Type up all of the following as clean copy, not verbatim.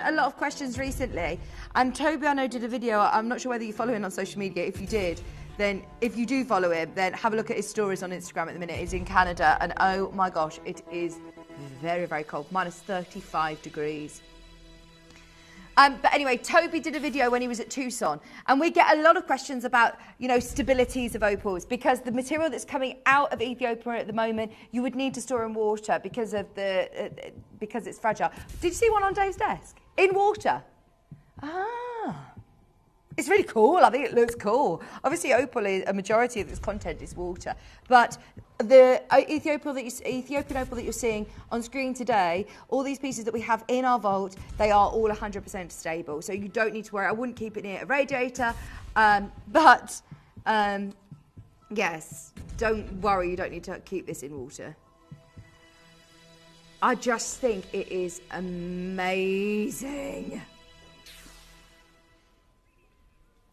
a lot of questions recently, and Toby, I know, did a video. I'm not sure whether you follow him on social media. If you did, then if you do follow him, then have a look at his stories on Instagram at the minute. He's in Canada, and oh my gosh, it is very, very cold, minus 35 degrees. But anyway, Toby did a video when he was at Tucson, and we get a lot of questions about, you know, stabilities of opals, because the material that's coming out of Ethiopia at the moment, you would need to store in water because of because it's fragile. Did you see one on Dave's desk? In water. Ah. It's really cool. I think it looks cool. Obviously, opal, a majority of its content is water. But the Ethiopian opal that you're seeing on screen today, all these pieces that we have in our vault, they are all 100% stable. So you don't need to worry. I wouldn't keep it near a radiator. Yes, don't worry. You don't need to keep this in water. I just think it is amazing.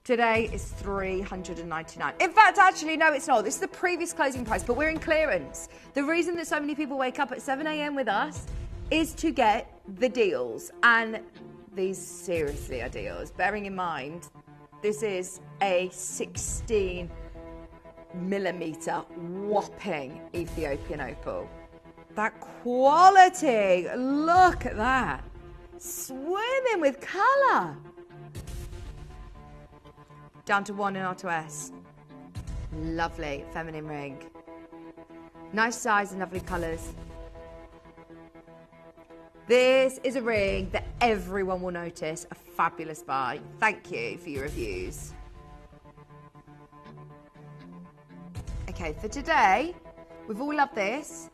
Today is $399. In fact, actually, no, it's not. This is the previous closing price, but we're in clearance. The reason that so many people wake up at 7 a.m. with us is to get the deals. And these seriously are deals. Bearing in mind, this is a 16 millimeter whopping Ethiopian opal. That quality, look at that. Swimming with colour. Down to 1 in R2S. Lovely feminine ring. Nice size and lovely colours. This is a ring that everyone will notice. A fabulous buy. Thank you for your reviews. Okay, for today, we've all loved this.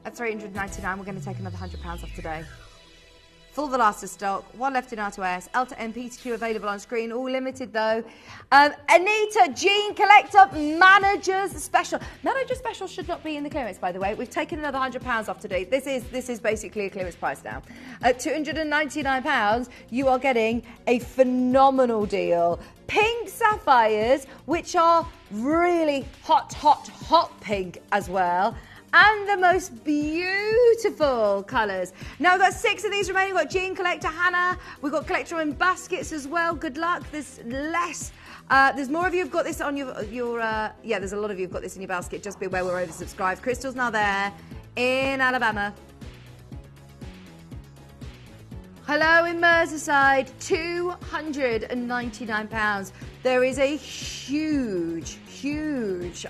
At $399, we're going to take another £100 off today. Full the last of stock, one left in R2S, L to M, P2Q available on screen, all limited though. Anita, Jean Collector, Managers Special. Manager Special should not be in the clearance, by the way. We've taken another £100 off today. This is basically a clearance price now. At £299, you are getting a phenomenal deal. Pink sapphires, which are really hot, hot, hot pink as well. And the most beautiful colours. Now, we've got 6 of these remaining. We've got Jean Collector, Hannah. We've got Collector in baskets as well. Good luck. There's less. There's more of you who've got this on your yeah, there's a lot of you who've got this in your basket. Just be aware we're oversubscribed. Crystal's now there in Alabama. Hello in Merseyside, £299. There is a huge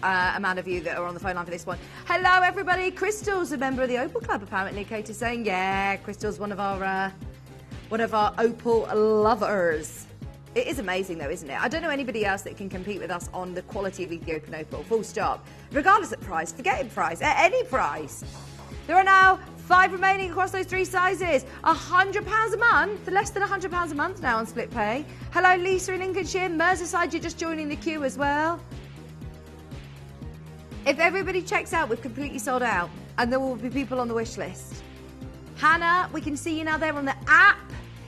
amount of you that are on the phone line for this one. Hello, everybody. Crystal's a member of the Opal Club, apparently. Kate is saying, yeah, Crystal's one of our Opal lovers. It is amazing, though, isn't it? I don't know anybody else that can compete with us on the quality of Ethiopian opal, full stop. Regardless of price, forget price, at any price. There are now 5 remaining across those 3 sizes. £100 a month, less than £100 a month now on split pay. Hello, Lisa in Lincolnshire. Merseyside, you're just joining the queue as well. If everybody checks out, we've completely sold out, and there will be people on the wish list. Hannah, we can see you now there on the app.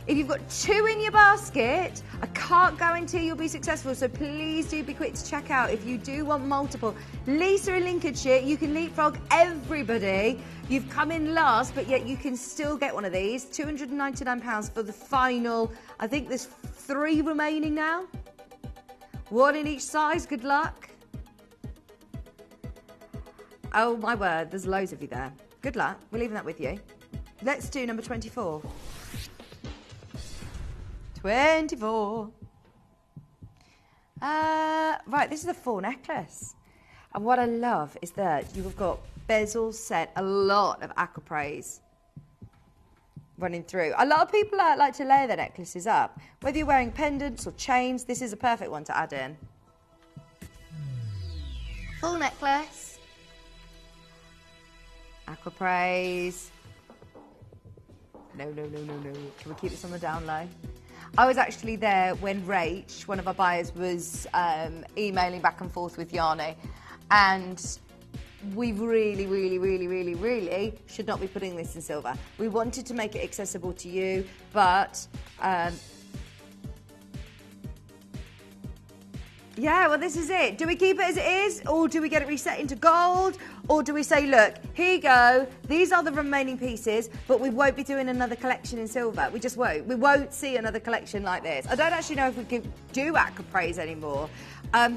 If you've got 2 in your basket, I can't guarantee you'll be successful, so please do be quick to check out if you do want multiple. Lisa in Lincolnshire, you can leapfrog everybody. You've come in last, but yet you can still get one of these. £299 for the final. I think there's 3 remaining now. 1 in each size. Good luck. Oh, my word, there's loads of you there. Good luck. We're leaving that with you. Let's do number 24. 24. Right, this is a full necklace. And what I love is that you've got bezels set, a lot of Aquaprase running through. A lot of people like to layer their necklaces up. Whether you're wearing pendants or chains, this is a perfect one to add in. Full necklace. Aquaprase. No. Can we keep this on the down low? I was actually there when Rach, one of our buyers, was emailing back and forth with Yanni, and we really should not be putting this in silver. We wanted to make it accessible to you, Yeah, well, this is it. Do we keep it as it is, or do we get it reset into gold, or do we say, look, here you go, these are the remaining pieces, but we won't be doing another collection in silver. We just won't. We won't see another collection like this. I don't actually know if we can do Aquaprase anymore.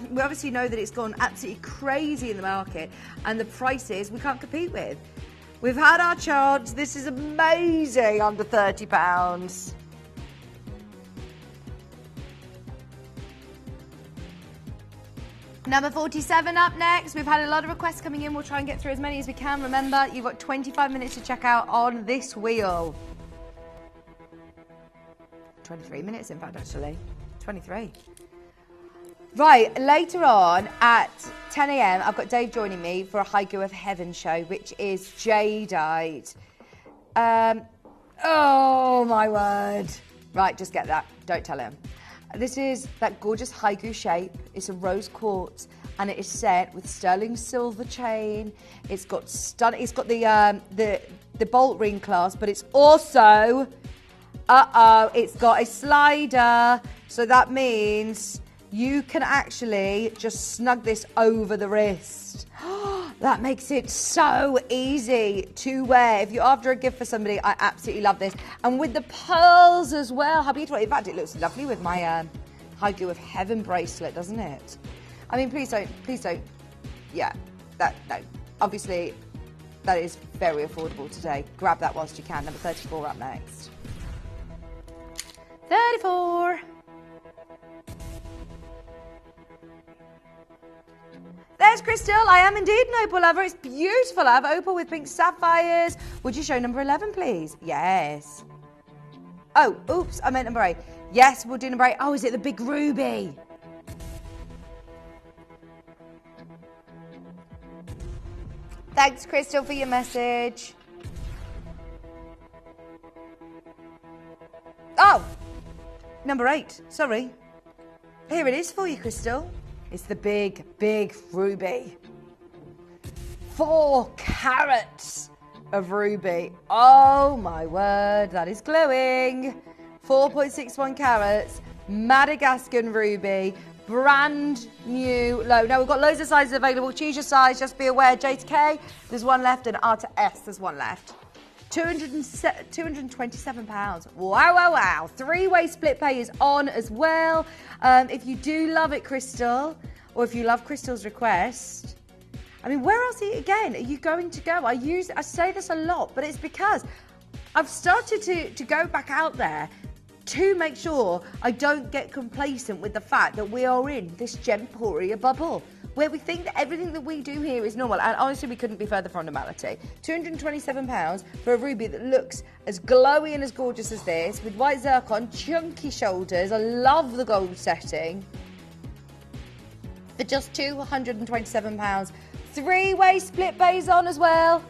We obviously know that it's gone absolutely crazy in the market, and the prices we can't compete with. We've had our chance. This is amazing, under £30. Number 47 up next. We've had a lot of requests coming in. We'll try and get through as many as we can. Remember, you've got 25 minutes to check out on this wheel. 23 minutes, in fact, actually. 23. Right, later on at 10 a.m, I've got Dave joining me for a High of Heaven show, which is jadeite. Oh, my word. Right, just get that. Don't tell him. This is that gorgeous haiku shape. It's a rose quartz, and it is set with sterling silver chain. It's got It's got the bolt ring clasp, but it's also it's got a slider. So that means you can actually just snug this over the wrist. That makes it so easy to wear. If you're after a gift for somebody, I absolutely love this. And with the pearls as well, how beautiful. In fact, it looks lovely with my Haiku of Heaven bracelet, doesn't it? I mean, please don't, yeah, no. Obviously, that is very affordable today. Grab that whilst you can. Number 34 up next. 34. There's Crystal. I am indeed an opal lover. It's beautiful. I have opal with pink sapphires. Would you show number 11, please? Yes. Oh, oops. I meant number 8. Yes, we'll do number 8. Oh, is it the big ruby? Thanks, Crystal, for your message. Oh, number 8. Sorry. Here it is for you, Crystal. It's the big, big ruby. 4 carats of ruby. Oh my word, that is glowing. 4.61 carats, Madagascan ruby, brand new low. Now we've got loads of sizes available. Choose your size, just be aware. J to K, there's one left, and R to S, there's one left. £227. Wow, wow, wow. 3-way split pay is on as well. If you do love it, Crystal, or if you love Crystal's request, I mean, where else again are you going to go? I say this a lot, but it's because I've started to go back out there to make sure I don't get complacent with the fact that we are in this Gemporia bubble, where we think that everything that we do here is normal. And honestly, we couldn't be further from normality. £227 for a ruby that looks as glowy and as gorgeous as this, with white zircon, chunky shoulders. I love the gold setting. For just £227. 3-way split bays on as well.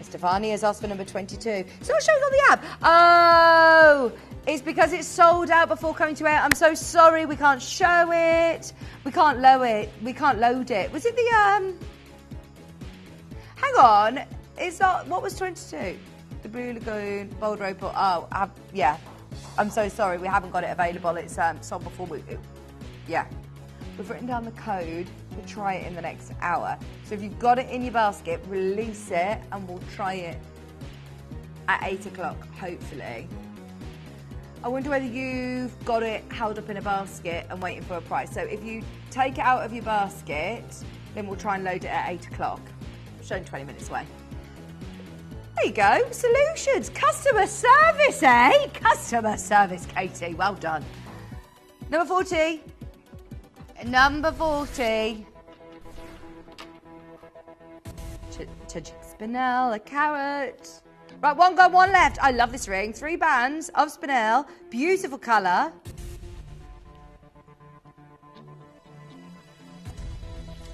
Stefani has asked for number 22. It's not showing on the app. Oh, it's because it's sold out before coming to air. I'm so sorry, we can't show it. We can't load it. Was it the, hang on. It's not, what was 22? The Blue Lagoon, Bold Opal. Oh, yeah. I'm so sorry, we haven't got it available. It's sold before yeah. We've written down the code to try it in the next hour. So if you've got it in your basket, release it and we'll try it at 8 o'clock, hopefully. I wonder whether you've got it held up in a basket and waiting for a price. So if you take it out of your basket, then we'll try and load it at 8 o'clock. Showing 20 minutes away. There you go, solutions, customer service, eh? Customer service, Katie, well done. Number 40. Number 40. Spinel, a carat. Right, one gone, one left. I love this ring. 3 bands of Spinel. Beautiful colour.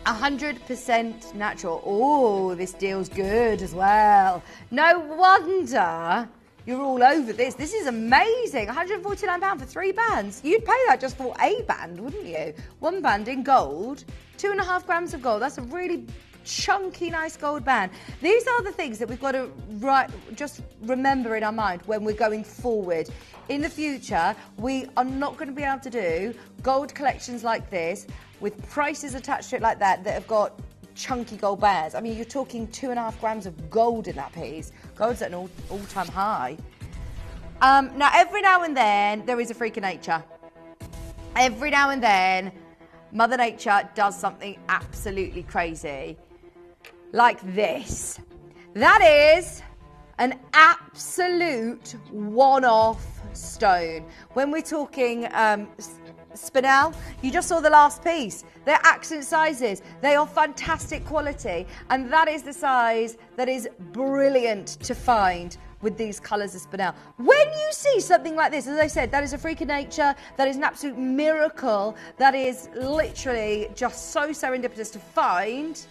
£100% natural. Oh, this deal's good as well. No wonder you're all over this. This is amazing. £149 for 3 bands. You'd pay that just for a band, wouldn't you? 1 band in gold, 2.5 grams of gold. That's a really chunky, nice gold band. These are the things that we've got to just remember in our mind when we're going forward. In the future, we are not going to be able to do gold collections like this with prices attached to it like that have got chunky gold bands. I mean, you're talking 2.5 grams of gold in that piece. Gold's at an all-time high. Now, every now and then, there is a freak of nature. Every now and then, Mother Nature does something absolutely crazy. Like this. That is an absolute one-off stone. When we're talking Spinel, you just saw the last piece. They're accent sizes. They are fantastic quality. And that is the size that is brilliant to find with these colours of Spinel. When you see something like this, as I said, that is a freak of nature. That is an absolute miracle. That is literally just so serendipitous to find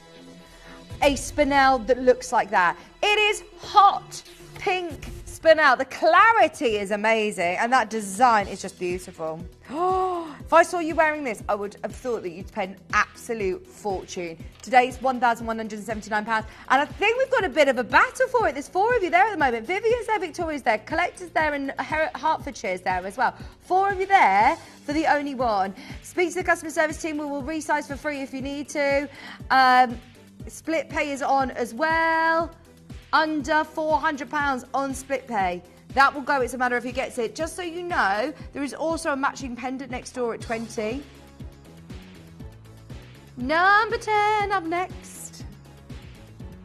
a Spinel that looks like that. It is hot pink Spinel. The clarity is amazing and that design is just beautiful. If I saw you wearing this, I would have thought that you'd spend an absolute fortune. Today's £1,179 and I think we've got a bit of a battle for it. There's 4 of you there at the moment. Vivian's there, Victoria's there, Collector's there and Hertfordshire's there as well. 4 of you there for the only one. Speak to the customer service team. We will resize for free if you need to. Split pay is on as well. Under £400 on split pay. That will go, it's a matter of who gets it. Just so you know, there is also a matching pendant next door at 20. Number 10 up next.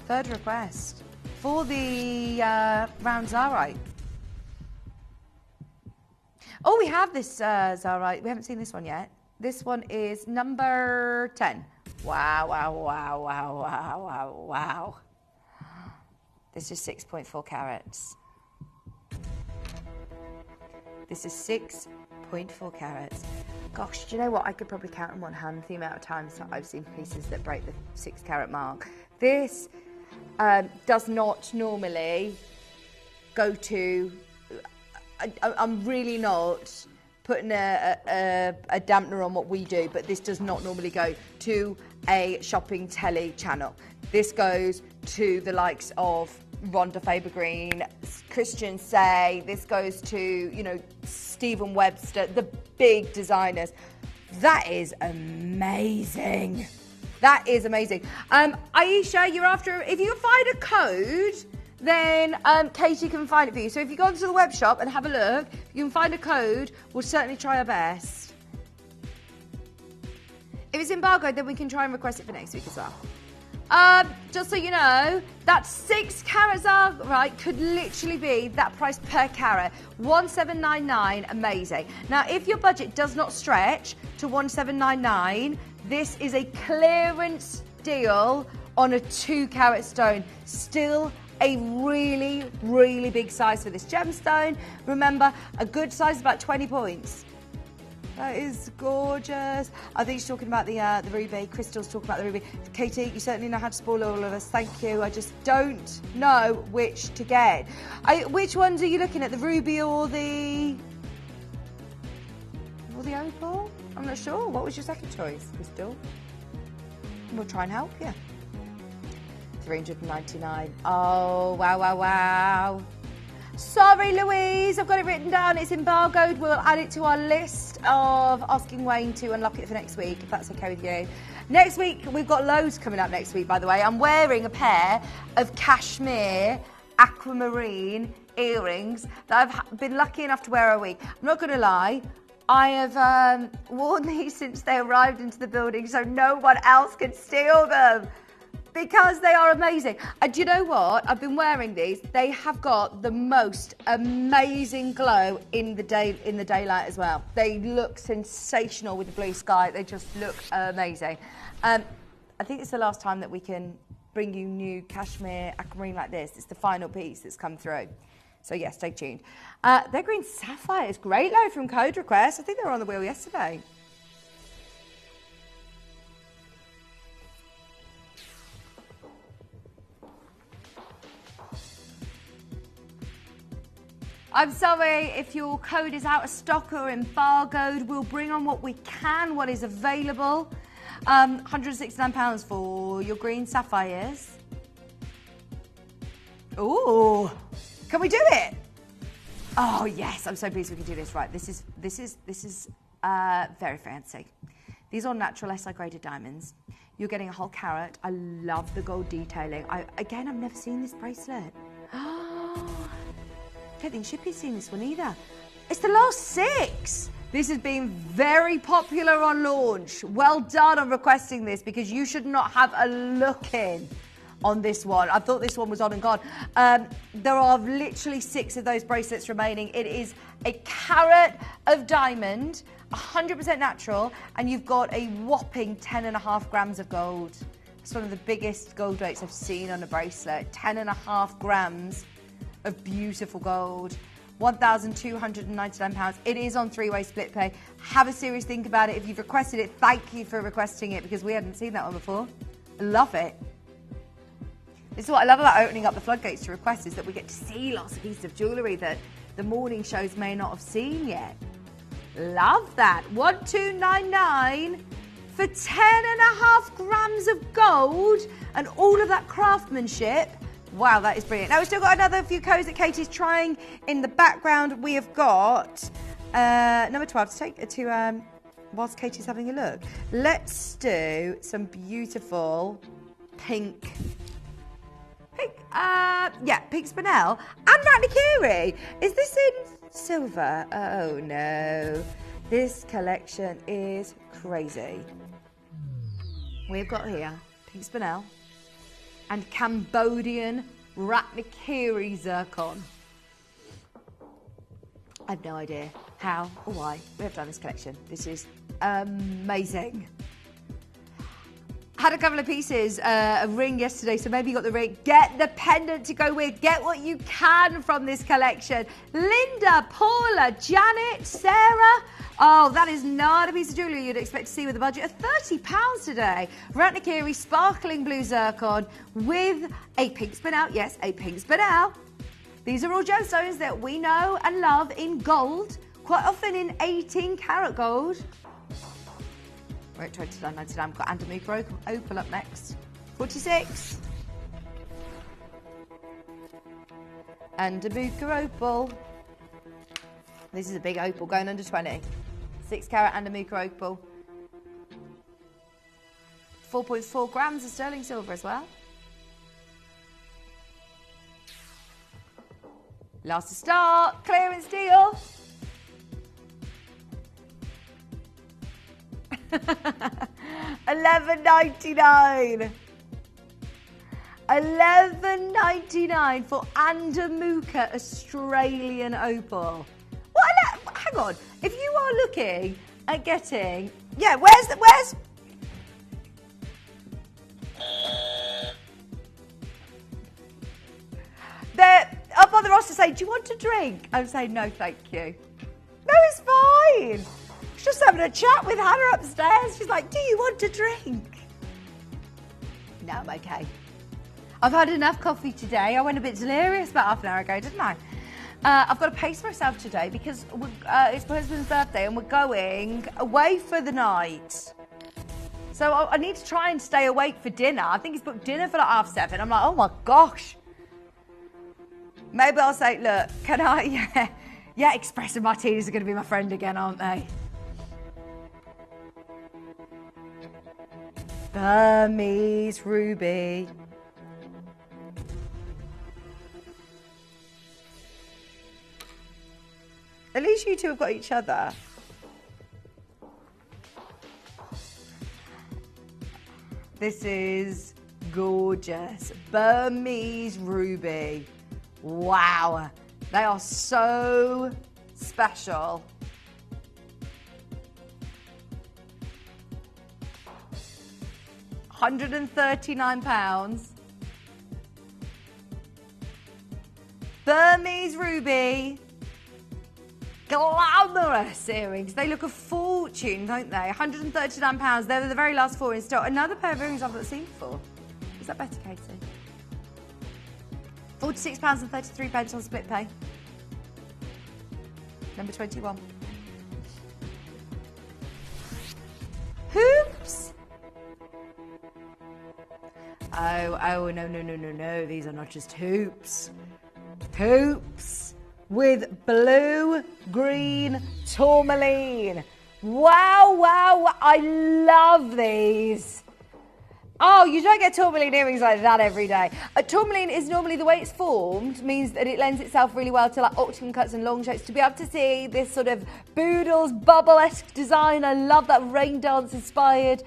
3rd request for the round Zarite. Oh, we have this Zarite. We haven't seen this one yet. This one is number 10. Wow, wow, wow, wow, wow, wow, wow. This is 6.4 carats. This is 6.4 carats. Gosh, do you know what? I could probably count on one hand the amount of times that I've seen pieces that break the 6 carat mark. This does not normally go to... I'm really not putting a dampener on what we do, but this does not normally go to a shopping telly channel. This goes to the likes of Rhonda Faber-Green, Christian Say. This goes to, you know, Stephen Webster, the big designers. That is amazing. That is amazing. Aisha, you're after, if you find a code, then Katie can find it for you. So if you go onto the web shop and have a look, you can find a code. We'll certainly try our best. If it's embargoed, then we can try and request it for next week as well. Just so you know, that 6 carat Zarite could literally be that price per carat. 1799, amazing. Now, if your budget does not stretch to 1799, this is a clearance deal on a 2 carat stone. Still a really, really big size for this gemstone. Remember, a good size is about 20 points. That is gorgeous. I think she's talking about the ruby. Crystal's talking about the ruby. Katie, you certainly know how to spoil all of us. Thank you. I just don't know which to get. Which ones are you looking at? The ruby or the opal? I'm not sure. What was your second choice, Crystal? We'll try and help you. 399. Oh, wow, wow, wow. Sorry, Louise, I've got it written down. It's embargoed. We'll add it to our list of asking Wayne to unlock it for next week, if that's okay with you. Next week, we've got loads coming up next week, by the way. I'm wearing a pair of cashmere aquamarine earrings that I've been lucky enough to wear all week. I'm not going to lie. I have worn these since they arrived into the building, so no one else can steal them. Because they are amazing. And do you know what? I've been wearing these. They have got the most amazing glow in the daylight as well. They look sensational with the blue sky. They just look amazing. I think it's the last time that we can bring you new cashmere aquamarine like this. It's the final piece that's come through. So yeah, stay tuned. Their green sapphire is great, though, from Code Request. I think they were on the wheel yesterday. I'm sorry if your code is out of stock or embargoed. We'll bring on what we can, what is available. £169 for your green sapphires. Ooh, can we do it? Oh yes, I'm so pleased we can do this. Right, this is very fancy. These are natural SI graded diamonds. You're getting a whole carat. I love the gold detailing. I've never seen this bracelet. I don't think Shippy's seen this one either. It's the last 6. This has been very popular on launch. Well done on requesting this, because you should not have a look in on this one. I thought this one was on and gone. There are literally 6 of those bracelets remaining. It is a carat of diamond, 100% natural, and you've got a whopping 10.5 grams of gold. It's one of the biggest gold weights I've seen on a bracelet. 10.5 grams of beautiful gold. £1,299. It is on 3-way split pay. Have a serious think about it. If you've requested it, thank you for requesting it, because we hadn't seen that one before. I love it. This is what I love about opening up the floodgates to requests, is that we get to see lots of pieces of jewellery that the morning shows may not have seen yet. Love that. 1,299 for 10.5 grams of gold and all of that craftsmanship. Wow, that is brilliant. Now, we've still got another few codes that Katie's trying in the background. We have got number 12 whilst Katie's having a look. Let's do some beautiful pink Spinel and Ratnakiri. Is this in silver? Oh no, this collection is crazy. We've got here pink Spinel and Cambodian Ratnakiri Zircon. I have no idea how or why we have done this collection. This is amazing. Had a couple of pieces, a ring yesterday, so maybe you got the ring. Get the pendant to go with. Get what you can from this collection. Linda, Paula, Janet, Sarah. Oh, that is not a piece of jewellery you'd expect to see with a budget of £30 today. Ratnakiri sparkling blue zircon with a pink Spinel. Yes, a pink Spinel. These are all gemstones that we know and love in gold, quite often in 18-carat gold. We're at £29.99. We've got Andamooka Opal up next. 46. Andamooka Opal. This is a big opal going under 20. 6-carat Andamooka Opal. 4.4 grams of sterling silver as well. Last to start. Clearance deal. $11.99. $11.99 for Andamooka Australian Opal. What? Hang on. If you are looking at getting, where's? They're up on the roster saying, "Do you want a drink?" I'm saying, "No, thank you." No, it's fine. Just having a chat with Hannah upstairs. She's like, "Do you want a drink?" No, I'm okay. I've had enough coffee today. I went a bit delirious about half an hour ago, didn't I? I've got to pace myself today because it's my husband's birthday and we're going away for the night. So I need to try and stay awake for dinner. I think he's booked dinner for like 7:30. I'm like, oh my gosh. Maybe I'll say, look, can I? Yeah, espresso martinis are going to be my friend again, aren't they? Burmese ruby. At least you two have got each other. This is gorgeous. Burmese ruby. Wow. They are so special. £139. Burmese ruby. Glamorous earrings. They look a fortune, don't they? £139. They're the very last 4 in stock. Another pair of earrings I've not seen before. Is that better, Katie? £46.33 on split pay. Number 21. Hoops. Oh, no. These are not just hoops. Hoops with blue-green tourmaline. Wow, I love these. Oh, you don't get tourmaline earrings like that every day. Tourmaline is normally, the way it's formed, means that it lends itself really well to like octagon cuts and long shapes. To be able to see this sort of Boodles bubble-esque design, I love that rain dance inspired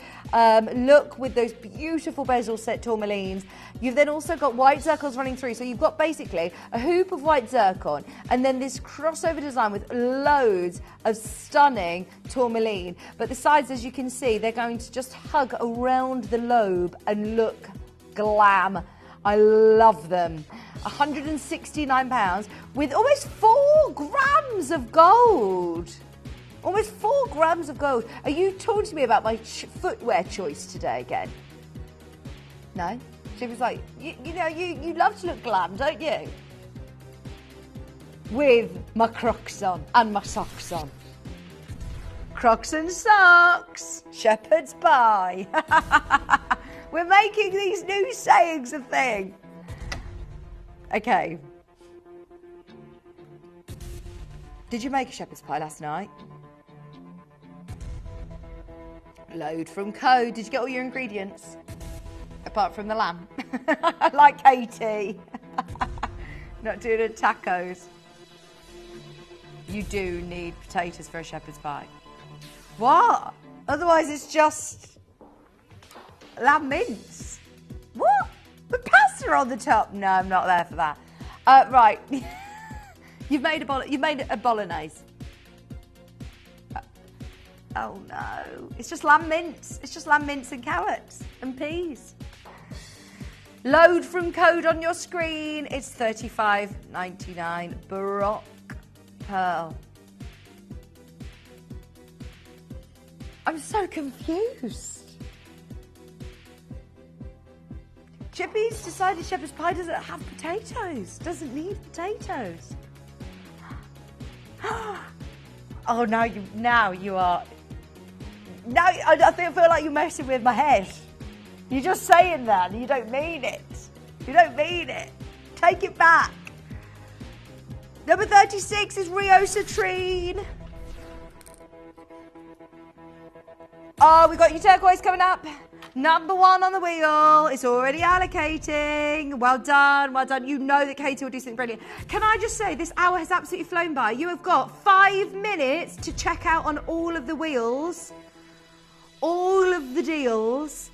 look with those beautiful bezel set tourmalines. You've then also got white zircons running through. So you've got basically a hoop of white zircon and then this crossover design with loads of stunning tourmaline. But the sides, as you can see, they're going to just hug around the lobe and look glam. I love them. £169 with almost 4 grams of gold. Almost 4 grams of gold. Are you talking to me about my footwear choice today again? No? She was like, you love to look glam, don't you? With my Crocs on and my socks on. Crocs and socks, shepherd's pie. We're making these new sayings a thing. Okay. Did you make a shepherd's pie last night? Load from Code. Did you get all your ingredients? Apart from the lamb. Like Katie. Not doing it tacos. You do need potatoes for a shepherd's pie. What? Otherwise it's just lamb mince. What? With pasta on the top? No, I'm not there for that. Right. You've made a bolognese. Oh no. It's just lamb mince. It's just lamb mince and carrots and peas. Load from Code on your screen. It's $35.99. Baroque pearl. I'm so confused. Chippy's decided shepherd's pie doesn't have potatoes. Doesn't need potatoes. Oh, now you are. Now I feel like you're messing with my head. You're just saying that and you don't mean it. You don't mean it. Take it back. Number 36 is Rio Citrine. Oh, we got your turquoise coming up. Number 1 on the wheel. It's already allocating. Well done, well done. You know that Katie will do something brilliant. Can I just say, this hour has absolutely flown by. You have got 5 minutes to check out on all of the wheels. All of the deals.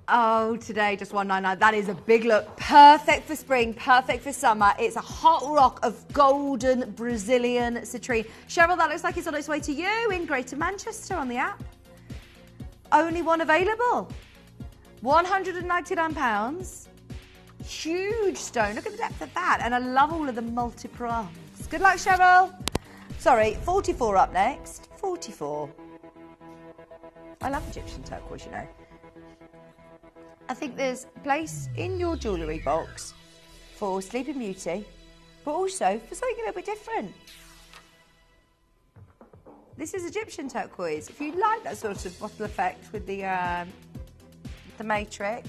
Oh, today just $199. That is a big look. Perfect for spring, perfect for summer. It's a hot rock of golden Brazilian citrine. Cheryl, that looks like it's on its way to you in Greater Manchester on the app. Only one available. £199. Huge stone. Look at the depth of that. And I love all of the multi-prongs. Good luck, Cheryl. Sorry, 44 up next. 44. I love Egyptian turquoise, you know. I think there's a place in your jewellery box for Sleeping Beauty, but also for something a little bit different. This is Egyptian turquoise. If you like that sort of bottle effect with the matrix,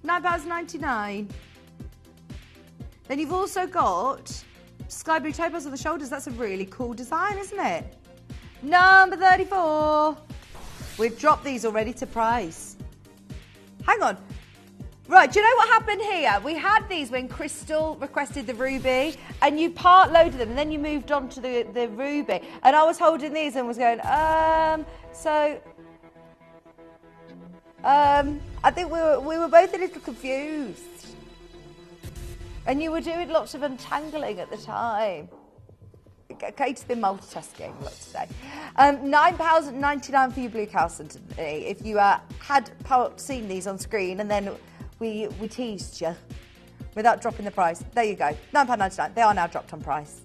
£9.99. Then you've also got sky blue topaz on the shoulders. That's a really cool design, isn't it? Number 34. We've dropped these already to price. Hang on. Right, do you know what happened here? We had these when Crystal requested the ruby, and you part-loaded them, and then you moved on to the ruby. And I was holding these and was going, I think we were both a little confused. And you were doing lots of untangling at the time. Kate's been multitasking a lot today. £9.99 for your blue calcite. If you had seen these on screen and then we teased you without dropping the price. There you go. £9.99. They are now dropped on price.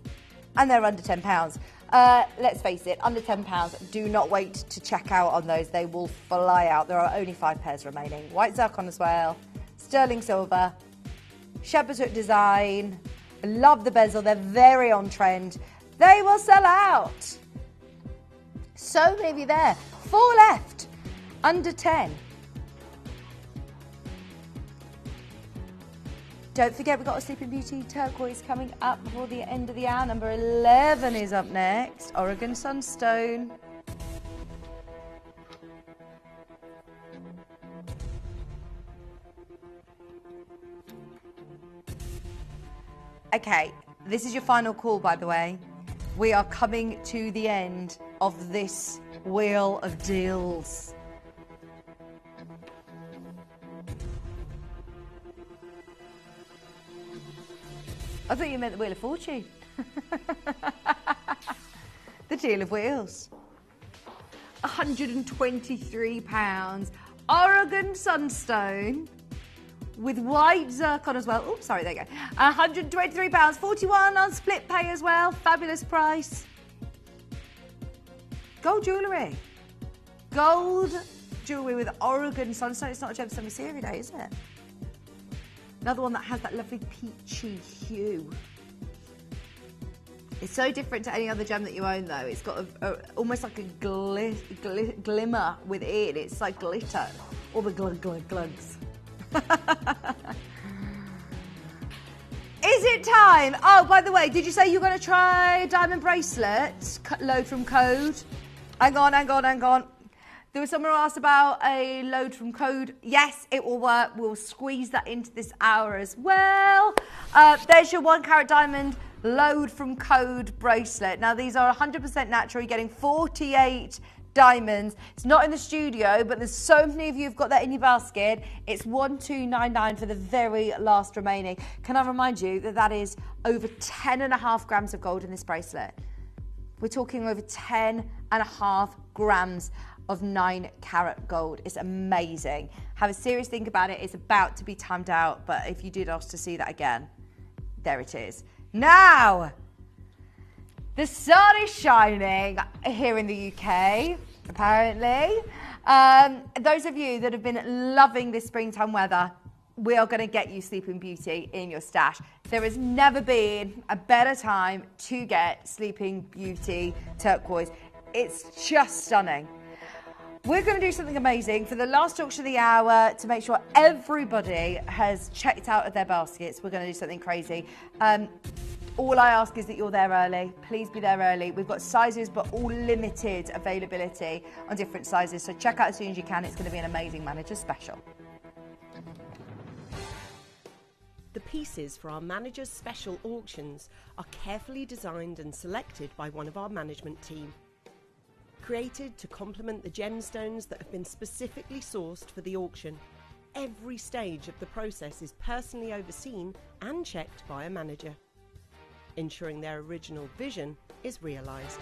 And they're under £10. Let's face it, under £10. Do not wait to check out on those. They will fly out. There are only 5 pairs remaining. White zircon as well. Sterling silver. Shepherd's hook design. I love the bezel. They're very on trend. They will sell out. So many of you there. 4 left. Under 10. Don't forget we've got a Sleeping Beauty turquoise coming up before the end of the hour. Number 11 is up next. Oregon Sunstone. Okay, this is your final call, by the way. We are coming to the end of this wheel of deals. I thought you meant the Wheel of Fortune. The Deal of Wheels. £123. Oregon Sunstone. With white zircon as well. Oh, sorry, there you go. £123, 41 on split pay as well. Fabulous price. Gold jewellery. Gold jewellery with Oregon Sunstone. It's not a gemstone series day, is it? Another one that has that lovely peachy hue. It's so different to any other gem that you own, though. It's got almost like a glimmer within. It's like glitter. All the glugs. Is it time? Oh, by the way, did you say you're going to try diamond bracelets? Load from code. Hang on. There was someone who asked about a load from code. Yes, it will work. We'll squeeze that into this hour as well. There's your 1-carat diamond load from code bracelet. Now, these are 100% natural. You're getting 48 diamonds. It's not in the studio, but there's so many of you who've got that in your basket. It's 1299 for the very last remaining. Can I remind you that that is over 10.5 grams of gold in this bracelet? We're talking over 10.5 grams of 9-carat gold. It's amazing. Have a serious think about it. It's about to be timed out, but if you did ask to see that again, there it is. Now, the sun is shining here in the UK, apparently. Those of you that have been loving this springtime weather, we are going to get you Sleeping Beauty in your stash. There has never been a better time to get Sleeping Beauty turquoise. It's just stunning. We're going to do something amazing for the last auction of the hour to make sure everybody has checked out of their baskets. We're going to do something crazy. All I ask is that you're there early. Please be there early. We've got sizes, but all limited availability on different sizes. So check out as soon as you can. It's going to be an amazing manager special. The pieces for our Manager's Special auctions are carefully designed and selected by one of our management team. Created to complement the gemstones that have been specifically sourced for the auction, every stage of the process is personally overseen and checked by a manager, ensuring their original vision is realised.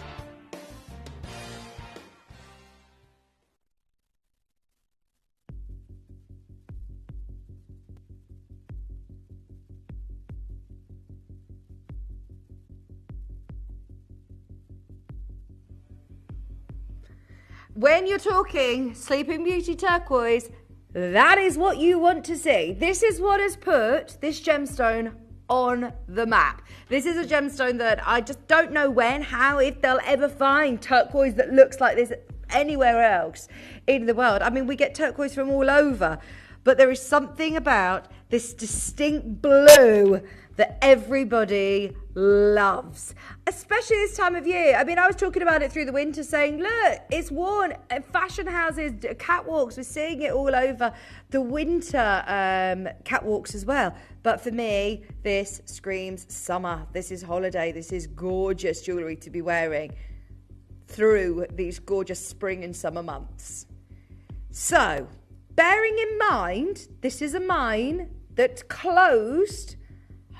When you're talking Sleeping Beauty turquoise, that is what you want to see. This is what has put this gemstone on the map. This is a gemstone that I just don't know when, how, if they'll ever find turquoise that looks like this anywhere else in the world. I mean, we get turquoise from all over, but there is something about this distinct blue that everybody loves, especially this time of year. I mean, I was talking about it through the winter saying, look, it's worn at fashion houses, catwalks, we're seeing it all over the winter catwalks as well. But for me, this screams summer. This is holiday. This is gorgeous jewellery to be wearing through these gorgeous spring and summer months. So, bearing in mind, this is a mine that closed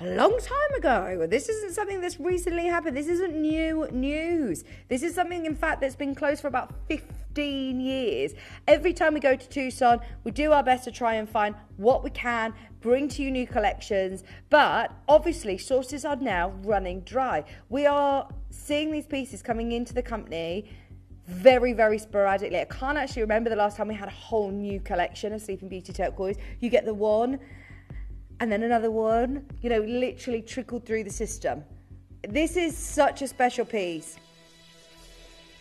a long time ago. This isn't something that's recently happened. This isn't new news. This is something, in fact, that's been closed for about 15 years. Every time we go to Tucson, we do our best to try and find what we can, bring to you new collections. But obviously, sources are now running dry. We are seeing these pieces coming into the company very, very sporadically. I can't actually remember the last time we had a whole new collection of Sleeping Beauty turquoise. You get the one and then another one, you know, literally trickled through the system. This is such a special piece.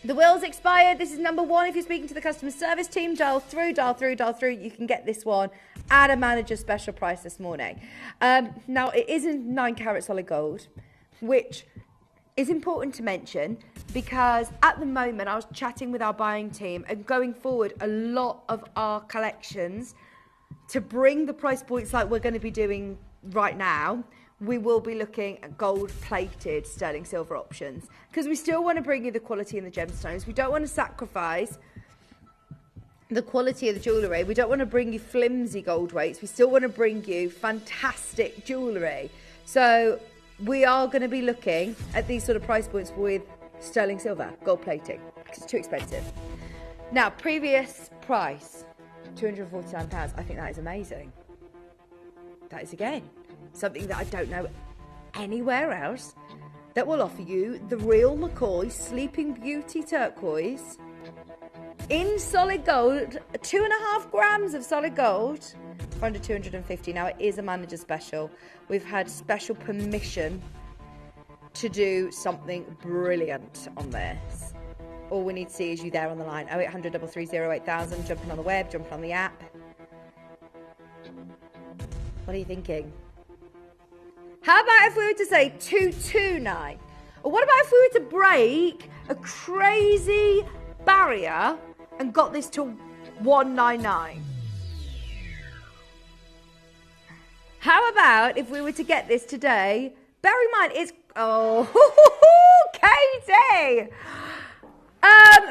The will's expired. This is number one. If you're speaking to the customer service team, dial through. You can get this one at a manager's special price this morning. Now, it isn't 9-carat solid gold, which is important to mention because at the moment I was chatting with our buying team, and going forward, a lot of our collections, to bring the price points like we're going to be doing right now, we will be looking at gold-plated sterling silver options because we still want to bring you the quality in the gemstones. We don't want to sacrifice the quality of the jewellery. We don't want to bring you flimsy gold weights. We still want to bring you fantastic jewellery. So we are going to be looking at these sort of price points with sterling silver, gold plating, because it's too expensive. Now, previous price, £249. I think that is amazing. That is, again, something that I don't know anywhere else that will offer you the real McCoy Sleeping Beauty turquoise in solid gold, 2.5 grams of solid gold for under 250. Now, it is a manager special. We've had special permission to do something brilliant on this. All we need to see is you there on the line. 0800 330 8000, jumping on the web, jumping on the app. What are you thinking? How about if we were to say 229? Or what about if we were to break a crazy barrier and got this to 199? How about if we were to get this today? Bear in mind, it's... Oh, Katie!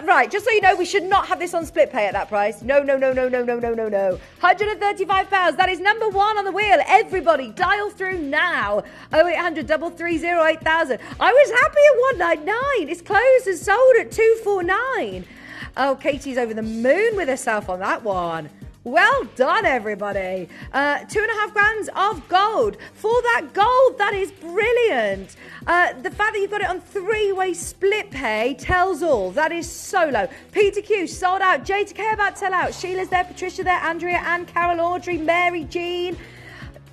Right, just so you know, we should not have this on split pay at that price. No. £135. That is number one on the wheel. Everybody, dial through now. 0800 330 8000. I was happy at 199. It's closed and sold at 249. Oh, Katie's over the moon with herself on that one. Well done, everybody. 2.5 grams of gold. For that gold, that is brilliant. The fact that you've got it on 3-way split pay tells all. That is so low. Peter Q, sold out. J to K about to sell out. Sheila's there, Patricia there, Andrea, Anne, Carol, Audrey, Mary, Jean.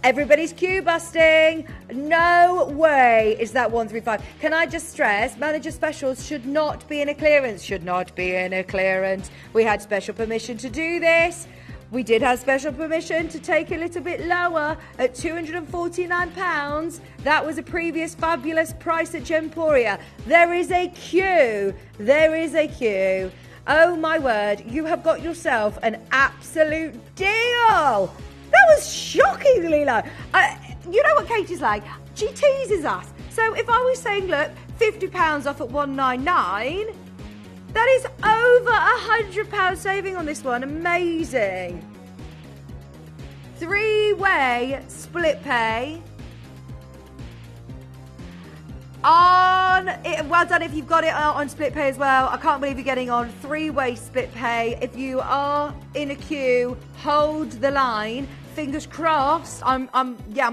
Everybody's queue busting. No way is that 135. Can I just stress, manager specials should not be in a clearance. Should not be in a clearance. We had special permission to do this. We did have special permission to take a little bit lower at £249. That was a previous fabulous price at Gemporia. There is a queue. There is a queue. Oh my word, you have got yourself an absolute deal. That was shockingly low. You know what Katie's like? She teases us. So if I was saying, look, £50 off at 199, that is over £100 saving on this one. Amazing. 3-way split pay. Well done if you've got it on split pay as well. I can't believe you're getting on 3-way split pay. If you are in a queue, hold the line. Fingers crossed. I'm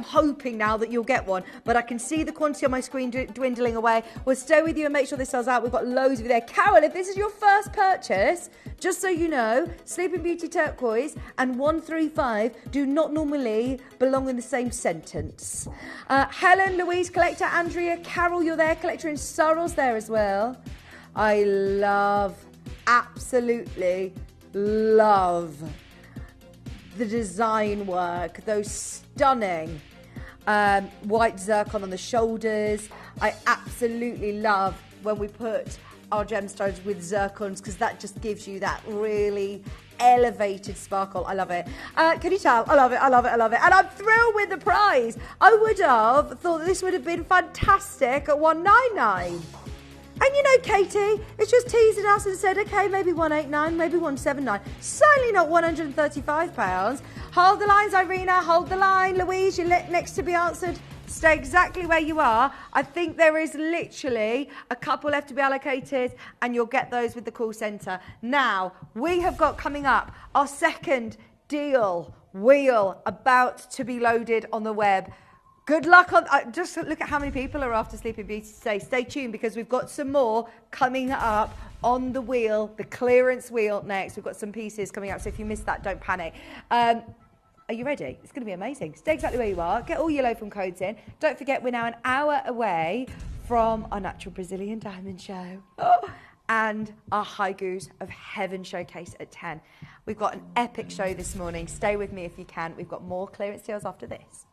hoping now that you'll get one, but I can see the quantity on my screen dwindling away. We'll stay with you and make sure this sells out. We've got loads of you there. Carol, if this is your first purchase, just so you know, Sleeping Beauty turquoise and 135 do not normally belong in the same sentence. Helen, Louise, collector, Andrea, Carol, you're there. Collector in Sorrel's there as well. I absolutely love the design work, those stunning white zircon on the shoulders. I absolutely love when we put our gemstones with zircons because that just gives you that really elevated sparkle. I love it. Can you tell? I love it. And I'm thrilled with the prize. I would have thought this would have been fantastic at 199. And you know, Katie, it's just teasing us and said, okay, maybe 189, maybe 179. Certainly not £135. Hold the lines, Irina. Hold the line. Louise, you're next to be answered. Stay exactly where you are. I think there is literally a couple left to be allocated, and you'll get those with the call centre. Now, we have got coming up our second deal wheel about to be loaded on the web. Good luck on... just look at how many people are after Sleeping Beauty today. Stay tuned because we've got some more coming up on the wheel, the clearance wheel next. We've got some pieces coming up, so if you missed that, don't panic. Are you ready? It's going to be amazing. Stay exactly where you are. Get all your loaf codes in. Don't forget, we're now an hour away from our Natural Brazilian Diamond Show. Oh, and our High Goose of Heaven showcase at 10. We've got an epic show this morning. Stay with me if you can. We've got more clearance deals after this.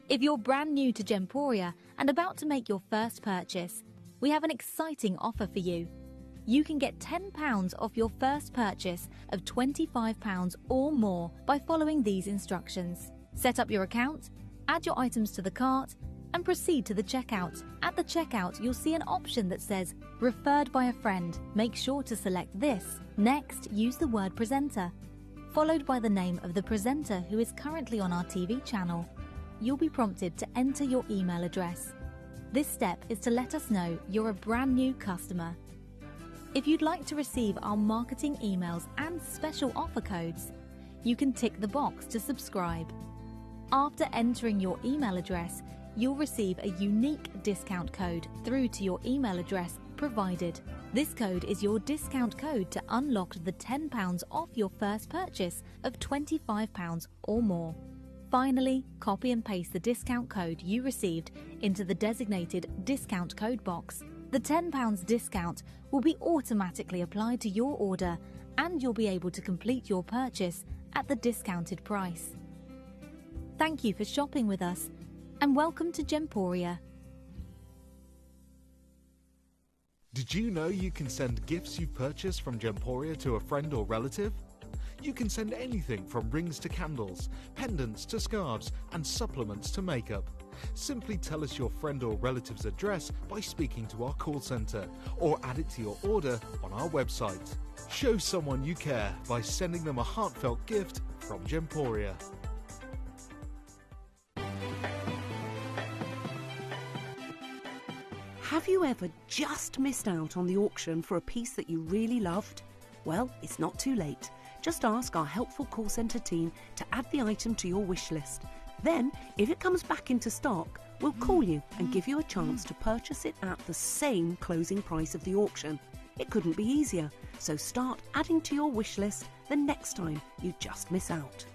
If you're brand new to Gemporia and about to make your first purchase, we have an exciting offer for you. You can get £10 off your first purchase of £25 or more by following these instructions. Set up your account, add your items to the cart, and proceed to the checkout. At the checkout, you'll see an option that says Referred by a Friend. Make sure to select this. Next, use the word presenter, followed by the name of the presenter who is currently on our TV channel. You'll be prompted to enter your email address. This step is to let us know you're a brand new customer. If you'd like to receive our marketing emails and special offer codes, you can tick the box to subscribe. After entering your email address, you'll receive a unique discount code through to your email address provided. This code is your discount code to unlock the £10 off your first purchase of £25 or more. Finally, copy and paste the discount code you received into the designated discount code box. The £10 discount will be automatically applied to your order and you'll be able to complete your purchase at the discounted price. Thank you for shopping with us and welcome to Gemporia. Did you know you can send gifts you've purchased from Gemporia to a friend or relative? You can send anything from rings to candles, pendants to scarves, and supplements to makeup. Simply tell us your friend or relative's address by speaking to our call centre, or add it to your order on our website. Show someone you care by sending them a heartfelt gift from Gemporia. Have you ever just missed out on the auction for a piece that you really loved? Well, it's not too late. Just ask our helpful call centre team to add the item to your wish list. Then, if it comes back into stock, we'll call you and give you a chance to purchase it at the same closing price of the auction. It couldn't be easier, so start adding to your wish list the next time you just miss out.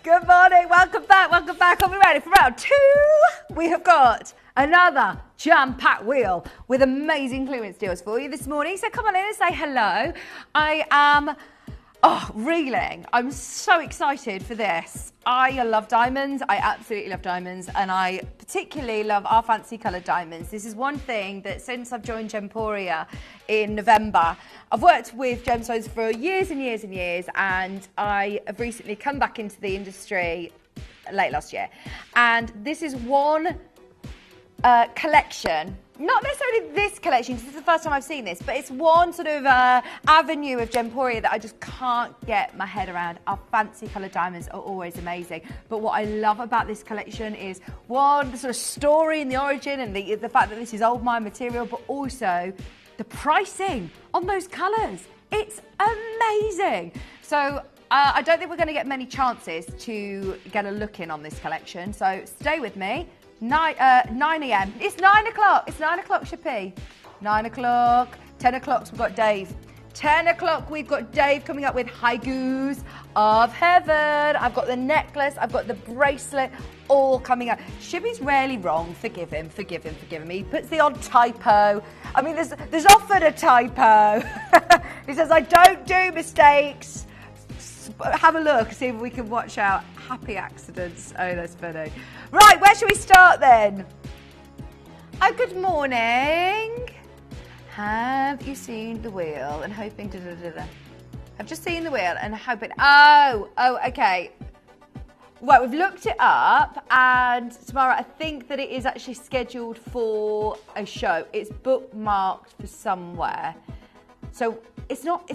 Good morning, welcome back. Are we ready for round two? We have got another jam-packed wheel with amazing clearance deals for you this morning. So come on in and say hello. I am reeling. I'm so excited for this. I love diamonds. I absolutely love diamonds, and I particularly love our fancy coloured diamonds. This is one thing that since I've joined Gemporia in November, I've worked with gemstones for years and years and years, and I have recently come back into the industry late last year. And this is one collection, not necessarily this collection, because this is the first time I've seen this, but it's one sort of avenue of Gemporia that I just can't get my head around. Our fancy coloured diamonds are always amazing, but what I love about this collection is, one, the sort of story and the origin and the fact that this is old mine material, but also the pricing on those colours. It's amazing. So I don't think we're going to get many chances to get a look in on this collection, so stay with me. 9 a.m. It's 9 o'clock. It's 9 o'clock, Shippy. 9 o'clock. 10 o'clock, we've got Dave. 10 o'clock, we've got Dave coming up with High Goose of Heaven. I've got the necklace. I've got the bracelet, all coming up. Shippy's rarely wrong. Forgive him. He puts the odd typo. I mean, there's often a typo. He says, I don't do mistakes. Have a look, see if we can watch out happy accidents. Oh, that's funny. Right, where should we start then? Oh, good morning. Have you seen the wheel and hoping I've just seen the wheel and hoping. Oh, okay. Right, we've looked it up, and tomorrow I think that it is actually scheduled for a show. It's bookmarked for somewhere. So it's not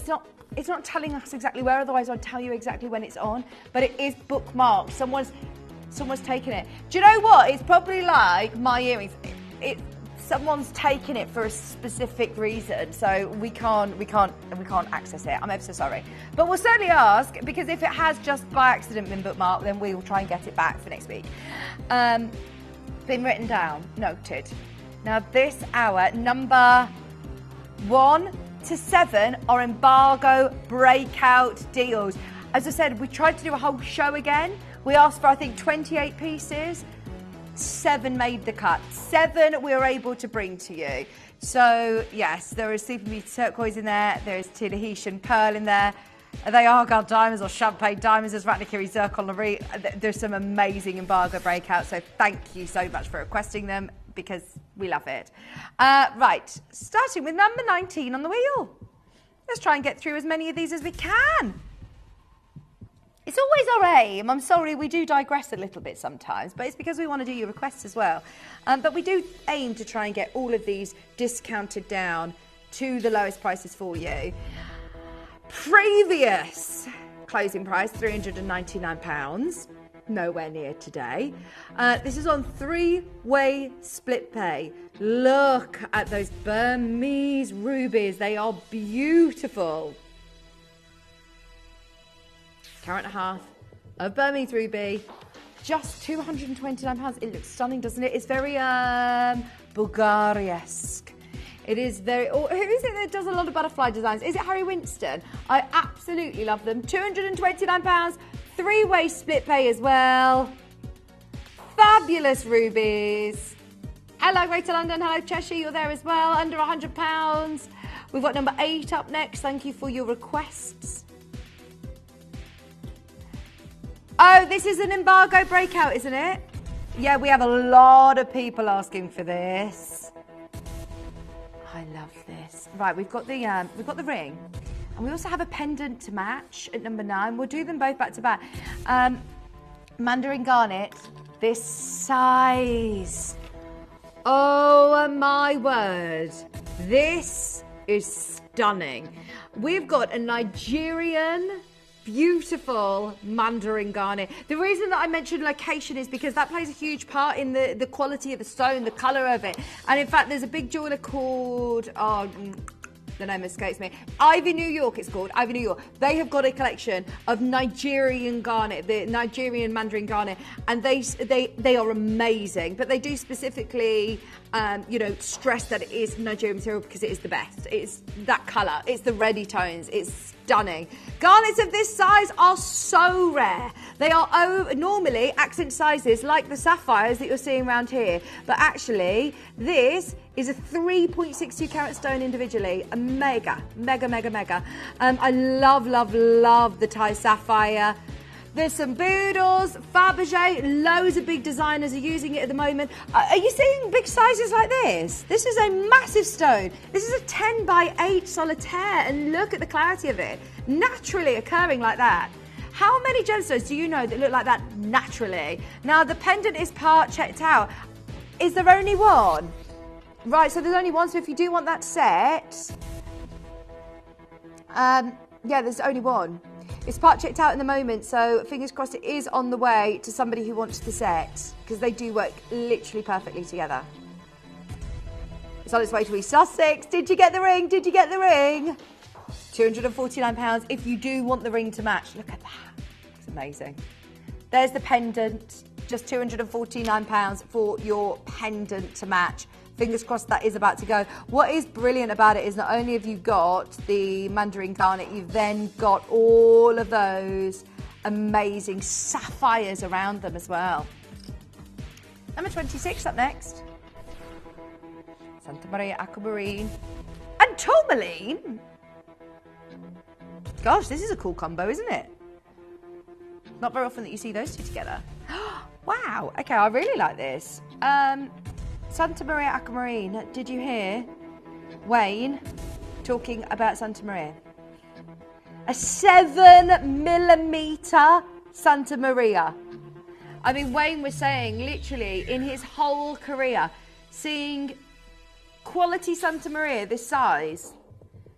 telling us exactly where, otherwise I'd tell you exactly when it's on, but it is bookmarked. Someone's Someone's taken it. Do you know what? It's probably like my earrings. Someone's taken it for a specific reason, so we can't access it. I'm ever so sorry. But we'll certainly ask, because if it has just by accident been bookmarked, then we will try and get it back for next week. Been written down, noted. Now this hour, number 1 to 7 are embargo breakout deals. As I said, we tried to do a whole show again. We asked for, I think, 28 pieces. 7 made the cut. 7 we were able to bring to you. So, yes, there is Super Beauty Turquoise in there. There is Tahitian Pearl in there. Are they Argyle Diamonds or Champagne Diamonds? There's Ratnakiri Zircon. There's some amazing embargo breakouts. So thank you so much for requesting them, because we love it. Right, starting with number 19 on the wheel. Let's try and get through as many of these as we can. It's always our aim. I'm sorry, we do digress a little bit sometimes, but it's because we want to do your requests as well. But we do aim to try and get all of these discounted down to the lowest prices for you. Previous closing price, £399. Nowhere near today. This is on 3-way split pay. Look at those Burmese rubies. They are beautiful. Carat and a half of Burmese ruby, just £229. It looks stunning, doesn't it? It's very Bulgari-esque. It is very... Oh, who is it that does a lot of butterfly designs? Is it Harry Winston? I absolutely love them. £229, 3-way split pay as well. Fabulous rubies. Hello, Greater London. Hello, Cheshire. You're there as well. Under £100. We've got number 8 up next. Thank you for your requests. Oh, this is an embargo breakout, isn't it? Yeah, we have a lot of people asking for this. I love this. Right, we've got the ring, and we also have a pendant to match at number 9. We'll do them both back to back. Mandarin garnet, this size. Oh my word, this is stunning. We've got a Nigerian beautiful Mandarin garnet. The reason that I mentioned location is because that plays a huge part in the quality of the stone, the colour of it. And in fact, there's a big jeweller called, the name escapes me, Ivy New York it's called, Ivy New York. They have got a collection of Nigerian garnet, the Nigerian Mandarin garnet, and they are amazing, but they do specifically stress that it is Nigerian material because it is the best. It's that colour, it's the ready tones, it's stunning. Garnets of this size are so rare. They are normally accent sizes like the sapphires that you're seeing around here, but actually this is a 3.62 carat stone individually. A mega. I love the Thai sapphire. There's some Boodles, Fabergé, loads of big designers are using it at the moment. Are you seeing big sizes like this? This is a massive stone. This is a 10 by 8 solitaire, and look at the clarity of it. Naturally occurring like that. How many gemstones do you know that look like that naturally? Now, the pendant is part checked out. Is there only one? Right, so there's only one, so if you do want that set, yeah, there's only one. It's part checked out in the moment, so fingers crossed it is on the way to somebody who wants the set, because they do work literally perfectly together. It's on its way to East Sussex. Did you get the ring? Did you get the ring? £249 if you do want the ring to match. Look at that. It's amazing. There's the pendant. Just £249 for your pendant to match. Fingers crossed that is about to go. What is brilliant about it is not only have you got the Mandarin garnet, you've then got all of those amazing sapphires around them as well. Number 26 up next. Santa Maria Aquamarine and Tourmaline. Gosh, this is a cool combo, isn't it? Not very often that you see those two together. Wow, okay, I really like this. Santa Maria Aquamarine, did you hear Wayne talking about Santa Maria? A 7mm Santa Maria. I mean, Wayne was saying literally in his whole career, seeing quality Santa Maria this size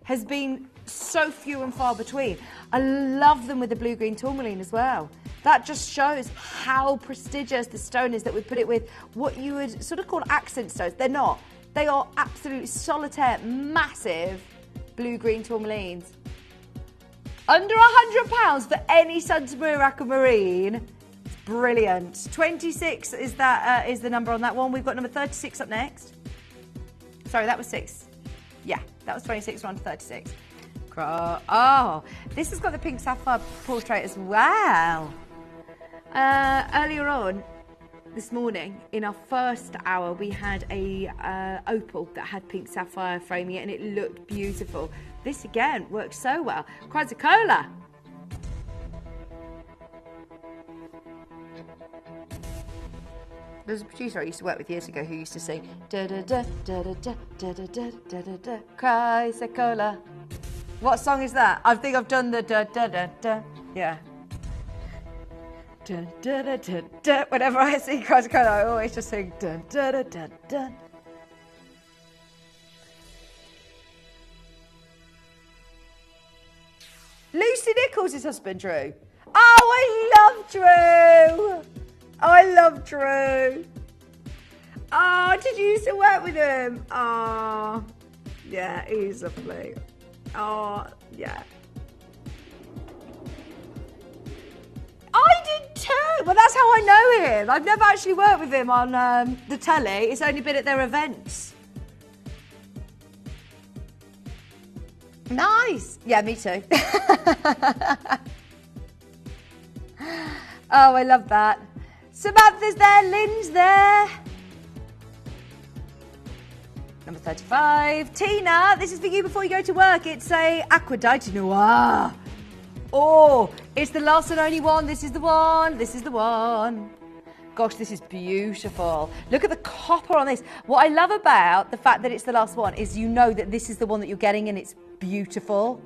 has been so few and far between. I love them with the blue-green tourmaline as well. That just shows how prestigious the stone is that we put it with what you would sort of call accent stones. They're not. They are absolutely solitaire, massive blue-green tourmalines. Under £100 for any Santa Maria aquamarine. It's brilliant. 26 is that is the number on that one. We've got number 36 up next. Sorry, that was 6. Yeah, that was 26. We're on to 36. Oh, this has got the pink sapphire portrait as well. Earlier on this morning, in our first hour, we had a opal that had pink sapphire framing it, and it looked beautiful. This again works so well. Chrysocolla. There's a producer I used to work with years ago who used to sing da da da da da da da da da da da da Chrysocolla. What song is that? I think I've done the da da da da. Yeah. Da da da da da. Whenever I sing Chrysocolla, I always just sing da da da da da. Lucy Nichols' husband, Drew. Oh, I love Drew. I love Drew. Oh, did you used to work with him? Oh, yeah, he's lovely. Oh, yeah. I did too. Well, that's how I know him. I've never actually worked with him on the telly. It's only been at their events. Nice. Yeah, me too. Oh, I love that. Samantha's there, Lynn's there. Number 35. Tina, this is for you before you go to work. It's a Aquadite Noir. Oh, it's the last and only one. This is the one. This is the one. Gosh, this is beautiful. Look at the copper on this. What I love about the fact that it's the last one is you know that this is the one that you're getting and it's beautiful.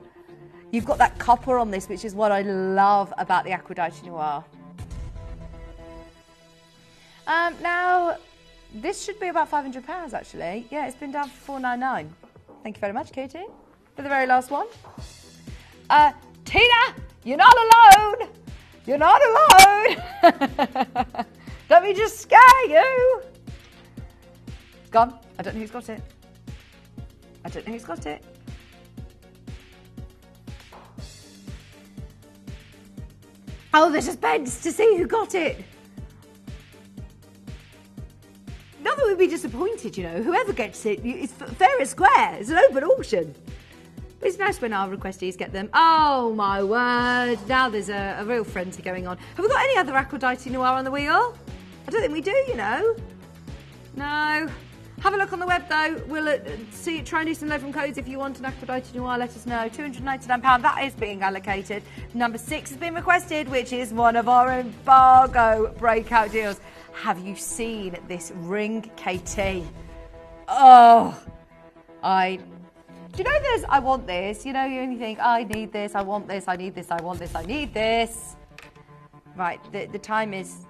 You've got that copper on this, which is what I love about the Aquadite Noir. Now, this should be about £500 actually. Yeah, it's been down for £499. Thank you very much, Katie, for the very last one. Tina, you're not alone. You're not alone. Let me just scare you. Gone. I don't know who's got it. I don't know who's got it. Oh, the suspense to see who got it. Not that we'd be disappointed, you know. Whoever gets it, it's fair and square. It's an open auction. But it's nice when our requestees get them. Oh, my word. Now there's a real frenzy going on. Have we got any other Aquadite Noir on the wheel? I don't think we do, you know. No. Have a look on the web, though. We'll try and do some low-from codes. If you want an Aquadite Noir, let us know. £299. That is being allocated. Number 6 has been requested, which is one of our embargo breakout deals. Have you seen this ring, KT? Oh, do you know there's, I want this? You know, you only think, I need this, I want this, I need this, I want this, I need this. Right, the time is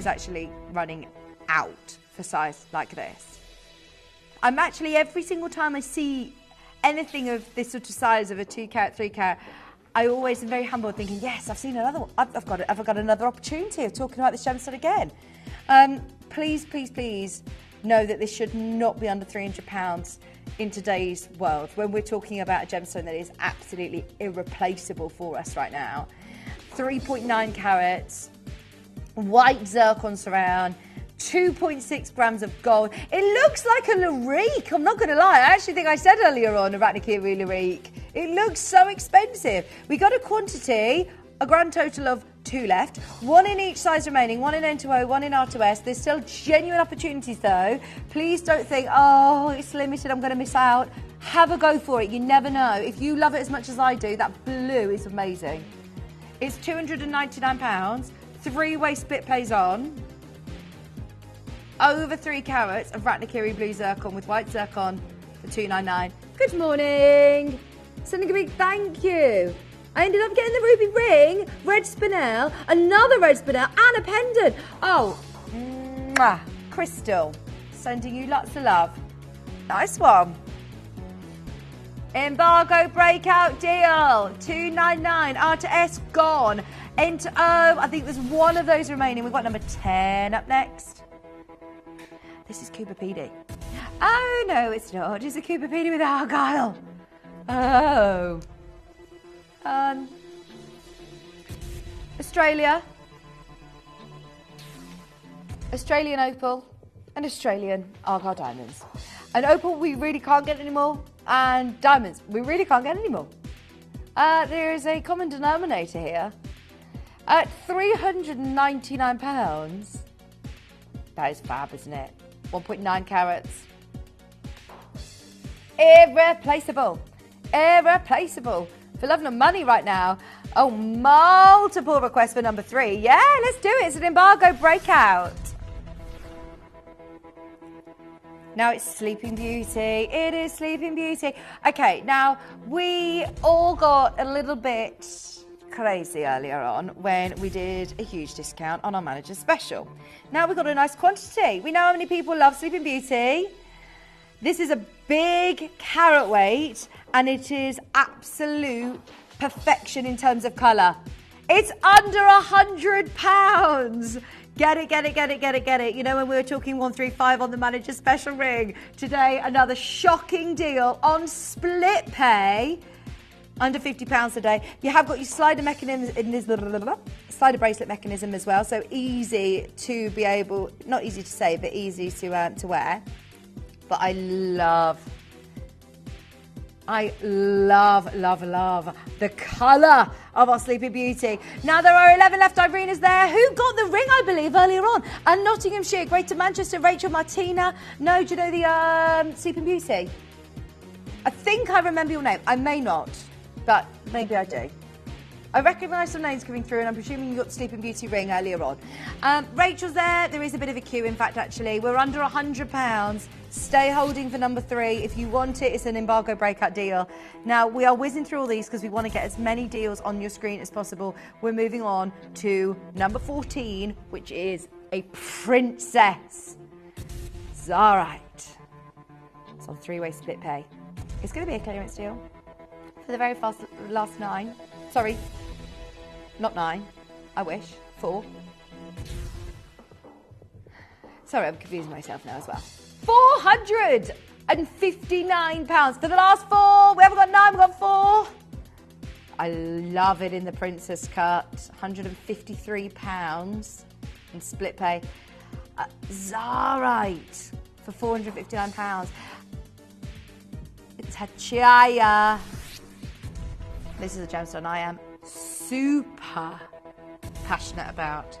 actually running out for size like this. I'm actually, every single time I see anything of this sort of size of a 2-carat, 3-carat, I always am very humble thinking, yes, I've seen another one. I've got another opportunity of talking about this gemstone again. Please, please, please know that this should not be under £300 in today's world when we're talking about a gemstone that is absolutely irreplaceable for us right now. 3.9 carats, white zircon surround, 2.6 grams of gold. It looks like a Larique, I'm not going to lie. I actually think I said earlier on, Arachnikiri Larique. It looks so expensive. We got a quantity, a grand total of 2 left, 1 in each size remaining, 1 in N2O, 1 in R2S. There's still genuine opportunities though. Please don't think, oh, it's limited, I'm going to miss out. Have a go for it, you never know. If you love it as much as I do, that blue is amazing. It's £299, 3-way split pays on. Over 3 carats of Ratnakiri blue zircon with white zircon for £299. Good morning. Sending a big thank you. I ended up getting the ruby ring, red spinel, another red spinel, and a pendant. Oh, mwah. Crystal, sending you lots of love. Nice one. Embargo breakout deal, £299. R to S gone. Enter, oh, I think there's one of those remaining. We've got number 10 up next. This is Cooper PD. Oh, no, it's not. It's a Cooper PD with Argyle. Oh. Australia. Australian Opal and Australian Argyle diamonds. And Opal, we really can't get anymore. And diamonds, we really can't get anymore. There is a common denominator here. At £399. That is fab, isn't it? 1.9 carats. Irreplaceable. Irreplaceable. For love and money right now. Oh, multiple requests for number 3. Yeah, let's do it. It's an embargo breakout. Now it's Sleeping Beauty. It is Sleeping Beauty. Okay, now we all got a little bit crazy earlier on when we did a huge discount on our manager's special. Now we've got a nice quantity. We know how many people love Sleeping Beauty. This is a big carat weight and it is absolute perfection in terms of colour. It's under £100. Get it, get it, get it, get it, get it. You know, when we were talking 135 on the manager's special ring, today another shocking deal on split pay, under £50 a day. You have got your slider mechanism in this slider bracelet mechanism as well, so easy to be able, not easy to say, but easy to wear. But I love, love the colour of our Sleeping Beauty. Now there are 11 left Irenas there who got the ring, I believe, earlier on. And Nottinghamshire, Greater Manchester, Rachel, Martina. No, do you know the Sleeping Beauty? I think I remember your name. I may not, but maybe I do. I recognise some names coming through and I'm presuming you got the Sleeping Beauty ring earlier on. Rachel's there. There is a bit of a queue, in fact, actually. We're under £100. Stay holding for number 3. If you want it, it's an embargo breakout deal. Now, we are whizzing through all these because we want to get as many deals on your screen as possible. We're moving on to number 14, which is a princess. Zarite. It's on 3-way split pay. It's going to be a clearance deal for the very last 9. Sorry, not 9. I wish. 4. Sorry, I'm confusing myself now as well. £459 for the last 4. We haven't got 9, we've got 4. I love it in the princess cut. £153 in split pay. Zarite for £459. It's Hachaya. This is a gemstone I am super passionate about.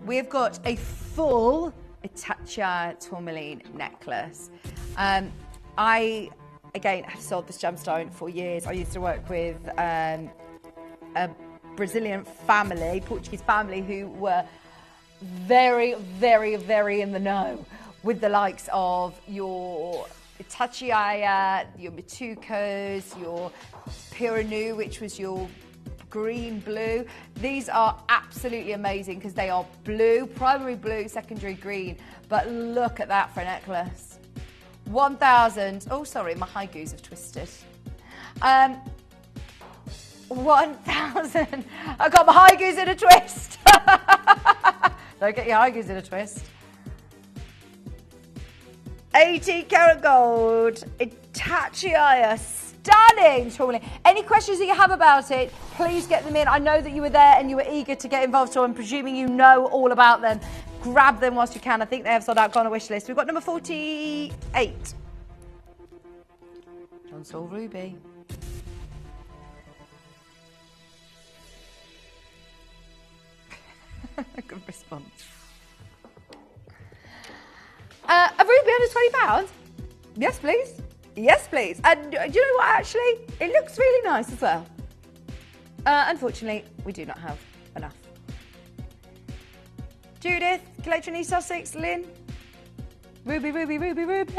We've got a full Itac Tourmaline necklace. I, again, have sold this gemstone for years. I used to work with a Brazilian family, Portuguese family, who were very, very, very in the know with the likes of your Itachiaya, your Matucos, your Piranu, which was your green blue. These are absolutely amazing because they are blue, primary blue, secondary green. But look at that for a necklace. 1,000. Oh, sorry, my high goos have twisted. 1,000. I got my high goos in a twist. Don't get your high goos in a twist. 18 karat gold, Itachiaya, stunning Tourmaline. Any questions that you have about it, please get them in. I know that you were there and you were eager to get involved, so I'm presuming you know all about them. Grab them whilst you can. I think they have sold out, gone on a wish list. We've got number 48. John Saul Ruby. Good response. A ruby under £20? Yes, please. Yes, please. And do you know what, actually? It looks really nice as well. Unfortunately, we do not have enough. Judith, Collector in East Sussex, Lynn. Ruby, ruby, ruby, ruby.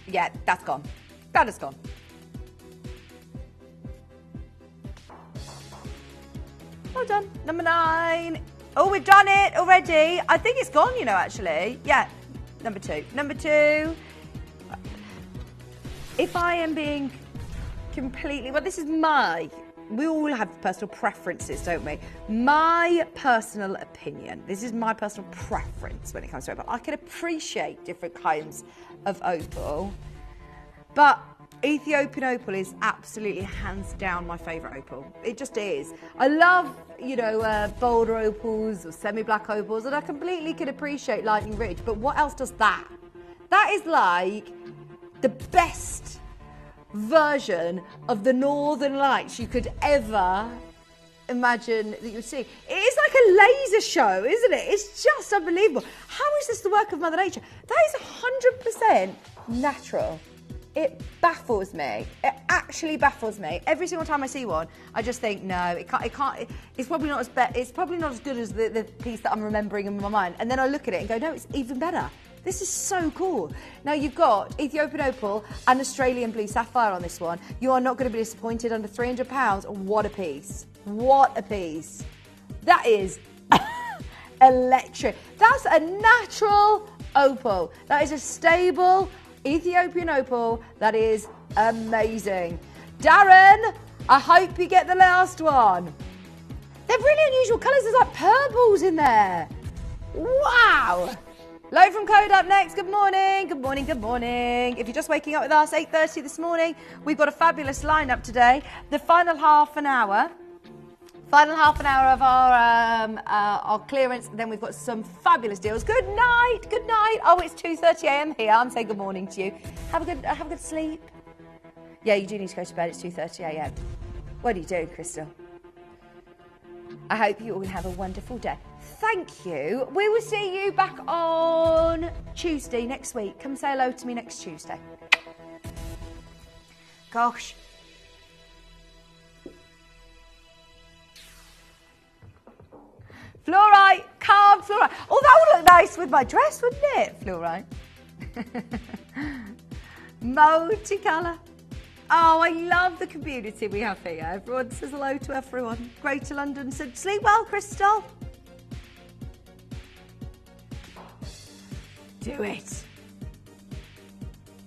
Yeah, that's gone. That is gone. Well done. Number 9 Oh, we've done it already. I think it's gone, you know, actually. Yeah, number 2. Number 2. If I am being completely... Well, this is we all have personal preferences, don't we? My personal opinion. This is my personal preference when it comes to opal. I can appreciate different kinds of opal, but Ethiopian opal is absolutely hands down my favourite opal. It just is. I love, you know, bolder opals or semi-black opals, and I completely can appreciate Lightning Ridge, but what else does that? That is like the best version of the Northern Lights you could ever imagine that you'd see. It is like a laser show, isn't it? It's just unbelievable. How is this the work of Mother Nature? That is 100% natural. It baffles me. It actually baffles me. Every single time I see one, I just think, no, it can't. It's probably not as good as the piece that I'm remembering in my mind. And then I look at it and go, no, it's even better. This is so cool. Now you've got Ethiopian opal and Australian blue sapphire on this one. You are not going to be disappointed. Under £300. What a piece. What a piece. That is electric. That's a natural opal. That is a stable Ethiopian opal. That is amazing. Darren, I hope you get the last one. They're really unusual colours. There's like purples in there. Wow. Lo from Code up next. Good morning, good morning, good morning. If you're just waking up with us, 8:30 this morning, we've got a fabulous lineup today. The final half an hour of our clearance. Then we've got some fabulous deals. Good night, good night. Oh, it's 2:30 a.m. here. I'm saying good morning to you. Have a good sleep. Yeah, you do need to go to bed. It's 2:30 a.m. What do you do, Crystal? I hope you all have a wonderful day. Thank you. We will see you back on Tuesday next week. Come say hello to me next Tuesday. Gosh. Fluorite, carved fluorite. Oh, that would look nice with my dress, wouldn't it? Fluorite. Multicolour. Oh, I love the community we have here. Everyone says hello to everyone. Greater London said, sleep well, Crystal. Do it.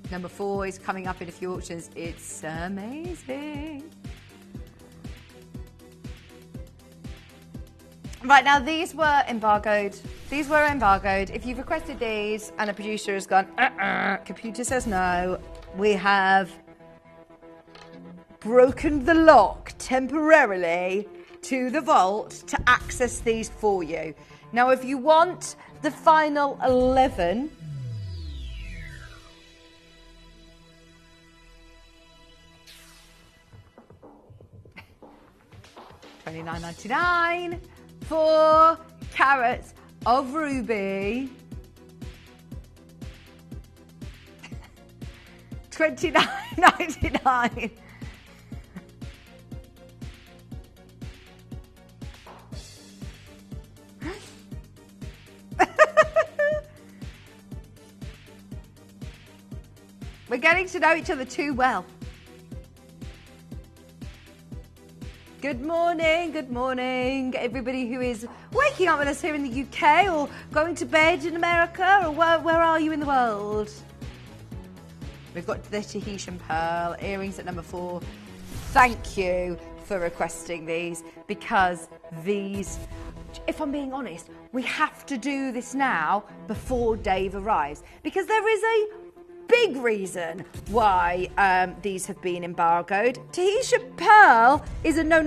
Number 4 is coming up in a few auctions. It's amazing. Right, now these were embargoed. These were embargoed. If you've requested these and a producer has gone, computer says no, we have broken the lock temporarily to the vault to access these for you. Now, if you want the final 11, $29.99, 4 carats of ruby, $29.99. We're getting to know each other too well. Good morning, everybody who is waking up with us here in the UK or going to bed in America, or where are you in the world? We've got the Tahitian pearl earrings at number 4. Thank you for requesting these, because these, if I'm being honest, we have to do this now before Dave arrives, because there is a big reason why these have been embargoed. Tahitian pearl is a no.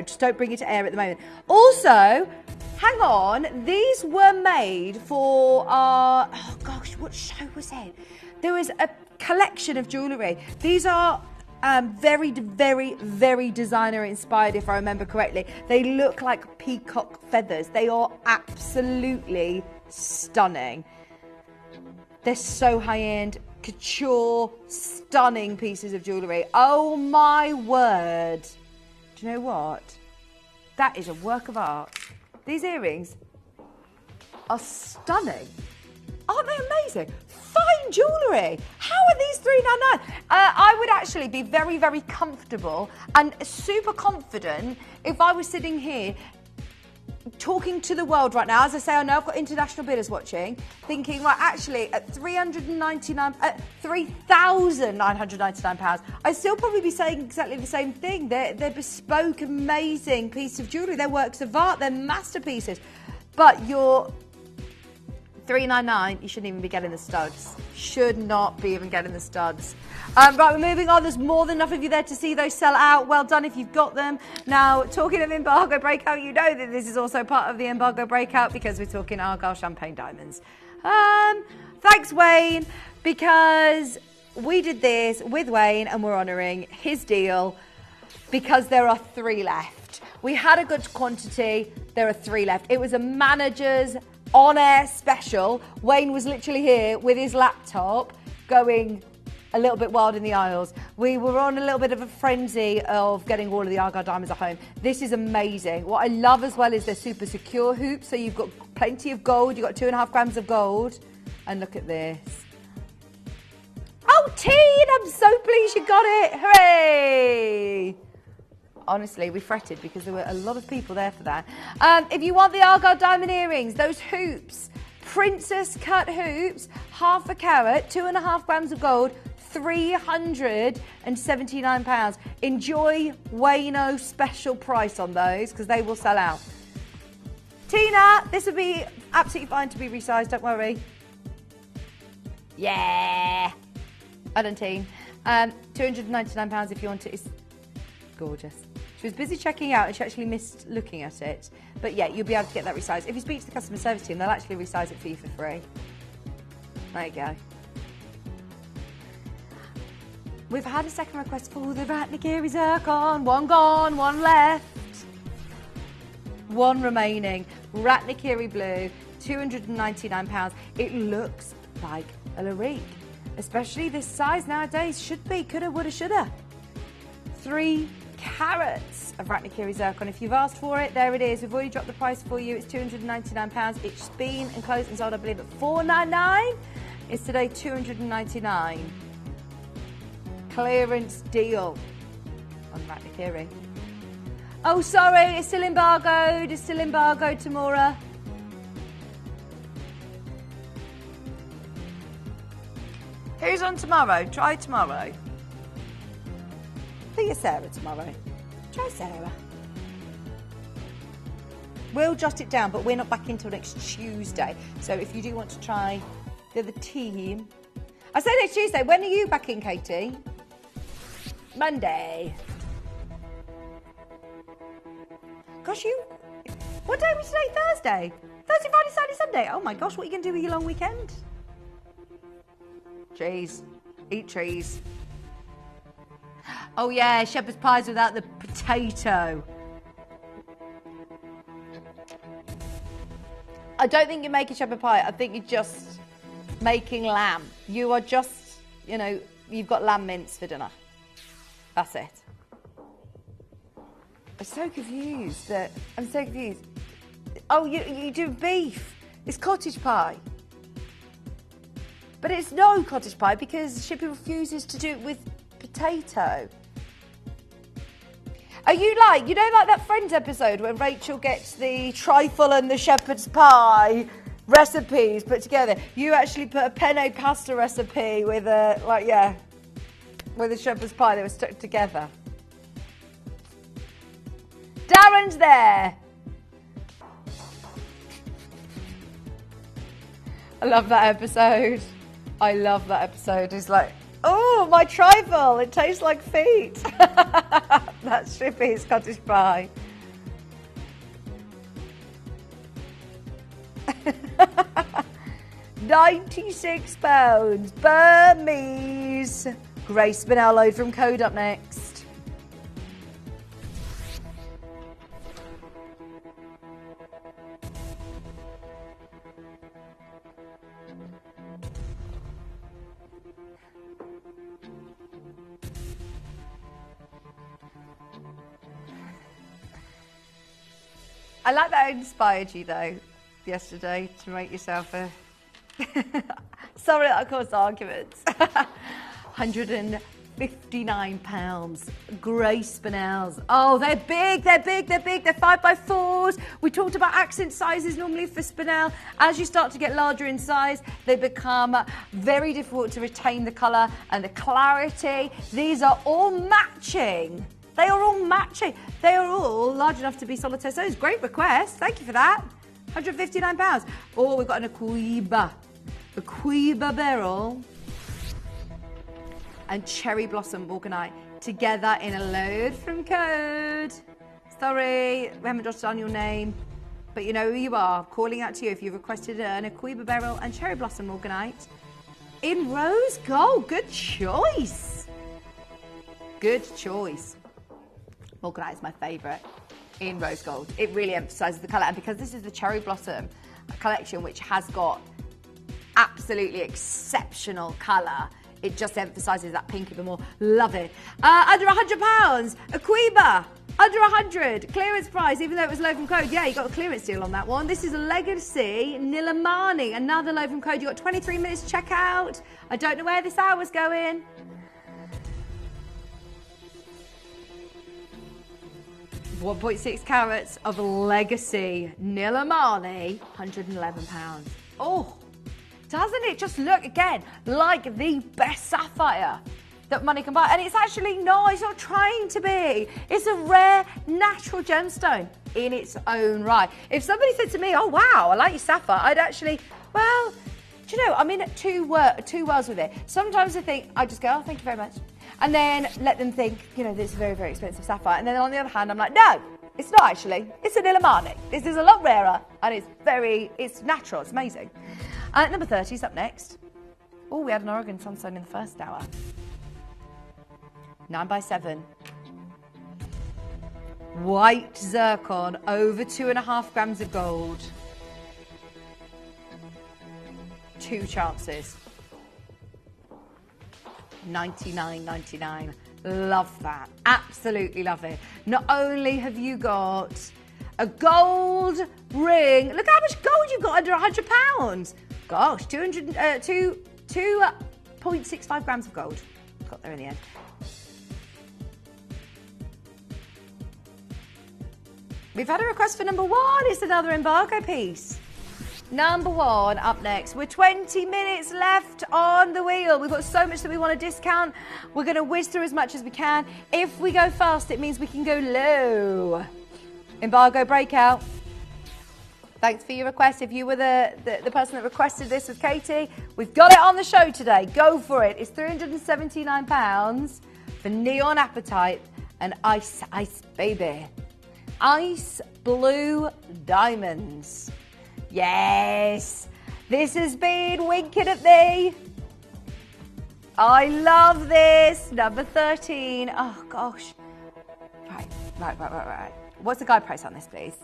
Just don't bring it to air at the moment. Also, hang on, these were made for our, oh gosh, what show was it? There was a collection of jewellery. These are very designer inspired, if I remember correctly. They look like peacock feathers. They are absolutely stunning. They're so high-end, couture, stunning pieces of jewellery. Oh my word. Do you know what? That is a work of art. These earrings are stunning. Aren't they amazing? Fine jewellery. How are these $3.99? I would actually be very comfortable and super confident if I was sitting here talking to the world right now. As I say, I know I've got international bidders watching, thinking, right, actually, at £3,999, I'd still probably be saying exactly the same thing. They're bespoke, amazing piece of jewellery. They're works of art. They're masterpieces. But you're $399, you shouldn't even be getting the studs. Should not be even getting the studs. Right, we're moving on. There's more than enough of you there to see those sell out. Well done if you've got them. Now, talking of embargo breakout, you know that this is also part of the embargo breakout because we're talking Argyle champagne diamonds. Thanks, Wayne, because we did this with Wayne and we're honouring his deal because there are 3 left. We had a good quantity. There are 3 left. It was a manager's on-air special. Wayne was literally here with his laptop going a little bit wild in the aisles. We were on a little bit of a frenzy of getting all of the Argyle diamonds at home. This is amazing. What I love as well is they're super secure hoops, so you've got plenty of gold. You've got 2.5 grams of gold. And look at this. Oh, Teen, I'm so pleased you got it. Hooray! Honestly, we fretted because there were a lot of people there for that. If you want the Argyle diamond earrings, those hoops, princess cut hoops, half a carat, 2.5 grams of gold, £379. Enjoy Wayno special price on those because they will sell out. Tina, this would be absolutely fine to be resized, don't worry. Yeah. I don't teen. £299 if you want it. It's gorgeous. She was busy checking out and she actually missed looking at it. But yeah, you'll be able to get that resized. If you speak to the customer service team, they'll actually resize it for you for free. There you go. We've had a second request for the Ratnagiri Zircon. 1 gone, 1 left. 1 remaining. Ratnagiri Blue, £299. It looks like a Larique, especially this size nowadays. Should be, coulda, woulda, shoulda. 3 carats of Ratnagiri Zircon. If you've asked for it, there it is. We've already dropped the price for you. It's £299. It's been enclosed and sold, I believe, at $499. It's today $299. Clearance deal on Ratnagiri. Oh, sorry, it's still embargoed. It's still embargoed, Tamora. Who's on tomorrow? Try tomorrow. I think it's Sarah tomorrow. Try Sarah. We'll jot it down, but we're not back until next Tuesday. So if you do want to try the other team. I say next Tuesday. When are you back in, Katie? Monday. Gosh, what day was today? Thursday? Thursday, Friday, Saturday, Sunday. Oh my gosh, what are you going to do with your long weekend? Cheese. Eat trees. Oh yeah, shepherd's pies without the potato. I don't think you're making shepherd pie. I think you're just making lamb. You are just, you know, you've got lamb mince for dinner. That's it. I'm so confused. I'm so confused. Oh, you do beef. It's cottage pie. But it's no cottage pie because Shippy refuses to do it with potato. Are you like, you know, like that Friends episode when Rachel gets the trifle and the shepherd's pie recipes put together? You actually put a penne pasta recipe with a, like, yeah, with a shepherd's pie that was stuck together. Darren's there. I love that episode. I love that episode. It's like, oh, my trifle, it tastes like feet. That's Shippy's cottage pie. £96. Burmese. Grace Spinel load from Code up next. I like that I inspired you though yesterday to make yourself a Sorry that I caused arguments. £150 £159. Grey Spinels. Oh, they're big, they're big, they're big. They're 5x4s. We talked about accent sizes normally for Spinel. As you start to get larger in size, they become very difficult to retain the colour and the clarity. These are all matching. They are all matching. They are all large enough to be solitaire stones. Great request. Thank you for that. £159. Oh, we've got an Aquaprase beryl and cherry blossom Morganite together in a load from code. Sorry, we haven't jotted down your name, but you know who you are. Calling out to you if you've requested an Aquaprase beryl and cherry blossom Morganite in rose gold. Good choice. Good choice. Morganite is my favourite in rose gold. It really emphasises the colour, and because this is the cherry blossom collection, which has got absolutely exceptional colour, it just emphasises that pink even more. Love it. Under £100, Aquaprase, under 100, clearance price, even though it was low from code. Yeah, you got a clearance deal on that one. This is a Legacy Nilamani, another low from code. You got 23 minutes to check out. I don't know where this hour's going. .6 carats of Legacy Nilamani, £111. Oh, doesn't it just look, again, like the best sapphire that money can buy? And it's actually not, it's not trying to be. It's a rare, natural gemstone in its own right. If somebody said to me, oh, wow, I like your sapphire, I'd actually, well, do you know, I'm in two worlds with it. Sometimes I think, I just go, oh, thank you very much. And then let them think, you know, this is a very, very expensive sapphire. And then on the other hand, I'm like, no, it's not actually. It's a nilamani. This is a lot rarer, and it's natural. It's amazing. Number 30 is up next. Oh, we had an Oregon Sunstone in the first hour. 9x7. White zircon, over 2.5 grams of gold. 2 chances. $99.99. Love that. Absolutely love it. Not only have you got a gold ring. Look how much gold you've got under £100. Gosh, 2.65 grams of gold. Got there in the end. We've had a request for number 1. It's another embargo piece. Number 1 up next. We're 20 minutes left on the wheel. We've got so much that we want to discount. We're going to whiz through as much as we can. If we go fast, it means we can go low. Embargo Breakout. Thanks for your request. If you were the person that requested this with Katie, we've got it on the show today. Go for it. It's £379 for Neon Apatite and Ice Baby. Ice Blue Diamonds. Yes, this has been winking at me. I love this. Number 13. Oh, gosh. Right. What's the guide price on this, please?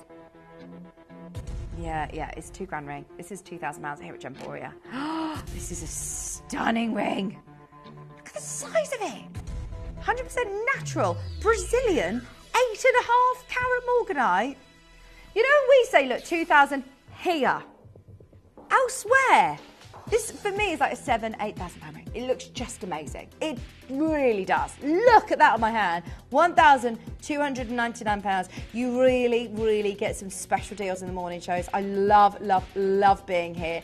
Yeah, it's £2,000 ring. This is £2,000 here at Gemporia. This is a stunning ring. Look at the size of it. 100% natural, Brazilian, 8.5 carat Morganite. You know when we say, look, 2,000 here. Elsewhere, this for me is like a £7,000-8,000 ring. It looks just amazing. It really does. Look at that on my hand. £1,299. You really get some special deals in the morning shows. I love being here.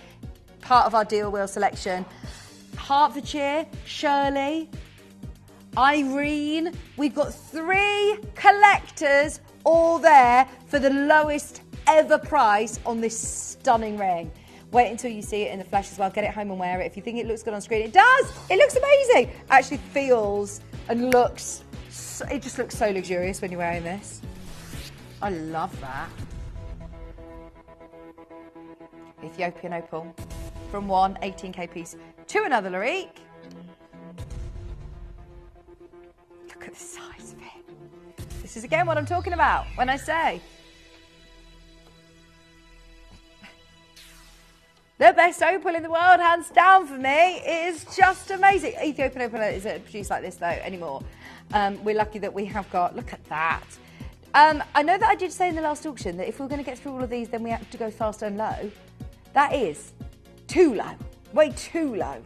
Part of our deal wheel selection. Hertfordshire, Shirley, Irene. We've got 3 collectors all there for the lowest ever price on this stunning ring. Wait until you see it in the flesh as well. Get it home and wear it. If you think it looks good on screen, it does. It looks amazing. Actually feels and looks, it just looks so luxurious when you're wearing this. I love that. Ethiopian Opal. From one 18k piece to another Larique. Look at the size of it. This is again what I'm talking about when I say the best opal in the world, hands down for me. It is just amazing. Ethiopian opal isn't produced like this though anymore. We're lucky that we have got, look at that. I know that I did say in the last auction that if we were going to get through all of these, then we have to go fast and low. That is too low, way too low.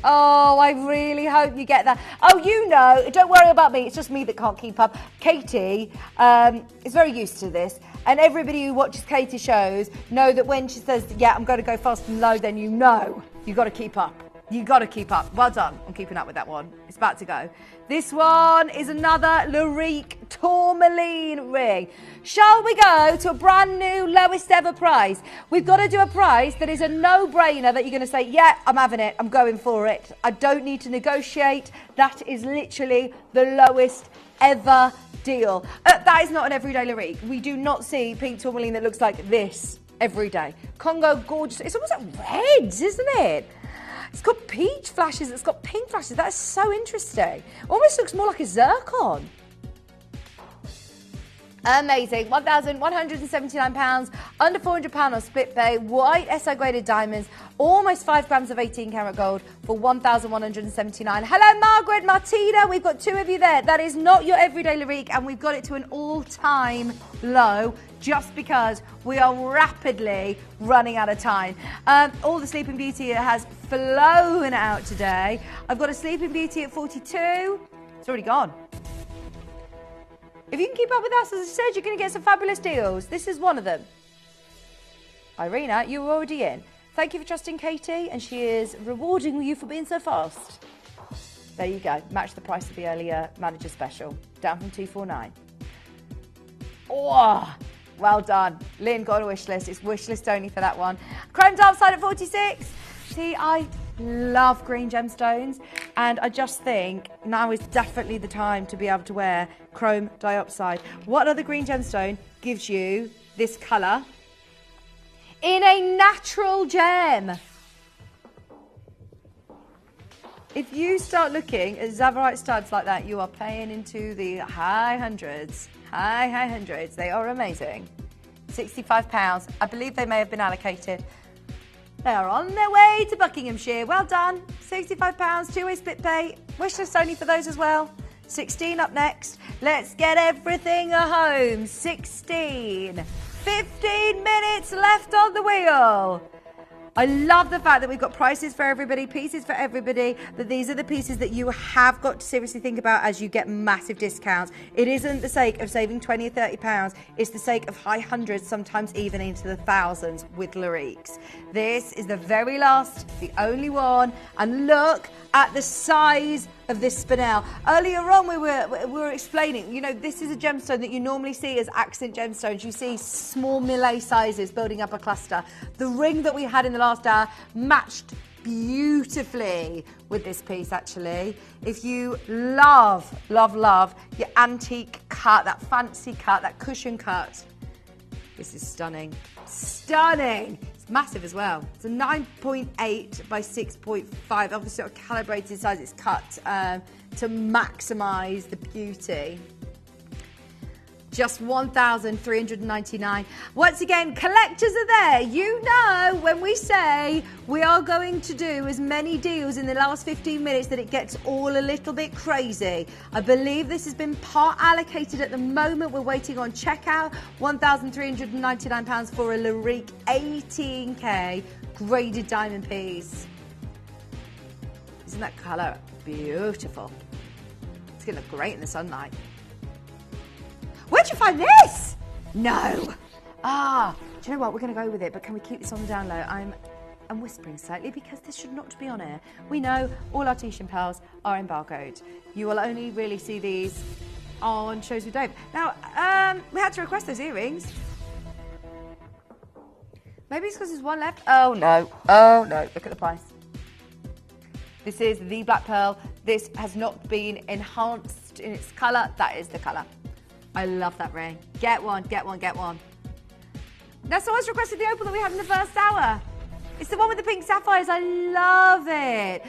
Oh, I really hope you get that. Oh, you know, don't worry about me. It's just me that can't keep up. Katie is very used to this. And everybody who watches Katie's shows know that when she says, yeah, I'm going to go fast and low, then you know you've got to keep up. You've got to keep up. Well done on keeping up with that one. It's about to go. This one is another Larique Tourmaline ring. Shall we go to a brand new lowest ever price? We've got to do a price that is a no-brainer that you're going to say, yeah, I'm having it. I'm going for it. I don't need to negotiate. That is literally the lowest ever deal. That is not an everyday Larique. We do not see pink tourmaline that looks like this every day. Congo, gorgeous. It's almost like reds, isn't it? It's got peach flashes. It's got pink flashes. That is so interesting. Almost looks more like a zircon. Amazing. £1,179, under £400 on split pay, white SI graded diamonds, almost 5 grams of 18 karat gold for £1,179. Hello, Margaret, Martina. We've got 2 of you there. That is not your everyday Larique, and we've got it to an all-time low just because we are rapidly running out of time. All the Sleeping Beauty has flown out today. I've got a Sleeping Beauty at 42. It's already gone. If you can keep up with us, as I said, you're going to get some fabulous deals. This is one of them. Irina, you were already in. Thank you for trusting Katie, and she is rewarding you for being so fast. There you go. Match the price of the earlier manager special. Down from 249. Oh, well done. Lynn got a wish list. It's wish list only for that one. Chrome diopside at 46. See, I love green gemstones, and I just think now is definitely the time to be able to wear chrome diopside. What other green gemstone gives you this colour in a natural gem? If you start looking at Zavarite studs like that, you are paying into the high hundreds. High hundreds. They are amazing. £65. I believe they may have been allocated. They are on their way to Buckinghamshire. Well done. £65, two-way split pay. Wish list only for those as well. 16 up next. Let's get everything home. 16. 15 minutes left on the wheel. I love the fact that we've got prices for everybody, pieces for everybody, that these are the pieces that you have got to seriously think about as you get massive discounts. It isn't the sake of saving 20 or 30 pounds, it's the sake of high hundreds, sometimes even into the thousands with Lariques. This is the very last, the only one, and look at the size of this Spinel. Earlier on we were explaining, you know, this is a gemstone that you normally see as accent gemstones. You see small millet sizes building up a cluster. The ring that we had in the last hour matched beautifully with this piece actually. If you love your antique cut, that fancy cut, that cushion cut, this is stunning. Stunning! It's massive as well. It's a 9.8 by 6.5. Obviously, a calibrated size. It's cut to maximise the beauty. Just $1,399. Once again, collectors are there. You know when we say we are going to do as many deals in the last 15 minutes that it gets all a little bit crazy. I believe this has been part allocated at the moment. We're waiting on checkout. £1,399 for a Larique 18K graded diamond piece. Isn't that colour beautiful? It's going to look great in the sunlight. Where'd you find this? No. Do you know what? We're going to go with it, but can we keep this on the down low? I'm whispering slightly because this should not be on air. We know all our Tahitian pearls are embargoed. You will only really see these on shows with Dave. Now, we had to request those earrings. Maybe it's because there's one left. Oh, no. Oh, no. Look at the price. This is the black pearl. This has not been enhanced in its colour. That is the colour. I love that ring. Get one, get one, get one. Now, someone's requested the opal that we had in the first hour. It's the one with the pink sapphires. I love it.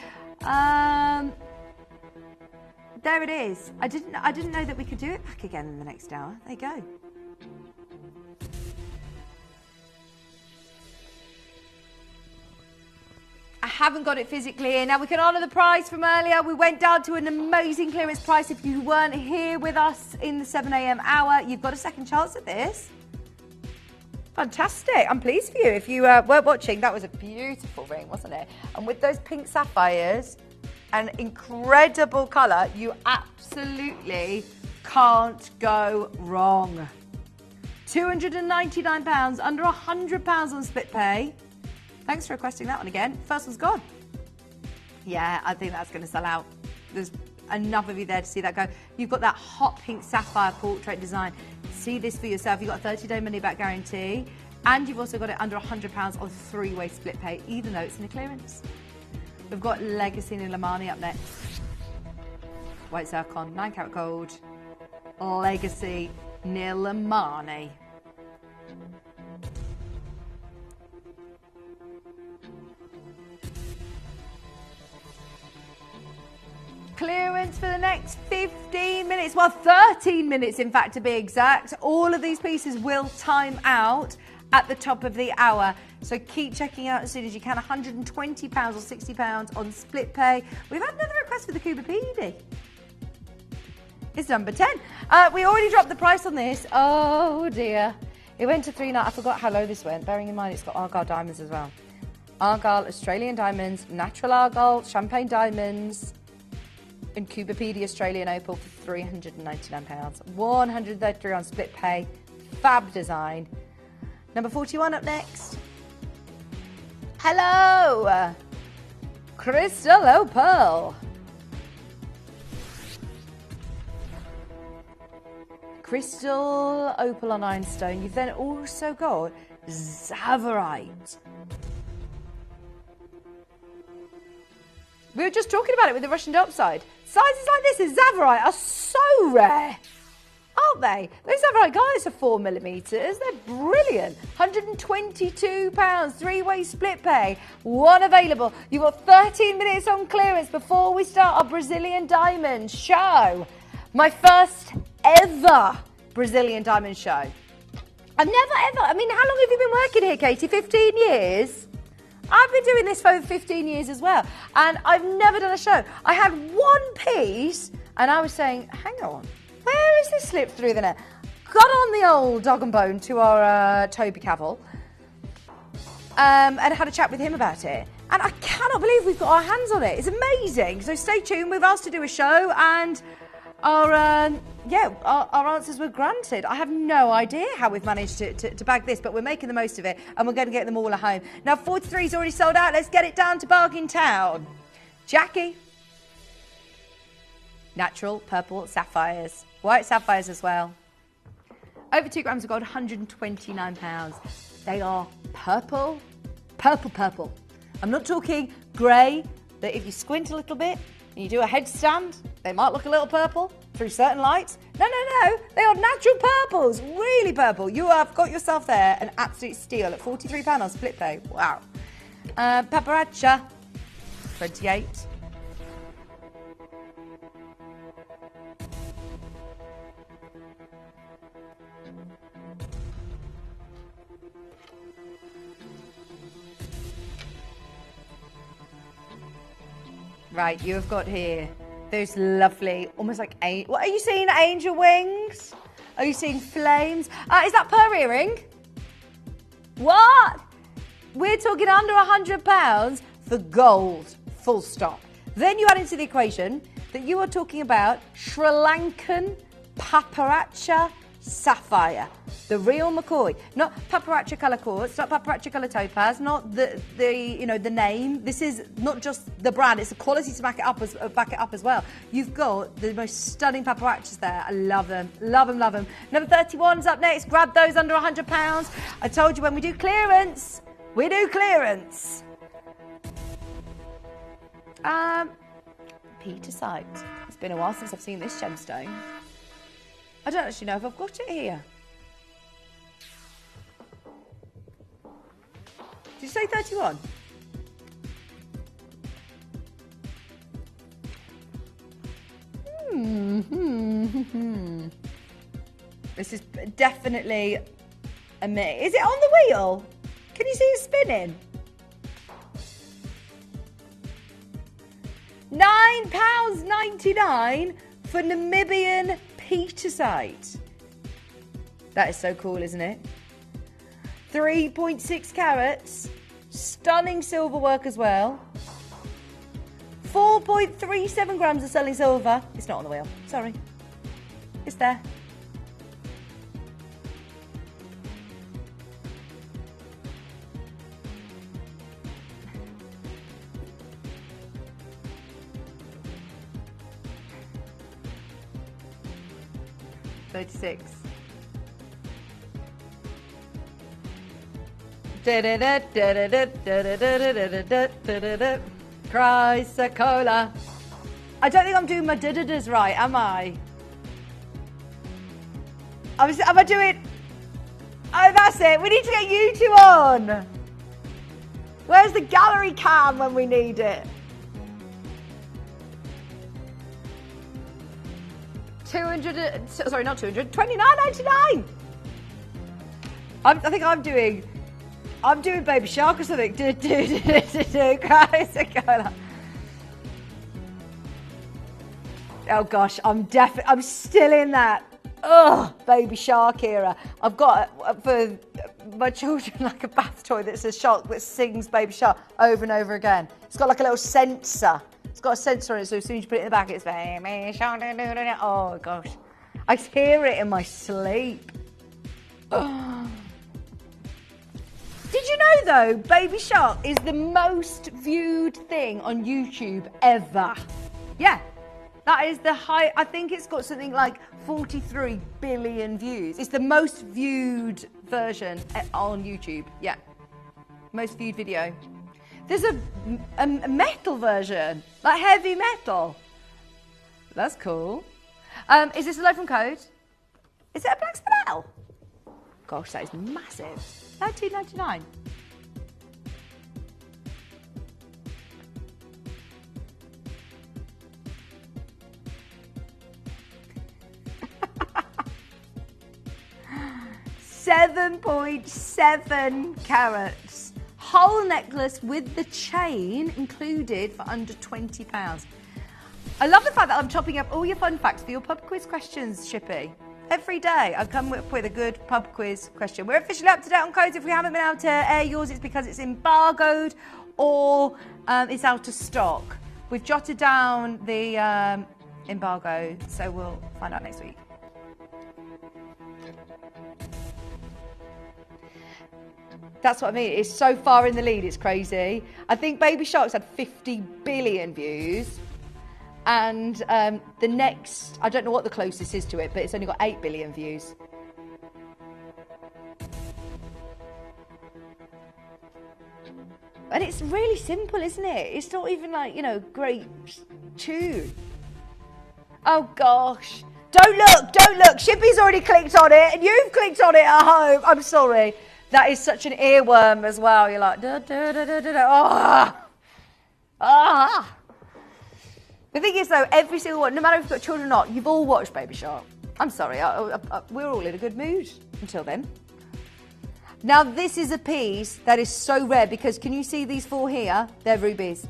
There it is. I didn't know that we could do it back again in the next hour. There you go. I haven't got it physically here. Now we can honour the price from earlier. We went down to an amazing clearance price. If you weren't here with us in the 7 a.m. hour, you've got a second chance at this. Fantastic. I'm pleased for you. If you weren't watching, that was a beautiful ring, wasn't it? And with those pink sapphires, an incredible colour, you absolutely can't go wrong. £299, under £100 on split pay. Thanks for requesting that one again. First one's gone. Yeah, I think that's going to sell out. There's enough of you there to see that go. You've got that hot pink sapphire portrait design. See this for yourself. You've got a 30-day money-back guarantee, and you've also got it under £100 on three-way split pay, even though it's in a clearance. We've got Legacy nilamani up next. White zircon, 9-carat gold. Legacy nilamani. Clearance for the next 15 minutes, well 13 minutes in fact to be exact. All of these pieces will time out at the top of the hour, so keep checking out as soon as you can. £120 or £60 on split pay. We've had another request for the Cuba PD. It's number 10. We already dropped the price on this. Oh dear. It went to £3.99. I forgot how low this went, bearing in mind it's got Argyle diamonds as well. Argyle Australian diamonds, natural Argyle, champagne diamonds, and Cuba PD Australian Opal for £399. 133 on split pay. Fab design. Number 41 up next. Hello! Crystal Opal. Crystal Opal on ironstone. You've then also got Zavarite. We were just talking about it with the Russian diopside. Sizes like this in Zavarite are so rare, aren't they? Those Zavarite guys are 4mm. They're brilliant. £122, three-way split pay. One available. You've got 13 minutes on clearance before we start our Brazilian diamond show. My first ever Brazilian diamond show. I've never ever, I mean, how long have you been working here, Katie? 15 years? I've been doing this for over 15 years as well, and I've never done a show. I had one piece, and I was saying, hang on, where is this slipped through the net? Got on the old dog and bone to our Toby Cavill, and had a chat with him about it. And I cannot believe we've got our hands on it. It's amazing. So stay tuned. We've asked to do a show, and our answers were granted. I have no idea how we've managed to bag this, but we're making the most of it, and we're going to get them all at home. Now, 43's already sold out. Let's get it down to Bargain Town. Jackie. Natural purple sapphires. White sapphires as well. Over 2 grams of gold, £129. They are purple. Purple. I'm not talking grey, that if you squint a little bit and you do a headstand, they might look a little purple through certain lights. No. They are natural purples, really purple. You have got yourself there an absolute steal at £43 on split pay. Wow. Paparazza, 28. Right, you have got here those lovely, almost like, what are you seeing, angel wings? Are you seeing flames? Is that pearl earring? What? We're talking under £100 for gold, full stop. Then you add into the equation that you are talking about Sri Lankan paparazza sapphire, the real McCoy, not paparazza colour quartz, not paparazza colour topaz, not the name. This is not just the brand; it's the quality to back it up as well. You've got the most stunning paparazzas there. I love them. Number 31's up next. Grab those under £100. I told you when we do clearance, we do clearance. Petersite. It's been a while since I've seen this gemstone. I don't actually know if I've got it here. Did you say 31? This is definitely a me. Is it on the wheel? Can you see it spinning? £9.99 for Namibian Petersite. That is so cool, isn't it? 3.6 carats. Stunning silver work as well. 4.37 grams of sterling silver. It's not on the wheel. Sorry. It's there. $36. Chrysocolla. I don't think I'm doing my da-da-das right, am I? Am I doing... Oh, that's it. We need to get you two on. Where's the gallery cam when we need it? 200, sorry, not 200, $29.99. I think I'm doing Baby Shark or something. Oh gosh, I'm still in that Baby Shark era. I've got for my children like a bath toy that's a shark that sings Baby Shark over and over again. It's got like a little sensor. It's got a sensor on it, so as soon as you put it in the back, it's Baby Shark. Oh gosh, I hear it in my sleep. Oh. Did you know though, Baby Shark is the most viewed thing on YouTube ever? Yeah, that is the high. I think it's got something like 43 billion views. It's the most viewed version on YouTube. Yeah, most viewed video. There's a metal version, like heavy metal. That's cool. Is this a load from Code? Is it a black Spinel? Gosh, that is massive. $13.99. $7.7 carats. Whole necklace with the chain included for under £20. I love the fact that I'm chopping up all your fun facts for your pub quiz questions, Shippy. Every day I've come up with a good pub quiz question. We're officially up to date on codes. If we haven't been able to air yours, it's because it's embargoed or it's out of stock. We've jotted down the embargo, so we'll find out next week. That's what I mean. It's so far in the lead, it's crazy. I think Baby Shark's had 50 billion views. And the next, I don't know what the closest is to it, but it's only got 8 billion views. And it's really simple, isn't it? It's not even like, you know, great tune. Oh gosh. Don't look. Shippy's already clicked on it and you've clicked on it at home. I'm sorry. That is such an earworm as well. You're like, The thing is, though, every single one, no matter if you've got children or not, you've all watched Baby Shark. I'm sorry, we're all in a good mood until then. Now, this is a piece that is so rare because can you see these four here? They're rubies.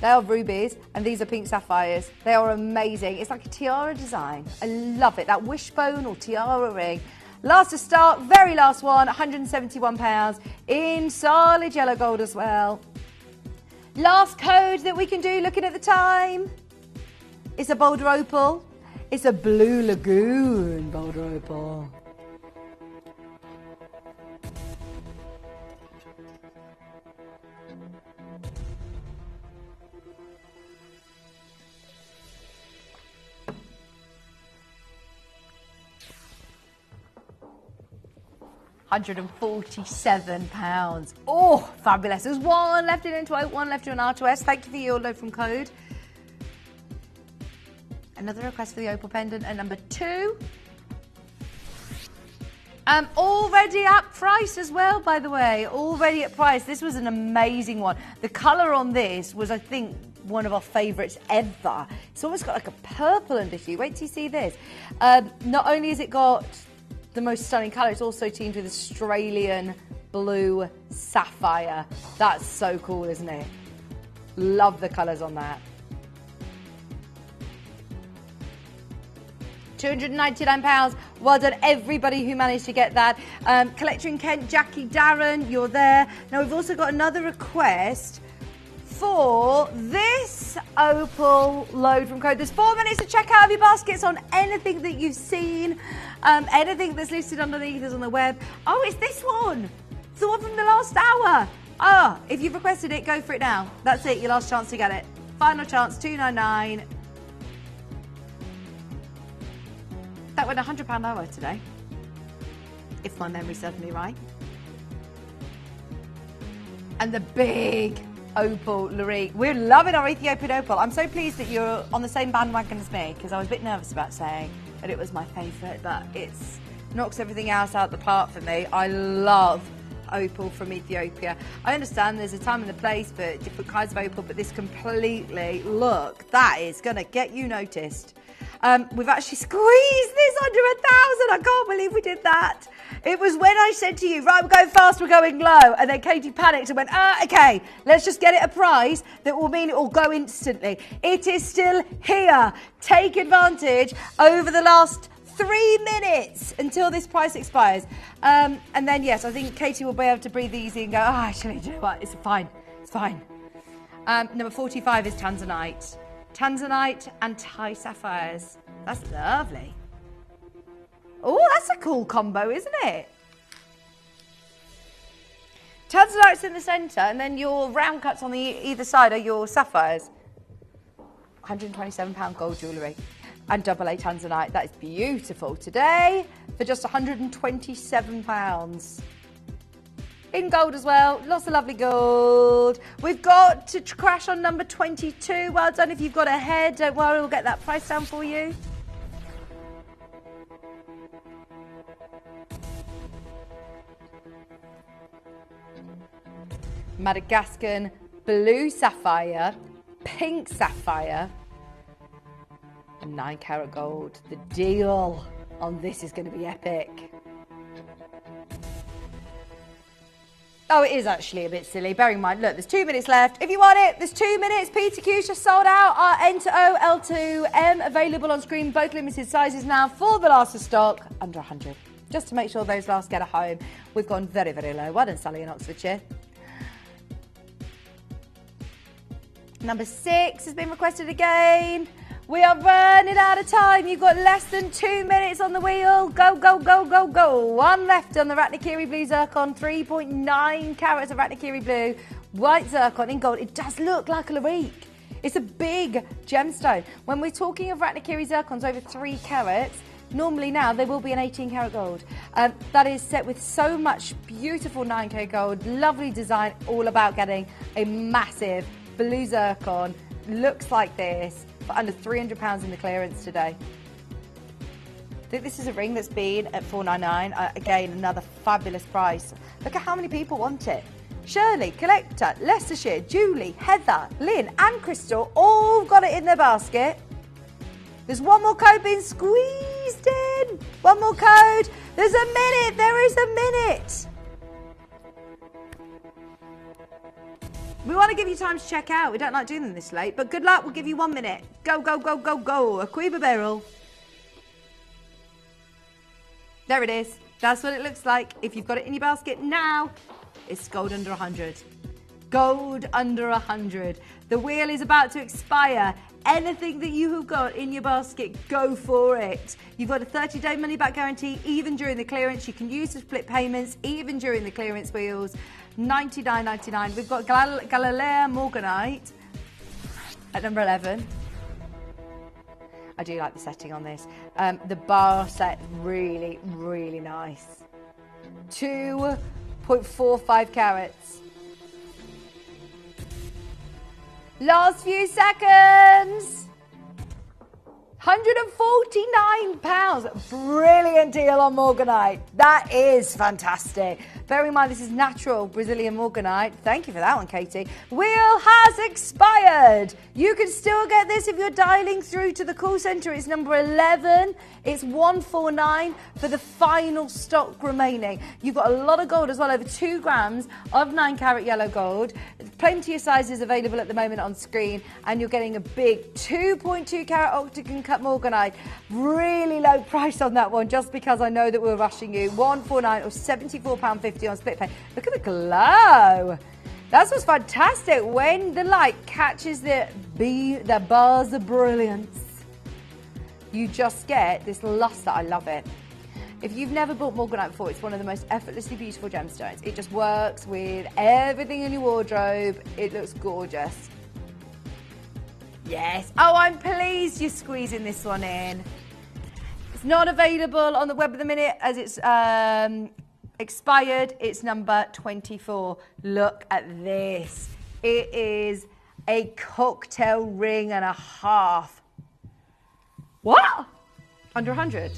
They are rubies, and these are pink sapphires. They are amazing. It's like a tiara design. I love it. That wishbone or tiara ring. Last to start, very last one, £171 in solid yellow gold as well. Last code that we can do looking at the time. It's a Boulder Opal. It's a Blue Lagoon Boulder Opal. £147. Oh, fabulous. There's one left in N2O, one left in R2S. Thank you for your load from Code. Another request for the Opal pendant at number 2. Already at price as well, by the way. Already at price. This was an amazing one. The colour on this was, I think, one of our favourites ever. It's almost got like a purple under here. Wait till you see this. Not only has it got the most stunning colour, it's also teamed with Australian blue sapphire. That's so cool, isn't it? Love the colours on that. £299. Well done, everybody who managed to get that. Collector in Kent, Jackie Darren, you're there. Now, we've also got another request for this Opal load from code. There's 4 minutes to check out of your baskets on anything that you've seen, anything that's listed underneath is on the web. Oh, it's this one. It's the one from the last hour. Oh, if you've requested it, go for it now. That's it, your last chance to get it. Final chance, $299. That went £100 lower today, if my memory serves me right. And the big Opal Larique. We're loving our Ethiopian Opal. I'm so pleased that you're on the same bandwagon as me, because I was a bit nervous about saying that it was my favourite, but it knocks everything else out the park for me. I love Opal from Ethiopia. I understand there's a time and a place for different kinds of Opal, but this completely, look, that is going to get you noticed. We've actually squeezed this under 1,000. I can't believe we did that. It was when I said to you, right, we're going fast, we're going low. And then Katie panicked and went, okay, let's just get it a price that will mean it will go instantly. It is still here. Take advantage over the last 3 minutes until this price expires. And then, yes, I think Katie will be able to breathe easy and go, actually, do you know what? It's fine. It's fine. Number 45 is Tanzanite. Tanzanite and Thai sapphires. That's lovely. Oh, that's a cool combo, isn't it? Tanzanite's in the centre, and then your round cuts on the either side are your sapphires. £127 gold jewellery and double A Tanzanite. That is beautiful today for just £127. In gold as well, lots of lovely gold. We've got to crash on number 22. Well done. If you've got a head, don't worry, we'll get that price down for you. Madagascan blue sapphire, pink sapphire, and 9-carat gold. The deal on this is going to be epic. Oh, it is actually a bit silly. Bearing in mind, look, there's 2 minutes left. If you want it, there's 2 minutes. P2Q's just sold out. Our N2O, L2M available on screen. Both limited sizes now for the last of stock. Under 100. Just to make sure those last get a home. We've gone very, very low. Well done, Sally in Oxfordshire. Number 6 has been requested again. We are running out of time. You've got less than 2 minutes on the wheel. Go, go, go, go, go. One left on the Ratnakiri Blue Zircon. 3.9 carats of Ratnakiri Blue. White Zircon in gold. It does look like a Larique. It's a big gemstone. When we're talking of Ratnakiri Zircons over 3 carats, normally now they will be an 18-carat gold. That is set with so much beautiful 9K gold. Lovely design. All about getting a massive blue Zircon. Looks like this. For under £300 in the clearance today. I think this is a ring that's been at $499. Again, another fabulous price. Look at how many people want it. Shirley, Collector, Leicestershire, Julie, Heather, Lynn and Crystal all got it in their basket. There's one more code being squeezed in. One more code. There's a minute. There is a minute. We want to give you time to check out. We don't like doing them this late, but good luck. We'll give you 1 minute. Go, go, go, go, go. A Quiba barrel. There it is. That's what it looks like. If you've got it in your basket now, it's gold under 100. Gold under 100. The wheel is about to expire. Anything that you have got in your basket, go for it. You've got a 30-day money-back guarantee, even during the clearance. You can use to split payments, even during the clearance wheels. $99.99. We've got Galilea Morganite at number 11. I do like the setting on this. The bar set, really, really nice. 2.45 carats. Last few seconds. £149. Brilliant deal on Morganite. That is fantastic. Bear in mind, this is natural Brazilian Morganite. Thank you for that one, Katie. Wheel has expired. You can still get this if you're dialing through to the call centre. It's number 11. It's 149 for the final stock remaining. You've got a lot of gold as well, over 2 grams of 9-carat yellow gold. Plenty of sizes available at the moment on screen, and you're getting a big 2.2 carat octagon cut Uncut Morganite. Really low price on that one, just because I know that we're rushing you. 149 or £74.50 on split pay. Look at the glow. That's what's fantastic. When the light catches the bars of brilliance, you just get this luster. I love it. If you've never bought Morganite before, it's one of the most effortlessly beautiful gemstones. It just works with everything in your wardrobe. It looks gorgeous. Yes. Oh, I'm pleased you're squeezing this one in. It's not available on the web at the minute as it's expired. It's number 24. Look at this. It is a cocktail ring and a half. What? Under 100?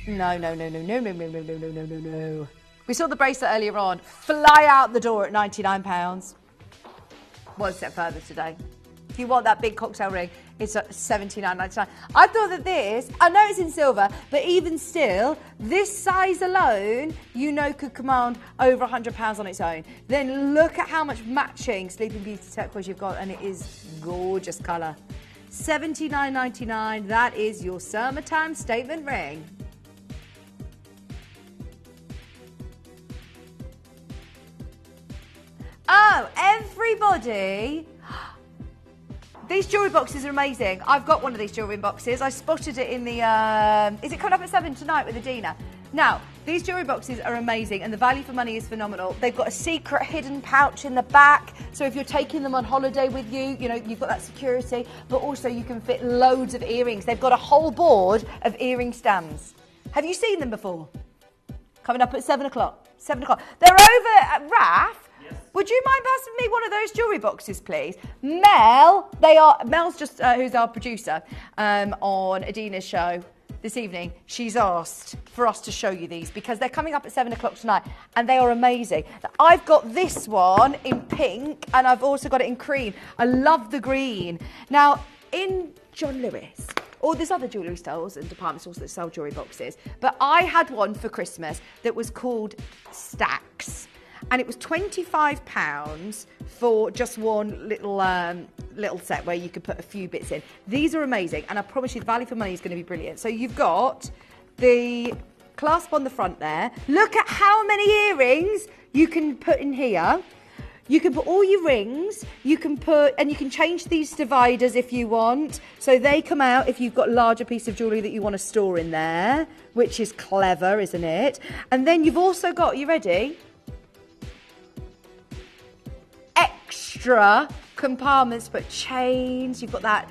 No. We saw the bracelet earlier on. Fly out the door at £99. One step further today. If you want that big cocktail ring, it's at $79.99. I thought that this, I know it's in silver, but even still, this size alone, you know, could command over £100 on its own. Then look at how much matching Sleeping Beauty turquoise you've got, and it is gorgeous colour. $79.99, that is your summertime statement ring. Oh, everybody. These jewellery boxes are amazing. I've got one of these jewellery boxes. I spotted it in the, is it coming up at 7 tonight with Adina? Now, these jewellery boxes are amazing and the value for money is phenomenal. They've got a secret hidden pouch in the back. So if you're taking them on holiday with you, you know, you've got that security, but also you can fit loads of earrings. They've got a whole board of earring stands. Have you seen them before? Coming up at 7 o'clock. 7 o'clock. They're over at RAF. Would you mind passing me one of those jewellery boxes, please? Mel's just, who's our producer on Adina's show this evening. She's asked for us to show you these because they're coming up at 7 o'clock tonight and they are amazing. I've got this one in pink and I've also got it in cream. I love the green. Now, in John Lewis, or there's other jewellery stores and department stores that sell jewellery boxes, but I had one for Christmas that was called Stacks. And it was £25 for just one little set where you could put a few bits in. These are amazing, and I promise you the value for money is going to be brilliant. So you've got the clasp on the front there. Look at how many earrings you can put in here. You can put all your rings, you can change these dividers if you want. So they come out if you've got a larger piece of jewellery that you want to store in there, which is clever, isn't it? And then you've also got, you ready? Extra compartments, but chains. You've got that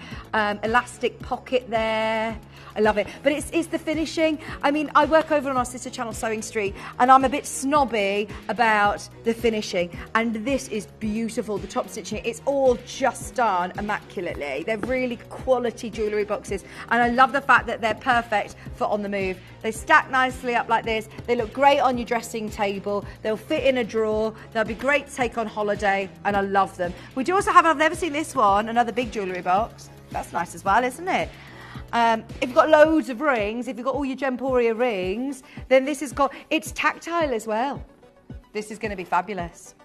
elastic pocket there. I love it. But it's the finishing. I mean, I work over on our sister channel, Sewing Street, and I'm a bit snobby about the finishing. And this is beautiful. The top stitching, it's all just done immaculately. They're really quality jewellery boxes. And I love the fact that they're perfect for on the move. They stack nicely up like this. They look great on your dressing table. They'll fit in a drawer. They'll be great to take on holiday. And I love them. We do also have, I've never seen this one, another big jewellery box. That's nice as well, isn't it? If you've got loads of rings, if you've got all your Gemporia rings, then this has got, it's tactile as well. This is going to be fabulous.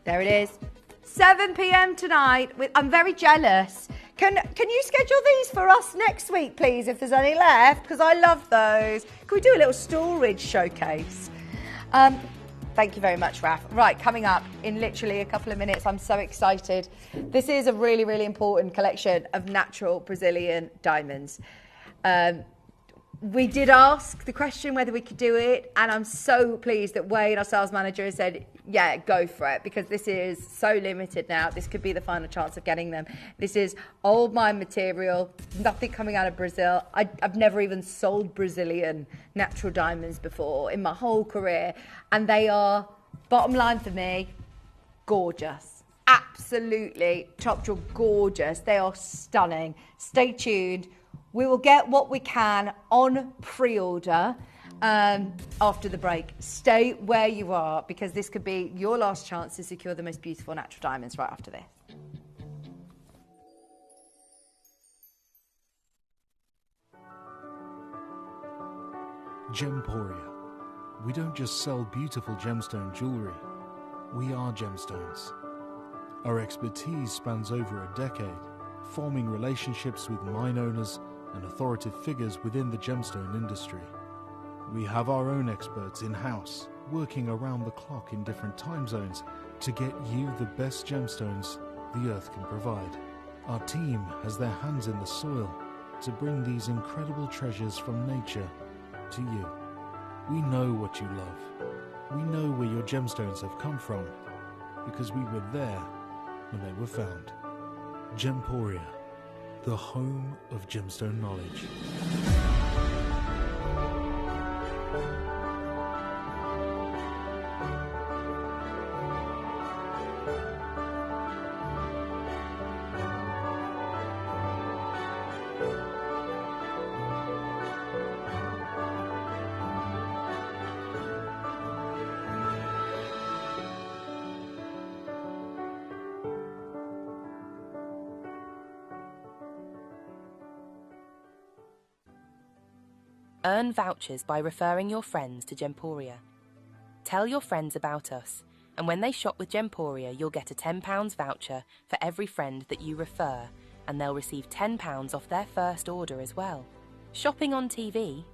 There it is. 7 p.m. tonight. I'm very jealous. Can you schedule these for us next week, please, if there's any left? Because I love those. Can we do a little storage showcase? Thank you very much, Raf. Right, coming up in literally a couple of minutes. I'm so excited. This is a really, really important collection of natural Brazilian diamonds. We did ask the question whether we could do it, and I'm so pleased that Wayne, our sales manager, has said, yeah, go for it, because this is so limited now. This could be the final chance of getting them. This is old mine material, nothing coming out of Brazil. I've never even sold Brazilian natural diamonds before in my whole career, and they are, bottom line for me, gorgeous. Absolutely top drawer gorgeous. They are stunning. Stay tuned. We will get what we can on pre-order after the break. Stay where you are, because this could be your last chance to secure the most beautiful natural diamonds right after this. Gemporia. We don't just sell beautiful gemstone jewellery. We are gemstones. Our expertise spans over a decade, forming relationships with mine owners, and authoritative figures within the gemstone industry. We have our own experts in-house, working around the clock in different time zones to get you the best gemstones the earth can provide. Our team has their hands in the soil to bring these incredible treasures from nature to you. We know what you love. We know where your gemstones have come from, because we were there when they were found. Gemporia, the home of gemstone knowledge. Earn vouchers by referring your friends to Gemporia. Tell your friends about us, and when they shop with Gemporia, you'll get a £10 voucher for every friend that you refer, and they'll receive £10 off their first order as well. Shopping on TV?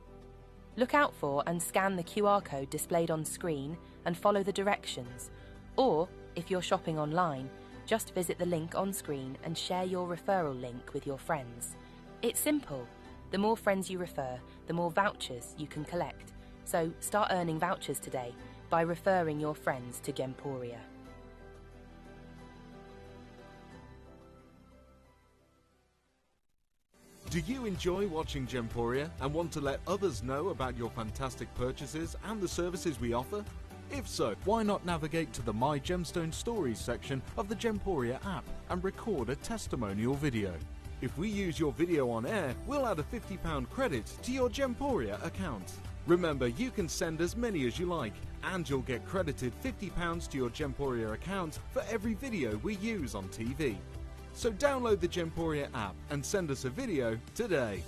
Look out for and scan the QR code displayed on screen and follow the directions. Or, if you're shopping online, just visit the link on screen and share your referral link with your friends. It's simple. The more friends you refer, the more vouchers you can collect. So start earning vouchers today by referring your friends to Gemporia. Do you enjoy watching Gemporia and want to let others know about your fantastic purchases and the services we offer? If so, why not navigate to the My Gemstone Stories section of the Gemporia app and record a testimonial video. If we use your video on air, we'll add a £50 credit to your Gemporia account. Remember, you can send as many as you like, and you'll get credited £50 to your Gemporia account for every video we use on TV. So download the Gemporia app and send us a video today.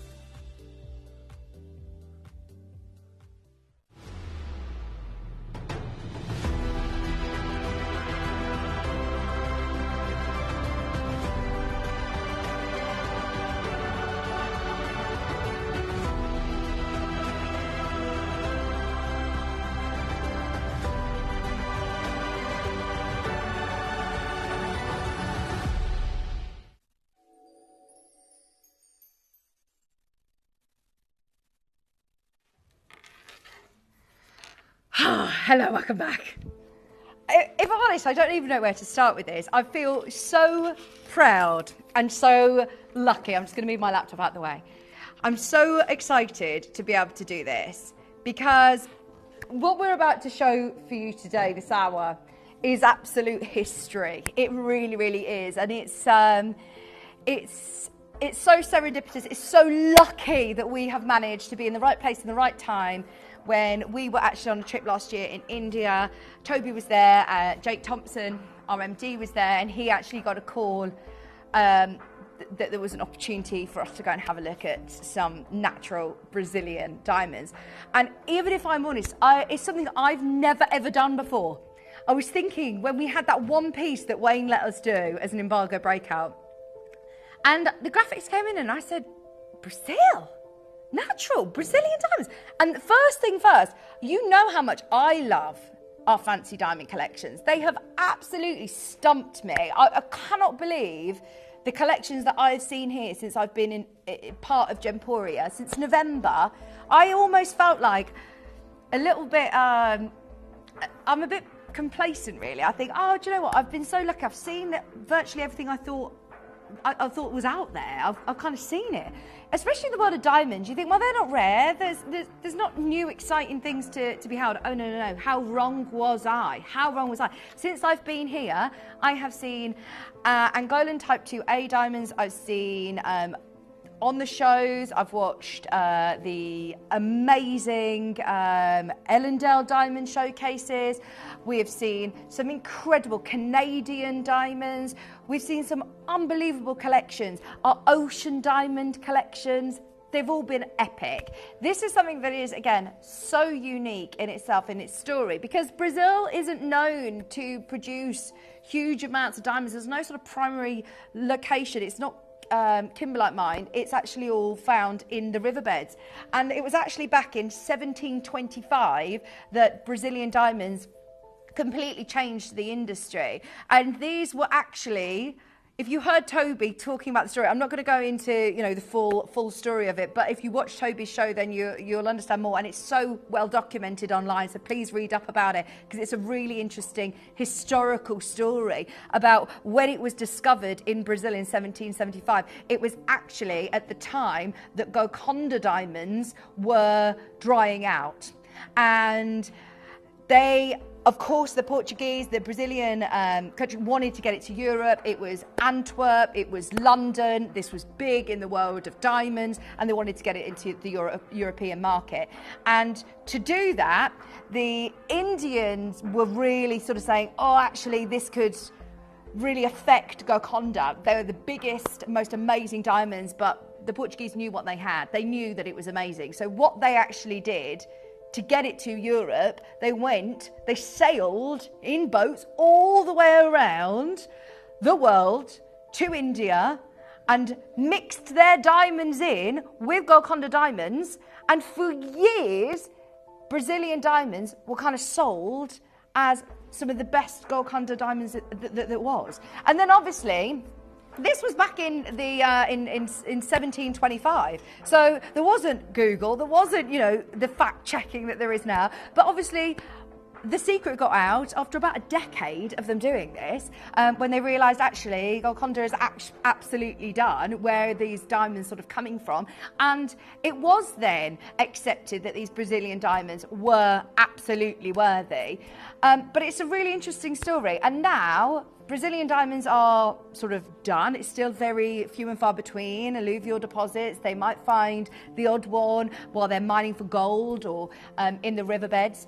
Hello, welcome back. If I'm honest, I don't even know where to start with this. I feel so proud and so lucky. I'm just going to move my laptop out of the way. I'm so excited to be able to do this because what we're about to show for you today, this hour, is absolute history. It really, really is. And it's so serendipitous. It's so lucky that we have managed to be in the right place in the right time. When we were actually on a trip last year in India, Toby was there, Jake Thompson, our MD, was there, and he actually got a call that there was an opportunity for us to go and have a look at some natural Brazilian diamonds. And even if I'm honest, it's something that I've never ever done before. I was thinking when we had that one piece that Wayne let us do as an embargo breakout, and the graphics came in and I said, Brazil? Natural Brazilian diamonds. And first thing first, you know how much I love our fancy diamond collections. They have absolutely stumped me. I cannot believe the collections that I've seen here since I've been in part of Gemporia since November. I almost felt like a little bit, I'm a bit complacent really. I think, oh, do you know what? I've been so lucky. I've seen virtually everything I thought was out there. I've kind of seen it. Especially in the world of diamonds, you think, well, they're not rare. There's not new, exciting things to be held. Oh, no. How wrong was I? How wrong was I? Since I've been here, I have seen Angolan Type 2A diamonds. I've seen on the shows. I've watched the amazing Ellendale diamond showcases. We have seen some incredible Canadian diamonds. We've seen some unbelievable collections. Our ocean diamond collections, they've all been epic. This is something that is, again, so unique in itself, in its story, because Brazil isn't known to produce huge amounts of diamonds. There's no sort of primary location. It's not kimberlite mine, it's actually all found in the riverbeds. And it was actually back in 1725 that Brazilian diamonds completely changed the industry. And these were actually, if you heard Toby talking about the story, I'm not going to go into, you know, the full story of it, but if you watch Toby's show, then you'll understand more. And it's so well documented online, so please read up about it, because it's a really interesting historical story about when it was discovered in Brazil in 1775. It was actually at the time that Golconda diamonds were drying out. And they, of course, the Portuguese, the Brazilian country wanted to get it to Europe. It was Antwerp, it was London. This was big in the world of diamonds, and they wanted to get it into the European market. And to do that, the Indians were really sort of saying, oh, actually, this could really affect Golconda. They were the biggest, most amazing diamonds, but the Portuguese knew what they had. They knew that it was amazing. So what they actually did to get it to Europe, they sailed in boats all the way around the world to India and mixed their diamonds in with Golconda diamonds. And for years, Brazilian diamonds were kind of sold as some of the best Golconda diamonds that was. And then obviously, this was back in 1725. So there wasn't Google, there wasn't, you know, the fact checking that there is now. But obviously, the secret got out after about a decade of them doing this, when they realised actually Golconda is absolutely done, where are these diamonds sort of coming from. And it was then accepted that these Brazilian diamonds were absolutely worthy. But it's a really interesting story. And now Brazilian diamonds are sort of done. It's still very few and far between, alluvial deposits. They might find the odd one while they're mining for gold or in the riverbeds.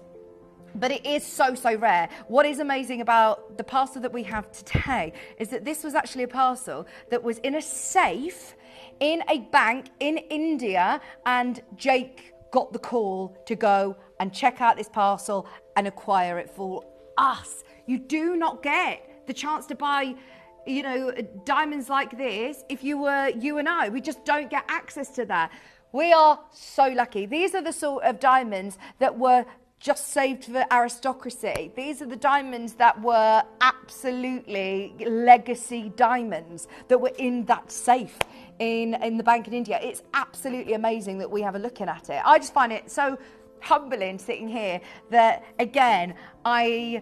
But it is so rare. What is amazing about the parcel that we have today is that this was actually a parcel that was in a safe in a bank in India, and Jake got the call to go and check out this parcel and acquire it for us. You do not get the chance to buy, you know, diamonds like this if you were you and I. We just don't get access to that. We are so lucky. These are the sort of diamonds that were just saved for aristocracy. These are the diamonds that were absolutely legacy diamonds that were in that safe in the bank in India. It's absolutely amazing that we have a look at it. I just find it so humbling sitting here that, again, I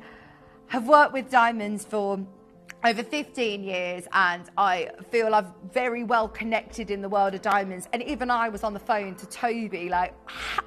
have worked with diamonds for over 15 years, and I feel I've very well connected in the world of diamonds. And even I was on the phone to Toby, like,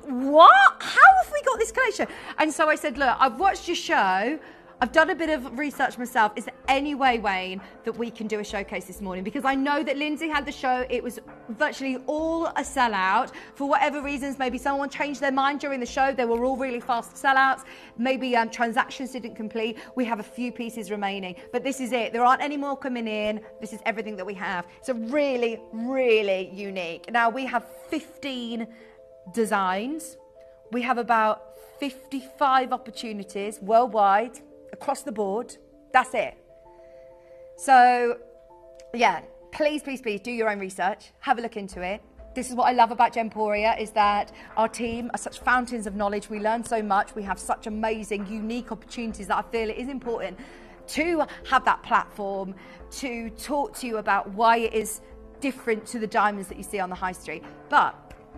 what? How have we got this connection? And so I said, look, I've watched your show. I've done a bit of research myself. Is there any way, Wayne, that we can do a showcase this morning? Because I know that Lindsay had the show. It was virtually all a sellout. For whatever reasons, maybe someone changed their mind during the show. They were all really fast sellouts. Maybe transactions didn't complete. We have a few pieces remaining. But this is it. There aren't any more coming in. This is everything that we have. So really, really unique. Now, we have 15 designs. We have about 55 opportunities worldwide, across the board. That's it. So yeah, please do your own research, have a look into it. This is what I love about Gemporia, is that our team are such fountains of knowledge. We learn so much. We have such amazing, unique opportunities that I feel it is important to have that platform to talk to you about why it is different to the diamonds that you see on the high street. But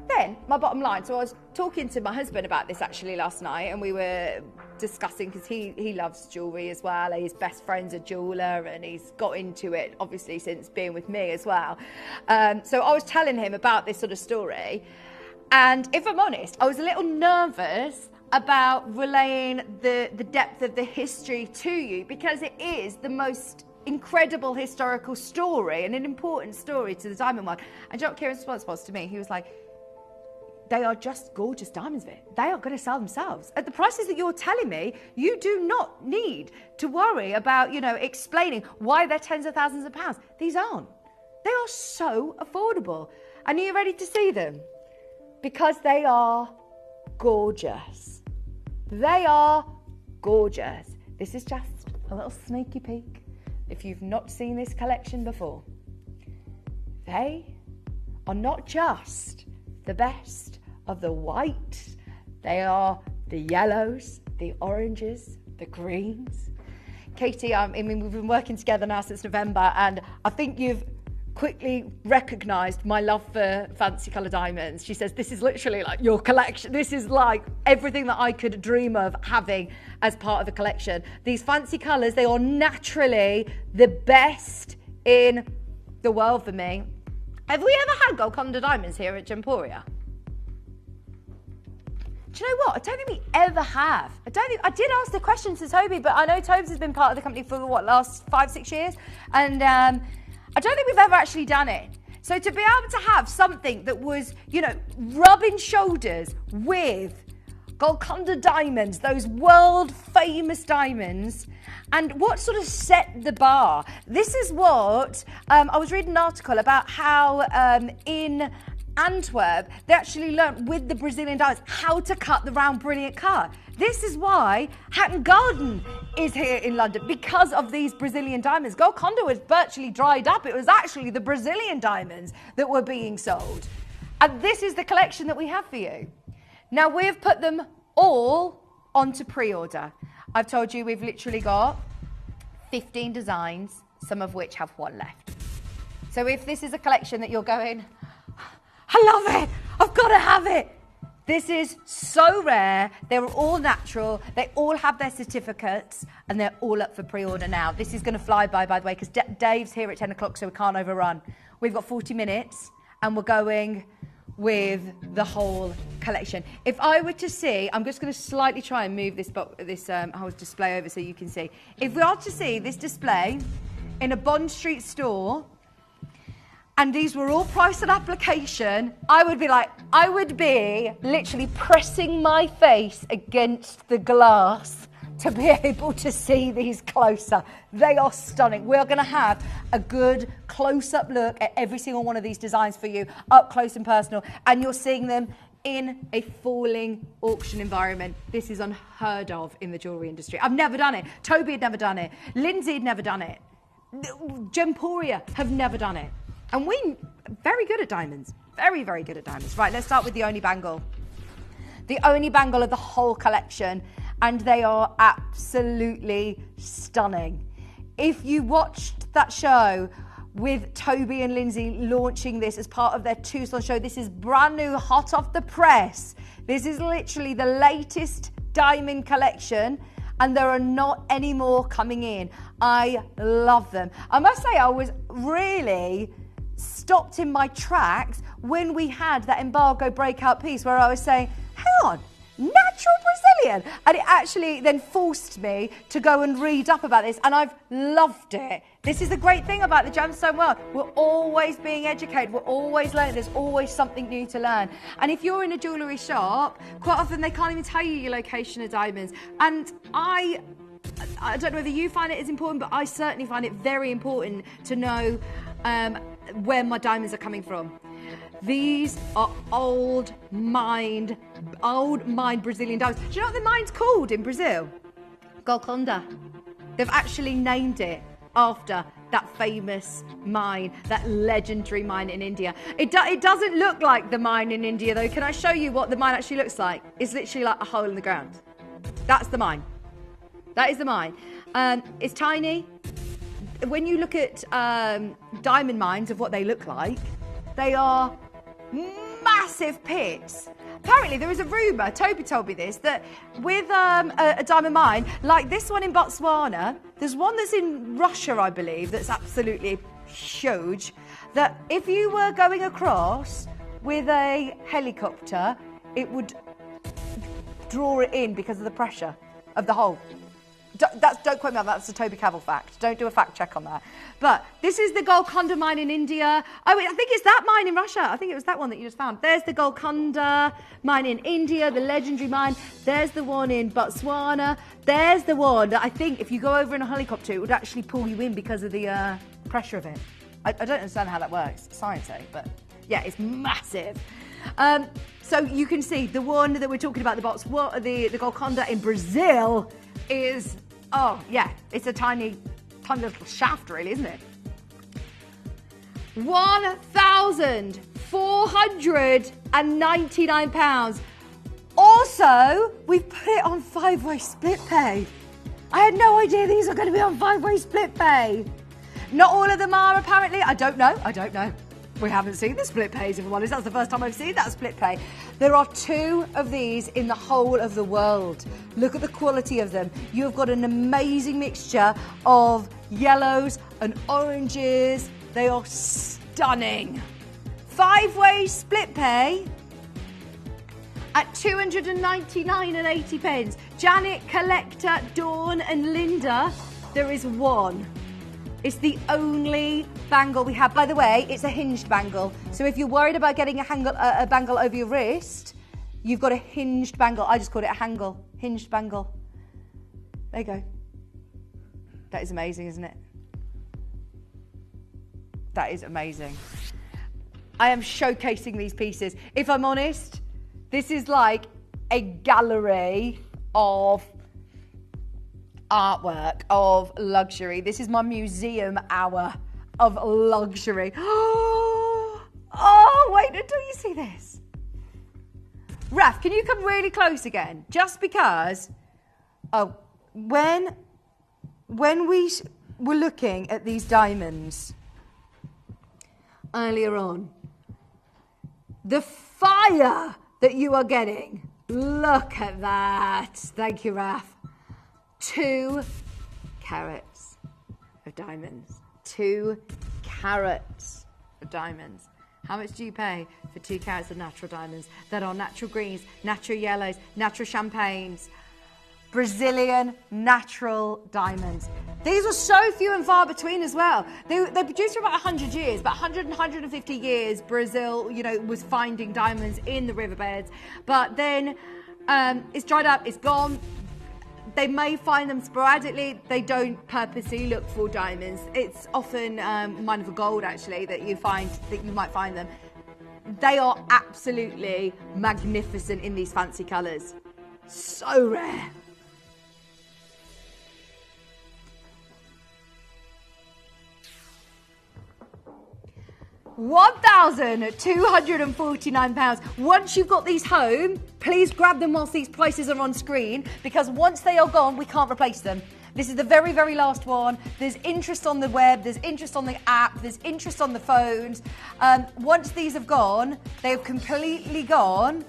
then my bottom line, so I was talking to my husband about this actually last night, and we were discussing, because he loves jewellery as well. His best friend's a jeweller, and he's got into it obviously since being with me as well. So I was telling him about this sort of story, and if I'm honest, I was a little nervous about relaying the depth of the history to you, because it is the most incredible historical story and an important story to the diamond world. And do you know what Kieran's response was to me? He was like, they are just gorgeous diamonds, Vic. They are going to sell themselves. At the prices that you're telling me, you do not need to worry about, you know, explaining why they're tens of thousands of pounds. These aren't. They are so affordable. And are you ready to see them? Because they are gorgeous. They are gorgeous. This is just a little sneaky peek if you've not seen this collection before. they are not just the best of the white, they are the yellows, the oranges, the greens. Katie, I mean, we've been working together now since November, and I think you've quickly recognised my love for fancy colour diamonds. She says, this is literally like your collection. This is like everything that I could dream of having as part of a collection. These fancy colours, they are naturally the best in the world for me. Have we ever had Golconda diamonds here at Gemporia? Do you know what? I don't think we ever have. I did ask the question to Toby, but I know Tobes has been part of the company for last 5-6 years, and I don't think we've ever actually done it. So to be able to have something that was, rubbing shoulders with Golconda diamonds, those world famous diamonds, and what sort of set the bar? This is what I was reading an article about how in Antwerp, they actually learnt with the Brazilian diamonds how to cut the round brilliant cut. This is why Hatton Garden is here in London, because of these Brazilian diamonds. Golconda was virtually dried up. It was actually the Brazilian diamonds that were being sold. And this is the collection that we have for you. Now, we've put them all onto pre-order. I've told you we've literally got 15 designs, some of which have one left. So if this is a collection that you're going, I love it, I've got to have it. This is so rare. They're all natural. They all have their certificates, and they're all up for pre-order now. This is going to fly by the way, because Dave's here at 10 o'clock, so we can't overrun. We've got 40 minutes, and we're going with the whole collection. If I were to see, I'm just going to slightly try and move this whole display over so you can see. If we are to see this display in a Bond Street store, and these were all priced on application, I would be literally pressing my face against the glass to be able to see these closer. They are stunning. We're going to have a good close-up look at every single one of these designs for you, up close and personal, and you're seeing them in a falling auction environment. This is unheard of in the jewellery industry. I've never done it. Toby had never done it. Lindsay had never done it. Gemporia have never done it. And we're very good at diamonds. Very, very good at diamonds. Right, let's start with the only bangle. The only bangle of the whole collection. And they are absolutely stunning. If you watched that show with Toby and Lindsay launching this as part of their Tucson show, this is brand new, hot off the press. This is literally the latest diamond collection. And there are not any more coming in. I love them. I must say I was really stopped in my tracks when we had that embargo breakout piece where I was saying, hang on, natural Brazilian. And it actually then forced me to go and read up about this, and I've loved it. This is the great thing about the gemstone world. We're always being educated. We're always learning. There's always something new to learn. And if you're in a jewellery shop, quite often they can't even tell you your location of diamonds. And I don't know whether you find it as important, but I certainly find it very important to know where my diamonds are coming from. These are old mined Brazilian diamonds. Do you know what the mine's called in Brazil? Golconda. They've actually named it after that famous mine, that legendary mine in India. It doesn't look like the mine in India though. Can I show you what the mine actually looks like? It's literally like a hole in the ground. That's the mine. That is the mine. It's tiny. When you look at diamond mines of what they look like, they are massive pits. Apparently there is a rumour, Toby told me this, that with a diamond mine, like this one in Botswana, there's one that's in Russia, I believe, that's absolutely huge, that if you were going across with a helicopter, it would draw it in because of the pressure of the hole. Don't quote me on that, that's a Toby Cavell fact. Don't do a fact check on that. But this is the Golconda mine in India. Oh, I think it's that mine in Russia. I think it was that one that you just found. There's the Golconda mine in India, the legendary mine. There's the one in Botswana. There's the one that I think if you go over in a helicopter, it would actually pull you in because of the pressure of it. I don't understand how that works, sciencey, but yeah, it's massive. So you can see the one that we're talking about, the Golconda in Brazil is, oh yeah, it's a tiny little shaft really, isn't it? £1,499. Also, we've put it on 5-way split pay. I had no idea these are going to be on 5-way split pay. Not all of them are, apparently. I don't know. We haven't seen the split pays, if I'm honest. That's the first time I've seen that split pay. There are 2 of these in the whole of the world. Look at the quality of them. You've got an amazing mixture of yellows and oranges. They are stunning. 5-way split pay at £299.80. Janet, Collector, Dawn and Linda, there is one. It's the only bangle we have. By the way, it's a hinged bangle. So if you're worried about getting a bangle over your wrist, you've got a hinged bangle. I just called it a hinged bangle. There you go. That is amazing, isn't it? That is amazing. I am showcasing these pieces. If I'm honest, this is like a gallery of artwork, of luxury. This is my museum hour of luxury. Oh, wait until you see this. Raf, can you come really close again? Just because, when we were looking at these diamonds earlier on, the fire that you are getting, look at that. Thank you, Raf. 2 carats of diamonds. 2 carats of diamonds. How much do you pay for 2 carats of natural diamonds that are natural greens, natural yellows, natural champagnes, Brazilian natural diamonds? These were so few and far between as well. They produced for about 100 years, about 100 and 150 years. Brazil, was finding diamonds in the riverbeds, but then it's dried up, it's gone. They may find them sporadically. They don't purposely look for diamonds. It's often mine for gold, actually, that you might find them. They are absolutely magnificent in these fancy colours. So rare. £1,249. Once you've got these home, please grab them whilst these prices are on screen, because once they are gone, we can't replace them. This is the very, very last one. There's interest on the web, there's interest on the app, there's interest on the phones. Once these have gone, they have completely gone.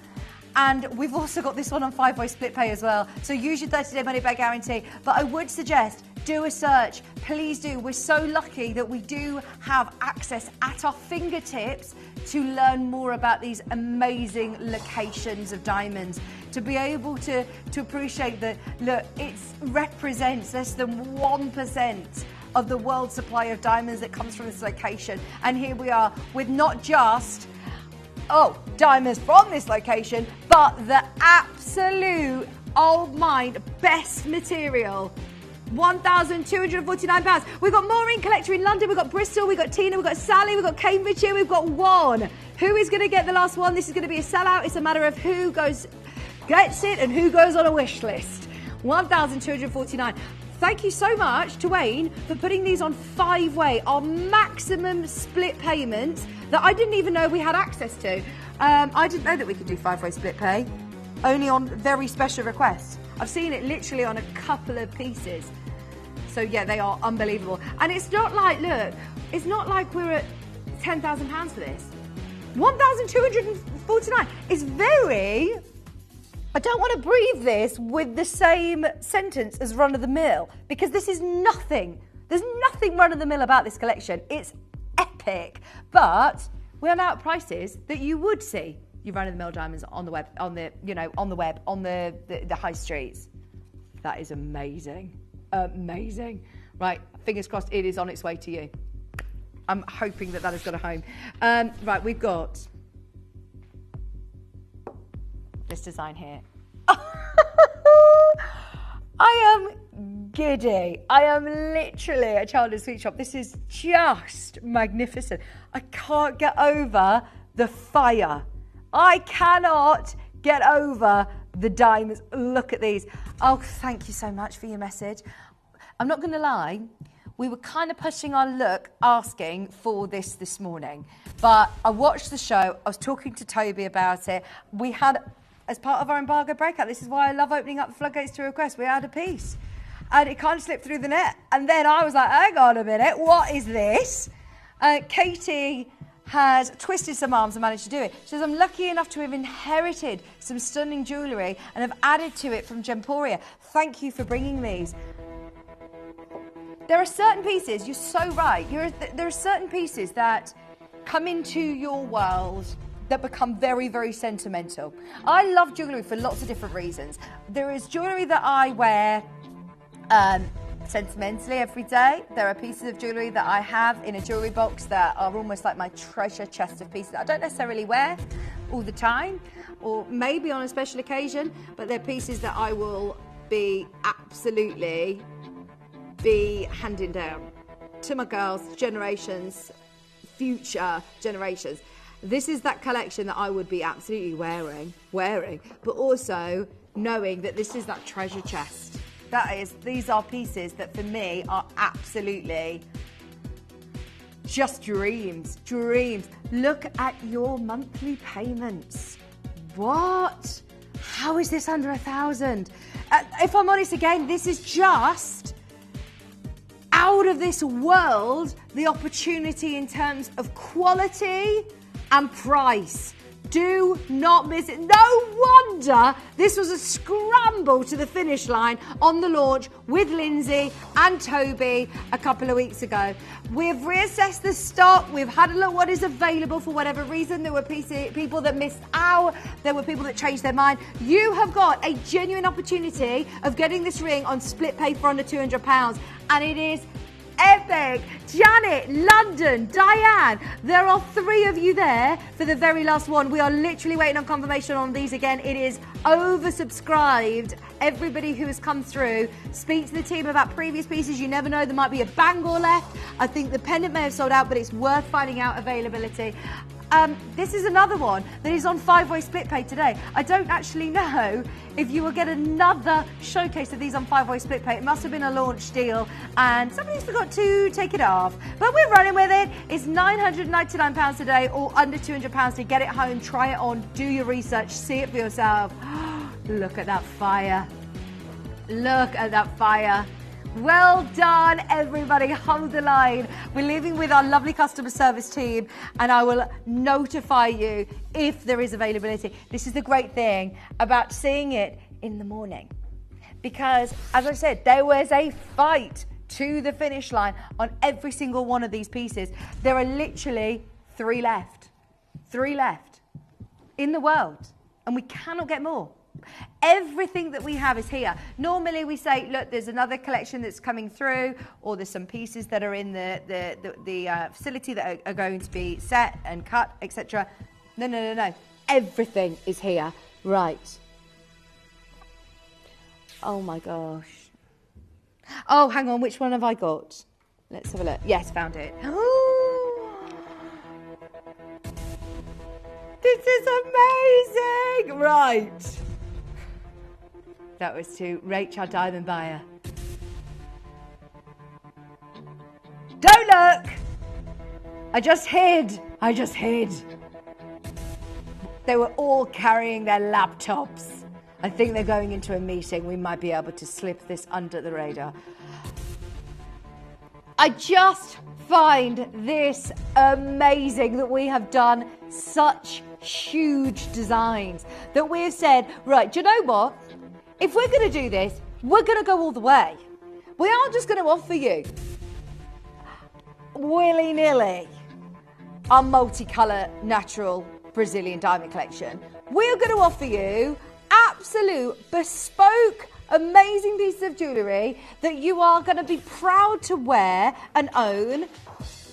And we've also got this one on 5-way split pay as well. So use your 30-day money-back guarantee. But I would suggest, do a search. Please do. We're so lucky that we do have access at our fingertips to learn more about these amazing locations of diamonds. To be able to appreciate that, look, it represents less than 1% of the world's supply of diamonds that comes from this location. And here we are with not just diamonds from this location, but the absolute old mine best material. £1,249. We've got Maureen Collector in London, we've got Bristol, we've got Tina, we've got Sally, we've got Cambridge here, we've got one. Who is going to get the last one? This is going to be a sellout. It's a matter of who gets it and who goes on a wish list. £1,249. Thank you so much to Wayne for putting these on 5-way, our maximum split payments that I didn't even know we had access to. I didn't know that we could do 5-way split pay, only on very special requests. I've seen it literally on a couple of pieces. So yeah, they are unbelievable. And it's not like, look, it's not like we're at £10,000 for this. 1,249 is very... I don't want to breathe this with the same sentence as run-of-the-mill, because this is nothing. There's nothing run-of-the-mill about this collection. It's epic, but we're now at prices that you would see your run-of-the-mill diamonds on the web, on the high streets. That is amazing, amazing. Right, fingers crossed it is on its way to you. I'm hoping that has got a home. Right, we've got this design here. I am giddy. I am literally a child in a sweet shop. This is just magnificent. I can't get over the fire. I cannot get over the diamonds. Look at these. Oh, thank you so much for your message. I'm not going to lie. we were kind of pushing our luck asking for this morning. But I watched the show. I was talking to Toby about it. We had, as part of our embargo breakout, this is why I love opening up the floodgates to requests. We had a piece. And it kind of slipped through the net. And then I was like, hang on a minute, what is this? Katie has twisted some arms and managed to do it. She says, I'm lucky enough to have inherited some stunning jewellery and have added to it from Gemporia. Thank you for bringing these. There are certain pieces, you're so right, there are certain pieces that come into your world that become very, very sentimental. I love jewellery for lots of different reasons. There is jewellery that I wear sentimentally every day. There are pieces of jewellery that I have in a jewellery box that are almost like my treasure chest of pieces that I don't necessarily wear all the time, or maybe on a special occasion, but they're pieces that I will be absolutely handing down to my girls, generations, future generations. This is that collection that I would be absolutely wearing, but also knowing that this is that treasure chest. These are pieces that for me are absolutely just dreams. Look at your monthly payments. What? How is this under 1,000? If I'm honest again, this is just out of this world, the opportunity in terms of quality and price. Do not miss it. No wonder this was a scramble to the finish line on the launch with Lindsay and Toby a couple of weeks ago. We've reassessed the stock. We've had a look what is available for whatever reason. There were people that missed out. There were people that changed their mind. You have got a genuine opportunity of getting this ring on split pay for under £200, and it is epic. Janet, London, Diane, there are 3 of you there for the very last one. We are literally waiting on confirmation on these again. It is oversubscribed. Everybody who has come through, speak to the team about previous pieces. You never know, there might be a Bangor left. I think the pendant may have sold out, but it's worth finding out availability. This is another one that is on 5-way split pay today. I don't actually know if you will get another showcase of these on 5-way split pay. It must have been a launch deal and somebody's forgot to take it off. But we're running with it. It's £999 today or under £200 to get it home, try it on, do your research, see it for yourself. Look at that fire. Look at that fire. Well done, everybody. Hold the line. We're leaving with our lovely customer service team, and I will notify you if there is availability. This is the great thing about seeing it in the morning, because, as I said, there was a fight to the finish line on every single one of these pieces. There are literally 3 left. 3 left in the world, and we cannot get more. Everything that we have is here. Normally we say, look, there's another collection that's coming through, or there's some pieces that are in the facility that are going to be set and cut, etc. No. Everything is here. Right. Oh my gosh. Oh, hang on. Which one have I got? Let's have a look. Yes, found it. Oh, this is amazing. Right. That was to Rachel Diamond Buyer. Don't look! I just hid. They were all carrying their laptops. I think they're going into a meeting. We might be able to slip this under the radar. I just find this amazing that we have done such huge designs. That we have said, right, do you know what? If we're going to do this, we're going to go all the way. We aren't just going to offer you willy-nilly our multicolour natural Brazilian diamond collection. We're going to offer you absolute bespoke amazing pieces of jewellery that you are going to be proud to wear and own.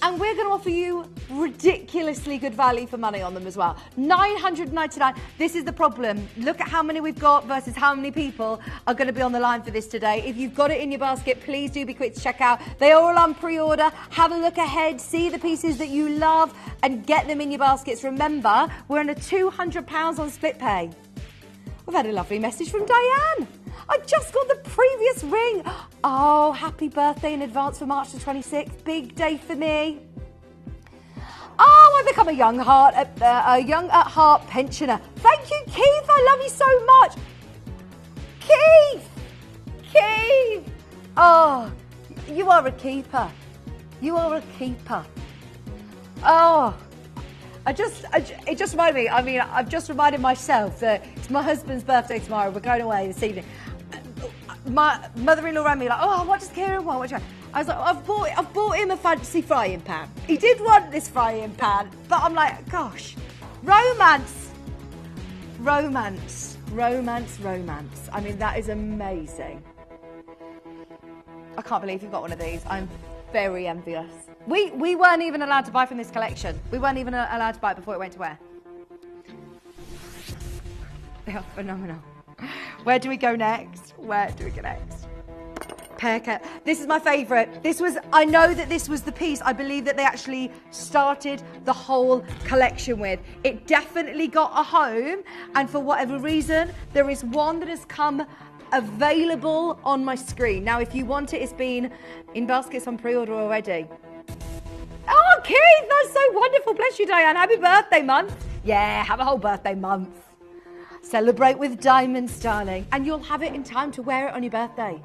And we're going to offer you ridiculously good value for money on them as well. $999. This is the problem. Look at how many we've got versus how many people are going to be on the line for this today. If you've got it in your basket, please do be quick to check out. They are all on pre-order. Have a look ahead. See the pieces that you love and get them in your baskets. Remember, we're under £200 on split pay. We've had a lovely message from Diane. I just got the previous ring. Oh, happy birthday in advance for March the 26th. Big day for me. Oh, I've become a young at heart pensioner. Thank you, Keith. I love you so much. Keith. Oh, you are a keeper. You are a keeper. Oh, it just reminded me. I mean, I've just reminded myself that it's my husband's birthday tomorrow. We're going away this evening. My mother-in-law rang me like, oh, what does Kieran want? What do you want? I was like, I've bought him a fancy frying pan. He did want this frying pan, but I'm like, gosh, romance. I mean, that is amazing. I can't believe you've got one of these. I'm very envious. We weren't even allowed to buy from this collection. We weren't even allowed to buy it before it went to air. They are phenomenal. Where do we go next? Haircut. This is my favourite. I know that this was the piece I believe that they actually started the whole collection with. It definitely got a home, and for whatever reason, there is one that has come available on my screen. Now, if you want it, it's been in baskets on pre-order already. Oh, Keith, that's so wonderful. Bless you, Diane. Happy birthday month. Yeah, have a whole birthday month. Celebrate with diamonds, darling. And you'll have it in time to wear it on your birthday.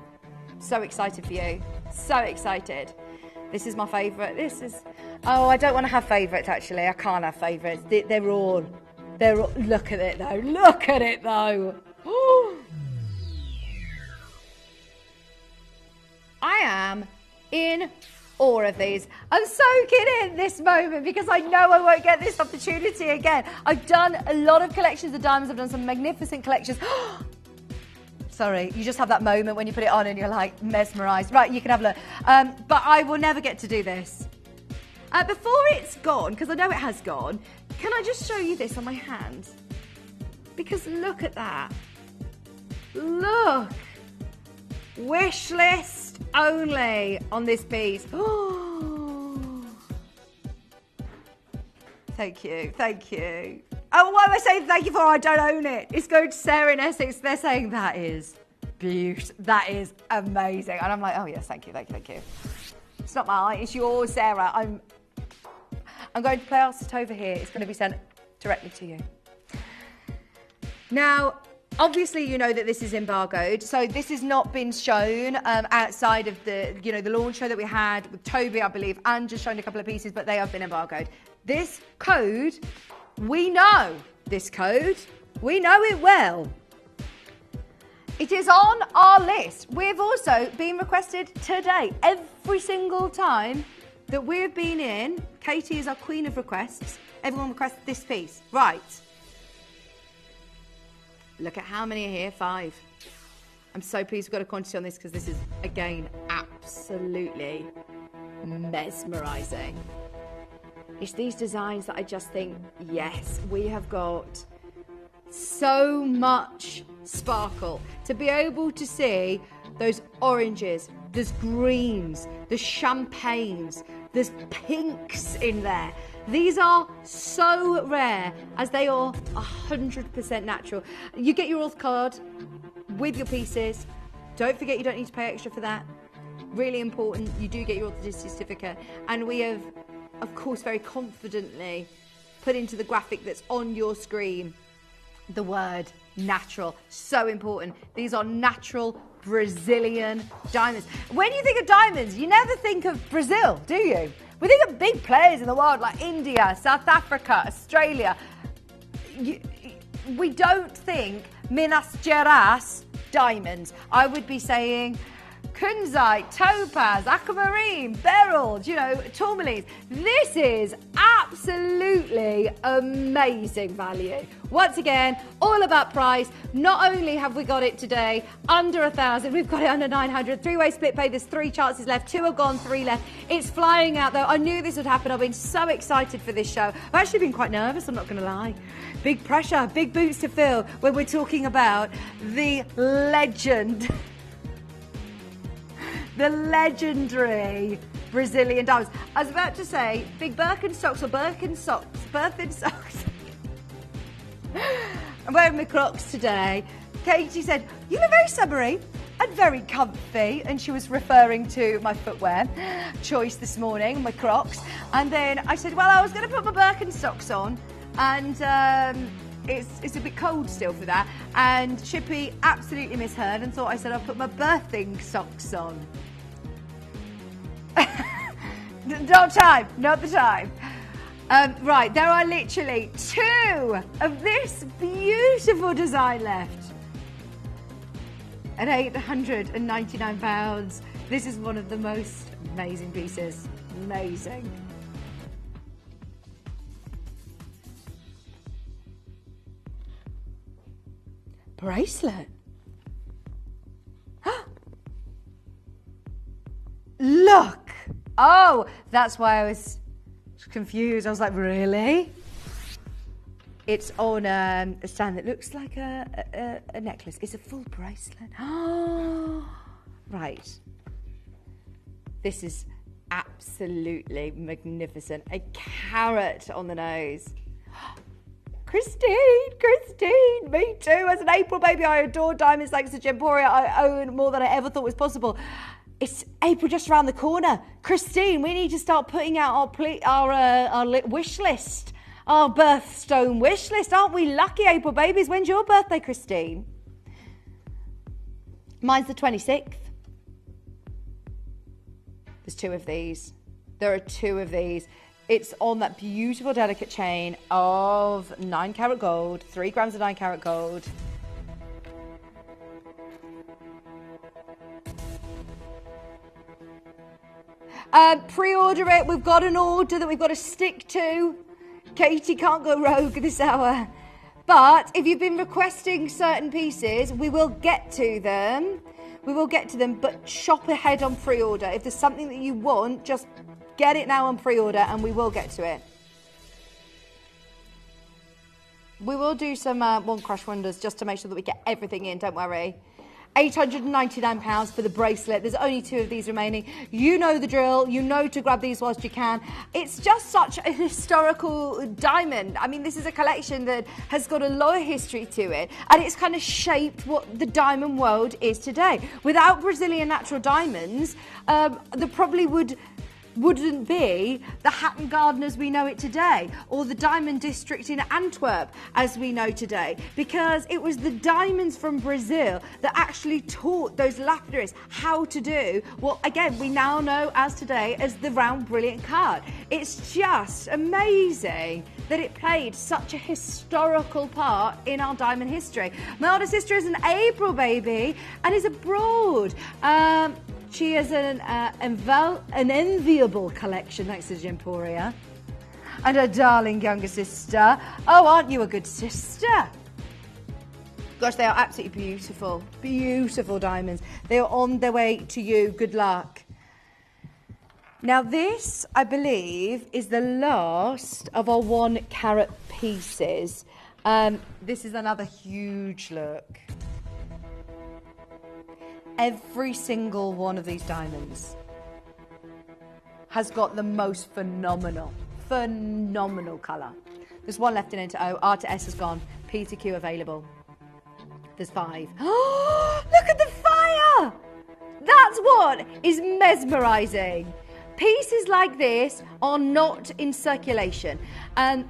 So excited for you. So excited. This is my favourite. Oh, I don't want to have favourites, actually. I can't have favourites. They're all, look at it, though. I am in awe of these. I'm soaking in this moment because I know I won't get this opportunity again. I've done a lot of collections of diamonds. I've done some magnificent collections. Sorry, you just have that moment when you put it on and you're like mesmerised. Right, you can have a look. But I will never get to do this. Before it's gone, because I know it has gone, can I just show you this on my hand? Because look at that. Look. Wish list only on this piece. Oh. Thank you. Oh, what am I saying thank you for? I don't own it. It's going to Sarah in Essex. They're saying that is beautiful. That is amazing. And I'm like, oh yes, thank you. It's not mine, it's yours, Sarah. I'm going to place it over here. It's going to be sent directly to you. Now, obviously, you know that this is embargoed, so this has not been shown outside of the launch show that we had with Toby, I believe, and just shown a couple of pieces, but they have been embargoed. This code, we know this code. We know it well. It is on our list. We've also been requested today. Every single time that we've been in, Katie is our queen of requests. Everyone requests this piece. Right. Look at how many are here. 5. I'm so pleased we've got a quantity on this because this is, again, absolutely mesmerising. It's these designs that I just think, yes, we have got so much sparkle. To be able to see those oranges, there's greens, there's champagnes, there's pinks in there. These are so rare as they are 100% natural. You get your auth card with your pieces. Don't forget you don't need to pay extra for that. Really important, you do get your authenticity certificate. And we have, of course, very confidently put into the graphic that's on your screen the word natural. So important. These are natural Brazilian diamonds. When you think of diamonds, you never think of Brazil, do you? We think of big players in the world like India, South Africa, Australia. We don't think Minas Gerais diamonds. I would be saying kunzite, topaz, aquamarine, beryl, tourmaline. This is absolutely amazing value. Once again, all about price. Not only have we got it today under 1,000, we've got it under 900. 3-way split pay. There's 3 chances left. 2 are gone, 3 left. It's flying out though. I knew this would happen. I've been so excited for this show. I've actually been quite nervous, I'm not going to lie. Big pressure, big boots to fill when we're talking about the legend. The legendary Brazilian diamonds. I was about to say big Birkenstocks or Birkenstocks. I'm wearing my Crocs today. Katie said, you look very summery and very comfy. And she was referring to my footwear choice this morning, my Crocs. And then I said, well, I was going to put my Birkenstocks on. And it's a bit cold still for that. And Chippy absolutely misheard and thought I said I'll put my birthing socks on. Not the time. Right, there are literally 2 of this beautiful design left. At £899. This is one of the most amazing pieces. Amazing. Bracelet. Look. Oh, that's why I was confused. I was like, really? It's on a stand that looks like a necklace. It's a full bracelet. Oh, right. This is absolutely magnificent. A carat on the nose. Christine, me too. As an April baby, I adore diamonds like the Gemporia. I own more than I ever thought was possible. It's April just around the corner. Christine, we need to start putting out our wish list, our birthstone wish list. Aren't we lucky, April babies? When's your birthday, Christine? Mine's the 26th. There's 2 of these. There are 2 of these. It's on that beautiful, delicate chain of 9-carat gold, 3 grams of 9-carat gold. Pre-order it. We've got an order that we've got to stick to. Katie can't go rogue this hour. But if you've been requesting certain pieces, we will get to them. But shop ahead on pre-order. If there's something that you want, just get it now on pre-order and we will get to it. We will do some One Crush Wonders just to make sure that we get everything in, don't worry. £899 for the bracelet. There's only 2 of these remaining. You know the drill. You know to grab these whilst you can. It's just such a historical diamond. I mean, this is a collection that has got a lot of history to it, and it's kind of shaped what the diamond world is today. Without Brazilian natural diamonds, there probably wouldn't be the Hatton Garden as we know it today, or the diamond district in Antwerp as we know today, because it was the diamonds from Brazil that actually taught those lapidaries how to do what, again, we now know as today as the round brilliant card. It's just amazing that it played such a historical part in our diamond history. My older sister is an April baby and is abroad. She has an enviable collection next to Gemporia. And her darling younger sister. Oh, aren't you a good sister? Gosh, they are absolutely beautiful. Beautiful diamonds. They are on their way to you. Good luck. Now this, I believe, is the last of our 1-carat pieces. This is another huge look. Every single one of these diamonds has got the most phenomenal colour. There's 1 left in into O. R to S has gone. P to Q available. There's 5. Oh, look at the fire! That's what is mesmerising. Pieces like this are not in circulation. And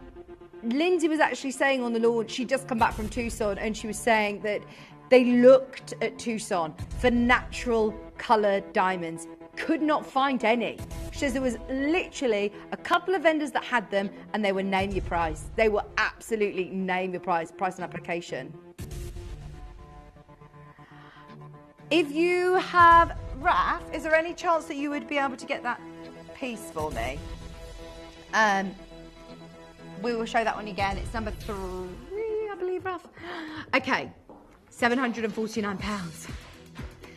Lindsay was actually saying on the launch, she'd just come back from Tucson, and she was saying that they looked at Tucson for natural coloured diamonds. Could not find any. She says there was literally a couple of vendors that had them, and they were name your price. They were absolutely name your price and application. If you have, Raf, is there any chance that you would be able to get that piece for me? We will show that one again. It's number 3, I believe, Raf. Okay. £749.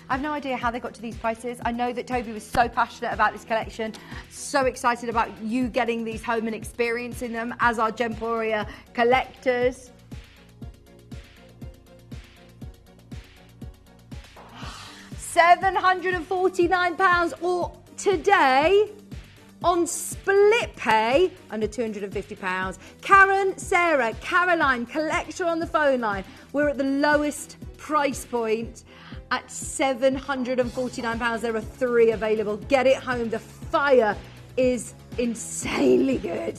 I have no idea how they got to these prices. I know that Toby was so passionate about this collection, so excited about you getting these home and experiencing them as our Gemporia collectors. £749, or today, on split pay, under £250. Karen, Sarah, Caroline, collector on the phone line. We're at the lowest price point at £749. There are 3 available. Get it home. The fire is insanely good.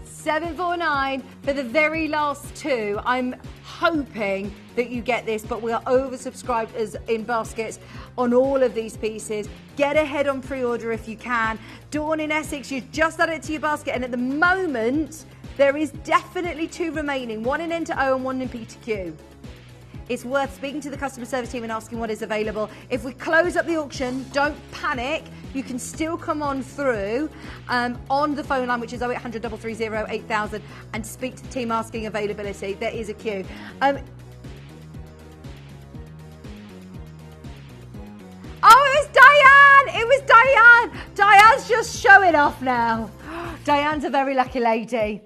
$749 for the very last 2. I'm hoping that you get this, but we are oversubscribed as in baskets on all of these pieces. Get ahead on pre-order if you can. Dawn in Essex, you just add it to your basket, and at the moment there is definitely 2 remaining, 1 in N to O and 1 in P to Q. It's worth speaking to the customer service team and asking what is available. If we close up the auction, don't panic. You can still come on through on the phone line, which is 0800 330 8000, and speak to the team asking availability. There is a queue. Oh, it was Diane! Diane's just showing off now. Diane's a very lucky lady.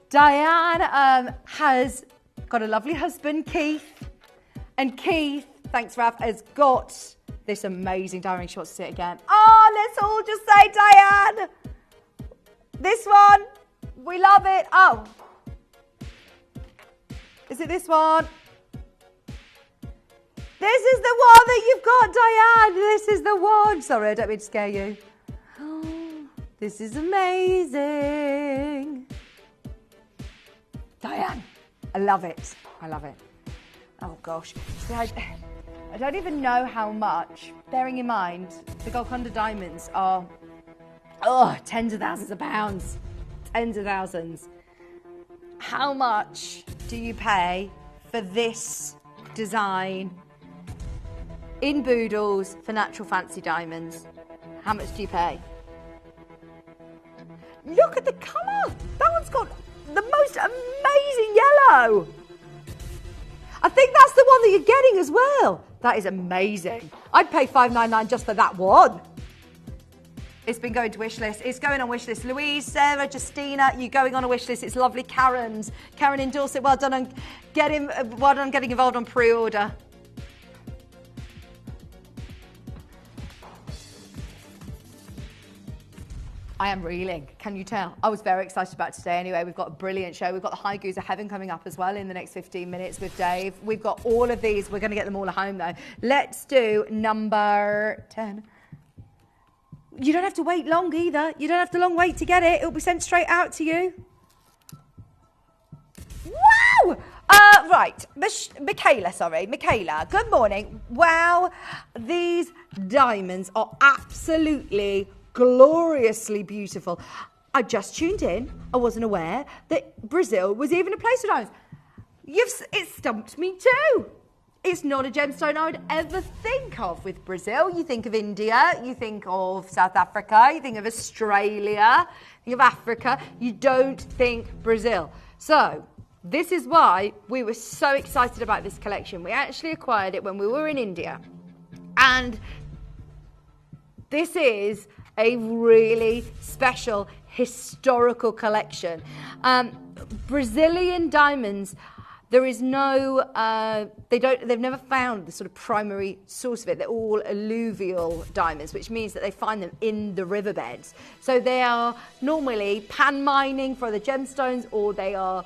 Diane has got a lovely husband, Keith. And Keith, thanks Raph, has got this amazing diamond. She wants to see it again. Oh, let's all just say Diane. This one, we love it. Oh, is it this one? This is the one that you've got, Diane. This is the one. Sorry, I don't mean to scare you. Oh, this is amazing. Diane, I love it. I love it. Oh gosh, see, I don't even know how much, bearing in mind the Golconda diamonds are, tens of thousands of pounds, tens of thousands. How much do you pay for this design in Boodles for natural fancy diamonds? How much do you pay? Look at the colour, that one's got the most amazing yellow. I think that's the one that you're getting as well. That is amazing. I'd pay $599 just for that one. It's been going to wishlist. It's going on wishlist. Louise, Sarah, Justina, you're going on a wishlist. It's lovely. Karen in Dorset, well done on getting involved on pre-order. I am reeling, can you tell? I was very excited about today anyway. We've got a brilliant show. We've got the High Goose of Heaven coming up as well in the next 15 minutes with Dave. We've got all of these. We're going to get them all at home though. Let's do number 10. You don't have to wait long either. You don't have to long wait to get it. It'll be sent straight out to you. Wow! Right, Michaela, good morning. Wow, these diamonds are absolutely gloriously beautiful. I just tuned in. I wasn't aware that Brazil was even a place for diamonds. It stumped me too. It's not a gemstone I would ever think of with Brazil. You think of India, you think of South Africa, you think of Australia, you think of Africa. You don't think Brazil. So this is why we were so excited about this collection. We actually acquired it when we were in India. And this is a really special historical collection. Brazilian diamonds, there is no, they've never found the sort of primary source of it. They're all alluvial diamonds, which means that they find them in the riverbeds. So they are normally pan mining for the gemstones, or they are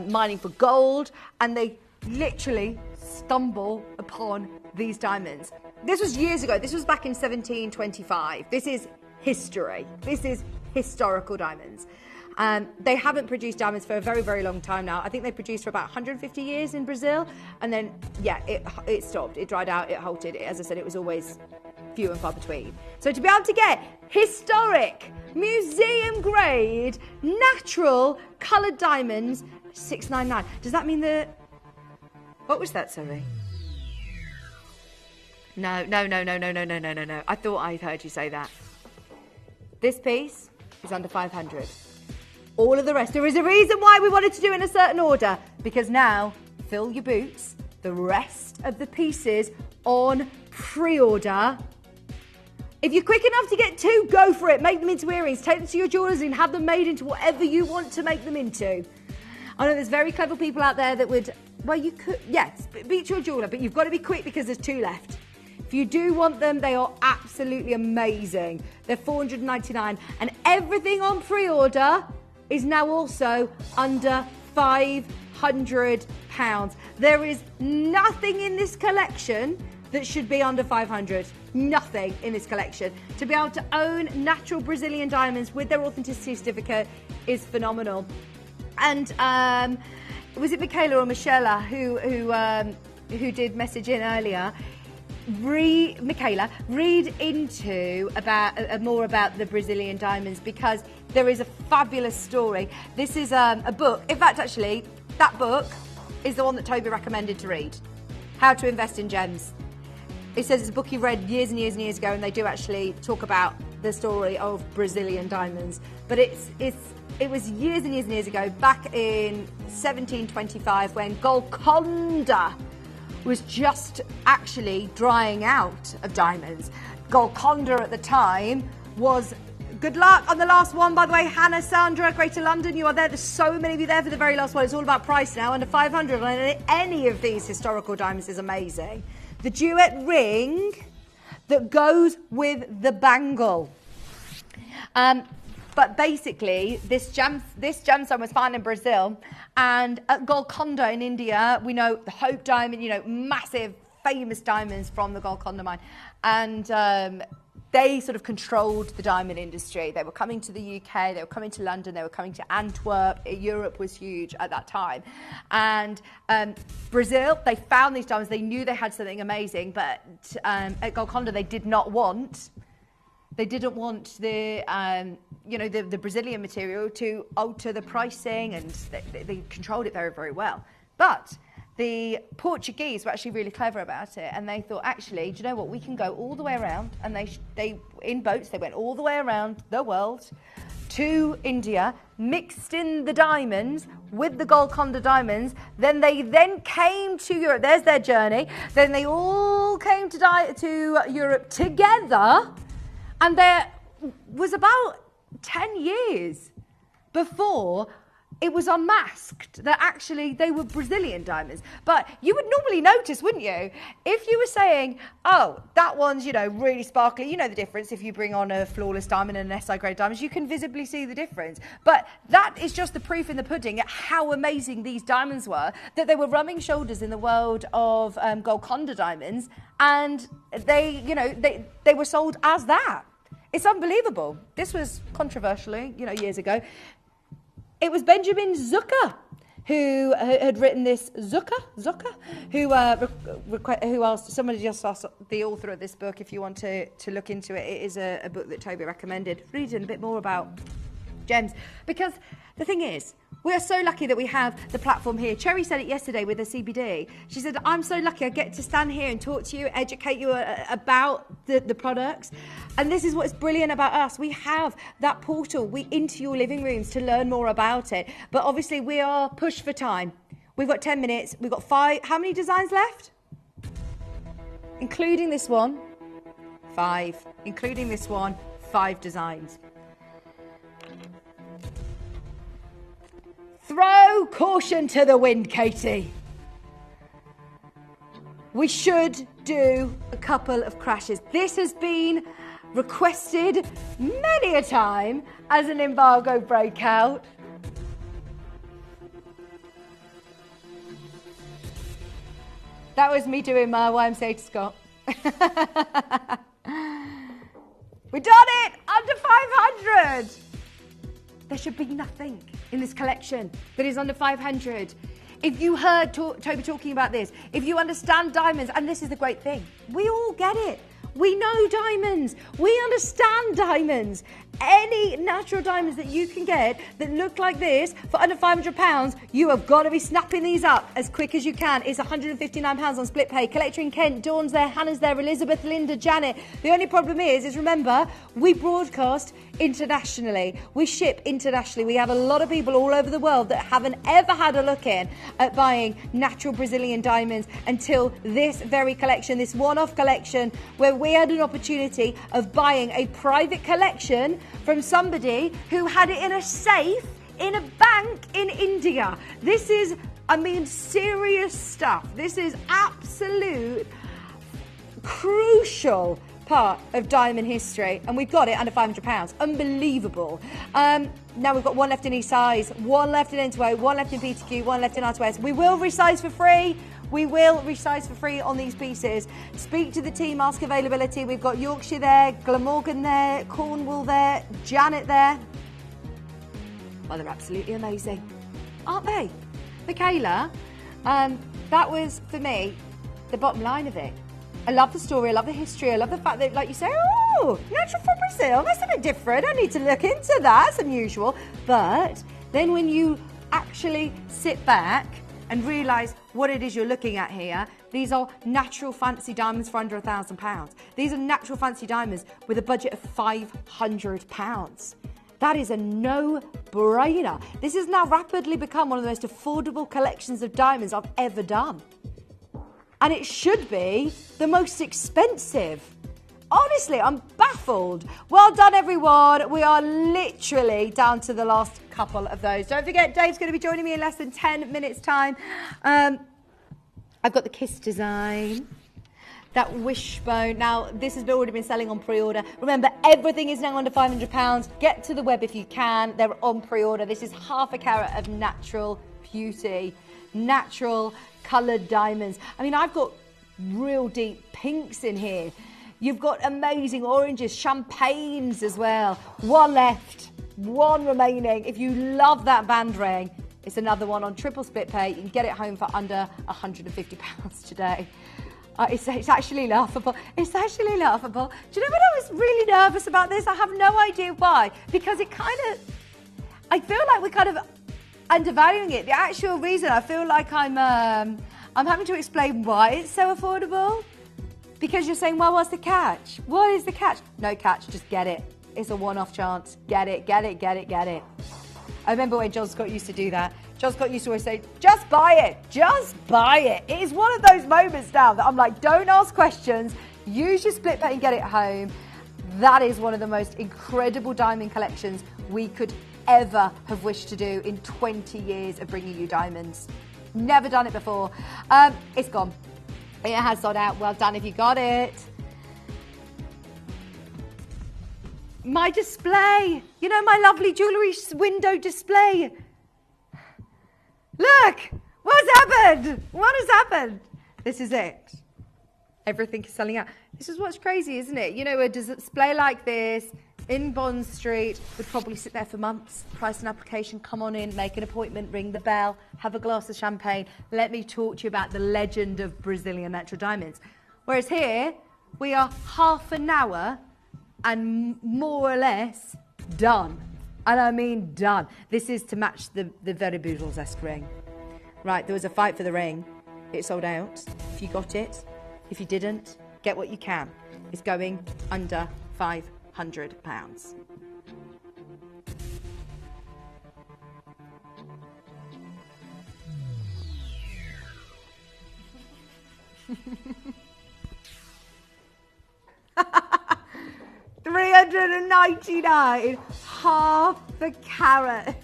mining for gold, and they literally stumble upon these diamonds. This was years ago. This was back in 1725. This is history. This is historical diamonds. They haven't produced diamonds for a very, very long time now. I think they produced for about 150 years in Brazil. And then, yeah, it stopped. It dried out. It halted. As I said, it was always few and far between. So to be able to get historic, museum-grade, natural coloured diamonds, $699. Does that mean that... What was that, sorry? No. I thought I heard you say that. This piece is under 500. All of the rest. There is a reason why we wanted to do it in a certain order, because now, fill your boots, the rest of the pieces on pre-order. If you're quick enough to get 2, go for it. Make them into earrings. Take them to your jewellers and have them made into whatever you want to make them into. I know there's very clever people out there that would, well, you could, yes, beat your jeweller, but you've got to be quick because there's 2 left. If you do want them, they are absolutely amazing. They're $499, and everything on pre-order is now also under £500. There is nothing in this collection that should be under 500. Nothing in this collection. To be able to own natural Brazilian diamonds with their authenticity certificate is phenomenal. And was it Michaela or Michela who did message in earlier? Michaela, read into more about the Brazilian diamonds, because there is a fabulous story. This is a book. In fact, actually, that book is the one that Toby recommended to read. How to Invest in Gems. It says it's a book he read years and years and years ago, and they do actually talk about the story of Brazilian diamonds. But it was years and years and years ago, back in 1725, when Golconda was just actually drying out of diamonds. Golconda at the time was, good luck on the last one, by the way, Hannah, Sandra, Greater London, you are there. There's so many of you there for the very last one. It's all about price now, under 500 on any of these historical diamonds is amazing. The duet ring that goes with the bangle. But basically, this gemstone was found in Brazil, and at Golconda in India, we know the Hope diamond, massive, famous diamonds from the Golconda mine. And they sort of controlled the diamond industry. They were coming to the UK, they were coming to London, they were coming to Antwerp. Europe was huge at that time. And Brazil, they found these diamonds. They knew they had something amazing, but at Golconda, they didn't want the the Brazilian material to alter the pricing, and they controlled it very, very well. But the Portuguese were actually really clever about it, and they thought, actually, do you know what? We can go all the way around, and they in boats, they went all the way around the world to India, mixed in the diamonds with the Golconda diamonds. Then they came to Europe. There's their journey. Then they all came to Europe together, and there was about 10 years before it was unmasked that actually they were Brazilian diamonds. But you would normally notice, wouldn't you? If you were saying, oh, that one's, really sparkly, you know the difference. If you bring on a flawless diamond and an SI grade diamond, you can visibly see the difference. But that is just the proof in the pudding at how amazing these diamonds were, that they were rubbing shoulders in the world of Golconda diamonds, and they were sold as that. It's unbelievable. This was controversially, years ago. It was Benjamin Zucker who had written this. Zucker, who asked, somebody just asked the author of this book if you want to look into it. It is a book that Toby recommended. Reading a bit more about gems, because the thing is, we are so lucky that we have the platform here. Cherry said it yesterday with the CBD. She said, I'm so lucky I get to stand here and talk to you, educate you about the products. And this is what's brilliant about us. We have that portal into your living rooms to learn more about it. But obviously we are pushed for time. We've got 10 minutes. We've got 5. How many designs left? Including this one, 5. Including this one, 5 designs. Throw caution to the wind, Katie. We should do a couple of crashes. This has been requested many a time as an embargo breakout. That was me doing my YMCA to Scott. We done it! Under 500! There should be nothing in this collection that is under 500. If you heard Toby talking about this, if you understand diamonds, and this is the great thing, we all get it. We know diamonds. We understand diamonds. Any natural diamonds that you can get that look like this for under £500, you have got to be snapping these up as quick as you can. It's £159 on split pay. Collector in Kent, Dawn's there, Hannah's there, Elizabeth, Linda, Janet. The only problem is remember, we broadcast internationally. We ship internationally. We have a lot of people all over the world that haven't ever had a look in at buying natural Brazilian diamonds until this very collection, this one-off collection, where we had an opportunity of buying a private collection from somebody who had it in a safe in a bank in India. This is, serious stuff. This is absolute crucial part of diamond history, and we've got it under £500. Unbelievable. Now we've got one left in each size, one left in N2O, one left in PTQ, one left in R2S. We will resize for free. We will resize for free on these pieces. Speak to the team, ask availability. We've got Yorkshire there, Glamorgan there, Cornwall there, Janet there. Well, they're absolutely amazing, aren't they? Michaela, that was, for me, the bottom line of it. I love the story, I love the history, I love the fact that, like you say, oh, natural from Brazil, that's a bit different, I need to look into that, that's unusual. But then when you actually sit back and realise what it is you're looking at here, these are natural fancy diamonds for under £1,000. These are natural fancy diamonds with a budget of £500. That is a no-brainer. This has now rapidly become one of the most affordable collections of diamonds I've ever done. And it should be the most expensive. Honestly, I'm baffled. Well done, everyone. We are literally down to the last couple of those. Don't forget, Dave's going to be joining me in less than 10 minutes' time. I've got the Kiss design. That wishbone. Now, this has already been selling on pre-order. Remember, everything is now under £500. Get to the web if you can. They're on pre-order. This is half a carat of natural beauty. Natural coloured diamonds. I mean, I've got real deep pinks in here. You've got amazing oranges, champagnes as well. One left, one remaining. If you love that band ring, it's another one on triple split pay. You can get it home for under £150 today. It's actually laughable. It's actually laughable. Do you know what I was really nervous about this? I have no idea why. Because it kind of, I feel like we're kind of undervaluing it. The actual reason I feel like I'm having to explain why it's so affordable. Because you're saying, well, what's the catch? What is the catch? No catch, just get it. It's a one-off chance. Get it, get it, get it, get it. I remember when John Scott used to do that. John Scott used to always say, just buy it, just buy it. It is one of those moments now that I'm like, don't ask questions, use your split pay and get it home. That is one of the most incredible diamond collections we could ever have wished to do in 20 years of bringing you diamonds. Never done it before. It's gone. It has sold out. Well done if you got it. My display. You know, my lovely jewellery window display. Look! What's happened? What has happened? This is it. Everything is selling out. This is what's crazy, isn't it? You know, a display like this in Bond Street would probably sit there for months. Price an application, come on in, make an appointment, ring the bell, have a glass of champagne. Let me talk to you about the legend of Brazilian natural diamonds. Whereas here, we are half an hour and more or less done. And I mean done. This is to match the Very Boodles-esque ring. Right, there was a fight for the ring. It sold out. If you got it, if you didn't, get what you can. It's going under £500. $399, half a carat.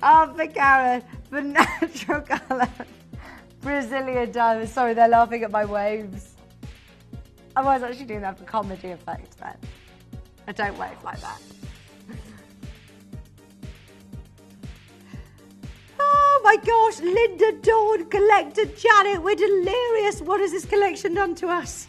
Half a carat for natural colour. Brazilian diamonds. Sorry, they're laughing at my waves. I was actually doing that for comedy effect then. I don't wave like that. Oh my gosh, Linda, Dawn, Collector, Janet, we're delirious. What has this collection done to us?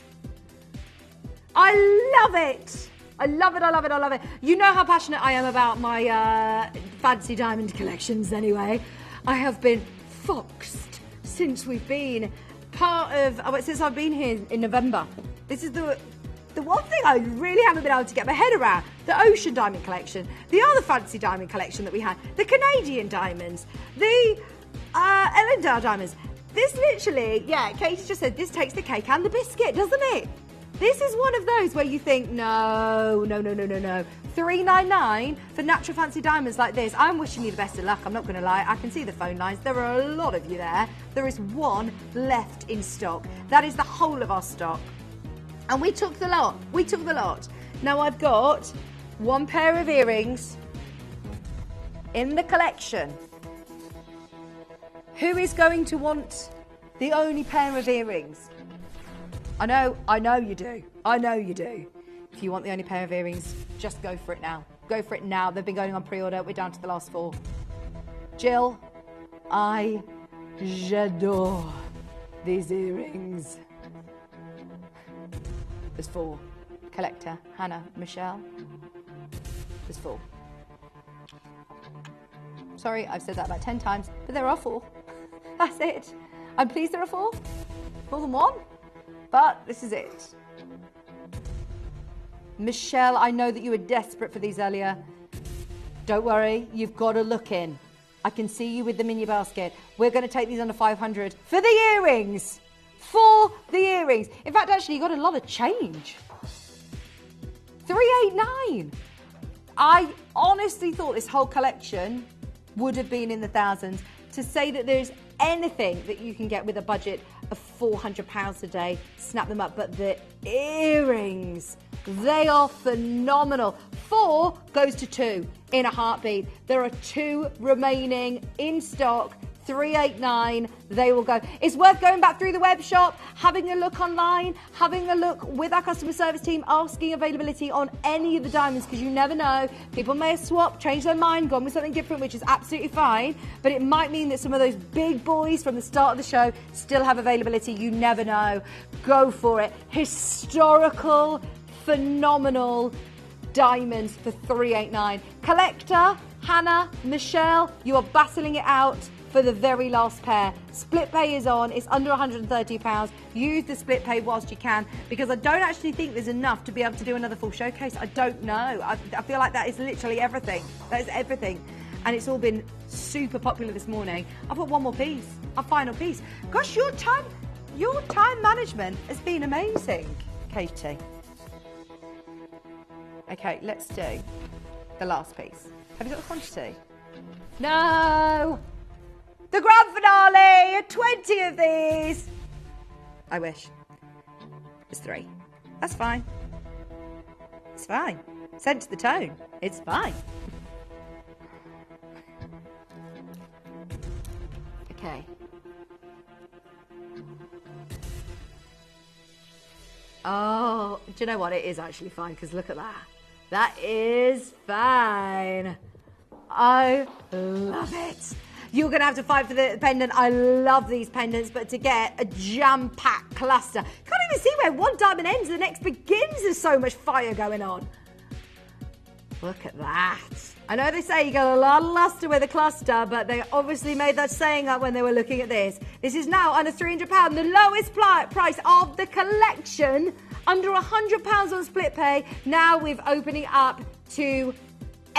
I love it. I love it, I love it, I love it. You know how passionate I am about my fancy diamond collections anyway. I have been foxed since we've been part of, since I've been here in November. This is the one thing I really haven't been able to get my head around. The Ocean Diamond Collection, the other fancy diamond collection that we had, the Canadian diamonds, the Ellendale diamonds. This literally, yeah, Katie just said, this takes the cake and the biscuit, doesn't it? This is one of those where you think, no. $399 for natural fancy diamonds like this. I'm wishing you the best of luck, I'm not going to lie. I can see the phone lines. There are a lot of you there. There is one left in stock. That is the whole of our stock. And we took the lot. We took the lot. Now I've got one pair of earrings in the collection. Who is going to want The only pair of earrings. I know you do. I know you do. If you want the only pair of earrings, just go for it now. Go for it now. They've been going on pre-order. We're down to the last 4. Jill, j'adore these earrings. There's 4. Collector, Hannah, Michelle. There's 4. Sorry, I've said that about 10 times, but there are 4. That's it. I'm pleased there are 4. More than 1. But this is it. Michelle, I know that you were desperate for these earlier. Don't worry, you've got to look in. I can see you with them in your basket. We're going to take these under 500 for the earrings. For the earrings. In fact, actually, you got a lot of change. 389. I honestly thought this whole collection would have been in the thousands. To say that there's anything that you can get with a budget of £400 a day, snap them up. But the earrings, they are phenomenal. 4 goes to 2 in a heartbeat. There are 2 remaining in stock. 389, they will go. It's worth going back through the web shop, having a look online, having a look with our customer service team, asking availability on any of the diamonds, because you never know. People may have swapped, changed their mind, gone with something different, which is absolutely fine, but it might mean that some of those big boys from the start of the show still have availability. You never know. Go for it. Historical, phenomenal diamonds for 389. Collector, Hannah, Michelle, you are battling it out for the very last pair. Split pay is on. It's under £130. Use the split pay whilst you can, because I don't actually think there's enough to be able to do another full showcase. I don't know. I feel like that is literally everything. That is everything. And it's all been super popular this morning. I've got one more piece, a final piece. Gosh, your time management has been amazing, Katie. Okay, let's do the last piece. Have you got the quantity? No! The grand finale! 20 of these! I wish. It's 3. That's fine. It's fine. Sense the tone. It's fine. Okay. Oh, do you know what? It is actually fine, because look at that. That is fine. I love it. You're going to have to fight for the pendant. I love these pendants, but to get a jam-packed cluster. Can't even see where one diamond ends and the next begins. There's so much fire going on. Look at that. I know they say you got a lot of luster with a cluster, but they obviously made that saying up when they were looking at this. This is now under £300, the lowest price of the collection. Under £100 on split pay. Now we're opening up to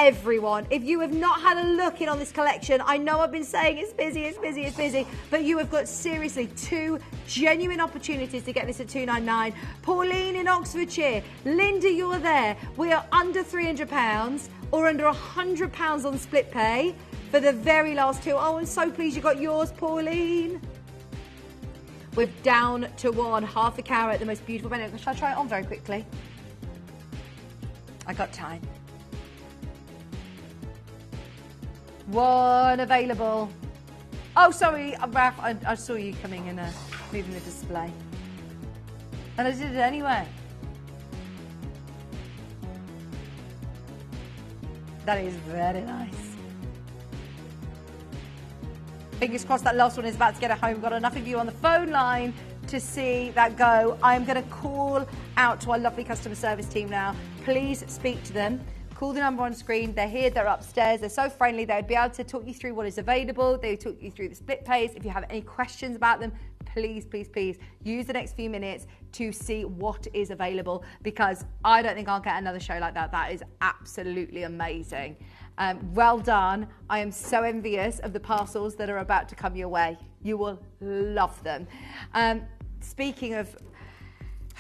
everyone. If you have not had a look in on this collection, I know I've been saying it's busy, but you have got seriously 2 genuine opportunities to get this at £299. Pauline in Oxfordshire, Linda, you're there. We are under £300 or under £100 on split pay for the very last 2. Oh, I'm so pleased you got yours, Pauline. We're down to 1, half a carat, the most beautiful pendant. Shall I try it on very quickly? I got time. 1 available. Oh, sorry, Raf, I saw you coming and moving the display. And I did it anyway. That is very nice. Fingers crossed that last one is about to get it home. Got enough of you on the phone line to see that go. I'm going to call out to our lovely customer service team now. Please speak to them. Call the number on screen. They're here, they're upstairs, they're so friendly. They would be able to talk you through what is available. They would talk you through the split pays. If you have any questions about them, please use the next few minutes to see what is available, because I don't think I'll get another show like that. That is absolutely amazing. Well done. I am so envious of the parcels that are about to come your way. You will love them. Speaking of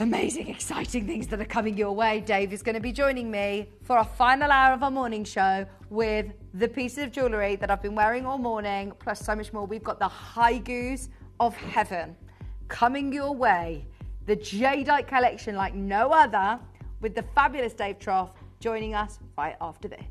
amazing, exciting things that are coming your way, Dave is going to be joining me for our final hour of our morning show with the pieces of jewellery that I've been wearing all morning, plus so much more. We've got the high goose of heaven coming your way. The jadeite collection like no other, with the fabulous Dave Trough joining us right after this.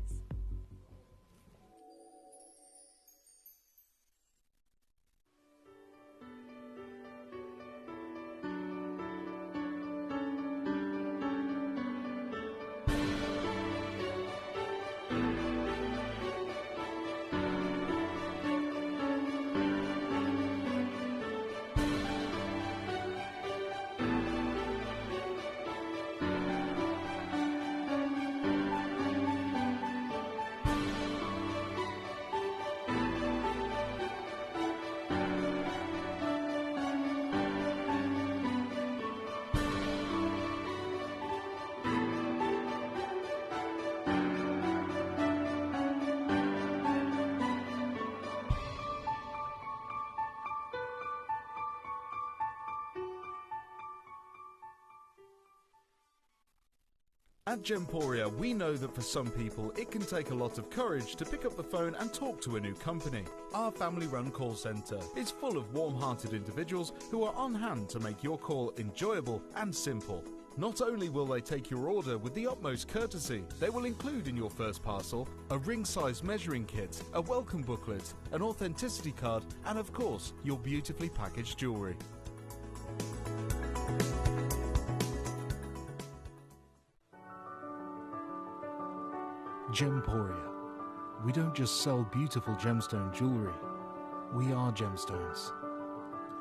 At Gemporia, we know that for some people, it can take a lot of courage to pick up the phone and talk to a new company. Our family-run call centre is full of warm-hearted individuals who are on hand to make your call enjoyable and simple. Not only will they take your order with the utmost courtesy, they will include in your first parcel a ring-size measuring kit, a welcome booklet, an authenticity card, and of course, your beautifully packaged jewellery. Gemporia. We don't just sell beautiful gemstone jewellery, we are gemstones.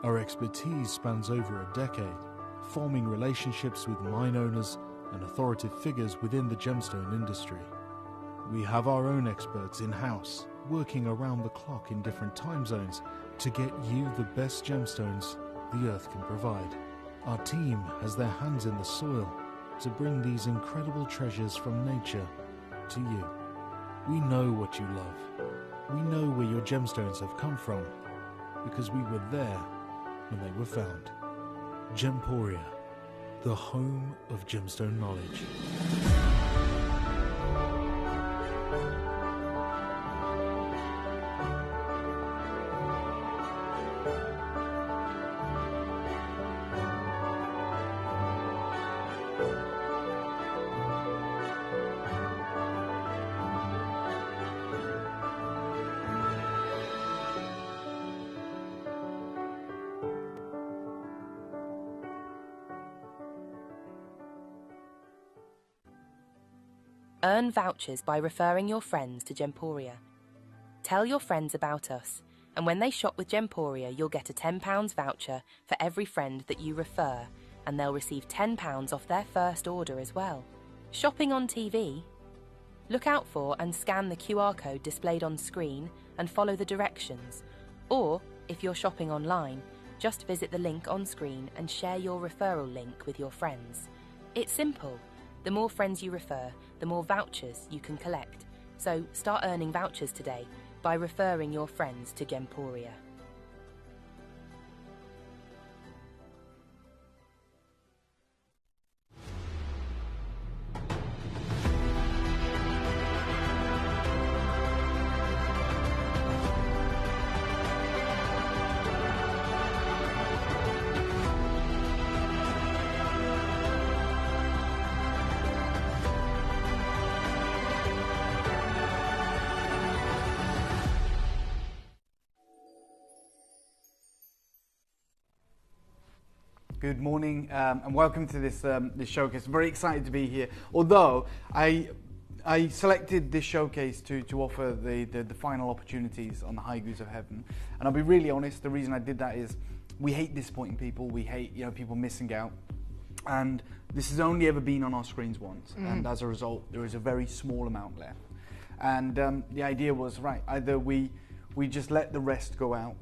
Our expertise spans over a decade, forming relationships with mine owners and authoritative figures within the gemstone industry. We have our own experts in-house, working around the clock in different time zones to get you the best gemstones the earth can provide. Our team has their hands in the soil to bring these incredible treasures from nature to you. We know what you love. We know where your gemstones have come from because we were there when they were found. Gemporia, the home of gemstone knowledge. Earn vouchers by referring your friends to Gemporia. Tell your friends about us, and when they shop with Gemporia, you'll get a £10 voucher for every friend that you refer, and they'll receive £10 off their first order as well. Shopping on TV? Look out for and scan the QR code displayed on screen and follow the directions. Or, if you're shopping online, just visit the link on screen and share your referral link with your friends. It's simple. The more friends you refer, the more vouchers you can collect. So start earning vouchers today by referring your friends to Gemporia. Good morning and welcome to this showcase. I'm very excited to be here. Although I selected this showcase to offer the final opportunities on the high goods of heaven. And I'll be really honest, the reason I did that is we hate disappointing people. We hate people missing out. And this has only ever been on our screens once. And as a result, there is a very small amount left. And the idea was, right, either we just let the rest go out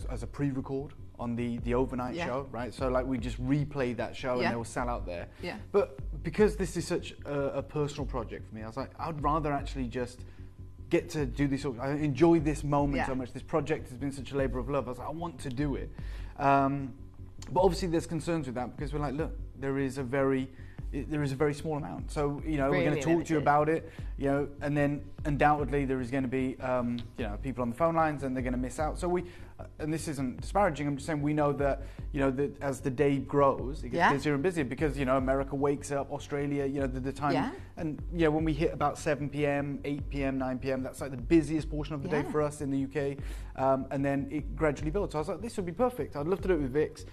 as a pre-record on the overnight show, right? So like we just replay that show and they will sell out there. Yeah. But because this is such a personal project for me, I was like, I'd rather actually just get to do this. I enjoy this moment so much. This project has been such a labor of love. I was like, I want to do it. But obviously there's concerns with that because we're like, look, there is a very small amount. So, we're going to talk to you about it, and then undoubtedly there is going to be, people on the phone lines and they're going to miss out. So and this isn't disparaging, I'm just saying we know that, that as the day grows, it gets busier and busier because, America wakes up, Australia, the time. Yeah. And, when we hit about 7 p.m., 8 p.m., 9 p.m., that's like the busiest portion of the day for us in the UK. And then it gradually builds. So I was like, this would be perfect. I'd love to do it with Vix,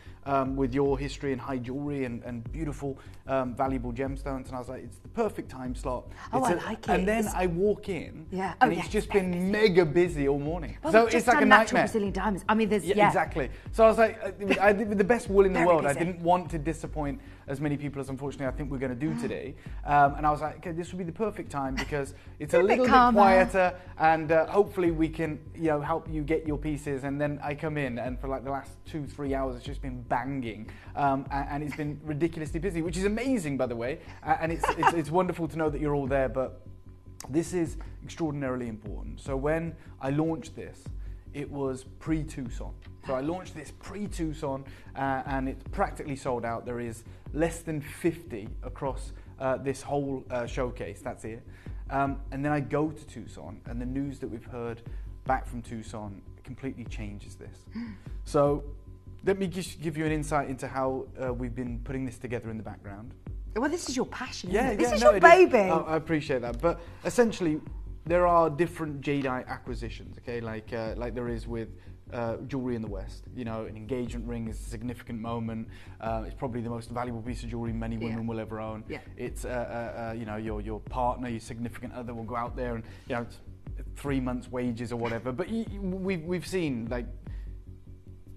with your history in high jewellery and beautiful, valuable gemstones. And I was like, it's the perfect time slot. Oh, I like it. And then I walk in, and it's just been mega busy all morning. Well, so it's like a nightmare. Brazilian diamonds. I mean, there's exactly. So I was like, I did with the best will in the Very world. busy. I didn't want to disappoint as many people as unfortunately I think we're going to do today. And I was like, okay, this would be the perfect time because it's a little bit quieter, and hopefully we can, help you get your pieces. And then I come in, and for like the last 2-3 hours, it's just been banging, and it's been ridiculously busy, which is amazing, by the way. And it's wonderful to know that you're all there, but this is extraordinarily important. So when I launched this, it was pre-Tucson. So I launched this pre-Tucson and it's practically sold out. There is less than 50 across this whole showcase. That's it. And then I go to Tucson, and the news that we've heard back from Tucson completely changes this. So let me just give you an insight into how we've been putting this together in the background. Well, this is your passion, isn't it? This is no, your baby. Oh, I appreciate that. But essentially, there are different jadeite acquisitions, okay? Like there is with jewelry in the West. You know, an engagement ring is a significant moment. It's probably the most valuable piece of jewelry many women will ever own. Yeah. It's you know, your partner, your significant other will go out there and, you know, 3 months' wages or whatever. But we've seen, like,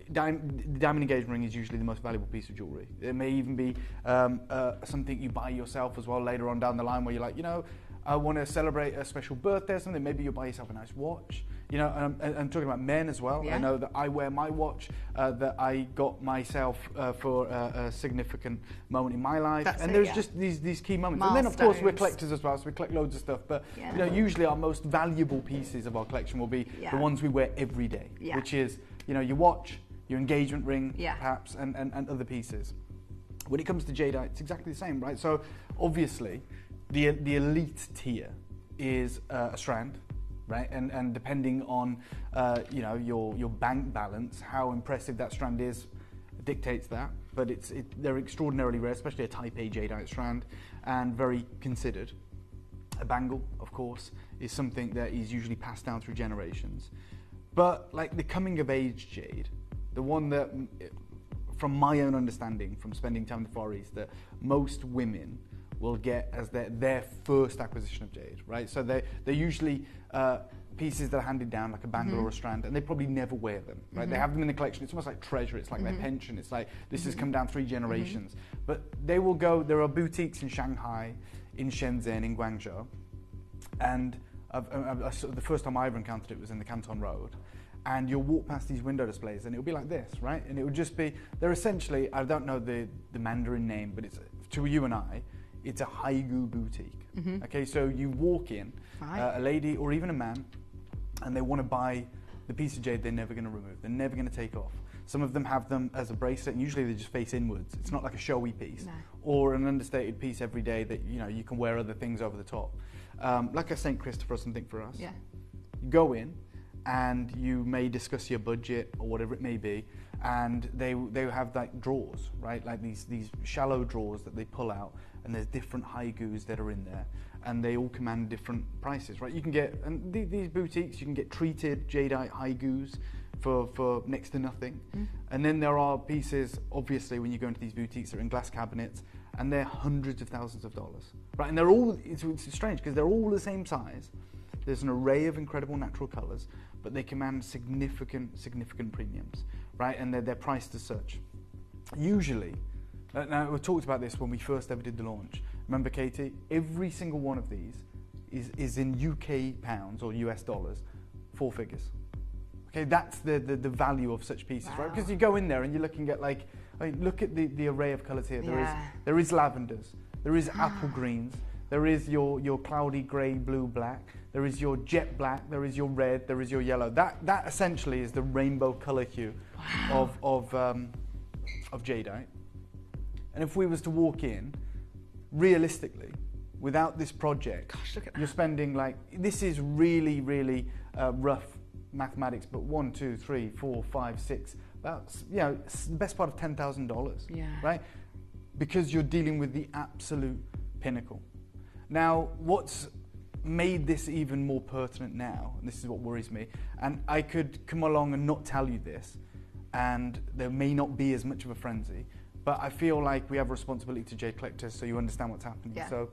the diamond engagement ring is usually the most valuable piece of jewelry. It may even be something you buy yourself as well later on down the line, where you're like, you know, I want to celebrate a special birthday or something. Maybe you'll buy yourself a nice watch. You know, I'm talking about men as well. I know that I wear my watch that I got myself for a significant moment in my life. And there's just these key moments. Milestones. And then, of course, we're collectors as well, so we collect loads of stuff. But, you know, usually our most valuable pieces of our collection will be the ones we wear every day, which is, you know, your watch, your engagement ring, perhaps, and other pieces. When it comes to jadeite, it's exactly the same, right? So, obviously, the elite tier is a strand, right? And depending on you know, your bank balance, how impressive that strand is dictates that. But they're extraordinarily rare, especially a Type A jadeite strand, and very considered. A bangle, of course, is something that is usually passed down through generations. But like the coming of age jade, the one that, from my own understanding, from spending time in the Far East, that most women will get as their first acquisition of jade, right? So they're usually pieces that are handed down, like a bangle or a strand, and they probably never wear them, right? They have them in the collection. It's almost like treasure. It's like their pension. It's like this has come down 3 generations. But they will go. There are boutiques in Shanghai, in Shenzhen, in Guangzhou, and the first time I ever encountered it was in the Canton Road. And you'll walk past these window displays, and it'll be like this, right? And it would just be, they're essentially, I don't know the Mandarin name, but it's, to you and I, it's a Haigu boutique. Okay, so you walk in, a lady or even a man, and they want to buy the piece of jade they're never going to remove. They're never going to take off. Some of them have them as a bracelet, and usually they just face inwards. It's not like a showy piece, or an understated piece every day that, you know, you can wear other things over the top. Like a St. Christopher or something for us. You go in, and you may discuss your budget or whatever it may be, and they have like drawers, right? Like these shallow drawers that they pull out, and there's different Haigus that are in there, and they all command different prices, right? You can get, and these boutiques, you can get treated jadeite Haigus for next to nothing. And then there are pieces, obviously, when you go into these boutiques, that are in glass cabinets, and they're hundreds of thousands of dollars, right? And they're all, it's strange because they're all the same size. There's an array of incredible natural colours, but they command significant premiums, right? And they're priced as such. Usually, now we talked about this when we first ever did the launch. Remember, Katie? Every single one of these is in UK pounds or US dollars, 4 figures. Okay, that's the value of such pieces, right? Because you go in there and you're looking at, like, I mean, look at the array of colours here. There is lavenders, there is apple greens, there is your cloudy grey, blue, black. There is your jet black, there is your red, there is your yellow. That essentially is the rainbow colour hue of jadeite. And if we was to walk in, realistically, without this project, you're spending, like, this is really, really rough mathematics, but 1, 2, 3, 4, 5, 6, about, you know, the best part of $10,000, right? Because you're dealing with the absolute pinnacle. Now, what's made this even more pertinent now, and this is what worries me, and I could come along and not tell you this, and there may not be as much of a frenzy, but I feel like we have a responsibility to jade collectors, so you understand what's happening. So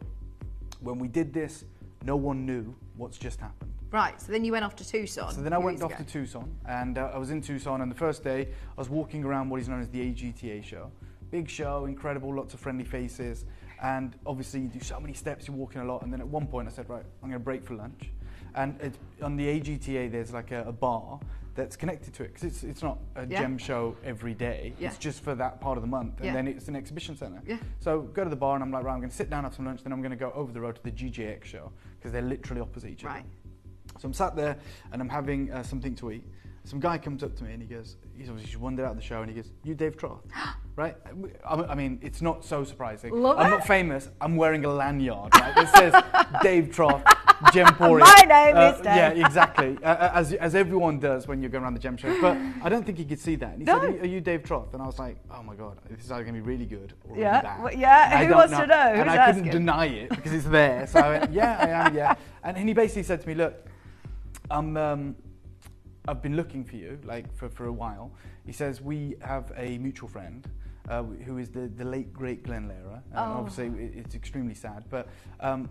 when we did this, no one knew what's just happened. Right, so then you went off to Tucson. So then I went off to Tucson, and I was in Tucson, and the first day I was walking around what is known as the AGTA show. Big show, incredible, lots of friendly faces. And obviously you do so many steps, you're walking a lot, and then at one point I said, right, I'm going to break for lunch. And on the AGTA there's like a bar that's connected to it, because it's not a gem show every day, it's just for that part of the month, and then it's an exhibition centre. So go to the bar and I'm like, right, I'm going to sit down, have some lunch, then I'm going to go over the road to the GJX show, because they're literally opposite each other. So I'm sat there and I'm having something to eat, some guy comes up to me and he goes, he's obviously just wandered out of the show, and he goes, "You Dave Troth?" Right? I mean, it's not so surprising. I'm not famous. I'm wearing a lanyard, right? It says Dave Troth, Gemporia. My name is Dave. Yeah, exactly. As everyone does when you're going around the gem show. But I don't think he could see that. And he said, "Are you Dave Troth?" And I was like, "Oh my God, this is either going to be really good or really bad." Well, yeah. Who wants to know? And I couldn't deny it because it's there. So I went, "Yeah, I am. Yeah." And he basically said to me, "Look, I've been looking for you like for a while." He says, "We have a mutual friend who is the late great Glenn Lehrer. Obviously, it's extremely sad, but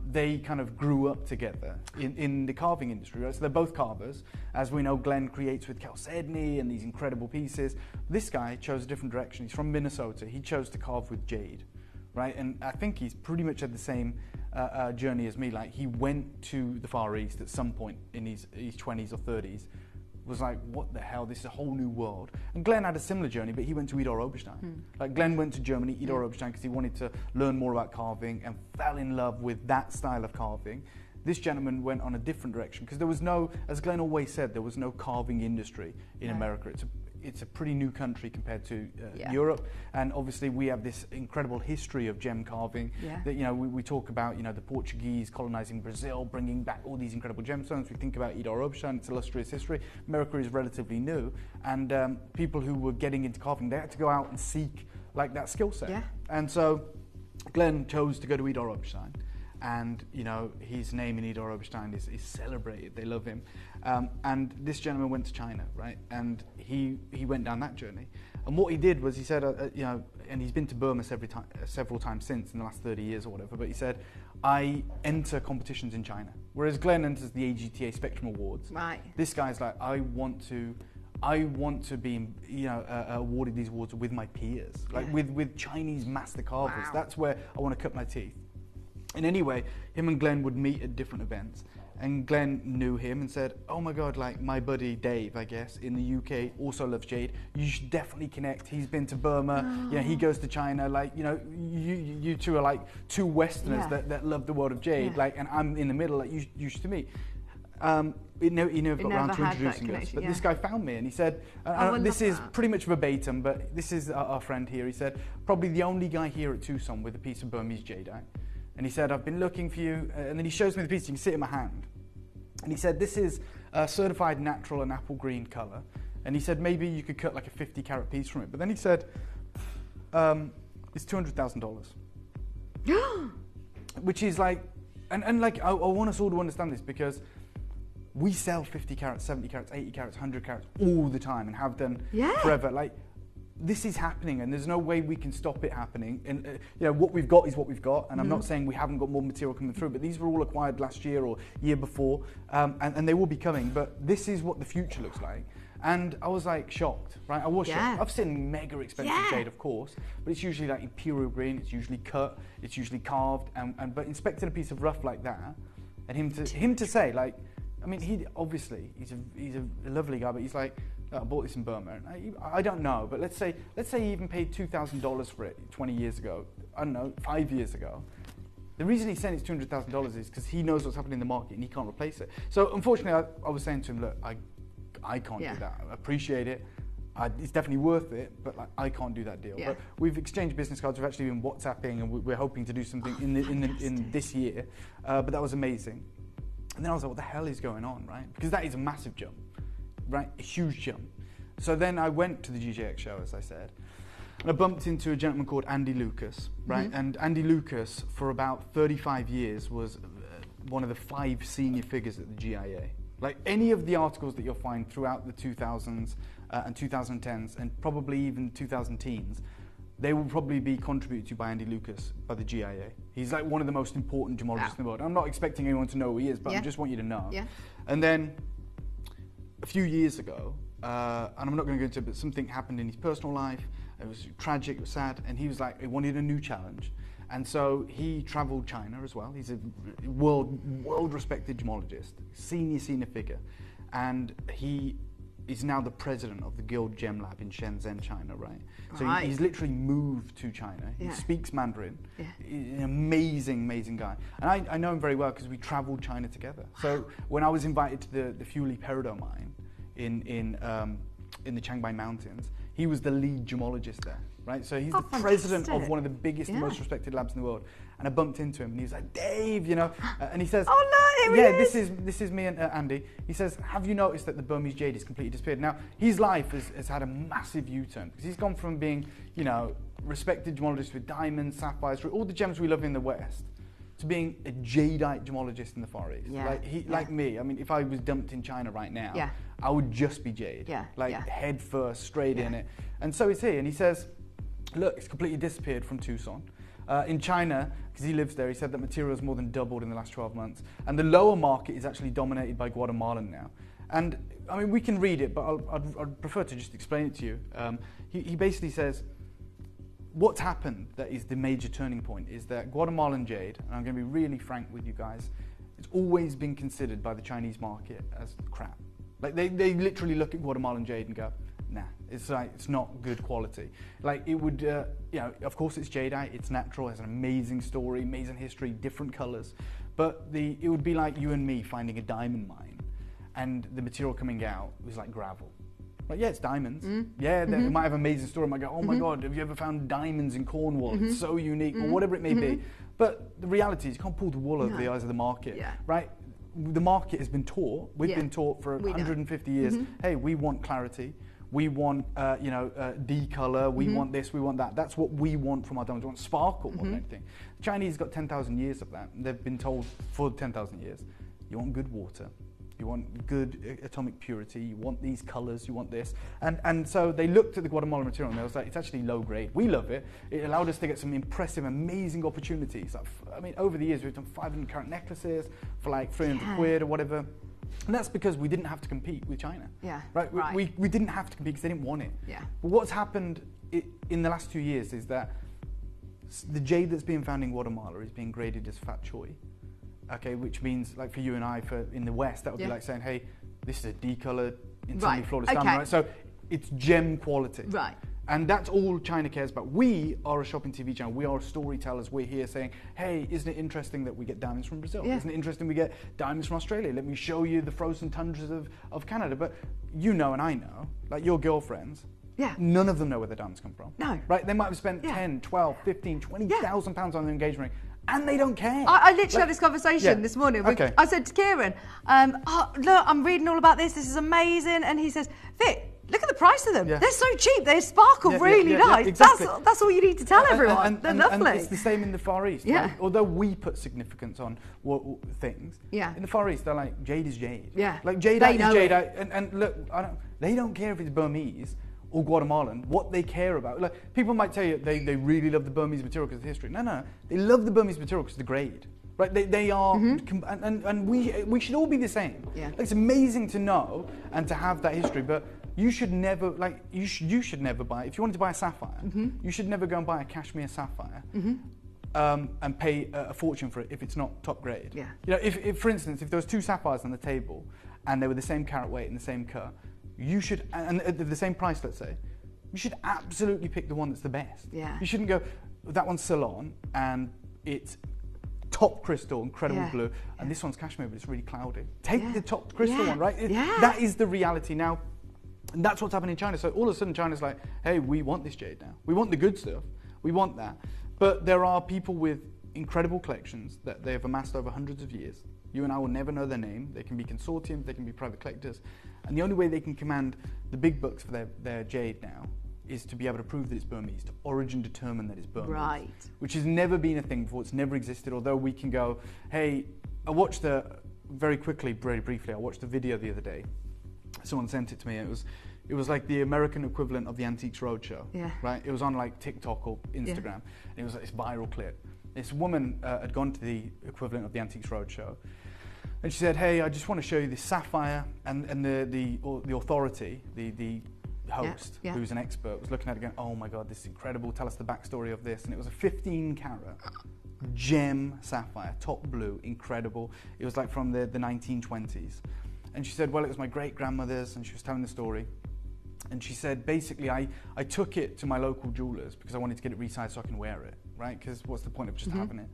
they kind of grew up together in the carving industry. Right? So they're both carvers. As we know, Glenn creates with chalcedony and these incredible pieces. This guy chose a different direction. He's from Minnesota. He chose to carve with jade, right? And I think he's pretty much had the same journey as me. Like he went to the Far East at some point in his 20s or 30s. Was like, what the hell, this is a whole new world. And Glenn had a similar journey, but he went to Idar Oberstein. Like Glenn went to Germany, Idar Oberstein, because he wanted to learn more about carving and fell in love with that style of carving. This gentleman went on a different direction, because there was no, as Glenn always said, there was no carving industry in America. It's a pretty new country compared to Europe, and obviously we have this incredible history of gem carving that, you know, we talk about, you know, the Portuguese colonizing Brazil, bringing back all these incredible gemstones. We think about Idar Oberstein, it's illustrious history. America is relatively new, and people who were getting into carving, they had to go out and seek like that skill set. And so Glenn chose to go to Idar Oberstein. And, you know, his name in Idar Oberstein is celebrated. They love him. And this gentleman went to China, right? And he went down that journey. And what he did was he said, you know, and he's been to Burma several times since in the last 30 years or whatever, but he said, I enter competitions in China. Whereas Glenn enters the AGTA Spectrum Awards. Right. This guy's like, I want to be, you know, awarded these awards with my peers, like with Chinese master carvers. Wow. That's where I want to cut my teeth. And anyway, him and Glenn would meet at different events, and Glenn knew him and said, "Oh my God, like my buddy Dave, I guess, in the UK also loves jade. You should definitely connect. He's been to Burma, you know, he goes to China. Like, you know, you two are like two Westerners that love the world of jade. Like, and I'm in the middle. Like, you should meet." He never got around to introducing us, but this guy found me and he said, this is pretty much verbatim, but this is our friend here. He said, "Probably the only guy here at Tucson with a piece of Burmese jadeite." And he said, "I've been looking for you." And then he shows me the piece. You can see it in my hand. And he said, "This is a certified natural and apple green color." And he said, "Maybe you could cut like a 50-carat piece from it." But then he said, "It's $200,000." Which is like, and like, I want us all to understand this, because we sell 50 carats, 70 carats, 80 carats, 100 carats all the time and have done forever. Like, this is happening, and there's no way we can stop it happening. And you know, what we've got is what we've got. And I'm not saying we haven't got more material coming through, but these were all acquired last year or year before, and they will be coming. But this is what the future looks like. And I was like shocked, right? I was shocked. I've seen mega expensive jade, of course, but it's usually like imperial green. It's usually cut. It's usually carved. But inspecting a piece of rough like that, and him to say, like, I mean, he's a lovely guy, but he's like, "I bought this in Burma." I don't know, but let's say he even paid $2,000 for it 20 years ago. I don't know, 5 years ago. The reason he's saying it's $200,000 is because he knows what's happening in the market and he can't replace it. So unfortunately, I was saying to him, "Look, I can't do that. I appreciate it. It's definitely worth it, but like, I can't do that deal." But we've exchanged business cards. We've actually been WhatsApping, and we're hoping to do something in this year. But that was amazing. And then I was like, "What the hell is going on?" Right? Because that is a massive jump. Right, a huge jump. So then I went to the GJX show, as I said, and I bumped into a gentleman called Andy Lucas, right? And Andy Lucas, for about 35 years, was one of the 5 senior figures at the GIA. Like, any of the articles that you'll find throughout the 2000s and 2010s, and probably even 2010s, they will probably be contributed to by Andy Lucas, by the GIA. He's like one of the most important gemologists in the world. I'm not expecting anyone to know who he is, but I just want you to know. And then a few years ago, and I'm not going to go into it, but something happened in his personal life. It was tragic, it was sad, and he was like, he wanted a new challenge. And so he traveled China as well. He's a world-respected gemologist, senior figure. And he is now the president of the Guild Gem Lab in Shenzhen, China, right? So he's literally moved to China. He speaks Mandarin. He's an amazing guy. And I know him very well because we traveled China together. So when I was invited to the Fuley Peridot mine in the Chiang Mai Mountains. He was the lead gemologist there, right? So he's the president of one of the biggest and most respected labs in the world. And I bumped into him, and he was like, "Dave, you know," and he says, "Oh no, here he is." This is me and Andy. He says, "Have you noticed that the Burmese jade has completely disappeared?" Now, his life has had a massive U-turn because he's gone from being, you know, respected gemologist with diamonds, sapphires, all the gems we love in the West, to being a jadeite gemologist in the Far East. Like me. I mean, if I was dumped in China right now, I would just be jade. Head first, straight in it. And so is he. And he says, "Look, it's completely disappeared from Tucson." In China, because he lives there, he said that material has more than doubled in the last 12 months. And the lower market is actually dominated by Guatemalan now. And, I mean, we can read it, but I'd prefer to just explain it to you. He basically says, what's happened that is the major turning point is that Guatemalan jade, and I'm going to be really frank with you guys, it's always been considered by the Chinese market as crap. Like, they literally look at Guatemalan jade and go, nah, it's not good quality. Like, it would, you know, of course it's jadeite, it's natural, it has an amazing story, amazing history, different colors. But it would be like you and me finding a diamond mine, and the material coming out was like gravel. Like, yeah, it's diamonds. Yeah, it might have an amazing story. It might go, oh my God, have you ever found diamonds in Cornwall? It's so unique, or whatever it may be. But the reality is you can't pull the wool over the eyes of the market, right? The market has been taught, we've been taught for 150 years, hey, we want clarity. We want, decolor, we want this, we want that. That's what we want from our diamonds. We want sparkle more than anything. The Chinese got 10,000 years of that. They've been told for 10,000 years, you want good water, you want good atomic purity, you want these colors, you want this. And so they looked at the Guatemalan material and they was like, it's actually low grade. We love it. It allowed us to get some impressive, amazing opportunities. Like, I mean, over the years, we've done 500-carat necklaces for like 300 quid or whatever. And that's because we didn't have to compete with China. Right? We didn't have to compete because they didn't want it. But what's happened in the last 2 years is that the jade that's being found in Guatemala is being graded as fat choy. Okay, which means, like, for you and I, in the West, that would be like saying, hey, this is a decolored, instantly flawless diamond, right? So it's gem quality. Right. And that's all China cares about. We are a shopping TV channel. We are storytellers. We're here saying, hey, isn't it interesting that we get diamonds from Brazil? Isn't it interesting we get diamonds from Australia? Let me show you the frozen tundras of Canada. But you know and I know, like your girlfriends, none of them know where the diamonds come from. No. Right? They might have spent 10, 12, 15, 20,000 pounds on their engagement ring. And they don't care. I literally had this conversation this morning. I said to Kieran, look, I'm reading all about this. This is amazing. And he says, Vic, look at the price of them. They're so cheap. They sparkle really nice. Exactly. That's all you need to tell everyone. They're lovely. And it's the same in the Far East. Right? Although we put significance on things, in the Far East, they're like, jade is jade. Like, jadeite is jadeite. And look, they don't care if it's Burmese or Guatemalan. What they care about, like, people might tell you they really love the Burmese material because of the history. No, they love the Burmese material because of the grade. Right? They are, and we should all be the same. Like, it's amazing to know and to have that history, but you should never, like, you should never buy, if you wanted to buy a sapphire, you should never go and buy a cashmere sapphire and pay a fortune for it if it's not top grade. You know, if for instance, if there was 2 sapphires on the table and they were the same carat weight and the same cut, you should, and at the same price, let's say, you should absolutely pick the one that's the best. You shouldn't go, that one's Ceylon and it's top crystal, incredible blue, and this one's cashmere, but it's really cloudy. Take the top crystal one, right? That is the reality now. And that's what's happening in China. So all of a sudden China's like, hey, we want this jade now. We want the good stuff. We want that. But there are people with incredible collections that they've amassed over hundreds of years. You and I will never know their name. They can be consortiums, they can be private collectors. And the only way they can command the big bucks for their jade now is to be able to prove that it's Burmese, to origin determine that it's Burmese. Right. Which has never been a thing before, it's never existed, although we can go, hey, I watched very briefly, I watched a video the other day. Someone sent it to me, and it was like the American equivalent of the Antiques Roadshow. Right? It was on like TikTok or Instagram. And it was like this viral clip. This woman had gone to the equivalent of the Antiques Roadshow, and she said, hey, I just want to show you this sapphire, and the authority, the host, who's an expert, was looking at it going, oh my God, this is incredible, tell us the backstory of this. And it was a 15-carat gem sapphire, top blue, incredible. It was like from the 1920s. And she said, well, it was my great-grandmother's, and she was telling the story. And she said, basically, I took it to my local jewelers because I wanted to get it resized so I can wear it, right? Because what's the point of just having it?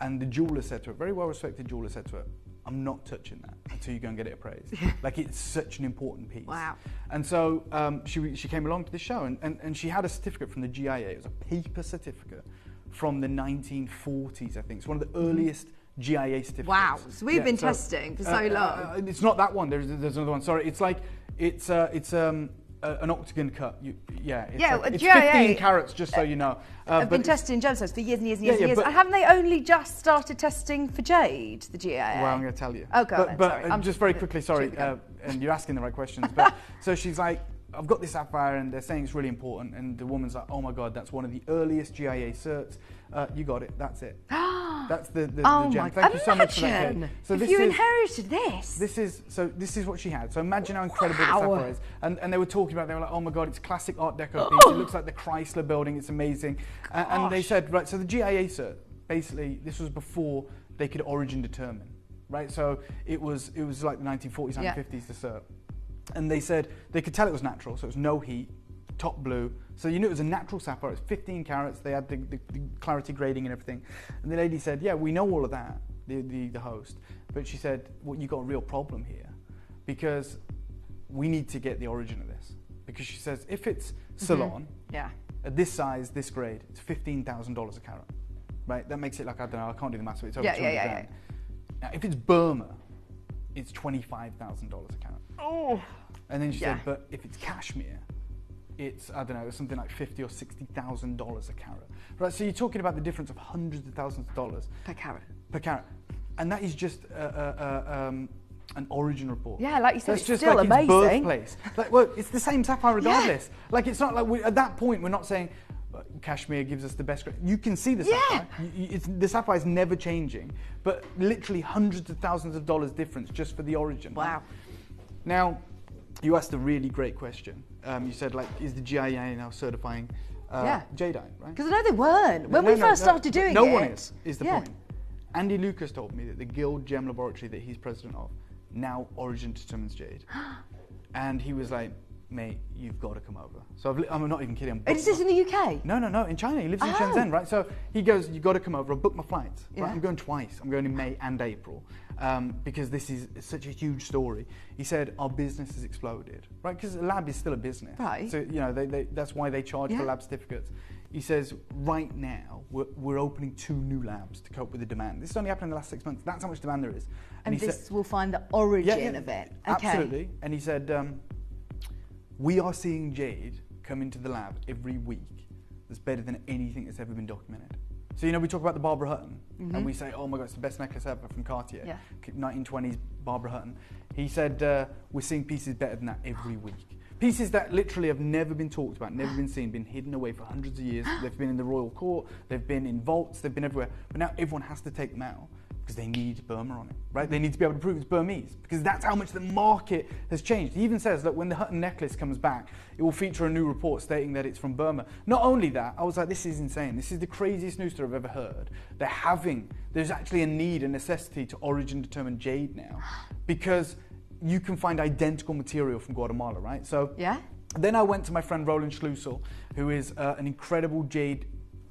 And the jeweler said to her, very well-respected jeweler said to her, I'm not touching that until you go and get it appraised. Like, it's such an important piece. Wow. And so she came along to the show, and she had a certificate from the GIA. It was a paper certificate from the 1940s, I think. It's one of the earliest GIA certificates. Wow. So we've been testing for so long. It's not that one. There's another one. Sorry. It's like it's an octagon cut. It's GIA, 15 carats, just so you know. I've been testing gemstones for years and years and years and years. but- And haven't they only just started testing for jade, the GIA? Well, I'm going to tell you. Oh, go on then, sorry. But just very quickly, sorry, and you're asking the right questions. But so she's like, I've got this sapphire, and they're saying it's really important. And the woman's like, oh my God, that's one of the earliest GIA certs. You got it. That's it. That's the gem. Thank you so much for that. Kate. So if you inherited this. This is what she had. So imagine how incredible the sapphire is. And they were talking about. They were like, oh my God, it's classic Art Deco piece. It looks like the Chrysler Building. It's amazing. And they said, right. So the GIA cert, basically, this was before they could origin determine, right? So it was like the 1940s, 1950s, the cert. And they said they could tell it was natural. So it was no heat, top blue. So you knew it was a natural sapphire. It was 15 carats. They had the clarity grading and everything. And the lady said, yeah, we know all of that, the host. But she said, well, you got a real problem here because we need to get the origin of this. Because she says, if it's Ceylon, at this size, this grade, it's $15,000 a carat. Right? That makes it like, I don't know, I can't do the maths, but it's over 200 grand. Now, if it's Burma, it's $25,000 a carat. Oh. And then she said, but if it's Kashmir, it's, I don't know, something like $50,000 or $60,000 a carat. Right, so you're talking about the difference of hundreds of thousands of dollars. Per carat. Per carat. And that is just an origin report. Yeah, like you said, that's it's just still like amazing. Its birthplace. Like, well, it's the same sapphire regardless. Like, it's not like, at that point, we're not saying, Kashmir gives us the best grade. You can see the sapphire. The sapphire is never changing, but literally hundreds of thousands of dollars difference just for the origin. Wow. Right? Now, you asked a really great question. You said, like, is the GIA now certifying jadeite, right? Because I know they weren't. When we first started doing it. No one is the point. Andy Lucas told me that the Guild Gem Laboratory that he's president of now origin determines jade. And he was like, mate, you've got to come over. So I'm not even kidding. Is this in the UK? No, in China. He lives in Shenzhen, right? So he goes, you've got to come over. I'll book my flights. Right? I'm going twice. I'm going in May and April because this is such a huge story. He said, our business has exploded, right? Because a lab is still a business. Right. So, you know, that's why they charge for lab certificates. He says, right now, we're opening 2 new labs to cope with the demand. This has only happened in the last 6 months. That's how much demand there is. And this will find the origin of it. Okay. Absolutely. And he said, we are seeing jade come into the lab every week that's better than anything that's ever been documented. So, you know, we talk about the Barbara Hutton, and we say, oh my God, it's the best necklace ever from Cartier, 1920s Barbara Hutton. He said, we're seeing pieces better than that every week. Pieces that literally have never been talked about, never been seen, been hidden away for hundreds of years. They've been in the royal court, they've been in vaults, they've been everywhere. But now everyone has to take them out because they need Burma on it, right? They need to be able to prove it's Burmese because that's how much the market has changed. He even says that when the Hutton necklace comes back, it will feature a new report stating that it's from Burma. Not only that, I was like, this is insane. This is the craziest news story I've ever heard. There's actually a need, a necessity to origin determine jade now because you can find identical material from Guatemala, right? So then I went to my friend Roland Schlusel, who is an incredible jade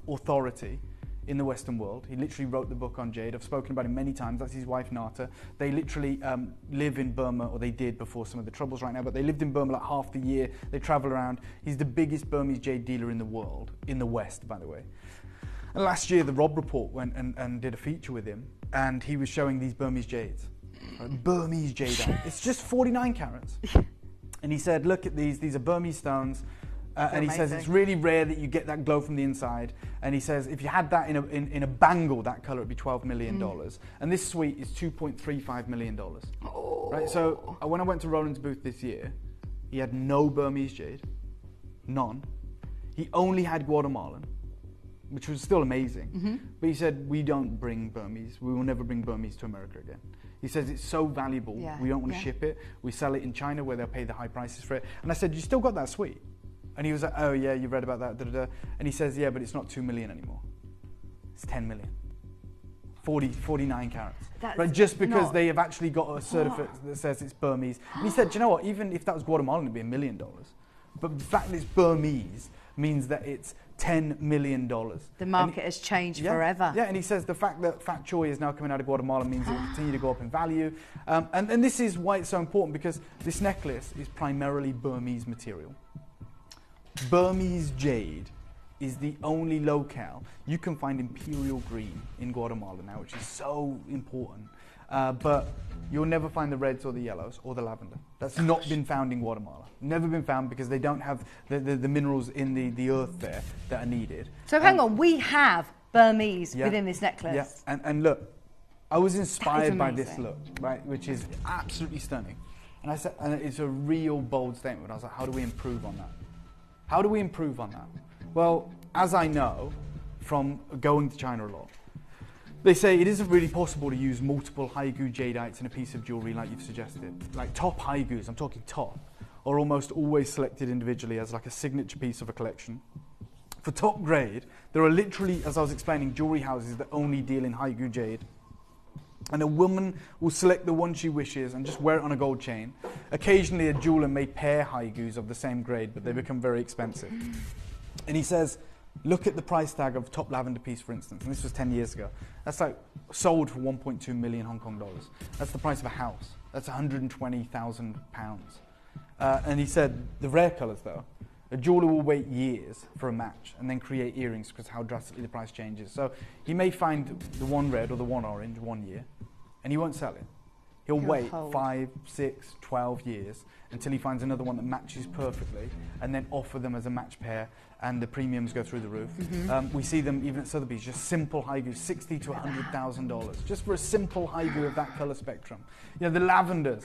authority in the Western world. He literally wrote the book on jade. I've spoken about him many times. That's his wife, Nata. They literally live in Burma, or they did before some of the troubles right now, but they lived in Burma like half the year. They travel around. He's the biggest Burmese jade dealer in the world, in the West, by the way. And last year, the Rob Report went and did a feature with him, and he was showing these Burmese jades. Burmese jadeite. It's just 49 carats. And he said, look at these are Burmese stones. And he says it's really rare that you get that glow from the inside. And he says if you had that in a bangle, that colour, it'd be $12 million. And this suite is $2.35 million. Right. So when I went to Roland's booth this year, he had no Burmese jade, none. He only had Guatemalan, which was still amazing. But he said we don't bring Burmese. We will never bring Burmese to America again. He says it's so valuable, we don't want to ship it. We sell it in China where they'll pay the high prices for it. And I said, you still got that suite? And he was like, oh yeah, you read about that, da, da, da. And he says, yeah, but it's not 2 million anymore. It's 10 million. 49 carats. Right, just because they have actually got a certificate that says it's Burmese. And he said, do you know what, even if that was Guatemalan, it'd be $1 million. But the fact that it's Burmese means that it's $10 million. The market has changed forever. Yeah, and he says the fact that fat choy is now coming out of Guatemala means it will continue to go up in value. And this is why it's so important, because this necklace is primarily Burmese material. Burmese jade is the only locale you can find imperial green in Guatemala now, which is so important. But you'll never find the reds or the yellows or the lavender. That's not been found in Guatemala. Never been found, because they don't have the minerals in the earth there that are needed. So hang on, we have Burmese within this necklace. Yeah, and look, I was inspired by this look, right, which is absolutely stunning. And I said, and it's a real bold statement. I was like, how do we improve on that? How do we improve on that? Well, as I know from going to China a lot, they say it isn't really possible to use multiple Haigu jadites in a piece of jewellery like you've suggested. Like top Haigus, I'm talking top, are almost always selected individually as like a signature piece of a collection. For top grade, there are literally, as I was explaining, jewellery houses that only deal in Haigu jade. And a woman will select the one she wishes and just wear it on a gold chain. Occasionally a jeweller may pair Haigus of the same grade, but they become very expensive. And he says, look at the price tag of top lavender piece, for instance, and this was 10 years ago. That's like sold for 1.2 million Hong Kong dollars. That's the price of a house. That's 120,000 pounds. And he said, the rare colours though, a jeweller will wait years for a match and then create earrings because how drastically the price changes. So he may find the one red or the one orange 1 year, and he won't sell it. He'll wait 5, 6, 12 years until he finds another one that matches perfectly, and then offer them as a match pair, and the premiums go through the roof. We see them even at Sotheby's, just simple Haigus, $60,000 to $100,000, just for a simple Haigu of that colour spectrum. You know, the lavenders,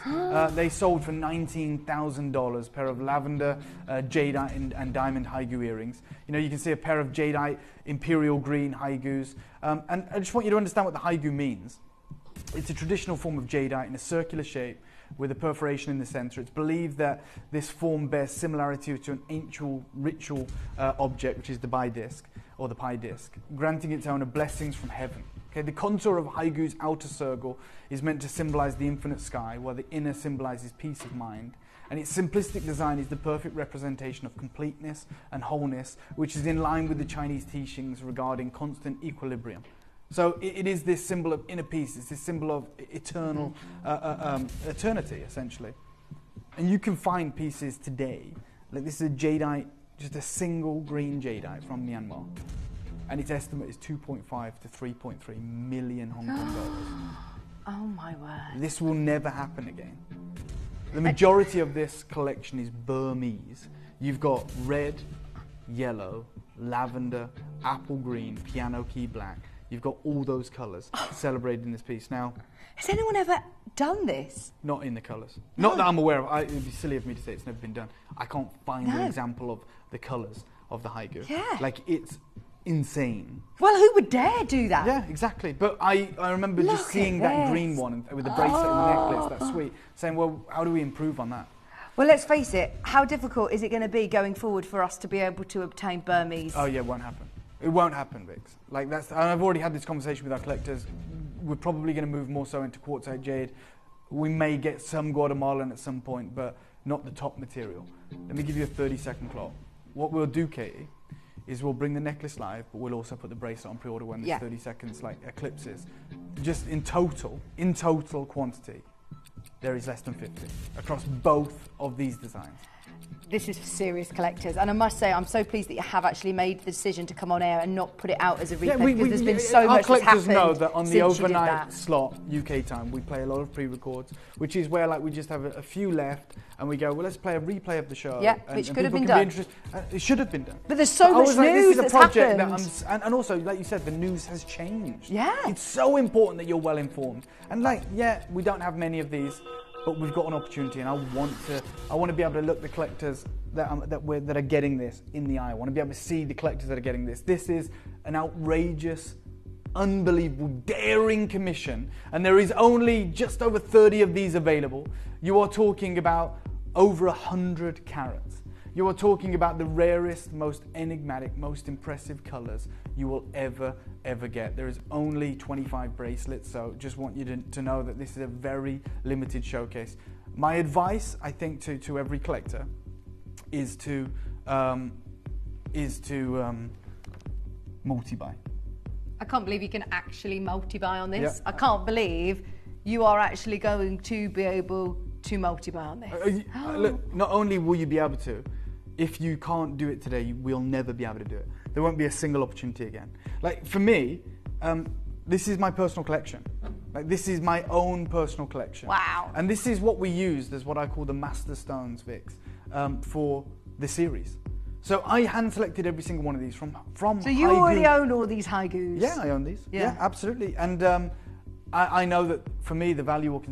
they sold for $19,000, pair of lavender, jadeite and diamond Haigu earrings. You know, you can see a pair of jadeite, imperial green Haigus. And I just want you to understand what the Haigu means. It's a traditional form of jadeite in a circular shape with a perforation in the centre. It's believed that this form bears similarity to an ancient ritual object, which is the bai disc, or the pi disc, granting its owner blessings from heaven. Okay, the contour of Haigu's outer circle is meant to symbolise the infinite sky, while the inner symbolises peace of mind. And its simplistic design is the perfect representation of completeness and wholeness, which is in line with the Chinese teachings regarding constant equilibrium. So it is this symbol of inner peace. It's this symbol of eternal eternity, essentially. And you can find pieces today, like this is a jadeite, just a single green jadeite from Myanmar, and its estimate is 2.5 to 3.3 million Hong Kong dollars. Oh my word! This will never happen again. The majority of this collection is Burmese. You've got red, yellow, lavender, apple green, piano key black. You've got all those colours celebrated in this piece. Now, has anyone ever done this? Not in the colours. No. Not that I'm aware of. It would be silly of me to say it's never been done. I can't find an example of the colours of the Haigu. Yeah. Like, it's insane. Well, who would dare do that? Yeah, exactly. But I remember just seeing that green one with the bracelet and the necklace, that's sweet, saying, well, how do we improve on that? Well, let's face it, how difficult is it going to be going forward for us to be able to obtain Burmese? Oh, yeah, it won't happen. It won't happen, Vix. Like and I've already had this conversation with our collectors. We're probably going to move more so into quartzite jade. We may get some Guatemalan at some point, but not the top material. Let me give you a 30-second clock. What we'll do, Katie, is we'll bring the necklace live, but we'll also put the bracelet on pre-order when this 30 seconds eclipses. Just in total quantity, there is less than 50 across both of these designs. This is for serious collectors, and I must say I'm so pleased that you have actually made the decision to come on air and not put it out as a replay, because there's been so much that's happened. Our collectors know that on the overnight slot, UK time, we play a lot of pre-records, which is where we just have a few left, and we go, well, let's play a replay of the show. Yeah, which could have been done. It should have been done. But there's so much news that's happened. And also, like you said, the news has changed. Yeah. It's so important that you're well informed. And we don't have many of these, but we've got an opportunity, and I want to be able to look the collectors that are getting this in the eye. I want to be able to see the collectors that are getting this. This is an outrageous, unbelievable, daring commission, and there is only just over 30 of these available. You are talking about over 100 carats. You are talking about the rarest, most enigmatic, most impressive colours you will ever get. There is only 25 bracelets, so just want you to know that this is a very limited showcase. My advice, I think, to every collector is to multi-buy. I can't believe you can actually multi-buy on this. Yeah. I can't believe you are actually going to be able to multi-buy on this. Look, not only will you be able to, if you can't do it today, you will never be able to do it. There won't be a single opportunity again. Like for me, this is my personal collection. Like this is my own personal collection. Wow. And this is what we used as what I call the master stones, Vix, for the series. So I hand selected every single one of these from So you already own all these High-goos? Yeah, I own these. Yeah, absolutely. And I know that for me the value will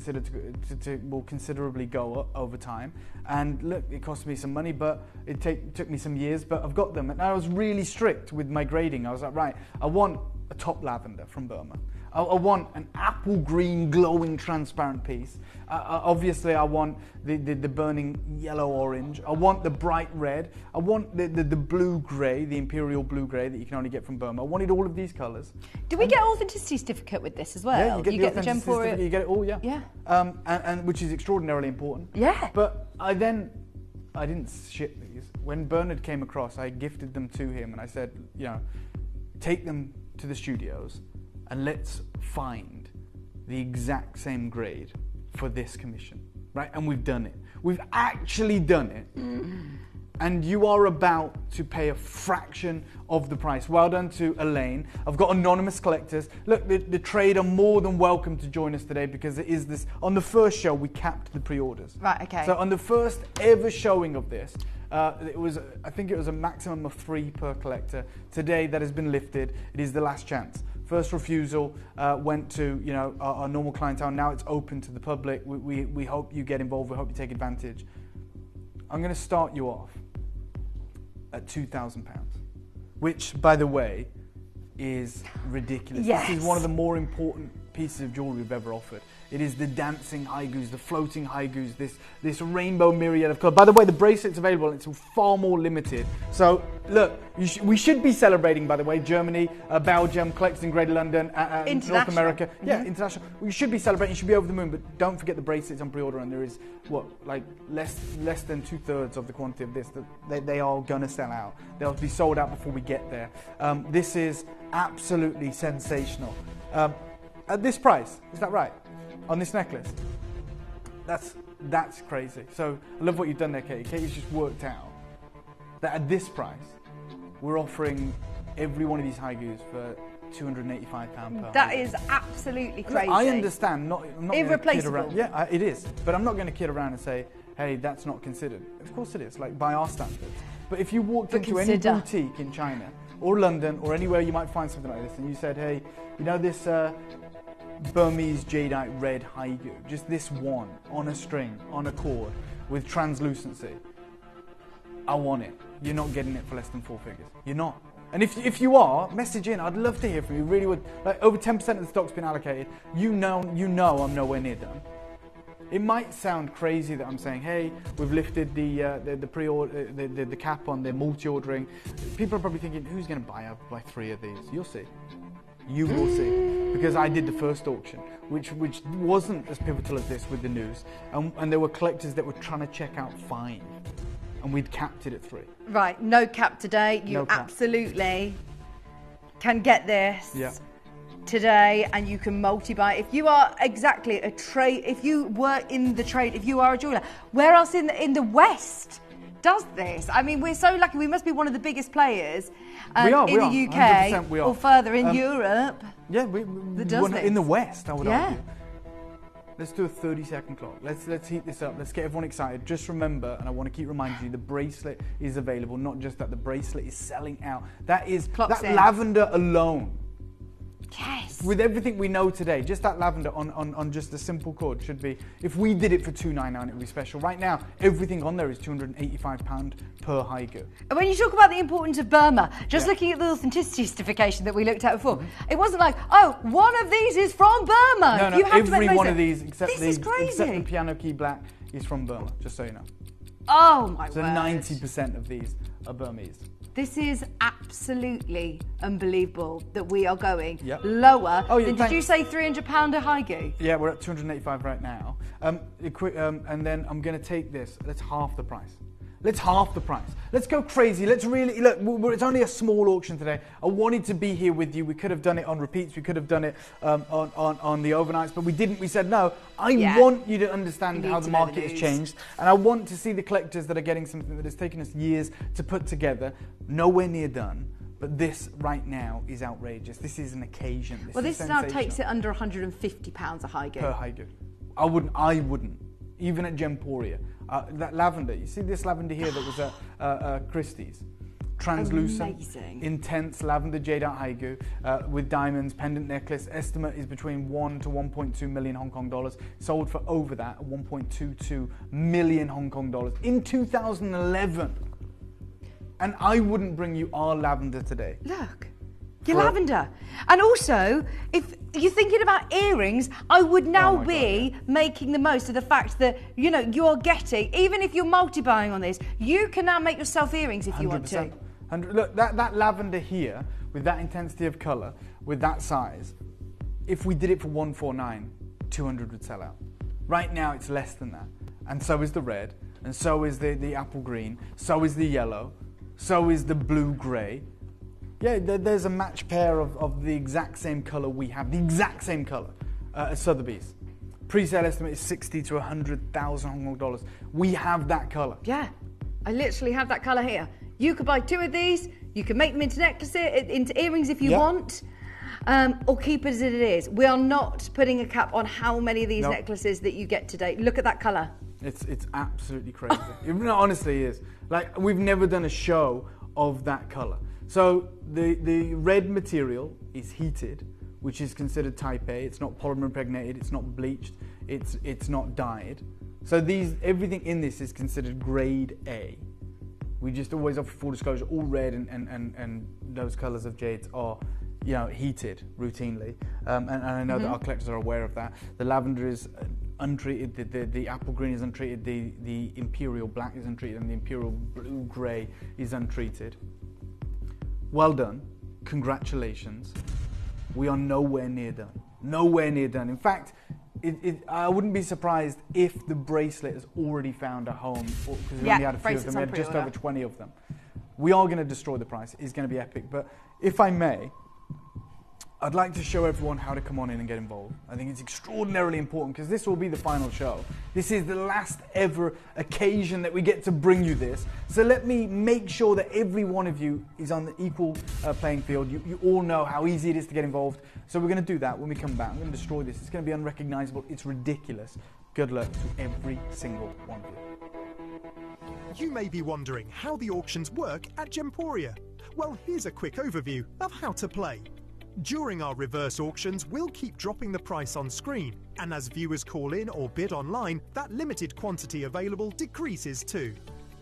will considerably go up over time. And look, it cost me some money, but it took me some years. But I've got them, and I was really strict with my grading. I was like, right, I want a top lavender from Burma. I want an apple green, glowing, transparent piece. Obviously, I want the burning yellow orange. I want the bright red. I want the blue grey, the imperial blue grey that you can only get from Burma. I wanted all of these colours. Do we get authenticity certificate with this as well? Yeah, you get the Gemporia certificate, you get it all, yeah. Yeah. And which is extraordinarily important. Yeah. But I didn't ship these. When Bernard came across, I gifted them to him, and I said, take them to the studios and let's find the exact same grade for this commission, right? And we've done it. We've actually done it. And you are about to pay a fraction of the price. Well done to Elaine. I've got anonymous collectors. Look, the trade are more than welcome to join us today because it is this. On the first show, we capped the pre-orders. Right, okay. So on the first ever showing of this, I think it was a maximum of 3 per collector. Today, that has been lifted. It is the last chance. First refusal went to our normal clientele. Now it's open to the public. We hope you get involved. We hope you take advantage. I'm going to start you off at £2,000, which, by the way, is ridiculous. Yes. This is one of the more important pieces of jewellery we've ever offered. It is the dancing High-goos, the floating High-goos, this rainbow myriad of colours. By the way, the bracelet's available and it's far more limited. So, look, we should be celebrating, by the way, Germany, Belgium, collectors in Greater London, North America. Mm-hmm. Yeah, international. We should be celebrating, you should be over the moon, but don't forget the bracelets on pre-order, and there is, less than 2/3 of the quantity of this. They are going to sell out. They'll be sold out before we get there. This is absolutely sensational. At this price, is that right? On this necklace, that's crazy. So I love what you've done there, Katie. Katie's just worked out that at this price, we're offering every one of these High-goos for £285 per. That is absolutely crazy. Look, I understand. Not irreplaceable. Kid around. Yeah, it is. But I'm not going to kid around and say, hey, that's not considered. Of course it is. Like by our standards. But if you walked into any boutique in China or London or anywhere you might find something like this, and you said, hey, this. Burmese jadeite red High-goo, just this one on a string, on a cord, with translucency. I want it. You're not getting it for less than 4 figures. You're not. And if you are, message in. I'd love to hear from you. Really would. Like over 10% of the stock's been allocated. You know I'm nowhere near done. It might sound crazy that I'm saying, hey, we've lifted the pre-order, the cap on the multi-ordering. People are probably thinking, who's going to buy 3 of these? You'll see. You will see, because I did the first auction, which wasn't as pivotal as this with the news, and there were collectors that were trying to check out 5, and we'd capped it at 3. Right, no cap today. You absolutely can get this today, and you can multi-buy. If you are exactly a trade, if you were in the trade, if you are a jeweller, where else in the West does this? I mean, we're so lucky. We must be one of the biggest players in the UK or further in Europe. Yeah, we're in the West, I would argue. Let's do a 30-second clock. Let's heat this up. Let's get everyone excited. Just remember, and I want to keep reminding you, the bracelet is available. Not just that, the bracelet is selling out. That lavender alone. Yes. With everything we know today, just that lavender on just a simple cord should be, if we did it for $299, it would be special. Right now, everything on there is £285 per High-goo. And when you talk about the importance of Burma, just looking at the authenticity certification that we looked at before, it wasn't like, oh, one of these is from Burma. No, every one of these, except the piano key black, is from Burma, just so you know. Oh my word. So 90% of these are Burmese. This is absolutely unbelievable that we are going lower than, did you say £300 a High-goo? Yeah, we're at 285 right now. And then I'm going to take this, that's half the price. Let's half the price. Let's go crazy. Let's really, look, it's only a small auction today. I wanted to be here with you. We could have done it on repeats. We could have done it on the overnights, but we didn't. We said, no, I want you to understand how the market has changed. And I want to see the collectors that are getting something that has taken us years to put together, nowhere near done. But this right now is outrageous. This is an occasion. This now takes it under £150 a High-go. Per High-go. I wouldn't. Even at Gemporia. That lavender, you see this lavender here that was at Christie's? Translucent, intense lavender jadeite High-go with diamonds, pendant necklace. Estimate is between 1 to 1.2 million Hong Kong dollars. Sold for over that, 1.22 million Hong Kong dollars in 2011. And I wouldn't bring you our lavender today. Look. Your lavender. And also, if you're thinking about earrings, I would now making the most of the fact that, you know, you're getting, even if you're multi-buying on this, you can now make yourself earrings if you want to. Look, that lavender here, with that intensity of colour, with that size, if we did it for 149, 200 would sell out. Right now, it's less than that. And so is the red, and so is the apple green, so is the yellow, so is the blue-grey. Yeah, there's a match pair of the exact same colour we have, the exact same colour as Sotheby's. Pre-sale estimate is 60 to 100,000 Hong Kong dollars. We have that colour. Yeah, I literally have that colour here. You could buy 2 of these, you can make them into necklaces, into earrings if you want, or keep it as it is. We are not putting a cap on how many of these necklaces that you get today. Look at that colour. It's absolutely crazy. It honestly is. Like, we've never done a show of that colour. So the red material is heated, which is considered type A. It's not polymer impregnated, it's not bleached, it's not dyed. So everything in this is considered grade A. We just always offer full disclosure, all red and those colours of jades are, you know, heated routinely. And I know that our collectors are aware of that. The lavender is untreated, the apple green is untreated, the imperial black is untreated, and the imperial blue grey is untreated. Well done. Congratulations. We are nowhere near done. Nowhere near done. In fact, I wouldn't be surprised if the bracelet has already found a home, because we only had a few of them. We had just over 20 of them. We are going to destroy the price. It's going to be epic. But if I may, I'd like to show everyone how to come on in and get involved. I think it's extraordinarily important because this will be the final show. This is the last ever occasion that we get to bring you this. So let me make sure that every one of you is on the equal playing field. You all know how easy it is to get involved. So we're going to do that when we come back. I'm going to destroy this. It's going to be unrecognizable. It's ridiculous. Good luck to every single one of you. You may be wondering how the auctions work at Gemporia. Well, here's a quick overview of how to play. During our reverse auctions, we'll keep dropping the price on screen, and as viewers call in or bid online, that limited quantity available decreases too.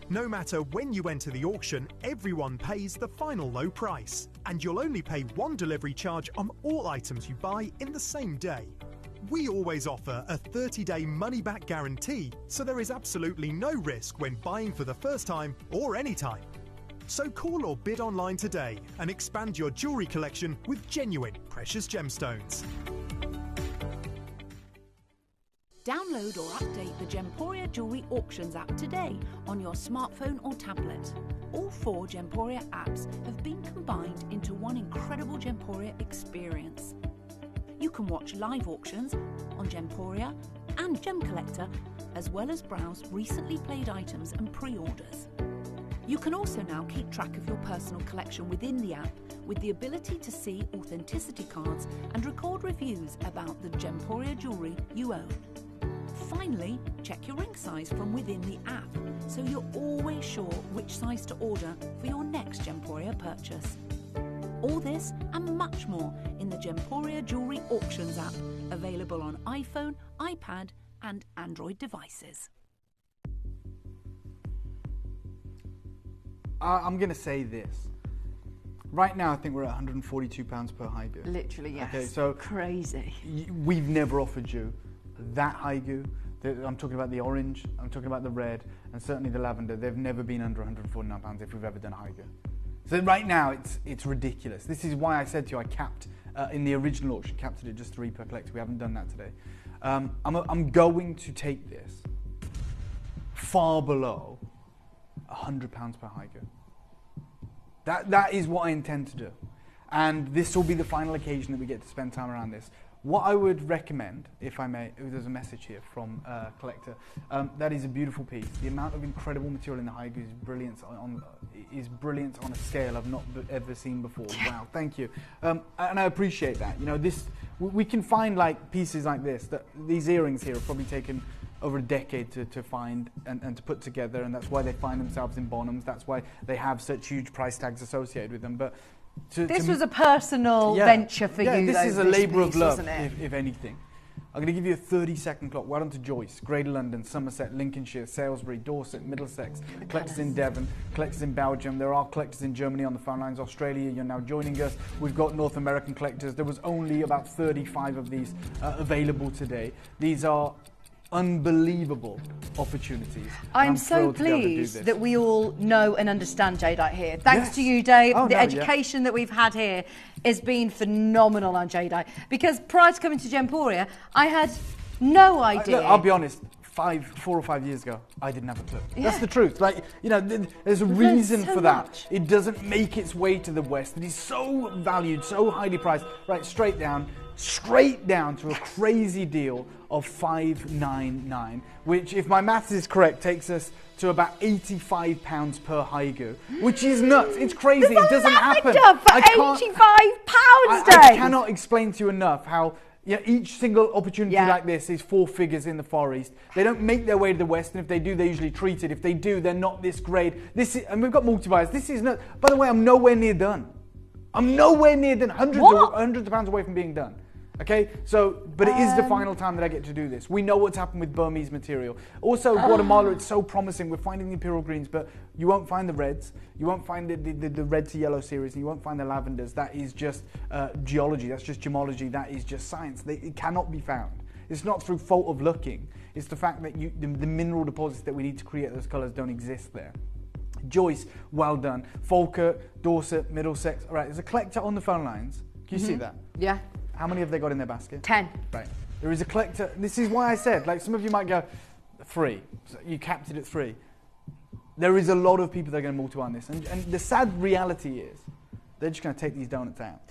No matter when you enter the auction, everyone pays the final low price, and you'll only pay one delivery charge on all items you buy in the same day. We always offer a 30-day money-back guarantee, so there is absolutely no risk when buying for the first time or any time. So call or bid online today and expand your jewellery collection with genuine precious gemstones. Download or update the Gemporia Jewellery Auctions app today on your smartphone or tablet. All 4 Gemporia apps have been combined into one incredible Gemporia experience. You can watch live auctions on Gemporia and Gem Collector, as well as browse recently played items and pre-orders. You can also now keep track of your personal collection within the app with the ability to see authenticity cards and record reviews about the Gemporia jewellery you own. Finally, check your ring size from within the app so you're always sure which size to order for your next Gemporia purchase. All this and much more in the Gemporia Jewellery Auctions app, available on iPhone, iPad and Android devices. I'm going to say this. Right now, I think we're at £142 per High-go. Literally, yes. Okay, so crazy. We've never offered you that High-go. I'm talking about the orange, I'm talking about the red, and certainly the lavender. They've never been under £149 if we've ever done a High-go. So right now, it's ridiculous. This is why I said to you I capped, in the original auction, capped it at just 3 per collector. We haven't done that today. I'm going to take this far below £100 per Haigu. That is what I intend to do. And this will be the final occasion that we get to spend time around this. What I would recommend, if I may, there's a message here from a collector. That is a beautiful piece. The amount of incredible material in the Haigu is brilliant on a scale I've not ever seen before. Wow, thank you. And I appreciate that. You know, we can find like pieces like this. These earrings here have probably taken over a decade to find and to put together, and that's why they find themselves in Bonhams. That's why they have such huge price tags associated with them. But this was a personal venture for you. This is a labour of love, it? if anything. I'm going to give you a 30-second clock. Well done to Joyce, Greater London, Somerset, Lincolnshire, Salisbury, Dorset, Middlesex, collectors in Devon, collectors in Belgium. There are collectors in Germany on the phone lines. Australia, you're now joining us. We've got North American collectors. There was only about 35 of these available today. These are unbelievable opportunities. I'm so pleased that we all know and understand jadeite here. Thanks to you, Dave. The education that we've had here has been phenomenal on jadeite. Because prior to coming to Gemporia, I had no idea. Look, I'll be honest. 4 or 5 years ago, I didn't have a clue. Yeah. That's the truth. Like, you know, there's a reason for that. Much. It doesn't make its way to the West. It is so valued, so highly priced. Right, straight down to a crazy deal of $599, which, if my maths is correct, takes us to about £85 per Haigu, which is nuts. It's crazy. It doesn't happen. For £85, Dave. I cannot explain to you enough how. Yeah, each single opportunity like this is 4 figures in the Far East. They don't make their way to the West, and if they do, they're usually treated. If they do, they're not this grade. And we've got multi-buyers. This is not. By the way, I'm nowhere near done. I'm nowhere near done. Hundreds of pounds away from being done. Okay, but it is the final time that I get to do this. We know what's happened with Burmese material. Also, Guatemala, it's so promising. We're finding the imperial greens, but you won't find the reds. You won't find the red to yellow series, and you won't find the lavenders. That is just geology. That's just gemology. That is just science. It cannot be found. It's not through fault of looking. It's the fact that the mineral deposits that we need to create those colours don't exist there. Joyce, well done. Falkirk, Dorset, Middlesex. All right, there's a collector on the phone lines. Can you see that? Yeah. How many have they got in their basket? 10. Right. There is a collector. This is why I said, like, some of you might go, 3. So you capped it at 3. There is a lot of people that are going to multiply on this. And the sad reality is, they're just going to take these donuts out.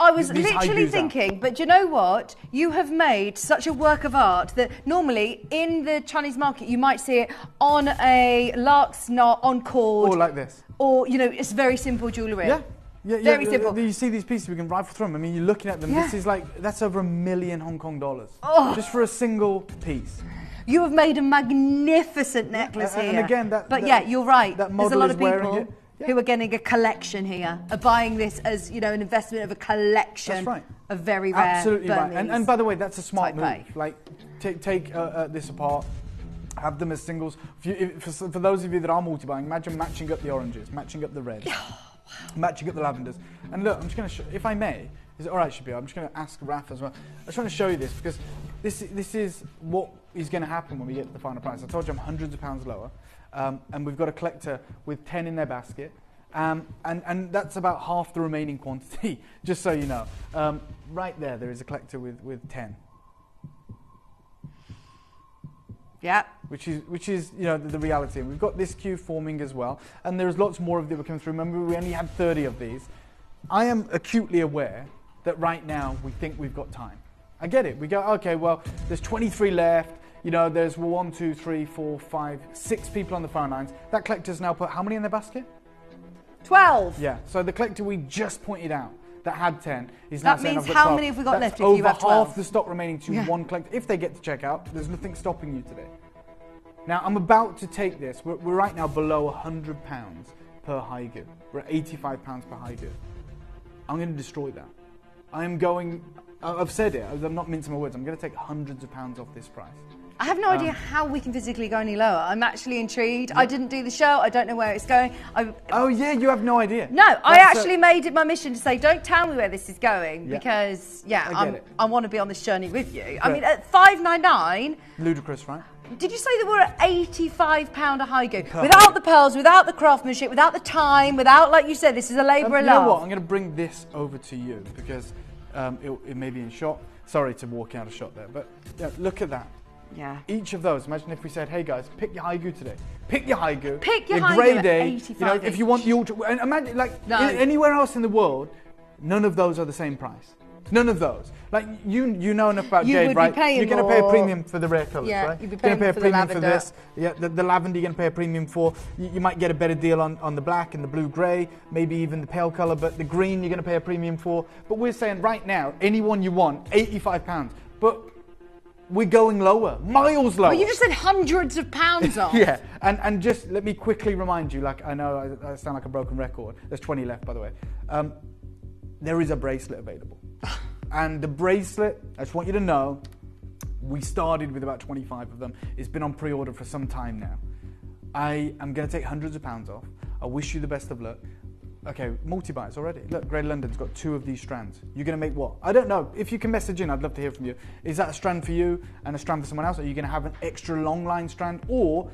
I was literally thinking, but you know what? You have made such a work of art that normally in the Chinese market, you might see it on a lark's knot, on cord. Or like this. Or, you know, it's very simple jewellery. Yeah. Very simple. You see these pieces, we can rifle through them. I mean, you're looking at them. Yeah. This is like, that's over $1 million Hong Kong dollars. Just for a single piece. You have made a magnificent necklace here. And again, you're right. That There's a lot of people who are getting a collection here, are buying this as, you know, an investment of a collection of very rare Absolutely Burmese right. And by the way, that's a smart move. Like, take this apart. Have them as singles. For those of you that are multi-buying, imagine matching up the oranges, matching up the reds. Matching up the lavenders. And look, I'm just going to show, if I may, is it all right, Shabir? I'm just going to ask Raf as well. I just want to show you this because this is what is going to happen when we get to the final price. I told you I'm hundreds of pounds lower, and we've got a collector with 10 in their basket, and that's about half the remaining quantity, just so you know. Right there is a collector with 10. Yeah. Which is you know the reality. And we've got this queue forming as well, and there's lots more of them that coming through. Remember, we only had 30 of these. I am acutely aware that right now we think we've got time. I get it. We go, okay, well, there's 23 left. You know, there's 1, 2, 3, 4, 5, 6 people on the phone lines. That collector's now put how many in their basket? 12. Yeah. So the collector we just pointed out that had 10 is now saying I've got 12. That means how many have we got left if you have 12? Over half the stock remaining to one collector. If they get to check out, there's nothing stopping you today. Now, I'm about to take this. We're right now below £100 per Haigu. We're at £85 per Haigu. I'm going to destroy that. I've said it. I'm not mincing my words. I'm going to take hundreds of pounds off this price. I have no idea how we can physically go any lower. I'm actually intrigued. I didn't do the show. I don't know where it's going. Oh, yeah, you have no idea. No, I actually made it my mission to say, don't tell me where this is going because, I want to be on this journey with you. I mean, at $599... Ludicrous, right? Did you say that we're at £85 a Haigu? Without the pearls, without the craftsmanship, without the time, without, like you said, this is a labour of love. You know what? I'm going to bring this over to you because it may be in shot. Sorry to walk out of shot there, but look at that. Yeah. Each of those, imagine if we said, hey guys, pick your Haigu today. Pick your Haigu. Pick your Haigu grey at day. 85 if you want the ultra, and imagine, like, anywhere else in the world, none of those are the same price. None of those. Like, you know enough about jade, right? You're going to pay a premium for the rare colours, right? You'd be You're paying going to pay a for premium the for lavender. this. Yeah, the lavender you're going to pay a premium for. You might get a better deal on the black and the blue-grey, maybe even the pale colour, but the green you're going to pay a premium for. But we're saying right now, any one you want, £85. But we're going lower, miles lower. Well, you just said hundreds of pounds off. Yeah, and just let me quickly remind you, like, I know I sound like a broken record. There's 20 left, by the way. There is a bracelet available. And the bracelet, I just want you to know, we started with about 25 of them. It's been on pre-order for some time now. I am going to take hundreds of pounds off. I wish you the best of luck. Okay, multi-buys already. Look, Grey London's got 2 of these strands. You're going to make what? I don't know. If you can message in, I'd love to hear from you. Is that a strand for you and a strand for someone else? Are you going to have an extra long line strand? Or,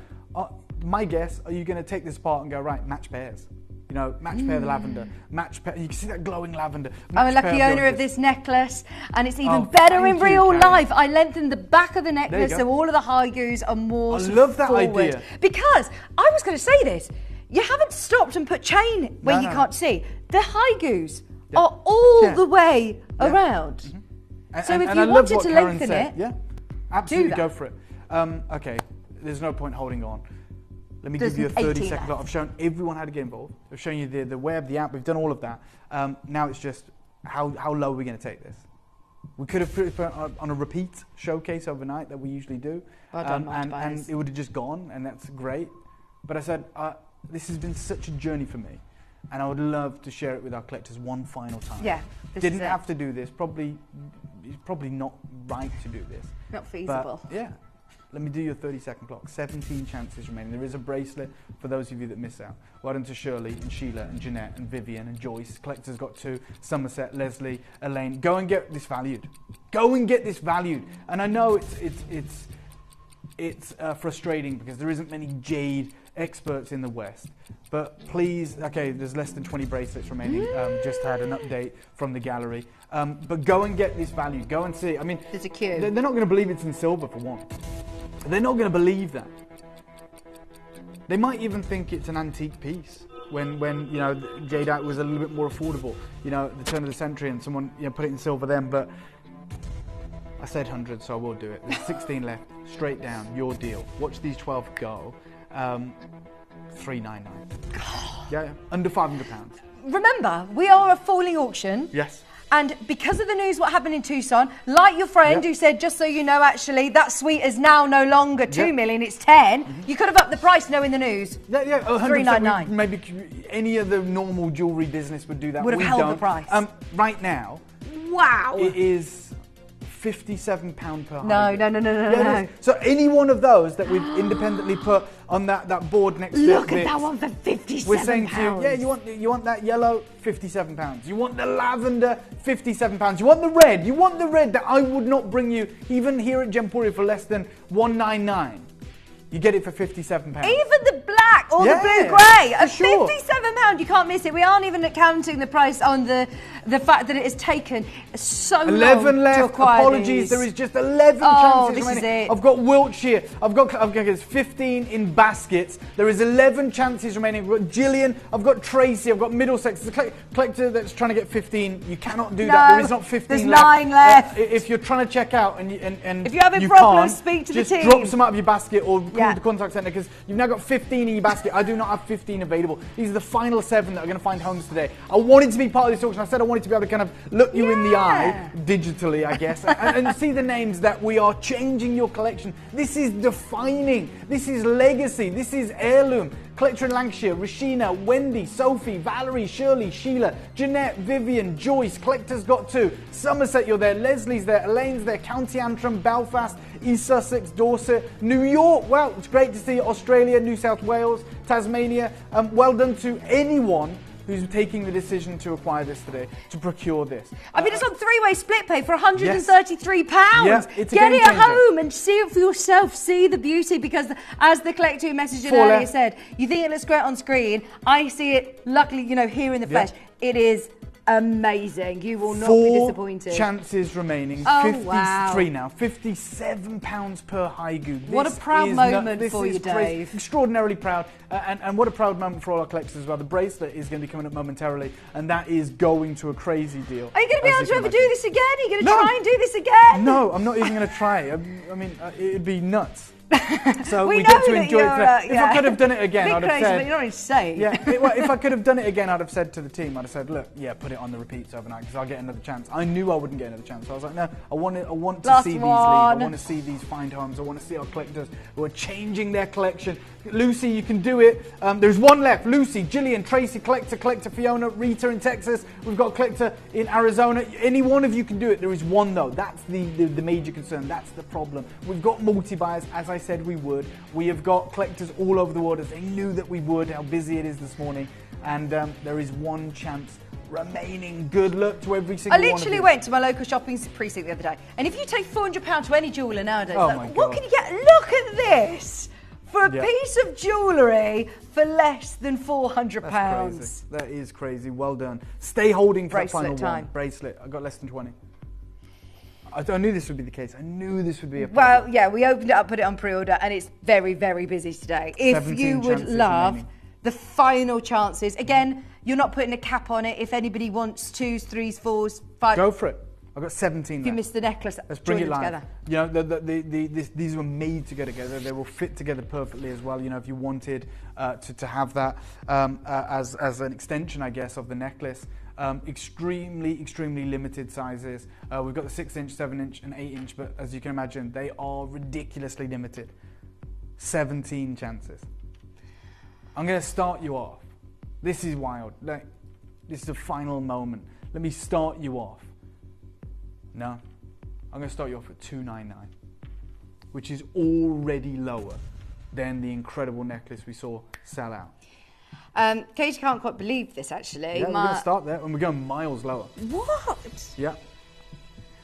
my guess, are you going to take this apart and go, right, match pairs? You know, match pair the lavender, match pair, you can see that glowing lavender. I'm a lucky owner of this necklace, and it's even better in real life. I lengthened the back of the necklace so all of the Haigus are more forward. I love that idea. Because, I was going to say this, you haven't stopped and put chain where you can't see. The Haigus are all the way around. So if you wanted to lengthen it, absolutely go for it. Okay, there's no point holding on. Let me give you a 30-second clock. I've shown everyone how to get involved. I've shown you the web, the app. We've done all of that. Now it's just how low are we going to take this? We could have put it on a repeat showcase overnight that we usually do. And it would have just gone, and that's great. But I said, this has been such a journey for me, and I would love to share it with our collectors one final time. Yeah, didn't have to do this. It's probably not right to do this. Not feasible. But, yeah. Let me do your 30-second clock. 17 chances remaining. There is a bracelet for those of you that miss out. Well done to Shirley and Sheila and Jeanette and Vivian and Joyce. Collector's got 2. Somerset, Leslie, Elaine. Go and get this valued. Go and get this valued. And I know it's frustrating because there isn't many jade experts in the West. But please, okay, there's less than 20 bracelets remaining. Just had an update from the gallery. But go and get this valued. Go and see. I mean, there's a queue. They're not going to believe it's in silver for one. They're not going to believe that. They might even think it's an antique piece when you know, jadeite was a little bit more affordable, you know, at the turn of the century, and someone, you know, put it in silver then. But I said 100, so I will do it. There's 16 left. Straight down, your deal. Watch these 12 go. $399. Yeah, under £500. Remember, we are a falling auction. Yes. And because of the news, what happened in Tucson, like your friend who said, just so you know, actually, that suite is now no longer 2 million, it's 10. You could have upped the price knowing the news. Yeah, $399. Maybe any other normal jewellery business would do that. Would have held the price. Right now, wow, it is £57 per No. So any one of those that we've independently put on that board next to Look at that one for £57. We're saying to you, yeah, you want that yellow, £57. You want the lavender, £57. You want the red that I would not bring you even here at Gemporia for less than $199. You get it for £57. Even the black or the blue-grey at £57, you can't miss it. We aren't even accounting the price on the fact that it has taken so 11 long left. to acquire Apologies, these. there is just 11 chances this remaining. is it. I've got Wiltshire. There's 15 in baskets. There is 11 chances remaining. I've got Gillian. I've got Tracy. I've got Middlesex. There's a collector that's trying to get 15. You cannot do that. There is not 15 there's left. 9 left. If you're trying to check out and if you have a problem, speak to the team. Just drop some out of your basket or call the contact centre, because you've now got 15 in your basket. I do not have 15 available. These are the final 7 that are going to find homes today. I wanted to be part of this auction. I said I wanted to be able to kind of look you in the eye, digitally, I guess, and see the names that we are changing your collection. This is defining. This is legacy. This is heirloom. Collector in Lancashire, Rashina, Wendy, Sophie, Valerie, Shirley, Sheila, Jeanette, Vivian, Joyce. Collector's got 2. Somerset, you're there. Leslie's there. Elaine's there. County Antrim, Belfast, East Sussex, Dorset, New York. Well, it's great to see Australia, New South Wales, Tasmania. Well done to anyone who's taking the decision to acquire this today, to procure this. I mean, it's on 3-way split pay for £133. Yeah, it's a Get game it at changer. home and see it for yourself. See the beauty, because as the collector who messaged it earlier said, you think it looks great on screen. I see it, luckily, you know, here in the flesh. It is amazing. You will not be disappointed. 4 chances remaining. Oh, 53 wow. now. £57 per Haigu. What a proud moment for you, Dave. Extraordinarily proud. And what a proud moment for all our collectors as well. The bracelet is going to be coming up momentarily, and that is going to a crazy deal. Are you going to be able to ever do this again? Are you going to try and do this again? No, I'm not even going to try. I mean, it'd be nuts. So we get to know enjoy that it. If I could have done it again, I'd have crazy, said. but you're not insane. Yeah, if I could have done it again, I'd have said to the team, I'd have said, look, yeah, put it on the repeats overnight because I'll get another chance. I knew I wouldn't get another chance, so I was like, no, I want to see these leave. I want to see these find homes. I want to see our collectors who are changing their collection. Lucy, you can do it. There's one left. Lucy, Gillian, Tracy, collector Fiona, Rita in Texas. We've got a collector in Arizona. Any one of you can do it. There is one though. That's the major concern. That's the problem. We've got multi-buyers, as I said we would. We have got collectors all over the world, as they knew that we would, how busy it is this morning. And there is one chance remaining. Good luck to every single one of you. I literally went to my local shopping precinct the other day. And if you take £400 to any jeweller nowadays, what can you get? Look at this! For a piece of jewellery for less than £400. That's crazy. That is crazy. Well done. Stay holding for Bracelet that final time. one. Bracelet. I got less than 20. I knew this would be the case. I knew this would be a problem. Well, yeah, we opened it up, put it on pre-order, and it's very, very busy today. If you would love remaining. The final chances, again, you're not putting a cap on it. If anybody wants 2s, 3s, 4s, 5s. Go for it. I've got 17 If you missed the necklace, let's bring it live. Together. You know, these were made to go together. They will fit together perfectly as well. You know, if you wanted to have that as an extension, I guess, of the necklace. Extremely limited sizes. We've got the 6-inch, 7-inch, and 8-inch, but as you can imagine, they are ridiculously limited. 17 chances. I'm going to start you off. This is wild. This is the final moment. Let me start you off. No, I'm going to start you off at $299, which is already lower than the incredible necklace we saw sell out. Katie can't quite believe this, actually. Yeah, we're going to start there, and we're going miles lower. What? Yeah.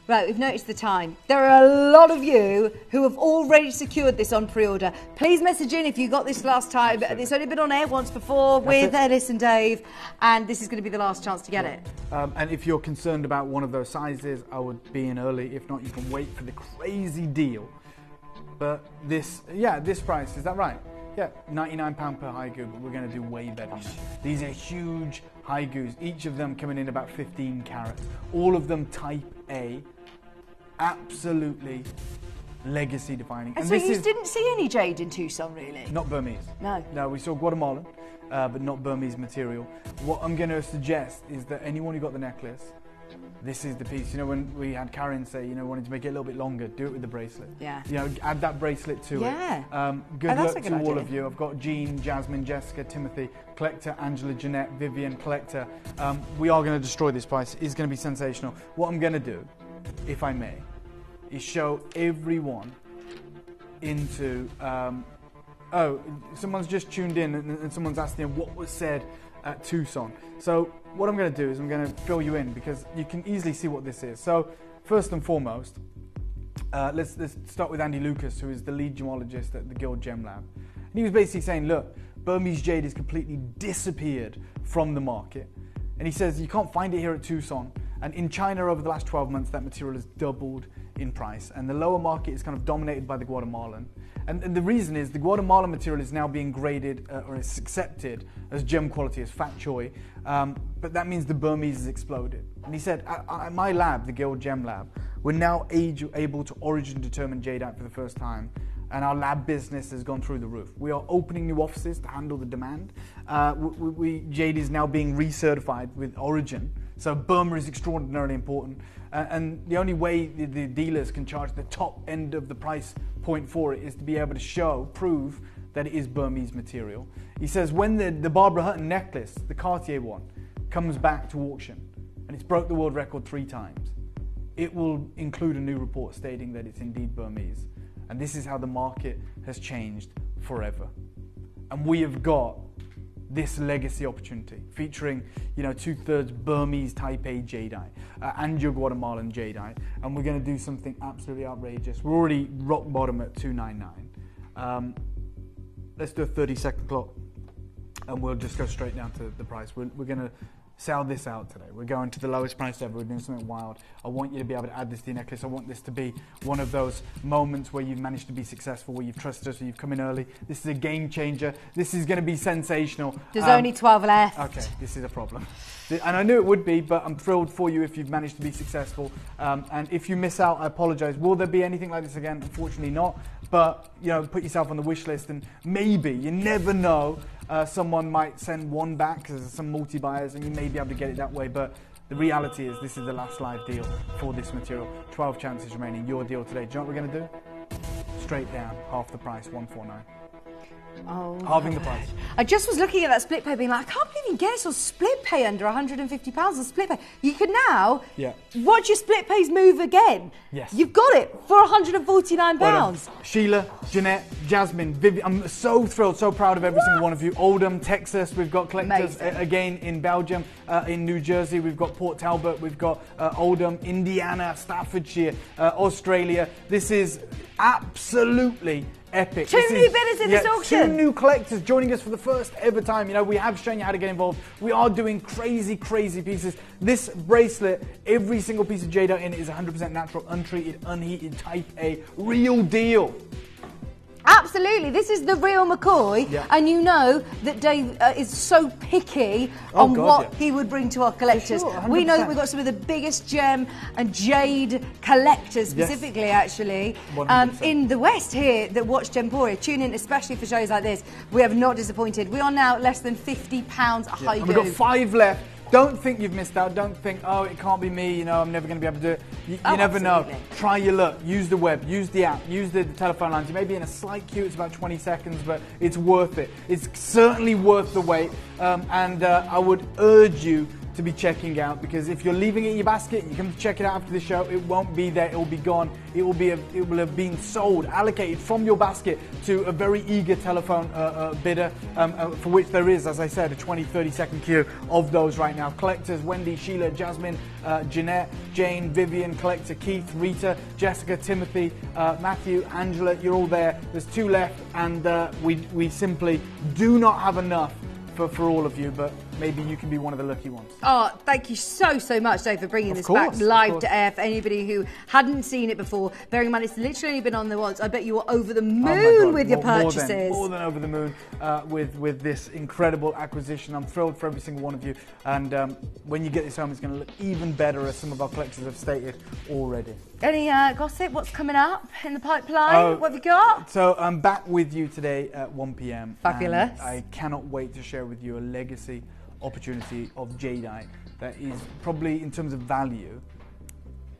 Right, we've noticed the time. There are a lot of you who have already secured this on pre-order. Please message in if you got this last time. Absolutely. It's only been on air once before with Ellis and Dave, and this is going to be the last chance to get it. And if you're concerned about one of those sizes, I would be in early. If not, you can wait for the crazy deal. But this price, is that right? Yeah, £99 per Haigu, but we're going to do way better. These are huge Haigus, each of them coming in about 15 carats. All of them type A, absolutely legacy defining. And so you didn't see any jade in Tucson, really? Not Burmese. No. No, we saw Guatemalan, but not Burmese material. What I'm going to suggest is that anyone who got the necklace, this is the piece. You know, when we had Karen say, you know, wanted to make it a little bit longer, do it with the bracelet. Yeah. You know, add that bracelet to it. Good luck to all of you. I've got Jean, Jasmine, Jessica, Timothy, collector, Angela, Jeanette, Vivian, collector. We are going to destroy this price. It's going to be sensational. What I'm going to do, if I may, is show everyone into... someone's just tuned in and someone's asking what was said at Tucson. So what I'm going to do is I'm going to fill you in because you can easily see what this is. So first and foremost, let's start with Andy Lucas, who is the lead gemologist at the Guild Gem Lab. And he was basically saying, look, Burmese jade has completely disappeared from the market. And he says you can't find it here at Tucson. And in China over the last 12 months, that material has doubled in price. And the lower market is kind of dominated by the Guatemalan. And the reason is the Guatemalan material is now being graded or is accepted as gem quality, as fat choy. But that means the Burmese has exploded. And he said, at my lab, the Guild Gem Lab, we're now able to origin determine jadeite for the first time. And our lab business has gone through the roof. We are opening new offices to handle the demand. Jade is now being recertified with origin. So Burma is extraordinarily important. And the only way the dealers can charge the top end of the price point for it is to be able to prove that it is Burmese material. He says when the Barbara Hutton necklace, the Cartier one, comes back to auction, and it's broke the world record 3 times, it will include a new report stating that it's indeed Burmese. And this is how the market has changed forever. And we have got this legacy opportunity featuring, 2/3 Burmese type A jadeite and your Guatemalan jadeite. And we're going to do something absolutely outrageous. We're already rock bottom at $299. Let's do a 30-second clock and we'll just go straight down to the price. We're going to sell this out today. We're going to the lowest price ever. We're doing something wild. I want you to be able to add this to your necklace. I want this to be one of those moments where you've managed to be successful, where you've trusted us, where you've come in early. This is a game changer. This is going to be sensational. There's only 12 left. Okay, this is a problem. And I knew it would be, but I'm thrilled for you if you've managed to be successful. And if you miss out, I apologise. Will there be anything like this again? Unfortunately not. But, you know, put yourself on the wish list, and maybe, you never know, someone might send one back because there's some multi-buyers and you may be able to get it that way. But the reality is this is the last live deal for this material. 12 chances remaining. Your deal today. Do you know what we're going to do? Straight down, half the price, 149. Oh, halving the price. I just was looking at that split pay being like, I can't believe you can get this on split pay under £150 on split pay. You can now watch your split pays move again. Yes. You've got it for £149. Well, Sheila, Jeanette, Jasmine, Vivian, I'm so thrilled, so proud of every single one of you. Oldham, Texas, we've got collectors again in Belgium, in New Jersey, we've got Port Talbot, we've got Oldham, Indiana, Staffordshire, Australia. This is absolutely epic. Two new bidders in this auction. 2 new collectors joining us for the first ever time. You know, we have shown you how to get involved. We are doing crazy, crazy pieces. This bracelet, every single piece of jadeite in it is 100% natural, untreated, unheated, type A, real deal. Absolutely, this is the real McCoy, and you know that Dave is so picky on what he would bring to our collectors. Sure, we know that we've got some of the biggest gem and jade collectors, specifically actually, in the West here that watch Gemporia. Tune in, especially for shows like this. We have not disappointed. We are now less than £50 a high We've got 5 left. Don't think you've missed out. Don't think, oh, it can't be me, you know, I'm never going to be able to do it. You never know. Try your luck. Use the web, use the app, use the telephone lines. You may be in a slight queue, it's about 20 seconds, but it's worth it. It's certainly worth the wait. And I would urge you to be checking out, because if you're leaving it in your basket, you come to check it out after the show, it won't be there, it will be gone. It will have been sold, allocated from your basket to a very eager telephone bidder, for which there is, as I said, a 20-30 second queue of those right now. Collectors, Wendy, Sheila, Jasmine, Jeanette, Jane, Vivian, collector Keith, Rita, Jessica, Timothy, Matthew, Angela, you're all there. There's 2 left, and we simply do not have enough for all of you, but maybe you can be one of the lucky ones. Oh, thank you so much, Dave, for bringing this back live to air. For anybody who hadn't seen it before, bearing in mind it's literally only been on there once, I bet you were over the moon with your purchases. More than over the moon with this incredible acquisition. I'm thrilled for every single one of you, and when you get this home, it's going to look even better, as some of our collectors have stated already. Any gossip? What's coming up in the pipeline? What have you got? So I'm back with you today at 1 p.m. Fabulous. I cannot wait to share with you a legacy opportunity of jadeite that is probably, in terms of value,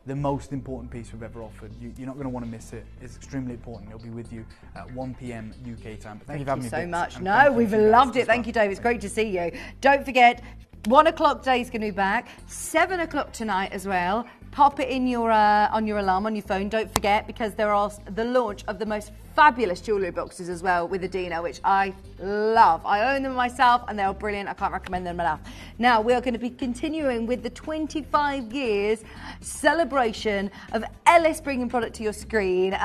the most important piece we've ever offered. You're not going to want to miss it. It's extremely important. It'll be with you at 1 p.m. UK time. But thank you for having me so much. No, we've loved it. Thank you, Dave. It's great to see you. Don't forget, 1 o'clock Dave's going to be back. 7 o'clock tonight as well. Pop it in your on your alarm on your phone. Don't forget, because there are the launch of the most fabulous jewellery boxes as well with Adina, which I love. I own them myself and they are brilliant. I can't recommend them enough. Now, we are going to be continuing with the 25 years celebration of Ellis bringing product to your screen.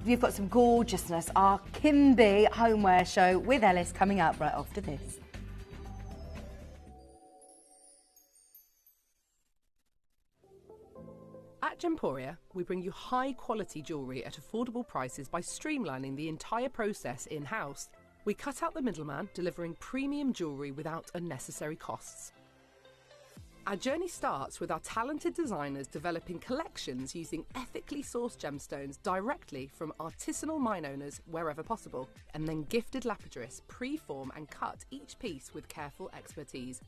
You've got some gorgeousness. Our Kimby homeware show with Ellis coming up right after this. At Gemporia, we bring you high-quality jewellery at affordable prices by streamlining the entire process in-house. We cut out the middleman, delivering premium jewellery without unnecessary costs. Our journey starts with our talented designers developing collections using ethically sourced gemstones directly from artisanal mine owners wherever possible, and then gifted lapidarists pre-form and cut each piece with careful expertise.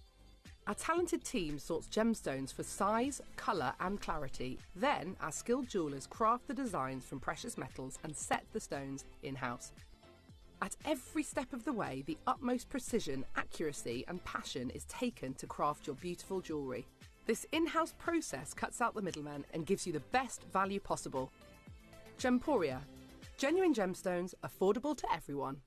Our talented team sorts gemstones for size, colour and clarity. Then, our skilled jewellers craft the designs from precious metals and set the stones in-house. At every step of the way, the utmost precision, accuracy and passion is taken to craft your beautiful jewellery. This in-house process cuts out the middleman and gives you the best value possible. Gemporia. Genuine gemstones, affordable to everyone.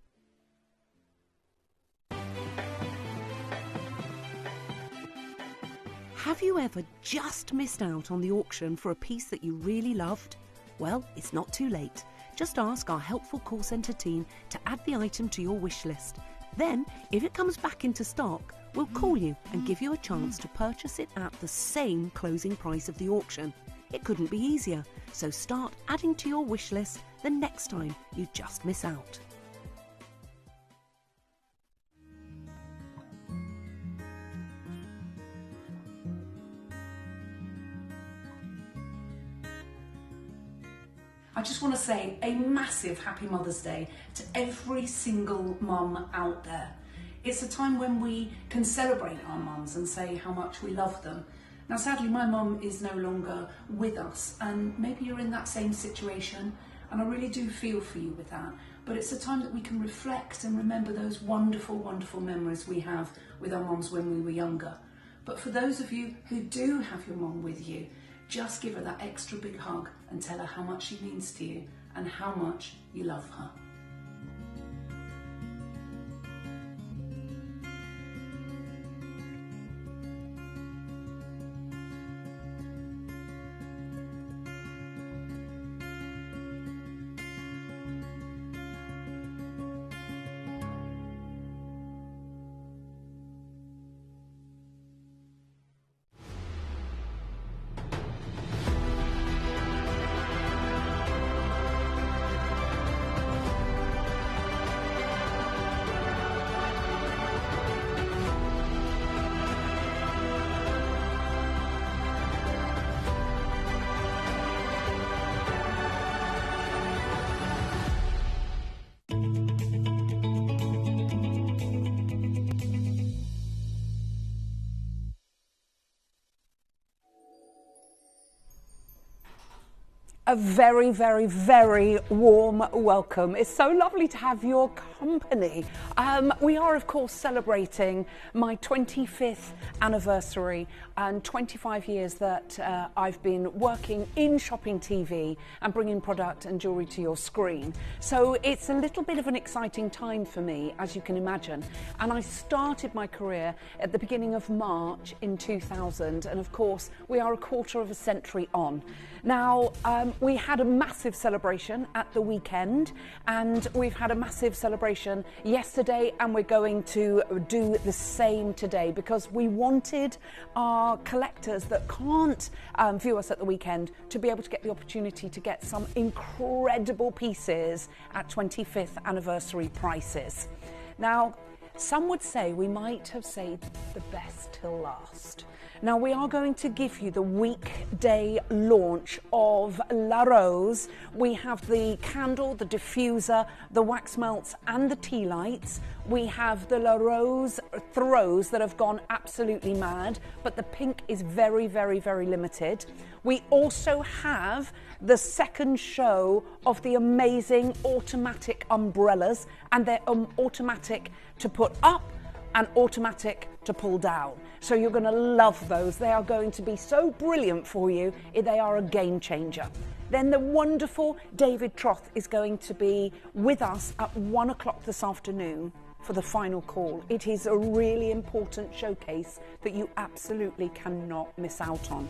Have you ever just missed out on the auction for a piece that you really loved? Well, it's not too late. Just ask our helpful call centre team to add the item to your wish list. Then, if it comes back into stock, we'll call you and give you a chance to purchase it at the same closing price of the auction. It couldn't be easier, so start adding to your wish list the next time you just miss out. I just want to say a massive Happy Mother's Day to every single mum out there. It's a time when we can celebrate our mums and say how much we love them. Now sadly my mum is no longer with us, and maybe you're in that same situation, and I really do feel for you with that. But it's a time that we can reflect and remember those wonderful, wonderful memories we have with our mums when we were younger. But for those of you who do have your mum with you, just give her that extra big hug and tell her how much she means to you and how much you love her. A very, very, very warm welcome. It's so lovely to have your company. We are, of course, celebrating my 25th anniversary and 25 years that I've been working in shopping TV and bringing product and jewellery to your screen. So it's a little bit of an exciting time for me, as you can imagine. And I started my career at the beginning of March in 2000. And of course, we are a quarter of a century on. Now, we had a massive celebration at the weekend, and we've had a massive celebration yesterday, and we're going to do the same today because we wanted our collectors that can't view us at the weekend to be able to get the opportunity to get some incredible pieces at 25th anniversary prices. Now, some would say we might have saved the best till last. Now we are going to give you the weekday launch of La Rose. We have the candle, the diffuser, the wax melts and the tea lights. We have the La Rose throws that have gone absolutely mad, but the pink is very, very, very limited. We also have the second show of the amazing automatic umbrellas, and they're automatic to put up and automatic to pull down. So you're going to love those. They are going to be so brilliant for you. They are a game changer. Then the wonderful David Troth is going to be with us at 1 o'clock this afternoon for the final call. It is a really important showcase that you absolutely cannot miss out on.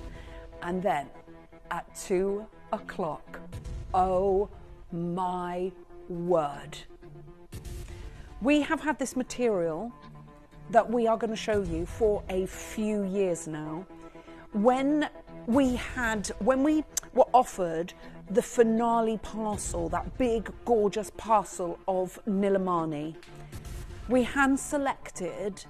And then at 2 o'clock, oh my word. We have had this material that we are going to show you for a few years now. When we were offered the finale parcel, that big gorgeous parcel of nilamani, we hand selected,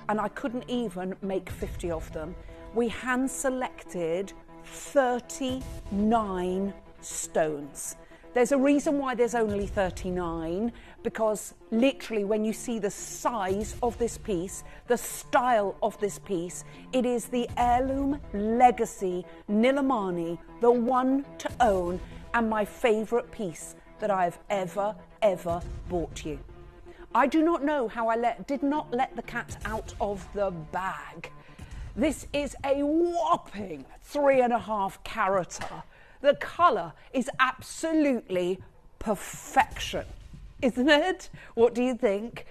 and I couldn't even make 50 of them, we hand selected 39 stones. There's a reason why there's only 39, because literally when you see the size of this piece, the style of this piece, it is the heirloom legacy nilamani, the one to own, and my favourite piece that I've ever bought you. I do not know how I did not let the cat out of the bag. This is a whopping 3.5 carat. The colour is absolutely perfection, isn't it? What do you think?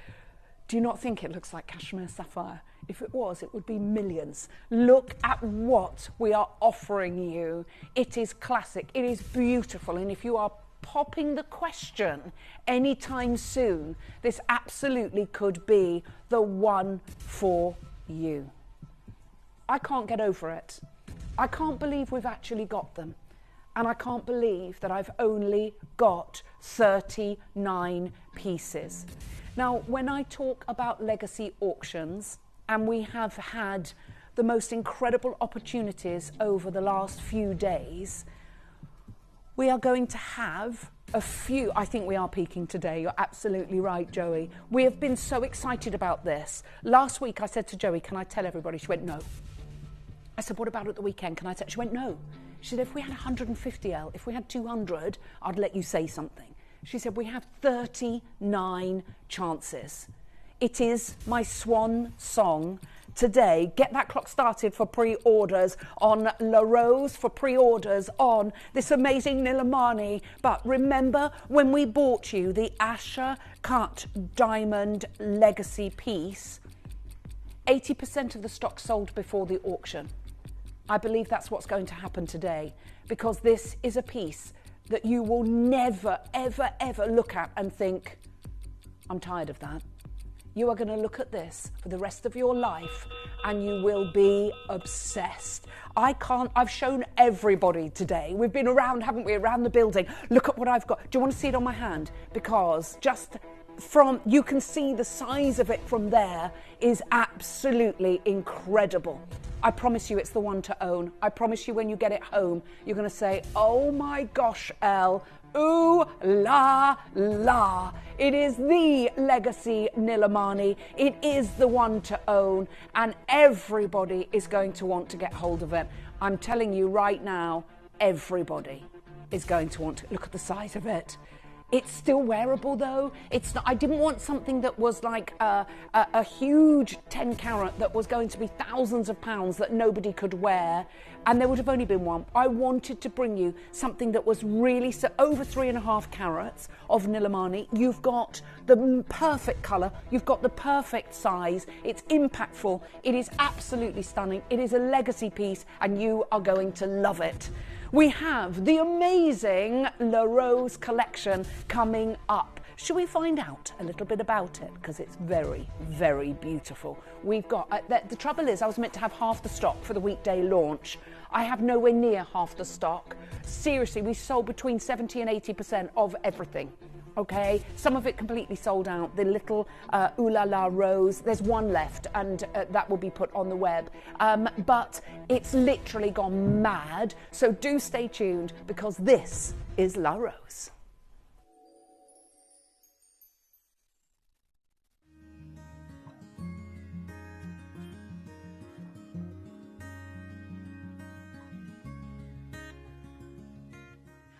Do you not think it looks like cashmere sapphire? If it was, it would be millions. Look at what we are offering you. It is classic, it is beautiful, and if you are popping the question anytime soon, this absolutely could be the one for you. I can't get over it. I can't believe we've actually got them. And I can't believe that I've only got 39 pieces. Now, when I talk about legacy auctions, and we have had the most incredible opportunities over the last few days, we are going to have a few. I think we are peaking today. You're absolutely right, Joey. We have been so excited about this. Last week I said to Joey, can I tell everybody? She went, no. I said, what about at the weekend? Can I tell? She went, no. She said, if we had 150, Elle, if we had 200, I'd let you say something. She said, we have 39 chances. It is my swan song today. Get that clock started for pre-orders on La Rose, for pre-orders on this amazing nilamani. But remember when we bought you the Asher cut diamond legacy piece, 80% of the stock sold before the auction. I believe that's what's going to happen today, because this is a piece that you will never, ever, ever look at and think, I'm tired of that. You are going to look at this for the rest of your life and you will be obsessed. I've shown everybody today. We've been around, haven't we, around the building. Look at what I've got. Do you want to see it on my hand? Because just from, you can see the size of it from there is absolutely incredible. I promise you it's the one to own. I promise you when you get it home, you're going to say, oh my gosh, Elle, ooh la la. It is the legacy nilamani. It is the one to own, and everybody is going to want to get hold of it. I'm telling you right now, everybody is going to want to. Look at the size of it. It's still wearable though. It's not. I didn't want something that was like a huge 10 carat that was going to be thousands of pounds that nobody could wear, and there would have only been one. I wanted to bring you something that was really over 3.5 carats of nilamani. You've got the perfect colour. You've got the perfect size. It's impactful. It is absolutely stunning. It is a legacy piece, and you are going to love it. We have the amazing La Rose collection coming up. Should we find out a little bit about it? Because it's very, very beautiful. We've got, the trouble is I was meant to have half the stock for the weekday launch. I have nowhere near half the stock. Seriously, we sold between 70 and 80% of everything. Okay, some of it completely sold out. The little Ooh La La Rose, there's one left, and that will be put on the web. But it's literally gone mad. So do stay tuned, because this is La Rose.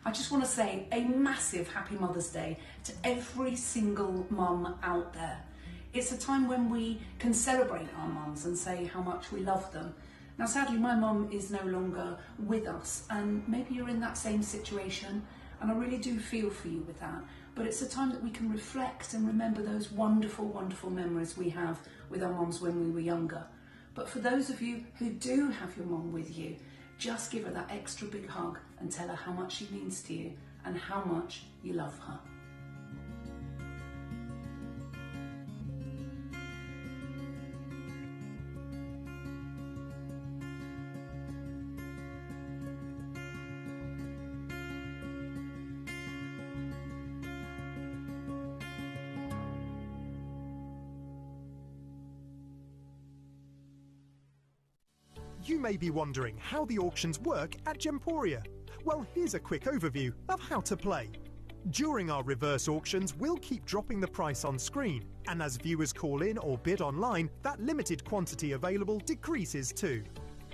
I just want to say a massive happy Mother's Day to every single mum out there. It's a time when we can celebrate our mums and say how much we love them. Now sadly my mum is no longer with us, and maybe you're in that same situation, and I really do feel for you with that. But it's a time that we can reflect and remember those wonderful, wonderful memories we have with our mums when we were younger. But for those of you who do have your mum with you, just give her that extra big hug and tell her how much she means to you and how much you love her. You may be wondering how the auctions work at Gemporia. Well, here's a quick overview of how to play. During our reverse auctions, we'll keep dropping the price on screen, and as viewers call in or bid online, that limited quantity available decreases too.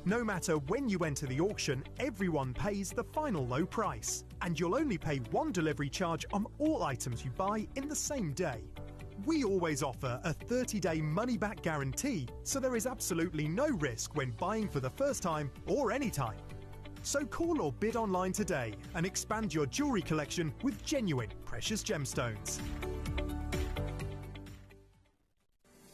No matter when you enter the auction, everyone pays the final low price, and you'll only pay one delivery charge on all items you buy in the same day. We always offer a 30-day money-back guarantee, so there is absolutely no risk when buying for the first time or any time. So call or bid online today and expand your jewellery collection with genuine precious gemstones.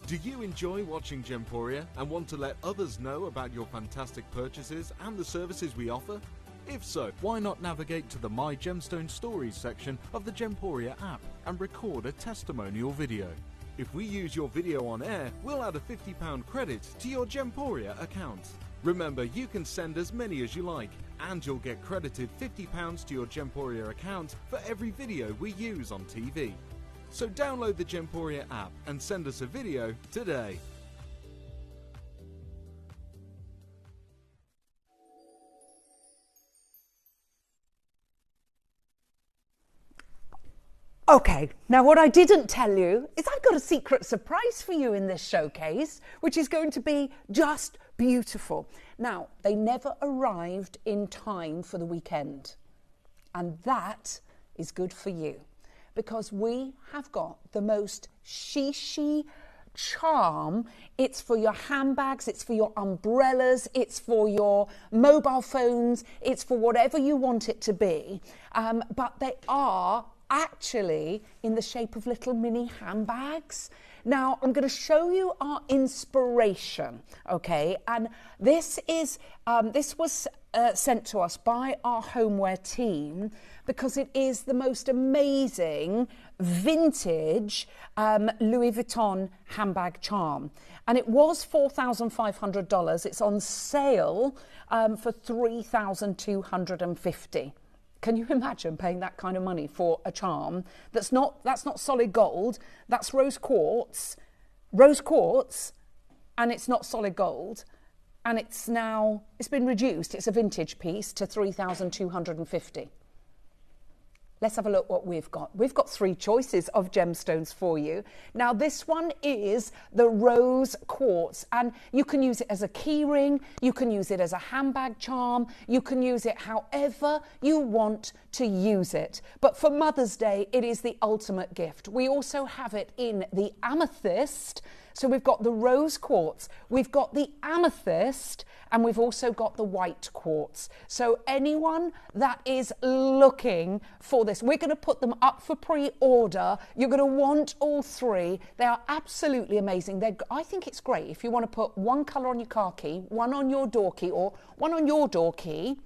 Do you enjoy watching Gemporia and want to let others know about your fantastic purchases and the services we offer? If so, why not navigate to the My Gemstone Stories section of the Gemporia app and record a testimonial video? If we use your video on air, we'll add a £50 credit to your Gemporia account. Remember, you can send as many as you like, and you'll get credited £50 to your Gemporia account for every video we use on TV. So download the Gemporia app and send us a video today. Okay, now what I didn't tell you is I've got a secret surprise for you in this showcase, which is going to be just beautiful. Now, they never arrived in time for the weekend, and that is good for you, because we have got the most shishi charm. It's for your handbags, it's for your umbrellas, it's for your mobile phones, it's for whatever you want it to be, but they are actually in the shape of little mini handbags. Now, I'm going to show you our inspiration, okay? And this is this was sent to us by our homeware team because it is the most amazing vintage Louis Vuitton handbag charm. And it was $4,500. It's on sale for $3,250. Can you imagine paying that kind of money for a charm that's not solid gold, that's rose quartz, and it's not solid gold, and it's been reduced, it's a vintage piece, to $3,250. Let's have a look what we've got. We've got 3 choices of gemstones for you. Now, this one is the rose quartz, and you can use it as a key ring, you can use it as a handbag charm, you can use it however you want to use it. But for Mother's Day, it is the ultimate gift. We also have it in the amethyst. So we've got the rose quartz, we've got the amethyst, and we've also got the white quartz. So anyone that is looking for this, we're going to put them up for pre-order. You're going to want all 3. They are absolutely amazing. I think it's great if you want to put one colour on your car key, one on your door key, or one on your door key.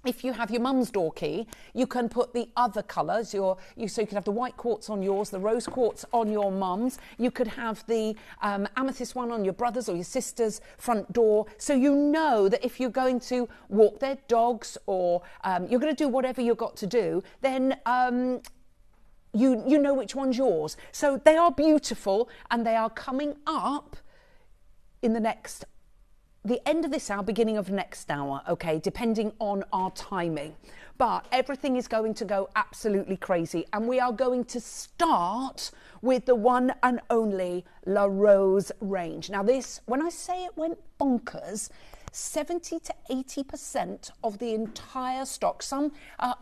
If you have your mum's door key, you can put the other colours. So you can have the white quartz on yours, the rose quartz on your mum's. You could have the amethyst one on your brother's or your sister's front door. So you know that if you're going to walk their dogs or you're going to do whatever you've got to do, then you know which one's yours. So they are beautiful, and they are coming up in the end of this hour, beginning of next hour, okay, depending on our timing. But everything is going to go absolutely crazy, and we are going to start with the one and only La Rose range. Now this, when I say it went bonkers, 70 to 80% of the entire stock, some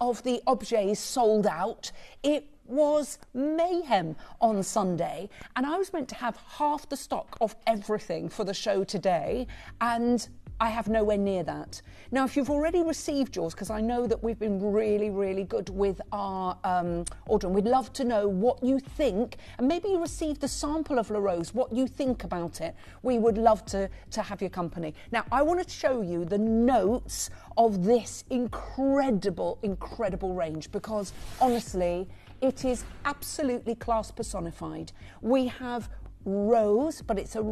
of the objets sold out. It was mayhem on Sunday, and I was meant to have half the stock of everything for the show today, and I have nowhere near that. Now, if you've already received yours, because I know that we've been really, really good with our ordering, we'd love to know what you think, and maybe you received the sample of La Rose, what you think about it. We would love to have your company. Now, I want to show you the notes of this incredible, incredible range, because honestly, it is absolutely class personified. We have rose, but it's a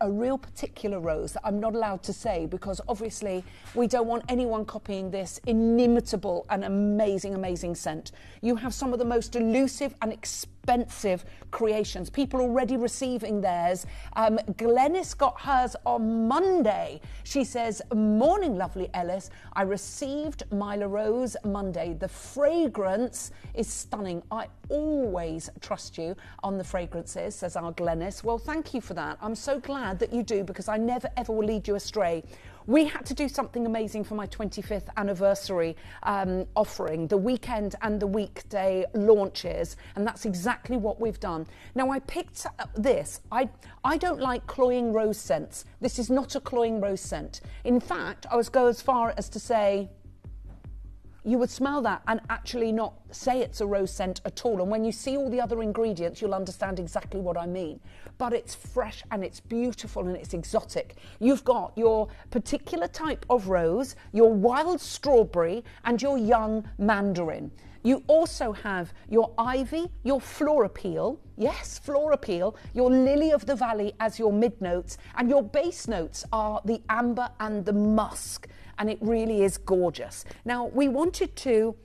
real particular rose that I'm not allowed to say, because obviously we don't want anyone copying this inimitable and amazing scent. You have some of the most elusive and expensive creations. People already receiving theirs. Glenys got hers on Monday. She says, "Morning, lovely Ellis. I received my La Rose Monday. The fragrance is stunning. I always trust you on the fragrances," says our Glenys. Well, thank you for that. I'm so glad that you do, because I never ever will lead you astray. We had to do something amazing for my 25th anniversary offering, the weekend and the weekday launches, and that's exactly what we've done. Now, I picked this. I don't like cloying rose scents. This is not a cloying rose scent. In fact, I was go as far as to say, you would smell that and actually not say it's a rose scent at all. And when you see all the other ingredients, you'll understand exactly what I mean. But it's fresh and it's beautiful and it's exotic. You've got your particular type of rose, your wild strawberry, and your young mandarin. You also have your ivy, your floropeel, yes, floropeel, your lily of the valley as your mid notes, and your base notes are the amber and the musk. And it really is gorgeous. Now, we wanted to,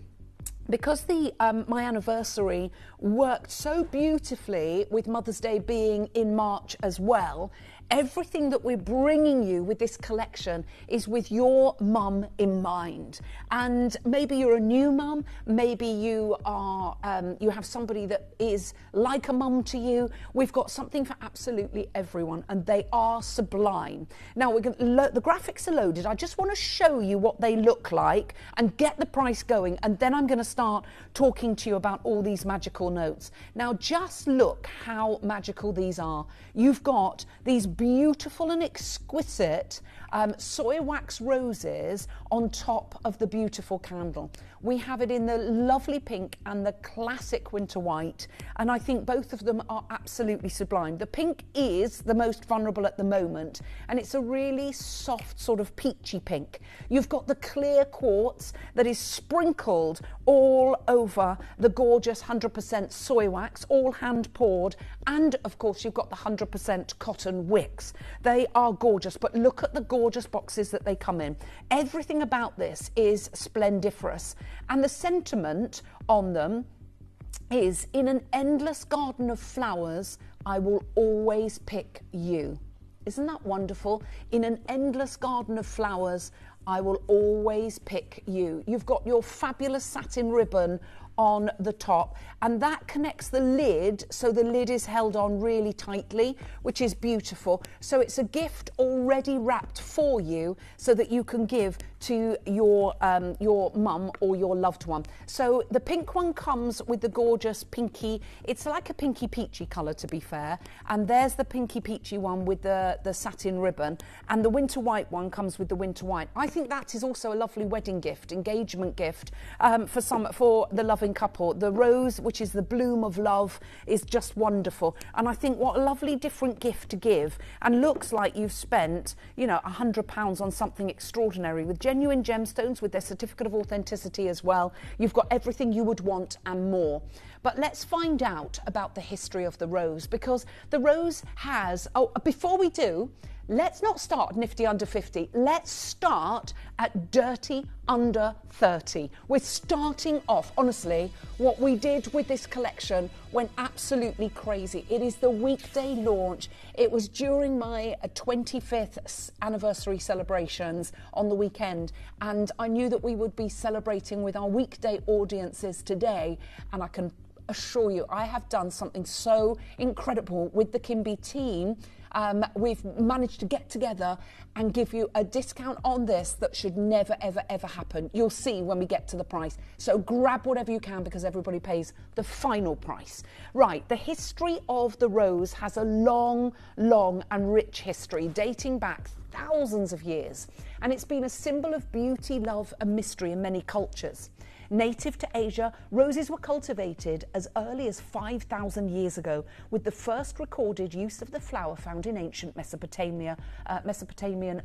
because my anniversary worked so beautifully with Mother's Day being in March as well, everything that we're bringing you with this collection is with your mum in mind. And maybe you're a new mum, maybe you are you have somebody that is like a mum to you. We've got something for absolutely everyone, and they are sublime. Now the graphics are loaded. I just want to show you what they look like and get the price going, and then I'm going to start talking to you about all these magical notes. Now just look how magical these are. You've got these beautiful and exquisite soy wax roses on top of the beautiful candle. We have it in the lovely pink and the classic winter white, and I think both of them are absolutely sublime. The pink is the most vulnerable at the moment, and it's a really soft sort of peachy pink. You've got the clear quartz that is sprinkled all over the gorgeous 100% soy wax, all hand poured, and of course you've got the 100% cotton wicks. They are gorgeous, but look at the gorgeous boxes that they come in. Everything about this is splendiferous, and the sentiment on them is, in an endless garden of flowers, I will always pick you. Isn't that wonderful? In an endless garden of flowers, I will always pick you. You've got your fabulous satin ribbon on the top, and that connects the lid, so the lid is held on really tightly, which is beautiful. So it's a gift already wrapped for you so that you can give to your mum or your loved one. So the pink one comes with the gorgeous pinky, it's like a pinky peachy colour to be fair, and there's the pinky peachy one with the satin ribbon, and the winter white one comes with the winter white. I think that is also a lovely wedding gift, engagement gift for the loving couple. The rose, which is the bloom of love, is just wonderful, and I think what a lovely different gift to give, and looks like you've spent, you know, £100 on something extraordinary with genuine gemstones with their certificate of authenticity as well. You've got everything you would want and more. But let's find out about the history of the rose, because the rose has, before we do, let's not start nifty under 50. Let's start at dirty under 30. We're starting off, honestly, what we did with this collection went absolutely crazy. It is the weekday launch. It was during my 25th anniversary celebrations on the weekend, and I knew that we would be celebrating with our weekday audiences today, and I can assure you I have done something so incredible with the Kimby team. We've managed to get together and give you a discount on this that should never, ever, ever happen. You'll see when we get to the price. So grab whatever you can, because everybody pays the final price. Right, the history of the rose has a long, long and rich history dating back thousands of years. And it's been a symbol of beauty, love and mystery in many cultures. Native to Asia, roses were cultivated as early as 5,000 years ago, with the first recorded use of the flower found in ancient Mesopotamian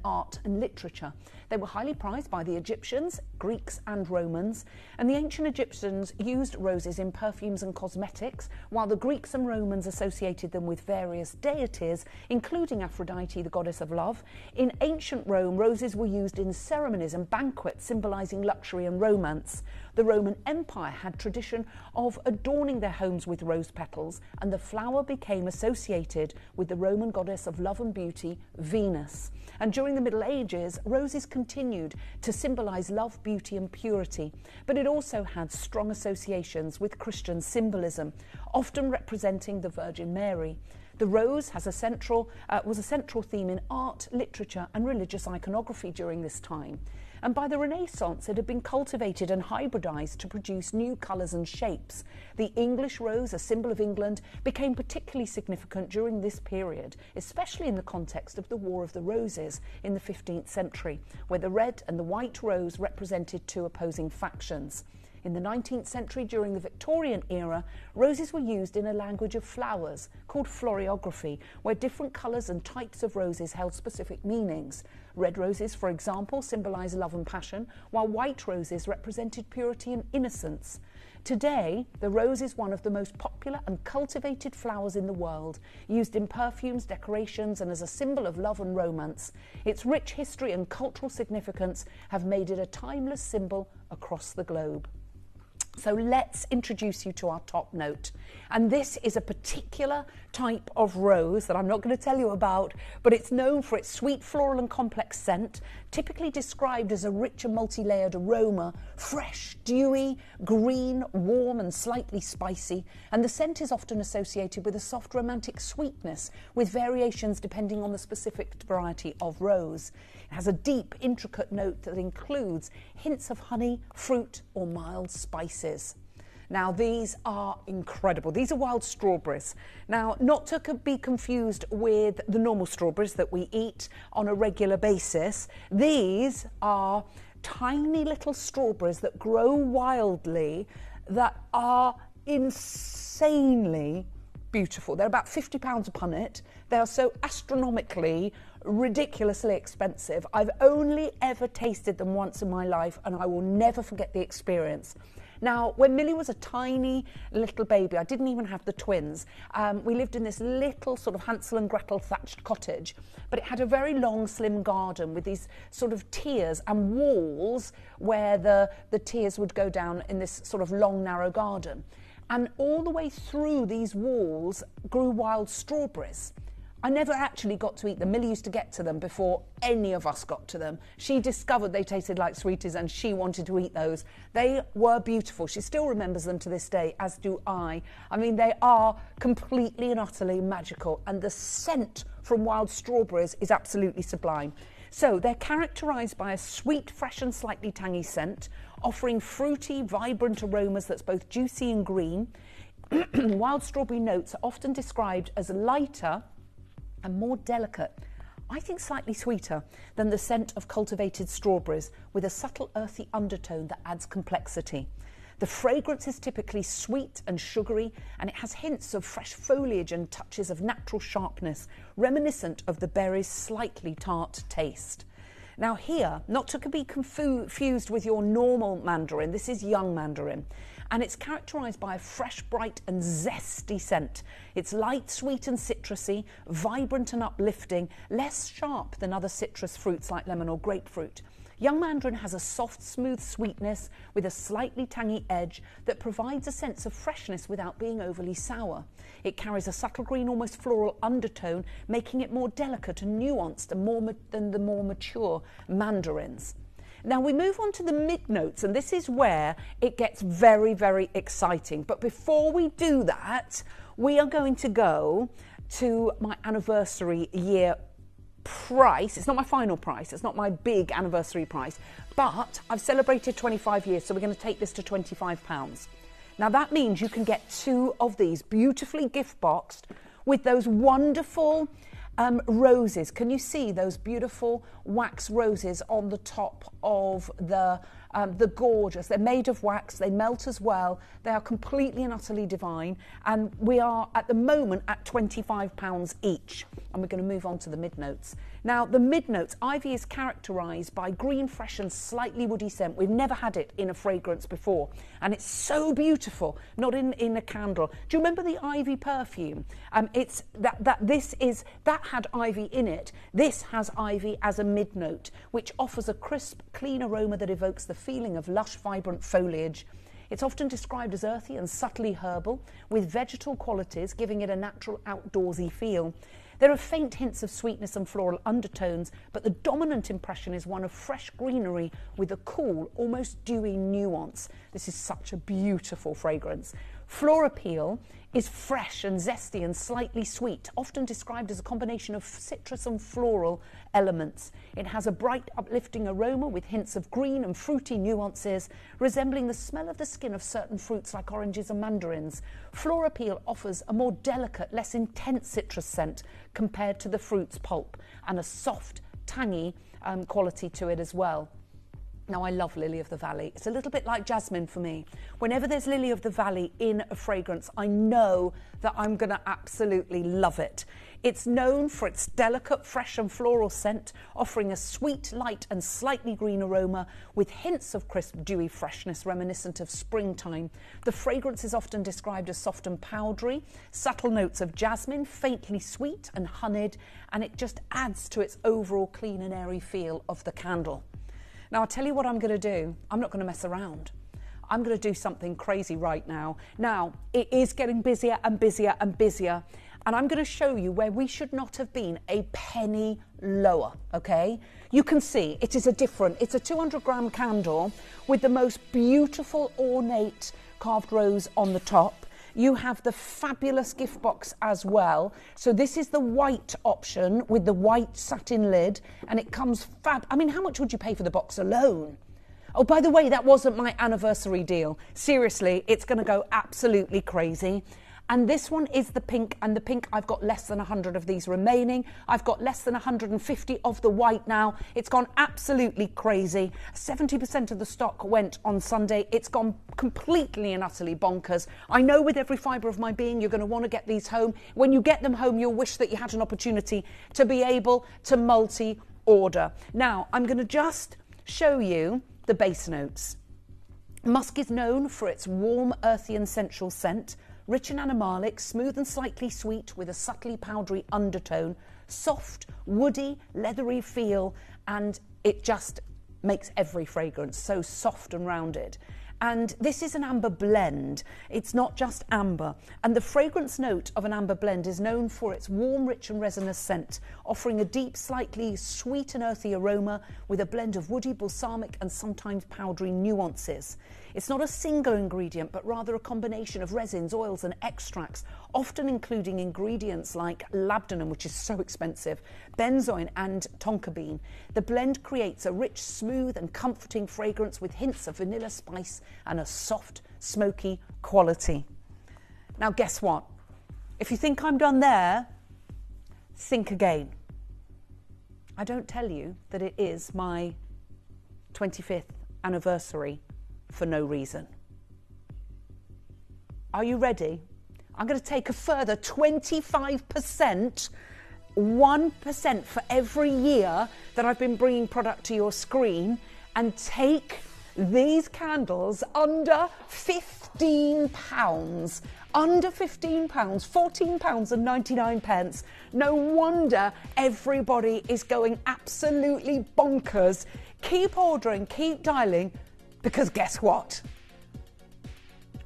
art and literature. They were highly prized by the Egyptians, Greeks and Romans, and the ancient Egyptians used roses in perfumes and cosmetics, while the Greeks and Romans associated them with various deities, including Aphrodite, the goddess of love. In ancient Rome, roses were used in ceremonies and banquets, symbolising luxury and romance. The Roman Empire had tradition of adorning their homes with rose petals, and the flower became associated with the Roman goddess of love and beauty, Venus. And during the Middle Ages, roses continued to symbolise love, beauty and purity, but it also had strong associations with Christian symbolism, often representing the Virgin Mary. The rose was a central theme in art, literature and religious iconography during this time. And by the Renaissance, it had been cultivated and hybridized to produce new colours and shapes. The English rose, a symbol of England, became particularly significant during this period, especially in the context of the War of the Roses in the 15th century, where the red and the white rose represented two opposing factions. In the 19th century, during the Victorian era, roses were used in a language of flowers called floriography, where different colours and types of roses held specific meanings. Red roses, for example, symbolise love and passion, while white roses represented purity and innocence. Today, the rose is one of the most popular and cultivated flowers in the world, used in perfumes, decorations, and as a symbol of love and romance. Its rich history and cultural significance have made it a timeless symbol across the globe. So let's introduce you to our top note. And this is a particular type of rose that I'm not going to tell you about, but it's known for its sweet floral and complex scent, typically described as a rich and multi-layered aroma, fresh, dewy, green, warm and slightly spicy. And the scent is often associated with a soft romantic sweetness, with variations depending on the specific variety of rose. It has a deep, intricate note that includes hints of honey, fruit or mild spices. Now, these are incredible. These are wild strawberries. Now, not to be confused with the normal strawberries that we eat on a regular basis. These are tiny little strawberries that grow wildly that are insanely beautiful. They're about £50 a punnet. They are so astronomically, ridiculously expensive. I've only ever tasted them once in my life and I will never forget the experience. Now, when Millie was a tiny little baby, I didn't even have the twins. We lived in this little sort of Hansel and Gretel thatched cottage, but it had a very long, slim garden with these sort of tiers and walls where the tiers would go down in this sort of long, narrow garden. And all the way through these walls grew wild strawberries. I never actually got to eat them. Millie used to get to them before any of us got to them. She discovered they tasted like sweeties and she wanted to eat those. They were beautiful. She still remembers them to this day, as do I. I mean, they are completely and utterly magical, and the scent from wild strawberries is absolutely sublime. So they're characterised by a sweet, fresh and slightly tangy scent, offering fruity, vibrant aromas that's both juicy and green. Wild strawberry notes are often described as lighter and more delicate, I think slightly sweeter, than the scent of cultivated strawberries, with a subtle earthy undertone that adds complexity. The fragrance is typically sweet and sugary, and it has hints of fresh foliage and touches of natural sharpness, reminiscent of the berry's slightly tart taste. Now here, not to be confused with your normal mandarin, this is young mandarin, and it's characterised by a fresh, bright and zesty scent. It's light, sweet and citrusy, vibrant and uplifting, less sharp than other citrus fruits like lemon or grapefruit. Young mandarin has a soft, smooth sweetness with a slightly tangy edge that provides a sense of freshness without being overly sour. It carries a subtle green, almost floral undertone, making it more delicate and nuanced than the more mature mandarins. Now we move on to the mid-notes, and this is where it gets very, very exciting. But before we do that, we are going to go to my anniversary year price. It's not my final price, it's not my big anniversary price, but I've celebrated 25 years, so we're going to take this to £25. Now that means you can get 2 of these beautifully gift boxed with those wonderful roses. Can you see those beautiful wax roses on the top of the gorgeous? They're made of wax, they melt as well, they are completely and utterly divine, and we are at the moment at £25 each, and we're going to move on to the mid-notes. Now the mid-notes, ivy is characterised by green, fresh and slightly woody scent. We've never had it in a fragrance before, and it's so beautiful, not in a candle. Do you remember the ivy perfume? It's that had ivy in it. This has ivy as a mid-note, which offers a crisp, clean aroma that evokes the feeling of lush, vibrant foliage. It's often described as earthy and subtly herbal, with vegetal qualities, giving it a natural outdoorsy feel. There are faint hints of sweetness and floral undertones, but the dominant impression is one of fresh greenery with a cool, almost dewy nuance. This is such a beautiful fragrance. Flora peel is fresh and zesty and slightly sweet, often described as a combination of citrus and floral elements. It has a bright, uplifting aroma with hints of green and fruity nuances, resembling the smell of the skin of certain fruits like oranges and mandarins. Flora peel offers a more delicate, less intense citrus scent compared to the fruit's pulp, and a soft, tangy quality to it as well. Now, I love Lily of the Valley. It's a little bit like jasmine for me. Whenever there's Lily of the Valley in a fragrance, I know that I'm going to absolutely love it. It's known for its delicate, fresh and floral scent, offering a sweet, light and slightly green aroma with hints of crisp, dewy freshness reminiscent of springtime. The fragrance is often described as soft and powdery, subtle notes of jasmine, faintly sweet and honeyed, and it just adds to its overall clean and airy feel of the candle. Now, I'll tell you what I'm going to do. I'm not going to mess around. I'm going to do something crazy right now. Now, it is getting busier and busier and busier, and I'm going to show you where we should not have been a penny lower, okay? You can see it's a 200-gram candle with the most beautiful ornate carved rose on the top. You have the fabulous gift box as well. So this is the white option with the white satin lid, and it comes fab. I mean, how much would you pay for the box alone? Oh, by the way, that wasn't my anniversary deal. Seriously, it's going to go absolutely crazy. And this one is the pink, and the pink, I've got less than 100 of these remaining. I've got less than 150 of the white now. It's gone absolutely crazy. 70% of the stock went on Sunday. It's gone completely and utterly bonkers. I know with every fibre of my being, you're going to want to get these home. When you get them home, you'll wish that you had an opportunity to be able to multi-order. Now, I'm going to just show you the base notes. Musk is known for its warm, earthy and sensual scent. Rich and animalic, smooth and slightly sweet with a subtly powdery undertone, soft, woody, leathery feel, and it just makes every fragrance so soft and rounded. And this is an amber blend. It's not just amber. And the fragrance note of an amber blend is known for its warm, rich and resinous scent, offering a deep, slightly sweet and earthy aroma with a blend of woody, balsamic and sometimes powdery nuances. It's not a single ingredient, but rather a combination of resins, oils and extracts, often including ingredients like labdanum, which is so expensive, benzoin and tonka bean. The blend creates a rich, smooth and comforting fragrance with hints of vanilla spice and a soft, smoky quality. Now, guess what? If you think I'm done there, think again. I don't tell you that it is my 25th anniversary for no reason. Are you ready? I'm going to take a further 25%, 1% for every year that I've been bringing product to your screen, and take these candles under £15. Under £15, £14.99. No wonder everybody is going absolutely bonkers. Keep ordering, keep dialing, because guess what?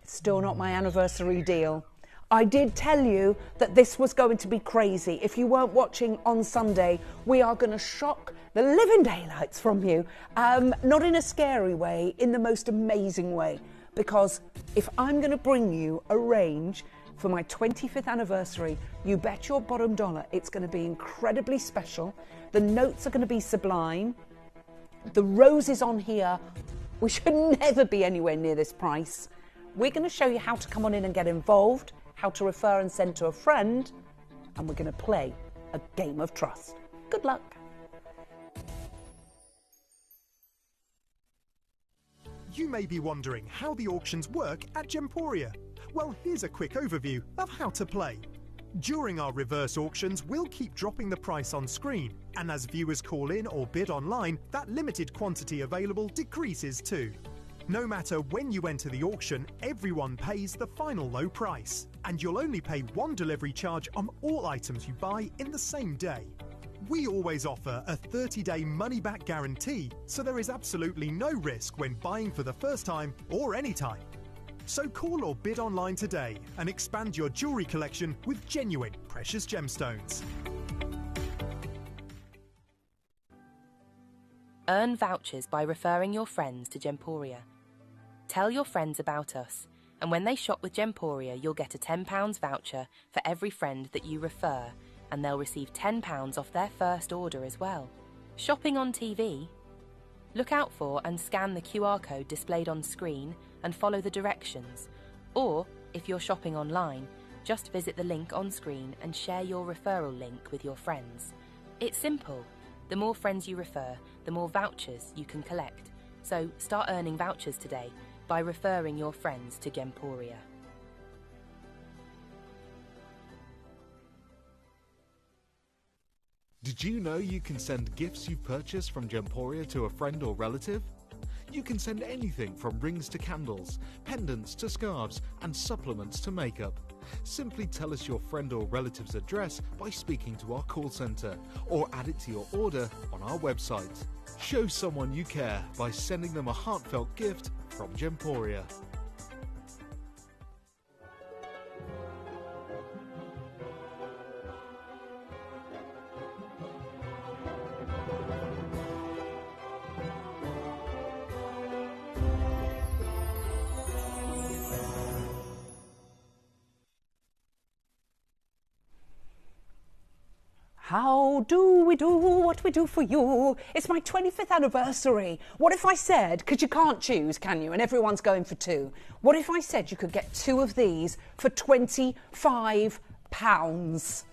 It's still not my anniversary deal. I did tell you that this was going to be crazy. If you weren't watching on Sunday, we are going to shock the living daylights from you. Not in a scary way, in the most amazing way. Because if I'm going to bring you a range for my 25th anniversary, you bet your bottom dollar it's going to be incredibly special. The notes are going to be sublime. The roses on here, we should never be anywhere near this price. We're going to show you how to come on in and get involved, how to refer and send to a friend, and we're going to play a game of trust. Good luck. You may be wondering how the auctions work at Gemporia. Well, here's a quick overview of how to play. During our reverse auctions, we'll keep dropping the price on screen, and as viewers call in or bid online, that limited quantity available decreases too. No matter when you enter the auction, everyone pays the final low price, and you'll only pay one delivery charge on all items you buy in the same day. We always offer a 30-day money-back guarantee, so there is absolutely no risk when buying for the first time or any time. So call or bid online today and expand your jewellery collection with genuine precious gemstones. Earn vouchers by referring your friends to Gemporia. Tell your friends about us, And when they shop with Gemporia, you'll get a £10 voucher for every friend that you refer, and they'll receive £10 off their first order as well. Shopping on TV? Look out for and scan the QR code displayed on screen and follow the directions. Or, if you're shopping online, just visit the link on screen and share your referral link with your friends. It's simple. The more friends you refer, the more vouchers you can collect. So start earning vouchers today by referring your friends to Gemporia. Did you know you can send gifts you've purchased from Gemporia to a friend or relative? You can send anything from rings to candles, pendants to scarves, and supplements to makeup. Simply tell us your friend or relative's address by speaking to our call centre, or add it to your order on our website. Show someone you care by sending them a heartfelt gift from Gemporia. How do we do what we do for you? It's my 25th anniversary. What if I said, because you can't choose, can you? And everyone's going for two. What if I said you could get two of these for £25?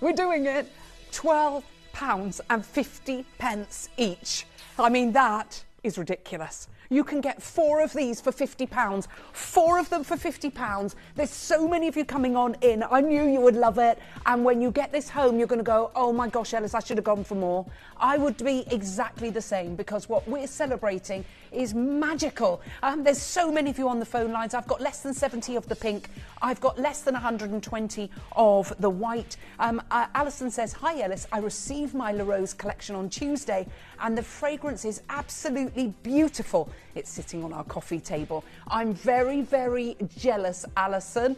We're doing it. £12.50 each. I mean, that is ridiculous. You can get 4 of these for £50. 4 of them for £50. There's so many of you coming on in. I knew you would love it. And when you get this home, you're going to go, oh my gosh, Ellis, I should have gone for more. I would be exactly the same, because what we're celebrating is magical. There's so many of you on the phone lines. I've got less than 70 of the pink. I've got less than 120 of the white. Alison says, hi Ellis, I received my La Rose collection on Tuesday and the fragrance is absolutely beautiful. It's sitting on our coffee table. I'm very, very jealous, Alison,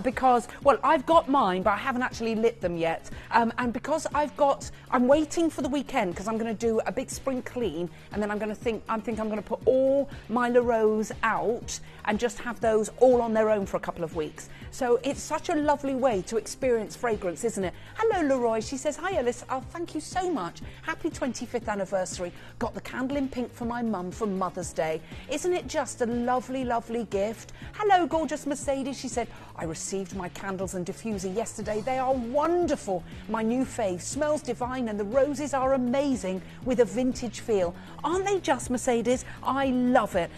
because, well, I've got mine, but I haven't actually lit them yet. And because I'm waiting for the weekend, because I'm going to do a big spring clean, and then I'm going to put all my La Rose out and just have those all on their own for a couple of weeks. So it's such a lovely way to experience fragrance, isn't it? Hello, Leroy. She says, hi, Ellis. Oh, thank you so much. Happy 25th anniversary. Got the candle in pink for my mum for Mother's Day. Isn't it just a lovely, lovely gift? Hello, gorgeous Mercedes. She said, I received my candles and diffuser yesterday. They are wonderful. My new fave smells divine and the roses are amazing with a vintage feel. Aren't they just, Mercedes? I love it.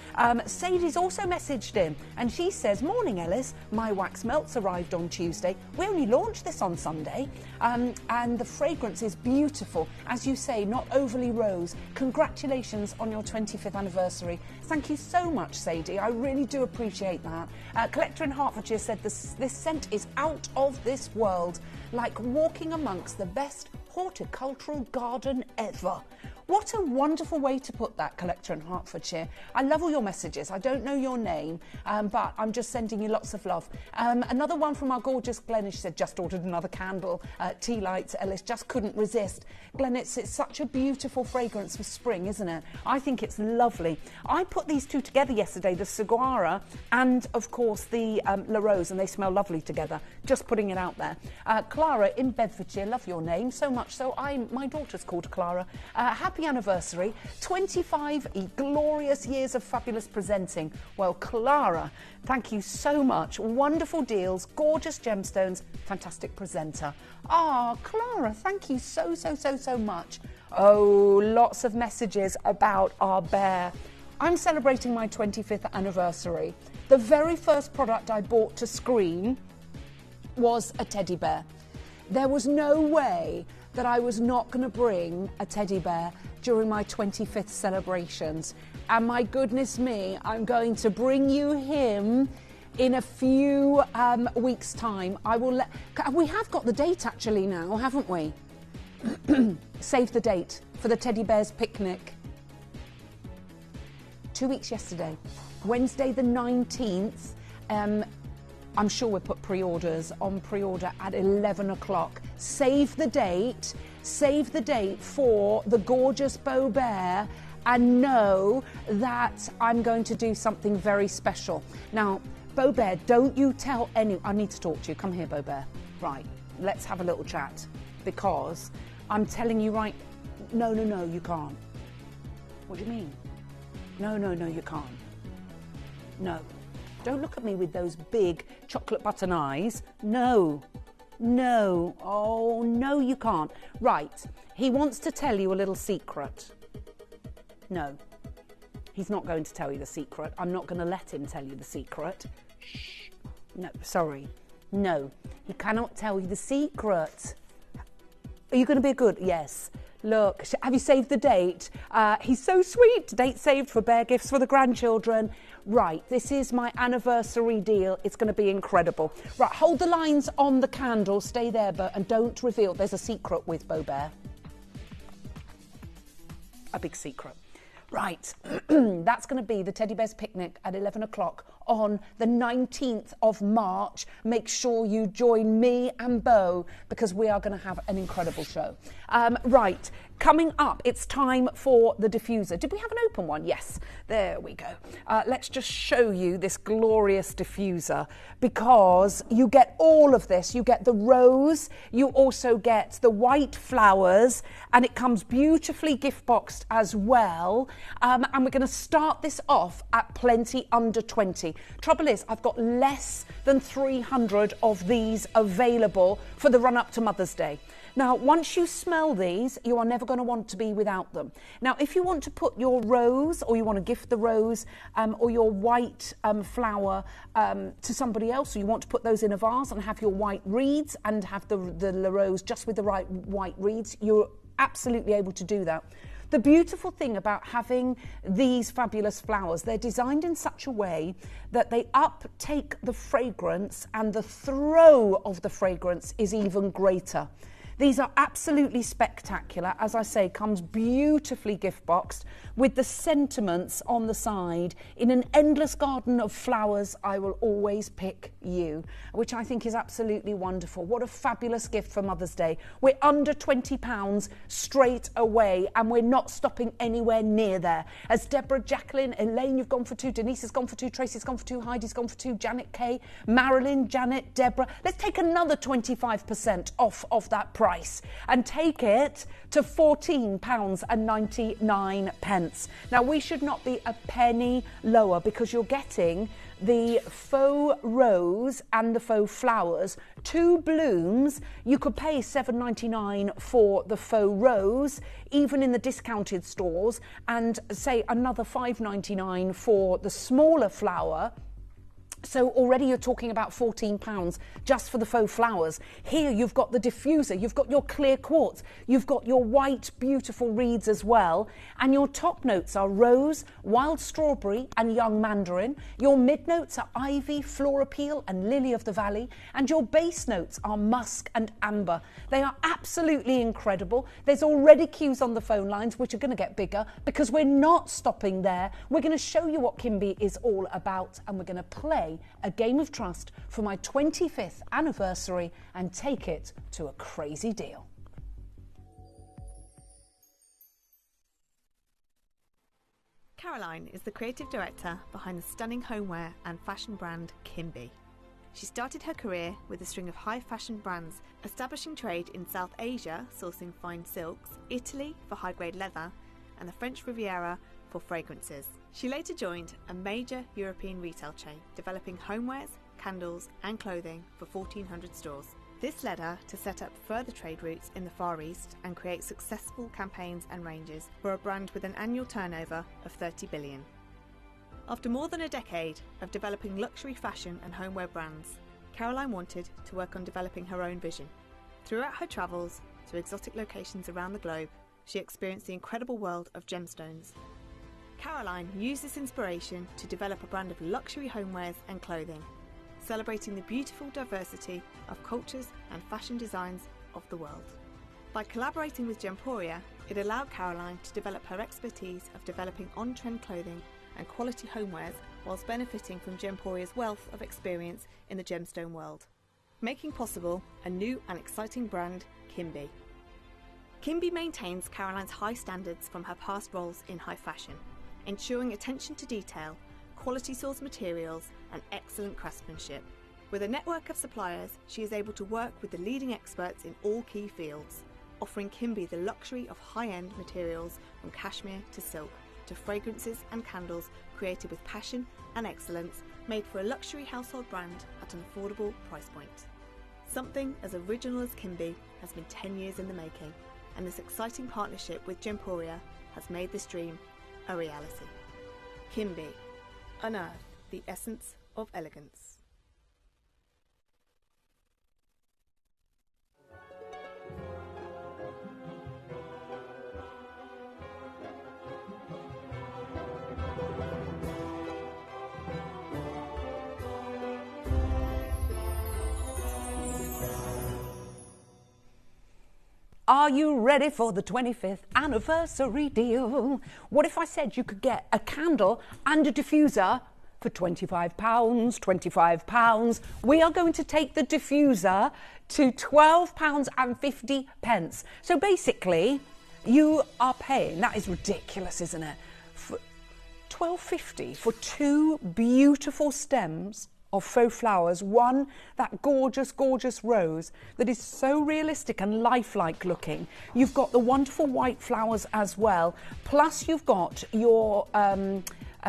Sadie's also messaged in and she says, morning, Ellis. My wax melts arrived on Tuesday. We only launched this on Sunday. And the fragrance is beautiful. As you say, not overly rose. Congratulations on your 25th anniversary. Thank you so much, Sadie. I really do appreciate that. Collector in Hertfordshire said this scent is out of this world, like walking amongst the best horticultural garden ever. What a wonderful way to put that, Collector in Hertfordshire. I love all your messages. I don't know your name, but I'm just sending you lots of love. Another one from our gorgeous Glenn. She said, just ordered another candle. Tea lights, Ellis, just couldn't resist. Glenn, it's such a beautiful fragrance for spring, isn't it? I think it's lovely. I put these two together yesterday, the Saguara and, of course, the La Rose, and they smell lovely together. Just putting it out there. Clara in Bedfordshire, love your name so much so my daughter's called Clara. Happy anniversary, 25 glorious years of fabulous presenting. Well, Clara, thank you so much. Wonderful deals, gorgeous gemstones, fantastic presenter. Clara, thank you so much. Oh, lots of messages about our bear. I'm celebrating my 25th anniversary. The very first product I bought to screen was a teddy bear. There was no way that I was not going to bring a teddy bear during my 25th celebrations. And my goodness me, I'm going to bring you him in a few weeks' time. We have got the date actually now, haven't we? Save the date for the teddy bear's picnic. 2 weeks yesterday, Wednesday the 19th. I'm sure we'll put pre-orders on pre-order at 11 o'clock. Save the date for the gorgeous Beau Bear and know that I'm going to do something very special. Now, Beau Bear, don't you tell anyone. I need to talk to you. Come here, Beau Bear. Right, let's have a little chat, because I'm telling you right. No, you can't. What do you mean? No, you can't. No. Don't look at me with those big chocolate button eyes. No. Oh, no, you can't. Right, he wants to tell you a little secret. No, he's not going to tell you the secret. I'm not going to let him tell you the secret. Shh. No, sorry. No, he cannot tell you the secret. Are you going to be good? Yes. Look, have you saved the date? He's so sweet. Date saved for bear gifts for the grandchildren. Right, this is my anniversary deal. It's going to be incredible. Right, hold the lines on the candle. Stay there, and don't reveal. There's a secret with Beau Bear. A big secret. Right, that's going to be the Teddy Bears Picnic at 11 o'clock on the 19th of March. Make sure you join me and Beau, because we are going to have an incredible show. Right, coming up, it's time for the diffuser. Did we have an open one? Yes, there we go. Let's just show you this glorious diffuser, because you get all of this. You get the rose, you also get the white flowers, and it comes beautifully gift boxed as well. And we're going to start this off at plenty under 20. Trouble is, I've got less than 300 of these available for the run up to Mother's Day. Now, once you smell these, you are never going to want to be without them. Now, if you want to put your rose, or you want to gift the rose, or your white flower to somebody else, or you want to put those in a vase and have your white reeds and have the rose just with the right white reeds, you're absolutely able to do that. The beautiful thing about having these fabulous flowers, they're designed in such a way that they uptake the fragrance, and the throw of the fragrance is even greater. These are absolutely spectacular. As I say, comes beautifully gift boxed with the sentiments on the side. In an endless garden of flowers, I will always pick you, which I think is absolutely wonderful. What a fabulous gift for Mother's Day. We're under £20 straight away, and we're not stopping anywhere near there. As Deborah, Jacqueline, Elaine, you've gone for 2, Denise has gone for 2, Tracy's gone for 2, Heidi's gone for 2, Janet Kay, Marilyn, Janet, Deborah. Let's take another 25% off of that price and take it to £14.99. Now, we should not be a penny lower, because you're getting the faux rose and the faux flowers, 2 blooms. You could pay £7.99 for the faux rose, even in the discounted stores, and say another £5.99 for the smaller flower. So already you're talking about £14 just for the faux flowers. Here you've got the diffuser, you've got your clear quartz, you've got your white beautiful reeds as well, and your top notes are rose, wild strawberry and young mandarin. Your mid notes are ivy, flora peel and lily of the valley, and your base notes are musk and amber. They are absolutely incredible. There's already queues on the phone lines, which are going to get bigger, because we're not stopping there. We're going to show you what Kimby is all about, and we're going to play a game of trust for my 25th anniversary and take it to a crazy deal. Caroline is the creative director behind the stunning homeware and fashion brand Kimby. She started her career with a string of high fashion brands, establishing trade in South Asia, sourcing fine silks, Italy for high-grade leather, and the French Riviera for fragrances. She later joined a major European retail chain, developing homewares, candles and clothing for 1,400 stores. This led her to set up further trade routes in the Far East and create successful campaigns and ranges for a brand with an annual turnover of 30 billion. After more than a decade of developing luxury fashion and homeware brands, Caroline wanted to work on developing her own vision. Throughout her travels to exotic locations around the globe, she experienced the incredible world of gemstones. Caroline used this inspiration to develop a brand of luxury homewares and clothing, celebrating the beautiful diversity of cultures and fashion designs of the world. By collaborating with Gemporia, it allowed Caroline to develop her expertise of developing on-trend clothing and quality homewares, whilst benefiting from Gemporia's wealth of experience in the gemstone world, making possible a new and exciting brand, Kimby. Kimby maintains Caroline's high standards from her past roles in high fashion, ensuring attention to detail, quality sourced materials and excellent craftsmanship. With a network of suppliers, she is able to work with the leading experts in all key fields, offering Kimby the luxury of high-end materials from cashmere to silk, to fragrances and candles created with passion and excellence, made for a luxury household brand at an affordable price point. Something as original as Kimby has been 10 years in the making, and this exciting partnership with Gemporia has made this dream a reality. Kimby, unearth the essence of elegance. Are you ready for the 25th anniversary deal? What if I said you could get a candle and a diffuser for £25, £25? We are going to take the diffuser to £12.50. So basically, you are paying, that is ridiculous, isn't it? For £12.50 for two beautiful stems of faux flowers. One, that gorgeous, gorgeous rose that is so realistic and lifelike looking. You've got the wonderful white flowers as well. Plus you've got your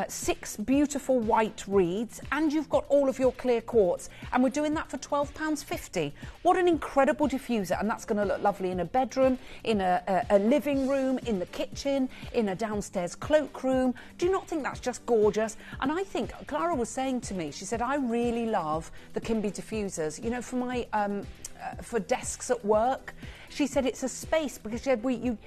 6 beautiful white reeds, and you've got all of your clear quartz, and we're doing that for £12.50. What an incredible diffuser, and that's going to look lovely in a bedroom, in a living room, in the kitchen, in a downstairs cloakroom. Do you not think that's just gorgeous? And I think Clara was saying to me, she said, I really love the Kimby diffusers, you know, for my for desks at work. She said it's a space because she said we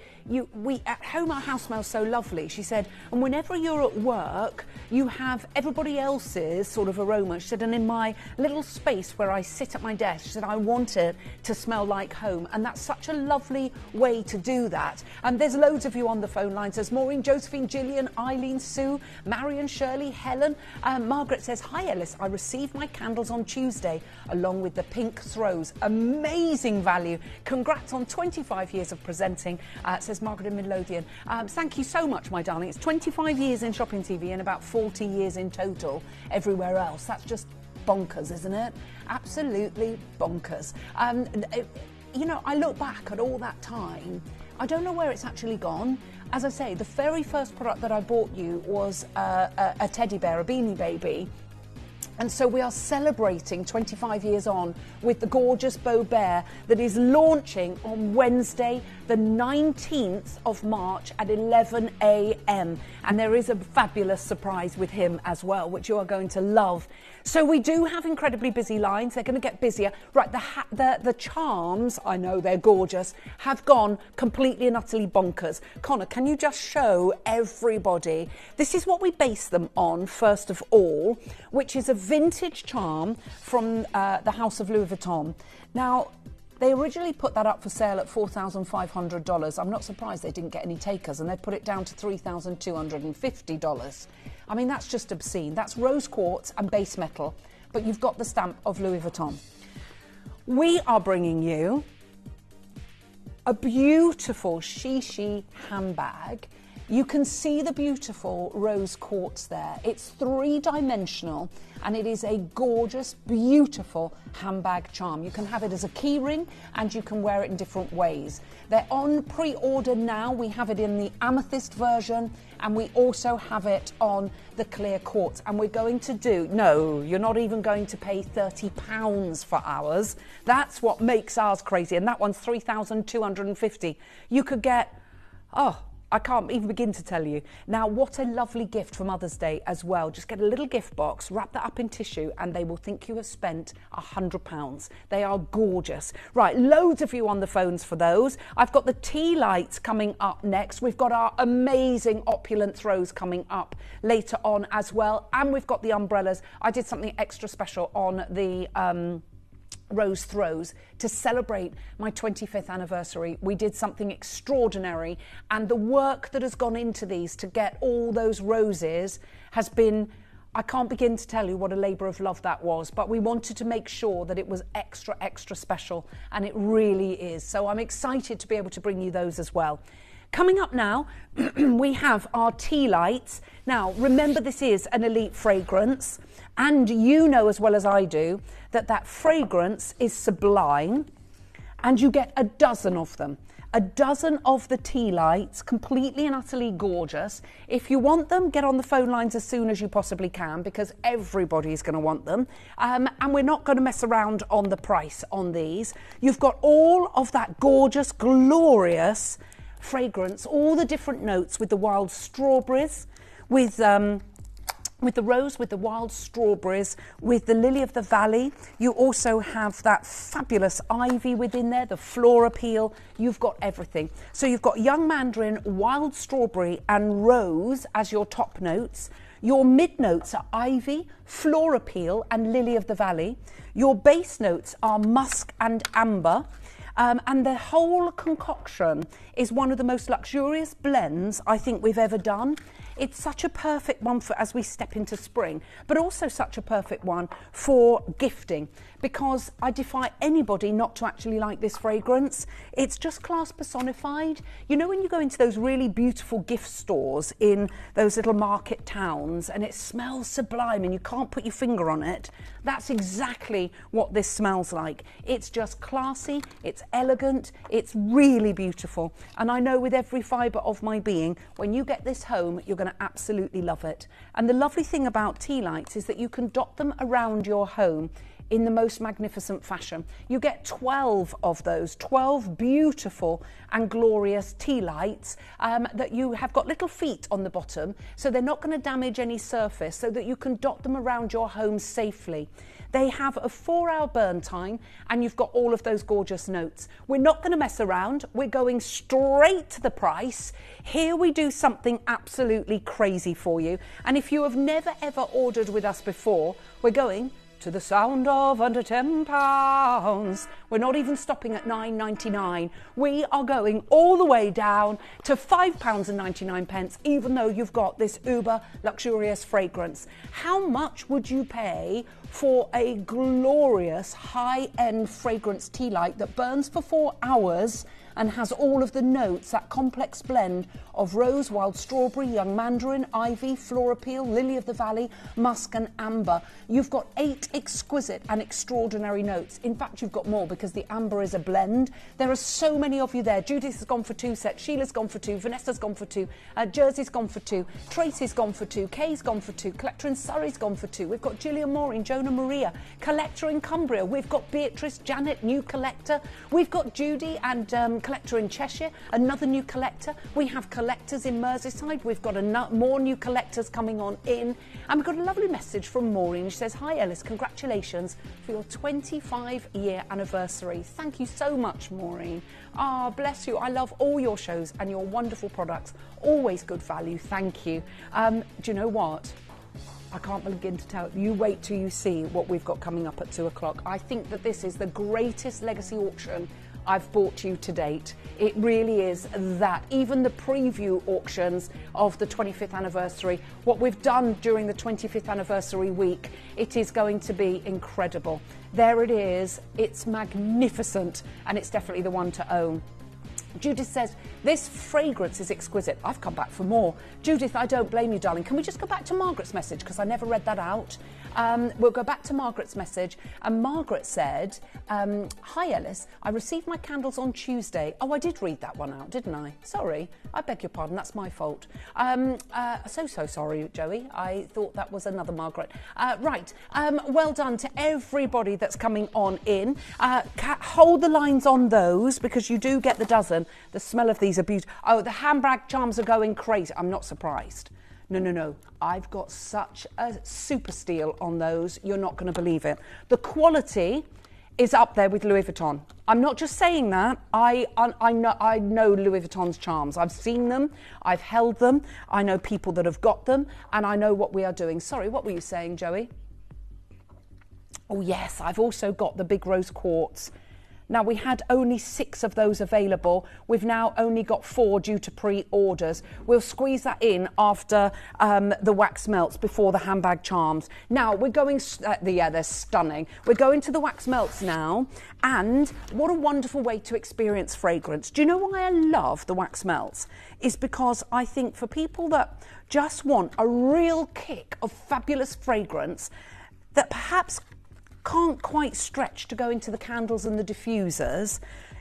at home our house smells so lovely. She said, and whenever you're at work, you have everybody else's sort of aroma. She said, and in my little space where I sit at my desk, she said, I want it to smell like home, and that's such a lovely way to do that. And there's loads of you on the phone lines. There's Maureen, Josephine, Gillian, Eileen, Sue, Marion, Shirley, Helen. Margaret says, hi Ellis, I received my candles on Tuesday along with the pink throws. Amazing value. Congrats on 25 years of presenting, says Margaret in Midlothian. Thank you so much, my darling. It's 25 years in shopping TV and about 40 years in total everywhere else. That's just bonkers, isn't it? Absolutely bonkers. You know, I look back at all that time. I don't know where it's actually gone. As I say, the very first product that I bought you was a teddy bear, a Beanie Baby. And so we are celebrating 25 years on with the gorgeous Beau Bear that is launching on Wednesday, the 19th of March at 11 a.m. And there is a fabulous surprise with him as well, which you are going to love. So we do have incredibly busy lines. They're going to get busier. Right, the charms, I know they're gorgeous, have gone completely and utterly bonkers. Connor, can you just show everybody? This is what we base them on, first of all, which is a vintage charm from the House of Louis Vuitton. Now, they originally put that up for sale at $4,500. I'm not surprised they didn't get any takers, and they put it down to $3,250. I mean, that's just obscene. That's rose quartz and base metal, but you've got the stamp of Louis Vuitton. We are bringing you a beautiful Shishi handbag. You can see the beautiful rose quartz there. It's three-dimensional, and it is a gorgeous, beautiful handbag charm. You can have it as a key ring, and you can wear it in different ways. They're on pre-order now. We have it in the amethyst version, and we also have it on the clear quartz. And we're going to do, no, you're not even going to pay £30 for ours. That's what makes ours crazy, and that one's $3,250. You could get, I can't even begin to tell you. Now, what a lovely gift for Mother's Day as well. Just get a little gift box, wrap that up in tissue, and they will think you have spent £100. They are gorgeous. Right, loads of you on the phones for those. I've got the tea lights coming up next. We've got our amazing opulent throws coming up later on as well. And we've got the umbrellas. I did something extra special on the rose throws to celebrate my 25th anniversary. We did something extraordinary, and the work that has gone into these to get all those roses has been, I can't begin to tell you what a labour of love that was, but we wanted to make sure that it was extra, extra special, and it really is. So I'm excited to be able to bring you those as well. Coming up now, we have our tea lights. Now, remember, this is an elite fragrance, and you know as well as I do that that fragrance is sublime, and you get a dozen of them. A dozen of the tea lights, completely and utterly gorgeous. If you want them, get on the phone lines as soon as you possibly can, because everybody is going to want them. And we're not going to mess around on the price on these. You've got all of that gorgeous, glorious fragrance, all the different notes with the wild strawberries, with the rose, with the wild strawberries, with the lily of the valley. You also have that fabulous ivy within there, the floral peel. You've got everything. So you've got young mandarin, wild strawberry and rose as your top notes. Your mid notes are ivy, floral peel and lily of the valley. Your base notes are musk and amber. And the whole concoction is one of the most luxurious blends I think we've ever done. It's such a perfect one for as we step into spring, but also such a perfect one for gifting, because I defy anybody not to actually like this fragrance. It's just class personified. You know, when you go into those really beautiful gift stores in those little market towns and it smells sublime and you can't put your finger on it, that's exactly what this smells like. It's just classy, it's elegant, it's really beautiful. And I know with every fibre of my being, when you get this home, you're going to absolutely love it. And the lovely thing about tea lights is that you can dot them around your home in the most magnificent fashion. You get 12 of those, 12 beautiful and glorious tea lights that you have got little feet on the bottom, so they're not going to damage any surface, so that you can dot them around your home safely. They have a 4-hour burn time, and you've got all of those gorgeous notes. We're not going to mess around. We're going straight to the price. Here we do something absolutely crazy for you. And if you have never ever ordered with us before, we're going to the sound of under £10. We're not even stopping at £9.99. We are going all the way down to £5.99, even though you've got this uber luxurious fragrance. How much would you pay for a glorious high-end fragrance tea light that burns for 4 hours and has all of the notes, that complex blend of rose, wild strawberry, young mandarin, ivy, floral peel, lily of the valley, musk and amber? You've got 8 exquisite and extraordinary notes. In fact, you've got more, because the amber is a blend. There are so many of you there. Judith has gone for 2 sets, Sheila's gone for 2, Vanessa's gone for 2, Jersey's gone for 2, Tracy's gone for 2, Kay's gone for 2, Collector in Surrey's gone for 2. We've got Gillian Maureen, Jonah Maria, Collector in Cumbria. We've got Beatrice, Janet, new collector. We've got Judy and Collector in Cheshire, another new collector. We have collectors in Merseyside. We've got more new collectors coming on in. And we've got a lovely message from Maureen. She says, "Hi Ellis, congratulations for your 25-year anniversary." Thank you so much, Maureen. Ah, bless you. I love all your shows and your wonderful products. Always good value. Thank you. Do you know what? I can't begin to tell. You wait till you see what we've got coming up at 2 o'clock. I think that this is the greatest legacy auction I've bought you to date. It really is that. Even the preview auctions of the 25th anniversary, what we've done during the 25th anniversary week, it is going to be incredible. There it is. It's magnificent, and it's definitely the one to own. Judith says, this fragrance is exquisite. I've come back for more. Judith, I don't blame you, darling. Can we just go back to Margaret's message, because I never read that out? We'll go back to Margaret's message. And Margaret said, "Hi Ellis, I received my candles on Tuesday." Oh, I did read that one out, didn't I? Sorry, I beg your pardon, that's my fault. So sorry, Joey. I thought that was another Margaret. Right, well done to everybody that's coming on in. Hold the lines on those, because you do get the dozen. The smell of these are beautiful. Oh, the handbag charms are going crazy. I'm not surprised. No. I've got such a super steal on those. You're not going to believe it. The quality is up there with Louis Vuitton. I'm not just saying that. I know Louis Vuitton's charms. I've seen them. I've held them. I know people that have got them, and I know what we are doing. Sorry, what were you saying, Joey? Oh yes, I've also got the big rose quartz. Now, we had only 6 of those available. We've now only got 4 due to pre-orders. We'll squeeze that in after the wax melts before the handbag charms. Now, we're going, yeah, they're stunning. We're going to the wax melts now, and what a wonderful way to experience fragrance. Do you know why I love the wax melts? It's because I think for people that just want a real kick of fabulous fragrance that perhaps can't quite stretch to go into the candles and the diffusers,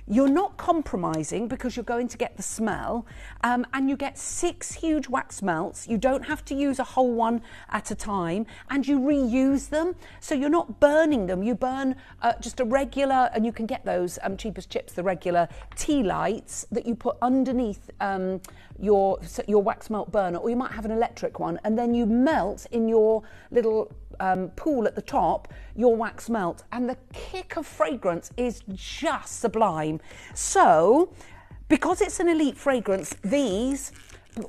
you're not compromising because you're going to get the smell, and you get 6 huge wax melts. You don't have to use a whole one at a time, and you reuse them, so you're not burning them. You burn just a regular, and you can get those cheap as chips, the regular tea lights that you put underneath your wax melt burner, or you might have an electric one, and then you melt in your little pool at the top your wax melt, and the kick of fragrance is just sublime. So because it's an elite fragrance, these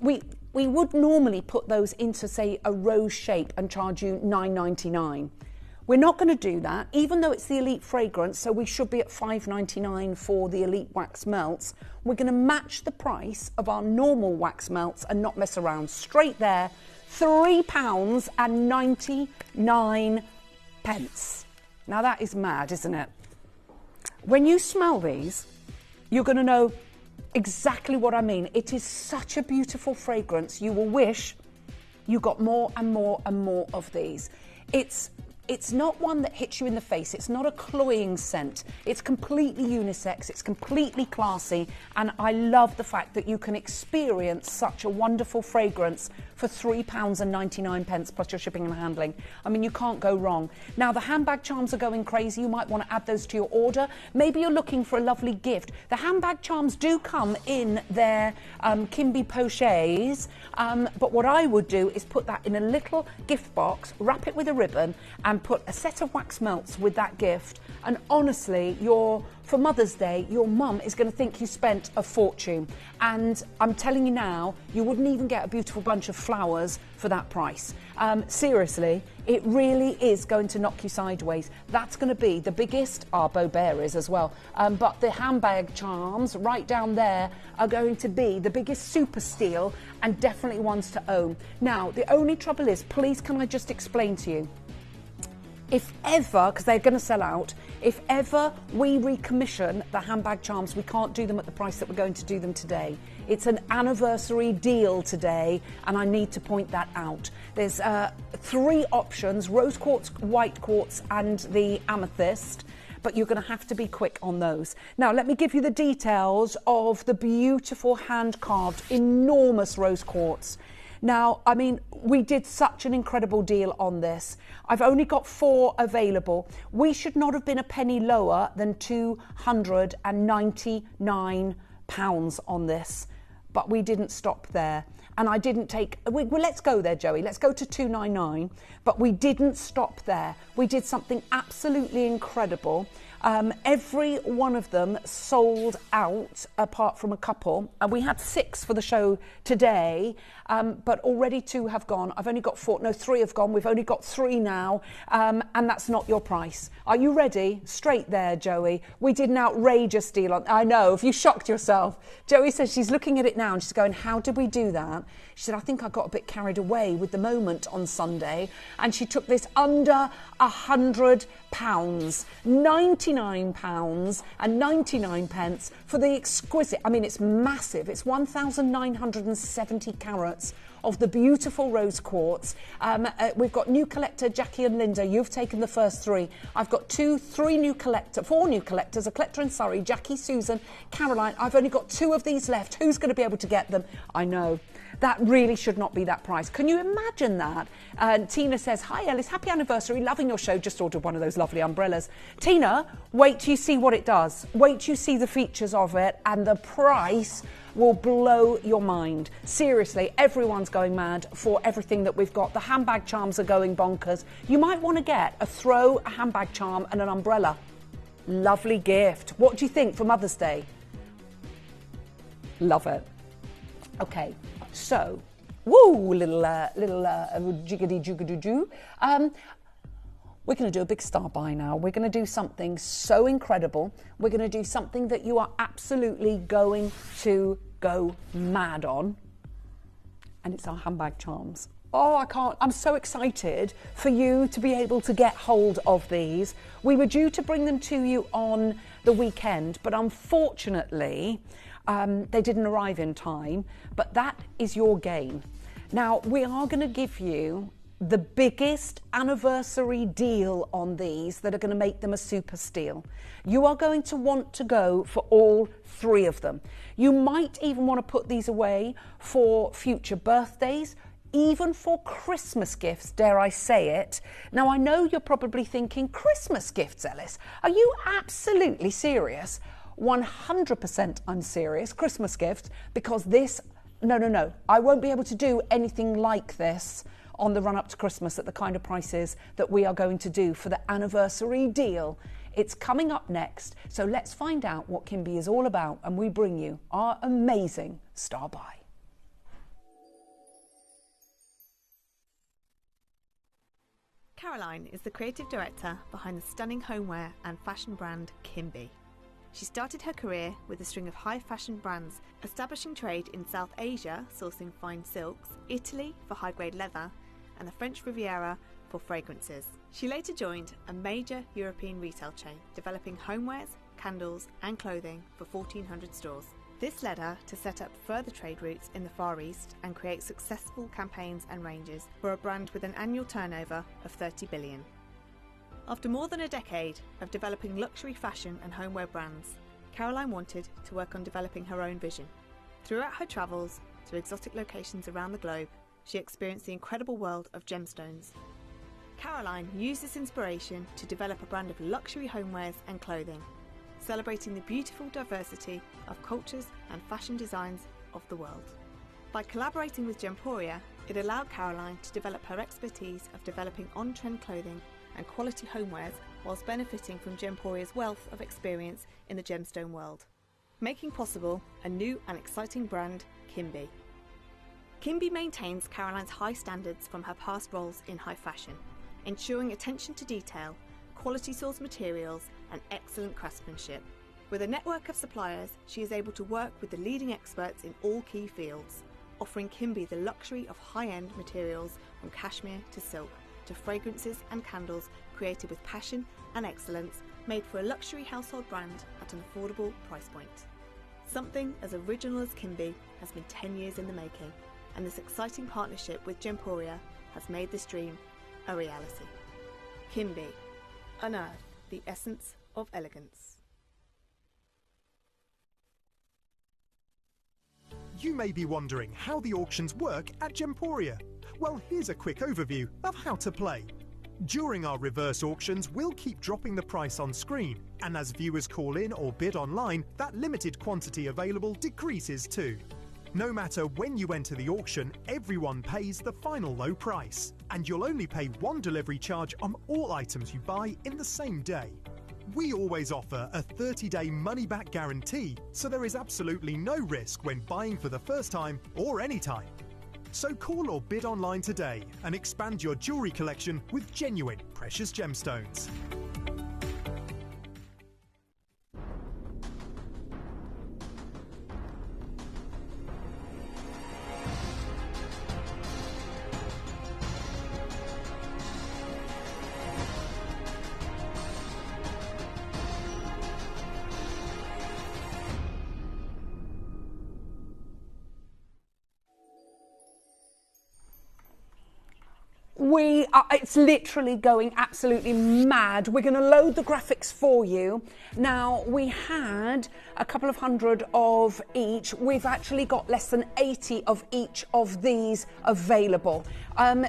we would normally put those into, say, a rose shape and charge you $9.99. We're not going to do that, even though it's the elite fragrance, so we should be at $5.99 for the elite wax melts. We're going to match the price of our normal wax melts and not mess around. Straight there, £3.99. Now that is mad, isn't it? When you smell these, you're going to know exactly what I mean. It is such a beautiful fragrance. You will wish you got more and more and more of these. It's not one that hits you in the face. It's not a cloying scent. It's completely unisex. It's completely classy. And I love the fact that you can experience such a wonderful fragrance for £3.99 plus your shipping and handling. I mean, you can't go wrong. Now, the handbag charms are going crazy. You might want to add those to your order. Maybe you're looking for a lovely gift. The handbag charms do come in their Kimby pochets. But what I would do is put that in a little gift box, wrap it with a ribbon, and put a set of wax melts with that gift. And honestly, for Mother's Day, your mum is going to think you spent a fortune. And I'm telling you now, you wouldn't even get a beautiful bunch of flowers for that price. Seriously, it really is going to knock you sideways. That's going to be the biggest, our bow berries as well, but the handbag charms right down there are going to be the biggest super steal and definitely ones to own. Now, the only trouble is, please can I just explain to you, if ever, because they're going to sell out, if ever we recommission the handbag charms, we can't do them at the price that we're going to do them today. It's an anniversary deal today, and I need to point that out. There's 3 options: rose quartz, white quartz, and the amethyst. But you're going to have to be quick on those. Now, let me give you the details of the beautiful hand-carved, enormous rose quartz. Now, I mean, we did such an incredible deal on this. I've only got 4 available. We should not have been a penny lower than £299 on this, but we didn't stop there. And I didn't take, well, let's go there, Joey. Let's go to $299, but we didn't stop there. We did something absolutely incredible. Every one of them sold out apart from a couple, and we had 6 for the show today, but already 2 have gone. I've only got 3 have gone. We've only got 3 now, and that's not your price. Are you ready? Straight there, Joey. We did an outrageous deal on, I know, if you shocked yourself. Joey says she's looking at it now and she's going, how did we do that? She said, I think I got a bit carried away with the moment on Sunday, and she took this under £100, £99.99 for the exquisite, I mean, it's massive. It's 1,970 carats of the beautiful rose quartz. We've got new collector Jackie and Linda. You've taken the first 3. I've got 4 new collectors, a collector in Surrey, Jackie, Susan, Caroline. I've only got 2 of these left. Who's going to be able to get them? I know. That really should not be that price. Can you imagine that? Tina says, hi Ellis, happy anniversary, loving your show, just ordered one of those lovely umbrellas. Tina, wait till you see what it does. Wait till you see the features of it, and the price will blow your mind. Seriously, everyone's going mad for everything that we've got. The handbag charms are going bonkers. You might want to get a handbag charm and an umbrella. Lovely gift. What do you think for Mother's Day? Love it. Okay. So, woo, little jiggity-jiggity-joo. We're going to do a big star buy now. We're going to do something so incredible. We're going to do something that you are absolutely going to go mad on. And it's our handbag charms. Oh, I'm so excited for you to be able to get hold of these. We were due to bring them to you on the weekend, but unfortunately, they didn't arrive in time. But that is your gain. Now, we are going to give you the biggest anniversary deal on these that are going to make them a super steal. You are going to want to go for all 3 of them. You might even want to put these away for future birthdays, even for Christmas gifts, dare I say it. Now, I know you're probably thinking, Christmas gifts, Ellis? Are you absolutely serious? 100% I'm serious, Christmas gifts, because this, no, I won't be able to do anything like this on the run up to Christmas at the kind of prices that we are going to do for the anniversary deal. It's coming up next, so let's find out what Kimby is all about, and we bring you our amazing star buy. Caroline is the creative director behind the stunning homeware and fashion brand Kimby. She started her career with a string of high fashion brands, establishing trade in South Asia, sourcing fine silks, Italy for high-grade leather, and the French Riviera for fragrances. She later joined a major European retail chain, developing homewares, candles and clothing for 1,400 stores. This led her to set up further trade routes in the Far East and create successful campaigns and ranges for a brand with an annual turnover of 30 billion. After more than a decade of developing luxury fashion and homeware brands, Caroline wanted to work on developing her own vision. Throughout her travels to exotic locations around the globe, she experienced the incredible world of gemstones. Caroline used this inspiration to develop a brand of luxury homewares and clothing, celebrating the beautiful diversity of cultures and fashion designs of the world. By collaborating with Gemporia, it allowed Caroline to develop her expertise of developing on-trend clothing and quality homewares whilst benefiting from Gemporia's wealth of experience in the gemstone world, making possible a new and exciting brand, Kimby. Kimby maintains Caroline's high standards from her past roles in high fashion, ensuring attention to detail, quality sourced materials and excellent craftsmanship. With a network of suppliers, she is able to work with the leading experts in all key fields, offering Kimby the luxury of high-end materials from cashmere to silk, to fragrances and candles created with passion and excellence, made for a luxury household brand at an affordable price point. Something as original as Kimby has been 10 years in the making, and this exciting partnership with Gemporia has made this dream a reality. Kimby, unearth the essence of elegance. You may be wondering how the auctions work at Gemporia. Well, here's a quick overview of how to play. During our reverse auctions, we'll keep dropping the price on screen, and as viewers call in or bid online, that limited quantity available decreases too. No matter when you enter the auction, everyone pays the final low price, and you'll only pay 1 delivery charge on all items you buy in the same day. We always offer a 30-day money-back guarantee, so there is absolutely no risk when buying for the first time or any time. So call or bid online today and expand your jewellery collection with genuine precious gemstones. It's literally going absolutely mad. We're going to load the graphics for you. Now, we had a couple of hundred of each. We've actually got less than 80 of each of these available.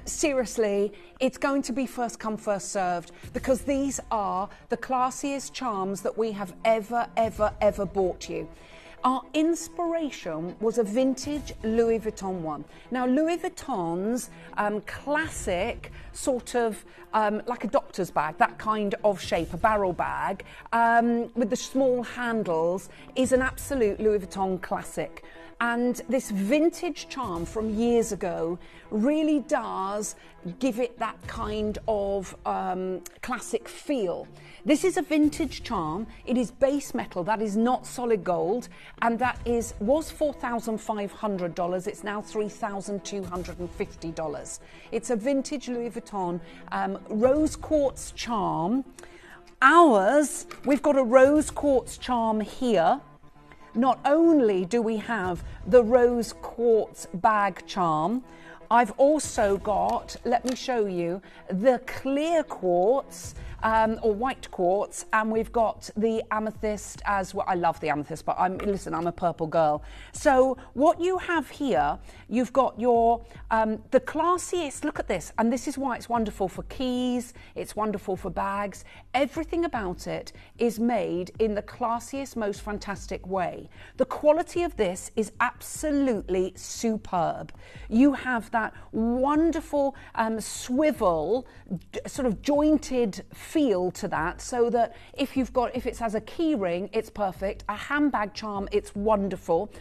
Seriously, it's going to be first come, first served, because these are the classiest charms that we have ever bought you. Our inspiration was a vintage Louis Vuitton one. Now, Louis Vuitton's classic sort of like a doctor's bag, that kind of shape, a barrel bag, with the small handles, is an absolute Louis Vuitton classic. And this vintage charm from years ago really does give it that kind of classic feel. This is a vintage charm. It is base metal, that is not solid gold, and that was $4,500. It's now $3,250. It's a vintage Louis Vuitton rose quartz charm. Ours, we've got a rose quartz charm here. Not only do we have the rose quartz bag charm, I've also got, let me show you, the clear quartz or white quartz, and we've got the amethyst as well. I love the amethyst, but I'm a purple girl. So what you have here, you've got your the classiest. Look at this, and this is why it's wonderful for keys. It's wonderful for bags. Everything about it is made in the classiest, most fantastic way. The quality of this is absolutely superb. You have that wonderful swivel, sort of jointed feel to that, so that if it's as a key ring, it's perfect. A handbag charm, it's wonderful.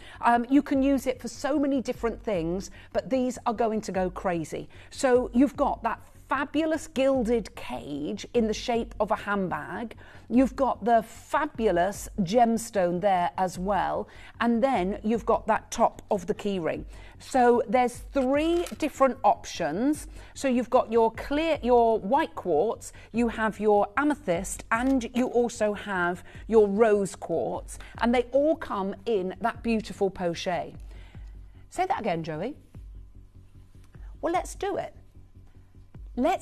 You can use it for so many different things, but these are going to go crazy. So you've got that fabulous gilded cage in the shape of a handbag. You've got the fabulous gemstone there as well, and then you've got that top of the keyring. So there's 3 different options. So you've got your white quartz, you have your amethyst, and you also have your rose quartz, and they all come in that beautiful pochette. Say that again, Joey. Well, let's do it. I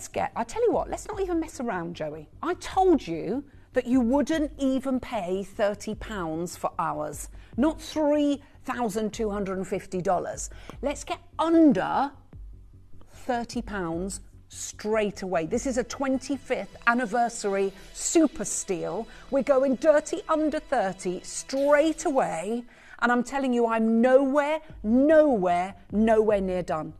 tell you what, let's not even mess around, Joey. I told you that you wouldn't even pay £30 for ours, not $3,250. Let's get under £30 straight away. This is a 25th anniversary super steal. We're going dirty under 30 straight away, and I'm telling you, I'm nowhere near done.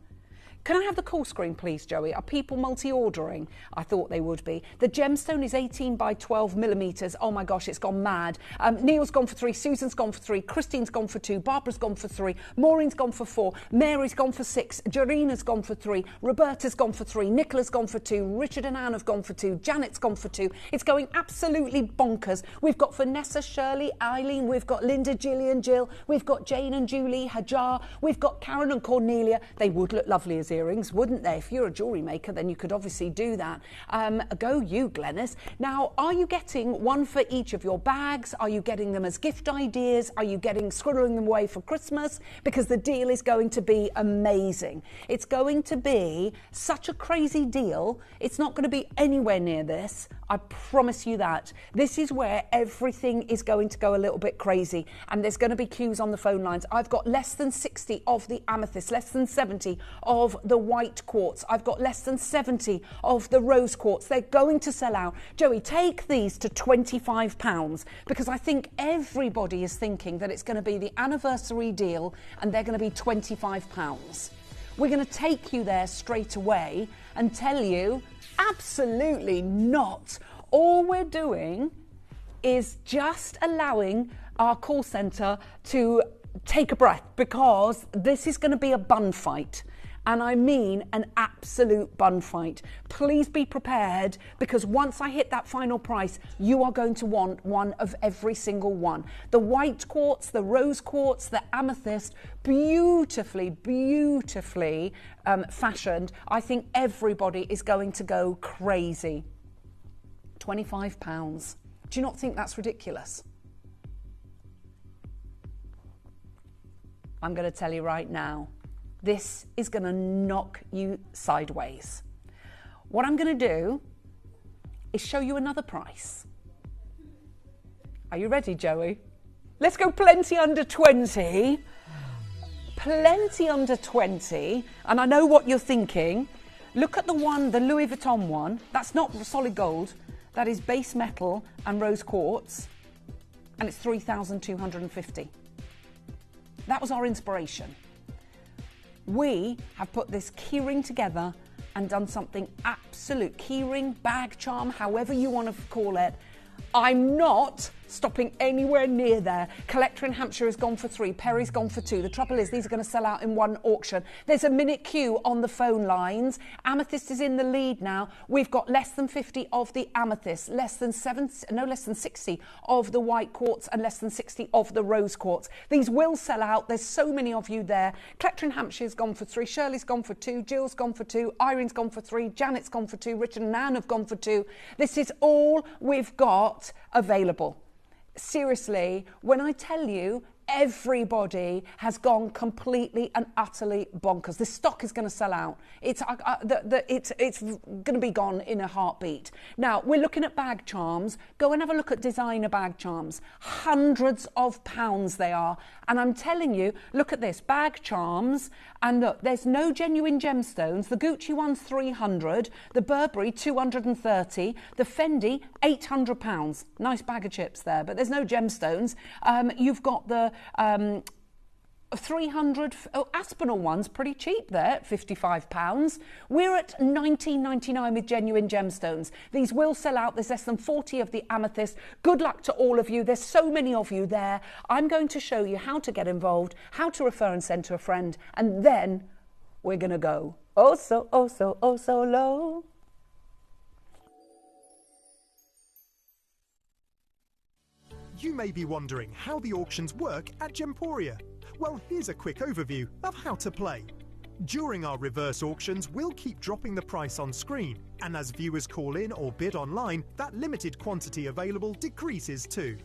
Can I have the call screen, please, Joey? Are people multi-ordering? I thought they would be. The gemstone is 18 by 12 millimetres. Oh my gosh, it's gone mad. Neil's gone for 3, Susan's gone for 3, Christine's gone for 2, Barbara's gone for 3, Maureen's gone for 4, Mary's gone for 6, Jarina's gone for 3, Roberta's gone for 3, Nicola's gone for 2, Richard and Anne have gone for 2, Janet's gone for 2. It's going absolutely bonkers. We've got Vanessa, Shirley, Eileen, we've got Linda, Gillian, Jill, we've got Jane and Julie, Hajar, we've got Karen and Cornelia. They would look lovely as earrings, wouldn't they? If you're a jewellery maker, then you could obviously do that. Go you, Glenys. Now, are you getting one for each of your bags? Are you getting them as gift ideas? Are you squirreling them away for Christmas? Because the deal is going to be amazing. It's going to be such a crazy deal. It's not going to be anywhere near this. I promise you that. This is where everything is going to go a little bit crazy, and there's going to be queues on the phone lines. I've got less than 60 of the amethyst, less than 70 of the white quartz. I've got less than 70 of the rose quartz. They're going to sell out. Joey, take these to £25, because I think everybody is thinking that it's going to be the anniversary deal and they're going to be £25. We're going to take you there straight away and tell you absolutely not. All we're doing is just allowing our call centre to take a breath, because this is going to be a bun fight. And I mean an absolute bun fight. Please be prepared, because once I hit that final price, you are going to want one of every single one. The white quartz, the rose quartz, the amethyst, beautifully fashioned. I think everybody is going to go crazy. £25. Do you not think that's ridiculous? I'm going to tell you right now. This is going to knock you sideways. What I'm going to do is show you another price. Are you ready, Joey? Let's go plenty under 20. Plenty under 20. And I know what you're thinking. Look at the Louis Vuitton one. That's not solid gold. That is base metal and rose quartz. And it's $3,250. That was our inspiration. We have put this keyring together and done something absolute. Keyring, bag charm, however you want to call it. I'm not stopping anywhere near there. Collector in Hampshire has gone for 3, Perry's gone for 2. The trouble is these are going to sell out in one auction. There's a minute queue on the phone lines. Amethyst is in the lead now. We've got less than 50 of the amethyst, less than 60 of the white quartz, and less than 60 of the rose quartz. These will sell out. There's so many of you there. Collector in Hampshire's gone for 3, Shirley's gone for 2, Jill's gone for 2, Irene's gone for 3, Janet's gone for 2, Richard and Anne have gone for 2. This is all we've got available. Seriously, when I tell you everybody has gone completely and utterly bonkers. This stock is going to sell out. It's going to be gone in a heartbeat. Now, we're looking at bag charms. Go and have a look at designer bag charms. Hundreds of pounds they are. And I'm telling you, look at this, bag charms. And look, there's no genuine gemstones. The Gucci one's 300, the Burberry 230, the Fendi 800 pounds. Nice bag of chips there, but there's no gemstones. You've got the 300 Spinel one's pretty cheap there, £55. We're at £19.99 with genuine gemstones. These will sell out. There's less than 40 of the amethyst. Good luck to all of you. There's so many of you there. I'm going to show you how to get involved, how to refer and send to a friend, and then we're going to go oh so low. You may be wondering how the auctions work at Gemporia. Well, here's a quick overview of how to play. During our reverse auctions, we'll keep dropping the price on screen, and as viewers call in or bid online, that limited quantity available decreases too.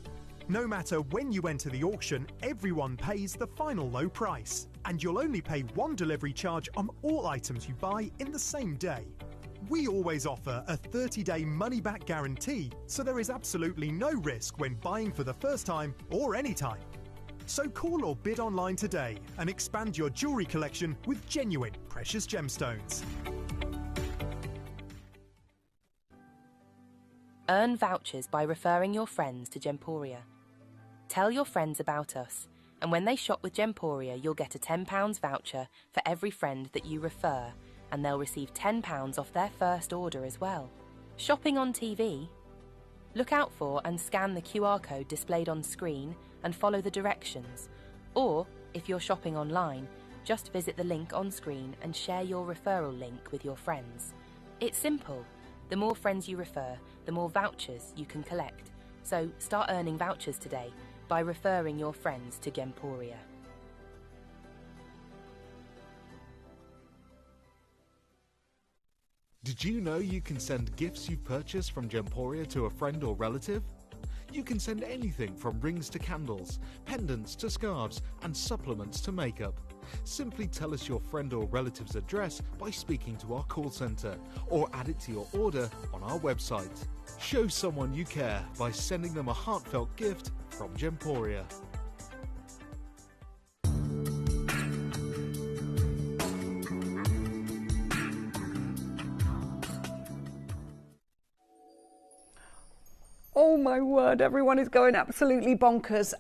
No matter when you enter the auction, everyone pays the final low price, and you'll only pay one delivery charge on all items you buy in the same day. We always offer a 30-day money-back guarantee, so there is absolutely no risk when buying for the first time or any time. So call or bid online today and expand your jewellery collection with genuine precious gemstones. Earn vouchers by referring your friends to Gemporia. Tell your friends about us, and when they shop with Gemporia, you'll get a £10 voucher for every friend that you refer, and they'll receive £10 off their first order as well. Shopping on TV? Look out for and scan the QR code displayed on screen and follow the directions. Or, if you're shopping online, just visit the link on screen and share your referral link with your friends. It's simple. The more friends you refer, the more vouchers you can collect. So start earning vouchers today by referring your friends to Gemporia. Did you know you can send gifts you've purchased from Gemporia to a friend or relative? You can send anything from rings to candles, pendants to scarves, and supplements to makeup. Simply tell us your friend or relative's address by speaking to our call centre, or add it to your order on our website. Show someone you care by sending them a heartfelt gift from Gemporia. Oh my word, everyone is going absolutely bonkers.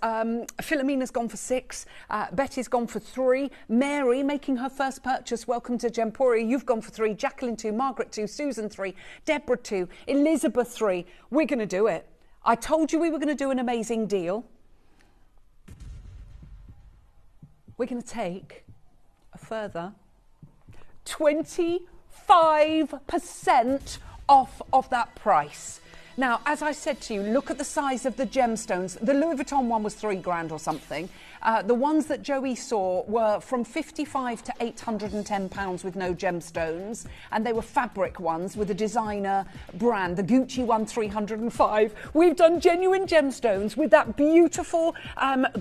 Philomena's gone for 6, Betty's gone for 3, Mary making her first purchase, welcome to Gemporia, you've gone for 3, Jacqueline 2, Margaret 2, Susan 3, Deborah 2, Elizabeth 3. We're going to do it. I told you we were going to do an amazing deal. We're going to take a further 25% off of that price. Now, as I said to you, look at the size of the gemstones. The Louis Vuitton one was £3,000 or something. The ones that Joey saw were from £55 to £810 with no gemstones, and they were fabric ones with a designer brand. The Gucci one, £305. We've done genuine gemstones with that beautiful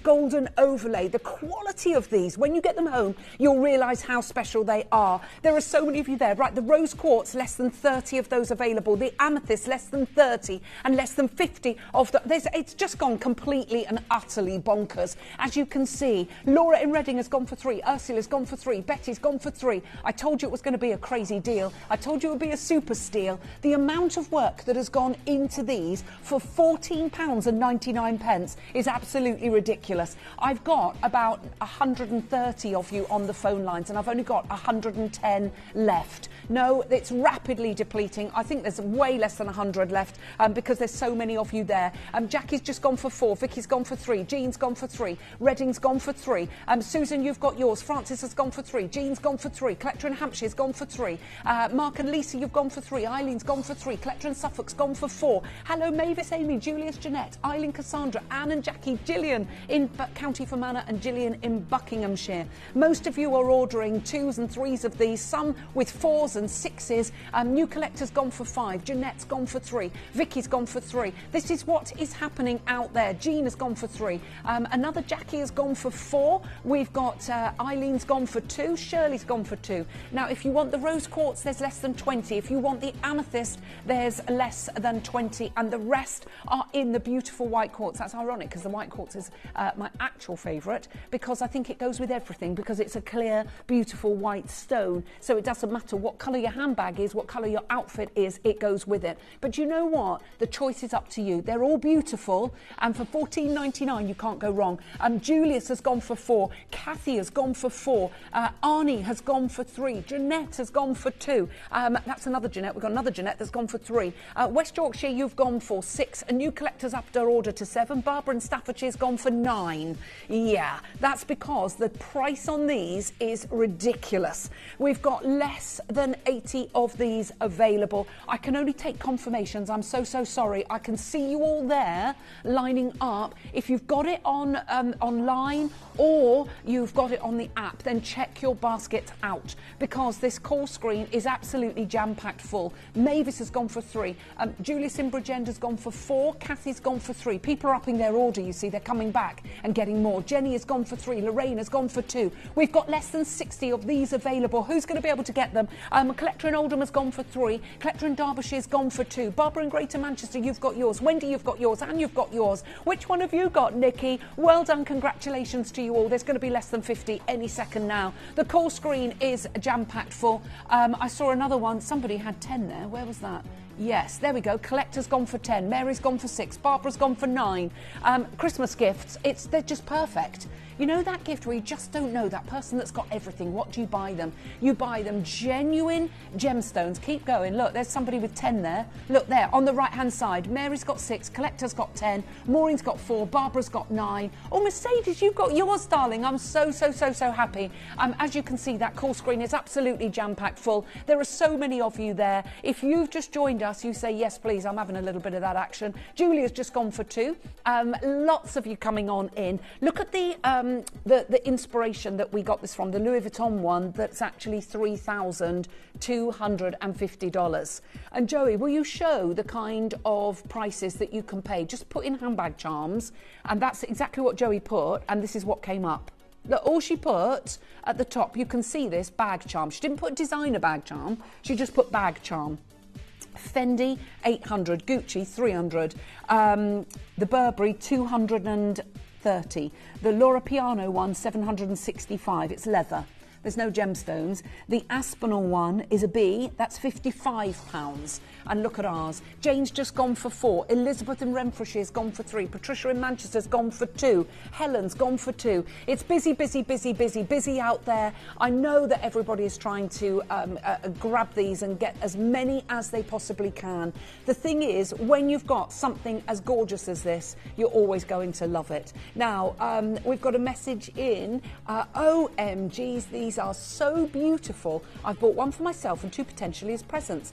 golden overlay. The quality of these, when you get them home, you'll realise how special they are. There are so many of you there. Right, the rose quartz, less than 30 of those available. The amethyst, less than 30, and less than 50 of the... It's just gone completely and utterly bonkers. As you can see, Laura in Reading has gone for 3, Ursula's gone for 3, Betty's gone for 3. I told you it was going to be a crazy deal. I told you it would be a super steal. The amount of work that has gone into these for £14.99 is absolutely ridiculous. I've got about 130 of you on the phone lines, and I've only got 110 left. No, it's rapidly depleting. I think there's way less than 100 left. because there's so many of you there. Jackie's just gone for 4, Vicky's gone for 3, Jean's gone for 3, Redding's gone for 3, Susan, you've got yours, Francis has gone for 3, Jean's gone for 3, Collector in Hampshire's gone for 3, Mark and Lisa, you've gone for 3, Eileen's gone for 3, Collector in Suffolk's gone for 4. Hello, Mavis, Amy, Julius, Jeanette, Eileen, Cassandra, Anne and Jackie, Gillian in County Fermanagh and Gillian in Buckinghamshire. Most of you are ordering 2s and 3s of these, some with 4s and 6s. New Collector's gone for 5, Jeanette's gone for 3, Vicky's gone for 3. This is what is happening out there. Jean has gone for 3. Another Jackie has gone for 4. We've got Eileen's gone for 2. Shirley's gone for 2. Now, if you want the rose quartz, there's less than 20. If you want the amethyst, there's less than 20. And the rest are in the beautiful white quartz. That's ironic because the white quartz is my actual favourite, because I think it goes with everything, because it's a clear, beautiful white stone. So it doesn't matter what colour your handbag is, what colour your outfit is, it goes with it. But you know what? The choice is up to you. They're all beautiful, and for $14.99 you can't go wrong. Julius has gone for 4, Kathy has gone for 4, Arnie has gone for 3, Jeanette has gone for 2. That's another Jeanette. We've got another Jeanette that's gone for 3. West Yorkshire, you've gone for 6. A New Collector's upped her order to 7. Barbara in Staffordshire's gone for 9. Yeah, that's because the price on these is ridiculous. We've got less than 80 of these available. I can only take confirmations. I'm so sorry. I can see you all there lining up. If you've got it on online or you've got it on the app, then check your basket out, because this call screen is absolutely jam-packed full. Mavis has gone for 3. Julius in Bridgend has gone for 4. Kathy's gone for 3. People are upping their order, you see. They're coming back and getting more. Jenny has gone for 3. Lorraine has gone for 2. We've got less than 60 of these available. Who's going to be able to get them? Collector in Oldham has gone for 3. Collector in Derbyshire has gone for 2. Barbara in Greater Manchester, you've got yours. Wendy, you've got yours. Anne, you've got yours. Which one have you got, Nikki? Well done. Congratulations to you all. There's going to be less than 50 any second now. The call screen is jam-packed full. I saw another one. Somebody had 10 there. Where was that? Yes, there we go. Collector's gone for 10. Mary's gone for 6. Barbara's gone for 9. Christmas gifts, they're just perfect. You know that gift where you just don't know that person that's got everything. What do you buy them? You buy them genuine gemstones. Keep going. Look, there's somebody with 10 there. Look there on the right-hand side. Mary's got 6. Collector's got 10. Maureen's got 4. Barbara's got 9. Oh, Mercedes, you've got yours, darling. I'm so happy. As you can see, that call screen is absolutely jam-packed full. There are so many of you there. If you've just joined us, you say, yes, please, I'm having a little bit of that action. Julia's just gone for 2. Lots of you coming on in. Look at the inspiration that we got this from, the Louis Vuitton one, that's actually $3,250. And Joey, will you show the kind of prices that you can pay? Just put in handbag charms, and that's exactly what Joey put, and this is what came up. Look, all she put at the top, you can see this, bag charm. She didn't put designer bag charm, she just put bag charm. Fendi, 800, Gucci, 300, the Burberry, 230, the Laura Piano one, 765, it's leather. There's no gemstones. The Aspinel one is a B, that's £55. And look at ours. Jane's just gone for 4. Elizabeth in Renfrewshire's gone for 3. Patricia in Manchester's gone for 2. Helen's gone for 2. It's busy out there. I know that everybody is trying to grab these and get as many as they possibly can. The thing is, when you've got something as gorgeous as this, you're always going to love it. Now, we've got a message in. OMGs, these are so beautiful. I've bought one for myself and 2 potentially as presents,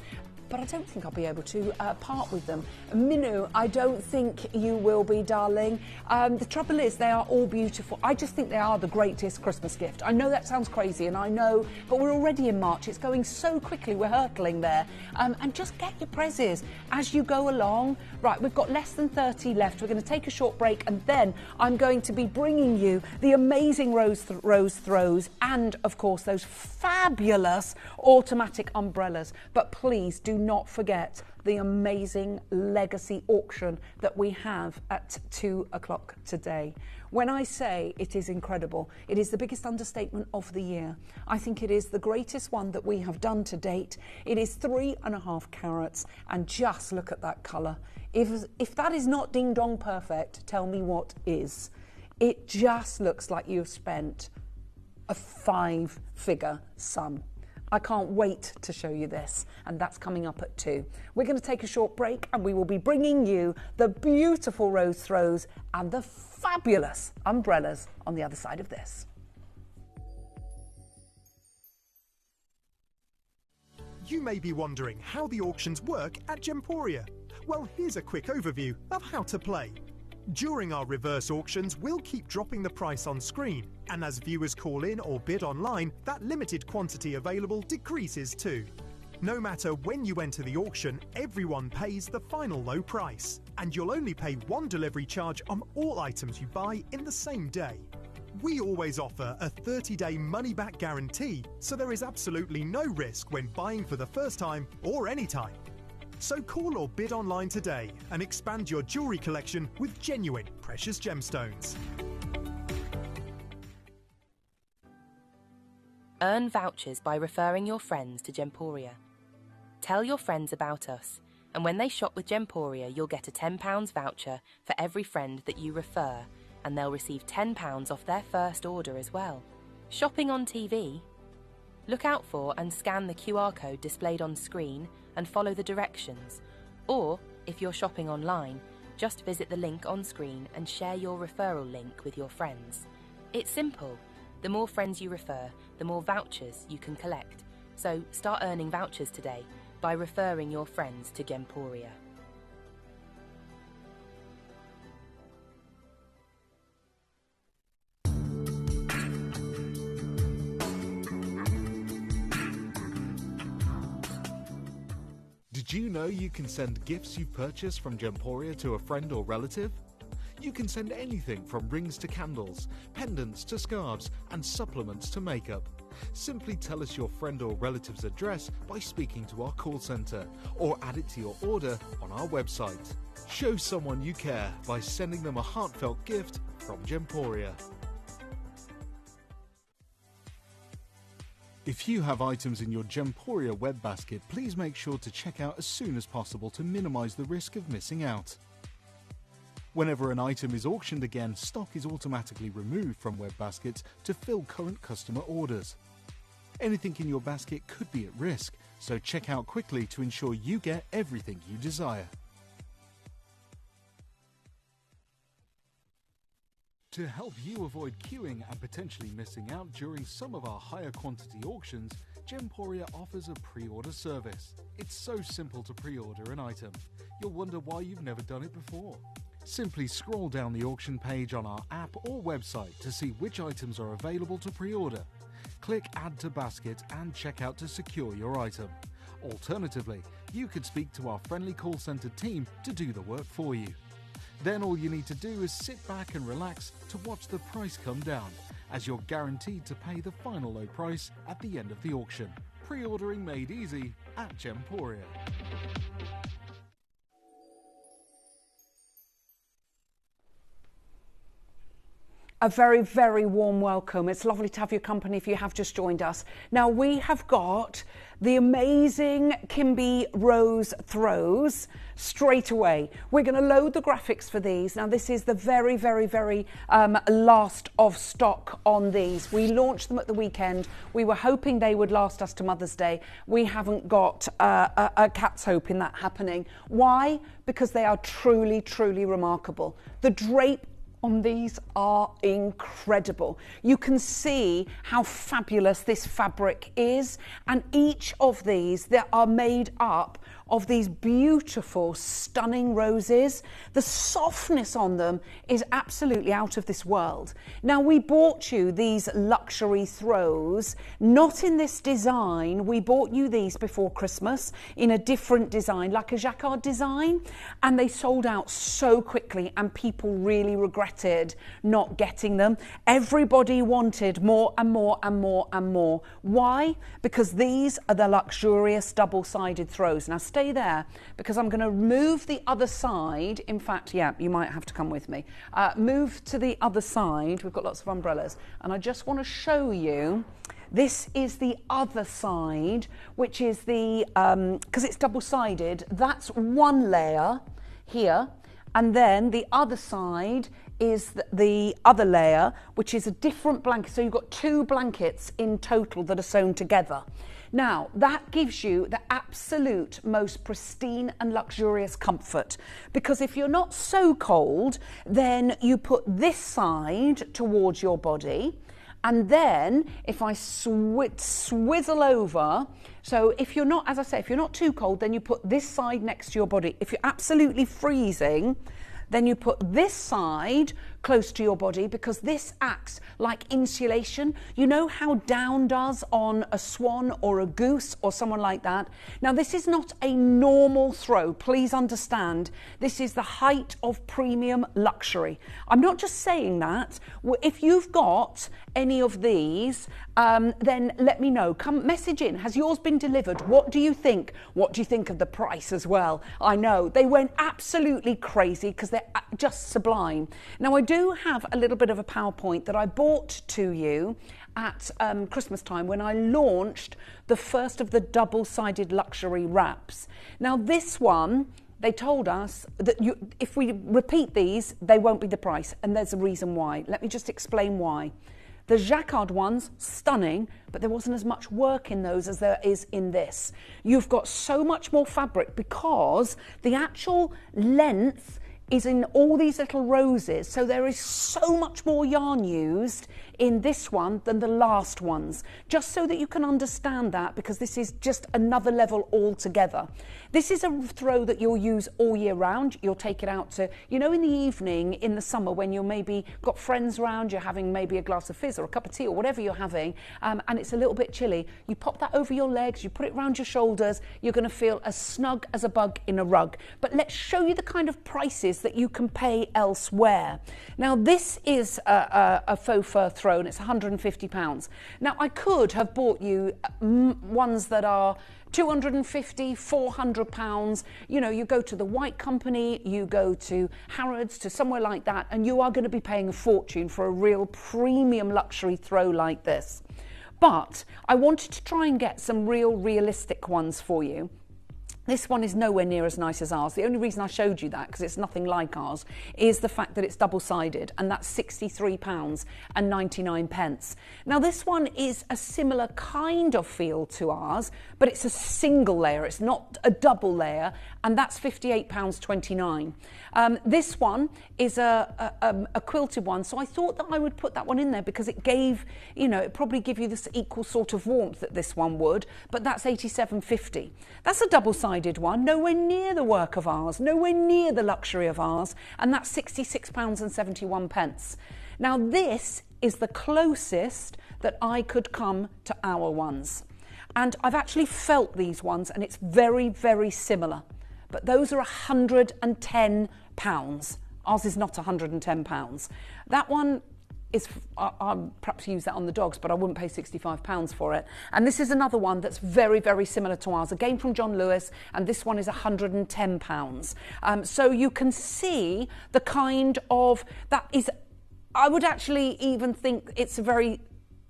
but I don't think I'll be able to part with them. Minu, I don't think you will be, darling. The trouble is, they are all beautiful. I just think they are the greatest Christmas gift. I know that sounds crazy, and I know, but we're already in March. It's going so quickly. We're hurtling there. And just get your prezzies as you go along. Right, we've got less than 30 left. We're going to take a short break, and then I'm going to be bringing you the amazing rose throws and, of course, those fabulous automatic umbrellas. But please do not forget the amazing legacy auction that we have at 2 o'clock today. When I say it is incredible, it is the biggest understatement of the year. I think it is the greatest one that we have done to date. It is 3.5 carats, and just look at that colour. If that is not ding dong perfect, tell me what is. It just looks like you've spent a 5-figure sum. I can't wait to show you this, and that's coming up at 2. We're going to take a short break and we will be bringing you the beautiful rose throws and the fabulous umbrellas on the other side of this. You may be wondering how the auctions work at Gemporia. Well, here's a quick overview of how to play. During our reverse auctions, we'll keep dropping the price on screen, and as viewers call in or bid online, that limited quantity available decreases too. No matter when you enter the auction, everyone pays the final low price, and you'll only pay one delivery charge on all items you buy in the same day. We always offer a 30-day money-back guarantee, so there is absolutely no risk when buying for the first time or any time. So call or bid online today and expand your jewellery collection with genuine precious gemstones. Earn vouchers by referring your friends to Gemporia. Tell your friends about us, and when they shop with Gemporia, you'll get a £10 voucher for every friend that you refer, and they'll receive £10 off their first order as well. Shopping on TV? Look out for and scan the QR code displayed on screen and follow the directions. Or, if you're shopping online, just visit the link on screen and share your referral link with your friends. It's simple. The more friends you refer, the more vouchers you can collect. So start earning vouchers today by referring your friends to Gemporia. Did you know you can send gifts you've purchased from Gemporia to a friend or relative? You can send anything from rings to candles, pendants to scarves, and supplements to makeup. Simply tell us your friend or relative's address by speaking to our call centre, or add it to your order on our website. Show someone you care by sending them a heartfelt gift from Gemporia. If you have items in your Gemporia web basket, please make sure to check out as soon as possible to minimise the risk of missing out. Whenever an item is auctioned again, stock is automatically removed from web baskets to fill current customer orders. Anything in your basket could be at risk, so check out quickly to ensure you get everything you desire. To help you avoid queuing and potentially missing out during some of our higher quantity auctions, Gemporia offers a pre-order service. It's so simple to pre-order an item. You'll wonder why you've never done it before. Simply scroll down the auction page on our app or website to see which items are available to pre-order. Click Add to Basket and check out to secure your item. Alternatively, you could speak to our friendly call centre team to do the work for you. Then all you need to do is sit back and relax to watch the price come down, as you're guaranteed to pay the final low price at the end of the auction. Pre-ordering made easy at Gemporia. A very, very warm welcome. It's lovely to have your company if you have just joined us. Now, we have got the amazing Kimby Rose throws straight away. We're going to load the graphics for these. Now, this is the very, very, very last of stock on these. We launched them at the weekend. We were hoping they would last us to Mother's Day. We haven't got a cat's hope in that happening. Why? Because they are truly, truly remarkable. The drape on these are incredible. You can see how fabulous this fabric is, and each of these that are made up of these beautiful, stunning roses. The softness on them is absolutely out of this world. Now, we bought you these luxury throws, not in this design. We bought you these before Christmas in a different design, like a jacquard design, and they sold out so quickly, and people really regretted not getting them. Everybody wanted more and more and more and more. Why? Because these are the luxurious double-sided throws. Now, stay there, because I'm going to move the other side. In fact, yeah, you might have to come with me. Move to the other side. We've got lots of umbrellas, and I just want to show you. This is the other side, which is the, because it's double-sided, that's one layer here, and then the other side is the other layer, which is a different blanket. So you've got two blankets in total that are sewn together. Now, that gives you the absolute most pristine and luxurious comfort, because if you're not so cold, then you put this side towards your body, and then if I swizzle over, so if you're not, as I say, if you're not too cold, then you put this side next to your body. If you're absolutely freezing, then you put this side close to your body, because this acts like insulation. You know how down does on a swan or a goose or someone like that? Now, this is not a normal throw. Please understand, this is the height of premium luxury. I'm not just saying that. If you've got any of these, then let me know. Come message in. Has yours been delivered? What do you think? What do you think of the price as well? I know they went absolutely crazy because they're just sublime. Now, I do have a little bit of a PowerPoint that I bought to you at Christmas time when I launched the first of the double-sided luxury wraps. Now, this one, they told us that if we repeat these, they won't be the price, and there's a reason why. Let me just explain why. The jacquard ones, stunning, but there wasn't as much work in those as there is in this. You've got so much more fabric because the actual length is in all these little roses, so there is so much more yarn used in this one than the last ones, just so that you can understand that, because this is just another level altogether. This is a throw that you'll use all year round. You'll take it out to, you know, in the evening in the summer when you're maybe got friends around, you're having maybe a glass of fizz or a cup of tea or whatever you're having, and it's a little bit chilly. You pop that over your legs, you put it around your shoulders, you're going to feel as snug as a bug in a rug. But let's show you the kind of prices that you can pay elsewhere. Now, this is a faux fur throw, and it's £150. Now, I could have bought you ones that are £250, £400. You know, you go to the White Company, you go to Harrods, to somewhere like that, and you are going to be paying a fortune for a real premium luxury throw like this. But I wanted to try and get some realistic ones for you. This one is nowhere near as nice as ours. The only reason I showed you that, because it's nothing like ours, is the fact that it's double-sided, and that's £63.99. Now, this one is a similar kind of feel to ours, but it's a single layer. It's not a double layer, and that's £58.29. This one is a quilted one, so I thought that I would put that one in there because it gave, you know, it probably give you this equal sort of warmth that this one would, but that's £87.50. That's a double-sided one, nowhere near the work of ours, nowhere near the luxury of ours, and that's £66.71. Now, this is the closest that I could come to our ones, and I've actually felt these ones, and it's very, very similar, but those are £110. Ours is not £110. That one is, I'll perhaps use that on the dogs, but I wouldn't pay £65 for it. And this is another one that's very, very similar to ours, again from John Lewis, and this one is £110. So you can see the kind of, that is, I would actually even think it's a very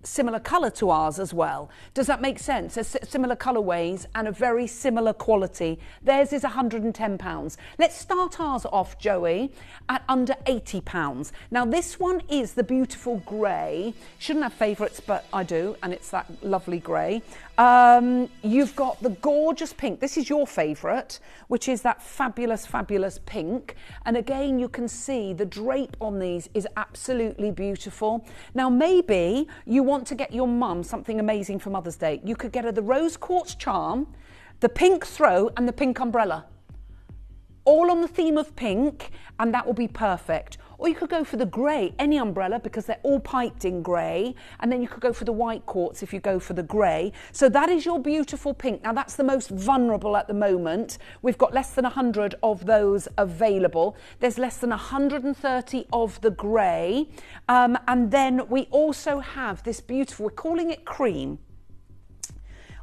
similar colour to ours as well. Does that make sense? There's similar colourways and a very similar quality. Theirs is £110. Let's start ours off, Joey, at under £80. Now, this one is the beautiful grey. Shouldn't have favourites, but I do, and it's that lovely grey. You've got the gorgeous pink. This is your favourite, which is that fabulous, fabulous pink. And again, you can see the drape on these is absolutely beautiful. Now, maybe you want to get your mum something amazing for Mother's Day. You could get her the rose quartz charm, the pink throw, and the pink umbrella. All on the theme of pink, and that will be perfect. Or you could go for the grey, any umbrella, because they're all piped in grey, and then you could go for the white quartz if you go for the grey. So that is your beautiful pink. Now, that's the most vulnerable at the moment. We've got less than 100 of those available. There's less than 130 of the grey. And then we also have this beautiful, we're calling it cream.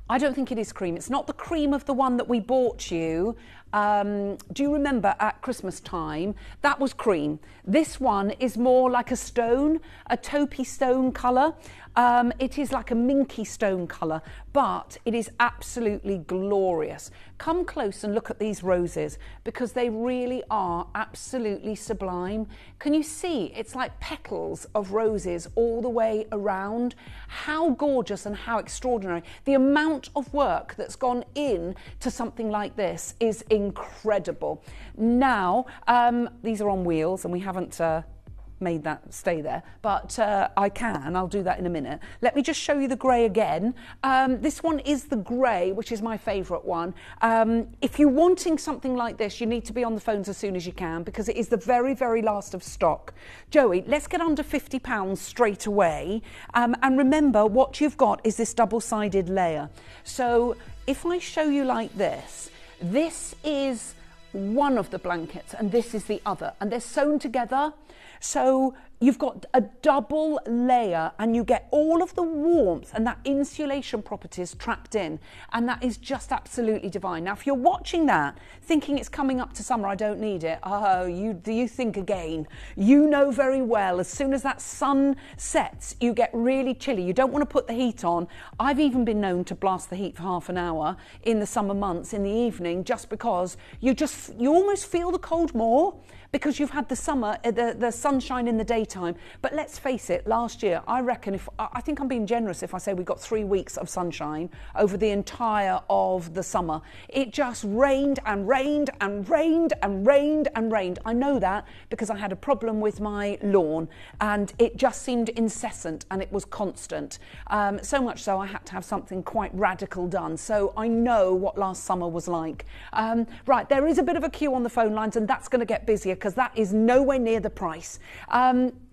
I don't think it is cream. It's not the cream of the one that we bought you do you remember at Christmas time? That was cream. This one is more like a stone, a taupey stone colour. It is like a minky stone colour, but it is absolutely glorious. Come close and look at these roses because they really are absolutely sublime. Can you see? It's like petals of roses all the way around. How gorgeous and how extraordinary. The amount of work that's gone in to something like this is incredible. Now, these are on wheels and we haven't made that stay there, but I'll do that in a minute. Let me just show you the grey again. This one is the grey, which is my favourite one. If you're wanting something like this, you need to be on the phones as soon as you can because it is the very, very last of stock. Joey, let's get under £50 straight away. And remember, what you've got is this double-sided layer. So if I show you like this, this is one of the blankets and this is the other, and they're sewn together. So you've got a double layer and you get all of the warmth and that insulation properties trapped in, and that is just absolutely divine. Now, if you're watching that thinking it's coming up to summer, I don't need it. Oh, do you think again? You know very well, as soon as that sun sets, you get really chilly. You don't want to put the heat on. I've even been known to blast the heat for half an hour in the summer months in the evening just because you almost feel the cold more because you've had the summer, the sunshine in the daytime. But let's face it, last year, I reckon, I think I'm being generous if I say we got 3 weeks of sunshine over the entire of the summer. It just rained and rained and rained and rained and rained. I know that because I had a problem with my lawn and it just seemed incessant and it was constant. So much so I had to have something quite radical done. So I know what last summer was like. Right, there is a bit of a queue on the phone lines and that's going to get busier because that is nowhere near the price.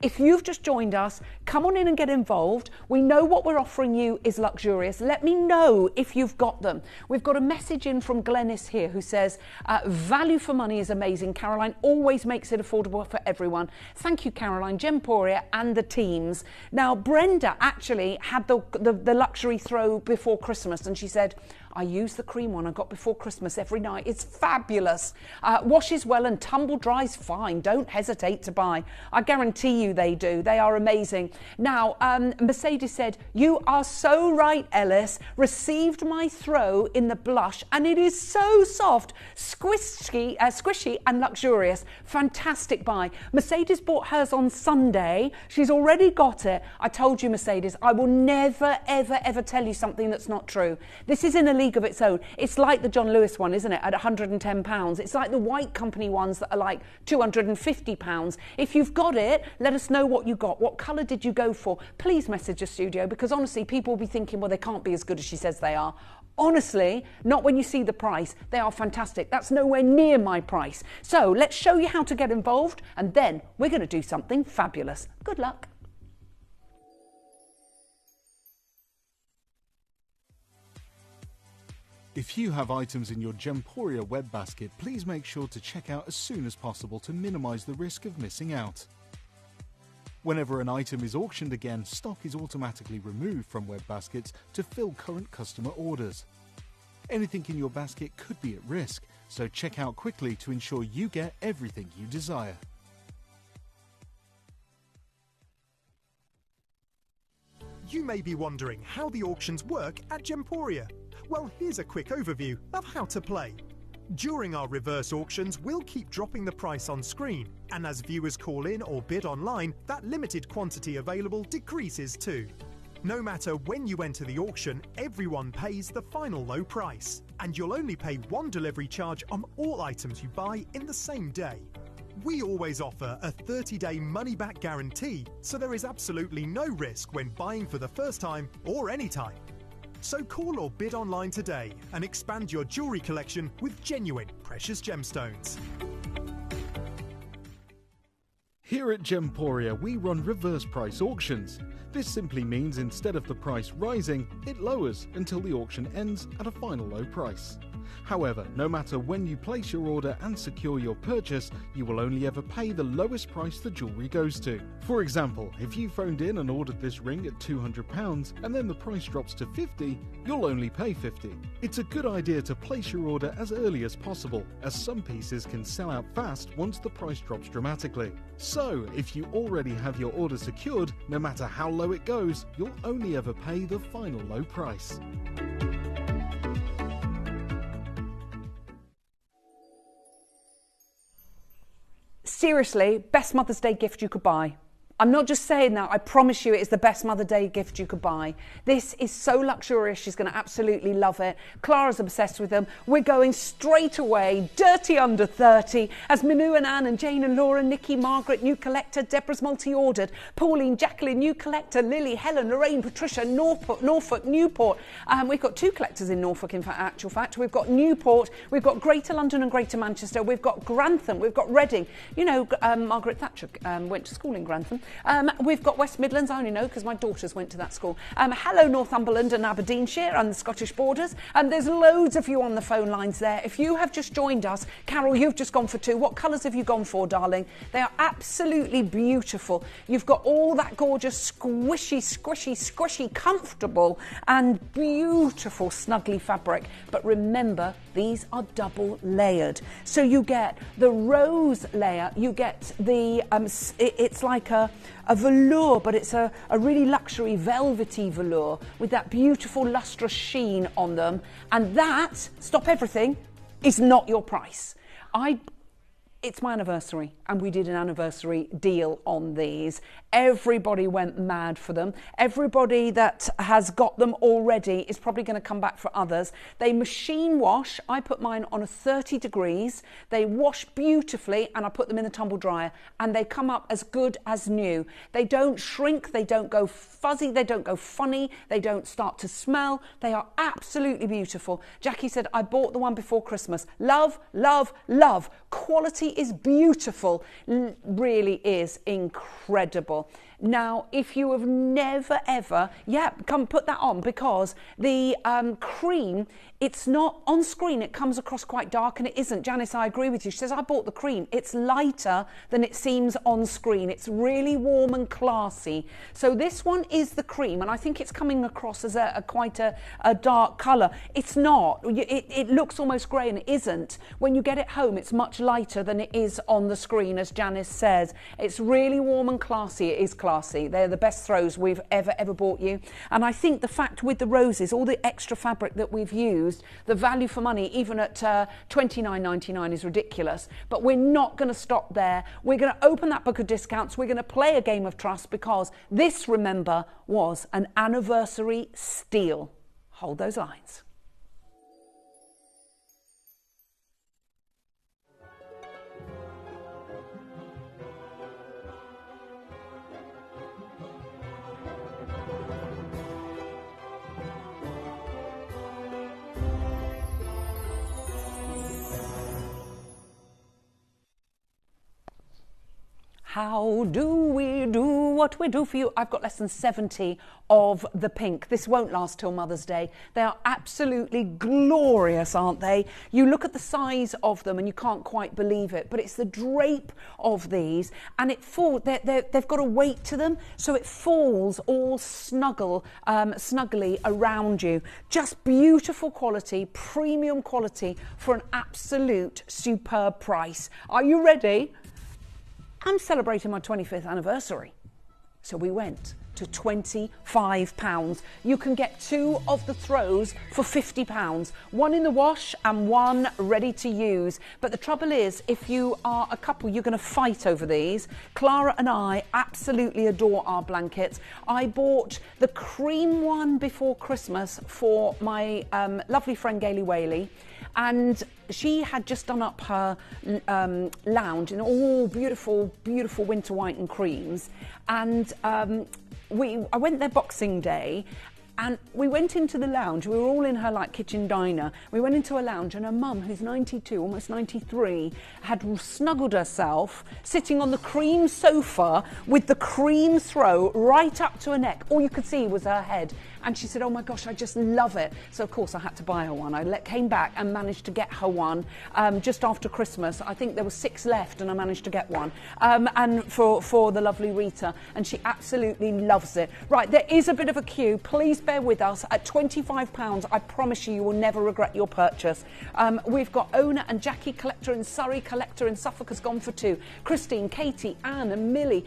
If you've just joined us, come on in and get involved. We know what we're offering you is luxurious. Let me know if you've got them. We've got a message in from Glennis here who says, value for money is amazing. Caroline always makes it affordable for everyone. Thank you, Caroline, Gemporia and the teams. Now, Brenda actually had the luxury throw before Christmas and she said, I use the cream one I got before Christmas every night. It's fabulous. Washes well and tumble dries fine. Don't hesitate to buy. I guarantee you they do. They are amazing. Now, Mercedes said, you are so right, Ellis. Received my throw in the blush and it is so soft, squishy and luxurious. Fantastic buy. Mercedes bought hers on Sunday. She's already got it. I told you, Mercedes, I will never, ever, ever tell you something that's not true. This is in a league of its own. It's like the John Lewis one, isn't it, at £110. It's like the White Company ones that are like £250. If you've got it, let us know what you got. What colour did you go for? Please message the studio because honestly, people will be thinking, well, they can't be as good as she says they are. Honestly, not when you see the price. They are fantastic. That's nowhere near my price. So let's show you how to get involved and then we're going to do something fabulous. Good luck. If you have items in your Gemporia web basket, please make sure to check out as soon as possible to minimise the risk of missing out. Whenever an item is auctioned again, stock is automatically removed from web baskets to fill current customer orders. Anything in your basket could be at risk, so check out quickly to ensure you get everything you desire. You may be wondering how the auctions work at Gemporia. Well, here's a quick overview of how to play. During our reverse auctions, we'll keep dropping the price on screen, and as viewers call in or bid online, that limited quantity available decreases too. No matter when you enter the auction, everyone pays the final low price, and you'll only pay one delivery charge on all items you buy in the same day. We always offer a 30-day money-back guarantee, so there is absolutely no risk when buying for the first time or any time. So call or bid online today and expand your jewellery collection with genuine precious gemstones. Here at Gemporia, we run reverse price auctions. This simply means instead of the price rising, it lowers until the auction ends at a final low price. However, no matter when you place your order and secure your purchase, you will only ever pay the lowest price the jewellery goes to. For example, if you phoned in and ordered this ring at £200 and then the price drops to £50, you'll only pay £50. It's a good idea to place your order as early as possible, as some pieces can sell out fast once the price drops dramatically. So, if you already have your order secured, no matter how low it goes, you'll only ever pay the final low price. Seriously, best Mother's Day gift you could buy. I'm not just saying that, I promise you it is the best Mother's Day gift you could buy. This is so luxurious, she's going to absolutely love it. Clara's obsessed with them. We're going straight away, dirty under 30, as Minu and Anne and Jane and Laura, Nikki, Margaret, new collector, Deborah's multi-ordered, Pauline, Jacqueline, new collector, Lily, Helen, Lorraine, Patricia, Norfolk, Newport. We've got 2 collectors in Norfolk, in actual fact. We've got Newport, we've got Greater London and Greater Manchester, we've got Grantham, we've got Reading. You know, Margaret Thatcher went to school in Grantham. We've got West Midlands, I only know because my daughters went to that school. Hello Northumberland and Aberdeenshire and the Scottish borders. There's loads of you on the phone lines there. If you have just joined us, Carol, you've just gone for 2. What colours have you gone for, darling? They are absolutely beautiful. You've got all that gorgeous, squishy, comfortable and beautiful snuggly fabric. But remember, these are double layered. So you get the rose layer, you get the, it's like a velour, but it's a really luxury velvety velour with that beautiful lustrous sheen on them. And that, stop everything, is not your price. It's my anniversary and we did an anniversary deal on these. Everybody went mad for them. Everybody that has got them already is probably going to come back for others. They machine wash. I put mine on a 30 degrees. They wash beautifully and I put them in the tumble dryer and they come up as good as new. They don't shrink. They don't go fuzzy. They don't go funny. They don't start to smell. They are absolutely beautiful. Jackie said, I bought the one before Christmas. Love, love, love. Quality is beautiful. Really is incredible. Now, if you have never ever, come put that on, because the cream, it's not on screen, it comes across quite dark and it isn't. Janice, I agree with you. She says, I bought the cream. It's lighter than it seems on screen. It's really warm and classy. So this one is the cream and I think it's coming across as quite a dark colour. It's not. It looks almost grey and it isn't. When you get it home, it's much lighter than it is on the screen, as Janice says. It's really warm and classy. It is classy. They're the best throws we've ever bought you. And I think the fact with the roses, all the extra fabric that we've used, the value for money, even at $29.99 is ridiculous. But we're not going to stop there. We're going to open that book of discounts. We're going to play a game of trust because this, remember, was an anniversary steal. Hold those lines. How do we do what we do for you? I've got less than 70 of the pink. This won't last till Mother's Day. They are absolutely glorious, aren't they? You look at the size of them and you can't quite believe it, but it's the drape of these and it falls, they've got a weight to them, so it falls all snuggly around you. Just beautiful quality, premium quality for an absolute superb price. Are you ready? I'm celebrating my 25th anniversary. So we went to £25. You can get 2 of the throws for £50. One in the wash and one ready to use. But the trouble is, if you are a couple, you're going to fight over these. Clara and I absolutely adore our blankets. I bought the cream one before Christmas for my lovely friend Gailey Whaley. And she had just done up her lounge in all beautiful winter white and creams. And I went there Boxing Day And we went into the lounge. We were all in her like kitchen diner. We went into a lounge, and her mum, who's 92, almost 93, had snuggled herself sitting on the cream sofa with the cream throw right up to her neck. All you could see was her head. And she said, oh my gosh, I just love it. So of course I had to buy her one. I came back and managed to get her one just after Christmas. I think there were 6 left and I managed to get one. And for the lovely Rita. And she absolutely loves it. Right, there is a bit of a queue. Please bear with us. At £25, I promise you, you will never regret your purchase. We've got Ona and Jackie, collector in Surrey, collector in Suffolk has gone for 2. Christine, Katie, Anne and Millie.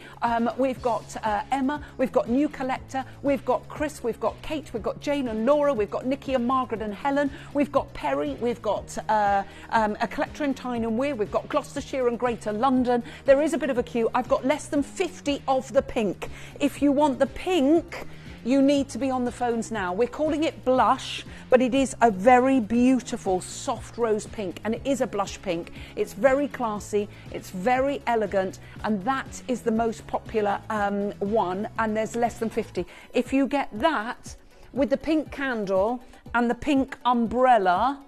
We've got Emma, we've got new collector, we've got Chris, we've got Kate, we've got Jane and Laura, we've got Nikki and Margaret and Helen, we've got Perry, we've got a collector in Tyne and Weir, we've got Gloucestershire and Greater London. There is a bit of a queue. I've got less than 50 of the pink. If you want the pink, you need to be on the phones now. We're calling it blush, but it is a very beautiful soft rose pink, and it is a blush pink. It's very classy, it's very elegant, and that is the most popular one, and there's less than 50. If you get that with the pink candle and the pink umbrella,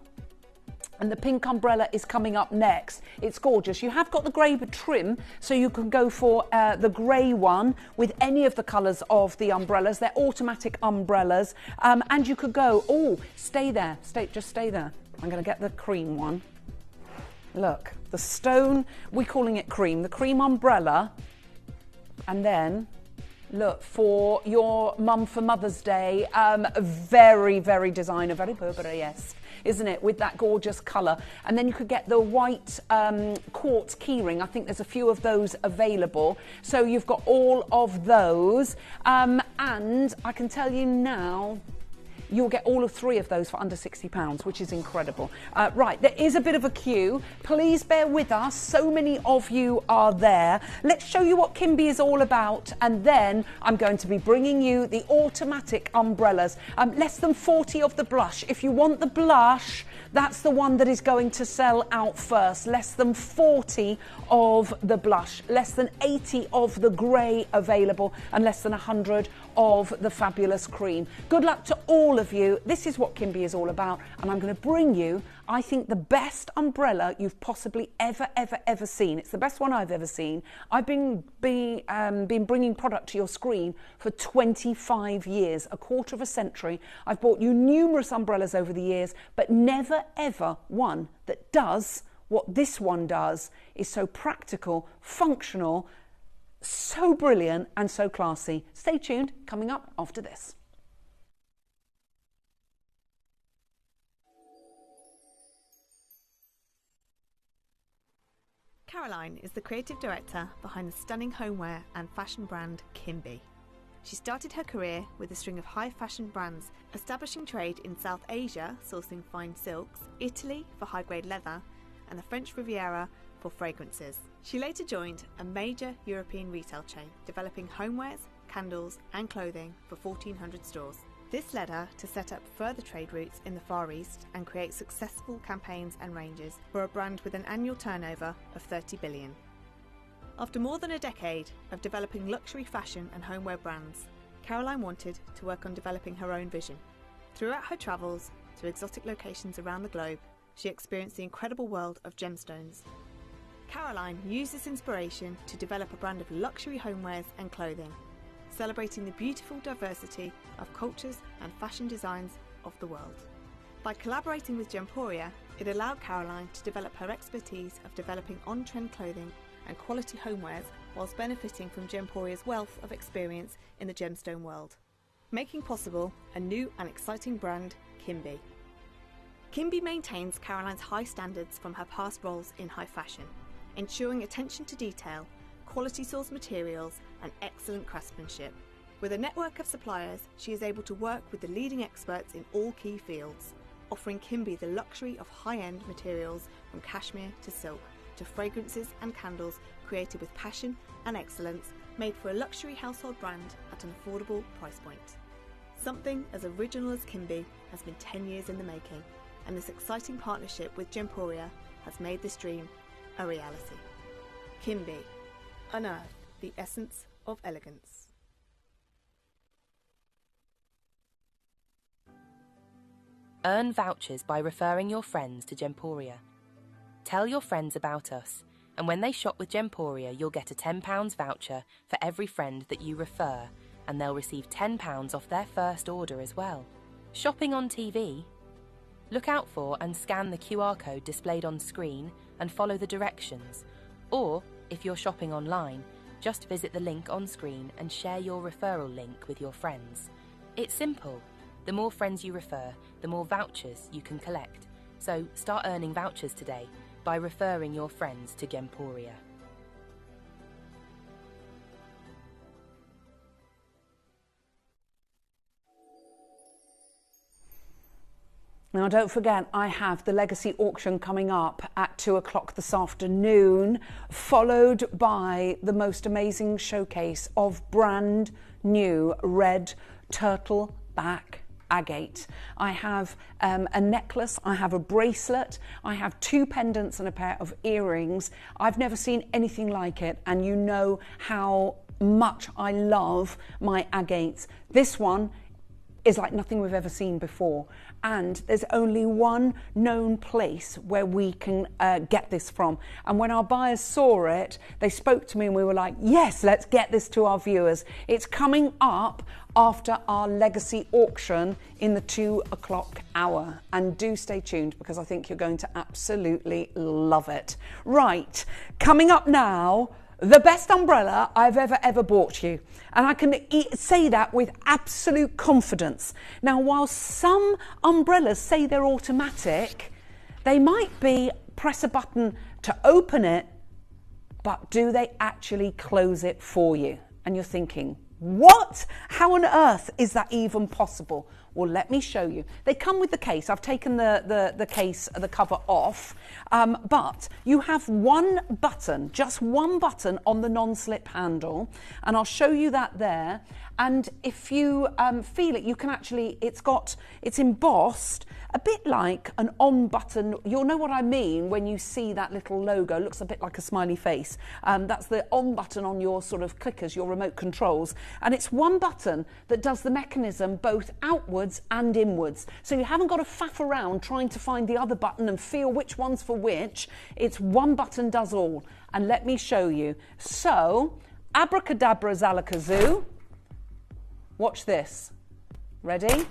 and the pink umbrella is coming up next. It's gorgeous. You have got the grey trim, so you can go for the grey one with any of the colours of the umbrellas. They're automatic umbrellas. And you could go, oh, stay there. Just stay there. I'm going to get the cream one. Look, the stone, we're calling it cream. The cream umbrella. And then, look, for your mum for Mother's Day, very, very designer, very Burberry-esque, isn't it, with that gorgeous colour. And then you could get the white quartz keyring. I think there's a few of those available. So you've got all of those. And I can tell you now, you'll get all of 3 of those for under £60, which is incredible. Right, there is a bit of a queue. Please bear with us. So many of you are there. Let's show you what Kimby is all about, and then I'm going to be bringing you the automatic umbrellas. Less than 40 of the blush. If you want the blush, that's the one that is going to sell out first. Less than 40 of the blush, less than 80 of the grey available, and less than 100 of the fabulous cream. Good luck to all of you. This is what Kimby is all about, and I'm going to bring you, I think, the best umbrella you've possibly ever seen. It's the best one I've ever seen. I've been bringing product to your screen for 25 years, a quarter of a century. I've bought you numerous umbrellas over the years, but never ever one that does what this one does. Is so practical, functional, so brilliant and so classy. Stay tuned, coming up after this. Caroline is the creative director behind the stunning homeware and fashion brand Kimby. She started her career with a string of high fashion brands, establishing trade in South Asia, sourcing fine silks, Italy for high-grade leather, and the French Riviera for fragrances. She later joined a major European retail chain, developing homewares, candles and clothing for 1,400 stores. This led her to set up further trade routes in the Far East and create successful campaigns and ranges for a brand with an annual turnover of 30 billion. After more than a decade of developing luxury fashion and homeware brands, Caroline wanted to work on developing her own vision. Throughout her travels to exotic locations around the globe, she experienced the incredible world of gemstones. Caroline used this inspiration to develop a brand of luxury homewares and clothing, celebrating the beautiful diversity of cultures and fashion designs of the world. By collaborating with Gemporia, it allowed Caroline to develop her expertise of developing on-trend clothing and quality homewares whilst benefiting from Gemporia's wealth of experience in the gemstone world, making possible a new and exciting brand, Kimby. Kimby maintains Caroline's high standards from her past roles in high fashion, ensuring attention to detail, quality source materials and excellent craftsmanship. With a network of suppliers, she is able to work with the leading experts in all key fields, offering Kimby the luxury of high-end materials from cashmere to silk, to fragrances and candles created with passion and excellence, made for a luxury household brand at an affordable price point. Something as original as Kimby has been 10 years in the making, and this exciting partnership with Gemporia has made this dream a reality. Kimby, unearth the essence of elegance. Earn vouchers by referring your friends to Gemporia. Tell your friends about us, and when they shop with Gemporia, you'll get a £10 voucher for every friend that you refer, and they'll receive £10 off their first order as well. Shopping on TV? Look out for and scan the QR code displayed on screen and follow the directions. Or, if you're shopping online, just visit the link on screen and share your referral link with your friends. It's simple. The more friends you refer, the more vouchers you can collect. So start earning vouchers today by referring your friends to Gemporia. Now, don't forget, I have the Legacy auction coming up at 2 o'clock this afternoon, followed by the most amazing showcase of brand new red turtle back agate. I have a necklace, I have a bracelet, I have 2 pendants and a pair of earrings. I've never seen anything like it, and you know how much I love my agates. This one is like nothing we've ever seen before, and there's only one known place where we can get this from. And when our buyers saw it, they spoke to me and we were like, yes, let's get this to our viewers. It's coming up after our Legacy auction in the 2 o'clock hour, and do stay tuned because I think you're going to absolutely love it. Right, coming up now, the best umbrella I've ever bought you. And I can say that with absolute confidence. Now, while some umbrellas say they're automatic, they might be press a button to open it, but do they actually close it for you? And you're thinking, what? How on earth is that even possible? Well, let me show you. They come with the case. I've taken the case, the cover off, but you have one button, just one button on the non-slip handle, and I'll show you that there. And if you feel it, you can actually, it's embossed a bit like an on button. You'll know what I mean when you see that little logo. It looks a bit like a smiley face. That's the on button on your sort of clickers, your remote controls. And it's one button that does the mechanism both outwards and inwards. So you haven't got to faff around trying to find the other button and feel which one's for which. It's one button does all. And let me show you. So, abracadabra zalakazoo. Watch this. Ready?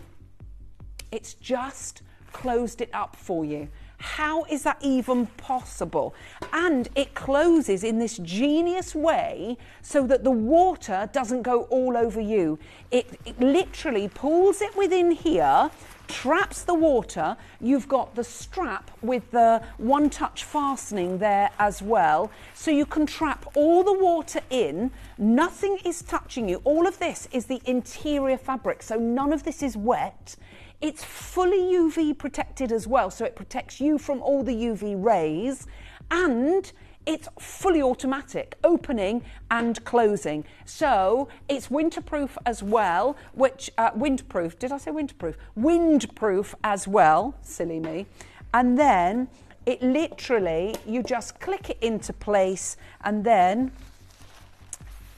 It's just closed it up for you. How is that even possible? And it closes in this genius way so that the water doesn't go all over you. It literally pulls it within here, traps the water. You've got the strap with the one-touch fastening there as well, so you can trap all the water in. Nothing is touching you. All of this is the interior fabric, so none of this is wet. It's fully UV protected as well, so it protects you from all the UV rays, and it's fully automatic, opening and closing. So it's winterproof as well, which, windproof, did I say winterproof? Windproof as well, silly me. And then it literally, you just click it into place and then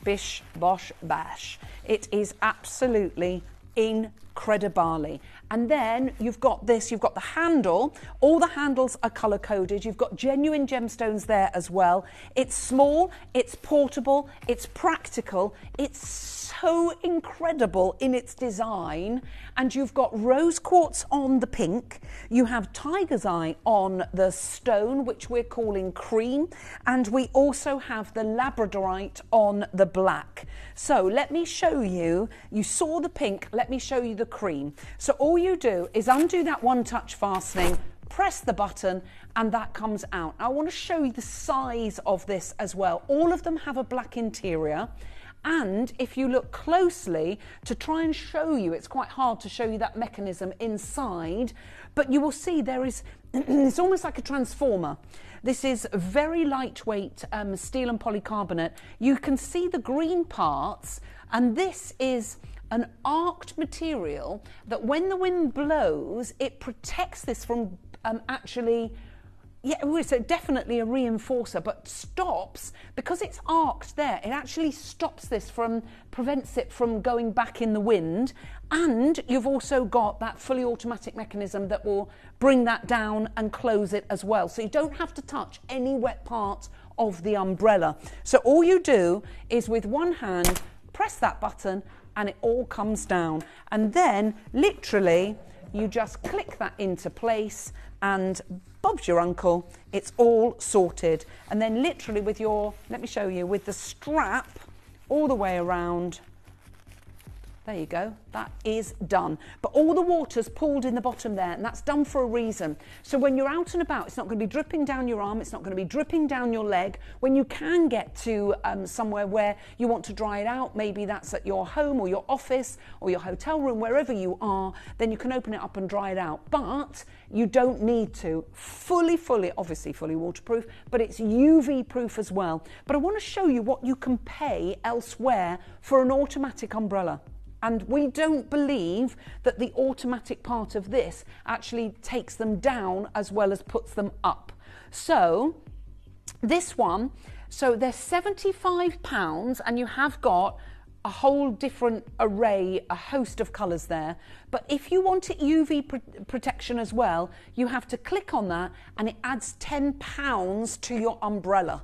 bish, bosh, bash. It is absolutely incredibly. And then you've got this, you've got the handle. All the handles are color coded. You've got genuine gemstones there as well. It's small, it's portable, it's practical. It's so incredible in its design. And you've got rose quartz on the pink. You have tiger's eye on the stone, which we're calling cream. And we also have the labradorite on the black. So let me show you. You saw the pink, let me show you the cream. So all you do is undo that one-touch fastening, press the button, and that comes out. I want to show you the size of this as well. All of them have a black interior. And if you look closely to try and show you, it's quite hard to show you that mechanism inside, but you will see there is, it's almost like a transformer. This is very lightweight steel and polycarbonate. You can see the green parts, and this is an arced material that when the wind blows, it protects this from actually Yeah, so definitely a reinforcer, but stops, because it's arced there, it actually stops this prevents it from going back in the wind. And you've also got that fully automatic mechanism that will bring that down and close it as well. So you don't have to touch any wet parts of the umbrella. So all you do is with one hand, press that button and it all comes down. And then literally you just click that into place and Bob's your uncle, it's all sorted. And then literally with your, let me show you, with the strap all the way around, there you go, that is done. But all the water's pooled in the bottom there, and that's done for a reason. So when you're out and about, it's not going to be dripping down your arm, it's not going to be dripping down your leg. When you can get to somewhere where you want to dry it out, maybe that's at your home or your office or your hotel room, wherever you are, then you can open it up and dry it out. But you don't need to. Obviously fully waterproof, but it's UV proof as well. But I want to show you what you can pay elsewhere for an automatic umbrella. And we don't believe that the automatic part of this actually takes them down as well as puts them up. So this one, so they're £75 and you have got a whole different array, a host of colours there. But if you want it UV protection as well, you have to click on that and it adds £10 to your umbrella.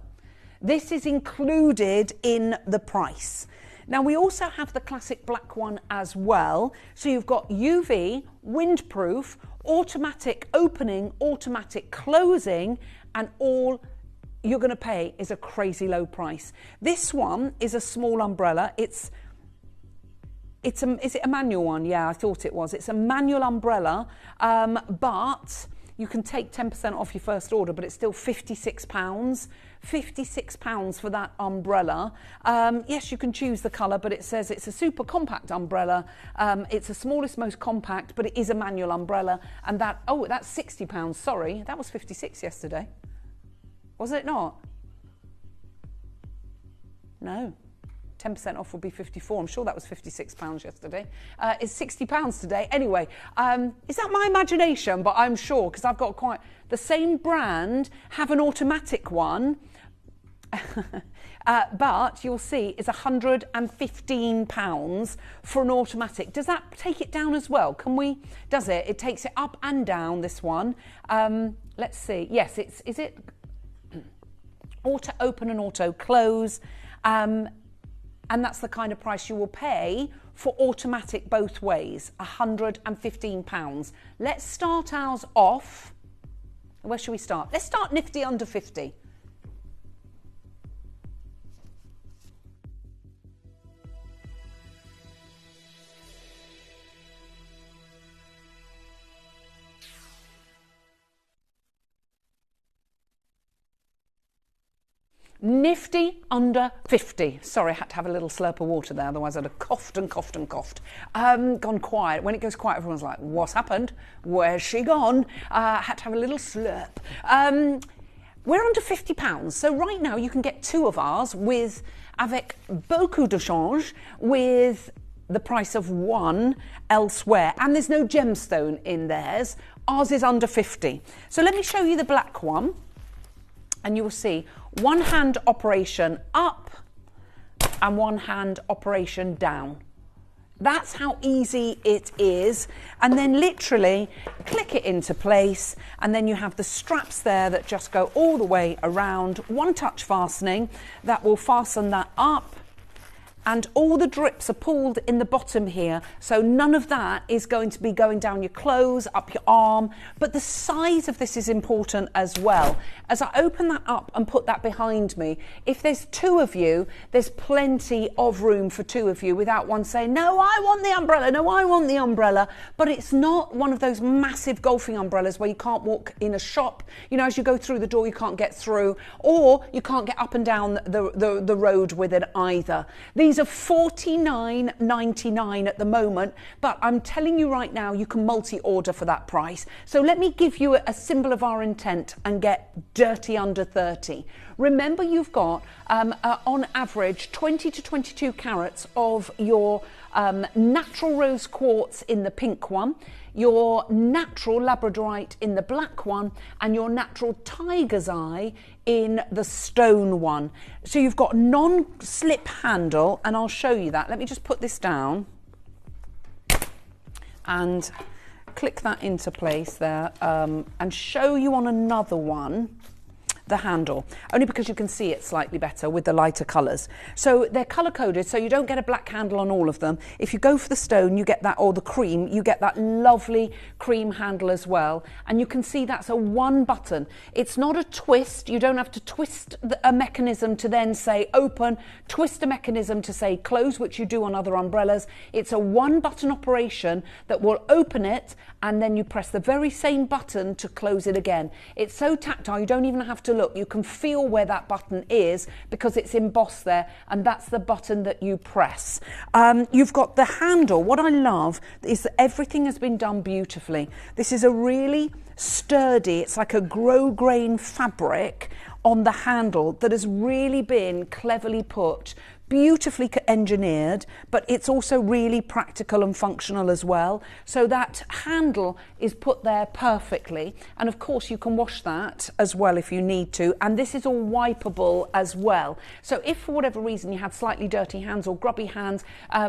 This is included in the price. Now we also have the classic black one as well. So you've got UV, windproof, automatic opening, automatic closing, and all you're going to pay is a crazy low price. This one is a small umbrella. Is it a manual one? Yeah, I thought it was. It's a manual umbrella, but you can take 10% off your first order, but it's still £56. £56 for that umbrella. Yes, you can choose the colour, but it says it's a super compact umbrella. It's the smallest, most compact, but it is a manual umbrella. And that, oh, that's £60. Sorry, that was 56 yesterday. Was it not? No. 10% off will be 54. I'm sure that was £56 yesterday. It's £60 today. Anyway, is that my imagination? But I'm sure, because I've got quite the same brand, have an automatic one. But you'll see it's £115 for an automatic. Does that take it down as well? Can we? Does it? It takes it up and down, this one. Let's see. Yes, is it auto open and auto close? And that's the kind of price you will pay for automatic both ways, £115. Let's start ours off. Where should we start? Let's start nifty under 50. Nifty under 50. Sorry, I had to have a little slurp of water there, otherwise I'd have coughed and coughed and coughed. Gone quiet. When it goes quiet, everyone's like, what's happened? Where's she gone? Had to have a little slurp. We're under £50. So right now you can get two of ours with avec beaucoup de change, with the price of one elsewhere. And there's no gemstone in theirs. Ours is under 50. So let me show you the black one. And you will see one hand operation up and one hand operation down. That's how easy it is. And then literally click it into place. And then you have the straps there that just go all the way around. One touch fastening that will fasten that up. And all the drips are pulled in the bottom here, so none of that is going to be going down your clothes, up your arm. But the size of this is important as well. As I open that up and put that behind me, if there's two of you, there's plenty of room for two of you without one saying, no, I want the umbrella, no, I want the umbrella. But it's not one of those massive golfing umbrellas where you can't walk in a shop. You know, as you go through the door, you can't get through, or you can't get up and down the road with it either. These are $49.99 at the moment, but I'm telling you right now, you can multi-order for that price. So let me give you a symbol of our intent and get dirty under 30. Remember, you've got on average 20 to 22 carats of your natural rose quartz in the pink one, your natural labradorite in the black one, and your natural tiger's eye in the stone one. So you've got non-slip handle, and I'll show you that. Let me just put this down and click that into place there, and show you on another one the handle, only because you can see it slightly better with the lighter colours. So they're colour coded, so you don't get a black handle on all of them. If you go for the stone, you get that, or the cream, you get that lovely cream handle as well. And you can see that's a one button. It's not a twist. You don't have to twist a mechanism to then say open, twist a mechanism to say close, which you do on other umbrellas. It's a one button operation that will open it, and then you press the very same button to close it again. It's so tactile, you don't even have to look. You can feel where that button is because it's embossed there, and that's the button that you press. You've got the handle. What I love is that everything has been done beautifully. This is a really sturdy, it's like a grosgrain fabric on the handle that has really been cleverly put, beautifully engineered, but it's also really practical and functional as well. So that handle is put there perfectly, and of course you can wash that as well if you need to, and this is all wipeable as well. So if for whatever reason you had slightly dirty hands or grubby hands,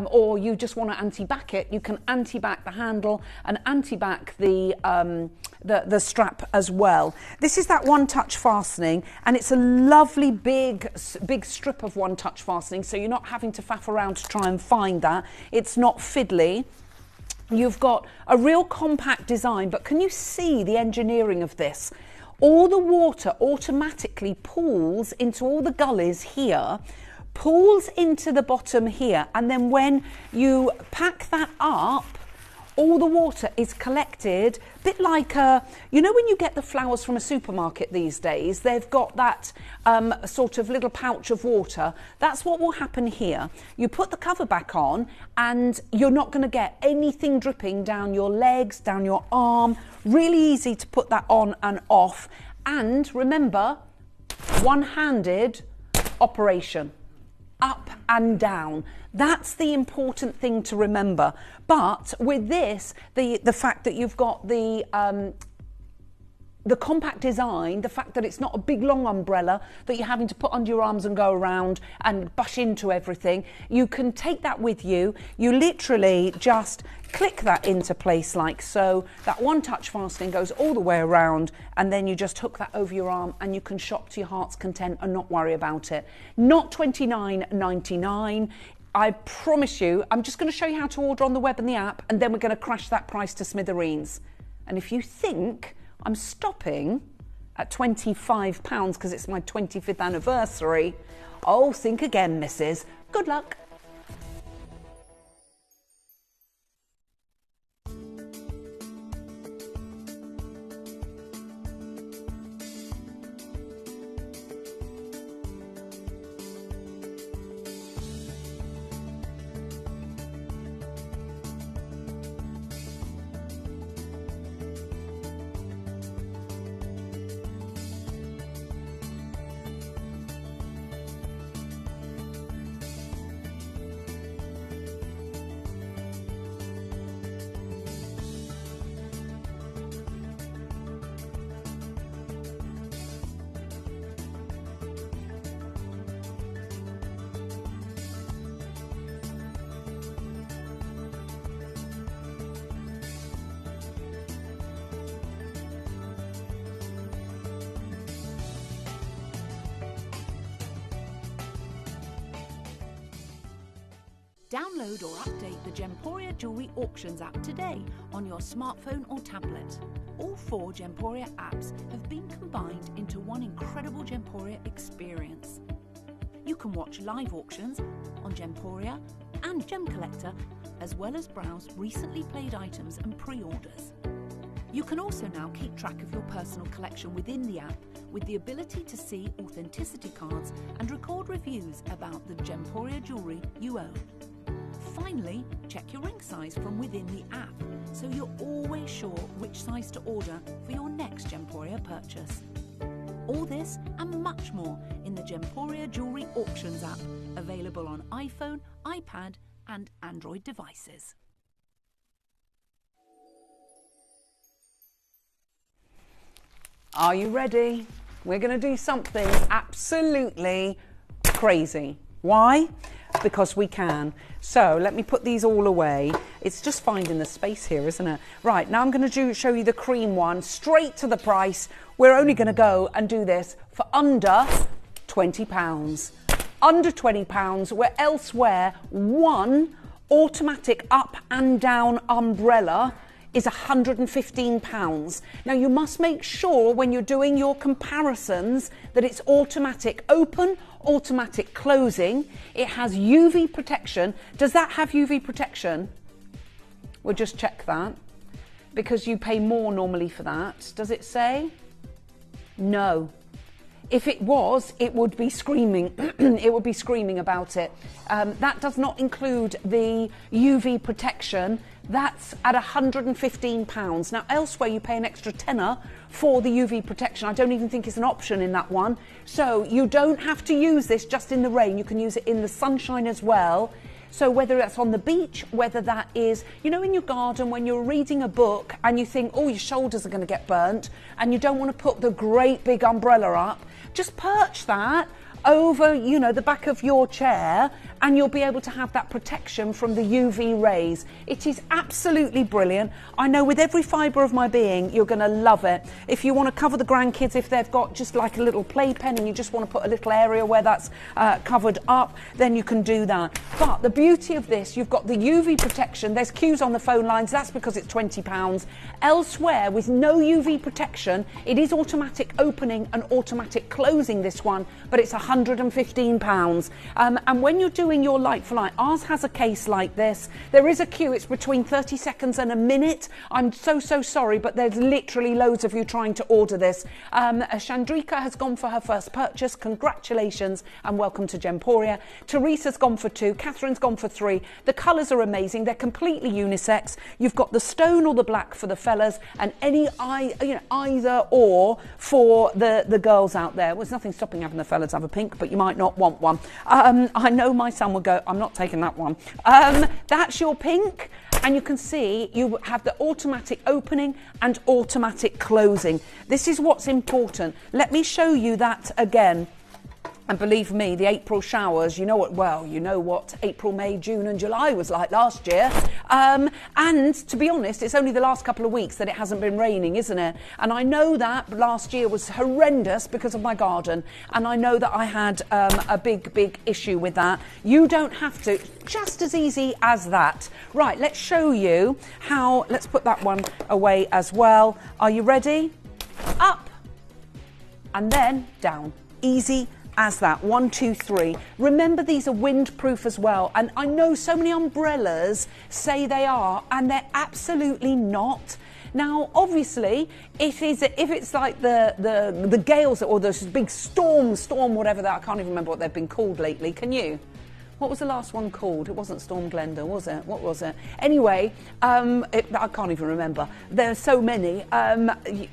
or you just want to anti-back it, you can anti-back the handle and anti-back the strap as well. This is that one-touch fastening, and it's a lovely big strip of one-touch fastening, so you're not having to faff around to try and find that. It's not fiddly. You've got a real compact design, but can you see the engineering of this? All the water automatically pools into all the gullies here, pools into the bottom here, and then when you pack that up, all the water is collected, a bit like, you know when you get the flowers from a supermarket these days, they've got that sort of little pouch of water. That's what will happen here. You put the cover back on and you're not going to get anything dripping down your legs, down your arm. Really easy to put that on and off. And remember, one-handed operation. Up and down. That's the important thing to remember. But with this, the fact that you've got the compact design, the fact that it's not a big long umbrella that you're having to put under your arms and go around and bush into everything, you can take that with you. You literally just click that into place like so. That one touch fastening goes all the way around, and then you just hook that over your arm and you can shop to your heart's content and not worry about it. Not $29.99. I promise you, I'm just going to show you how to order on the web and the app, and then we're going to crash that price to smithereens. And if you think I'm stopping at £25 because it's my 25th anniversary, oh, think again, missus. Good luck. Download or update the Gemporia Jewellery Auctions app today on your smartphone or tablet. All 4 Gemporia apps have been combined into one incredible Gemporia experience. You can watch live auctions on Gemporia and Gem Collector, as well as browse recently played items and pre-orders. You can also now keep track of your personal collection within the app with the ability to see authenticity cards and record reviews about the Gemporia jewellery you own. Finally, check your ring size from within the app so you're always sure which size to order for your next Gemporia purchase. All this and much more in the Gemporia Jewellery Auctions app, available on iPhone, iPad and Android devices. Are you ready? We're going to do something absolutely crazy. Why? Because we can. So let me put these all away. It's just finding the space here, isn't it? Right, now I'm going to show you the cream one, straight to the price. We're only going to go and do this for under £20. Under £20, where elsewhere one automatic up and down umbrella is £115. Now you must make sure when you're doing your comparisons that it's automatic open, automatic closing. It has UV protection. Does that have UV protection? We'll just check that, because you pay more normally for that. Does it say? No. If it was, it would be screaming. It would be screaming about it. That does not include the UV protection. That's at £115. Now, elsewhere, you pay an extra tenner for the UV protection. I don't even think it's an option in that one. So you don't have to use this just in the rain. You can use it in the sunshine as well. So whether that's on the beach, whether that is, you know, in your garden when you're reading a book and you think, oh, your shoulders are going to get burnt and you don't want to put the great big umbrella up, just perch that over, you know, the back of your chair, and you'll be able to have that protection from the UV rays. It is absolutely brilliant. I know with every fibre of my being, you're going to love it. If you want to cover the grandkids, if they've got just like a little playpen and you just want to put a little area where that's covered up, then you can do that. But the beauty of this, you've got the UV protection. There's queues on the phone lines. That's because it's £20. Elsewhere, with no UV protection, it is automatic opening and automatic closing, this one, but it's £115. And when you're doing your like for like, ours has a case like this. There is a queue. It's between 30 seconds and a minute. I'm so sorry, but there's literally loads of you trying to order this. Chandrika has gone for her first purchase. Congratulations and welcome to Gemporia. Teresa's gone for 2. Catherine's gone for 3. The colours are amazing. They're completely unisex. You've got the stone or the black for the fellas, and any either or for the girls out there. Well, there's nothing stopping having the fellas have a pink, but you might not want one. I know my son will go, I'm not taking that one. That's your pink, and you can see you have the automatic opening and automatic closing. This is what's important. Let me show you that again. And believe me, the April showers, you know what April, May, June and July was like last year. And to be honest, it's only the last couple of weeks that it hasn't been raining, isn't it? And I know that last year was horrendous because of my garden. And I know that I had a big issue with that. You don't have to, just as easy as that. Right, let's show you how, let's put that one away as well. Are you ready? Up and then down. Easy as that. 1, 2, 3. Remember, these are windproof as well, and I know so many umbrellas say they are, and they're absolutely not. Now, obviously, if it's like the gales or the big storm, whatever that, I can't even remember what they've been called lately. Can you? What was the last one called? It wasn't Storm Glenda, was it? What was it? Anyway, I can't even remember. There are so many.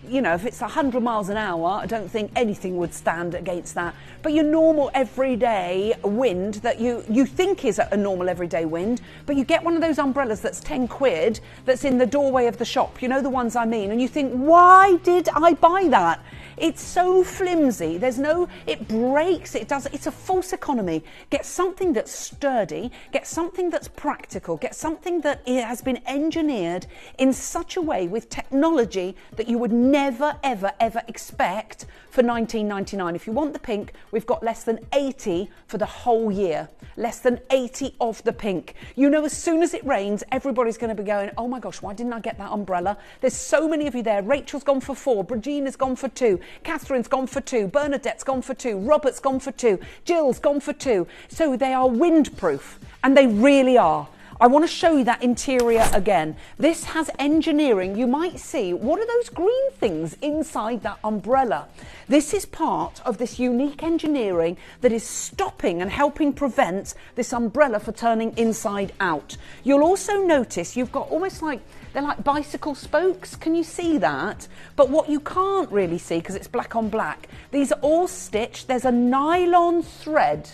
You know, if it's 100 miles an hour, I don't think anything would stand against that. But your normal everyday wind that you think is a normal everyday wind, but you get one of those umbrellas that's 10 quid that's in the doorway of the shop. You know the ones I mean? And you think, why did I buy that? It's so flimsy. It breaks. It's a false economy. Get something that's sturdy. Get something that's practical. Get something that has been engineered in such a way with technology that you would never, ever expect for $19.99. If you want the pink, we've got less than 80 for the whole year. Less than 80 of the pink. You know, as soon as it rains, everybody's going to be going, oh my gosh, why didn't I get that umbrella? There's so many of you there. Rachel's gone for 4. Regina's gone for 2. Catherine's gone for 2. Bernadette's gone for 2. Robert's gone for 2. Jill's gone for 2. So they are windproof, and they really are. I want to show you that interior again. This has engineering. You might see, what are those green things inside that umbrella? This is part of this unique engineering that is stopping and helping prevent this umbrella from turning inside out. You'll also notice you've got almost like, they're like bicycle spokes. Can you see that? But what you can't really see, because it's black on black, these are all stitched. There's a nylon thread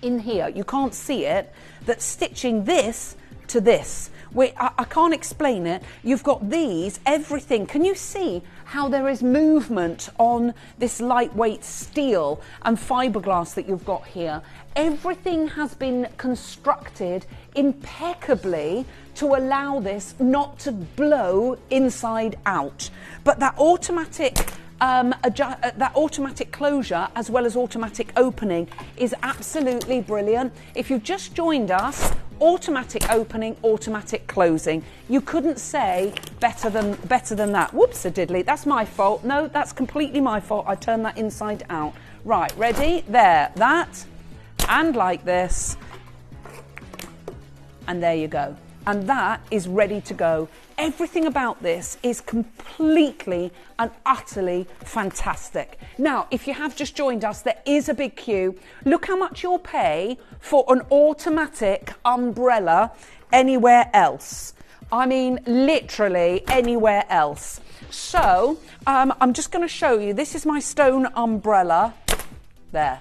in here, you can't see it, that's stitching this to this. I can't explain it. You've got these, everything. Can you see how there is movement on this lightweight steel and fiberglass that you've got here? Everything has been constructed impeccably to allow this not to blow inside out. But that automatic closure as well as automatic opening is absolutely brilliant. If you've just joined us, automatic opening, automatic closing. You couldn't say better than that. Whoops-a-diddly, that's my fault. No, that's completely my fault. I turned that inside out. Right, ready? There, that, and like this, and there you go. And that is ready to go. Everything about this is completely and utterly fantastic. Now, if you have just joined us, there is a big queue. Look how much you'll pay for an automatic umbrella anywhere else. I mean, literally anywhere else. So, I'm just going to show you. This is my stone umbrella. There.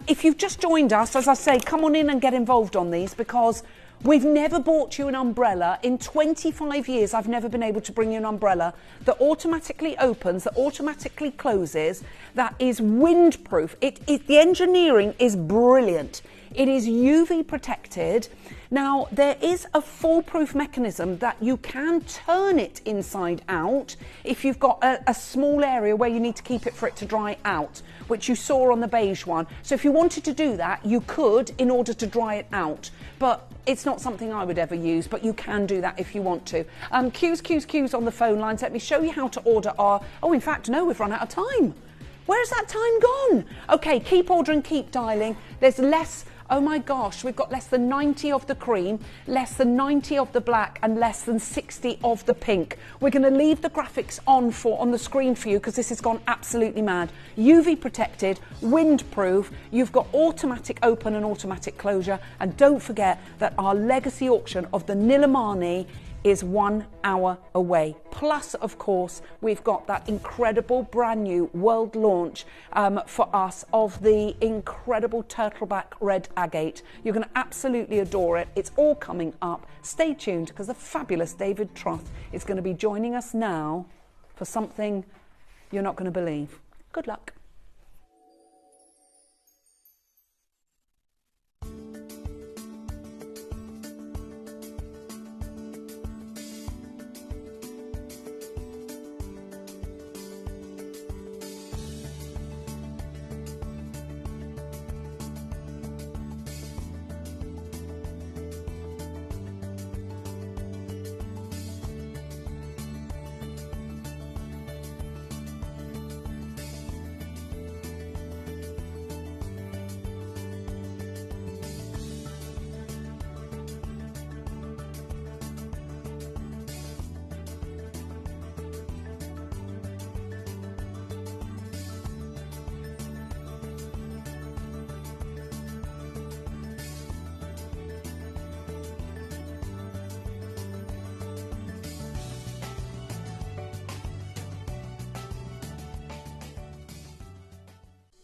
If you've just joined us, as I say, come on in and get involved on these, because we've never bought you an umbrella. In 25 years, I've never been able to bring you an umbrella that automatically opens, that automatically closes, that is windproof. The engineering is brilliant. It is UV protected. Now, there is a foolproof mechanism that you can turn it inside out if you've got a small area where you need to keep it for it to dry out, which you saw on the beige one. So if you wanted to do that, you could in order to dry it out. But it's not something I would ever use, but you can do that if you want to. Q's on the phone lines. Let me show you how to order our... Oh, in fact, no, we've run out of time. Where's that time gone? Okay, keep ordering, keep dialing. There's less... Oh my gosh, we've got less than 90 of the cream, less than 90 of the black, and less than 60 of the pink. We're going to leave the graphics on the screen for you because this has gone absolutely mad. UV protected, windproof, you've got automatic open and automatic closure, and don't forget that our legacy auction of the nilamani is 1 hour away. Plus, of course, we've got that incredible brand new world launch for us of the incredible turtleback red agate. You're going to absolutely adore it. It's all coming up. Stay tuned because the fabulous David Troth is going to be joining us now for something you're not going to believe. Good luck.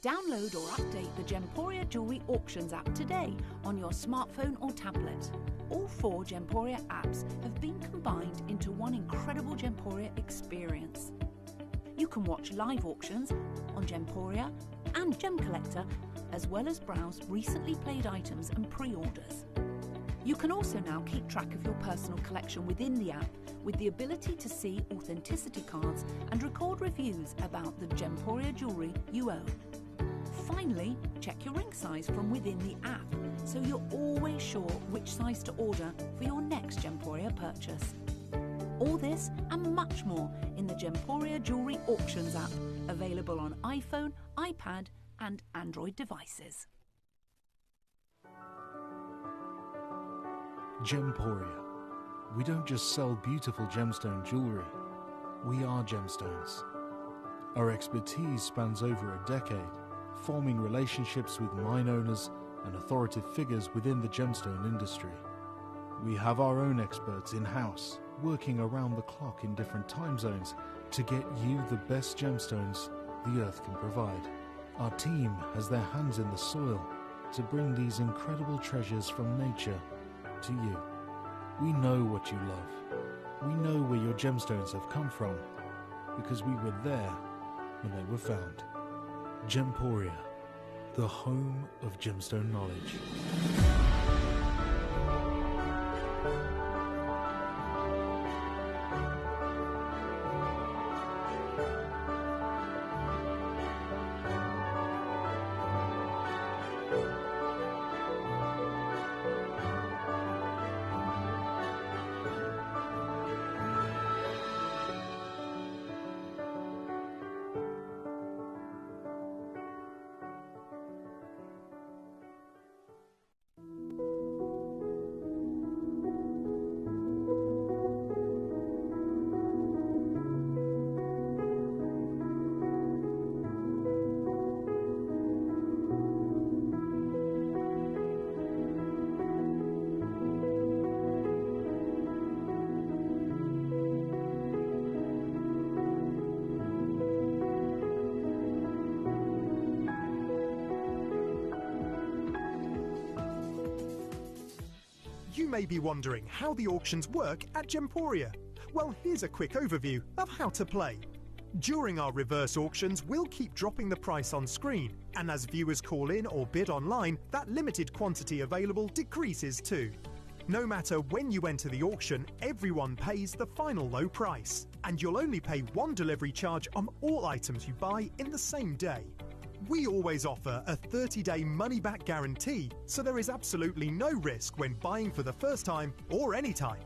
Download or update the Gemporia Jewellery Auctions app today on your smartphone or tablet. All 4 Gemporia apps have been combined into one incredible Gemporia experience. You can watch live auctions on Gemporia and Gem Collector, as well as browse recently played items and pre-orders. You can also now keep track of your personal collection within the app with the ability to see authenticity cards and record reviews about the Gemporia jewellery you own. Finally, check your ring size from within the app so you're always sure which size to order for your next Gemporia purchase. All this and much more in the Gemporia Jewellery Auctions app, available on iPhone, iPad and Android devices. Gemporia. We don't just sell beautiful gemstone jewellery, we are gemstones. Our expertise spans over a decade, forming relationships with mine owners and authoritative figures within the gemstone industry. We have our own experts in-house, working around the clock in different time zones to get you the best gemstones the earth can provide. Our team has their hands in the soil, to bring these incredible treasures from nature to you. We know what you love. We know where your gemstones have come from, because we were there when they were found. Gemporia, the home of gemstone knowledge. You may be wondering how the auctions work at Gemporia. Well, here's a quick overview of how to play. During our reverse auctions, we'll keep dropping the price on screen, and as viewers call in or bid online, that limited quantity available decreases too. No matter when you enter the auction, everyone pays the final low price, and you'll only pay one delivery charge on all items you buy in the same day. We always offer a 30-day money-back guarantee, so there is absolutely no risk when buying for the first time or any time.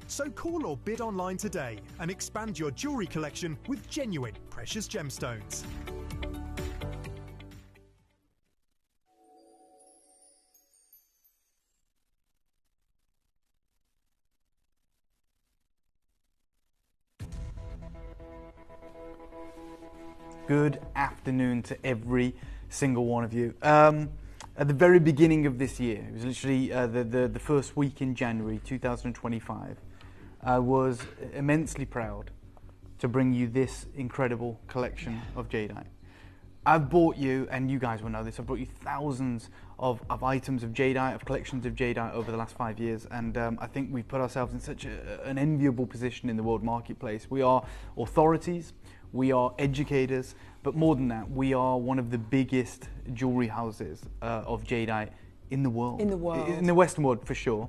So call or bid online today and expand your jewellery collection with genuine precious gemstones. Good afternoon to every single one of you. At the very beginning of this year, it was literally the first week in January 2025, I was immensely proud to bring you this incredible collection of jadeite. I've bought you, and you guys will know this, I've brought you thousands of items of jadeite, of collections of jadeite over the last 5 years, and I think we've put ourselves in such an enviable position in the world marketplace. We are authorities, we are educators, but more than that, we are one of the biggest jewellery houses of jadeite in the world. In the world. In the Western world, for sure,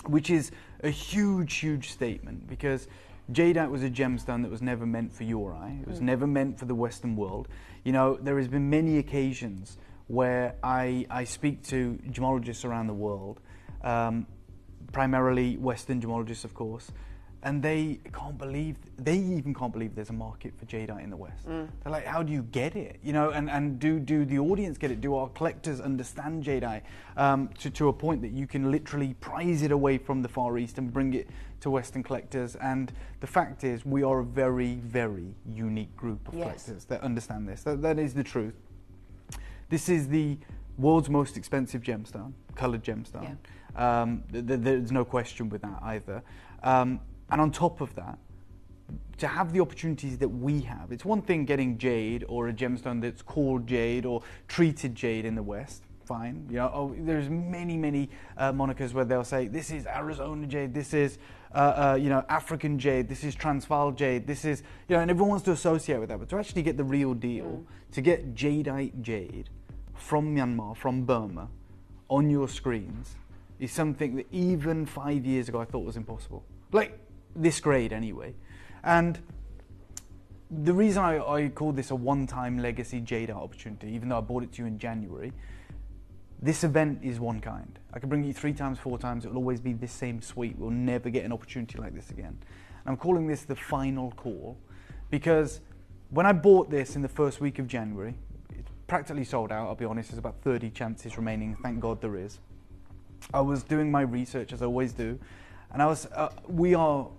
which is a huge, huge statement, because jadeite was a gemstone that was never meant for you or I. It was never meant for the Western world. You know, there has been many occasions where I speak to gemologists around the world, primarily Western gemologists, of course, and they even can't believe there's a market for jadeite in the West. They're like, how do you get it? You know, and do the audience get it? Do our collectors understand jadeite to a point that you can literally prize it away from the Far East and bring it to Western collectors? And the fact is, we are a very, very unique group of collectors that understand this. That is the truth. This is the world's most expensive gemstone, coloured gemstone. There's no question with that either. And on top of that, to have the opportunities that we have, it's one thing getting jade or a gemstone that's called jade or treated jade in the West, fine. You know, there's many monikers where they'll say, this is Arizona jade, this is, you know, African jade, this is Transvaal jade, this is, you know, and everyone wants to associate with that. But to actually get the real deal, to get jadeite jade from Myanmar, from Burma, on your screens, is something that even 5 years ago I thought was impossible. Like, this grade anyway. And the reason I call this a one-time legacy jadeite opportunity, even though I bought it to you in January, this event is one kind. I can bring you 3 times, 4 times, it will always be this same suite. We'll never get an opportunity like this again. And I'm calling this the final call, because when I bought this in the first week of January, it's practically sold out, I'll be honest, there's about 30 chances remaining, thank God there is. I was doing my research, as I always do, and we are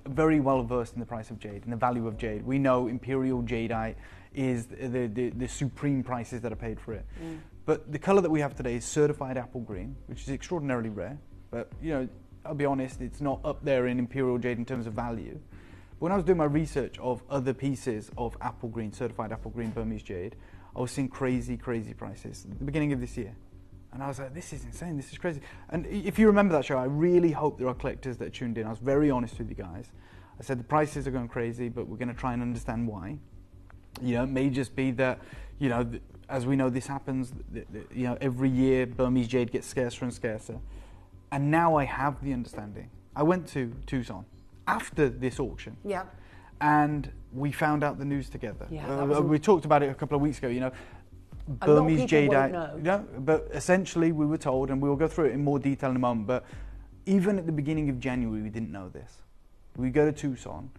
very well versed in the price of jade and the value of jade. We know imperial jadeite is the supreme prices that are paid for it. But the colour that we have today is certified apple green, which is extraordinarily rare. But, you know, I'll be honest, it's not up there in imperial jade in terms of value. When I was doing my research of other pieces of apple green, certified apple green Burmese jade, I was seeing crazy prices at the beginning of this year. And I was like, this is insane, this is crazy. And if you remember that show, I really hope there are collectors that are tuned in. I was very honest with you guys. I said the prices are going crazy, but we're going to try and understand why. You know, it may just be that, you know, as we know, this happens, you know, every year Burmese jade gets scarcer and scarcer. And now I have the understanding. I went to Tucson after this auction. Yeah. And we found out the news together. Yeah, we talked about it a couple of weeks ago, you know. Burmese jade, but essentially we were told, and we will go through it in more detail in a moment, but even at the beginning of January we didn't know this. We go to Tucson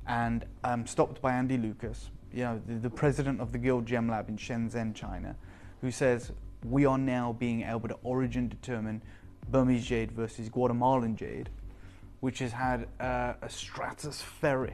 and I'm stopped by Andy Lucas, you know, the president of the Guild Gem Lab in Shenzhen, China, who says we are now being able to origin determine Burmese jade versus Guatemalan jade, which has had a stratospheric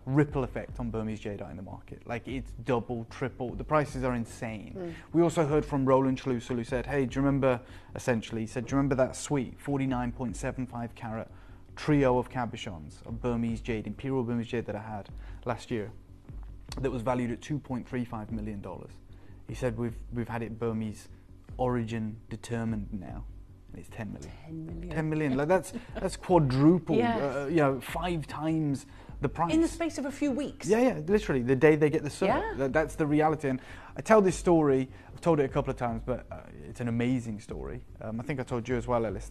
ripple effect on Burmese jadeite in the market. Like, it's double, triple, the prices are insane. We also heard from Roland Schlusel, who said, hey, do you remember, essentially, he said, do you remember that sweet 49.75 carat trio of cabochons of Burmese jade, imperial Burmese jade that I had last year, that was valued at $2.35 million. He said, we've had it Burmese origin determined now. It's 10 million. 10 million. 10 million. Like, that's quadruple, Yes. you know, 5 times the price. In the space of a few weeks. Yeah, literally, the day they get the cert. Yeah. That's the reality. And I tell this story, I've told it a couple of times, but it's an amazing story. I think I told you as well, Ellis.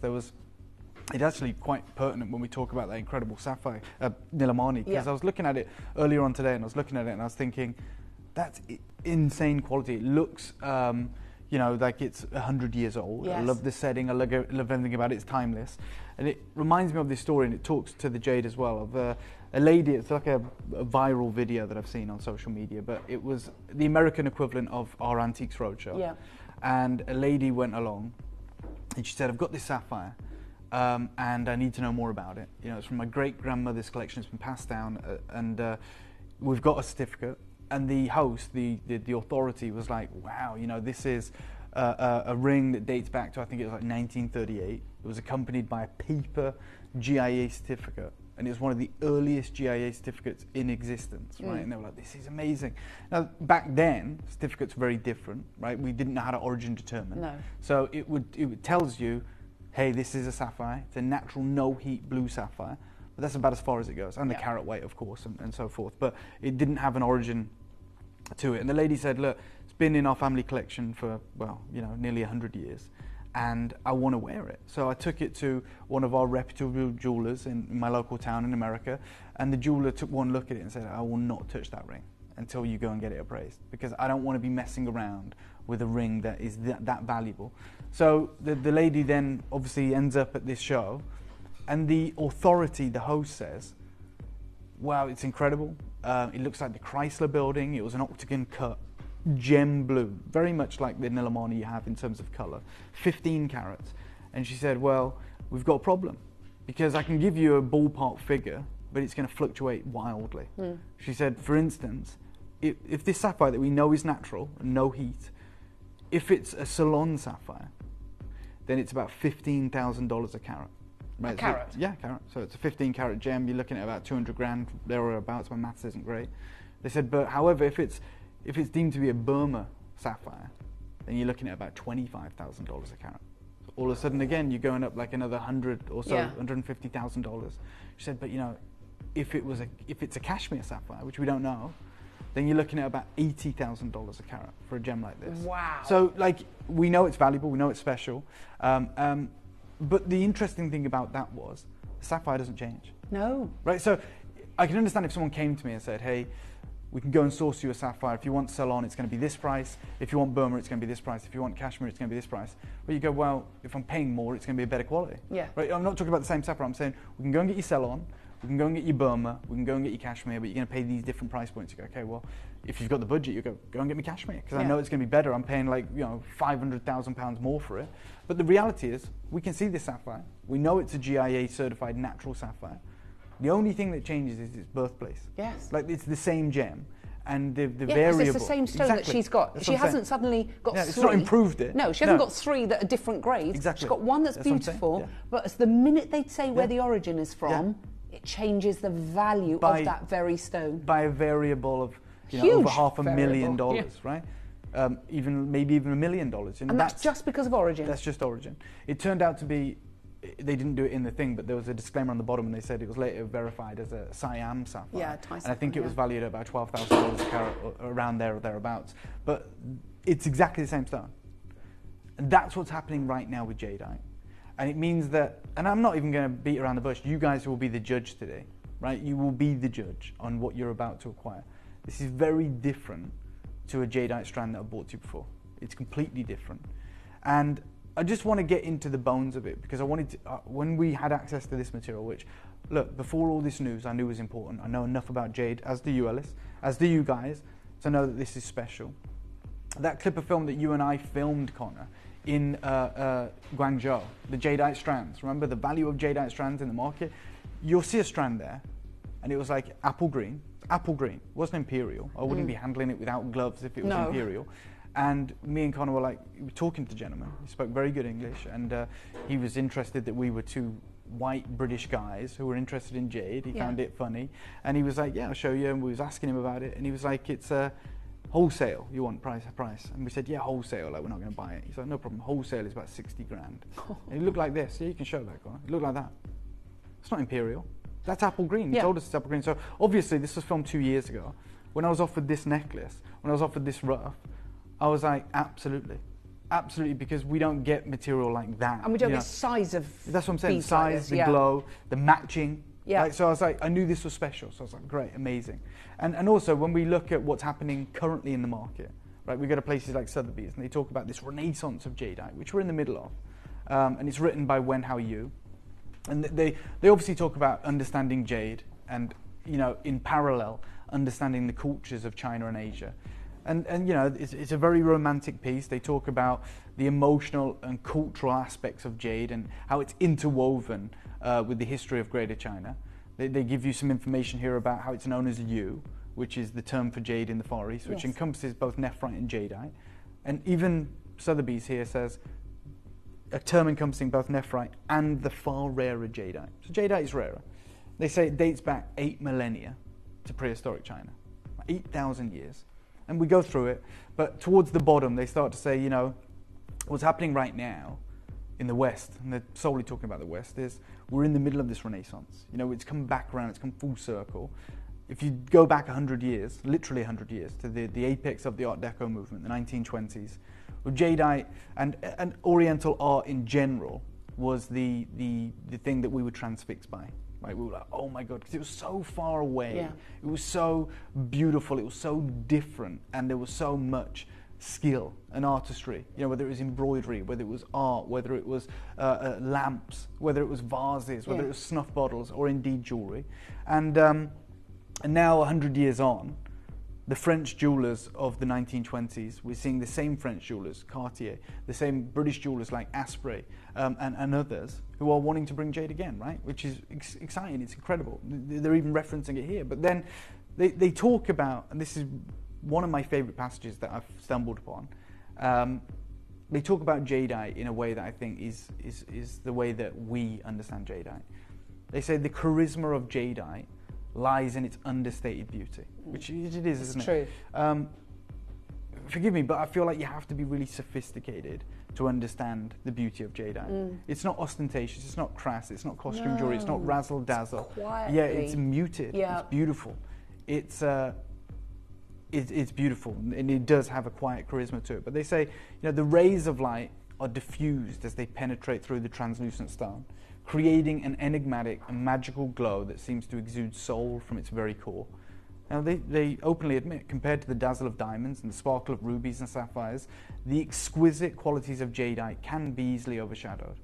It's actually quite pertinent when we talk about that incredible sapphire, nilamani, because I was looking at it earlier on today, and I was looking at it and I was thinking, that's insane quality. It looks, you know, like it's 100 years old. Yes. I love the setting, I love everything about it, it's timeless. And it reminds me of this story, and it talks to the jade as well, of a lady. It's like a viral video that I've seen on social media, but it was the American equivalent of our Antiques Roadshow. Yeah. And a lady went along, and she said, I've got this sapphire, and I need to know more about it. You know, it's from my great-grandmother's collection, it's been passed down, and we've got a certificate. And the host, the authority, was like, wow, you know, this is a ring that dates back to, I think it was like 1938. It was accompanied by a paper GIA certificate. And it was one of the earliest GIA certificates in existence, right? And they were like, this is amazing. Now, back then, certificates were very different, right? We didn't know how to origin determine. No. So it tells you, hey, this is a sapphire. It's a natural no-heat blue sapphire. But that's about as far as it goes. And the carat weight, of course, and so forth. But it didn't have an origin to it. And the lady said, look, it's been in our family collection for, well, you know, nearly 100 years. And I want to wear it. So I took it to one of our reputable jewelers in my local town in America, and the jeweler took one look at it and said, I will not touch that ring until you go and get it appraised, because I don't want to be messing around with a ring that is that valuable. So the lady then obviously ends up at this show, and the authority, the host, says, wow, it's incredible. It looks like the Chrysler building. It was an octagon cut, gem blue, very much like the nilamani you have in terms of color, 15 carats. And she said, well, we've got a problem, because I can give you a ballpark figure, but it's going to fluctuate wildly. She said, for instance, if this sapphire that we know is natural and no heat, if it's a Ceylon sapphire, then it's about $15,000 a carat. Right, a carat? So, yeah, carat. So it's a 15 carat gem. You're looking at about 200 grand there or abouts. My maths isn't great. They said, but however, if it's deemed to be a Burma sapphire, then you're looking at about $25,000 a carat. So all of a sudden, again, you're going up like another 100 or so, $150,000. She said, but you know, if it's a cashmere sapphire, which we don't know, then you're looking at about $80,000 a carat for a gem like this. Wow. So, like, we know it's valuable, we know it's special, but the interesting thing about that was the sapphire doesn't change. No. Right, so I can understand if someone came to me and said, hey, we can go and source you a sapphire. If you want Ceylon, it's going to be this price. If you want Burma, it's going to be this price. If you want Kashmir, it's going to be this price. But you go, well, if I'm paying more, it's going to be a better quality. Yeah. Right, I'm not talking about the same sapphire. I'm saying we can go and get you Ceylon, we can go and get you Burma, we can go and get you Kashmir, but you're going to pay these different price points. You go, okay, well, if you've got the budget, you go and get me Kashmir, because I know it's going to be better. I'm paying like, you know, £500,000 more for it. But the reality is, we can see this sapphire. We know it's a GIA certified natural sapphire. The only thing that changes is its birthplace. Yes. Like, it's the same gem. And the yeah, variable. it's the same stone that she's got. That's she hasn't suddenly got three. It's not improved it. No, she hasn't got three that are different grades. Exactly. She's got one that's beautiful, but it's the minute they say where the origin is from, it changes the value of that very stone. By a variable of, you know, Huge over $500,000, right? maybe even $1 million. And that's just because of origin? That's just origin. It turned out to be, they didn't do it in the thing, but there was a disclaimer on the bottom and they said it was later verified as a Siam sapphire. Yeah, and I think it was valued at about $12,000 a carat, or around there or thereabouts. But it's exactly the same stone. And that's what's happening right now with jadeite. And it means that, and I'm not even going to beat around the bush, you guys will be the judge today, right? You will be the judge on what you're about to acquire. This is very different to a jadeite strand that I bought to you before. It's completely different. And I just want to get into the bones of it, because I wanted to, when we had access to this material, which, look, before all this news, I knew was important. I know enough about jade, as do you, Ellis, as do you guys, to know that this is special. That clip of film that you and I filmed, Connor, in Guangzhou, the jadeite strands. Remember the value of jadeite strands in the market? You'll see a strand there, and it was like apple green. Apple green. It wasn't imperial. I wouldn't be handling it without gloves if it was imperial. And me and Connor were like, we were talking to the gentleman. He spoke very good English, and he was interested that we were two white British guys who were interested in jade. He found it funny, and he was like, yeah, I'll show you. And we was asking him about it, and he was like, it's wholesale. You want price? And we said, yeah, wholesale. Like, we're not going to buy it. He's like, no problem. Wholesale is about 60 grand. And he looked like this. Yeah, you can show that, Connor. It looked like that. It's not imperial. That's apple green. He told us it's apple green. So obviously this was filmed 2 years ago. When I was offered this necklace, when I was offered this rough, I was like, absolutely. Absolutely, because we don't get material like that. And we don't get size of. That's what I'm saying. Size, the glow, the matching. Yeah. Like, so I was like, I knew this was special. So I was like, great, amazing. And also when we look at what's happening currently in the market, right? We go to places like Sotheby's and they talk about this renaissance of jadeite, which we're in the middle of. And it's written by Wen Hao Yu. And they obviously talk about understanding jade and, you know, in parallel, understanding the cultures of China and Asia. And you know, it's a very romantic piece. They talk about the emotional and cultural aspects of jade and how it's interwoven with the history of Greater China. They give you some information here about how it's known as Yu, which is the term for jade in the Far East, which encompasses both nephrite and jadeite. And even Sotheby's here says a term encompassing both nephrite and the far rarer jadeite. So jadeite is rarer. They say it dates back 8 millennia to prehistoric China, 8,000 years. And we go through it, but towards the bottom, they start to say, you know, what's happening right now in the West, and they're solely talking about the West, is we're in the middle of this renaissance. You know, it's come back around, it's come full circle. If you go back 100 years, literally 100 years, to the apex of the Art Deco movement, the 1920s, well, jadeite and Oriental art in general was the thing that we were transfixed by. Right, we were like, oh my God, because it was so far away. Yeah. It was so beautiful. It was so different, and there was so much skill and artistry. You know, whether it was embroidery, whether it was art, whether it was lamps, whether it was vases, whether it was snuff bottles, or indeed jewelry. And now, 100 years on, the French jewelers of the 1920s, we're seeing the same French jewelers, Cartier, the same British jewelers like Asprey and others, who are wanting to bring jade again, right? Which is exciting, it's incredible. They're even referencing it here. But then they talk about, and this is one of my favorite passages that I've stumbled upon, they talk about jadeite in a way that I think is the way that we understand jadeite. They say the charisma of jadeite lies in its understated beauty, which it is, isn't it? It's true. Forgive me, but I feel like you have to be really sophisticated to understand the beauty of jadeite. It's not ostentatious, it's not crass, it's not costume jewelry, it's not razzle dazzle. Yeah, it's muted. Yeah. It's beautiful. It's beautiful, and it does have a quiet charisma to it. But they say, you know, the rays of light are diffused as they penetrate through the translucent stone, creating an enigmatic and magical glow that seems to exude soul from its very core. Now, they openly admit, compared to the dazzle of diamonds and the sparkle of rubies and sapphires, the exquisite qualities of jadeite can be easily overshadowed.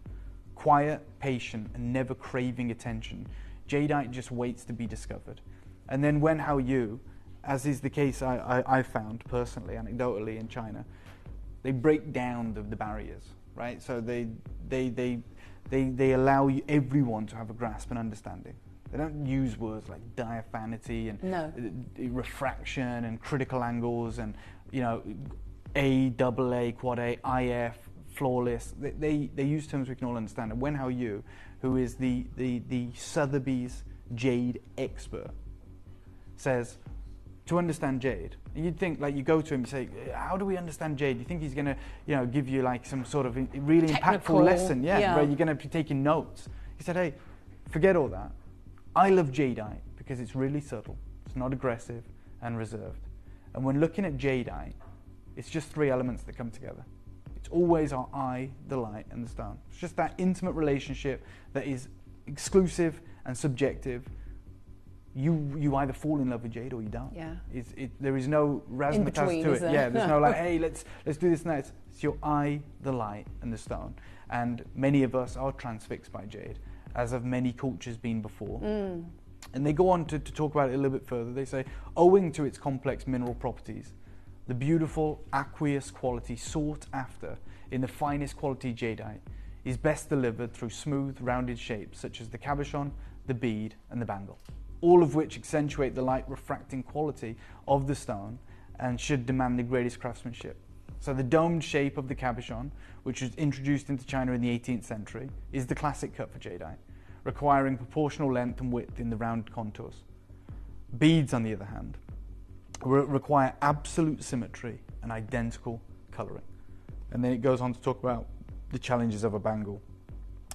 Quiet, patient, and never craving attention, jadeite just waits to be discovered. And then Wen Hao Yu, as is the case I found personally, anecdotally in China, they break down the barriers, right? So they allow everyone to have a grasp and understanding. They don't use words like diaphanity and refraction and critical angles and, you know, A, AA, quad A, IF, flawless. They use terms we can all understand. And Wen Hao Yu, who is the Sotheby's jade expert, says to understand jade. You'd think, like, you go to him and say, how do we understand jade? You think he's going to, you know, give you like some sort of really impactful lesson, where you're going to be taking notes. He said, hey, forget all that. I love jadeite because it's really subtle, it's not aggressive and reserved. And when looking at jadeite, it's just 3 elements that come together. It's always our eye, the light, and the stone. It's just that intimate relationship that is exclusive and subjective. You either fall in love with jade or you don't. Yeah. There is no razzmatazz to it. Yeah, there's no like, hey, let's do this and that. It's your eye, the light, and the stone. And many of us are transfixed by jade, as have many cultures been before. And they go on to talk about it a little bit further. They say, owing to its complex mineral properties, the beautiful aqueous quality sought after in the finest quality jadeite is best delivered through smooth, rounded shapes such as the cabochon, the bead, and the bangle, all of which accentuate the light refracting quality of the stone and should demand the greatest craftsmanship. So the domed shape of the cabochon, which was introduced into China in the 18th century, is the classic cut for jadeite, requiring proportional length and width in the round contours. Beads, on the other hand, require absolute symmetry and identical colouring. And then it goes on to talk about the challenges of a bangle.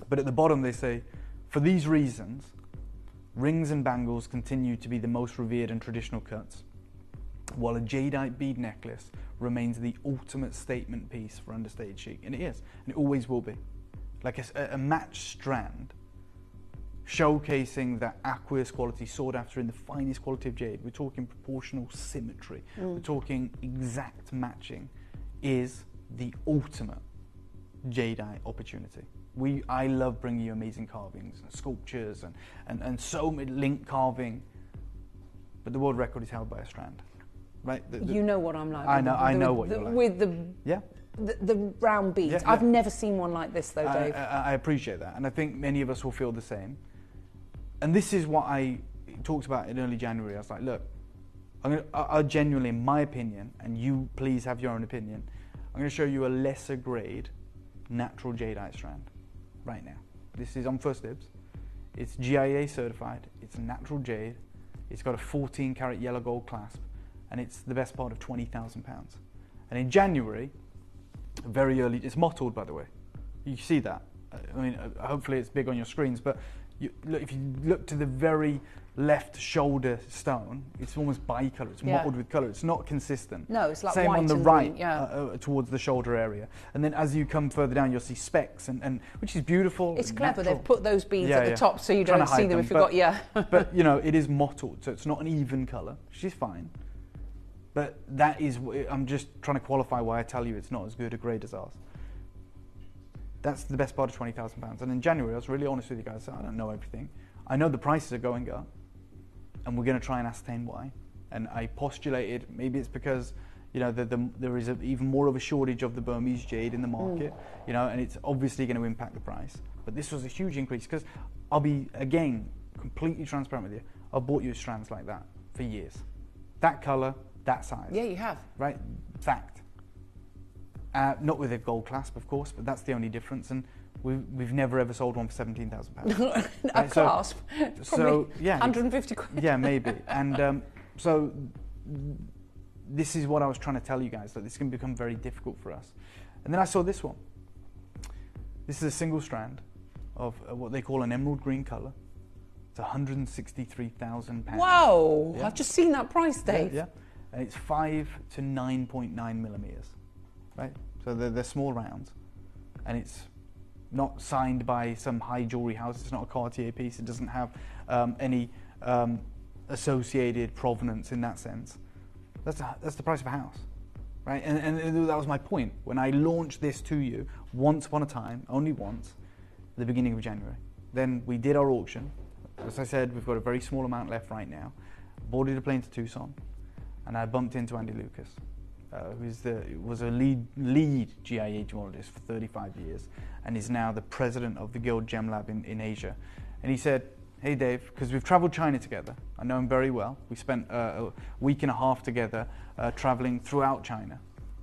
But at the bottom they say, for these reasons, rings and bangles continue to be the most revered and traditional cuts, while a jadeite bead necklace remains the ultimate statement piece for understated chic. And it is, and it always will be. Like a matched strand showcasing that aqueous quality sought after in the finest quality of jade. We're talking proportional symmetry. We're talking exact matching is the ultimate jadeite opportunity. I love bringing you amazing carvings and sculptures and so many link carving, but the world record is held by a strand, right? You know what I'm like. I know what you're like. With the round beads. I've never seen one like this though, Dave. I appreciate that, and I think many of us will feel the same. And this is what I talked about in early January. I was like, look, I genuinely, in my opinion, and you please have your own opinion, I'm going to show you a lesser grade natural jadeite strand right now. This is on first dibs. It's GIA certified, it's natural jade, it's got a 14-carat yellow gold clasp, and it's the best part of £20,000. And in January, very early, it's mottled, by the way. You see that. I mean, hopefully it's big on your screens, but if you look to the very left shoulder stone, it's almost bicolour. It's mottled with colour. It's not consistent. No, it's like same white on the and right, green, towards the shoulder area. And then as you come further down, you'll see specks, and which is beautiful. It's clever. They've put those beads at the top so you don't see them if you've got But you know, it is mottled, so it's not an even colour, which is fine. But that is, I'm just trying to qualify why I tell you it's not as good a grade as ours. That's the best part of £20,000. And in January, I was really honest with you guys. I don't know everything. I know the prices are going up, and we're going to try and ascertain why. And I postulated maybe it's because, you know, there is even more of a shortage of the Burmese jade in the market, you know, and it's obviously going to impact the price. But this was a huge increase because I'll be, again, completely transparent with you. I've bought you strands like that for years. That colour, that size. Yeah, you have. Right? Fact. Not with a gold clasp, of course, but that's the only difference. And we've never ever sold one for £17,000. A clasp? So yeah, 150 quid. Yeah, maybe. And so this is what I was trying to tell you guys, that this can become very difficult for us. And then I saw this one. This is a single strand of what they call an emerald green colour. It's £163,000. Wow! Yeah. I've just seen that price, Dave. Yeah. And it's 5 to 9.9 millimetres. Right? So they're small rounds. And it's not signed by some high jewellery house. It's not a Cartier piece. It doesn't have any associated provenance in that sense. That's the price of a house. Right? And that was my point. When I launched this to you, once upon a time, only once, at the beginning of January. Then we did our auction. As I said, we've got a very small amount left right now. Boarded a plane to Tucson, and I bumped into Andy Lucas, who was a lead GIA gemologist for 35 years, and is now the president of the Guild Gem Lab in Asia. And he said, "Hey Dave, because we've travelled China together. I know him very well. We spent a week and a half together travelling throughout China.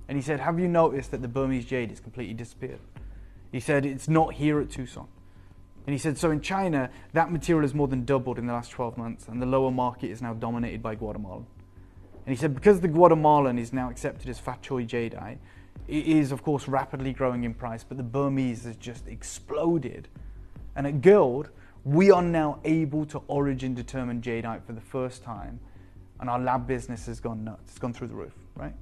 And he said, have you noticed that the Burmese jade has completely disappeared? He said, it's not here at Tucson. And he said, so in China, that material has more than doubled in the last 12 months, and the lower market is now dominated by Guatemalan. And he said because the Guatemalan is now accepted as fat choy jadeite, it is of course rapidly growing in price, but the Burmese has just exploded. And at Guild, we are now able to origin determine jadeite for the first time, and our lab business has gone nuts. It's gone through the roof, right?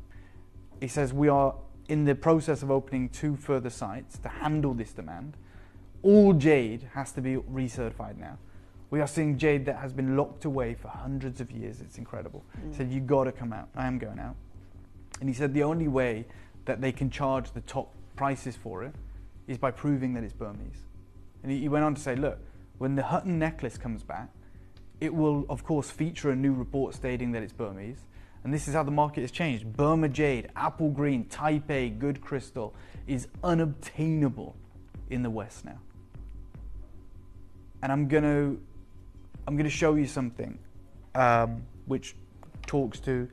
He says we are in the process of opening 2 further sites to handle this demand. All jade has to be recertified now. We are seeing jade that has been locked away for hundreds of years. It's incredible. He said, you got to come out. I am going out. And he said the only way that they can charge the top prices for it is by proving that it's Burmese. And he went on to say, look, when the Hutton necklace comes back, it will, of course, feature a new report stating that it's Burmese. And this is how the market has changed. Burma jade, apple green, type A, good crystal is unobtainable in the West now. And I'm gonna show you something which talks to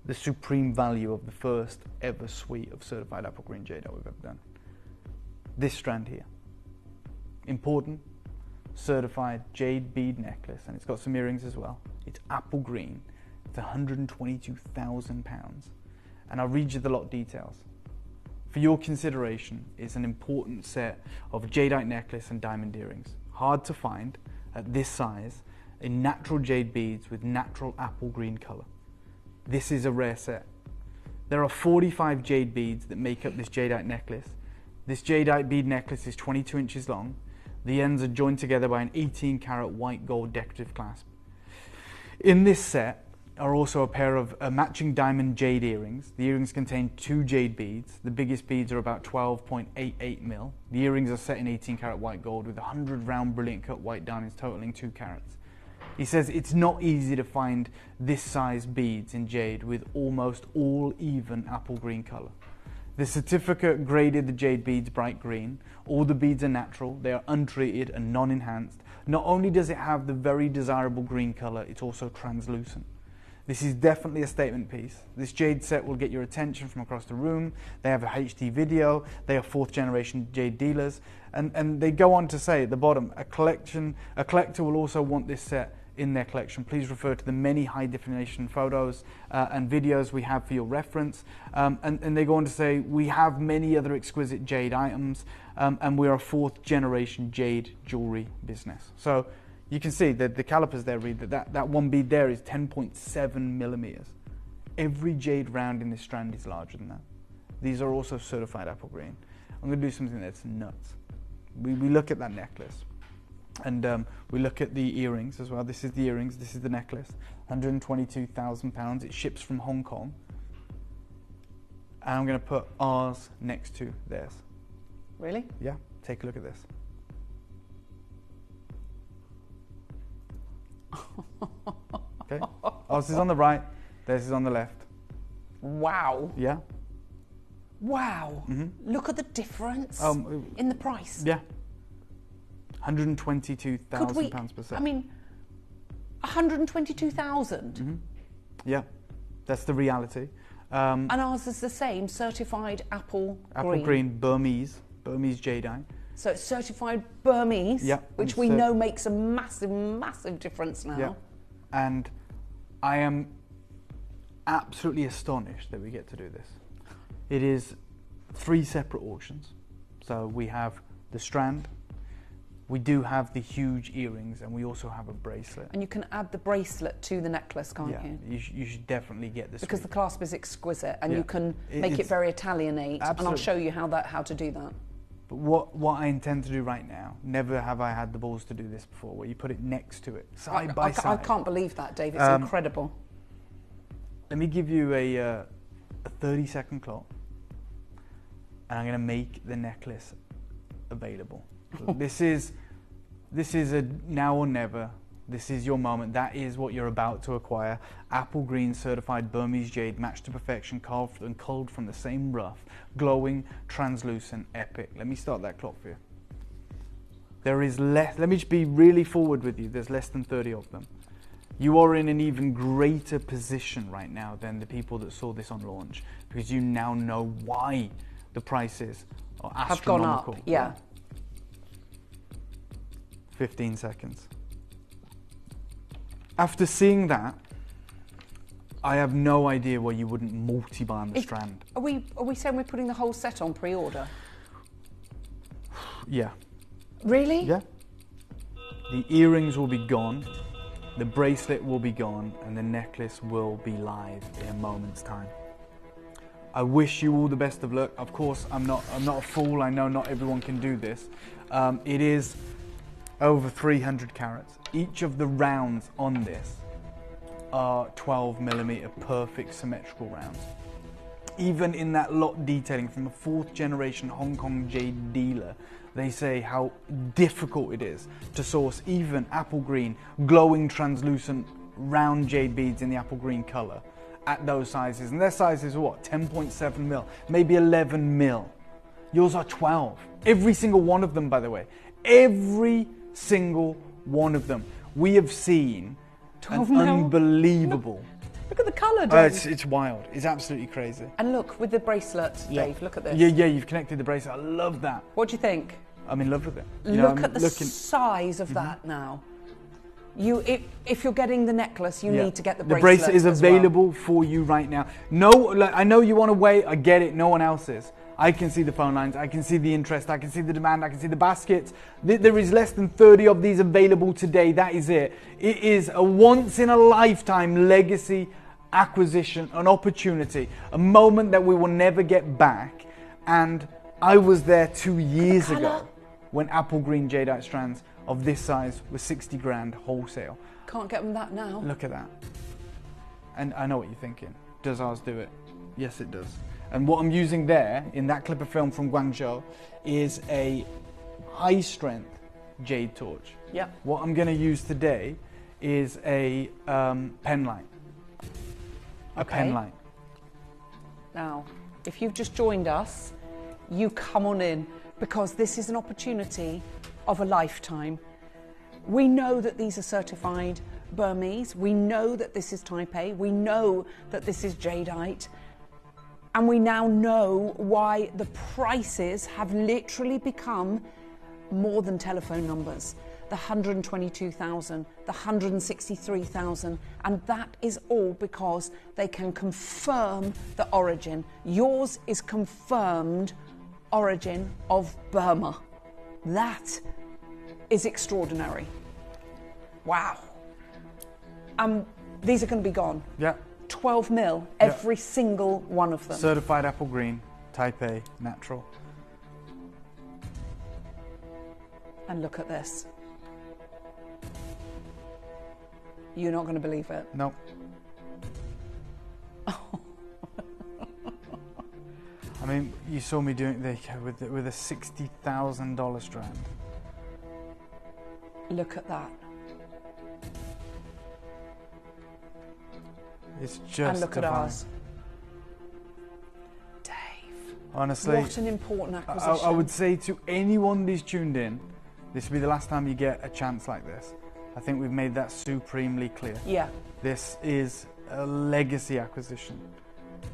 the supreme value of the first ever suite of certified apple green jade that we've ever done. This strand here. Important, certified jade bead necklace, and it's got some earrings as well. It's apple green. It's £122,000. And I'll read you the lot details. For your consideration, it's an important set of jadeite necklace and diamond earrings. Hard to find at this size in natural jade beads with natural apple green colour. This is a rare set. There are 45 jade beads that make up this jadeite necklace. This jadeite bead necklace is 22 inches long. The ends are joined together by an 18-carat white gold decorative clasp. In this set are also a pair of matching diamond jade earrings. The earrings contain 2 jade beads. The biggest beads are about 12.88 mil. The earrings are set in 18-carat white gold with 100 round brilliant cut white diamonds totaling 2 carats. He says it's not easy to find this size beads in jade with almost all even apple green colour. The certificate graded the jade beads bright green. All the beads are natural, they are untreated and non-enhanced. Not only does it have the very desirable green colour, it's also translucent. This is definitely a statement piece. This jade set will get your attention from across the room. They have a HD video. They are 4th generation jade dealers. And they go on to say at the bottom, a collector will also want this set in their collection. Please refer to the many high definition photos and videos we have for your reference. And they go on to say, we have many other exquisite jade items and we are a 4th generation jade jewelry business. So you can see that the calipers there read that one bead there is 10.7 millimeters. Every jade round in this strand is larger than that. These are also certified apple green. I'm going to do something that's nuts. We look at that necklace and we look at the earrings as well. This is the earrings, this is the necklace. £122,000. It ships from Hong Kong. And I'm going to put ours next to theirs. Really? Yeah, take a look at this. Okay, ours is on the right, theirs is on the left. Wow. Yeah. Wow. Mm-hmm. Look at the difference in the price. Yeah. £122,000 per set. I mean, 122,000. Mm-hmm. Yeah, that's the reality. And ours is the same, certified apple green. Burmese jadeite. So it's certified Burmese, yeah, which we know makes a massive, massive difference now. Yeah. And I am absolutely astonished that we get to do this. It is 3 separate auctions. So we have the strand, we do have the huge earrings, and we also have a bracelet. And you can add the bracelet to the necklace, can't you? Yeah, you should definitely get this. Because the clasp is exquisite, and you can make it very Italianate, and I'll show you how to do that. But what I intend to do right now, never have I had the balls to do this before, where you put it next to it, side by side. I can't believe that, Dave. It's incredible. Let me give you a 30-second clock, and I'm going to make the necklace available. This is a now or never. This is your moment. That is what you're about to acquire. Apple green certified Burmese jade, matched to perfection, carved and culled from the same rough, glowing, translucent, epic. Let me start that clock for you. There is less, let me just be really forward with you. There's less than 30 of them. You are in an even greater position right now than the people that saw this on launch, because you now know why the prices are astronomical. Have gone up, yeah. 15 seconds. After seeing that, I have no idea why you wouldn't multi-bind the strand. Are we saying we're putting the whole set on pre-order? Yeah. Really? Yeah. The earrings will be gone, the bracelet will be gone, and the necklace will be live in a moment's time. I wish you all the best of luck. Of course, I'm not a fool. I know not everyone can do this. It is over 300 carats. Each of the rounds on this are 12mm perfect symmetrical rounds. Even in that lot detailing from a 4th generation Hong Kong jade dealer, they say how difficult it is to source even apple green, glowing, translucent, round jade beads in the apple green colour at those sizes. And their sizes are what? 10.7mm, maybe 11mm. Yours are 12. Every single one of them, by the way. Every single one of them. We have seen an unbelievable... Look at the colour, Dave. It's wild. It's absolutely crazy. And look, with the bracelet, Dave, look at this. Yeah, you've connected the bracelet. I love that. What do you think? I'm in love with it. Look at the size of that now. If you're getting the necklace, you need to get the bracelet. The bracelet is available for you right now. I know you want to wait. I get it. No one else is. I can see the phone lines. I can see the interest. I can see the demand. I can see the baskets. There is less than 30 of these available today. That is it. It is a once-in-a-lifetime legacy acquisition, an opportunity, a moment that we will never get back. And I was there 2 years ago when apple green jadeite strands of this size were 60 grand wholesale. Can't get them that now. Look at that. And I know what you're thinking. Does ours do it? Yes, it does. And what I'm using there in that clip of film from Guangzhou is a high strength jade torch. Yep. What I'm going to use today is a pen light. A pen light. Now, if you've just joined us, you come on in, because this is an opportunity of a lifetime. We know that these are certified Burmese. We know that this is Type A. We know that this is jadeite. And we now know why the prices have literally become more than telephone numbers. The 122,000, the 163,000, and that is all because they can confirm the origin. Yours is confirmed origin of Burma. That is extraordinary. Wow. These are going to be gone. Yeah. 12mm, every single one of them. Certified apple green, Type A, natural. And look at this. You're not going to believe it. No. I mean, you saw me doing it with a $60,000 strand. Look at that. It's just and look divine. At ours. Dave. Honestly. What an important acquisition. I would say to anyone who's tuned in, this will be the last time you get a chance like this. I think we've made that supremely clear. Yeah. This is a legacy acquisition.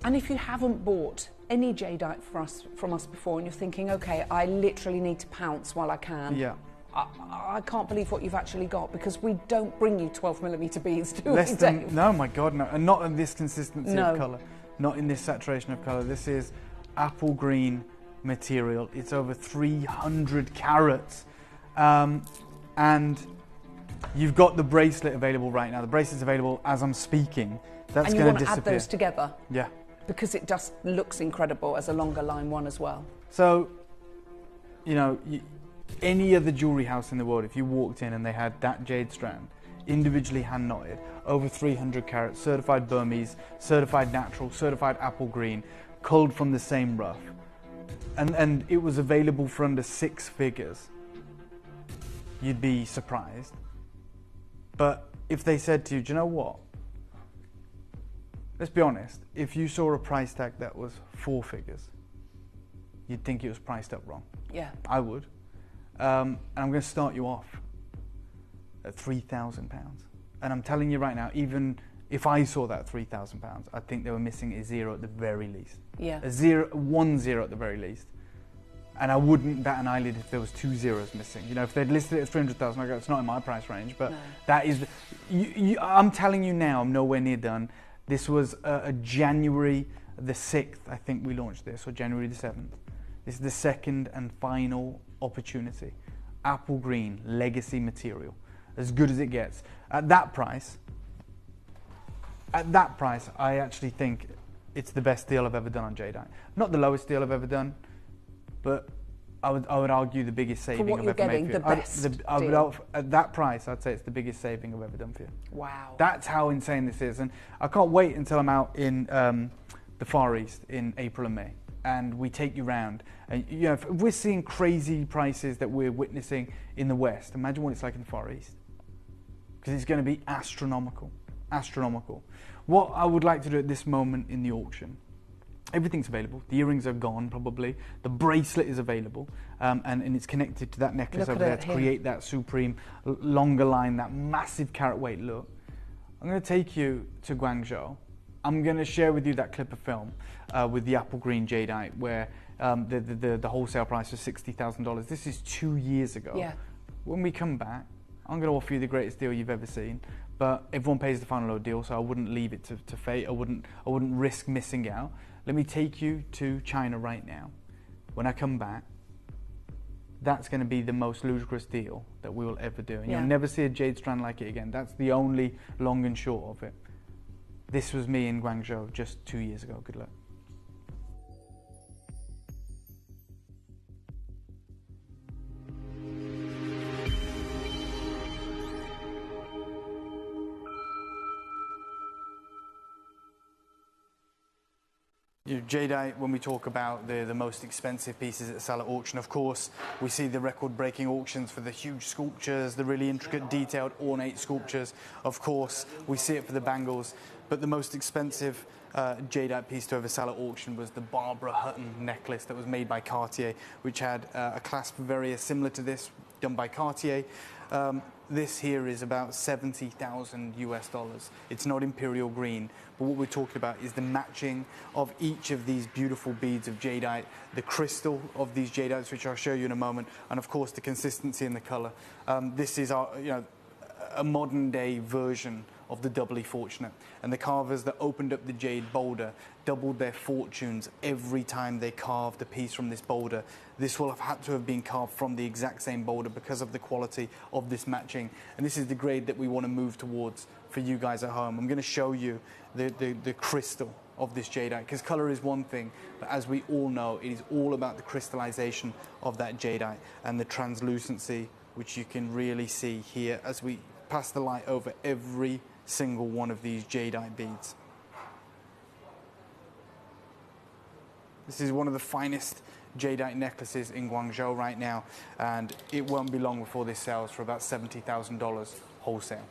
And if you haven't bought any jadeite from us before and you're thinking, okay, I literally need to pounce while I can. Yeah. I can't believe what you've actually got, because we don't bring you 12mm beads, do we, Dave? No, my God, no. And not in this consistency of colour. Not in this saturation of colour. This is apple green material. It's over 300 carats. And you've got the bracelet available right now. The bracelet's available as I'm speaking. That's going to disappear. And you want to add those together? Yeah. Because it just looks incredible as a longer line one as well. So, you know, any other jewellery house in the world, if you walked in and they had that jade strand, individually hand knotted, over 300 carats, certified Burmese, certified natural, certified apple green, culled from the same rough, and it was available for under 6 figures, you'd be surprised. But if they said to you, do you know what? Let's be honest, if you saw a price tag that was 4 figures, you'd think it was priced up wrong. Yeah. I would. And I'm going to start you off at £3,000. And I'm telling you right now, even if I saw that £3,000, I think they were missing a 0 at the very least. Yeah. 1 0 at the very least. And I wouldn't bat an eyelid if there was 2 zeros missing. You know, if they'd listed it at 300,000, I go, it's not in my price range. But that is, I'm telling you now, I'm nowhere near done. This was January the 6th, I think we launched this, or January the 7th. This is the second and final opportunity. Apple green, legacy material, as good as it gets. At that price, I actually think it's the best deal I've ever done on jadeite. Not the lowest deal I've ever done, but I would argue the biggest saving I've ever made for you. The best deal. At that price, I'd say it's the biggest saving I've ever done for you. Wow. That's how insane this is. And I can't wait until I'm out in the Far East in April and May. And we take you round. And you know, if we're seeing crazy prices that we're witnessing in the West, imagine what it's like in the Far East. Because it's going to be astronomical. Astronomical. What I would like to do at this moment in the auction, everything's available. The earrings are gone, probably. The bracelet is available, and it's connected to that necklace over there to create that supreme, longer line, that massive carat weight look. I'm going to take you to Guangzhou. I'm going to share with you that clip of film with the apple green jadeite, where the wholesale price was $60,000. This is 2 years ago. Yeah. When we come back, I'm going to offer you the greatest deal you've ever seen. But everyone pays the final load deal, so I wouldn't leave it to fate. I wouldn't risk missing out. Let me take you to China right now. When I come back, that's going to be the most ludicrous deal that we will ever do. And you'll never see a jade strand like it again. That's the only long and short of it. This was me in Guangzhou just 2 years ago. Good luck. Jadeite, when we talk about the most expensive pieces that sell at auction, of course, we see the record-breaking auctions for the huge sculptures, the really intricate, detailed, ornate sculptures. Of course, we see it for the bangles, but the most expensive jadeite piece to ever sell at auction was the Barbara Hutton necklace that was made by Cartier, which had a clasp very similar to this, done by Cartier. This here is about 70,000 US dollars. It's not imperial green, but what we're talking about is the matching of each of these beautiful beads of jadeite, the crystal of these jadeites, which I'll show you in a moment, and of course the consistency and the color. This is our, a modern day version of the doubly fortunate, and the carvers that opened up the jade boulder doubled their fortunes every time they carved a piece from this boulder. This will have had to have been carved from the exact same boulder because of the quality of this matching, and this is the grade that we want to move towards for you guys at home. I'm going to show you the crystal of this jadeite, because color is one thing, but as we all know, it is all about the crystallization of that jadeite and the translucency, which you can really see here as we pass the light over every single one of these jadeite beads. This is one of the finest jadeite necklaces in Guangzhou right now, and it won't be long before this sells for about $70,000 wholesale.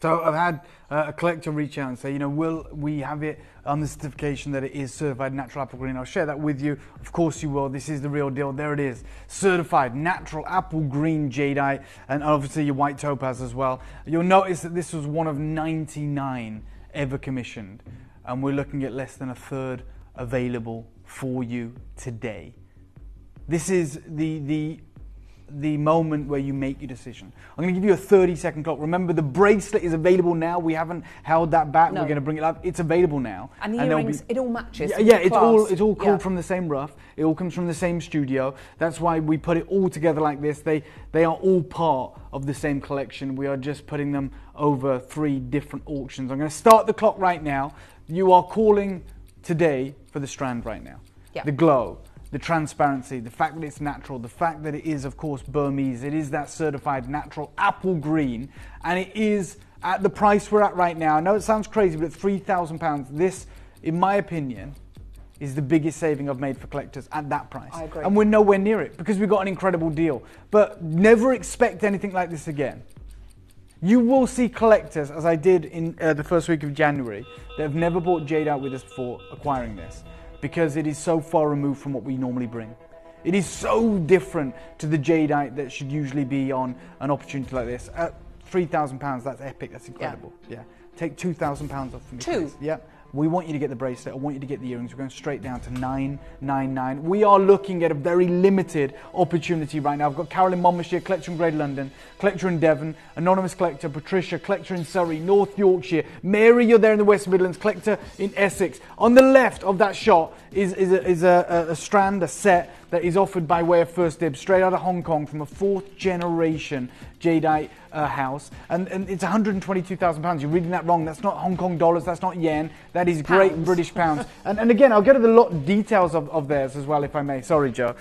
So I've had a collector reach out and say, will we have it on the certification that it is certified natural apple green? I'll share that with you. Of course you will. This is the real deal. There it is. Certified natural apple green jadeite, and obviously your white topaz as well. You'll notice that this was one of 99 ever commissioned, and we're looking at less than a third available for you today. This is the moment where you make your decision. I'm going to give you a 30-second clock. Remember, the bracelet is available now. We haven't held that back. No. We're going to bring it up. It's available now. And the earrings, it all matches. Yeah, it's all called from the same rough. It all comes from the same studio. That's why we put it all together like this. They are all part of the same collection. We are just putting them over 3 different auctions. I'm going to start the clock right now. You are calling today for the strand right now. Yeah. The glow, the transparency, the fact that it's natural, the fact that it is, of course, Burmese, it is that certified natural apple green, and it is at the price we're at right now. I know it sounds crazy, but at £3,000, this, in my opinion, is the biggest saving I've made for collectors at that price. I agree. And we're nowhere near it because we got an incredible deal. But never expect anything like this again. You will see collectors, as I did in the first week of January, that have never bought jade out with us before acquiring this, because it is so far removed from what we normally bring. It is so different to the jadeite that should usually be on an opportunity like this. At £3,000, that's epic, that's incredible. Yeah. Take £2,000 off from me. Two? Yeah. We want you to get the bracelet. I want you to get the earrings. We're going straight down to $999. We are looking at a very limited opportunity right now. I've got Carolyn Monmouthshire, collector in Great London, collector in Devon, anonymous collector, Patricia, collector in Surrey, North Yorkshire, Mary, you're there in the West Midlands, collector in Essex. On the left of that shot is a strand, a set that is offered by way of first dibs, straight out of Hong Kong from a 4th generation jadeite house, and it's £122,000. You're reading that wrong. That's not Hong Kong dollars, that's not yen, that is Great British pounds. and again, I'll get to the lot details of theirs as well, if I may. Sorry, Joe.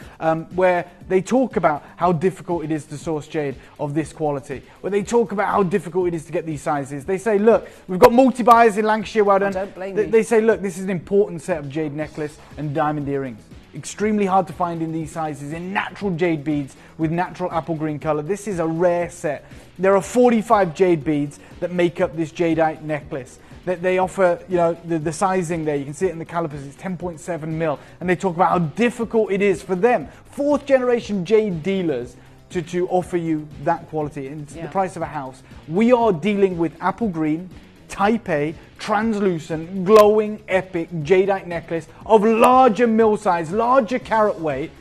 Where they talk about how difficult it is to source jade of this quality, where they talk about how difficult it is to get these sizes. They say, look, we've got multi-buyers in Lancashire, well done. Don't blame me. They say, look, this is an important set of jade necklace and diamond earrings. Extremely hard to find in these sizes, in natural jade beads with natural apple green colour. This is a rare set. There are 45 jade beads that make up this jadeite necklace. That they offer, you know, the sizing there, you can see it in the calipers, it's 10.7 mil, and they talk about how difficult it is for them, 4th generation jade dealers, to offer you that quality. And it's the price of a house. We are dealing with apple green, Type A, translucent, glowing, epic jadeite necklace of larger mil size, larger carat weight,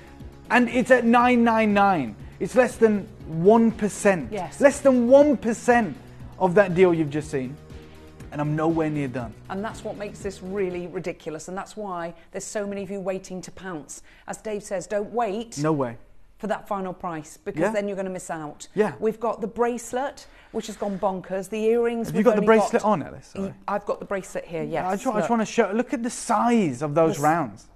and it's at $999. It's less than 1%. Yes. Less than 1% of that deal you've just seen. And I'm nowhere near done. And that's what makes this really ridiculous, and that's why there's so many of you waiting to pounce. As Dave says, don't wait. No way. For that final price, because then you're going to miss out. Yeah. We've got the bracelet, which has gone bonkers. The earrings. Have you got the bracelet on, Alice? Sorry. I've got the bracelet here. Yes. I just want to show. Look at the size of those rounds.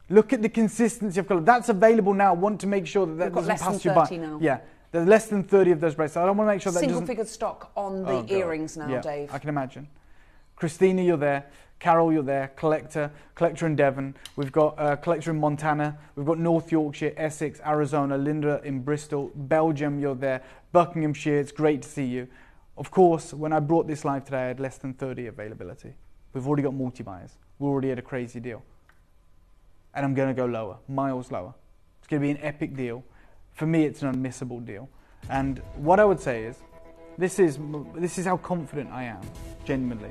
Look at the consistency of colour. That's available now. I want to make sure that doesn't pass you by. We've got less than 30 now. Yeah. There's less than 30 of those bracelets. I don't want to make sure that single-figured stock on the earrings now, Dave. I can imagine. Christina, you're there. Carol, you're there. Collector in Devon. We've got collector in Montana. We've got North Yorkshire, Essex, Arizona. Linda in Bristol. Belgium, you're there. Buckinghamshire, it's great to see you. Of course, when I brought this live today, I had less than 30 availability. We've already got multi-buyers. We're already at a crazy deal. And I'm going to go lower, miles lower. It's going to be an epic deal. For me, it's an unmissable deal. And what I would say is, this is how confident I am, genuinely.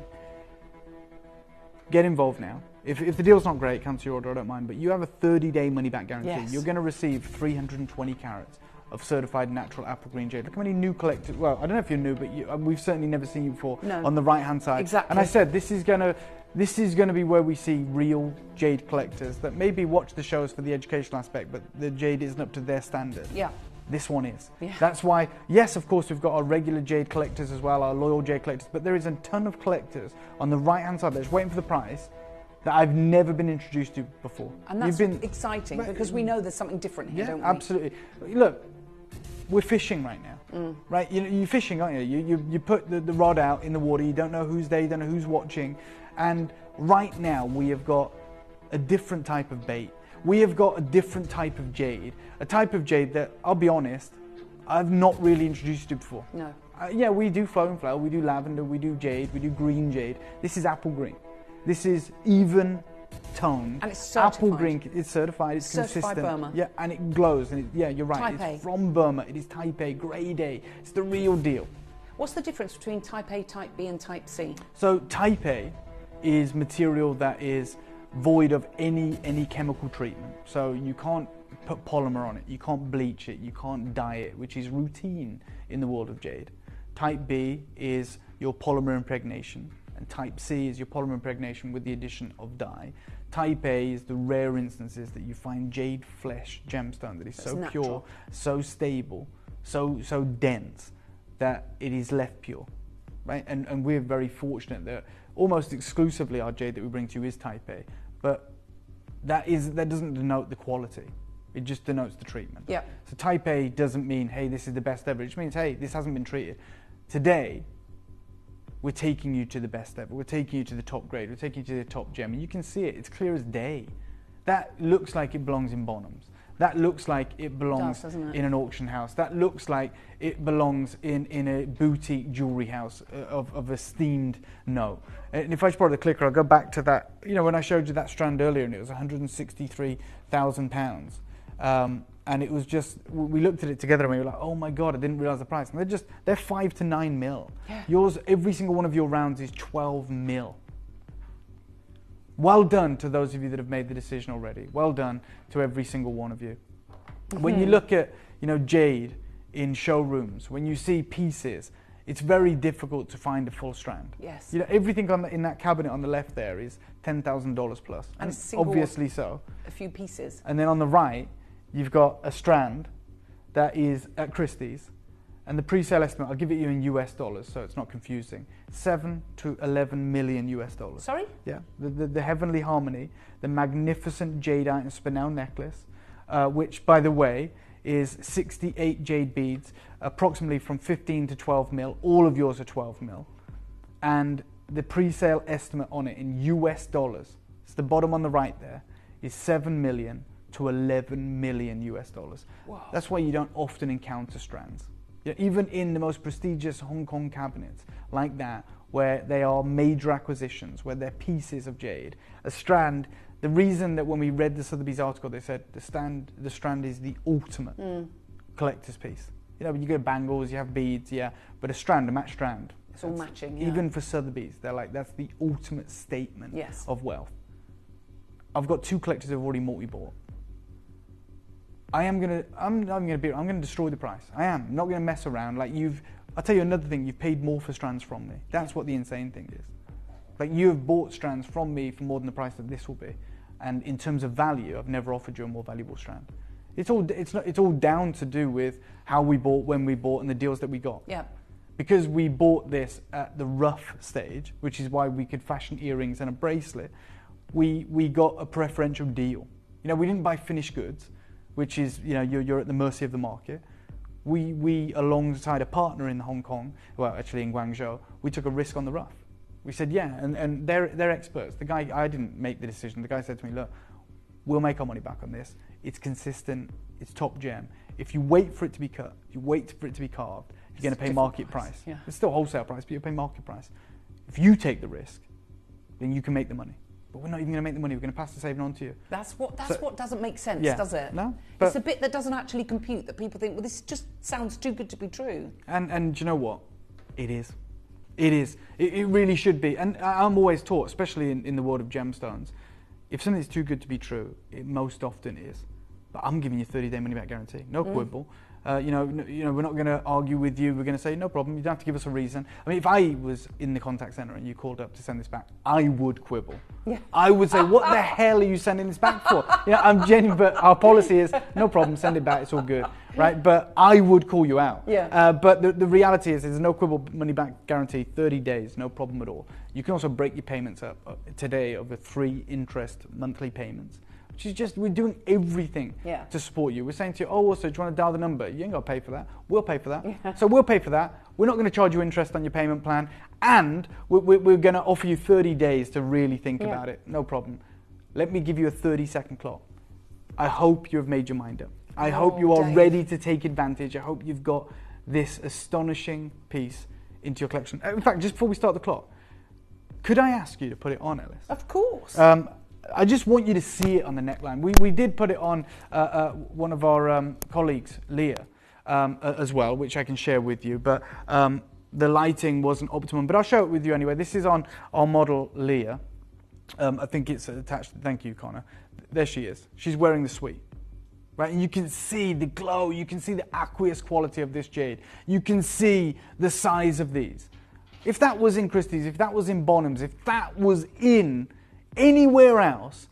Get involved now. If the deal's not great, cancel your order, I don't mind. But you have a 30-day money-back guarantee. Yes. You're going to receive 320 carats of certified natural apple green jade. Look how many new collectors. Well, I don't know if you're new, but we've certainly never seen you before. No. On the right-hand side. Exactly. And I said this is going to be where we see real jade collectors that maybe watch the shows for the educational aspect, but the jade isn't up to their standard. Yeah. This one is. Yeah. That's why, yes, of course, we've got our regular jade collectors as well, our loyal jade collectors, but there is a ton of collectors on the right-hand side that's waiting for the price that I've never been introduced to before. And that's exciting, because we know there's something different here, don't we? Absolutely. Look, we're fishing right now, right? You're fishing, aren't you? You put the rod out in the water, you don't know who's there, you don't know who's watching, and right now we have got a different type of bait. We have got a different type of jade, a type of jade that, I'll be honest, I've not really introduced you to before. No. Yeah, we do flowing flower, we do lavender, we do jade, we do green jade. This is apple green. This is even toned. And it's certified. Apple green, it's certified, it's certified consistent. Burma. Yeah, and it glows. And yeah, you're right. Type It's A. from Burma. It is Type A, grade A. It's the real deal. What's the difference between Type A, Type B and Type C? So Type A is material that is void of any chemical treatment. So you can't put polymer on it, you can't bleach it, you can't dye it, which is routine in the world of jade. Type B is your polymer impregnation, and Type C is your polymer impregnation with the addition of dye. Type A is the rare instances that you find jade flesh gemstone that is so pure, so stable, so dense that it is left pure, right? And we're very fortunate that almost exclusively our jade that we bring to you is Type A, but that doesn't denote the quality. It just denotes the treatment. Yeah. So Type A doesn't mean, hey, this is the best ever. It just means, hey, this hasn't been treated. Today, we're taking you to the best ever. We're taking you to the top grade. We're taking you to the top gem. And you can see it. It's clear as day. That looks like it belongs in Bonhams. That looks like it belongs in an auction house. That looks like it belongs in a boutique jewellery house of esteemed note. And if I just borrow the clicker, I'll go back to that. You know, when I showed you that strand earlier, and it was £163,000. And it was just, we looked at it together and we were like, oh my God, I didn't realise the price. And they're 5 to 9 mil. Yeah. Yours, every single one of your rounds is 12 mil. Well done to those of you that have made the decision already. Well done to every single one of you. When you look at, jade in showrooms, when you see pieces, it's very difficult to find a full strand. Yes. Everything in that cabinet on the left there is $10,000 plus. And obviously so. A few pieces. And then on the right, you've got a strand that is at Christie's. And the pre-sale estimate, I'll give it you in US dollars so it's not confusing, 7 to 11 million US dollars. Sorry? Yeah. The Heavenly Harmony, the magnificent jadeite and spinel necklace, which, by the way, is 68 jade beads, approximately from 15 to 12 mil. All of yours are 12 mil. And the pre-sale estimate on it in US dollars, it's the bottom on the right there, is 7 million to 11 million US dollars. Wow. That's why you don't often encounter strands. Even in the most prestigious Hong Kong cabinets like that, where they are major acquisitions, where they're pieces of jade, a strand, the reason that when we read the Sotheby's article, they said the strand is the ultimate collector's piece. When you go bangles, you have beads, but a matched strand. It's all matching, Even for Sotheby's, they're like, that's the ultimate statement of wealth. I've got 2 collectors who've already multi-bought. I'm gonna destroy the price. I am. I'm not gonna mess around. I'll tell you another thing, you've paid more for strands from me. That's what the insane thing is. You have bought strands from me for more than the price that this will be. And in terms of value, I've never offered you a more valuable strand. It's all down to do with how we bought, when we bought, and the deals that we got. Yeah. Because we bought this at the rough stage, which is why we could fashion earrings and a bracelet, we got a preferential deal. We didn't buy finished goods, which is, you're at the mercy of the market. We alongside a partner in Hong Kong, well, actually in Guangzhou, we took a risk on the rough. We said, and they're experts. The guy, I didn't make the decision. The guy said to me, look, we'll make our money back on this. It's consistent, it's top gem. If you wait for it to be cut, if you wait for it to be carved, you're going to pay market price. Yeah. It's still wholesale price, but you pay market price. If you take the risk, then you can make the money. But we're not even going to make the money. We're going to pass the saving on to you. That's what doesn't make sense, does it? No. It's a bit that doesn't actually compute, that people think, well, this just sounds too good to be true. And do you know what? It is. It is. It really should be. And I'm always taught, especially in the world of gemstones, if something's too good to be true, it most often is. But I'm giving you 30-day money-back guarantee. No quibble. We're not going to argue with you. We're going to say, no problem, you don't have to give us a reason. I mean, if I was in the contact centre and you called up to send this back, I would quibble. Yeah. I would say, what the hell are you sending this back for? I'm genuine, but our policy is, no problem, send it back, it's all good, right? But I would call you out. Yeah. But the reality is, there's no quibble money-back guarantee, 30 days, no problem at all. You can also break your payments up today over 3 interest monthly payments. Which is just, we're doing everything to support you. We're saying to you, also, do you want to dial the number? You ain't got to pay for that. We'll pay for that. Yeah. So we'll pay for that. We're not going to charge you interest on your payment plan. And we're going to offer you 30 days to really think about it. No problem. Let me give you a 30-second clock. I hope you have made your mind up. I hope you are ready to take advantage. I hope you've got this astonishing piece into your collection. In fact, just before we start the clock, could I ask you to put it on, Ellis? Of course. I just want you to see it on the neckline. We did put it on one of our colleagues, Leah, as well, which I can share with you, but the lighting wasn't optimum, but I'll show it with you anyway. This is on our model, Leah. I think it's attached. Thank you, Connor. There she is. She's wearing the suite. Right, and you can see the glow, you can see the aqueous quality of this jade. You can see the size of these. If that was in Christie's, if that was in Bonham's, if that was in anywhere else,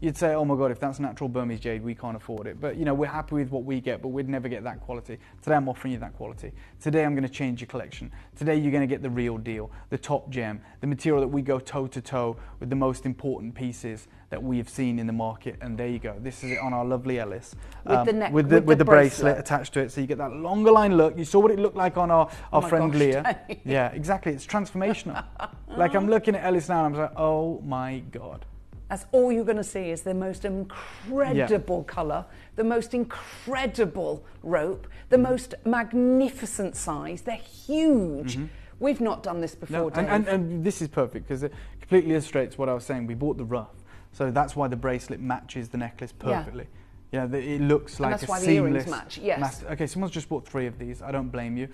you'd say, oh my God, if that's natural Burmese jade, we can't afford it. But we're happy with what we get, but we'd never get that quality. Today I'm offering you that quality. Today I'm going to change your collection. Today you're going to get the real deal, the top gem, the material that we go toe to toe with the most important pieces that we have seen in the market. And there you go. This is it on our lovely Ellis. With the bracelet attached to it. So you get that longer line look. You saw what it looked like on our friend Leah. Yeah, exactly. It's transformational. Like I'm looking at Ellis now and I'm like, oh my God. That's all you're going to see is the most incredible colour, the most incredible rope, the most magnificent size. They're huge. We've not done this before, Dave. And this is perfect because it completely illustrates what I was saying. We bought the rough, so that's why the bracelet matches the necklace perfectly. You know, it looks like that's why seamless. The earrings match. Yes. Okay, someone's just bought 3 of these. I don't blame you.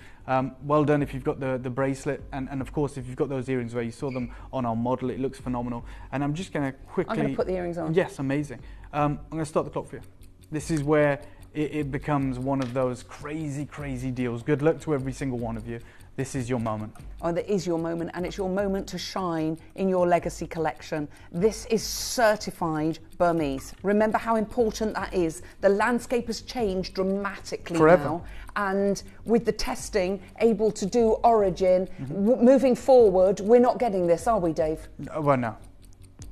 Well done if you've got the bracelet, and of course if you've got those earrings where you saw them on our model, it looks phenomenal. And I'm just going to quickly. I'm going to put the earrings on. Yes, amazing. I'm going to start the clock for you. This is where it becomes one of those crazy, crazy deals. Good luck to every single one of you. This is your moment. Oh, that is your moment, and it's your moment to shine in your legacy collection. This is certified Burmese. Remember how important that is. The landscape has changed dramatically now, and with the testing, able to do origin, moving forward, we're not getting this, are we, Dave? Well, no.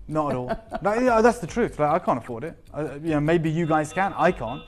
Not at all. That's the truth. Like, I can't afford it. You know, maybe you guys can. I can't.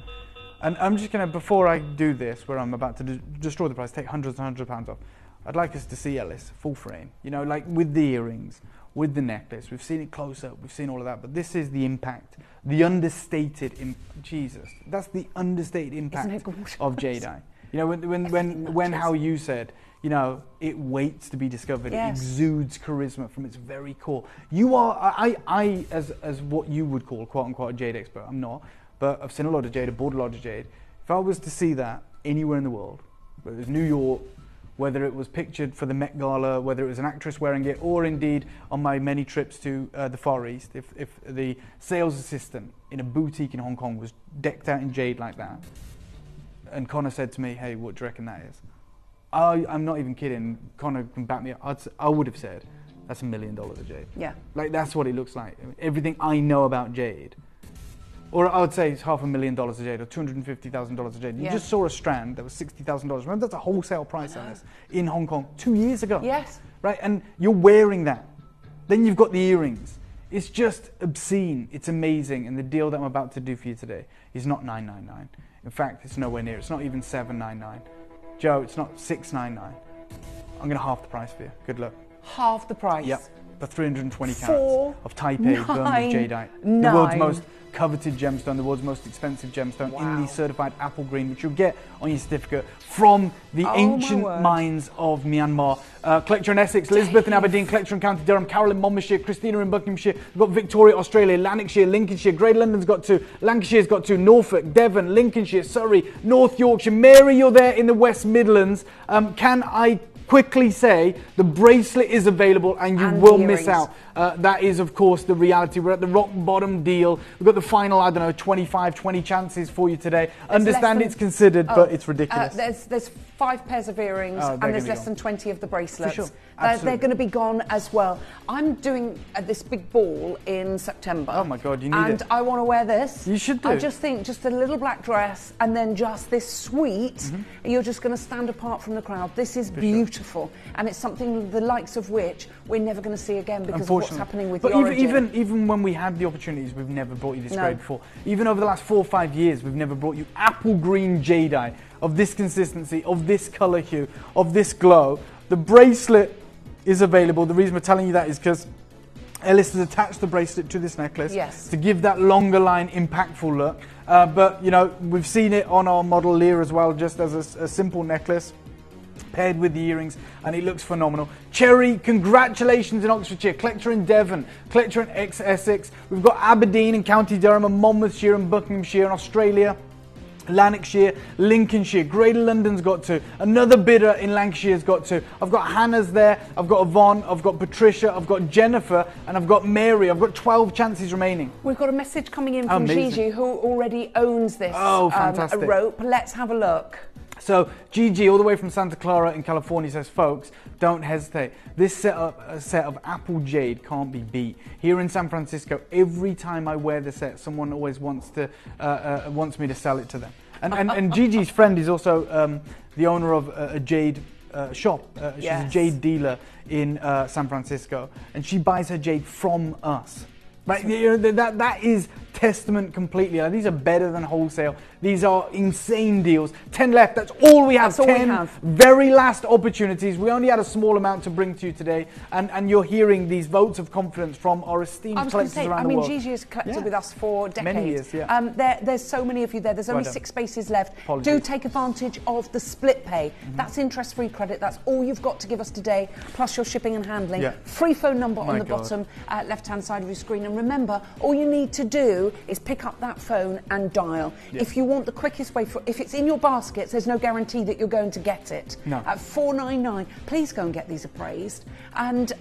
And I'm just going to, before I do this, where I'm about to destroy the price, take hundreds and hundreds of pounds off, I'd like us to see Ellis, full frame. You know, like with the earrings, with the necklace. We've seen it close up, we've seen all of that, but this is the impact, the understated, Jesus, that's the understated impact of jadeite. You know, when how you said, you know, it waits to be discovered. Yes. It exudes charisma from its very core. You are, I as what you would call, quote unquote, a jade expert, I'm not. But I've seen a lot of jade, I've bought a lot of jade. If I was to see that anywhere in the world, whether it was New York, whether it was pictured for the Met Gala, whether it was an actress wearing it, or indeed on my many trips to the Far East, if the sales assistant in a boutique in Hong Kong was decked out in jade like that, and Connor said to me, hey, what do you reckon that is? I'm not even kidding, Connor can back me up, I would have said, that's $1 million of jade. Yeah. Like, that's what it looks like. Everything I know about jade. Or I would say it's $500,000 of jade or $250,000 of jade. You just saw a strand that was $60,000. Remember, that's a wholesale price on this in Hong Kong 2 years ago. Yes. Right, and you're wearing that. Then you've got the earrings. It's just obscene. It's amazing. And the deal that I'm about to do for you today is not $999. In fact, it's nowhere near. It's not even $799. Joe, it's not $699. I'm going to half the price for you. Good luck. Half the price? Yep. For 320 carats of Taipei Burmese jadeite. The world's most coveted gemstone, the world's most expensive gemstone in the certified apple green, which you'll get on your certificate from the ancient mines of Myanmar. Collector in Essex, Elizabeth in Aberdeen, Collector in County Durham, Carol in Monmouthshire, Christina in Buckinghamshire, we've got Victoria, Australia, Lanarkshire, Lincolnshire, Greater London's got 2, Lancashire's got 2, Norfolk, Devon, Lincolnshire, Surrey, North Yorkshire. Mary, you're there in the West Midlands. Can I quickly say the bracelet is available and you will miss out. That is, of course, the reality. We're at the rock bottom deal. We've got the final, I don't know, 25, 20 chances for you today. Understand it's considered, but it's ridiculous. There's 5 pairs of earrings and there's less than 20 of the bracelets. For sure. They're going to be gone as well. I'm doing this big ball in September. Oh my God, you need it. And I want to wear this. You should do. I just think just a little black dress and then just this sweet, you're just going to stand apart from the crowd. This is beautiful. And it's something the likes of which we're never going to see again because of what's happening with the origin. Even when we had the opportunities, we've never brought you this grade before. Even over the last 4 or 5 years, we've never brought you apple green jadeite of this consistency, of this colour hue, of this glow. The bracelet is available. The reason we're telling you that is because Ellis has attached the bracelet to this necklace to give that longer line, impactful look. But, you know, we've seen it on our model Lear as well, just as a simple necklace paired with the earrings, and it looks phenomenal. Cherry, congratulations in Oxfordshire, Collector in Devon, Collector in Essex. We've got Aberdeen and County Durham and Monmouthshire and Buckinghamshire and Australia. Lanarkshire, Lincolnshire, Greater London's got 2. Another bidder in Lancashire's got 2. I've got Hannah's there, I've got Yvonne, I've got Patricia, I've got Jennifer, and I've got Mary. I've got 12 chances remaining. We've got a message coming in from Gigi, who already owns this rope. Let's have a look. So Gigi, all the way from Santa Clara in California, says, folks, don't hesitate. This set of apple jade can't be beat. Here in San Francisco, every time I wear the set, someone always wants me to sell it to them. And Gigi's friend is also the owner of a jade shop. She's a jade dealer in San Francisco, and she buys her jade from us. Right, you know, that is testament completely. These are better than wholesale. These are insane deals. 10 left. That's all we have. That's all we have. Very last opportunities. We only had a small amount to bring to you today, and you're hearing these votes of confidence from our esteemed collectors around the world. Gigi has collected with us for decades. Many years, there's so many of you there. There's only 6 spaces left. Apologies. Do take advantage of the split pay. That's interest-free credit. That's all you've got to give us today, plus your shipping and handling. Free phone number on the bottom left-hand side of your screen. And remember, all you need to do do is pick up that phone and dial. Yeah. If you want the quickest way, if it's in your baskets, there's no guarantee that you're going to get it. No. At $4.99, please go and get these appraised. And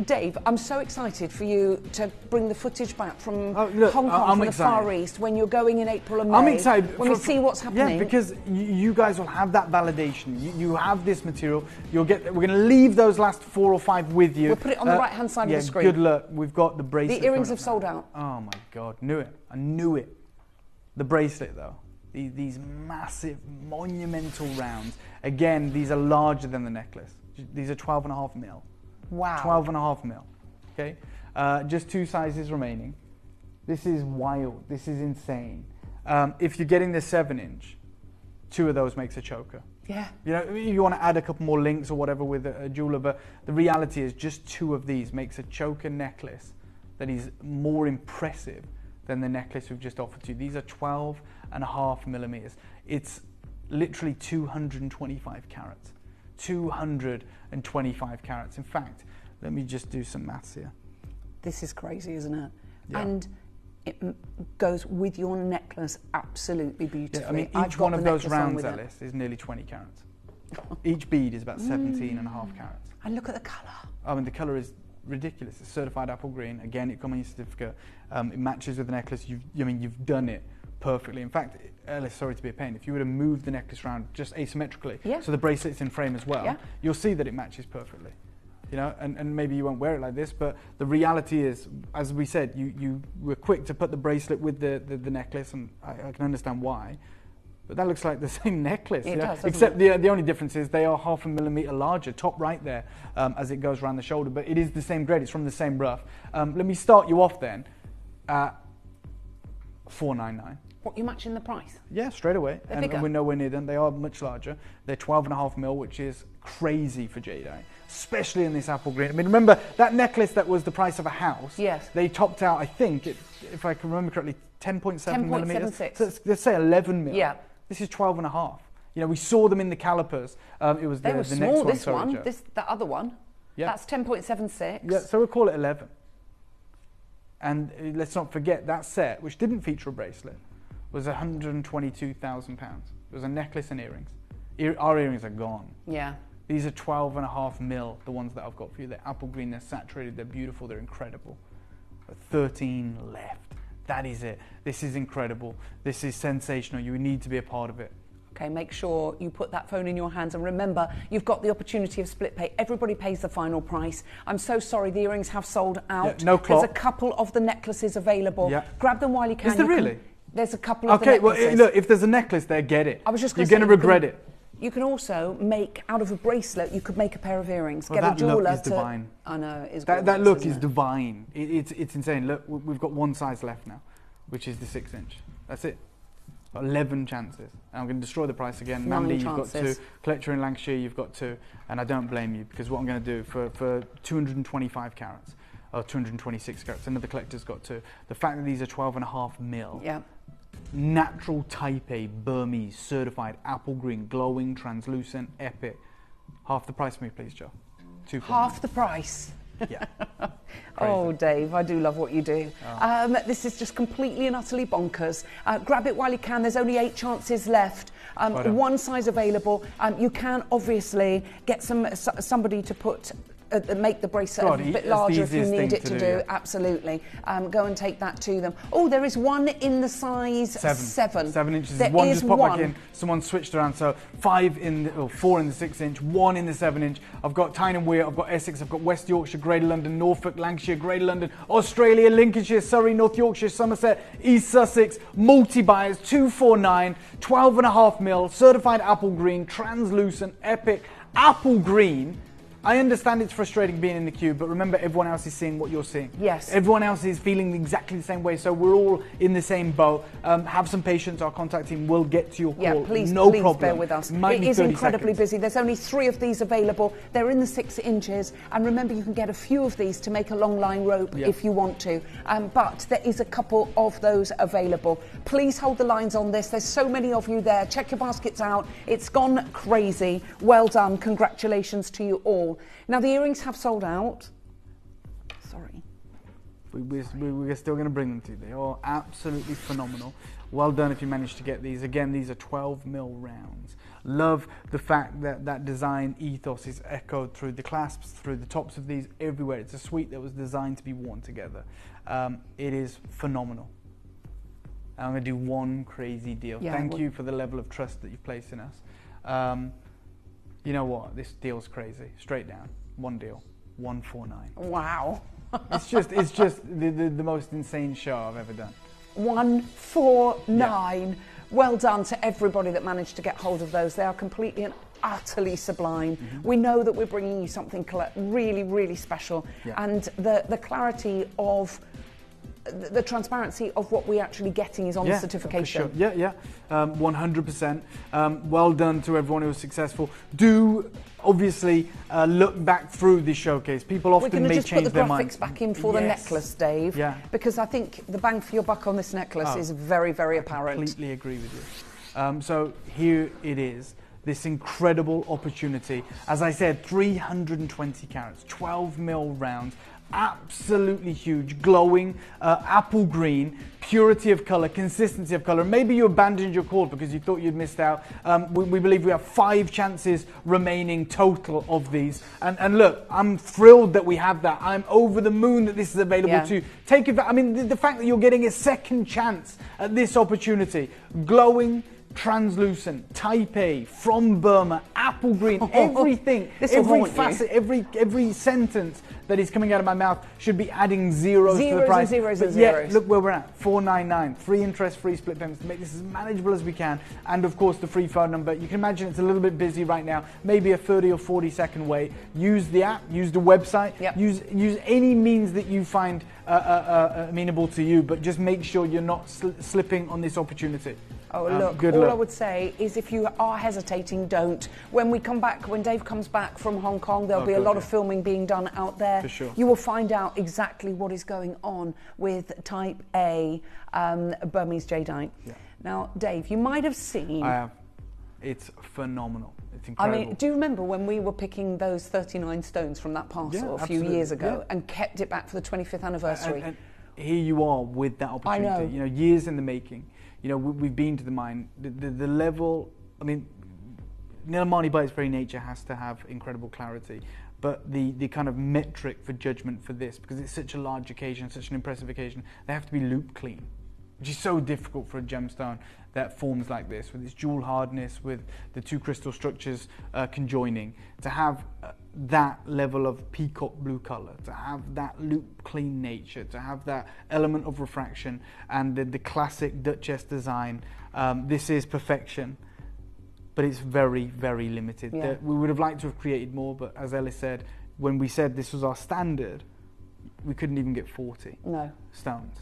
Dave, I'm so excited for you to bring the footage back from Hong Kong, from the Far East, when you're going in April and May. I'm excited. When we see what's happening. Yeah, because you guys will have that validation. You have this material. We're going to leave those last 4 or 5 with you. We'll put it on the right-hand side of the screen. Good luck. We've got the bracelet. The earrings have sold out. Oh my God, knew it. I knew it. The bracelet though. These massive, monumental rounds. Again, these are larger than the necklace. These are 12.5 mil. Wow. 12.5 mil. Okay. Just 2 sizes remaining. This is wild. This is insane. If you're getting the 7-inch, 2 of those makes a choker. Yeah. You know, you want to add a couple more links or whatever with a jeweler, but the reality is just 2 of these makes a choker necklace that is more impressive than the necklace we've just offered to you. These are 12.5 millimeters. It's literally 225 carats. 225 carats. In fact, let me just do some maths here. This is crazy, isn't it? Yeah. And it goes with your necklace absolutely beautifully. Yeah, I mean, each one of those rounds, Alice, is nearly 20 carats. Each bead is about 17.5 carats. And look at the colour. I mean, the colour is ridiculous. It's certified apple green. Again, it comes in your certificate. It matches with the necklace. You've done it perfectly. In fact, Alice, sorry to be a pain, if you were to move the necklace around just asymmetrically, so the bracelet's in frame as well, you'll see that it matches perfectly. You know, and maybe you won't wear it like this, but the reality is, as we said, you were quick to put the bracelet with the necklace, and I can understand why. But that looks like the same necklace. It does, except the only difference is they are 0.5 millimeter larger, top right there, as it goes around the shoulder. But it is the same grade. It's from the same rough. Let me start you off then at $4.99. What, you matching the price? Yeah, straight away. They're bigger. And we're nowhere near them. They are much larger. They're 12.5 mil, which is crazy for jadeite, especially in this apple green. I mean, remember that necklace that was the price of a house? Yes. They topped out, I think, if I can remember correctly, 10.7 millimeters. 10.76. So let's say 11 mil. Yeah. This is 12.5. You know, we saw them in the calipers. It was they the were next small, one. this sorry, one, Joe. that other one. Yeah. That's 10.76. Yeah, so we'll call it 11. And let's not forget that set, which didn't feature a bracelet, was £122,000. It was a necklace and earrings. Our earrings are gone. Yeah. These are 12.5 mil, the ones that I've got for you. They're apple green, they're saturated, they're beautiful, they're incredible. But 13 left. That is it. This is incredible. This is sensational. You need to be a part of it. Okay, make sure you put that phone in your hands, and remember, you've got the opportunity of split pay. Everybody pays the final price. I'm so sorry, the earrings have sold out. Yeah, no clock. There's a couple of the necklaces available. Yeah. Grab them while you can. Is there really? There's a couple of the Okay, necklaces. well, look, if there's a necklace there, get it. I was just You're going going to regret it. You can also make, out of a bracelet, you could make a pair of earrings. Well, Get a jeweler look is to... divine. I know, it is That gorgeous, look isn't is it? divine. It's insane. Look, we've got one size left now, which is the 6-inch. That's it. Got 11 chances. And I'm going to destroy the price again. 9 Mandy, you've chances. got 2. Collector in Lancashire, you've got 2. And I don't blame you, because what I'm going to do for 225 carats, or 226 carats, another collector's got 2. The fact that these are 12.5 mil. Yeah. Natural type A, Burmese, certified, apple green, glowing, translucent, epic. Half the price for me, please, Joe. Half the price? Yeah. Oh, Dave, I do love what you do. This is just completely and utterly bonkers. Grab it while you can. There's only 8 chances left. One size available. You can obviously get somebody to put make the bracelet a bit larger if you need it to do. Yeah. Absolutely. Go and take that to them. Oh, there is one in the size 7. 7 inches. There one is just popped one. back in. Someone switched around. So 4 in the 6-inch, 1 in the 7-inch. I've got Tyne and Weir, I've got Essex, I've got West Yorkshire, Greater London, Norfolk, Lancashire, Greater London, Australia, Lincolnshire, Surrey, North Yorkshire, Somerset, East Sussex, multi-buyers, 249, 12.5 mil, certified apple green, translucent, epic, apple green. I understand it's frustrating being in the queue, but remember, everyone else is seeing what you're seeing. Yes. Everyone else is feeling exactly the same way, so we're all in the same boat. Have some patience. Our contact team will get to your call. Yeah, please, no please problem. bear with us. It is incredibly busy. There's only 3 of these available. They're in the 6 inches, and remember, you can get a few of these to make a long line rope if you want to. But there is a couple of those available. Please hold the lines on this. There's so many of you there. Check your baskets out. It's gone crazy. Well done. Congratulations to you all. Now, the earrings have sold out. Sorry. We're still going to bring them to you. They are absolutely phenomenal. Well done if you managed to get these. Again, these are 12mm rounds. Love the fact that that design ethos is echoed through the clasps, through the tops of these, everywhere. It's a suite that was designed to be worn together. It is phenomenal. I'm going to do one crazy deal. Yeah, Thank you for the level of trust that you've placed in us. You know what? This deal's crazy. Straight down. One deal. 149. Wow. It's just the most insane show I've ever done. 149. Yeah. Well done to everybody that managed to get hold of those. They are completely and utterly sublime. We know that we're bringing you something really, really special. Yeah. And the clarity of the transparency of what we're actually getting is on the certification. For sure. Yeah, 100%. Well done to everyone who was successful. Do obviously look back through this showcase. People often may change their mind. We're going to just put the graphics back in for the necklace, Dave. Yeah. Because I think the bang for your buck on this necklace is very, very apparent. I completely agree with you. So here it is. This incredible opportunity. As I said, 320 carats, 12mm rounds. Absolutely huge, glowing, apple green, purity of color, consistency of color. Maybe you abandoned your call because you thought you'd missed out. We believe we have 5 chances remaining total of these. And look, I'm thrilled that we have that. I'm over the moon that this is available to you. Take it. I mean, the fact that you're getting a second chance at this opportunity, glowing, translucent, type A, from Burma, apple green, everything, every facet, every sentence that is coming out of my mouth should be adding zeros to the price. Zeros and yet, zeros. Look where we're at, 499, 3 interest-free split payments to make this as manageable as we can, and of course the free phone number. You can imagine it's a little bit busy right now, maybe a 30 or 40 second wait. Use the app, use the website, use any means that you find amenable to you, but just make sure you're not slipping on this opportunity. Oh, look, all I would say is if you are hesitating, don't. When we come back, when Dave comes back from Hong Kong, there'll be a lot of filming being done out there. For sure. You will find out exactly what is going on with Type A Burmese jadeite. Yeah. Now, Dave, you might have seen... I have. It's phenomenal. It's incredible. I mean, do you remember when we were picking those 39 stones from that parcel a few years ago and kept it back for the 25th anniversary? And here you are with that opportunity. I know. You know, years in the making. You know, we've been to the mine. The level, I mean, nilamani by its very nature has to have incredible clarity. But the kind of metric for judgment for this, because it's such a large occasion, such an impressive occasion, they have to be loop clean, which is so difficult for a gemstone that forms like this, with its jewel hardness, with the 2 crystal structures conjoining. To have that level of peacock blue color, to have that loop clean nature, to have that element of refraction, and the classic Duchess design, this is perfection. But it's very, very limited. Yeah. We would have liked to have created more, but as Ellis said, when we said this was our standard, we couldn't even get 40 stones.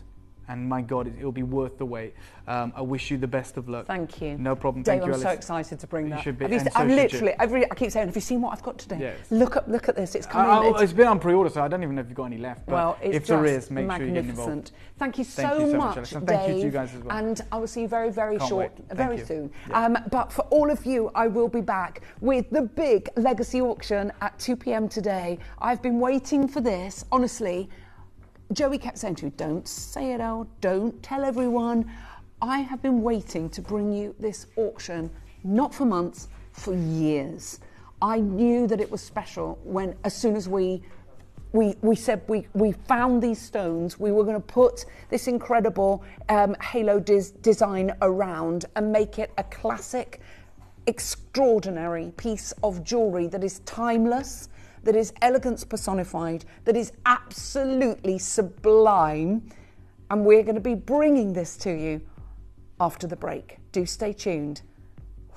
And my God, it'll be worth the wait. I wish you the best of luck. Thank you. No problem. Dave, Thank you, I'm Ellis. so excited to bring that. You should be. I keep saying, have you seen what I've got today? Yes. Look at this. It's coming. It's been on pre-order, so I don't even know if you've got any left. But well, it's if there is, make sure you get involved. magnificent. Thank you so much, Ellis. And Dave. thank you to you guys as well. And I will see you very, very very soon. Yeah. But for all of you, I will be back with the big legacy auction at 2 p.m. today. I've been waiting for this, honestly. Joey kept saying to me, don't say it out, don't tell everyone. I have been waiting to bring you this auction, not for months, for years. I knew that it was special when, as soon as we said we found these stones, we were going to put this incredible halo design around and make it a classic, extraordinary piece of jewellery that is timeless, that is elegance personified, that is absolutely sublime. And we're going to be bringing this to you after the break. Do stay tuned.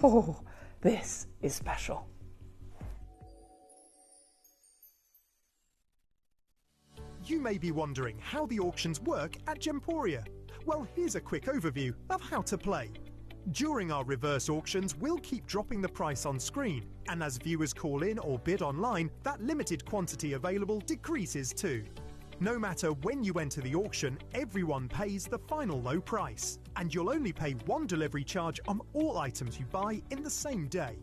Oh, this is special. You may be wondering how the auctions work at Gemporia. Well, here's a quick overview of how to play. During our reverse auctions, we'll keep dropping the price on screen, and as viewers call in or bid online, that limited quantity available decreases too. No matter when you enter the auction, everyone pays the final low price, and you'll only pay 1 delivery charge on all items you buy in the same day.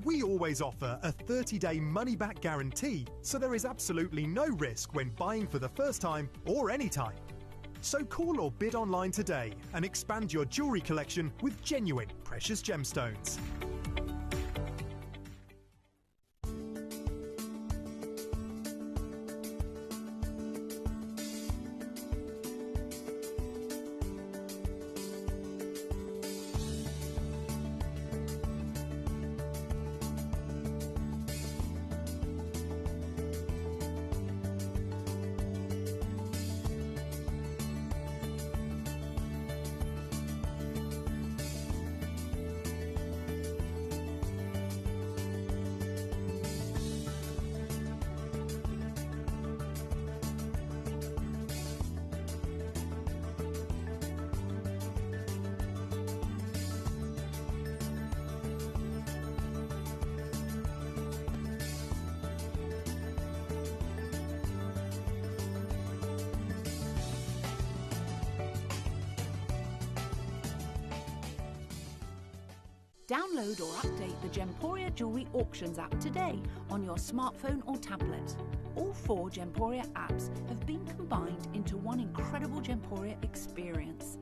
We always offer a 30-day money-back guarantee, so there is absolutely no risk when buying for the first time or any time. So call or bid online today and expand your jewellery collection with genuine precious gemstones. Download or update the Gemporia Jewellery Auctions app today on your smartphone or tablet. All 4 Gemporia apps have been combined into one incredible Gemporia experience.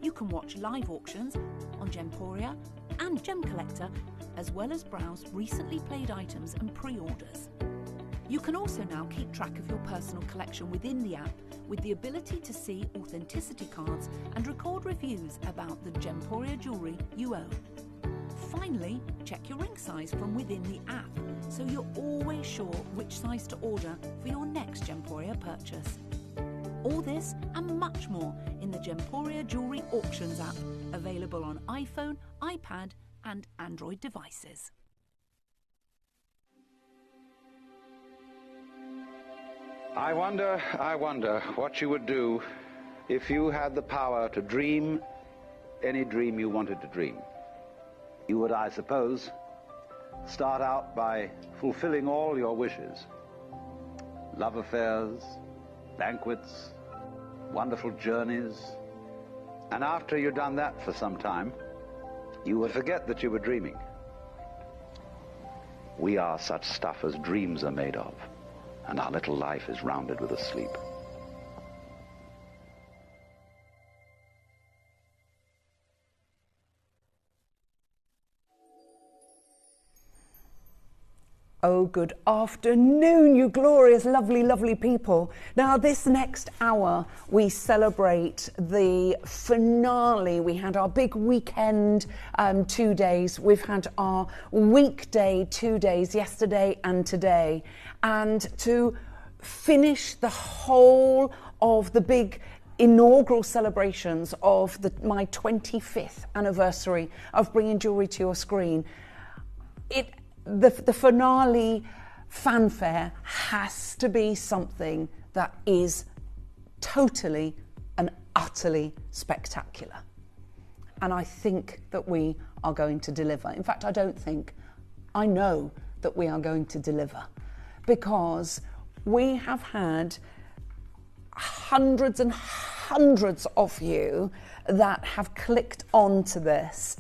You can watch live auctions on Gemporia and Gem Collector, as well as browse recently played items and pre-orders. You can also now keep track of your personal collection within the app with the ability to see authenticity cards and record reviews about the Gemporia jewellery you own. Finally, check your ring size from within the app so you're always sure which size to order for your next Gemporia purchase. All this and much more in the Gemporia Jewellery Auctions app, available on iPhone, iPad and Android devices. I wonder what you would do if you had the power to dream any dream you wanted to dream. You would, I suppose, start out by fulfilling all your wishes. Love affairs, banquets, wonderful journeys. And after you'd done that for some time, you would forget that you were dreaming. We are such stuff as dreams are made of, and our little life is rounded with a sleep. Oh, good afternoon, you glorious, lovely, lovely people. Now, this next hour, we celebrate the finale. We had our big weekend 2 days. We've had our weekday 2 days, yesterday and today. And to finish the whole of the big inaugural celebrations of my 25th anniversary of bringing jewellery to your screen, the finale fanfare has to be something that is totally and utterly spectacular. And I think that we are going to deliver. In fact, I know that we are going to deliver, because we have had hundreds and hundreds of you that have clicked onto this.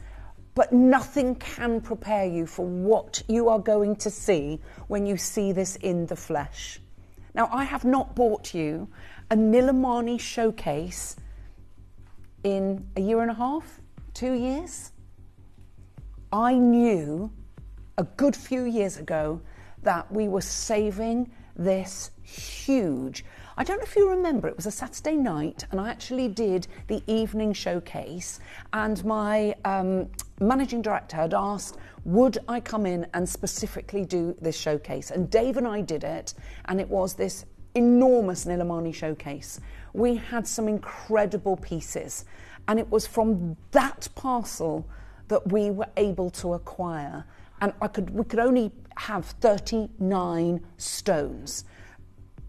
But nothing can prepare you for what you are going to see when you see this in the flesh. Now, I have not bought you a nilamani showcase in a year and a half, 2 years. I knew a good few years ago that we were saving this huge. I don't know if you remember, it was a Saturday night and I actually did the evening showcase, and my managing director had asked, would I come in and specifically do this showcase? And Dave and I did it, and it was this enormous nilamani showcase. We had some incredible pieces, and it was from that parcel that we were able to acquire. And we could only have 39 stones.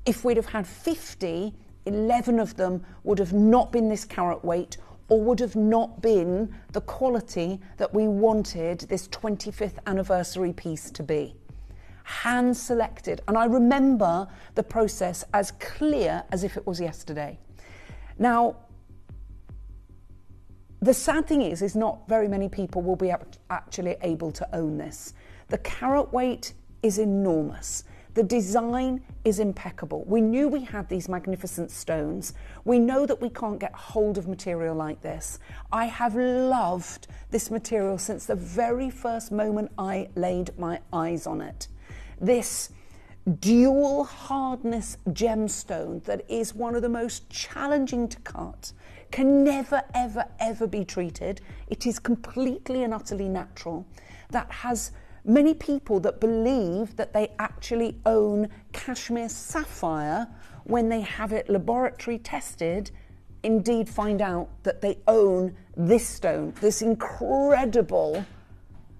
If we'd have had 50, 11 of them would have not been this carat weight, or would have not been the quality that we wanted this 25th anniversary piece to be. Hand selected, and I remember the process as clear as if it was yesterday. Now, the sad thing is not very many people will be actually able to own this. The carat weight is enormous. The design is impeccable. We knew we had these magnificent stones. We know that we can't get hold of material like this. I have loved this material since the very first moment I laid my eyes on it. This dual hardness gemstone that is one of the most challenging to cut can never, ever, ever be treated. It is completely and utterly natural. That has many people that believe that they actually own cashmere sapphire when they have it laboratory tested, indeed find out that they own this stone, this incredible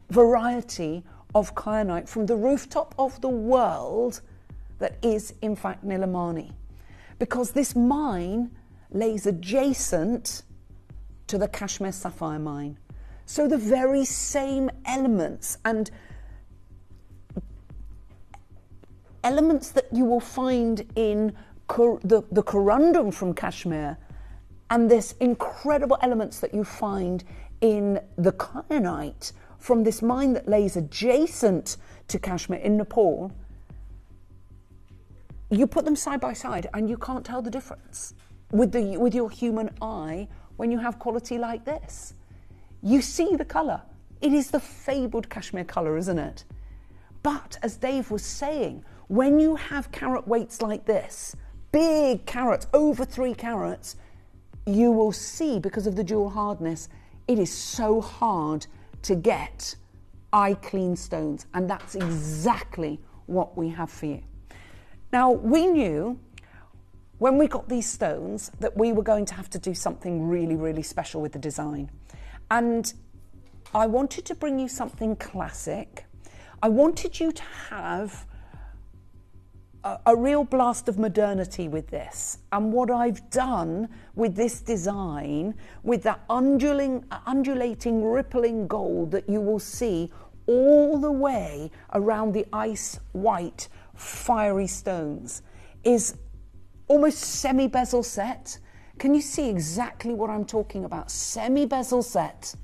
variety of kyanite from the rooftop of the world that is in fact nilamani. Because this mine lays adjacent to the cashmere sapphire mine. So the very same elements and elements that you will find in the corundum from Kashmir and this incredible elements that you find in the kyanite from this mine that lays adjacent to Kashmir in Nepal, you put them side by side and you can't tell the difference with your human eye when you have quality like this. You see the colour. It is the fabled Kashmir colour, isn't it? But as Dave was saying, when you have carat weights like this, big carats, over 3 carats, you will see, because of the dual hardness, it is so hard to get eye clean stones. And that's exactly what we have for you. Now, we knew when we got these stones that we were going to have to do something really, really special with the design. And I wanted to bring you something classic. I wanted you to have a real blast of modernity with this. And what I've done with this design, with that undulating, rippling gold that you will see all the way around the ice white, fiery stones, is almost semi-bezel set. Can you see exactly what I'm talking about? Semi-bezel set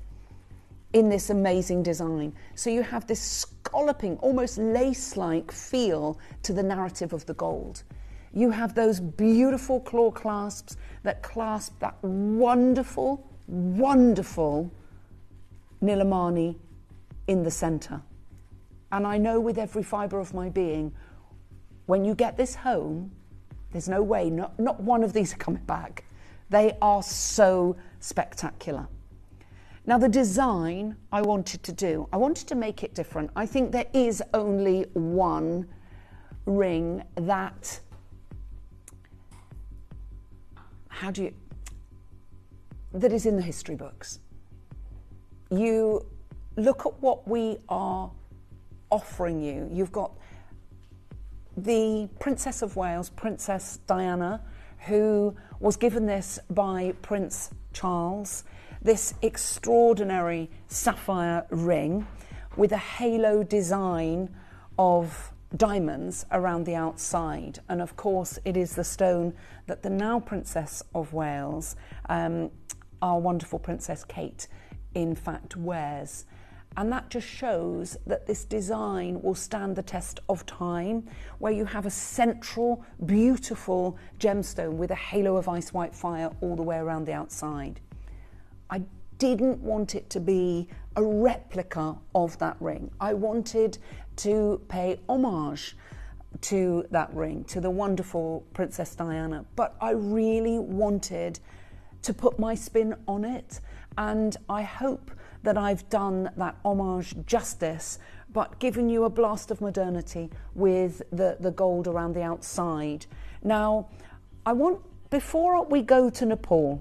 in this amazing design. So you have this scalloping, almost lace-like feel to the narrative of the gold. You have those beautiful claw clasps that clasp that wonderful, wonderful nilamani in the centre. And I know with every fibre of my being, when you get this home, there's no way, not one of these are coming back. They are so spectacular. Now, the design I wanted to make it different. I think there is only one ring that, that is in the history books. You look at what we are offering you. You've got the Princess of Wales, Princess Diana, who was given this by Prince Charles, this extraordinary sapphire ring with a halo design of diamonds around the outside. And of course, it is the stone that the now Princess of Wales, our wonderful Princess Kate, in fact wears. And that just shows that this design will stand the test of time, where you have a central, beautiful gemstone with a halo of ice white fire all the way around the outside. I didn't want it to be a replica of that ring. I wanted to pay homage to that ring, to the wonderful Princess Diana, but I really wanted to put my spin on it, and I hope that I've done that homage justice, but given you a blast of modernity with the gold around the outside. Now, I want, before we go to Nepal,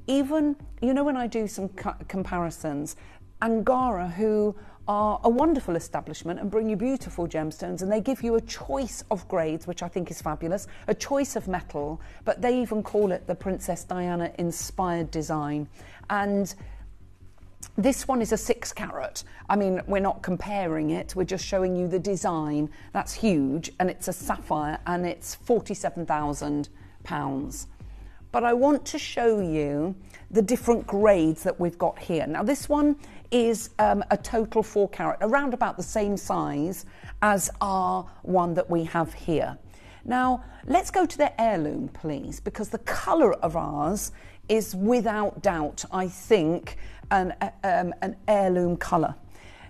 even, you know, when I do some comparisons, Angara, who are a wonderful establishment and bring you beautiful gemstones, and they give you a choice of grades, which I think is fabulous, a choice of metal, but they even call it the Princess Diana inspired design. And this one is a 6 carat. I mean, we're not comparing it, we're just showing you the design. That's huge, and it's a sapphire, and it's £47,000. But I want to show you the different grades that we've got here. Now, this one is a total 4 carat, around about the same size as our one that we have here. Now, let's go to the heirloom, please, because the colour of ours is without doubt, I think, an heirloom colour.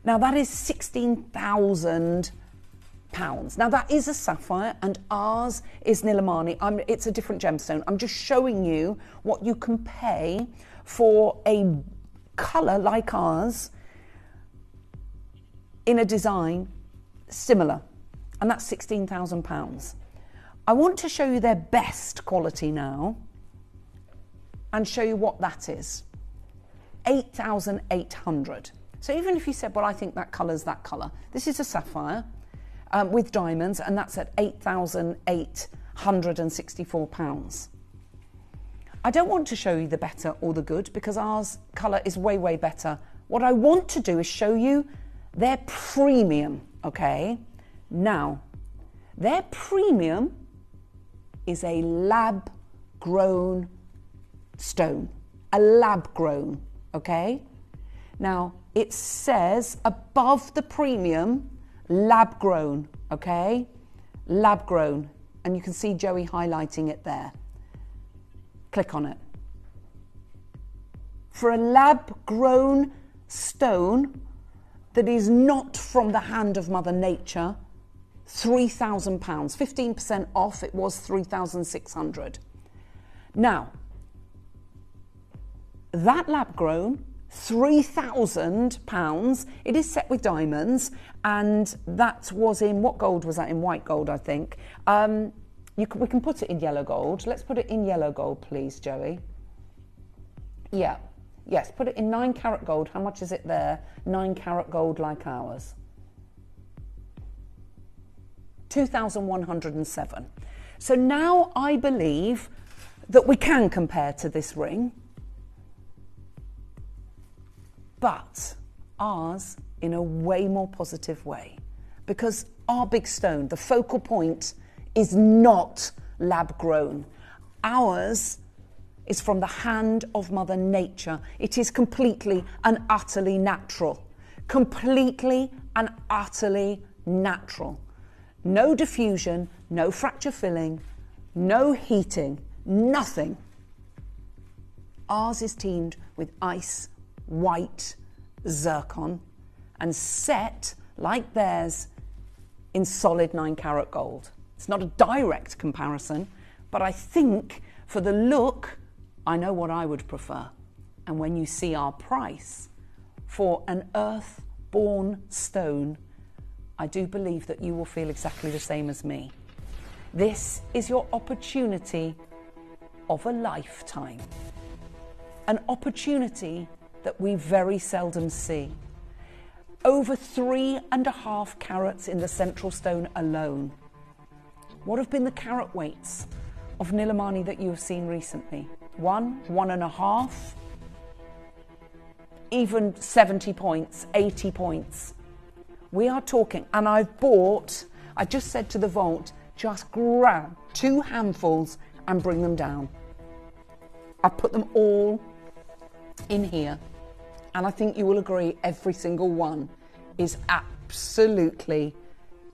Now, that is £16,000. Now, that is a sapphire, and ours is nilamani. It's a different gemstone. I'm just showing you what you can pay for a colour like ours in a design similar, and that's £16,000. I want to show you their best quality now and show you what that is. 8,800. So even if you said, well, I think that colour's that colour, this is a sapphire with diamonds, and that's at £8,864. I don't want to show you the better or the good because ours colour is way, way better. What I want to do is show you their premium, okay? Now, their premium is a lab-grown stone, a lab-grown, okay? Now, it says above the premium, lab-grown, okay? Lab-grown, and you can see Joey highlighting it there. Click on it. For a lab-grown stone that is not from the hand of Mother Nature, £3,000, 15% off, it was 3,600. Now, that lab-grown, £3,000, it is set with diamonds, and that was in, what gold was that? In white gold, I think. We can put it in yellow gold. Let's put it in yellow gold, please, Joey. Yeah, yes, put it in 9 carat gold. How much is it there? 9 carat gold like ours. 2,107. So now I believe that we can compare to this ring, but ours in a way more positive way, because our big stone, the focal point, is not lab grown. Ours is from the hand of Mother Nature. It is completely and utterly natural. Completely and utterly natural. No diffusion, no fracture filling, no heating, nothing. Ours is teamed with ice, white, zircon, and set, like theirs, in solid 9 carat gold. It's not a direct comparison, but I think for the look, I know what I would prefer. And when you see our price for an earth-born stone, I do believe that you will feel exactly the same as me. This is your opportunity of a lifetime. An opportunity that we very seldom see. Over 3.5 carats in the central stone alone. What have been the carat weights of nilamani that you have seen recently? 1, 1.5, even 70 points, 80 points. We are talking, and I just said to the vault, just grab 2 handfuls and bring them down. I've put them all in here, and I think you will agree every single one is absolutely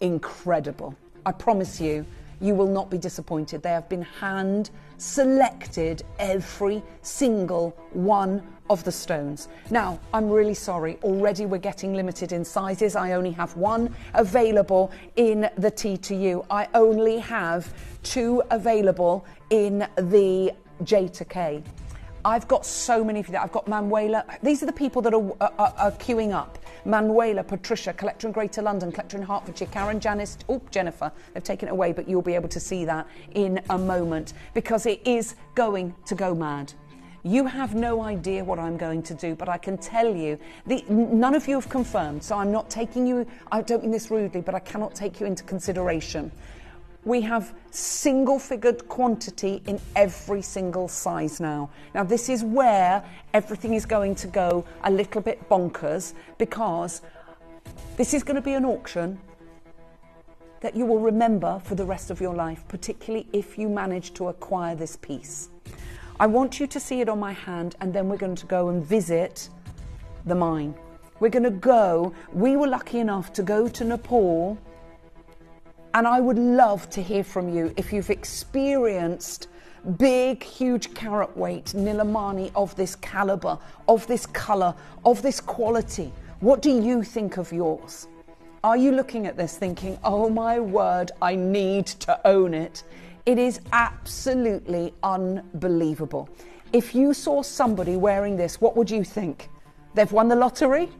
incredible. I promise you, you will not be disappointed. They have been hand selected, every single one of the stones. Now, I'm really sorry, already we're getting limited in sizes. I only have 1 available in the T to U. I only have 2 available in the J to K. I've got so many of you. I've got Manuela. These are the people that are queuing up. Manuela, Patricia, collector in Greater London, collector in Hertfordshire, Karen, Janice, Jennifer. They've taken it away, but you'll be able to see that in a moment because it is going to go mad. You have no idea what I'm going to do, but I can tell you, none of you have confirmed, so I'm not taking you, I don't mean this rudely, but I cannot take you into consideration. We have single-figured quantity in every single size now. Now, this is where everything is going to go a little bit bonkers because this is going to be an auction that you will remember for the rest of your life, particularly if you manage to acquire this piece. I want you to see it on my hand, and then we're going to go and visit the mine. We're going to go. We were lucky enough to go to Nepal, and I would love to hear from you if you've experienced big, huge carat weight nilamani of this caliber, of this colour, of this quality. What do you think of yours? Are you looking at this thinking, oh my word, I need to own it? It is absolutely unbelievable. If you saw somebody wearing this, what would you think? They've won the lottery?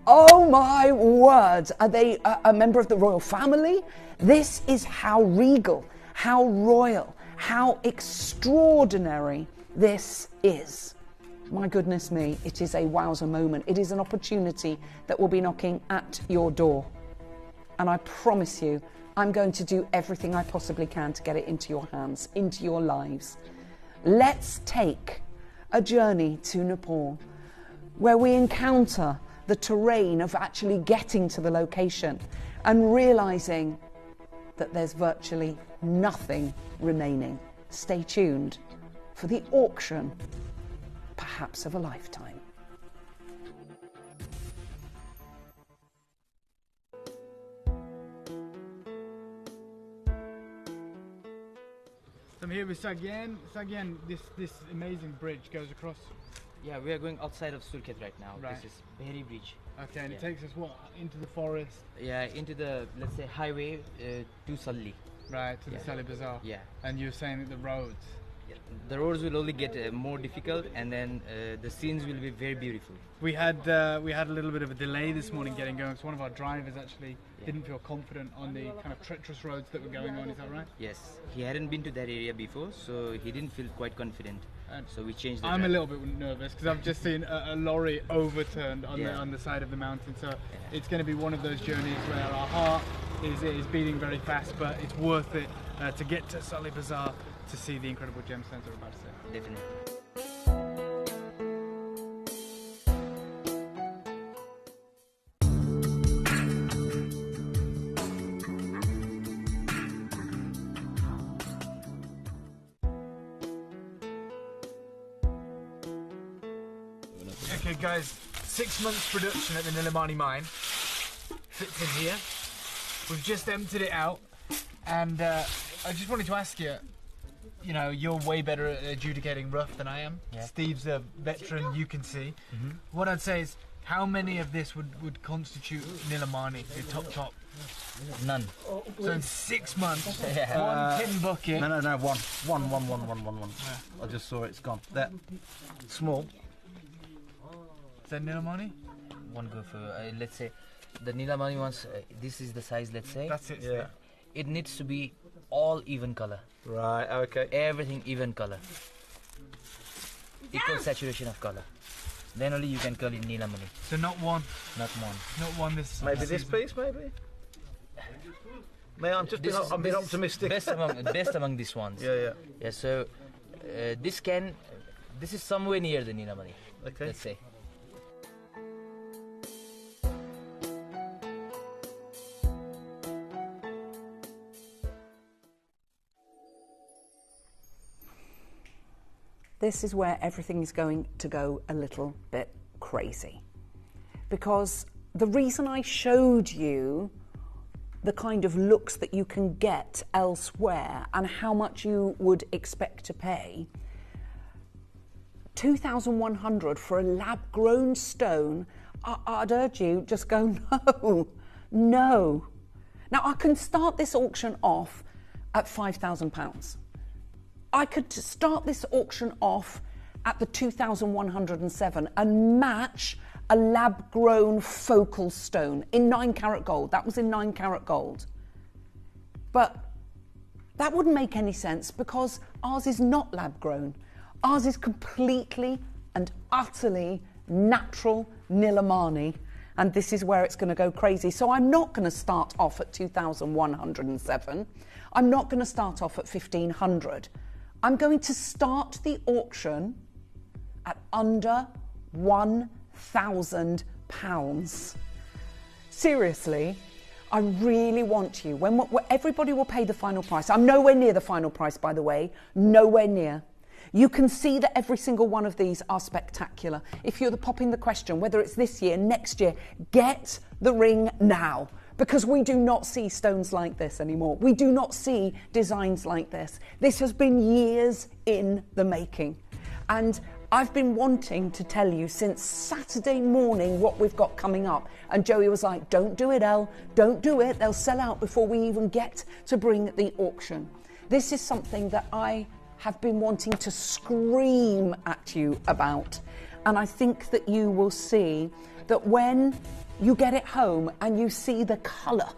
Oh my word, are they a member of the royal family? This is how regal, how royal, how extraordinary this is. My goodness me, it is a wowzer moment. It is an opportunity that will be knocking at your door. And I promise you, I'm going to do everything I possibly can to get it into your hands, into your lives. Let's take a journey to Nepal, where we encounter the terrain of actually getting to the location and realizing that there's virtually nothing remaining. Stay tuned for the auction, perhaps of a lifetime. I'm here with Sagyan. Sagyan, this amazing bridge goes across. Yeah, we are going outside of Surkhet right now. Right. This is Behri Bridge. Okay, and it takes us what, into the forest? Yeah, into the, let's say, highway to Salli. Right, to the Salli Bazaar. Yeah. And you're saying that the roads? The roads will only get more difficult, and then the scenes will be very beautiful. We had a little bit of a delay this morning getting going, so one of our drivers actually didn't feel confident on the kind of treacherous roads that were going on. Is that right? Yes, he hadn't been to that area before, so he didn't feel quite confident. So we changed the I'm a little bit nervous because I've just seen a lorry overturned on the side of the mountain. So it's going to be one of those journeys where our heart is beating very fast, but it's worth it to get to Salli Bazaar to see the incredible gemstones that we're about to see. Definitely. Okay guys, 6 months production at the Nilamani mine fits in here. We've just emptied it out, and I just wanted to ask you, you know, you're way better at adjudicating rough than I am. Yeah. Steve's a veteran, you can see. What I'd say is, how many of this would constitute Nilamani, your top? None. So in 6 months, Yeah. one tin bucket. No, one. I just saw it, it's gone. That small. Is that Nilamani? One go for, let's say, the Nilamani ones, this is the size, let's say. That's it, yeah. It needs to be all even color. Right, okay. Everything even color. Equal saturation of color. Then only you can call it Nilamani. So not one? Not one. Not one this Maybe this piece, maybe? I'm being optimistic. Best among these ones. Yeah. Yeah, so this is somewhere near the Nilamani. Okay. Let's say. This is where everything is going to go a little bit crazy. Because the reason I showed you the kind of looks that you can get elsewhere and how much you would expect to pay, 2,100 for a lab-grown stone, I'd urge you, just go no. Now, I can start this auction off at £5,000. I could start this auction off at the 2,107 and match a lab-grown focal stone in 9-carat gold. That was in 9-carat gold. But that wouldn't make any sense because ours is not lab-grown. Ours is completely and utterly natural Nilamani, and this is where it's going to go crazy. So I'm not going to start off at 2,107. I'm not going to start off at 1,500. I'm going to start the auction at under £1,000. Seriously, I really want you. When everybody will pay the final price. I'm nowhere near the final price, by the way. Nowhere near. You can see that every single one of these are spectacular. If you're popping the question, whether it's this year, next year, get the ring now. Because we do not see stones like this anymore. We do not see designs like this. This has been years in the making. And I've been wanting to tell you since Saturday morning what we've got coming up. And Joey was like, don't do it, Elle. Don't do it. They'll sell out before we even get to bring the auction. This is something that I have been wanting to scream at you about. And I think that you will see that when you get it home and you see the colour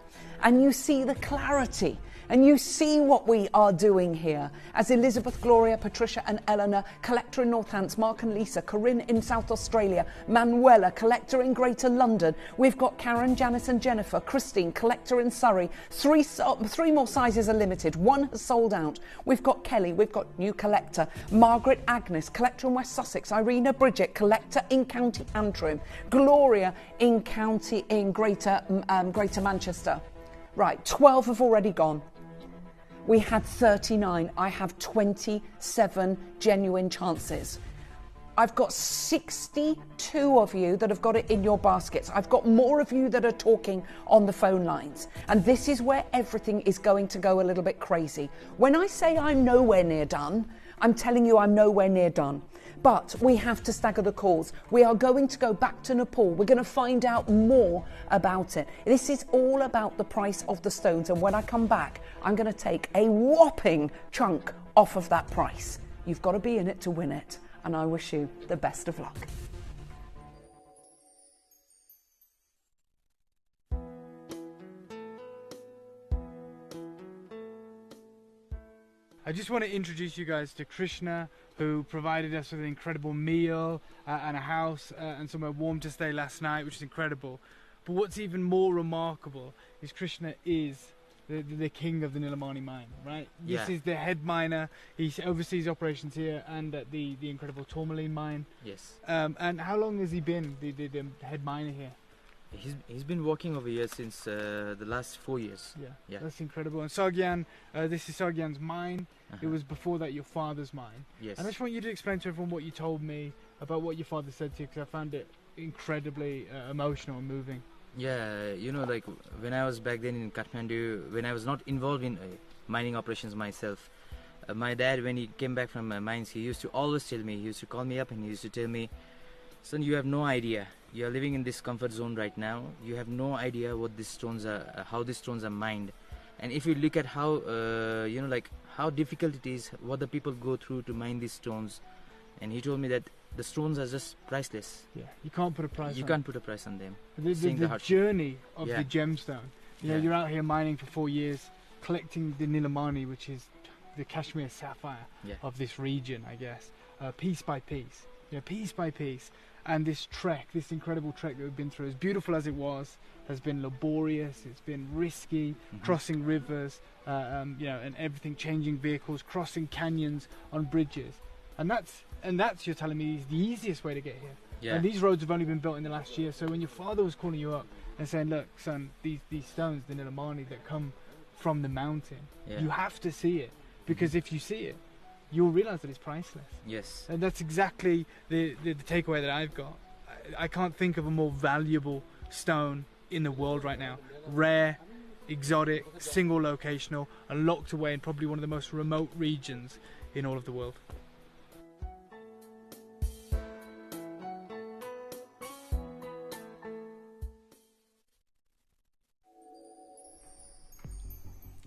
and you see the clarity and you see what we are doing here as Elizabeth, Gloria, Patricia and Eleanor, collector in Northants, Mark and Lisa, Corinne in South Australia, Manuela, collector in Greater London. We've got Karen, Janice and Jennifer, Christine, collector in Surrey. Three more sizes are limited. One has sold out. We've got Kelly, we've got new collector, Margaret Agnes, collector in West Sussex, Irina Bridget, collector in County Antrim, Gloria in Greater Manchester. Right, 12 have already gone. We had 39. I have 27 genuine chances. I've got 62 of you that have got it in your baskets. I've got more of you that are talking on the phone lines. And this is where everything is going to go a little bit crazy. When I say I'm nowhere near done, I'm telling you I'm nowhere near done. But we have to stagger the calls. We are going to go back to Nepal. We're going to find out more about it. This is all about the price of the stones. And when I come back, I'm going to take a whopping chunk off of that price. You've got to be in it to win it. And I wish you the best of luck. I just want to introduce you guys to Krishna, who provided us with an incredible meal and a house and somewhere warm to stay last night, which is incredible. But what's even more remarkable is Krishna is the king of the Nilamani mine, right? This is the head miner. He oversees operations here and at the incredible Tourmaline mine. Yes. And how long has he been the head miner here? He's been working over here since the last 4 years. Yeah, that's incredible. And Sogyan, this is Sogyan's mine. It was before that your father's mine. Yes. And I just want you to explain to everyone what you told me about what your father said to you, because I found it incredibly emotional and moving. Yeah, you know, like when I was back then in Kathmandu, when I was not involved in mining operations myself, my dad, when he came back from mines, he used to always tell me, he used to call me up and he used to tell me, son, you have no idea. You are living in this comfort zone right now. You have no idea what these stones are, how these stones are mined. And if you look at how, you know, like how difficult it is, what the people go through to mine these stones. And he told me that the stones are just priceless. Yeah, you can't put a price on them. You can't put a price on them. The journey of the gemstone. You know, you're out here mining for 4 years, collecting the nilamani, which is the Kashmir sapphire of this region, I guess, piece by piece. You know, piece by piece. And this trek, this incredible trek that we've been through, as beautiful as it was, has been laborious, it's been risky, crossing rivers, you know, and everything, changing vehicles, crossing canyons on bridges. And that's you're telling me, is the easiest way to get here. Yeah. And these roads have only been built in the last year. So when your father was calling you up and saying, look, son, these stones, the nilamani that come from the mountain, you have to see it. Because if you see it, you'll realise that it's priceless. Yes. And that's exactly the takeaway that I've got. I can't think of a more valuable stone in the world right now. Rare, exotic, single locational, and locked away in probably one of the most remote regions in all of the world.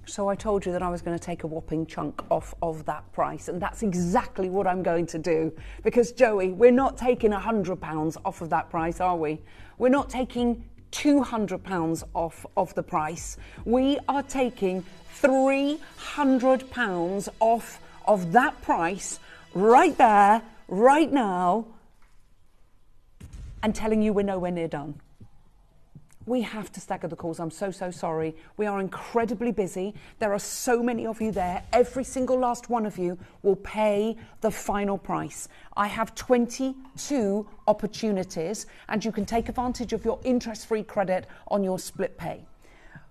So I told you that I was going to take a whopping chunk off of that price, and that's exactly what I'm going to do. Because, Joey, we're not taking £100 off of that price, are we? We're not taking £200 off of the price. We are taking £300 off of that price right there, right now, and telling you we're nowhere near done. We have to stagger the calls. I'm so sorry. We are incredibly busy. There are so many of you there. Every single last one of you will pay the final price. I have 22 opportunities, and you can take advantage of your interest-free credit on your split pay.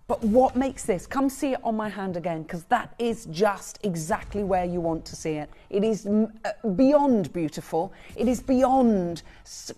But what makes this, come see it on my hand again, because that is just exactly where you want to see it. It is beyond beautiful. It is beyond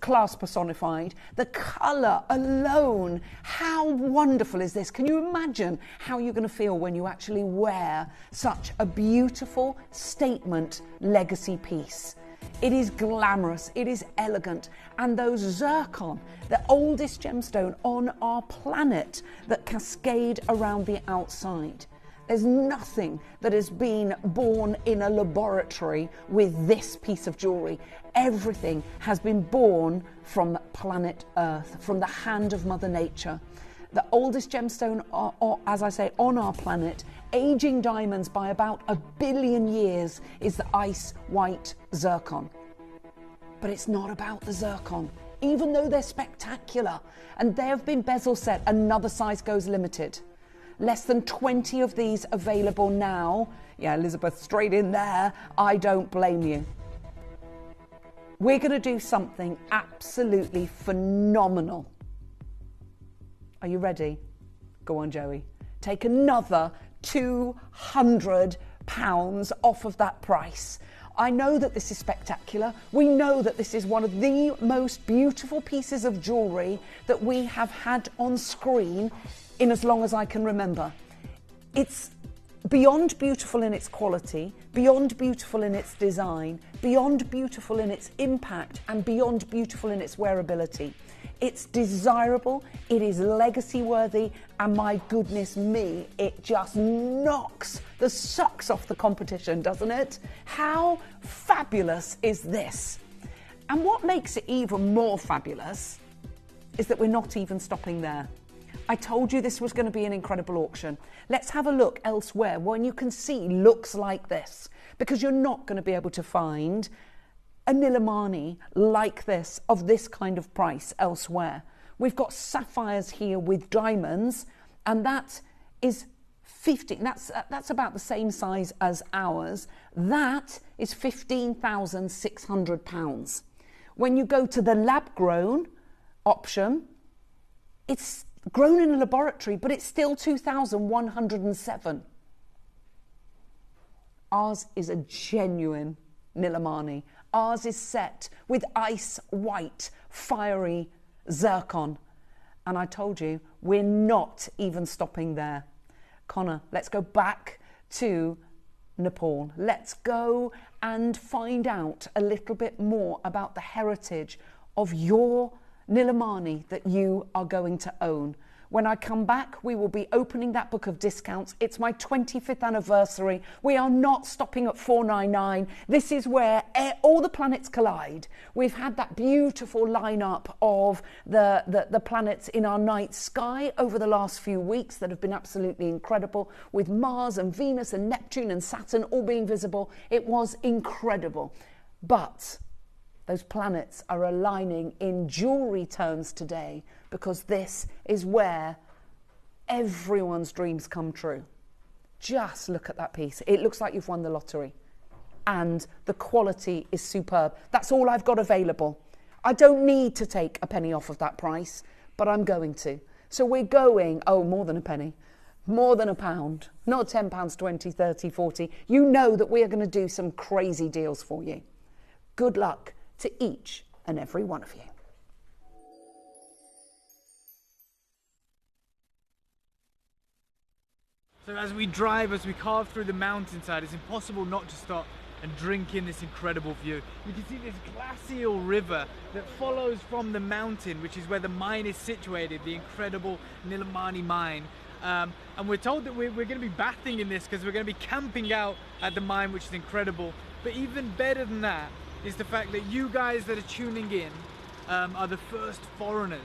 class personified. The colour alone, how wonderful is this? Can you imagine how you're going to feel when you actually wear such a beautiful statement legacy piece? It is glamorous, it is elegant, and those zircon, the oldest gemstone on our planet, that cascade around the outside. There's nothing that has been born in a laboratory with this piece of jewellery. Everything has been born from planet Earth, from the hand of Mother Nature. The oldest gemstone, as I say, on our planet, aging diamonds by about 1 billion years, is the ice white zircon. But it's not about the zircon, even though they're spectacular. And they have been bezel set, another size goes limited. Less than 20 of these available now. Yeah, Elizabeth, straight in there. I don't blame you. We're going to do something absolutely phenomenal. Are you ready? Go on, Joey. Take another £200 off of that price. I know that this is spectacular. We know that this is one of the most beautiful pieces of jewellery that we have had on screen in as long as I can remember. It's beyond beautiful in its quality, beyond beautiful in its design, beyond beautiful in its impact, and beyond beautiful in its wearability. It's desirable, it is legacy worthy, and my goodness me, it just knocks the socks off the competition, doesn't it? How fabulous is this? And what makes it even more fabulous is that we're not even stopping there. I told you this was going to be an incredible auction. Let's have a look elsewhere when you can see looks like this, because you're not going to be able to find a nilamani like this, of this kind of price, elsewhere. We've got sapphires here with diamonds, and that is 15. That's about the same size as ours. That is £15,600. When you go to the lab-grown option, it's grown in a laboratory, but it's still 2,107. Ours is a genuine nilamani. Ours is set with ice white, fiery zircon. And I told you, we're not even stopping there. Connor, let's go back to Nepal. Let's go and find out a little bit more about the heritage of your nilamani that you are going to own. When I come back, we will be opening that book of discounts. It's my 25th anniversary. We are not stopping at $499. This is where all the planets collide. We've had that beautiful lineup of the planets in our night sky over the last few weeks that have been absolutely incredible, with Mars and Venus and Neptune and Saturn all being visible. It was incredible. But those planets are aligning in jewellery terms today, because this is where everyone's dreams come true. Just look at that piece. It looks like you've won the lottery. And the quality is superb. That's all I've got available. I don't need to take a penny off of that price, but I'm going to. So we're going, more than a penny, more than £1, not £10, 20, 30, 40. You know that we are going to do some crazy deals for you. Good luck to each and every one of you. So as we carve through the mountainside, it's impossible not to stop and drink in this incredible view. You can see this glacial river that follows from the mountain, which is where the mine is situated, the incredible Nilamani mine. And we're told that we're going to be bathing in this because we're going to be camping out at the mine, which is incredible. But even better than that is the fact that you guys that are tuning in are the first foreigners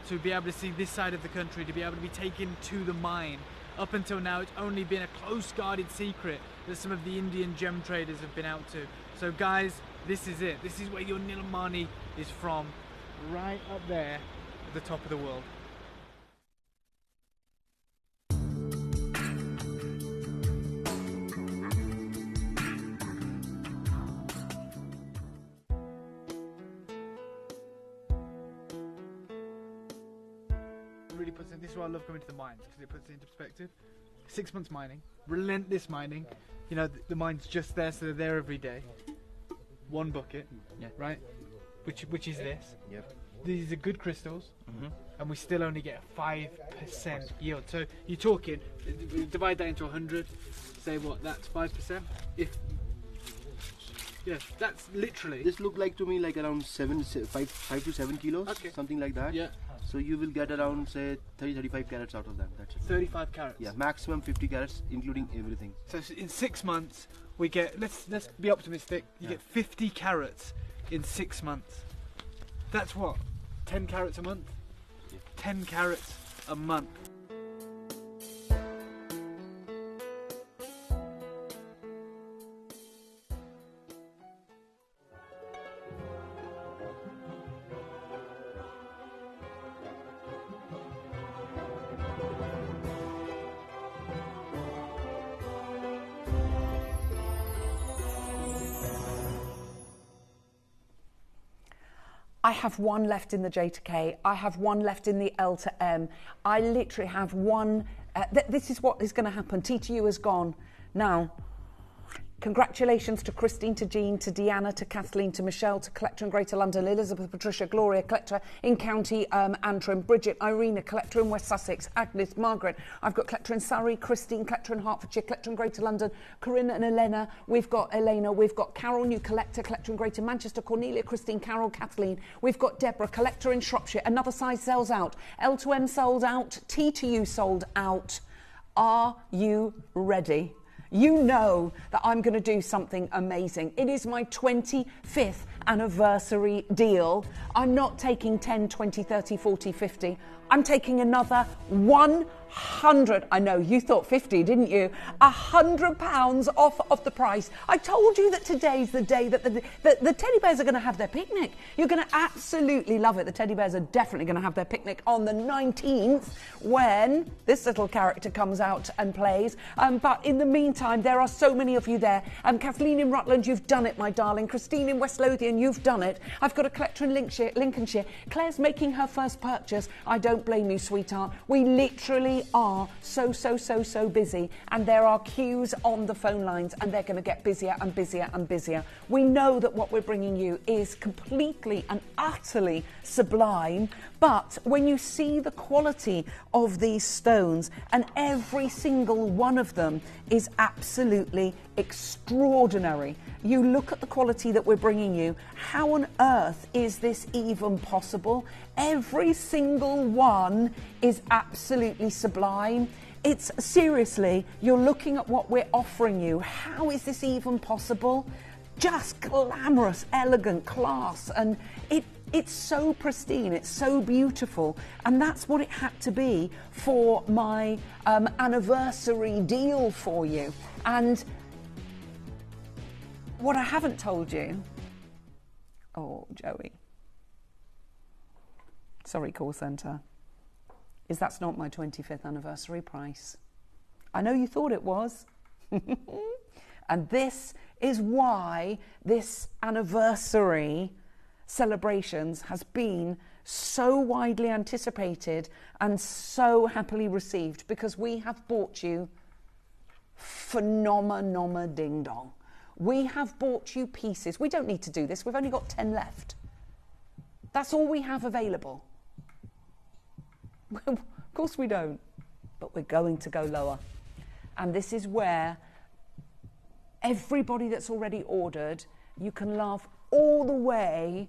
to be able to see this side of the country, to be able to be taken to the mine. Up until now, it's only been a close guarded secret that some of the Indian gem traders have been out to. So guys, this is it. This is where your nilamani is from, right up there at the top of the world. really puts in. This is why I love coming to the mines, because it puts it into perspective. 6 months mining, relentless mining. You know, the mine's just there, so they're there every day. One bucket, right? Which is this. Yep. These are good crystals, and we still only get a 5% yield. So you're talking, divide that into 100, say what, that's 5%? That's literally. This looked like to me like around 5 to 7 kilos, something like that. Yeah. So you will get around say 35 carats out of that. That's it. 35 carats. Yeah, maximum 50 carats, including everything. So in 6 months we get. Let's be optimistic. You get 50 carats in 6 months. That's what, 10 carats a month. 10 carats a month. I have one left in the J to K. I have one left in the L to M. I literally have one. This is what is going to happen. T to U is gone. Now, congratulations to Christine, to Jean, to Deanna, to Kathleen, to Michelle, to collector in Greater London, Elizabeth, Patricia, Gloria, collector in County Antrim, Bridget, Irina, collector in West Sussex, Agnes, Margaret. I've got collector in Surrey, Christine, collector in Hertfordshire, collector in Greater London, Corinne and Elena. We've got Elena. We've got Carol, new collector, collector in Greater Manchester, Cornelia, Christine, Carol, Kathleen. We've got Deborah, collector in Shropshire. Another size sells out. L to M sold out. T to U sold out. Are you ready? You know that I'm going to do something amazing. It is my 25th anniversary deal. I'm not taking 10, 20, 30, 40, 50. I'm taking another 100. I know, you thought 50, didn't you? £100 off of the price. I told you that today's the day that the teddy bears are going to have their picnic. You're going to absolutely love it. The teddy bears are definitely going to have their picnic on the 19th when this little character comes out and plays. But in the meantime, there are so many of you there. Kathleen in Rutland, you've done it, my darling. Christine in West Lothian, you've done it. I've got a collector in Lincolnshire. Claire's making her first purchase. I don't blame you, sweetheart. We literally are so busy, and there are queues on the phone lines, and they're going to get busier and busier and busier. We know that what we're bringing you is completely and utterly sublime, but when you see the quality of these stones, and every single one of them is absolutely extraordinary. You look at the quality that we're bringing you. How on earth is this even possible? Every single one is absolutely sublime. It's seriously, you're looking at what we're offering you. How is this even possible? Just glamorous, elegant, class, and it's so pristine, it's so beautiful, and that's what it had to be for my anniversary deal for you. And what I haven't told you, oh, Joey, sorry, call centre, is that's not my 25th anniversary price. I know you thought it was. And this is why this anniversary celebrations has been so widely anticipated and so happily received, because we have bought you phenomena ding dong. We have bought you pieces. We don't need to do this. We've only got 10 left. That's all we have available. Of course we don't, but we're going to go lower. And this is where everybody that's already ordered, you can laugh all the way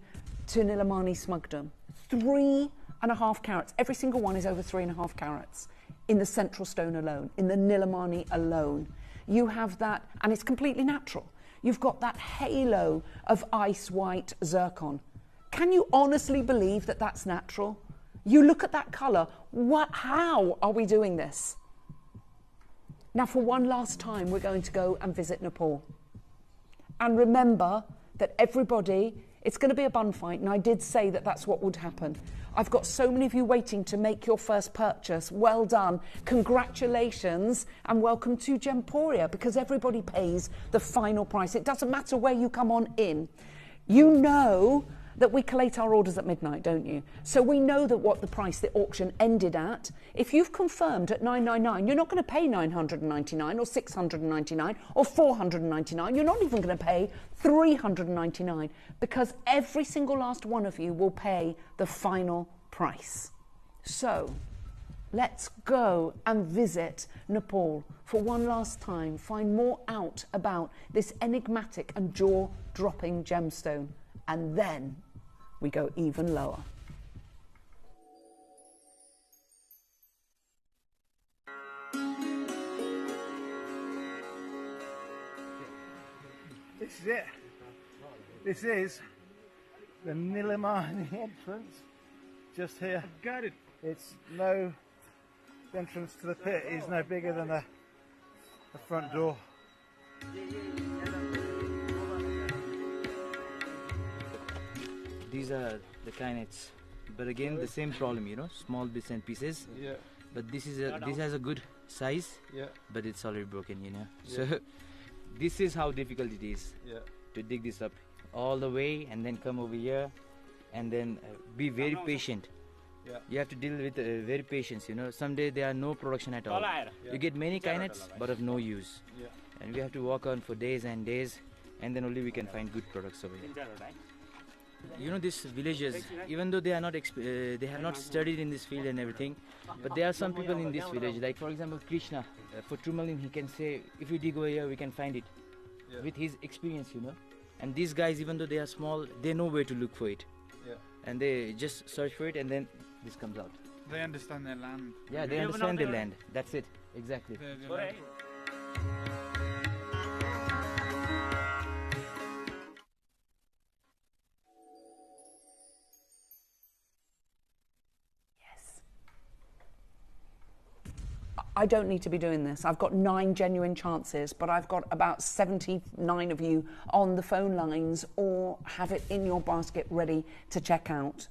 to nilamani smugdom. 3.5 carats. Every single one is over 3.5 carats in the central stone alone, in the nilamani alone. You have that, and it's completely natural. You've got that halo of ice white zircon. Can you honestly believe that that's natural? You look at that colour. How are we doing this? Now, for one last time, we're going to go and visit Nepal. And remember that everybody, it's going to be a bun fight, and I did say that that's what would happen. I've got so many of you waiting to make your first purchase. Well done. Congratulations, and welcome to Gemporia, because everybody pays the final price. It doesn't matter where you come on in. You know that we collate our orders at midnight, don't you? So we know that what the price the auction ended at. If you've confirmed at $999, you're not going to pay $999 or $699 or $499. You're not even going to pay $399 because every single last one of you will pay the final price. So let's go and visit Nepal for one last time, find more out about this enigmatic and jaw-dropping gemstone, and then we go even lower. This is it. This is the nilamani entrance, just here. I've got it. It's no, the entrance to the pit is no bigger than the front door. These are the garnets, but again the same problem, you know, small bits and pieces. Yeah. But this has a good size. Yeah. But it's already broken, you know. Yeah. So this is how difficult it is. Yeah. To dig this up all the way and then come over here, and then be very patient. Yeah. You have to deal with very patience, you know. Someday there are no production at all. Yeah. You get many garnets, but of no use. Yeah. And we have to walk on for days and days, and then only we can find good products over here. You know, these villagers, even though they are not they have not studied in this field and everything, but there are some people in this village, like for example Krishna, for Tourmaline, he can say, if we dig over here, we can find it. Yeah. With his experience, you know. And these guys, even though they are small, they know where to look for it. Yeah. And they just search for it, and then this comes out. They understand their land. Yeah, they understand their land. That's it. Exactly. I don't need to be doing this. I've got 9 genuine chances, but I've got about 79 of you on the phone lines or have it in your basket ready to check out.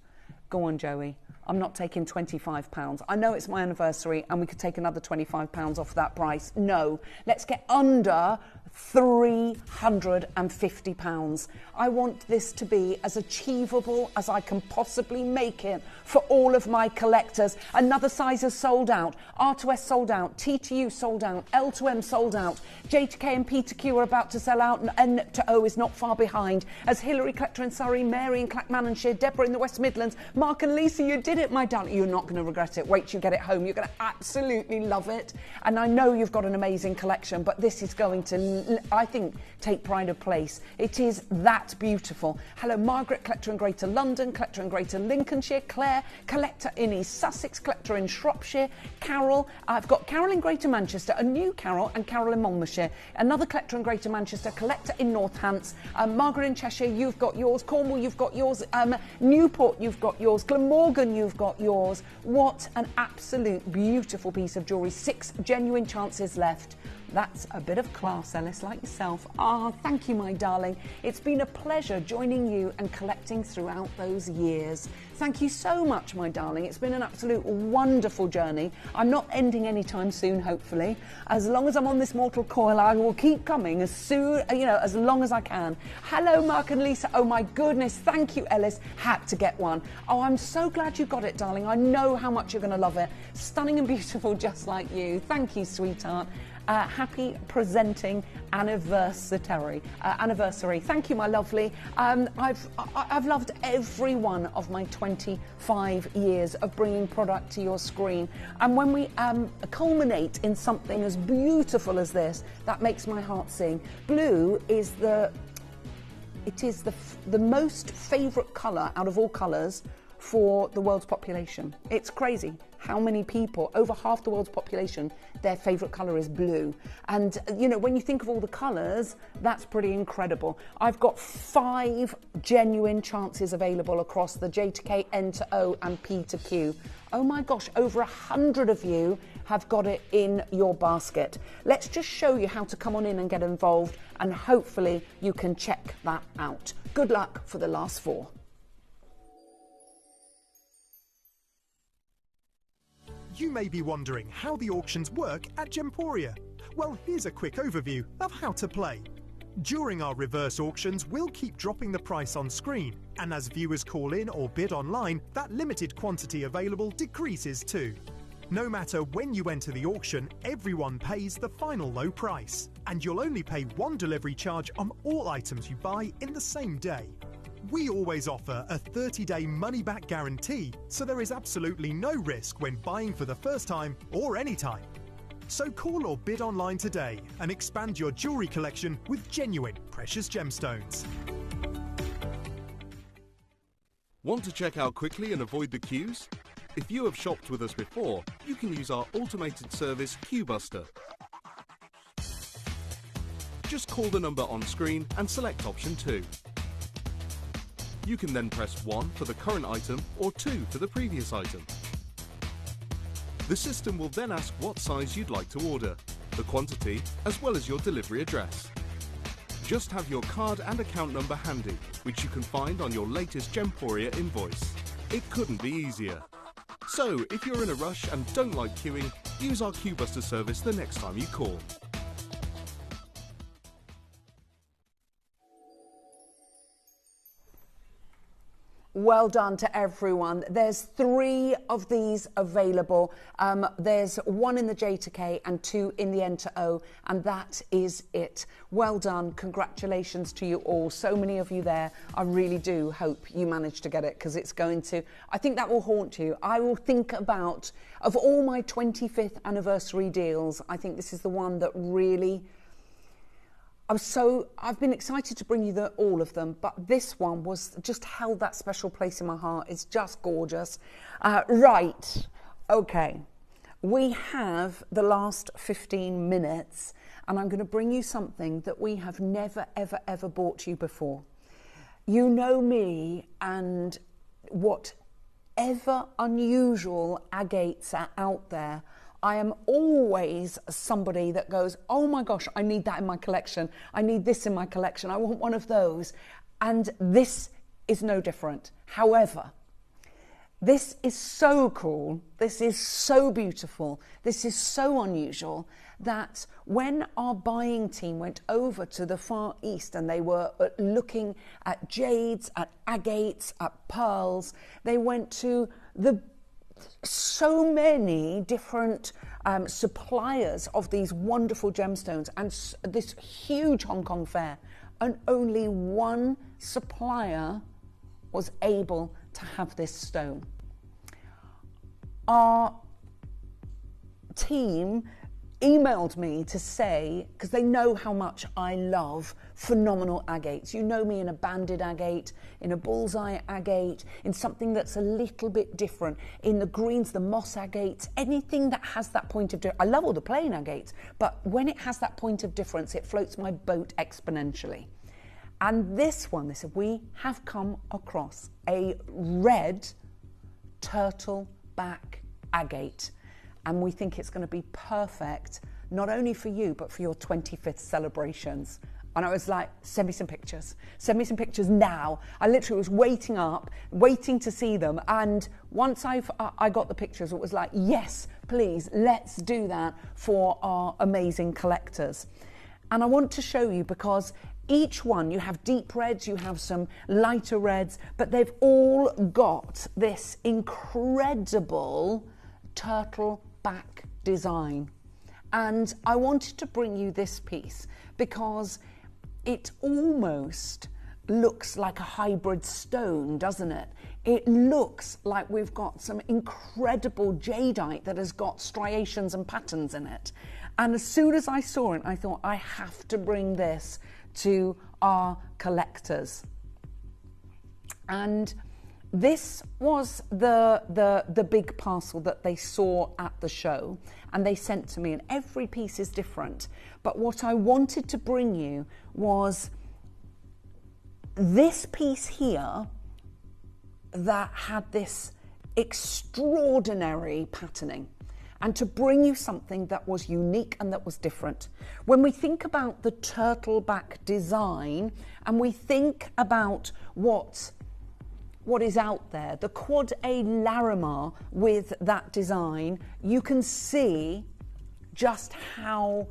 Go on, Joey. I'm not taking £25. I know it's my anniversary and we could take another £25 off that price. No, let's get under £350. I want this to be as achievable as I can possibly make it for all of my collectors. Another size is sold out. R2S sold out. T2U sold out. L2M sold out. J2K and P2Q are about to sell out, and N to O is not far behind. As Hilary collector in Surrey, Mary in Clackmannanshire, Deborah in the West Midlands, Mark and Lisa, you did it, my darling. You're not going to regret it. Wait till you get it home. You're going to absolutely love it. And I know you've got an amazing collection, but this is going to, I think, take pride of place. It is that beautiful. Hello, Margaret, collector in Greater London, collector in Greater Lincolnshire, Claire, collector in East Sussex, collector in Shropshire, Carol. I've got Carol in Greater Manchester, a new Carol, and Carol in Monmouthshire. Another collector in Greater Manchester, collector in Northants. Margaret in Cheshire, you've got yours. Cornwall, you've got yours. Newport, you've got yours. Glamorgan, you've got yours. What an absolute beautiful piece of jewellery. 6 genuine chances left. That's a bit of class, Ellis, like yourself. Ah, thank you, my darling. It's been a pleasure joining you and collecting throughout those years. Thank you so much, my darling. It's been an absolute wonderful journey. I'm not ending anytime soon, hopefully. As long as I'm on this mortal coil, I will keep coming as soon, as long as I can. Hello, Mark and Lisa. Oh, my goodness. Thank you, Ellis. Had to get one. Oh, I'm so glad you got it, darling. I know how much you're going to love it. Stunning and beautiful, just like you. Thank you, sweetheart. Happy presenting anniversary. Thank you, my lovely. I've loved every one of my 25 years of bringing product to your screen. And when we culminate in something as beautiful as this, that makes my heart sing. Blue is the most favourite colour out of all colours for the world's population. It's crazy how many people, over half the world's population, their favourite colour is blue. And, when you think of all the colours, that's pretty incredible. I've got 5 genuine chances available across the J to K, N to O and P to Q. Oh my gosh, over 100 of you have got it in your basket. Let's just show you how to come on in and get involved, and hopefully you can check that out. Good luck for the last 4. You may be wondering how the auctions work at Gemporia. Well, here's a quick overview of how to play. During our reverse auctions, we'll keep dropping the price on screen, and as viewers call in or bid online, that limited quantity available decreases too. No matter when you enter the auction, everyone pays the final low price, and you'll only pay one delivery charge on all items you buy in the same day. We always offer a 30-day money-back guarantee, so there is absolutely no risk when buying for the first time or any time. So call or bid online today and expand your jewellery collection with genuine precious gemstones. Want to check out quickly and avoid the queues? If you have shopped with us before, you can use our automated service QBuster. Just call the number on screen and select option 2. You can then press 1 for the current item or 2 for the previous item. The system will then ask what size you'd like to order, the quantity, as well as your delivery address. Just have your card and account number handy, which you can find on your latest Gemporia invoice. It couldn't be easier. So, if you're in a rush and don't like queuing, use our QBuster service the next time you call. Well done to everyone. There's 3 of these available. There's 1 in the J to K and 2 in the N to O, and that is it. Well done. Congratulations to you all. So many of you there. I really do hope you manage to get it, because it's going to, I think that will haunt you. I will think about, of all my 25th anniversary deals, I think this is the one that really, I've been excited to bring you all of them, but this one was just held that special place in my heart. It's just gorgeous. Right, okay. We have the last 15 minutes, and I'm going to bring you something that we have never, ever, ever brought you before. You know me, and whatever unusual agates are out there, I am always somebody that goes, oh my gosh, I need that in my collection. I need this in my collection. I want one of those. And this is no different. However, this is so cool. This is so beautiful. This is so unusual that when our buying team went over to the Far East and they were looking at jades, at agates, at pearls, they went to so many different suppliers of these wonderful gemstones and this huge Hong Kong fair, and only one supplier was able to have this stone. Our team emailed me to say, because they know how much I love phenomenal agates. You know me in a banded agate, in a bullseye agate, in something that's a little bit different, in the greens, the moss agates, anything that has that point of difference. I love all the plain agates, but when it has that point of difference, it floats my boat exponentially. And this one, they said, we have come across a red turtleback agate, and we think it's going to be perfect, not only for you, but for your 25th celebrations. And I was like, send me some pictures. Send me some pictures now. I literally was waiting to see them. And once I got the pictures, it was like, yes, please, let's do that for our amazing collectors. And I want to show you, because each one, you have deep reds, you have some lighter reds, but they've all got this incredible turtleback design. And I wanted to bring you this piece because it almost looks like a hybrid stone, doesn't it? It looks like we've got some incredible jadeite that has got striations and patterns in it. And as soon as I saw it, I thought, I have to bring this to our collectors. And this was the big parcel that they saw at the show, and they sent to me, and every piece is different. But what I wanted to bring you was this piece here that had this extraordinary patterning, and to bring you something that was unique and that was different. When we think about the turtleback design, and we think about what is out there, the Quad A Larimar with that design, you can see just how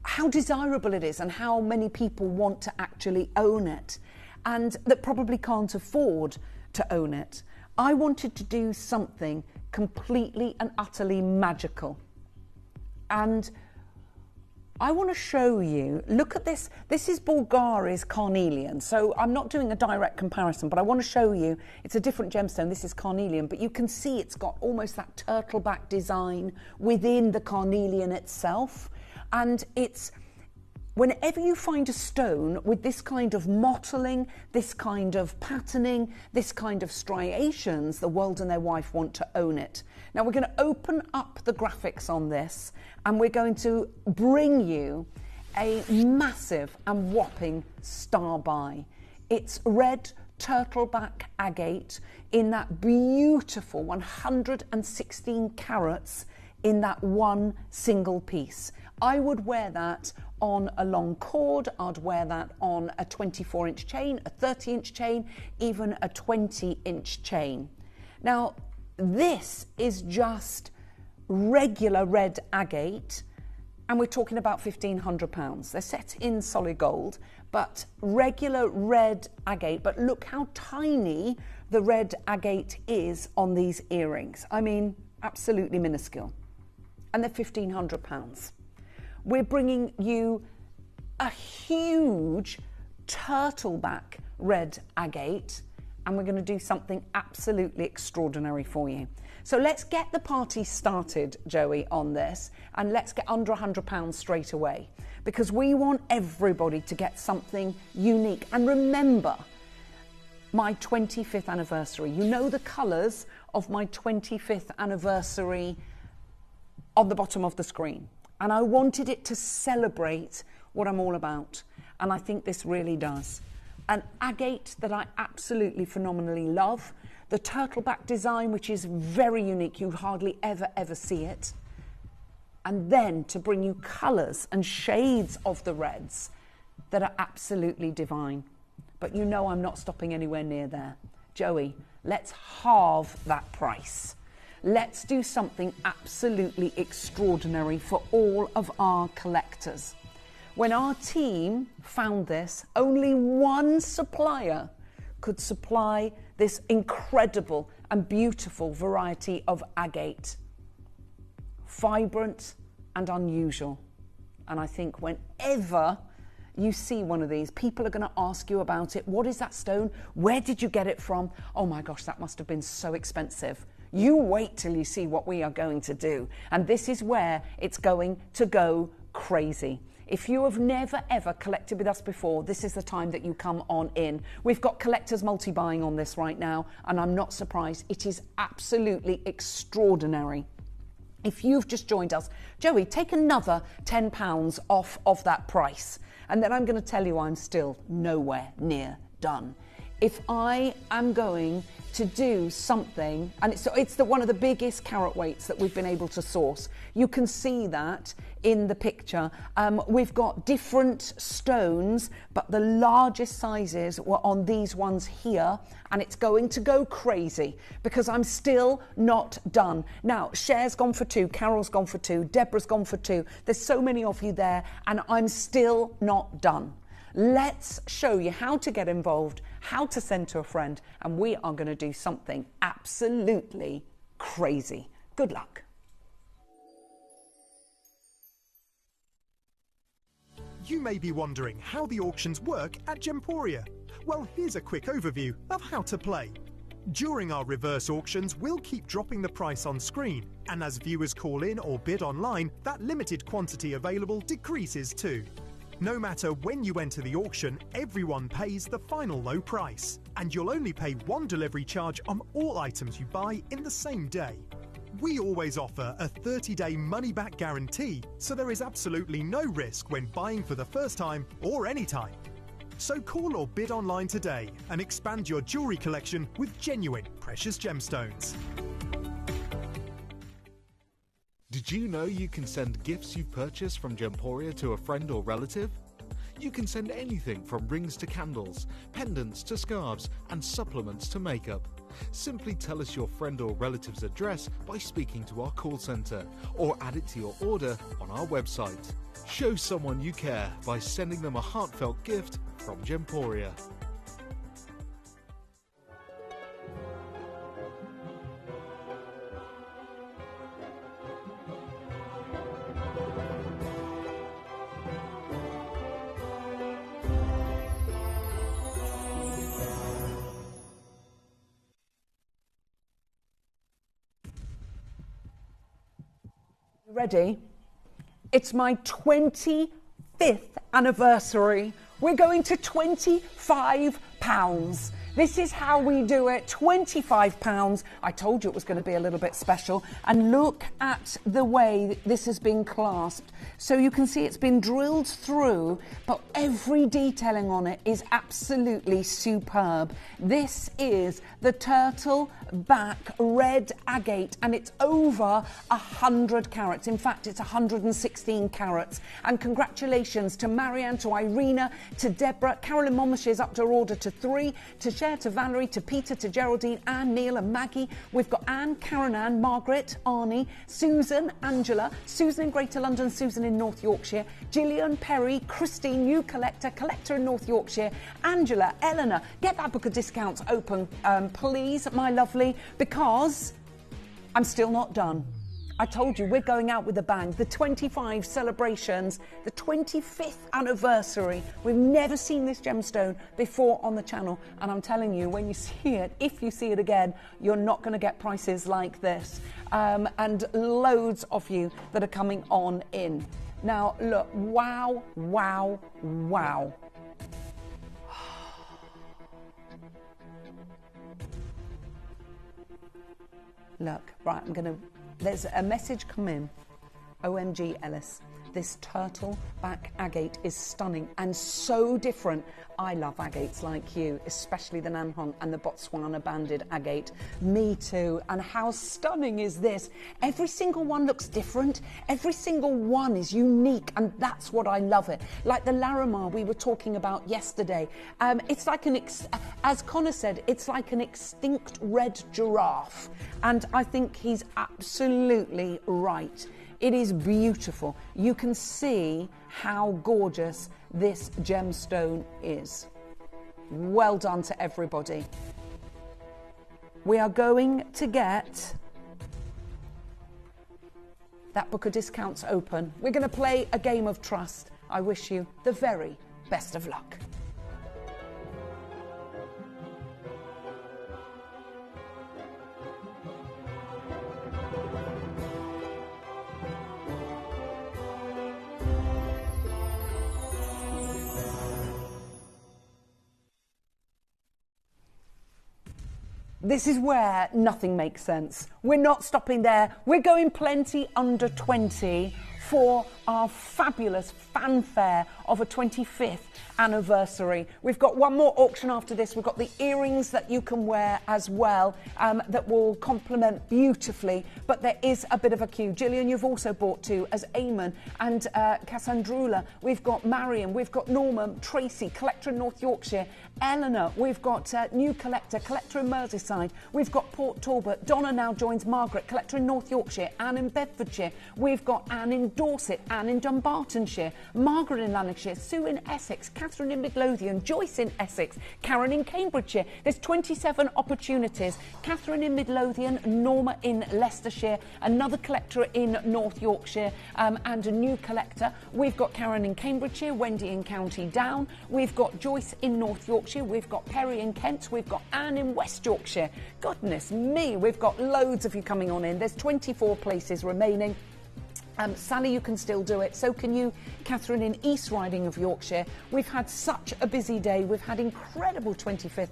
how desirable it is and how many people want to actually own it and that probably can't afford to own it. I wanted to do something completely and utterly magical. And I want to show you, look at this. This is Bulgari's carnelian. So I'm not doing a direct comparison, but I want to show you, it's a different gemstone. This is carnelian, but you can see it's got almost that turtleback design within the carnelian itself. And it's, whenever you find a stone with this kind of mottling, this kind of patterning, this kind of striations, the world and their wife want to own it. Now we're going to open up the graphics on this and we're going to bring you a massive and whopping star buy. It's red turtleback agate in that beautiful 116 carats in that one single piece. I would wear that on a long cord, I'd wear that on a 24-inch chain, a 30-inch chain, even a 20-inch chain. Now, this is just regular red agate, and we're talking about £1,500. They're set in solid gold, but regular red agate. But look how tiny the red agate is on these earrings. I mean, absolutely minuscule. And they're £1,500. We're bringing you a huge turtleback red agate, and we're going to do something absolutely extraordinary for you. So let's get the party started, Joey, on this, and let's get under £100 straight away, because we want everybody to get something unique. And remember, my 25th anniversary. You know the colours of my 25th anniversary on the bottom of the screen. And I wanted it to celebrate what I'm all about. And I think this really does. An agate that I absolutely phenomenally love. The turtleback design, which is very unique. You hardly ever see it. And then to bring you colours and shades of the reds that are absolutely divine. But you know I'm not stopping anywhere near there. Joey, let's halve that price. Let's do something absolutely extraordinary for all of our collectors. When our team found this, only one supplier could supply this incredible and beautiful variety of agate. Vibrant and unusual. And I think whenever you see one of these, people are going to ask you about it. What is that stone? Where did you get it from? Oh my gosh, that must have been so expensive. You wait till you see what we are going to do. And this is where it's going to go crazy. If you have never ever collected with us before, this is the time that you come on in. We've got collectors multi-buying on this right now, and I'm not surprised. It is absolutely extraordinary. If you've just joined us, Joey, take another £10 off of that price. And then I'm going to tell you I'm still nowhere near done. If I am going to do something, and it's one of the biggest carat weights that we've been able to source. You can see that in the picture. We've got different stones, but the largest sizes were on these ones here, and it's going to go crazy because I'm still not done. Now, Cher's gone for 2, Carol's gone for 2, Deborah's gone for 2. There's so many of you there, and I'm still not done. Let's show you how to get involved, how to send to a friend, and we are going to do something absolutely crazy. Good luck. You may be wondering how the auctions work at Gemporia. Well, here's a quick overview of how to play. During our reverse auctions, we'll keep dropping the price on screen, and as viewers call in or bid online, that limited quantity available decreases too. No matter when you enter the auction, everyone pays the final low price, and you'll only pay one delivery charge on all items you buy in the same day. We always offer a 30-day money-back guarantee, so there is absolutely no risk when buying for the first time or any time. So call or bid online today and expand your jewellery collection with genuine precious gemstones. Did you know you can send gifts you've purchased from Gemporia to a friend or relative? You can send anything from rings to candles, pendants to scarves, and supplements to makeup. Simply tell us your friend or relative's address by speaking to our call centre, or add it to your order on our website. Show someone you care by sending them a heartfelt gift from Gemporia. Ready? It's my 25th anniversary. We're going to £25. This is how we do it, £25. I told you it was going to be a little bit special. And look at the way this has been clasped. So you can see it's been drilled through, but every detailing on it is absolutely superb. This is the turtle back red agate, and it's over 100 carats. In fact, it's 116 carats. And congratulations to Marianne, to Irina, to Deborah. Carolyn Monmouth's up to her order to 3, to Cher, to Valerie, to Peter, to Geraldine, Anne, Neil and Maggie. We've got Anne, Karen Ann, Margaret, Arnie, Susan, Angela, Susan in Greater London, Susan in North Yorkshire, Gillian, Perry, Christine, new collector, collector in North Yorkshire, Angela, Eleanor. Get that book of discounts open, please, my lovely, because I'm still not done. I told you we're going out with a bang. The 25 celebrations, the 25th anniversary. We've never seen this gemstone before on the channel. And I'm telling you, when you see it, if you see it again, you're not going to get prices like this. And loads of you that are coming on in. Now, look, wow, wow, wow. Look, right, there's a message come in. OMG Ellis, this turtle back agate is stunning and so different. I love agates like you, especially the Nanhong and the Botswana banded agate. Me too. And how stunning is this? Every single one looks different. Every single one is unique, and that's what I love it. Like the Larimar we were talking about yesterday. It's like as Connor said, it's like an extinct red giraffe. And I think he's absolutely right. It is beautiful. You can see how gorgeous this gemstone is. Well done to everybody. We are going to get that book of discounts open. We're going to play a game of trust. I wish you the very best of luck. This is where nothing makes sense. We're not stopping there. We're going plenty under 20 for our fabulous fanfare of a 25th anniversary. We've got one more auction after this. We've got the earrings that you can wear as well that will complement beautifully, but there is a bit of a queue. Gillian, you've also bought 2 as Eamon and Cassandrula. We've got Marion, we've got Norman, Tracy, collector in North Yorkshire, Eleanor, we've got new collector in Merseyside, we've got Port Talbot, Donna now joins Margaret, collector in North Yorkshire, Anne in Bedfordshire, we've got Anne in Dorset, Anne in Dumbartonshire, Margaret in Lanarkshire, Sue in Essex, Catherine in Midlothian, Joyce in Essex, Karen in Cambridgeshire. There's 27 opportunities. Catherine in Midlothian, Norma in Leicestershire, another collector in North Yorkshire, and a new collector. We've got Karen in Cambridgeshire, Wendy in County Down, we've got Joyce in North Yorkshire, we've got Perry in Kent, we've got Anne in West Yorkshire. Goodness me, we've got loads of you coming on in. There's 24 places remaining. Sally, you can still do it. So can you, Catherine in East Riding of Yorkshire. We've had such a busy day. We've had incredible 25th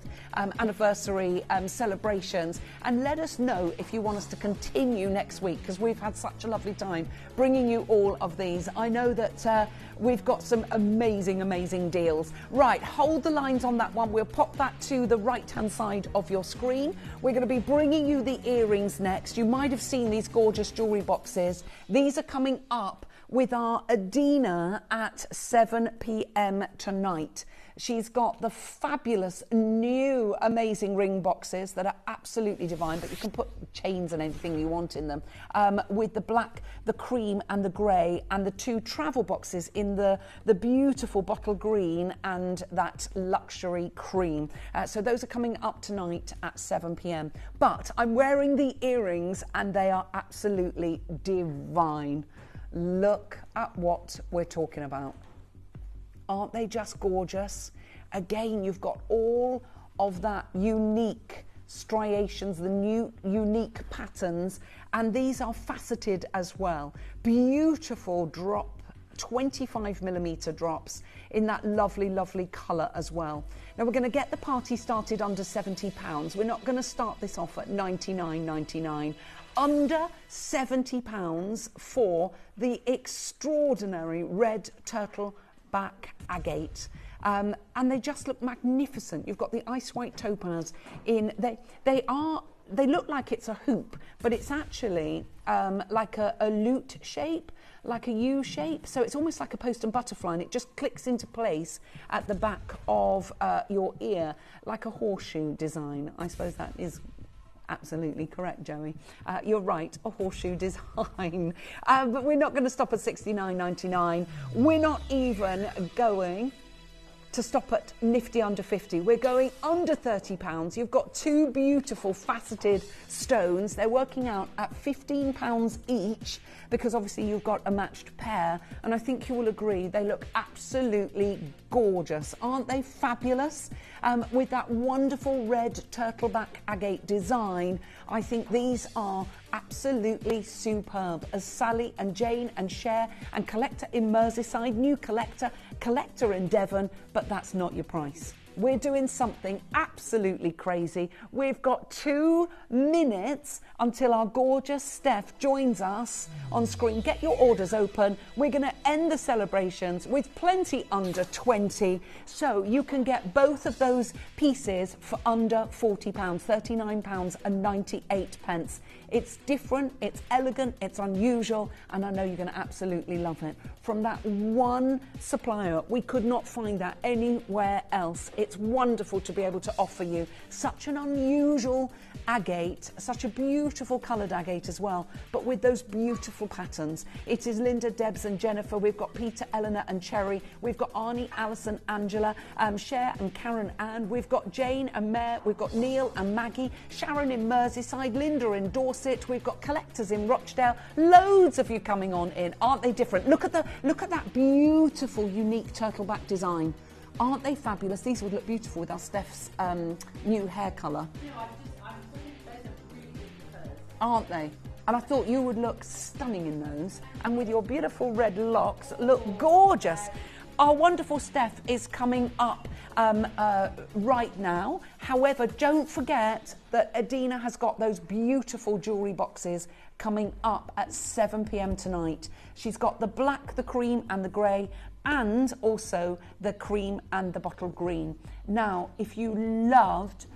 anniversary celebrations. And let us know if you want us to continue next week, because we've had such a lovely time bringing you all of these. I know that we've got some amazing, amazing deals. Right, hold the lines on that one. We'll pop that to the right-hand side of your screen. We're going to be bringing you the earrings next. You might have seen these gorgeous jewellery boxes. These are coming up with our Adina at 7 p.m. tonight. She's got the fabulous new amazing ring boxes that are absolutely divine, but you can put chains and anything you want in them, with the black, the cream and the grey, and the 2 travel boxes in the beautiful bottle green and that luxury cream. So those are coming up tonight at 7 p.m. But I'm wearing the earrings and they are absolutely divine. Look at what we're talking about. Aren't they just gorgeous? Again, you've got all of that unique striations, the new unique patterns, and these are faceted as well. Beautiful drop, 25mm drops in that lovely, lovely colour as well. Now we're going to get the party started under £70. We're not going to start this off at $99.99. Under £70 for the extraordinary red turtle back agate, and they just look magnificent. You've got the ice white topaz in. They look like it's a hoop, but it's actually like a lute shape, like a U shape. So it's almost like a post and butterfly, and it just clicks into place at the back of your ear, like a horseshoe design. I suppose that is absolutely correct, Joey. You're right, a horseshoe design. But we're not going to stop at $69.99. We're not even going to stop at nifty under 50. We're going under £30. You've got 2 beautiful faceted stones. They're working out at £15 each, because obviously you've got a matched pair, and I think you will agree they look absolutely gorgeous. Aren't they fabulous? With that wonderful red turtleback agate design, I think these are absolutely superb. As Sally and Jane and Cher and Collector in Merseyside, new Collector in Devon, but that's not your price. We're doing something absolutely crazy. We've got 2 minutes until our gorgeous Steph joins us on screen. Get your orders open. We're going to end the celebrations with plenty under 20. So you can get both of those pieces for under £40, £39.98. It's different, it's elegant, it's unusual, and I know you're going to absolutely love it. From that one supplier, we could not find that anywhere else. It's wonderful to be able to offer you such an unusual agate, such a beautiful coloured agate as well, but with those beautiful patterns. It is Linda, Debs and Jennifer. We've got Peter, Eleanor and Cherry. We've got Arnie, Alison, Angela, Cher and Karen Ann. We've got Jane and Mare. We've got Neil and Maggie, Sharon in Merseyside, Linda in Dorset. We've got Collectors in Rochdale. Loads of you coming on in. Aren't they different? Look at that beautiful, unique turtleback design. Aren't they fabulous? These would look beautiful with our Steph's new hair colour. Aren't they? And I thought you would look stunning in those. And with your beautiful red locks, look gorgeous. Our wonderful Steph is coming up right now. However, don't forget that Adina has got those beautiful jewellery boxes coming up at 7 p.m. tonight. She's got the black, the cream and the grey, and also the cream and the bottle green. Now, if you loved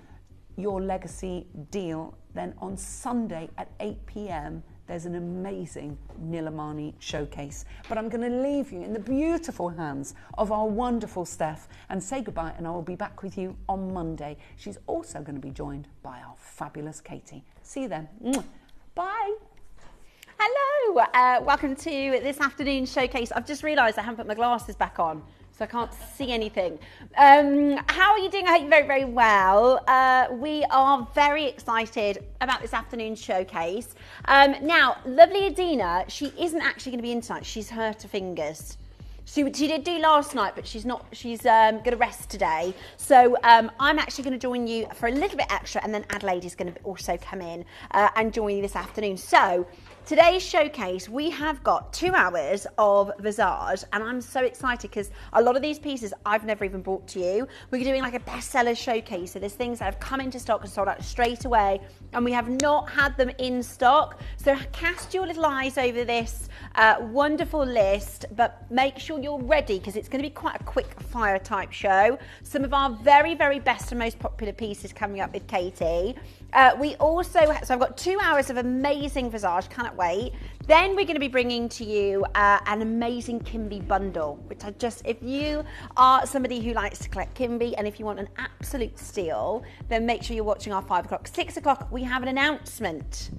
your legacy deal, then on Sunday at 8 p.m. there's an amazing Nilamani showcase. But I'm going to leave you in the beautiful hands of our wonderful Steph and say goodbye, and I will be back with you on Monday. She's also going to be joined by our fabulous Katie. See you then. Bye. Hello, welcome to this afternoon's showcase. I've just realised I haven't put my glasses back on, so I can't see anything. How are you doing? I hope you're very, very well. We are very excited about this afternoon's showcase. Now, lovely Adina, she isn't actually going to be in tonight. She's hurt her fingers. She did do last night, but she's not. She's going to rest today. So I'm actually going to join you for a little bit extra, and then Adelaide is going to also come in and join you this afternoon. So today's showcase, we have got 2 hours of visage, and I'm so excited because a lot of these pieces I've never even brought to you. We're doing like a bestseller showcase, so there's things that have come into stock and sold out straight away, and we have not had them in stock. So cast your little eyes over this wonderful list, but make sure you're ready because it's going to be quite a quick fire type show. Some of our very, very best and most popular pieces coming up with Katie. We also, so I've got 2 hours of amazing visage, cannot wait. Then we're going to be bringing to you an amazing Kimby bundle, which if you are somebody who likes to collect Kimby, and if you want an absolute steal, then make sure you're watching our 5 o'clock. 6 o'clock, we have an announcement.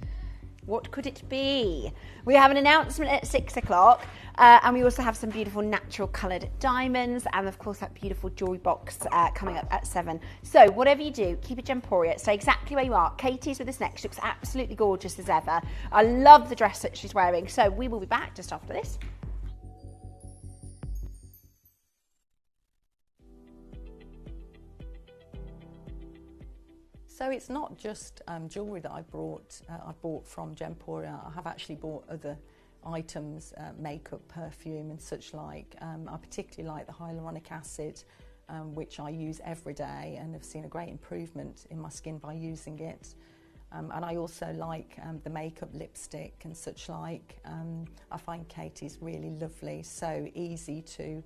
What could it be? We have an announcement at 6 o'clock, and we also have some beautiful natural coloured diamonds, and of course that beautiful jewellery box coming up at 7. So whatever you do, keep it Gemporia. Stay exactly where you are. Katie's with this next. She looks absolutely gorgeous as ever. I love the dress that she's wearing. So we will be back just after this. So it's not just jewellery that I bought from Gemporia. I have actually bought other items, makeup, perfume and such like. I particularly like the hyaluronic acid, which I use every day and have seen a great improvement in my skin by using it. And I also like the makeup, lipstick and such like. I find Katie's really lovely, so easy to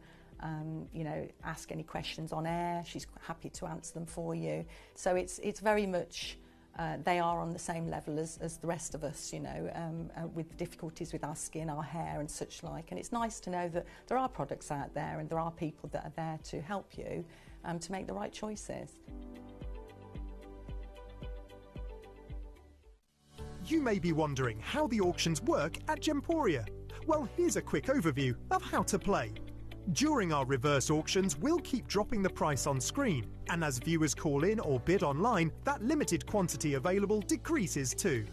you know, ask any questions on air. She's happy to answer them for you. So it's very much, they are on the same level as the rest of us, you know, with difficulties with our skin, our hair and such like. And it's nice to know that there are products out there and there are people that are there to help you to make the right choices. You may be wondering how the auctions work at Gemporia. Well, here's a quick overview of how to play. During our reverse auctions, we'll keep dropping the price on screen, and as viewers call in or bid online, that limited quantity available decreases too.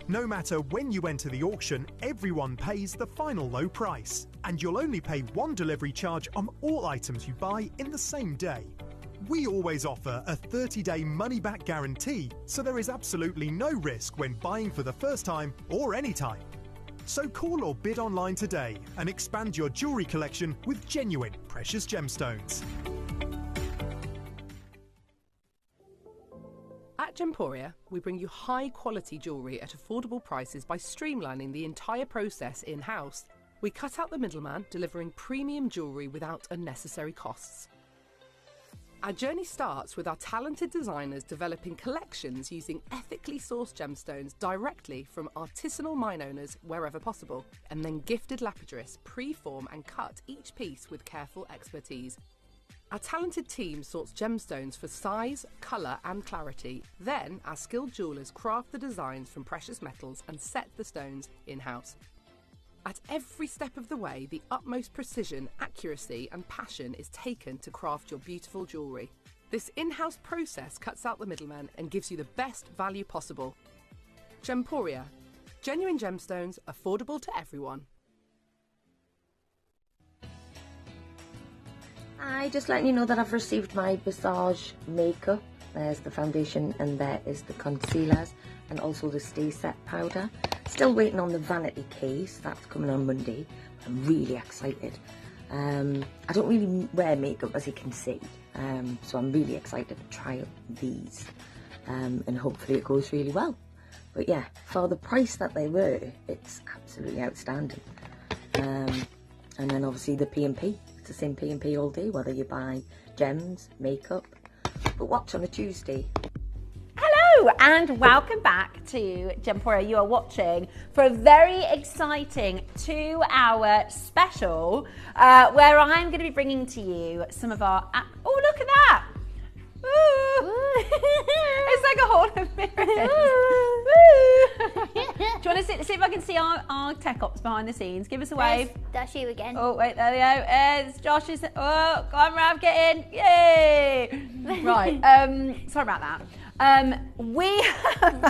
No matter when you enter the auction, everyone pays the final low price, and you'll only pay one delivery charge on all items you buy in the same day. We always offer a 30-day money-back guarantee, so there is absolutely no risk when buying for the first time or any time. So call or bid online today and expand your jewellery collection with genuine precious gemstones. At Gemporia, we bring you high-quality jewellery at affordable prices by streamlining the entire process in-house. We cut out the middleman, delivering premium jewellery without unnecessary costs. Our journey starts with our talented designers developing collections using ethically sourced gemstones directly from artisanal mine owners wherever possible, and then gifted lapidarists pre-form and cut each piece with careful expertise. Our talented team sorts gemstones for size, colour and clarity. Then our skilled jewellers craft the designs from precious metals and set the stones in-house. At every step of the way, the utmost precision, accuracy and passion is taken to craft your beautiful jewellery. This in-house process cuts out the middleman and gives you the best value possible. Gemporia. Genuine gemstones, affordable to everyone. Hi, just letting you know that I've received my Visage makeup. There's the foundation and there is the concealers and also the Stay Set powder. Still waiting on the vanity case, that's coming on Monday. I'm really excited. I don't really wear makeup, as you can see, so I'm really excited to try out these and hopefully it goes really well. But yeah, for the price that they were, it's absolutely outstanding. And then obviously the P&P, it's the same P&P all day, whether you buy gems, makeup. But watch on a Tuesday. Hello and welcome back to Gemporia. You are watching for a very exciting 2-hour special where I'm going to be bringing to you some of our... Oh, look at that! It's like a hall of mirrors. Do you want to see if I can see our tech ops behind the scenes? Give us a wave. That's you again. Oh, wait, there we go. It's Josh's. Oh, go on, Rav, get in. Yay! Right, sorry about that. We have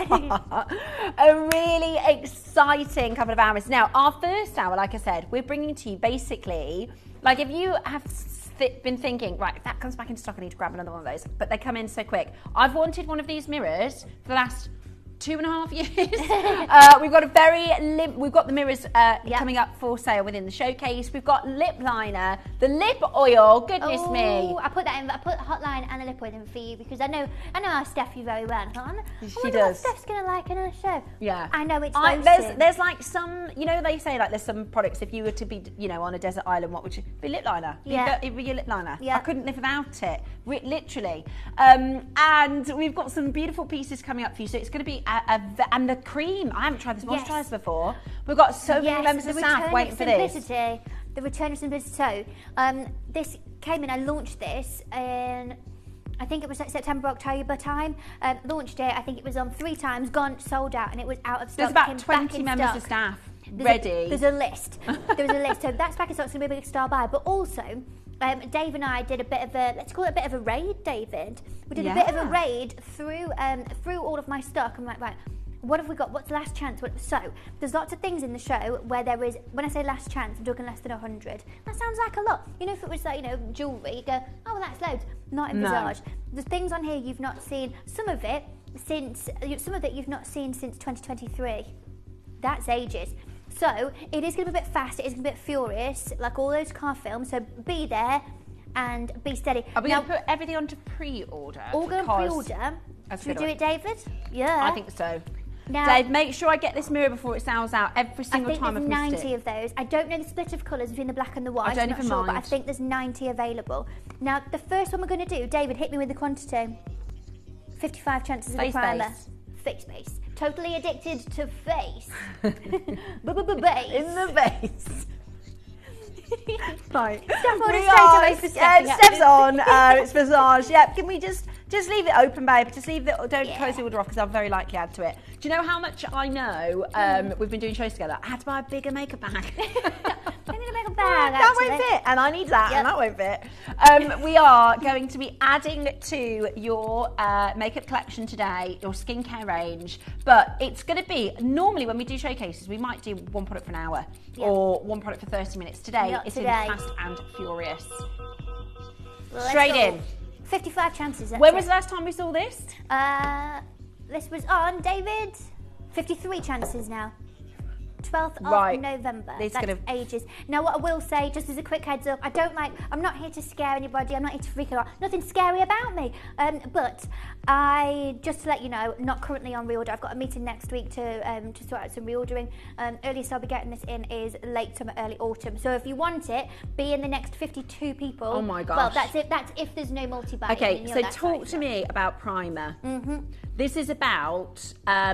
a really exciting couple of hours. Now, our first hour, like I said, we're bringing to you basically, like if you have been thinking, right, if that comes back into stock, I need to grab another one of those, but they come in so quick. I've wanted one of these mirrors for the last 2.5 years. We've got we've got the mirrors coming up for sale within the showcase. We've got lip liner, the lip oil. Goodness me! I put that in. I put a hot line and a lip oil in for you because I know our Steph you very well. I wonder what Steph's gonna like in her show. Yeah, I know it's. There's like some, you know, they say like there's some products. If you were to be, you know, on a desert island, what would you be? Lip liner. Yeah, it'd be your lip liner. Yeah, I couldn't live without it. Literally. And we've got some beautiful pieces coming up for you. So it's going to be and the cream. I haven't tried this moisturiser before. We've got so many members of staff waiting for this. The return of simplicity. So, this came in. I launched this in, I think it was like September, October time. Launched it. I think it was on 3 times, gone, sold out, and it was out of stock. There's about 20 members of staff ready. There's a list. There was a list. So that's back in stock. It's going to be a big star buy. But also, Dave and I did a bit of a, let's call it a bit of a raid, David. We did a bit of a raid through all of my stock. I'm like, right, what have we got? What's the last chance? So there's lots of things in the show where there is, when I say last chance, I'm talking less than 100. That sounds like a lot. You know, if it was like, you know, jewellery, you go, oh, well, that's loads. Not in Visage. There's things on here you've not seen. Some of it you've not seen since 2023. That's ages. So it is going to be a bit fast, it is going to be a bit furious, like all those car films. So be there and be steady. Are we going to put everything onto pre-order? All going to pre-order. Should we do it, David? Yeah. I think so. Now, Dave, make sure I get this mirror before it sells out every single time I've missed it. I think there's 90 of those. I don't know the split of colours between the black and the white. I'm not sure, but I think there's 90 available. Now, the first one we're going to do, David, hit me with the quantity. 55 chances of the primer. Face base. Totally addicted to face. Base. In the base. Right. Steph's on. It's Visage. Yeah. Can we just leave it open, babe? Just leave it. Don't close the order off because I'll very likely add to it. Do you know how much I know? We've been doing shows together. I had to buy a bigger makeup bag. I need a makeup bag. That won't fit, and I need that, and that won't fit. We are going to be adding to your makeup collection today, your skincare range, but it's going to be, normally when we do showcases, we might do one product for an hour or one product for 30 minutes. Today, it's in Fast and Furious. Well, straight in. 55 chances. When was the last time we saw this? This was on, David, 53 chances now. 12th of November. That's ages. Now, what I will say, just as a quick heads up, I'm not here to scare anybody, I'm not here to freak out. Nothing scary about me. But just to let you know, not currently on reorder. I've got a meeting next week to sort out some reordering. Earliest I'll be getting this in is late summer, early autumn. So if you want it, be in the next 52 people. Oh my gosh. Well, that's it. That's if there's no multi-buy. Okay, so talk to me about primer. This is about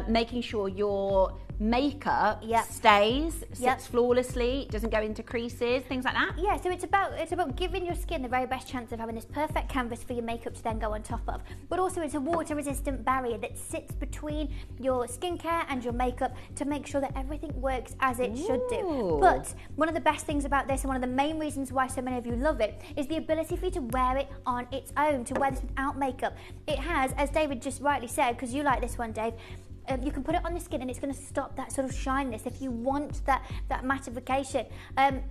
making sure your makeup stays, sits flawlessly, doesn't go into creases, things like that. Yeah, so it's about giving your skin the very best chance of having this perfect canvas for your makeup to then go on top of. But also it's a water-resistant barrier that sits between your skincare and your makeup to make sure that everything works as it should do. But one of the best things about this, and one of the main reasons why so many of you love it, is the ability for you to wear it on its own, to wear this without makeup. It has, as David just rightly said, because you like this one, Dave, you can put it on the skin and it's going to stop that sort of shininess if you want that mattification.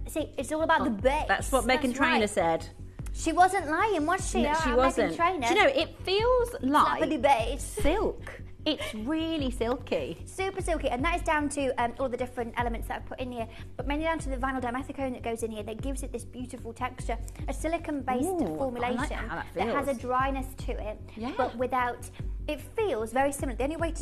See, it's all about the base. That's what Meghan Trainor said. She wasn't lying, was she? No, she wasn't. Meghan Trainor. Do you know, it feels like base. silk. It's really silky. Super silky, and that is down to all the different elements that I've put in here, but mainly down to the vinyl dimethicone that goes in here that gives it this beautiful texture. A silicone-based formulation like how that has a dryness to it, but without... It feels very similar. The only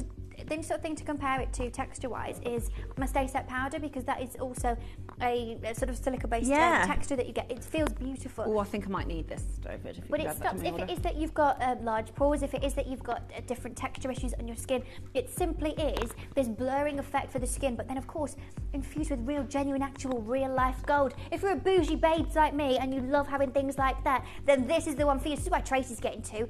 sort of thing to compare it to texture-wise is my Stay Set powder, because that is also a sort of silica-based texture that you get. It feels beautiful. Oh, I think I might need this, David. But it stops if it is that you've got large pores, if it is that you've got different texture issues on your skin. It simply is this blurring effect for the skin, but then of course infused with real, genuine, actual, real-life gold. If you're a bougie babes like me and you love having things like that, then this is the one for you. This is why Tracy's getting to.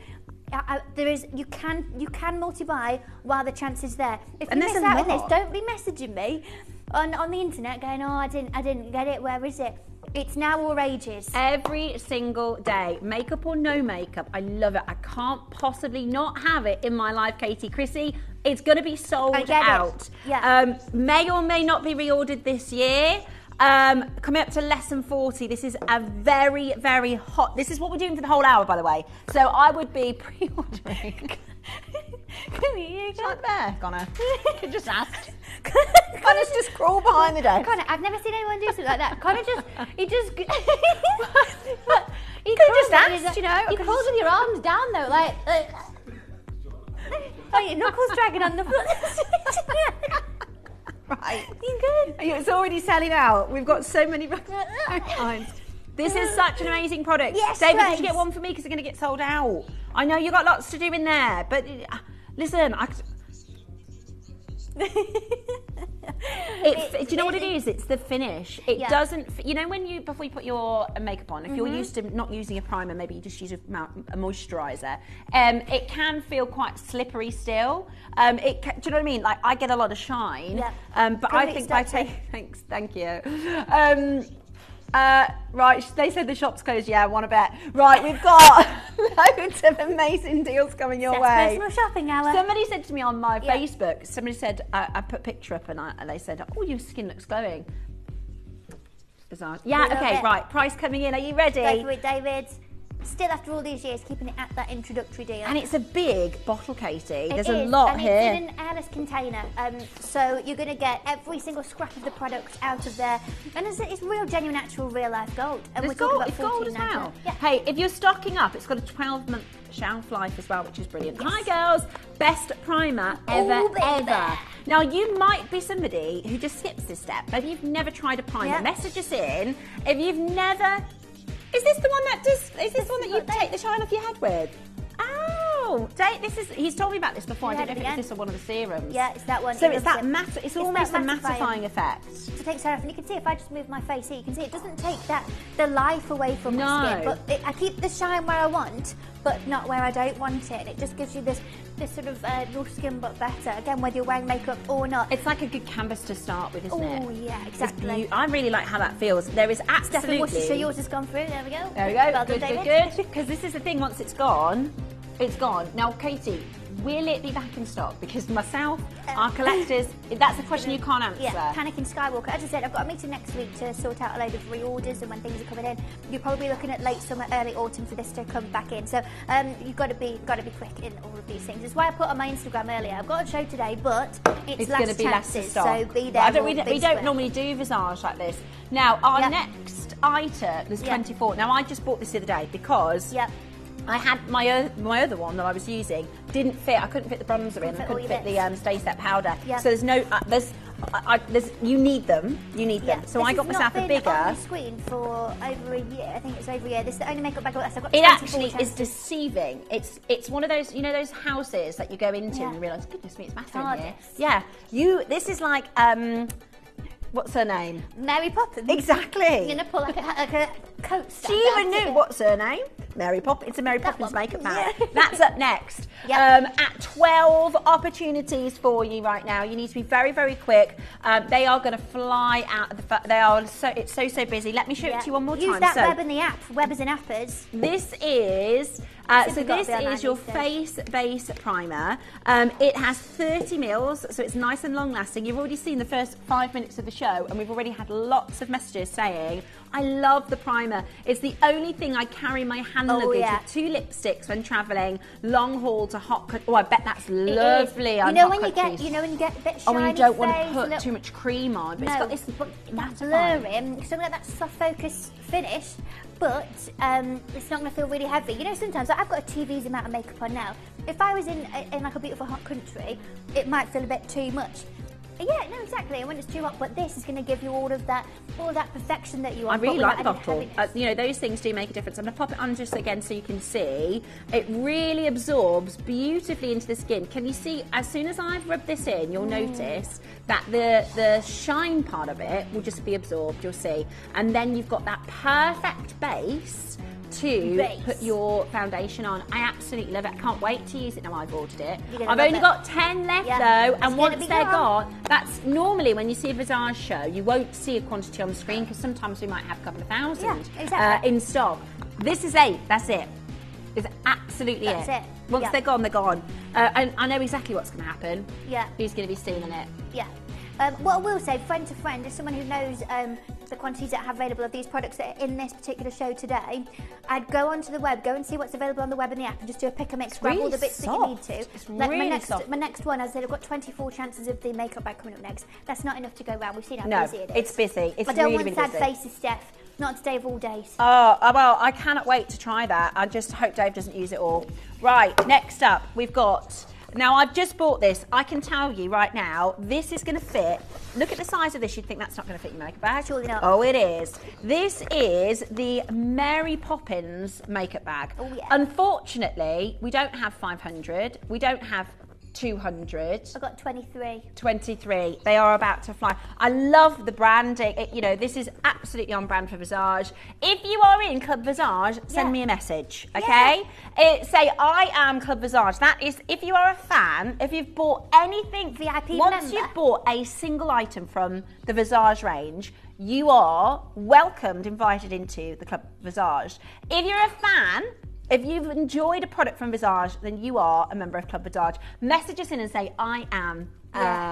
You can multi-buy while the chance is there. If you miss out on this, don't be messaging me on the internet going, oh, I didn't get it, where is it? It's now all ages. Every single day, makeup or no makeup, I love it. I can't possibly not have it in my life, Katie. Chrissy, it's going to be sold out. Yeah. May or may not be reordered this year. Coming up to less than 40. This is a very, very hot. This is what we're doing for the whole hour, by the way. So I would be pre-ordering. Right there, Connor. You just asked. Connor's just crawl behind the desk. Connor, I've never seen anyone do something like that. Connor just, he just asked, you know. He crawls with your arms down though, like oh, your knuckles dragging on the floor. Right. You good? It's already selling out. We've got so many lines. This is such an amazing product. Yes, David, did you get one for me? Because they're going to get sold out. I know you've got lots to do in there, but listen, Do you know what it is? It's the finish. It doesn't, you know, when you, before you put your makeup on, if you're used to not using a primer, maybe you just use a moisturiser, it can feel quite slippery still. Do you know what I mean? Like, I get a lot of shine, but I think by thanks, thank you. Right, they said the shop's closed. Yeah, I want to bet. Right, we've got loads of amazing deals coming your way. Personal shopping hour. Somebody said to me on my Facebook, somebody said, I put a picture up and they said, oh, your skin looks glowing. Bizarre. Yeah, okay, right, price coming in. Are you ready? Go for it, David. Still, after all these years, keeping it at that introductory deal. And it's a big bottle, Katie. There's a lot here. And it's in an airless container. So you're going to get every single scrap of the product out of there. And it's real, genuine, natural, real-life gold. And we're talking about it's gold as well. Yeah. Hey, if you're stocking up, it's got a 12-month shelf life as well, which is brilliant. Yes. Hi, girls. Best primer ever. Now, you might be somebody who just skips this step. Maybe you've never tried a primer. Message us in. If you've never... Is this the one that does? Is this the one that you take the shine off your head with? Oh, this is. He's told me about this before. I don't know if it's this or one of the serums. Yeah, it's that one. So it's that matte. It's almost a mattifying effect. To take shine off, and you can see if I just move my face here, you can see it doesn't take the life away from my skin, but I keep the shine where I want, but not where I don't want it. And it just gives you this sort of your skin but better. Again, whether you're wearing makeup or not. It's like a good canvas to start with, isn't it? Oh yeah, exactly. I really like how that feels. There is absolutely. Stephanie, so yours has gone through. There we go. There we go. Well done, good. Because this is the thing. Once it's gone, it's gone. Now, Katie, will it be back in stock? Because myself, our collectors, that's a question you can't answer. Yeah, Panicking Skywalker. As I said, I've got a meeting next week to sort out a load of reorders and when things are coming in. You're probably looking at late summer, early autumn for this to come back in. So you've got to be quick in all of these things. That's why I put on my Instagram earlier. I've got a show today, but it's going to be last to stock. So be there. We don't normally do visage like this. Now, our next item is 24. Now, I just bought this the other day because I had my other one that I was using didn't fit. I couldn't fit the bronzer in. I couldn't fit the Stay Set powder. So there's no you need them. You need them. So I got myself a bigger. On the screen for over a year. I think it's over a year. This is the only makeup bag I've got. It actually is deceiving. It's one of those those houses that you go into and realise, goodness me, it's massive in here. Yeah. This is like what's her name? Mary Poppins. Exactly. You're going to pull like a coat stand. She even knew what's her name. Mary Poppins. It's a Mary Poppins makeup bag. That's up next. At 12 opportunities for you right now. You need to be very, very quick. They are going to fly out of the... It's so busy. Let me show it to you one more time. Use that web in the app. Webbers and appers. This is... this is your face base primer. It has 30 mils, so it's nice and long lasting. You've already seen the first 5 minutes of the show, and we've already had lots of messages saying, I love the primer. It's the only thing I carry my hand luggage with 2 lipsticks when travelling, long haul to hot country. Oh, I bet that's lovely on hot countries. You know when you get a bit shiny. Oh, when you don't want to put too much cream on. But no, it's got this blurring, so we get that soft focus finish. But it's not going to feel really heavy. You know, sometimes I've got a TV's amount of makeup on now. If I was in like a beautiful hot country, it might feel a bit too much. Yeah, no, exactly. And when it's too hot, but this is going to give you all of that perfection that you want. I really like the bottle. Those things do make a difference. I'm going to pop it on just again so you can see. It really absorbs beautifully into the skin. Can you see? As soon as I've rubbed this in, you'll notice that the shine part of it will just be absorbed. You'll see, and then you've got that perfect base to put your foundation on. I absolutely love it. I can't wait to use it now I've ordered it. I've only got 10 left though, and once they're gone, that's normally when you see a visage show, you won't see a quantity on the screen because sometimes we might have a couple of thousand in stock. This is 8, that's it. It's absolutely it. Once they're gone, they're gone. And I know exactly what's going to happen. Yeah. Who's going to be stealing it? Yeah. What I will say, friend to friend, as someone who knows the quantities that I have available of these products that are in this particular show today, I'd go onto the web, go and see what's available on the web and the app and just do a pick and mix, grab all the bits that you need to. It's really soft. My next one, as I said, I've got 24 chances of the makeup bag coming up next. That's not enough to go around. We've seen how busy it is. It's busy. It's I don't really, want sad faces, Steph. Not today of all days. Oh, well, I cannot wait to try that. I just hope Dave doesn't use it all. Right, next up, we've got... Now, I've just bought this. I can tell you right now, this is going to fit. Look at the size of this. You'd think that's not going to fit your makeup bag. Surely not. Oh, it is. This is the Mary Poppins makeup bag. Oh, yeah. Unfortunately, we don't have 500. We don't have 200. I got 23. 23. They are about to fly. I love the branding. You know, this is absolutely on brand for Visage. If you are in Club Visage, send me a message, okay? Say, I am Club Visage. That is, if you are a fan, if you've bought anything, VIP once member. you've bought a single item from the Visage range, you are welcomed, invited into the Club Visage. If you're a fan, if you've enjoyed a product from Visage, then you are a member of Club Visage. Message us in and say, I am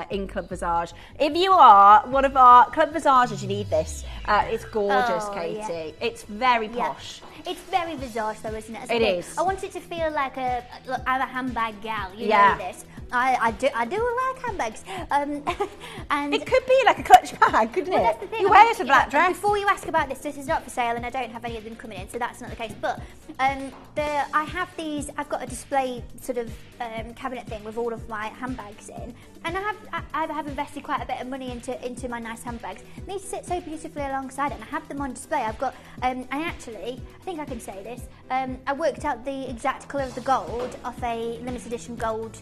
in Club Visage. If you are one of our Club Visages, you need this. It's gorgeous, Katie. Yeah. It's very posh. It's very Visage though, isn't it? It is. I want it to feel like look, I'm a handbag gal, you know this. I do like handbags. And it could be like a clutch bag, couldn't it? That's the thing. You wear it as a black dress. Before you ask about this is not for sale and I don't have any of them coming in, so that's not the case. But I have these, I've got a display sort of cabinet thing with all of my handbags in. And I have invested quite a bit of money into my nice handbags. These sit so beautifully alongside it, and I have them on display. I've got, I think I can say this, I worked out the exact colour of the gold off a limited edition gold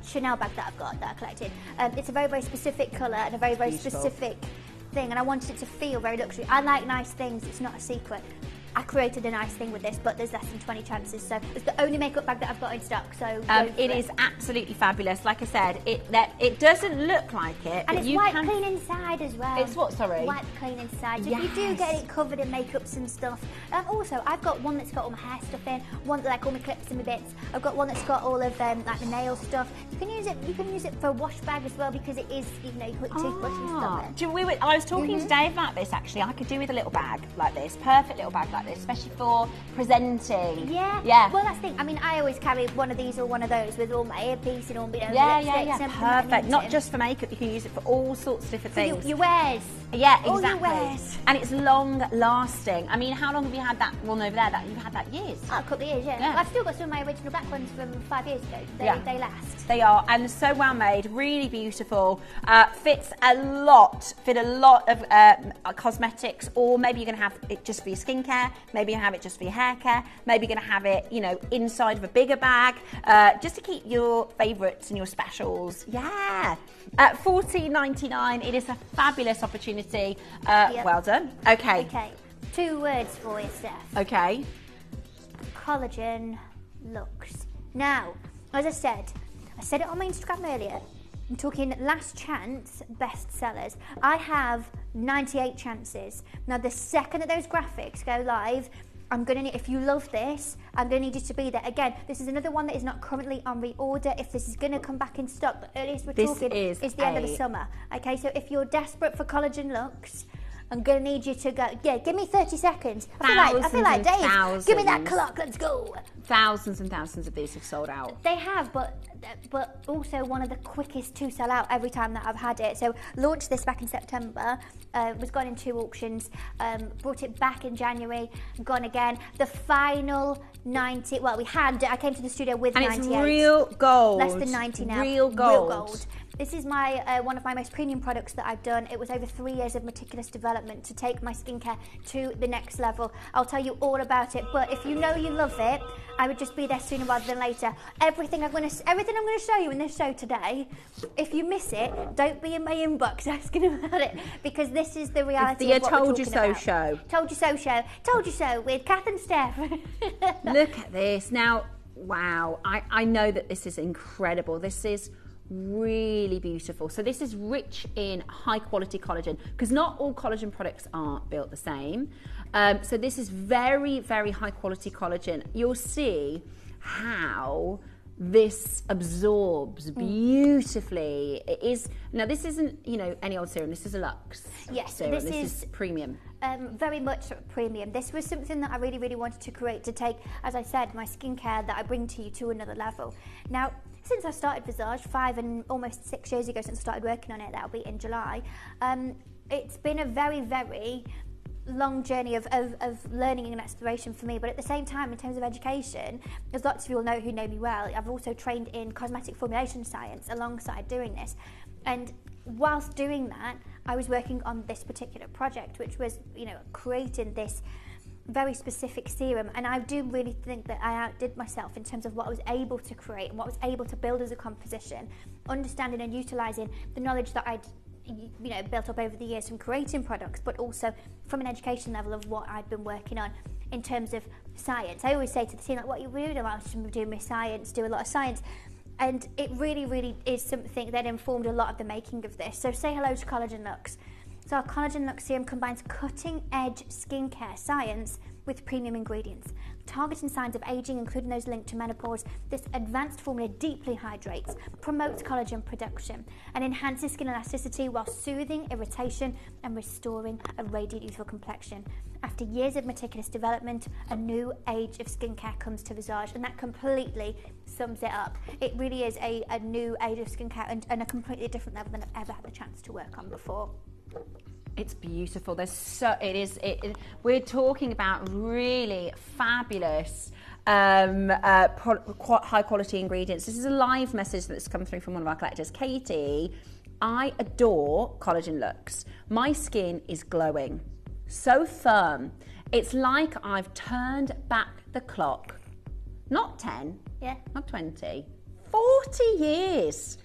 Chanel bag that I've got, that I collected. It's a very, very specific colour and a very, very specific thing, and I wanted it to feel very luxury. I like nice things, it's not a secret. I created a nice thing with this, but there's less than 20 chances, so it's the only makeup bag that I've got in stock. So it is absolutely fabulous. Like I said, it doesn't look like it, and it's white clean inside as well. It's what, sorry? White clean inside. So if you do get it covered in makeups and stuff, also I've got one that's got all my hair stuff in, one like all my clips and my bits. I've got one that's got all of like the nail stuff. You can use it. You can use it for a wash bag as well because it is, you know, you put your toothbrush and stuff in. I was talking to Dave about this actually. I could do with a little bag like this, perfect little bag like this, especially for presenting. Yeah. Well, that's the thing. I mean, I always carry one of these or one of those with all my earpiece and all my lipsticks. Perfect. Not just for makeup. You can use it for all sorts of different things. Your wares. Yeah, exactly. All your wares. And it's long lasting. I mean, how long have you had that one over there? You've had that years. Oh, a couple of years, yeah. Well, I've still got some of my original black ones from 5 years ago. They last. They are, and so well made, really beautiful. Fit a lot of cosmetics, or maybe you're going to have it just for your skincare. Maybe you have it just for your hair care. Maybe you're going to have it, you know, inside of a bigger bag, just to keep your favourites and your specials. Yeah. At $14.99, it is a fabulous opportunity. Well done. Okay. 2 words for you, Steph. Okay. Collagen looks. Now, as I said it on my Instagram earlier. I'm talking last chance bestsellers. I have 98 chances. Now, the second that those graphics go live, I'm going to need, if you love this, I'm going to need you to be there. Again, this is another one that is not currently on reorder. If this is going to come back in stock, the earliest we're talking is the end of the summer. Okay, so if you're desperate for collagen looks, I'm going to need you to go, give me 30 seconds. I feel like Dave, give me that clock, let's go. Thousands and thousands of these have sold out. They have, but also one of the quickest to sell out every time that I've had it. So launched this back in September, was gone in 2 auctions, brought it back in January, gone again. The final 90, I came to the studio with 98. And it's real gold. Less than 90 now. Real gold. This is my one of my most premium products that I've done. It was over 3 years of meticulous development to take my skincare to the next level. I'll tell you all about it, but if you know you love it, I would just be there sooner rather than later. Everything I'm going to show you in this show today, if you miss it, don't be in my inbox asking about it, because this is the reality of what we're talking about. Show. Told you so show. Told you so with Kath and Steph. Look at this. Now, wow, I know that this is incredible. This is really beautiful. So this is rich in high quality collagen, because not all collagen products are built the same. So this is very, very high quality collagen. You'll see how this absorbs beautifully. It is, now this isn't, you know, any old serum. This is a luxe serum. This is premium. Very much premium. This was something that I really, really wanted to create, to take, as I said, my skincare that I bring to you to another level. Now, since I started Visage 5 and almost 6 years ago, since I started working on it, that'll be in July, it's been a very, very long journey of learning and exploration for me, but at the same time, in terms of education, as lots of you will know who know me well, I've also trained in cosmetic formulation science alongside doing this. And whilst doing that, I was working on this particular project, which was, you know, creating this very specific serum, and I do really think that I outdid myself in terms of what I was able to create and what I was able to build as a composition, understanding and utilising the knowledge that I'd built up over the years from creating products, but also from an education level of what I'd been working on in terms of science. I always say to the team, like, what you doing? I was doing my science, do a lot of science. And it really, really is something that informed a lot of the making of this. So say hello to Collagen Lux. So our Collagen Lux serum combines cutting-edge skincare science with premium ingredients, targeting signs of aging, including those linked to menopause. This advanced formula deeply hydrates, promotes collagen production, and enhances skin elasticity while soothing irritation and restoring a radiant, youthful complexion. After years of meticulous development, a new age of skincare comes to Visage, and that completely sums it up. It really is a new age of skincare and a completely different level than I've ever had the chance to work on before. It's beautiful. We're talking about really fabulous, high quality ingredients. This is a live message that's come through from one of our collectors. Katie, I adore Collagen Lux. My skin is glowing, so firm. It's like I've turned back the clock. Not 10, not 20, 40 years.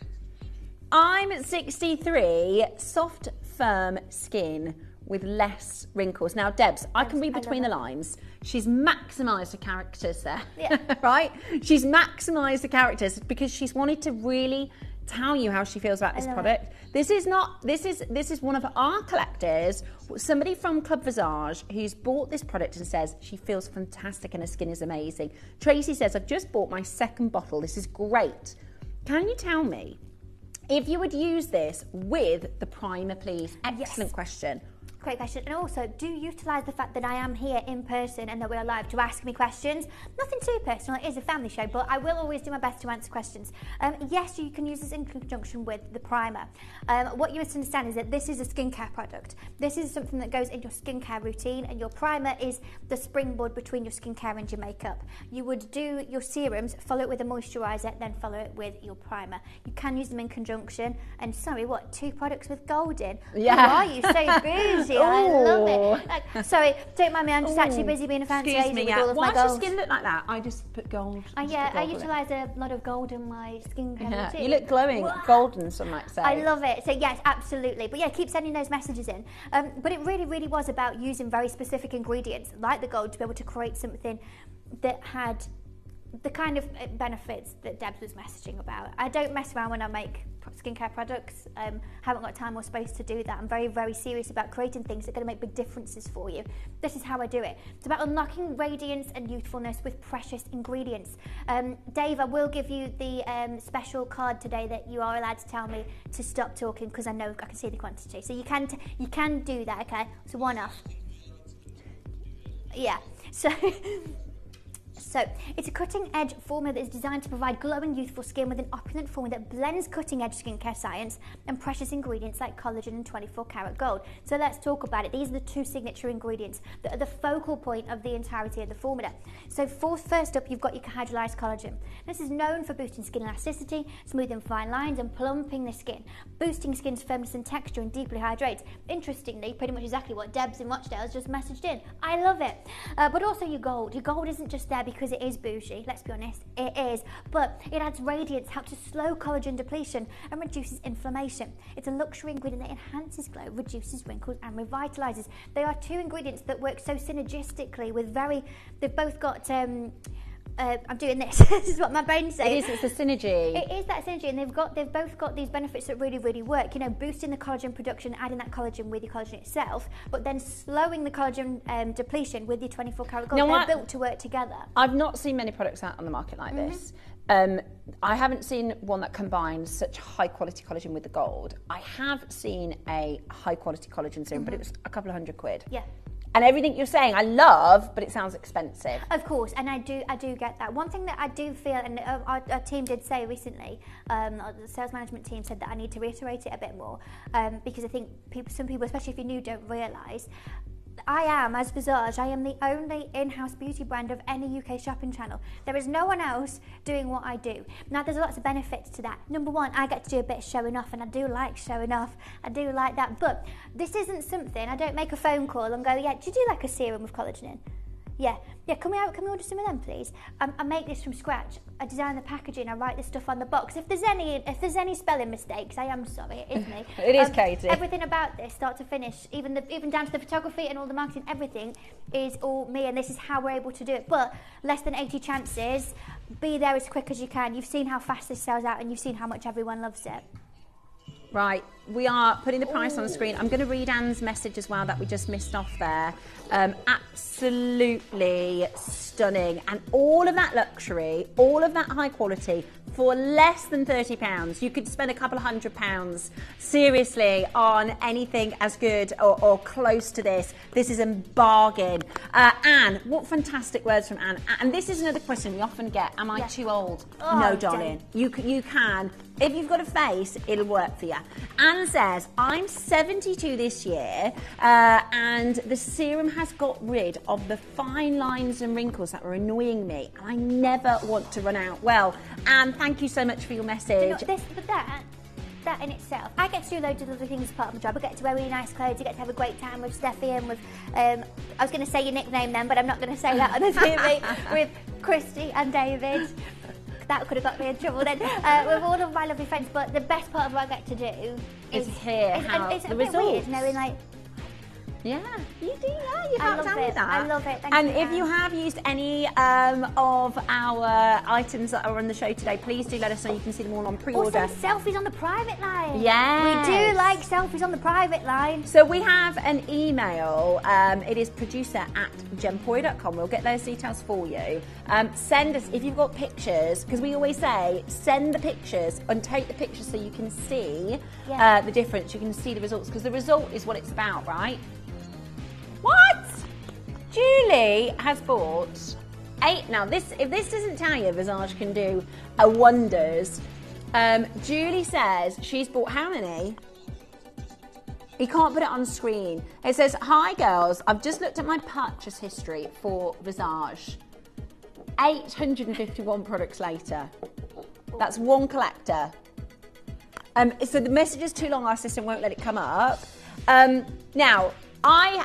I'm at 63, soft, firm skin with less wrinkles. Now, Debs, I can read between the lines. She's maximised her characters there, right? She's maximised the characters because she's wanted to really tell you how she feels about this product. This is one of our collectors, somebody from Club Visage, who's bought this product and says she feels fantastic and her skin is amazing. Tracy says, I've just bought my second bottle. This is great. Can you tell me if you would use this with the primer, please? Excellent question. Great question. And also, do utilise the fact that I am here in person and that we're live to ask me questions. Nothing too personal, it is a family show, but I will always do my best to answer questions. Yes, you can use this in conjunction with the primer. What you must understand is that this is a skincare product. This is something that goes in your skincare routine, and your primer is the springboard between your skincare and your makeup. You would do your serums, follow it with a moisturiser, then follow it with your primer. You can use them in conjunction. And sorry, what, 2 products with gold in? Yeah. Who are you? So bougie. I love it. Like, sorry, don't mind me. I'm just actually busy being a fancy Asian with all of my gold. Why does your skin look like that? I just put gold. I utilise a lot of gold in my skincare routine. You look glowing, golden, some might say. I love it. So yes, absolutely. But yeah, keep sending those messages in. But it really, really was about using very specific ingredients like the gold to be able to create something that had the kind of benefits that Debs was messaging about. I don't mess around when I make skincare products. Haven't got time or space to do that. I'm very, very serious about creating things that are going to make big differences for you. This is how I do it. It's about unlocking radiance and youthfulness with precious ingredients. Dave, I will give you the special card today that you are allowed to tell me to stop talking because I know I can see the quantity. So you can do that, okay? So one off. Yeah. So it's a cutting-edge formula that is designed to provide glowing, youthful skin with an opulent formula that blends cutting-edge skincare science and precious ingredients like collagen and 24-karat gold. So let's talk about it. These are the 2 signature ingredients that are the focal point of the entirety of the formula. So first up, you've got your hydrolyzed collagen. This is known for boosting skin elasticity, smoothing fine lines, and plumping the skin, boosting skin's firmness and texture, and deeply hydrates. Interestingly, pretty much exactly what Debs in Rochdale's just messaged in. I love it. But also your gold. Your gold isn't just there because it is bougie, let's be honest, it is, but it adds radiance, helps to slow collagen depletion and reduces inflammation. It's a luxury ingredient that enhances glow, reduces wrinkles and revitalizes. They are 2 ingredients that work so synergistically with they've both got I'm doing this. This is what my brain's saying. It's the synergy. It is that synergy, and they've both got these benefits that really, really work. You know, boosting the collagen production, adding that collagen with your collagen itself, but then slowing the collagen depletion with your 24-karat gold. They're built to work together. I've not seen many products out on the market like this. I haven't seen one that combines such high quality collagen with the gold. I have seen a high quality collagen serum, but it was a couple of £100. Yeah. And everything you're saying, I love, but it sounds expensive. Of course, and I do get that. One thing that I do feel, and our team did say recently, the sales management team said that I need to reiterate it a bit more, because I think some people, especially if you're new, don't realise. I am, as Visage, I am the only in-house beauty brand of any UK shopping channel. There is no one else doing what I do. Now, there's lots of benefits to that. Number one, I get to do a bit of showing off, and I do like showing off. I do like that. But this isn't something, I don't make a phone call and go, yeah, do you do like a serum with collagen in? Yeah. Can we order some of them, please? I make this from scratch. I design the packaging. I write the stuff on the box. If there's any spelling mistakes, I am sorry. It is me. It is Katie. Everything about this, start to finish, even down to the photography and all the marketing, everything is all me. And this is how we're able to do it. But less than 80 chances. Be there as quick as you can. You've seen how fast this sells out, and you've seen how much everyone loves it. Right, we are putting the price on the screen. I'm going to read Anne's message as well that we just missed off there. Absolutely stunning. And all of that luxury, all of that high quality for less than £30. You could spend a couple of £100 seriously on anything as good or close to this. This is a bargain. Anne, what fantastic words from Anne. And this is another question we often get. Am I too old? Oh, no, darling. You can. If you've got a face, it'll work for you. Anne says, I'm 72 this year, and the serum has got rid of the fine lines and wrinkles that were annoying me, and I never want to run out. Well, Anne, thank you so much for your message. That in itself, I get to do loads of other things as part of my job. I get to wear really nice clothes. I get to have a great time with Steffi and with, I was going to say your nickname then, but I'm not going to say that on the TV, with Christy and David. That could have got me in trouble then, with all of my lovely friends. But the best part of what I get to do is hear how it's the a bit results. weird knowing, like, yeah, you do. Yeah, you helped out with that. I love it. Thank and you, if you have used any of our items that are on the show today, please do let us know. You can see them all on pre-order. Also, selfies on the private line. Yes. We do like selfies on the private line. So we have an email. It is producer@gemporia.com. We'll get those details for you. Send us, if you've got pictures, because we always say, send the pictures and take the pictures so you can see the difference. You can see the results, because the result is what it's about, right? What? Julie has bought 8. Now, if this doesn't tell you Visage can do wonders, Julie says she's bought how many? You can't put it on screen. It says, hi girls, I've just looked at my purchase history for Visage. 851 products later. That's one collector. So the message is too long, our system won't let it come up. Now,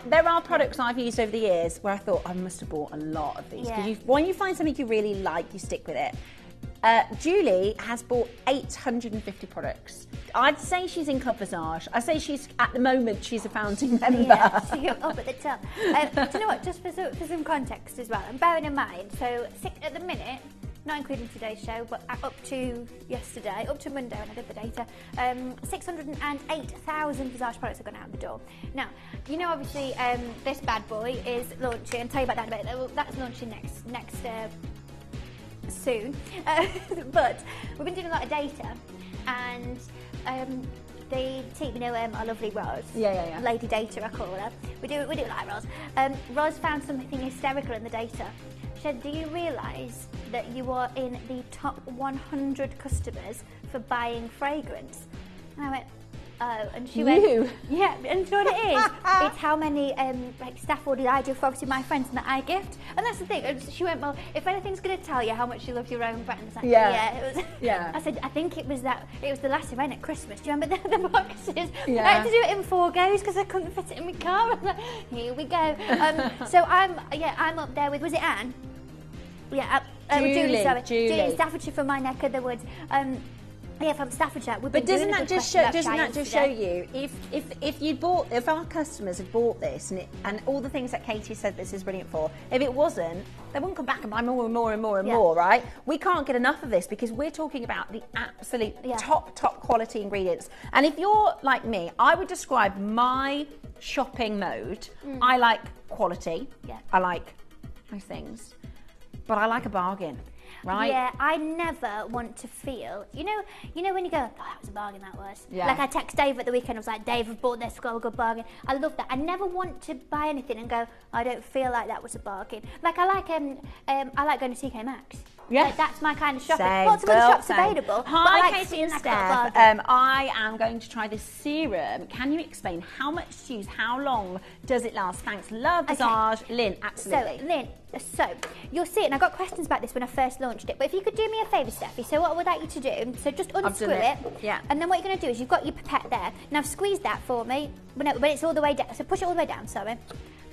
there are products I've used over the years where I thought I must have bought a lot of these. Because when you find something you really like, you stick with it. Julie has bought 850 products. I'd say she's in Club Visage. I say at the moment, she's a founding member. Yeah, she's up at the top. Do you know what, just for some context as well, and bearing in mind, so at the minute, not including today's show, but up to yesterday, up to Monday when I did the data, 608,000 Visage products have gone out the door. Now, you know, obviously, this bad boy is launching, and tell you about that in a bit, that's launching next soon. But we've been doing a lot of data, and the team, you know, our lovely Roz, Lady Data, I call her. We do like Roz. Roz found something hysterical in the data. She said, do you realise that you are in the top 100 customers for buying fragrance? And I went, oh, and she went, yeah, and you know what it is? It's how many staff orders I do for obviously my friends and that I gift. And that's the thing. And she went, well, if anything's going to tell you how much you love your own brands, like, I said, I think it was the last event at Christmas. Do you remember the boxes? I had to do it in 4 goes because I couldn't fit it in my car. I was like, here we go. So I'm up there with, was it Anne? Yeah, Julie in Staffordshire from my neck of the woods. From Staffordshire. But doesn't that just show you if our customers had bought this and all the things that Katie said this is brilliant for, if it wasn't, they wouldn't come back and buy more and more and more and more, right? We can't get enough of this because we're talking about the absolute top quality ingredients. And if you're like me, I would describe my shopping mode. I like quality. I like nice things, but I like a bargain. Right? Yeah, I never want to feel, you know when you go, oh, that was a bargain, that was. Yeah. Like I text Dave at the weekend, I was like, Dave, I've bought this, got a good bargain. I love that. I never want to buy anything and go, I don't feel like that was a bargain. Like I like going to TK Maxx. Yeah, like, that's my kind of shopping. Same, Lots of other shops available. Hi, Katie and Steph. I am going to try this serum. Can you explain how much to use? How long does it last? Thanks. Love, Visage. Lynn, absolutely. So, Lynn, you'll see it, and I got questions about this when I first launched it, but if you could do me a favour, Steffi, so what I would like you to do, so just unscrew it, and then what you're going to do is you've got your pipette there. Now squeeze that for me, but it's all the way down, so push it all the way down, sorry.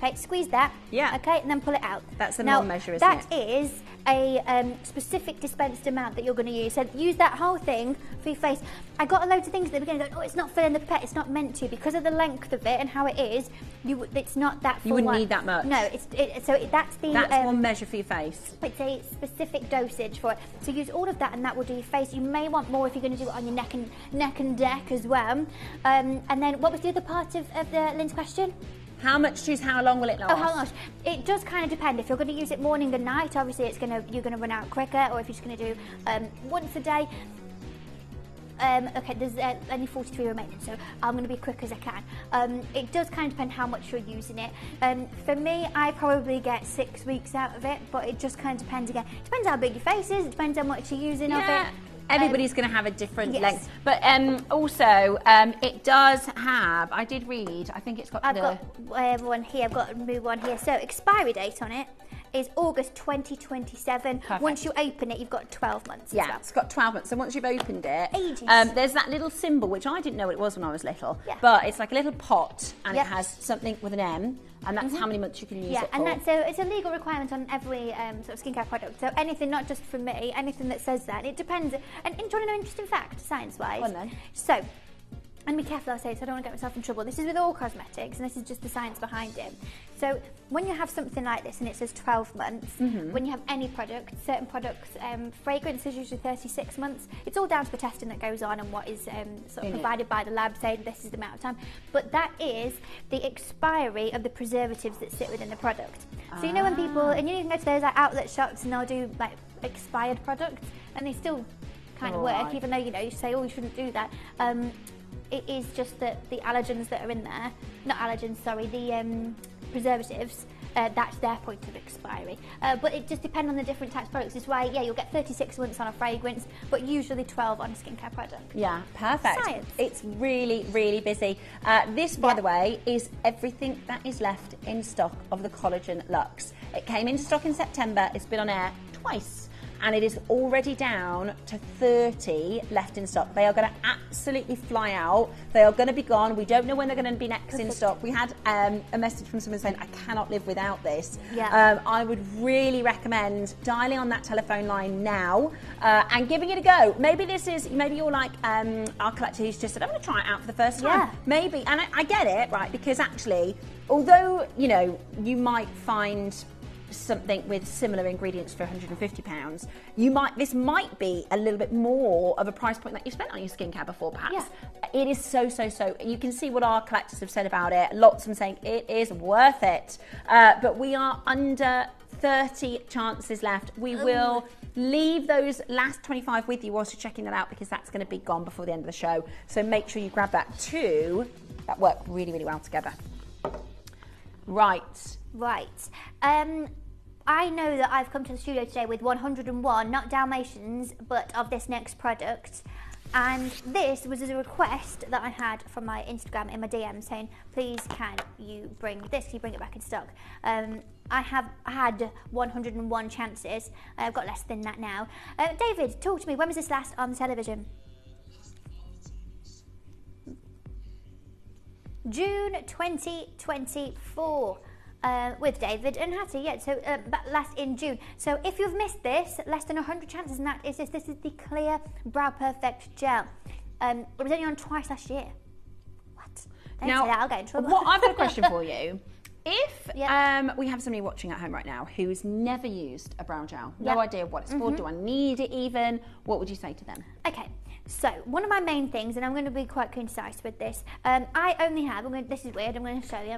Okay, squeeze that. Yeah. Okay, and then pull it out. That's the now, measure, isn't it? That is a specific dispensed amount that you're going to use. So use that whole thing for your face. I got a load of things at the beginning going, oh, it's not filling the pipette. It's not meant to. Because of the length of it and how it is, it's not that full. You wouldn't one. need that much. No, that's the... That's one measure for your face. It's a specific dosage for it. So use all of that and that will do your face. You may want more if you're going to do it on your neck and neck as well. And then what was the other part of the Lynn's question? How much to use, how long will it last? Oh, how long? It does kind of depend. If you're going to use it morning and night, obviously you're going to run out quicker, or if you're just going to do once a day. Okay, there's only 43 remaining, so I'm going to be quick as I can. It does kind of depend how much you're using it. For me, I probably get 6 weeks out of it, but it just kind of depends again. It depends how big your face is, it depends how much you're using of it. Everybody's going to have a different yes. length. But also, it does have, I did read, I think it's got I've got one here, I've got a new one here. So expiry date on it is August 2027. Perfect. Once you open it, you've got 12 months Yeah, as well. it's got 12 months. So once you've opened it, Ages. There's that little symbol, which I didn't know what it was when I was little, Yeah. but it's like a little pot, and Yep. it has something with an M, and that's how many months you can use it for. And it's a legal requirement on every sort of skincare product. So anything, not just from me, anything that says that, it depends. And do you want to know an interesting fact, science-wise? Go on then. So, and be careful I say, so I don't want to get myself in trouble. This is with all cosmetics, and this is just the science behind it. So when you have something like this and it says 12 months, when you have any product, certain products, fragrance is usually 36 months. It's all down to the testing that goes on and what is sort of provided by the lab saying this is the amount of time. But that is the expiry of the preservatives that sit within the product. So you know when people, and you can go to those like outlet shops and they'll do like expired products and they still kind of work, even though you say, oh, you shouldn't do that. It is just that the allergens that are in there, not allergens, sorry, the preservatives, that's their point of expiry. But it just depends on the different types of products. It's why, you'll get 36 months on a fragrance, but usually 12 on a skincare product. Yeah, perfect. Science. It's really, really busy. This, by the way, is everything that is left in stock of the Collagen Luxe. It came into stock in September. It's been on air twice. And it is already down to 30 left in stock. They are going to absolutely fly out. They are going to be gone. We don't know when they're going to be next in stock. We had a message from someone saying, I cannot live without this. Yeah. I would really recommend dialing on that telephone line now and giving it a go. Maybe you're like our collector who's just said, I'm going to try it out for the first time. Yeah. Maybe, and I get it, right? Because actually, although, you might find something with similar ingredients for £150, this might be a little bit more of a price point that you spent on your skincare before, perhaps. It is so you can see what our collectors have said about it. Lots of them saying it is worth it, but we are under 30 chances left. We will leave those last 25 with you whilst you're checking that out, because that's going to be gone before the end of the show. So make sure you grab that too. That work really, really well together. Right. I know that I've come to the studio today with 101, not Dalmatians, but of this next product. And this was a request that I had from my Instagram in my DM saying, please can you bring this, can you bring it back in stock? I have had 101 chances. I've got less than that now. David, talk to me, when was this last on the television? June 2024. With David and Hattie, so last in June. So if you've missed this, less than 100 chances, and that is this. This is the Clear Brow Perfect Gel. It was only on twice last year. What? Don't say that, I'll get in trouble. I've got a question for you. If we have somebody watching at home right now who's never used a brow gel, no idea what it's for, do I need it even? What would you say to them? Okay, so one of my main things, and I'm going to be quite concise with this, I only have, this is weird, I'm going to show you.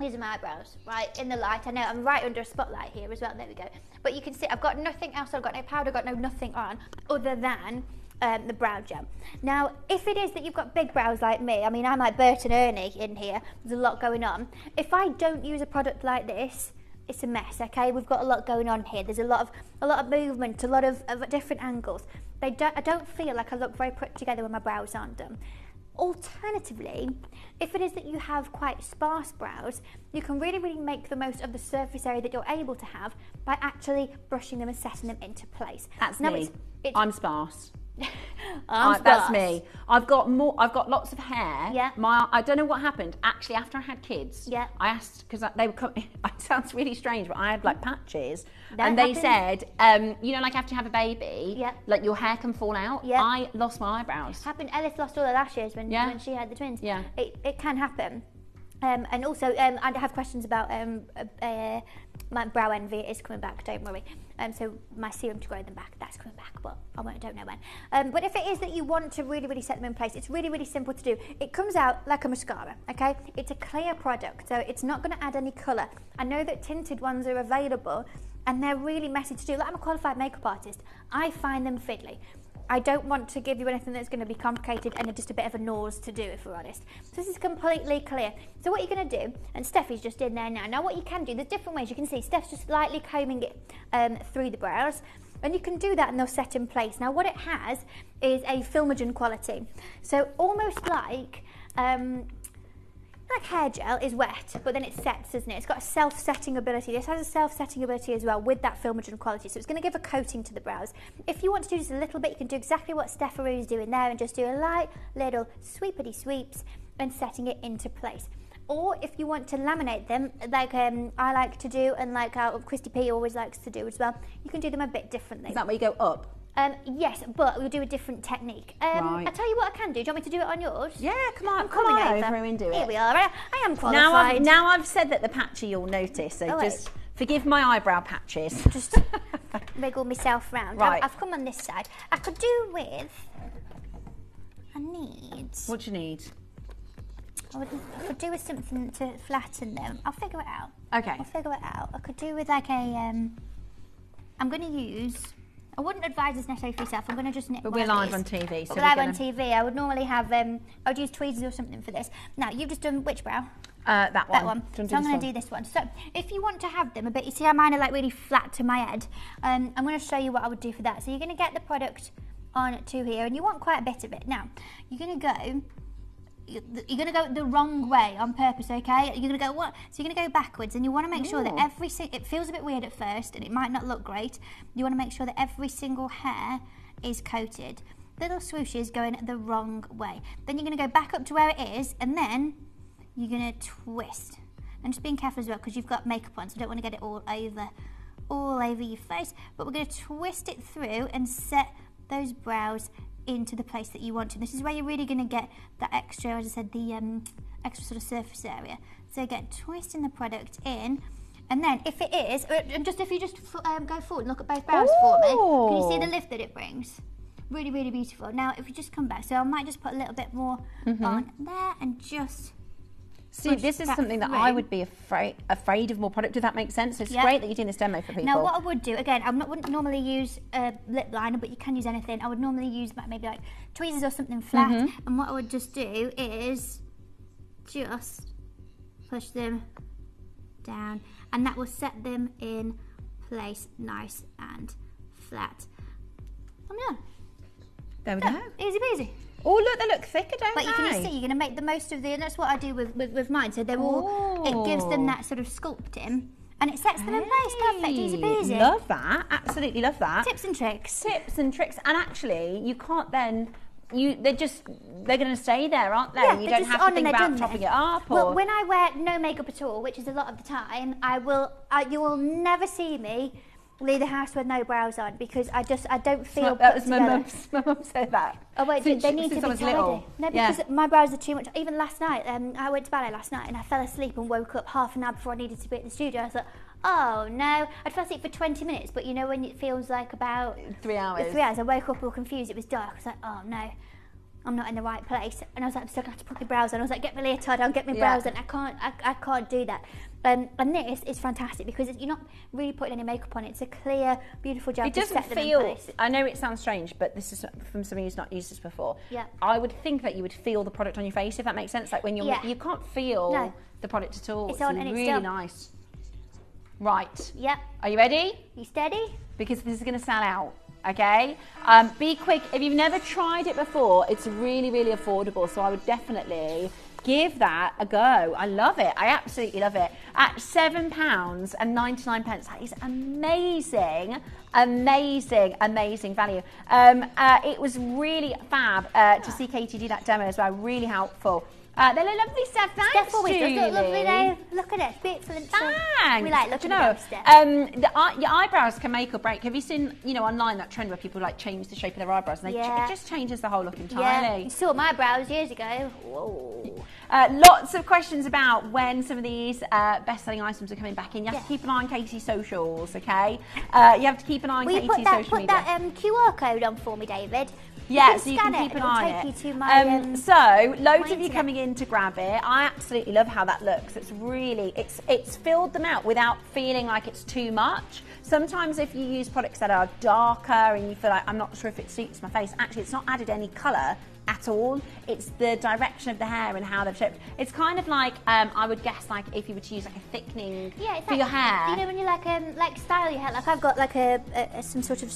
These are my eyebrows, right, in the light. I know I'm right under a spotlight here as well, there we go. But you can see I've got nothing else, I've got no powder, I've got nothing on other than the brow gel. Now, if it is that you've got big brows like me, I mean, I'm like Bert and Ernie in here, there's a lot going on. If I don't use a product like this, it's a mess, okay? We've got a lot going on here. There's a lot of movement, a lot of different angles. I don't feel like I look very put together when my brows aren't done. Alternatively, if it is that you have quite sparse brows, you can really, really make the most of the surface area that you're able to have by actually brushing them and setting them into place. That's me. I'm sparse. That's me. I've got lots of hair. Yeah. I don't know what happened. Actually, after I had kids, yeah. I asked, because they were coming, it sounds really strange, but I had like patches. That and they happens. said, you know, like after you have a baby, yeah. like your hair can fall out. Yeah. I lost my eyebrows. Happened. Ellis lost all her lashes when she had the twins. Yeah. It can happen. And also, I have questions about my brow envy is coming back, don't worry. So my serum to grow them back, that's coming back, but I don't know when. But if it is that you want to really, really set them in place, it's really, really simple to do. It comes out like a mascara, okay? It's a clear product, so it's not going to add any colour. I know that tinted ones are available, and they're really messy to do. Like, I'm a qualified makeup artist. I find them fiddly. I don't want to give you anything that's going to be complicated and just a bit of a nose to do, if we're honest. So this is completely clear. So what you're going to do, and Steffi's just in there now. Now what you can do, there's different ways. You can see Steph's just lightly combing it through the brows. And you can do that and they'll set in place. Now what it has is a filmogen quality. So almost like hair gel is wet, but then it sets, isn't it? It's got a self-setting ability. This has a self-setting ability as well with that filmogen quality, so it's going to give a coating to the brows. If you want to do just a little bit, you can do exactly what Stepharou's doing there and just do a light little sweepity sweeps and setting it into place. Or if you want to laminate them, like I like to do, and like Christy P always likes to do as well, you can do them a bit differently. Is that where you go up? Yes, but we'll do a different technique. Right. I'll tell you what I can do. Do you want me to do it on yours? Yeah, come on, I'm coming over and do it. Here we are. I am qualified. Now I've said that the patchy you'll notice, so just forgive my eyebrow patches. Just wriggle myself round. Right. I've come on this side. I could do with... I need... What do you need? I could do with something to flatten them. I'll figure it out. Okay. I'll figure it out. I could do with like a... I'm going to use... I wouldn't advise this necessarily for yourself. I'm going to just knit. But we're live on TV, so we're live on TV. I would normally have. I would use tweezers or something for this. Now you've just done which brow? That one. That one. So I'm going to do this one. So if you want to have them a bit, you see how mine are like really flat to my head. I'm going to show you what I would do for that. So you're going to get the product on to here, and you want quite a bit of it. Now you're going to go. You're going to go the wrong way on purpose, okay? You're going to go what? So you're going to go backwards, and you want to make sure that it feels a bit weird at first, and it might not look great. You want to make sure that every single hair is coated. Little swooshes going the wrong way. Then you're going to go back up to where it is, and then you're going to twist. And just being careful as well, because you've got makeup on, so I don't want to get it all over your face. But we're going to twist it through and set those brows into the place that you want to. This is where you're really going to get that extra, as I said, the extra sort of surface area. So again, twisting the product in, and then if it is, if you just go forward and look at both brows for me, can you see the lift that it brings? Really, really beautiful. Now, if you just come back, so I might just put a little bit more on there and just. See, this is something that I would be afraid of more product, if that makes sense. So it's great that you're doing this demo for people. Now, what I would do, again, wouldn't normally use a lip liner, but you can use anything. I would normally use maybe like tweezers or something flat. And what I would just do is just push them down, and that will set them in place nice and flat. I'm done. There we go. Easy peasy. Oh, look, they look thicker, don't they? But you can see, you're going to make the most of and that's what I do with mine. So they're all, it gives them that sort of sculpting, and it sets them in place. Perfect, easy peasy. Love that, absolutely love that. Tips and tricks. Tips and tricks, and actually, you can't then, they're going to stay there, aren't they? Yeah, you don't have to think about chopping it up. Well, when I wear no makeup at all, which is a lot of the time, you will never see me leave the house with no brows on, because I don't feel that was my mum said that. Oh wait, they need to be tidy. Little. No, because my brows are too much. Even last night, I went to ballet last night and I fell asleep and woke up half an hour before I needed to be at the studio. I was like, oh no, I'd fell asleep for 20 minutes, but you know when it feels like about 3 hours. 3 hours. I woke up all confused. It was dark. I was like, oh no, I'm not in the right place. And I was like, I'm still going to have to put my brows on. I was like, get my leotard on, get my brows on. I can't do that. And this is fantastic because you're not really putting any makeup on. It's a clear, beautiful gel. It doesn't feel. I know it sounds strange, but this is from somebody who's not used this before. Yeah. I would think that you would feel the product on your face, if that makes sense. Like when you can't feel the product at all. It's on and it's really done. nice. Right. Yep. Are you ready? You steady? Because this is going to sell out. Okay. Be quick. If you've never tried it before, it's really, really affordable. So I would definitely Give that a go. I love it. I absolutely love it. At £7.99, that is amazing, amazing value. It was really fab to see Katie do that demo as well. Really helpful. They look lovely, Steph. Thanks, Julie. Look lovely, Dave. Look at it. Beautiful. Thanks. We like looking at stuff. Your eyebrows can make or break. Have you seen, online, that trend where people like change the shape of their eyebrows and it just changes the whole look entirely? Yeah. You saw my brows years ago. Whoa. Lots of questions about when some of these best-selling items are coming back in. You have to keep an eye on Katie's socials, okay? You have to keep an eye on Katie's social media. Put that QR code on for me, David. Yeah, so you can keep an eye on it. To my, so loads of you coming in to grab it. I absolutely love how that looks. It's really, it's filled them out without feeling like it's too much. Sometimes if you use products that are darker and you feel like, I'm not sure if it suits my face, actually it's not added any colour at all. It's the direction of the hair and how they've shaped. It's kind of like, I would guess, like if you were to use like a thickening for your hair. You know when you like style your hair, like I've got like some sort of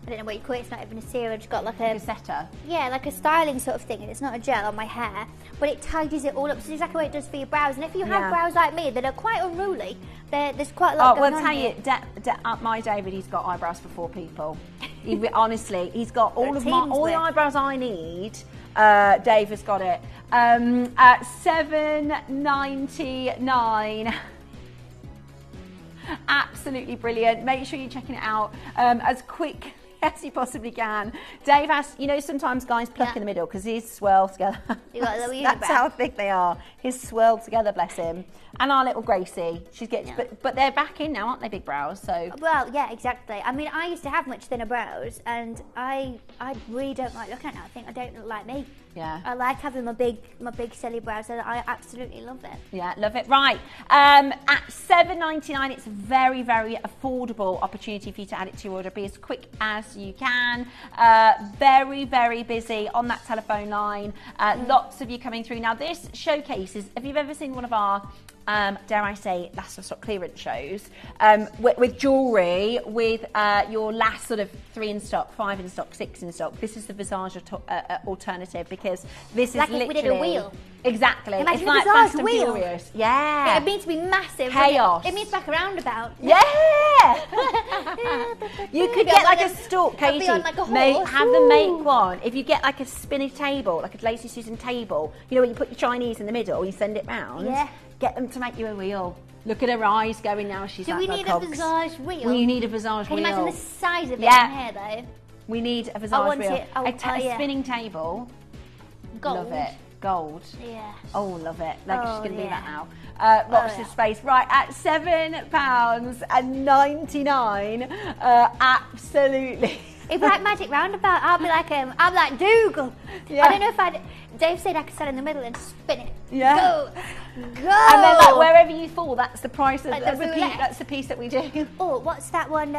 I don't know what you call it, it's not even a serum, I've just got like a setter. Yeah, like a styling sort of thing, and it's not a gel on my hair, but it tidies it all up. So it's exactly what it does for your brows. And if you have brows like me that are quite unruly, there's quite a lot going on. Well, tell you, my David, he's got eyebrows for 4 people. Honestly, he's got all the eyebrows I need. Dave has got it. At $7.99. Absolutely brilliant. Make sure you're checking it out as quick as you possibly can. Dave has, sometimes guys pluck in the middle because he's swirled together. That's how thick they are. He's swirled together, bless him. And our little Gracie, she's getting, but they're back in now, aren't they, big brows? So. Well, yeah, exactly. I mean, I used to have much thinner brows, and I really don't like looking at it. I think I don't look like me. Yeah. I like having my big silly brows, and I absolutely love it. Yeah, love it. Right, at $7.99, it's a very, very affordable opportunity for you to add it to your order. Be as quick as you can. Very, very busy on that telephone line. Lots of you coming through. Now, this showcase is, if you've ever seen one of our dare I say, last of stock clearance shows, with jewellery, with your last sort of 3 in stock, 5 in stock, 6 in stock. This is the Visage alternative, because this is like literally... if we did a wheel. Exactly. Imagine it's like Visage Fast and wheel. Furious. Yeah. It means to be massive. Chaos. It means like a roundabout. Yeah. You could get like a stalk, Katie. Be on like a horse. Have them make one. If you get like a spinny table, like a Lacey Susan table, when you put your Chinese in the middle, you send it round. Yeah. Get them to make you a wheel. Look at her eyes going now. She's like, we need a Visage wheel? We need a Visage wheel. Can you imagine the size of it in here, though? We need a Visage wheel. A a spinning table. Gold. Love it. Gold. Yeah. Oh, love it. Like, she's going to do that now. Lots of space. Right, at £7.99. Absolutely. If like Magic Roundabout, I'll be like Dougal. Yeah. I don't know if Dave said I could stand in the middle and spin it. Yeah. Go. And then like wherever you fall, that's the price of that's the piece that we do. Oh, what's that one?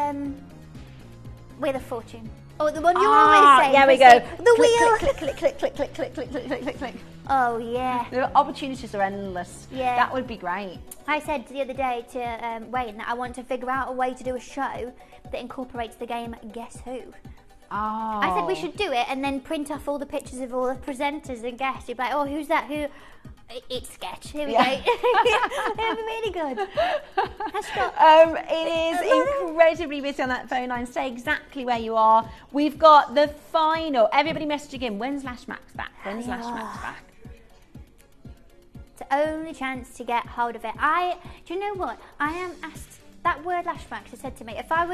Wheel of Fortune. Oh, the one you always say. Yeah, we go. The wheel. Click, click, click, click, click, click, click, click, click, click, click. Oh, yeah. The opportunities are endless. Yeah. That would be great. I said the other day to Wayne that I want to figure out a way to do a show that incorporates the game Guess Who. Oh. I said we should do it and then print off all the pictures of all the presenters and guests. You'd be like, oh, who's that? Who? It's Sketch. Here we go. It'd be really good. It is incredibly busy on that phone line. Stay exactly where you are. We've got the final. Everybody messaging in. When's Lash Max back? When's Lash Max back? It's the only chance to get hold of it. Do you know what? I am asked. That word Lash Max has said to me, if I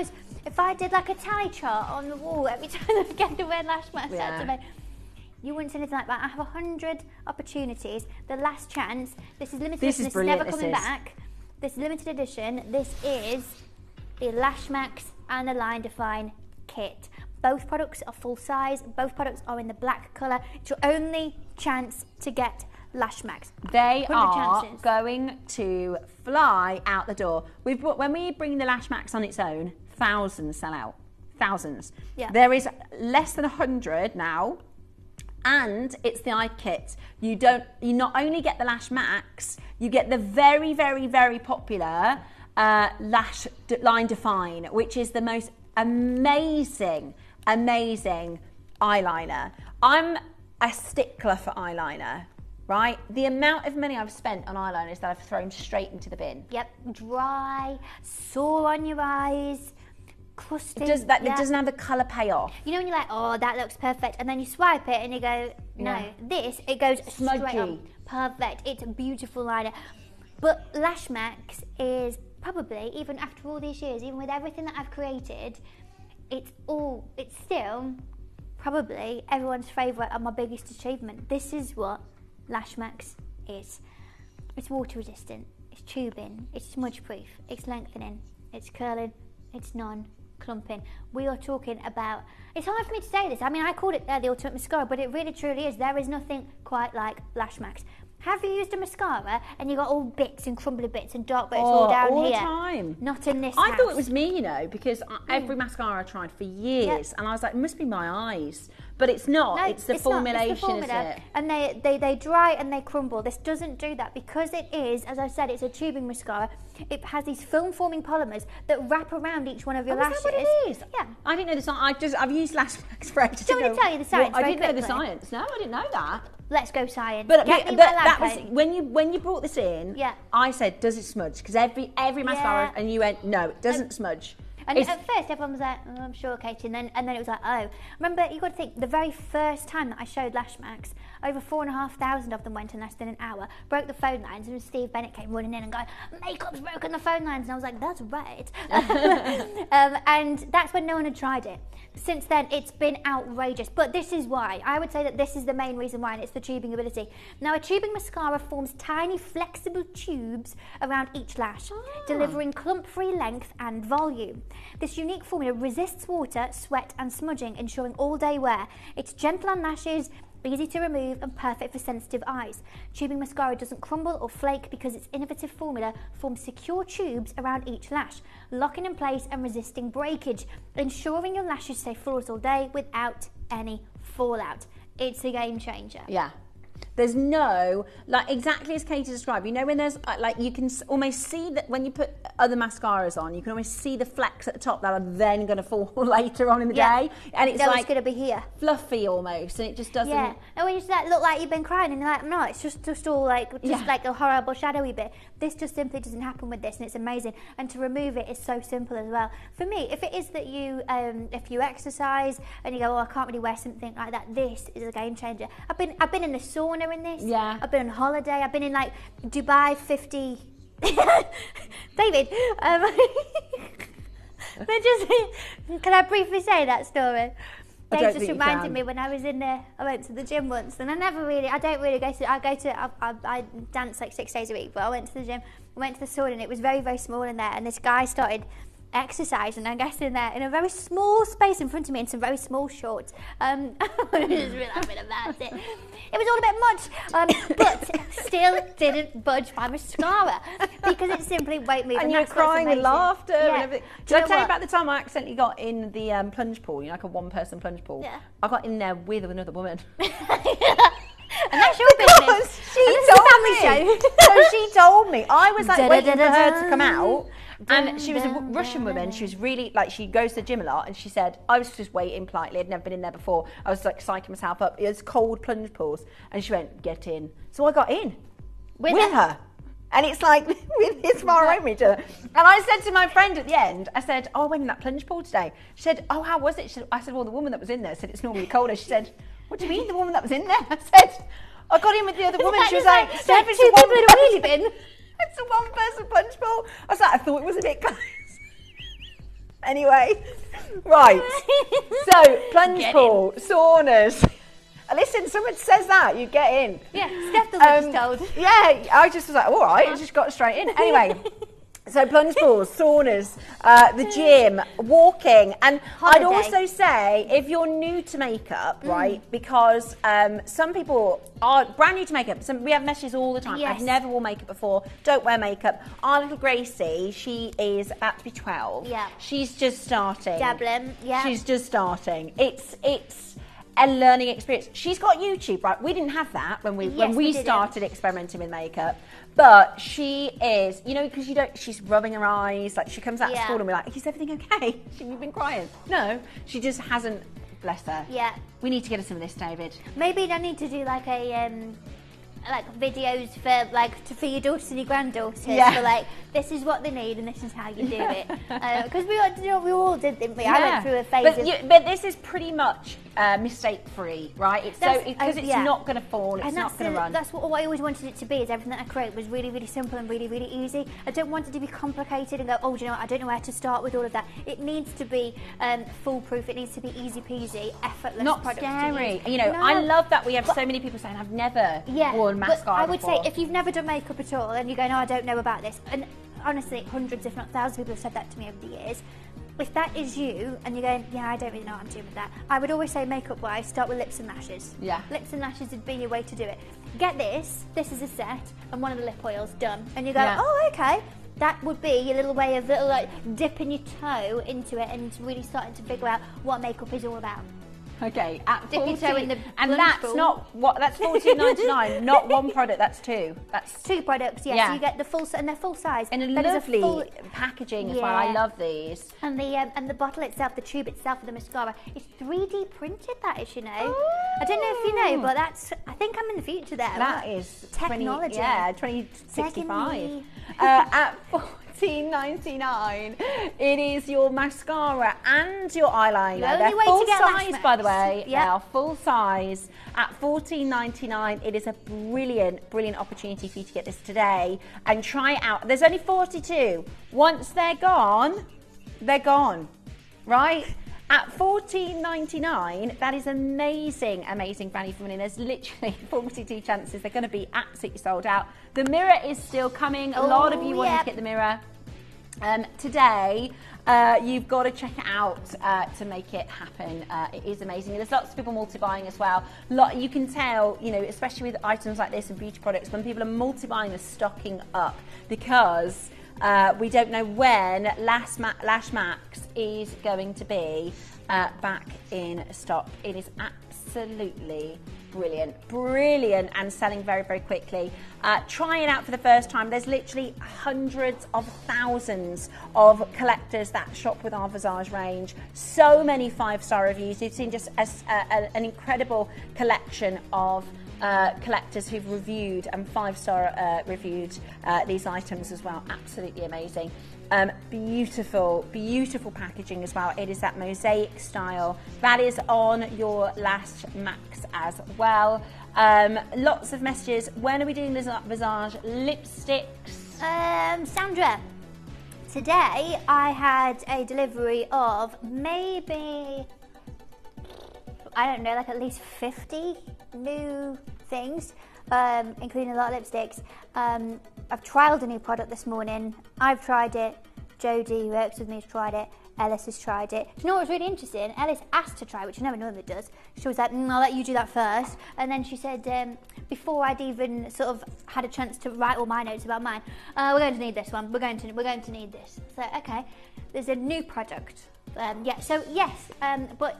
did like a tally chart on the wall every time I get the word Lash Max said to me, you wouldn't say anything like that. I have 100 opportunities. The last chance. This is limited edition. This is never coming back. This is limited edition. This is the Lash Max and the Line Define kit. Both products are full size. Both products are in the black colour. It's your only chance to get Lash Max. They are going to fly out the door. When we bring the Lash Max on its own, thousands sell out. Thousands. Yeah. There is less than 100 now. And it's the eye kit. You not only get the Lash Max, you get the very, very, very popular Lash Line Define, which is the most amazing eyeliner. I'm a stickler for eyeliner. right? The amount of money I've spent on eyeliners that I've thrown straight into the bin. Yep, dry, sore on your eyes, crusty. It doesn't have the colour payoff. You know when you're like, oh, that looks perfect, and then you swipe it and you go, no, it goes Smudgy. straight on. Perfect. It's a beautiful liner. But Lash Max is probably, even after all these years, even with everything that I've created, it's still probably everyone's favourite and my biggest achievement. This is what Lash Max is. It's water resistant, it's tubing, it's smudge proof, it's lengthening, it's curling, it's non-clumping. We are talking about, it's hard for me to say this, I mean I called it the ultimate mascara, but it really truly is. There is nothing quite like Lash Max. Have you used a mascara and you got all bits and crumbly bits and dark bits all down all here? the time. Not in this I house. thought it was me, you know, because every mascara I tried for years, and I was like, it must be my eyes. But it's not. No, it's the formulation, it's the formula. is it? And they dry and they crumble. This doesn't do that because it is, as I said, it's a tubing mascara. It has these film-forming polymers that wrap around each one of your lashes. Is that what it is? Yeah. I didn't know the science. I've used Lash Max for ages. Do you want me to tell you the science? I didn't know the quickly? science. No, I didn't know that. Let's go science. But Get me my that lab was coat. when you brought this in. Yeah. I said, does it smudge? Because every mascara, and you went, no, it doesn't smudge. And at first everyone was like, oh, I'm sure, Katie, and then it was like, oh. Remember, you got to think, the very first time that I showed Lash Max, over 4,500 of them went in less than an hour, broke the phone lines, and Steve Bennett came running in and going, makeup's broken the phone lines, and I was like, that's right. And that's when no one had tried it. Since then, it's been outrageous, but this is why. I would say that this is the main reason why, and it's the tubing ability. Now, a tubing mascara forms tiny, flexible tubes around each lash, delivering clump-free length and volume. This unique formula resists water, sweat, and smudging, ensuring all-day wear. It's gentle on lashes, easy to remove, and perfect for sensitive eyes. Tubing mascara doesn't crumble or flake because its innovative formula forms secure tubes around each lash, locking in place and resisting breakage, ensuring your lashes stay flawless all day without any fallout. It's a game changer. Yeah. There's no, like exactly as Katie described, you know when there's, like you can almost see that when you put other mascaras on, you can almost see the flecks at the top that are then going to fall later on in the day. And it's like going to be here. Fluffy almost, and it just doesn't. Yeah, and when you just look like you've been crying and you're like, no, it's just all like, like a horrible shadowy bit. This just simply doesn't happen with this, and it's amazing. And to remove it is so simple as well. For me, if it is that you, if you exercise and you go, oh, I can't really wear something like that, this is a game changer. I've been in the sauna in this. Yeah. I've been on holiday. I've been in like Dubai 50. David, can I briefly say that story? Dave just reminded me when I was in there. I went to the gym once, and I don't really go to. I dance like 6 days a week, but I went to the gym. I went to the sauna, and it was very, very small in there. And this guy started exercising, I guess, in there in a very small space in front of me in some very small shorts. I was really laughing about it. It was all a bit much, but still didn't budge my mascara because it simply won't move. And you were crying with laughter and everything. Did I tell you about the time I accidentally got in the plunge pool, you know, like a one-person plunge pool? Yeah. I got in there with another woman. And that's your business. She told me. I was like waiting for her to come out. And she was a Russian woman. She was really, like, she goes to the gym a lot. And she said, I was just waiting politely. I'd never been in there before. I was, like, psyching myself up. It was cold plunge pools. And she went, get in. So I got in with her. And it's like, we're this far away from each other. And I said to my friend at the end, I said, oh, I went in that plunge pool today. She said, oh, how was it? I said, well, the woman that was in there said it's normally colder. She said, what do you mean the woman that was in there? I said, I got in with the other woman. She was like, Steph, it's a one really been. It's a one-person plunge pool. I was like, I thought it was a bit close. Anyway, right. So, plunge pool, saunas. Listen, someone says that, you get in. Yeah, Steph does what she's told. Yeah, I just was like, all right, I just got straight in. Anyway, so plunge pools, saunas, the gym, walking. And Holiday. I'd also say, if you're new to makeup, right, because some people are brand new to makeup. We have messages all the time. Yes. I've never worn makeup before, don't wear makeup. Our little Gracie, she is about to be 12. Yeah. She's just starting. Dabbling, yeah. She's just starting. It's a learning experience. She's got YouTube, right? We didn't have that when we started experimenting with makeup. But she is, you know, because she's rubbing her eyes, like she comes out of school and we're like, is everything okay? You've been crying. No, she just hasn't, bless her. Yeah. We need to get her some of this, David. Maybe I need to do like a like videos for for your daughters and your granddaughters. Yeah. For like, this is what they need and this is how you do it. Because we all did, didn't we? I went through a phase but this is pretty much mistake-free, right? It's because it's not going to fall, it's not going to run. That's what I always wanted it to be, is everything that I create was really, really simple and really, really easy. I don't want it to be complicated and go, oh, do you know what, I don't know where to start with all of that. It needs to be foolproof, it needs to be easy peasy, effortless. Not scary. You know, I love that we have so many people saying, I've never worn mascara I would before. say, if you've never done makeup at all and you go, no, I don't know about this, and honestly, hundreds, if not thousands of people have said that to me over the years. If that is you, and you're going, yeah, I don't really know what I'm doing with that, I would always say makeup-wise, start with lips and lashes. Yeah. Lips and lashes would be your way to do it. Get this is a set, and one of the lip oils done. And you go, oh, okay. That would be your little way of like dipping your toe into it and really starting to figure out what makeup is all about. Okay, at Dip your toe in the and lunch that's bowl. not what, that's $14.99, not one product, that's two. That's 2 products, yes. Yeah. So you get the full, and they're full size. And That is lovely packaging as well. I love these. And the bottle itself, the tube itself for the mascara, is 3D printed. That is, you know. I don't know if you know, but I think I'm in the future there. That is technology. 2065. At $14.99, it is your mascara and your eyeliner. The only They're way full to get size, lash by the max. way. They are full size at $14.99. It is a brilliant, brilliant opportunity for you to get this today and try it out. There's only 42. Once they're gone, right? At $14.99, that is amazing, amazing value for money. There's literally 42 chances they're going to be absolutely sold out. The mirror is still coming. A lot of you wanting to get the mirror. Today, you've got to check it out to make it happen. It is amazing. There's lots of people multi-buying as well. You can tell, you know, especially with items like this and beauty products, when people are multi-buying, they're stocking up because we don't know when Lash Max is going to be back in stock. It is absolutely brilliant and selling very, very quickly. Try it out for the first time. There's literally hundreds of thousands of collectors that shop with our Visage range. So many 5-star reviews. You've seen just an incredible collection of collectors who've reviewed and 5-star reviewed these items as well. Absolutely amazing. Beautiful packaging as well. It is that mosaic style. That is on your Lash Max as well. Lots of messages. When are we doing this Visage lipsticks? Sandra, today I had a delivery of maybe, I don't know, like at least 50 new things, including a lot of lipsticks. I've trialled a new product this morning. I've tried it. Jodie, who works with me, has tried it. Ellis has tried it. Do you know what's really interesting? Ellis asked to try it, which she never normally does. She was like, I'll let you do that first. And then she said, before I'd even sort of had a chance to write all my notes about mine, we're going to need this one. We're going to need this. So, okay, there's a new product. But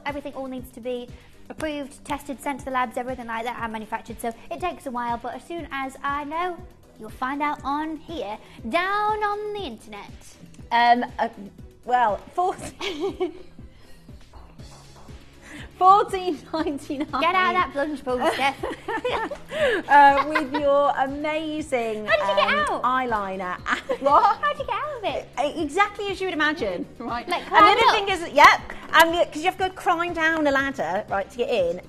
everything all needs to be approved, tested, sent to the labs, everything like that, and manufactured. So it takes a while, but as soon as I know, you'll find out on here, down on the internet. $14.99. Get out of that plunge pool, Steph. With your amazing How did you get out? eyeliner. What? How did you get out of it? Exactly as you would imagine. Right. Like, And the other thing is, because you have to go climb down a ladder, right, to get in.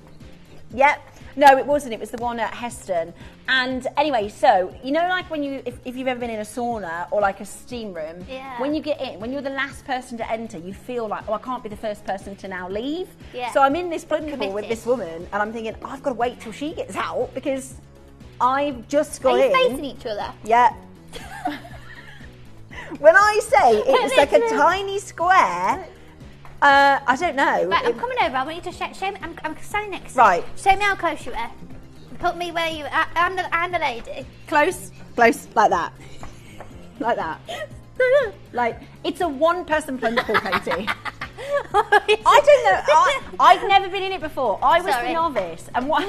Yep. No, it wasn't. It was the one at Heston. And anyway, so, you know, like when if you've ever been in a sauna or like a steam room, when you get in, when you're the last person to enter, you feel like, oh, I can't be the first person to now leave. Yeah. So I'm in this plunge pool with this woman and I'm thinking, oh, I've got to wait till she gets out because I've just got in. Are you facing each other? Yeah. When I say it's like a tiny square, I don't know. Right, I'm coming over. I want you to show me. I'm standing next to you. Right. Show me how close you are. Put me where you are. I'm the lady. Close, like that. Like that. Like, it's a one-person plunge pool, Katie. I don't know. I've never been in it before. I was the novice. And what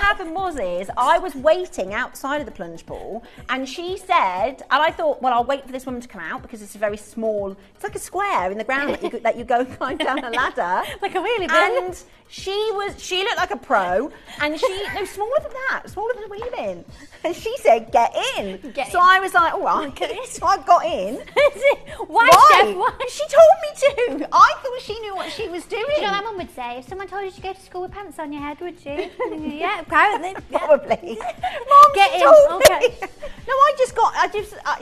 happened was I was waiting outside of the plunge pool and she said, and I thought, well, I'll wait for this woman to come out because it's a very small, it's like a square in the ground that you go and climb down a ladder. Like a wheelie bin. And She looked like a pro, and no, smaller than that, smaller than a wheelie. And she said, "Get in." So I was like, "All right." So I got in. Why? She told me to. I thought she knew what she was doing. You know, my mum would say, if someone told you to go to school with pants on your head, would you? Yeah, apparently. Probably. Mom, Get she in. told me. Okay. No,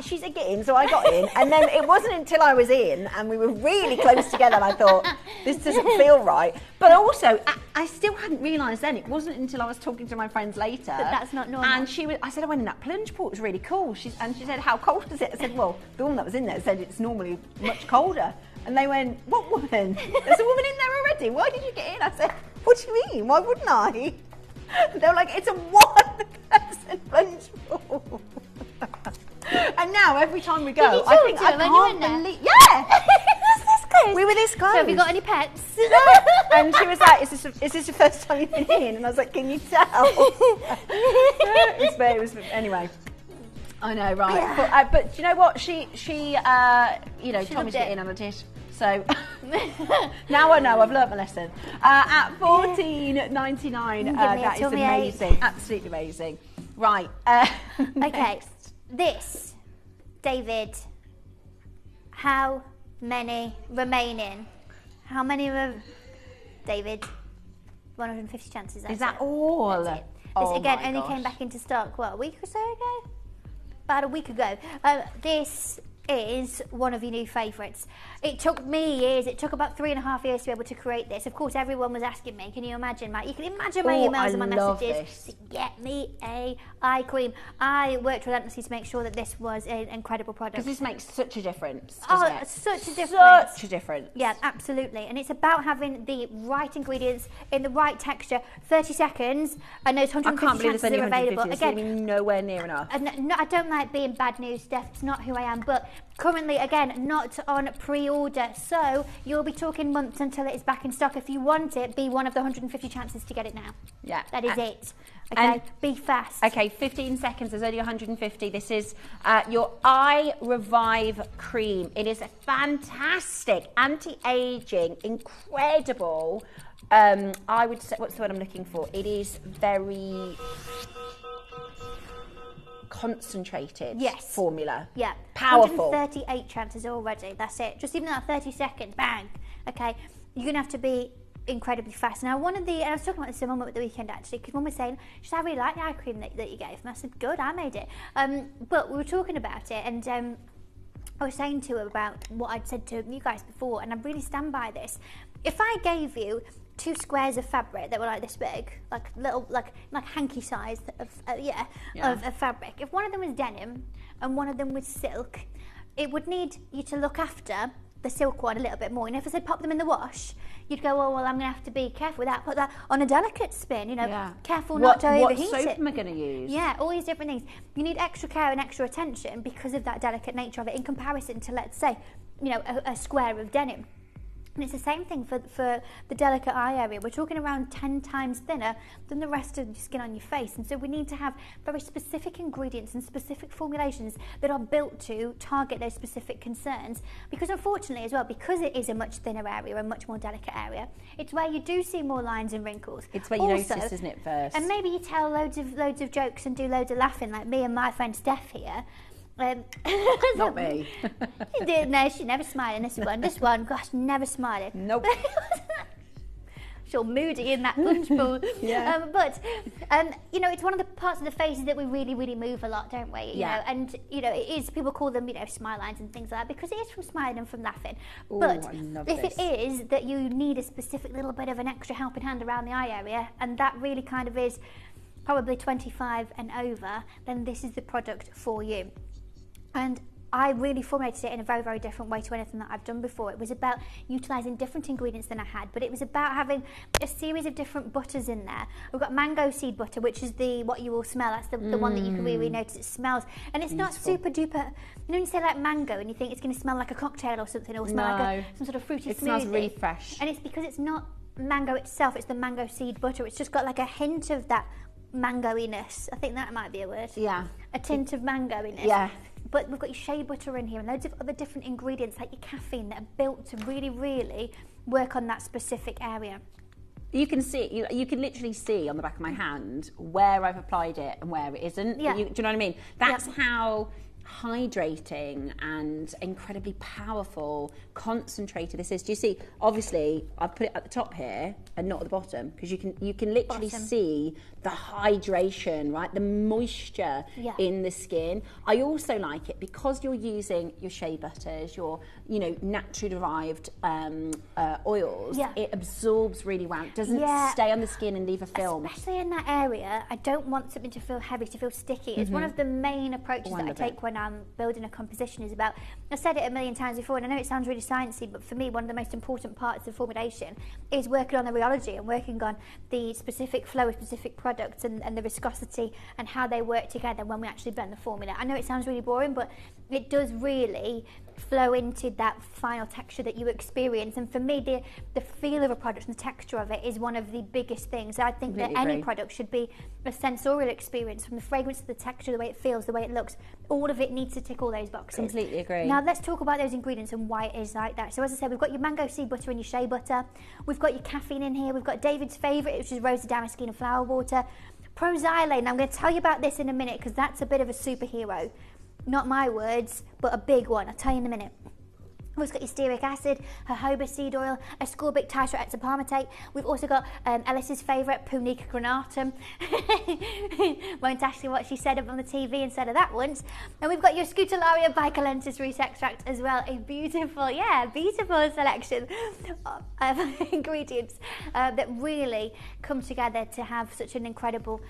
she said get in, so I got in, and then it wasn't until I was in, and we were really close together, and I thought, this doesn't feel right. But also, I still hadn't realised then, it wasn't until I was talking to my friends later. That's not normal. And I said, I went in that plunge pool, it was really cool. She said, how cold is it? I said, well, the woman that was in there said it's normally much colder. And they went, what woman? There's a woman in there already. Why did you get in? I said, what do you mean? Why wouldn't I? They were like, it's a one-person plunge pool. And now every time we go, I think I can't believe. Yeah, we were this close. So have you got any pets? And she was like, "Is this the first time you've been in?" And I was like, "Can you tell?" it was anyway. I know, right? Yeah. But do you know what? She told me to get in, and I did. So now I know. I've learnt my lesson. At $14.99, that is amazing. Absolutely amazing. Right. Okay. This, David, how many remaining? How many David? 150 chances. Is that all? That's it. This again only came back into stock, what, a week or so ago? About a week ago. This is one of your new favourites. It took me years, it took about 3.5 years to be able to create this. Of course, everyone was asking me, can you imagine, Matt? You can imagine my emails and my messages to get me a eye cream. I worked relentlessly to make sure that this was an incredible product. Because this makes such a difference, such a difference. Such a difference. Yeah, absolutely. And it's about having the right ingredients in the right texture. 30 seconds, and those 150 chances are available. Again, nowhere near enough. No, I don't like being bad news, Steph. It's not who I am. But currently, again, not on pre-order. So you'll be talking months until it is back in stock. If you want it, be one of the 150 chances to get it now. Yeah. That is it. Okay, be fast. Okay, 15 seconds, there's only 150. This is your Eye Revive Cream. It is a fantastic anti-aging, incredible, I would say, what's the word I'm looking for? It is very concentrated formula. Yeah. Powerful. 138 chances already, that's it. Just even that 30 seconds, bang. Okay, you're going to have to be incredibly fast. Now, I was talking about this to Mum at the weekend actually, because Mum was saying, she said, I really like the eye cream that you gave me. I said, good, I made it. But we were talking about it, and I was saying to her about what I'd said to you guys before, and I really stand by this. If I gave you 2 squares of fabric that were like this big, like little, like hanky size of fabric. If one of them was denim and one of them was silk, it would need you to look after the silk one a little bit more. And if I said pop them in the wash, you'd go, oh, well, I'm going to have to be careful with that. Put that on a delicate spin, careful not to overheat it. What soap am I going to use? Yeah, all these different things. You need extra care and extra attention because of that delicate nature of it in comparison to, let's say, a square of denim. And it's the same thing for the delicate eye area. We're talking around 10 times thinner than the rest of the skin on your face. And so we need to have very specific ingredients and specific formulations that are built to target those specific concerns. Because unfortunately as well, because it is a much thinner area, a much more delicate area, it's where you do see more lines and wrinkles. It's where you notice, isn't it, first? And maybe you tell loads of jokes and do loads of laughing, like me and my friend Steph here. Not me. She did. No, she never smiled in this one. This one, gosh, never smiled. Nope. She's all moody in that punch bowl. Yeah. But it's one of the parts of the faces that we really, really move a lot, don't we? You know, and it is. People call them, smile lines and things like that because it is from smiling and from laughing. Ooh, but I love if this. it is that you need a specific little bit of an extra helping hand around the eye area, and that really kind of is probably 25 and over, then this is the product for you. And I really formulated it in a very, very different way to anything that I've done before. It was about utilising different ingredients than I had, but it was about having a series of different butters in there. We've got mango seed butter, which is what you will smell. That's the one that you can really notice it smells. And it's not super duper, when you say like mango and you think it's going to smell like a cocktail or something, or smell like some sort of fruity smoothie. It smells really fresh. And it's because it's not mango itself, it's the mango seed butter. It's just got like a hint of that mango-iness. I think that might be a word. Yeah. A tint of mango-iness. Yeah. But we've got your shea butter in here and loads of other different ingredients like your caffeine that are built to really, really work on that specific area. You can see, you can literally see on the back of my hand where I've applied it and where it isn't. Yeah. Do you know what I mean? That's how hydrating and incredibly powerful, concentrated this is. Do you see? Obviously, I've put it at the top here and not at the bottom, because you can literally see the hydration, right? The moisture in the skin. I also like it because you're using your shea butters, your naturally derived oils. It absorbs really well. It doesn't stay on the skin and leave a film. Especially in that area, I don't want something to feel heavy, to feel sticky. It's one of the main approaches that I take when I'm building a composition. Is about, I've said it a million times before, and I know it sounds really sciencey, but for me, one of the most important parts of formulation is working on the rheology and working on the specific flow of specific products and the viscosity and how they work together when we actually blend the formula. I know it sounds really boring, but it does really flow into that final texture that you experience. And for me, the feel of a product and the texture of it is one of the biggest things. I think that any product should be a sensorial experience, from the fragrance to the texture, the way it feels, the way it looks. All of it needs to tick all those boxes. Completely agree. Now let's talk about those ingredients and why it is like that. So as I said, we've got your mango seed butter and your shea butter. We've got your caffeine in here. We've got David's favourite, which is rose damascene and flower water. Proxylane. I'm going to tell you about this in a minute, because that's a bit of a superhero. Not my words, but a big one. I'll tell you in a minute. We've got your stearic acid, jojoba seed oil, ascorbic tetrahexapalmitate. We've also got Ellis's favourite, Punica granatum. Won't ask you what she said on the TV instead of that once. And we've got your Scutellaria bicalensis root extract as well. A beautiful selection of ingredients that really come together to have such an incredible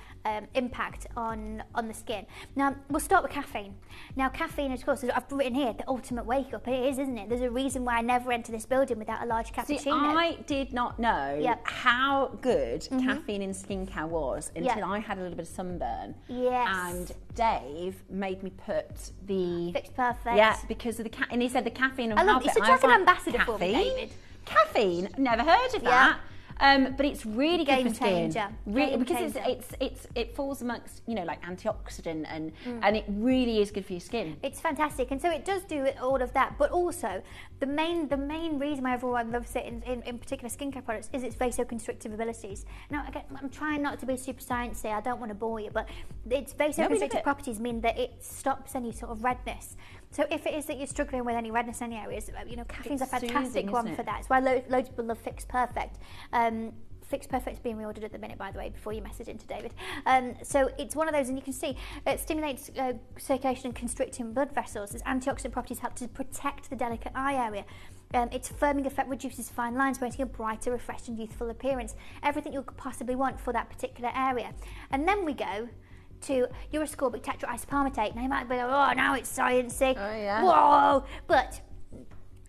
impact on the skin. Now, we'll start with caffeine. Now, caffeine, of course, I've written here, the ultimate wake-up. It is, isn't it? There's a reason why I never enter this building without a large cappuccino. See, I did not know how good caffeine in skincare was until I had a little bit of sunburn. Yes. And Dave made me put the Fix Perfect. Yeah, because of and he said the caffeine will help it. He's such like an ambassador for me, David. Caffeine? Never heard of that. But it's really good for skin. Really, because it falls amongst like antioxidant and it really is good for your skin. It's fantastic, and so it does do all of that. But also, the main reason why everyone loves it in particular skincare products is its vasoconstrictive abilities. Now, again, I'm trying not to be super sciencey. I don't want to bore you, but its vasoconstrictive properties mean that it stops any sort of redness. So if it is that you're struggling with any redness in any areas, caffeine's a fantastic one for that. It's why loads of people love Fix Perfect. Fix Perfect's being reordered at the minute, by the way, before you message into David. So it's one of those, and you can see it stimulates circulation and constricting blood vessels. Its antioxidant properties help to protect the delicate eye area. Its firming effect reduces fine lines, promoting a brighter, refreshed and youthful appearance. Everything you could possibly want for that particular area. And then we go to your ascorbic tetrahexapalmitate. Now you might be like, oh, now it's sciencey. Oh, yeah. Whoa! But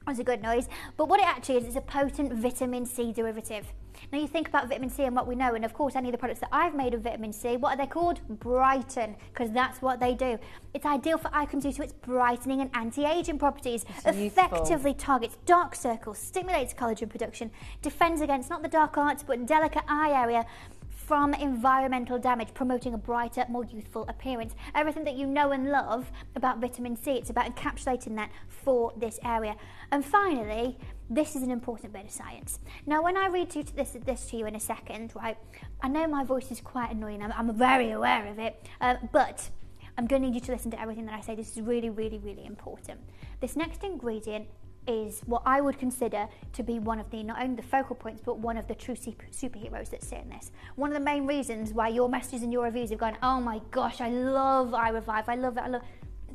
that's a good noise. But what it actually is a potent vitamin C derivative. Now you think about vitamin C and what we know, and of course any of the products that I've made of vitamin C, what are they called? Brighten, because that's what they do. It's ideal for eye cream due to its brightening and anti-aging properties. Effectively targets dark circles, stimulates collagen production, defends against not the dark arts but delicate eye area from environmental damage, promoting a brighter, more youthful appearance. Everything that you know and love about vitamin C, it's about encapsulating that for this area. And finally, this is an important bit of science. Now, when I read this to you in a second, right, I know my voice is quite annoying, I'm very aware of it, but I'm going to need you to listen to everything that I say. This is really, really, really important. This next ingredient is what I would consider to be one of the, not only the focal points, but one of the true superheroes that sit in this. One of the main reasons why your messages and your reviews have gone, oh my gosh, I love iRevive, I love it,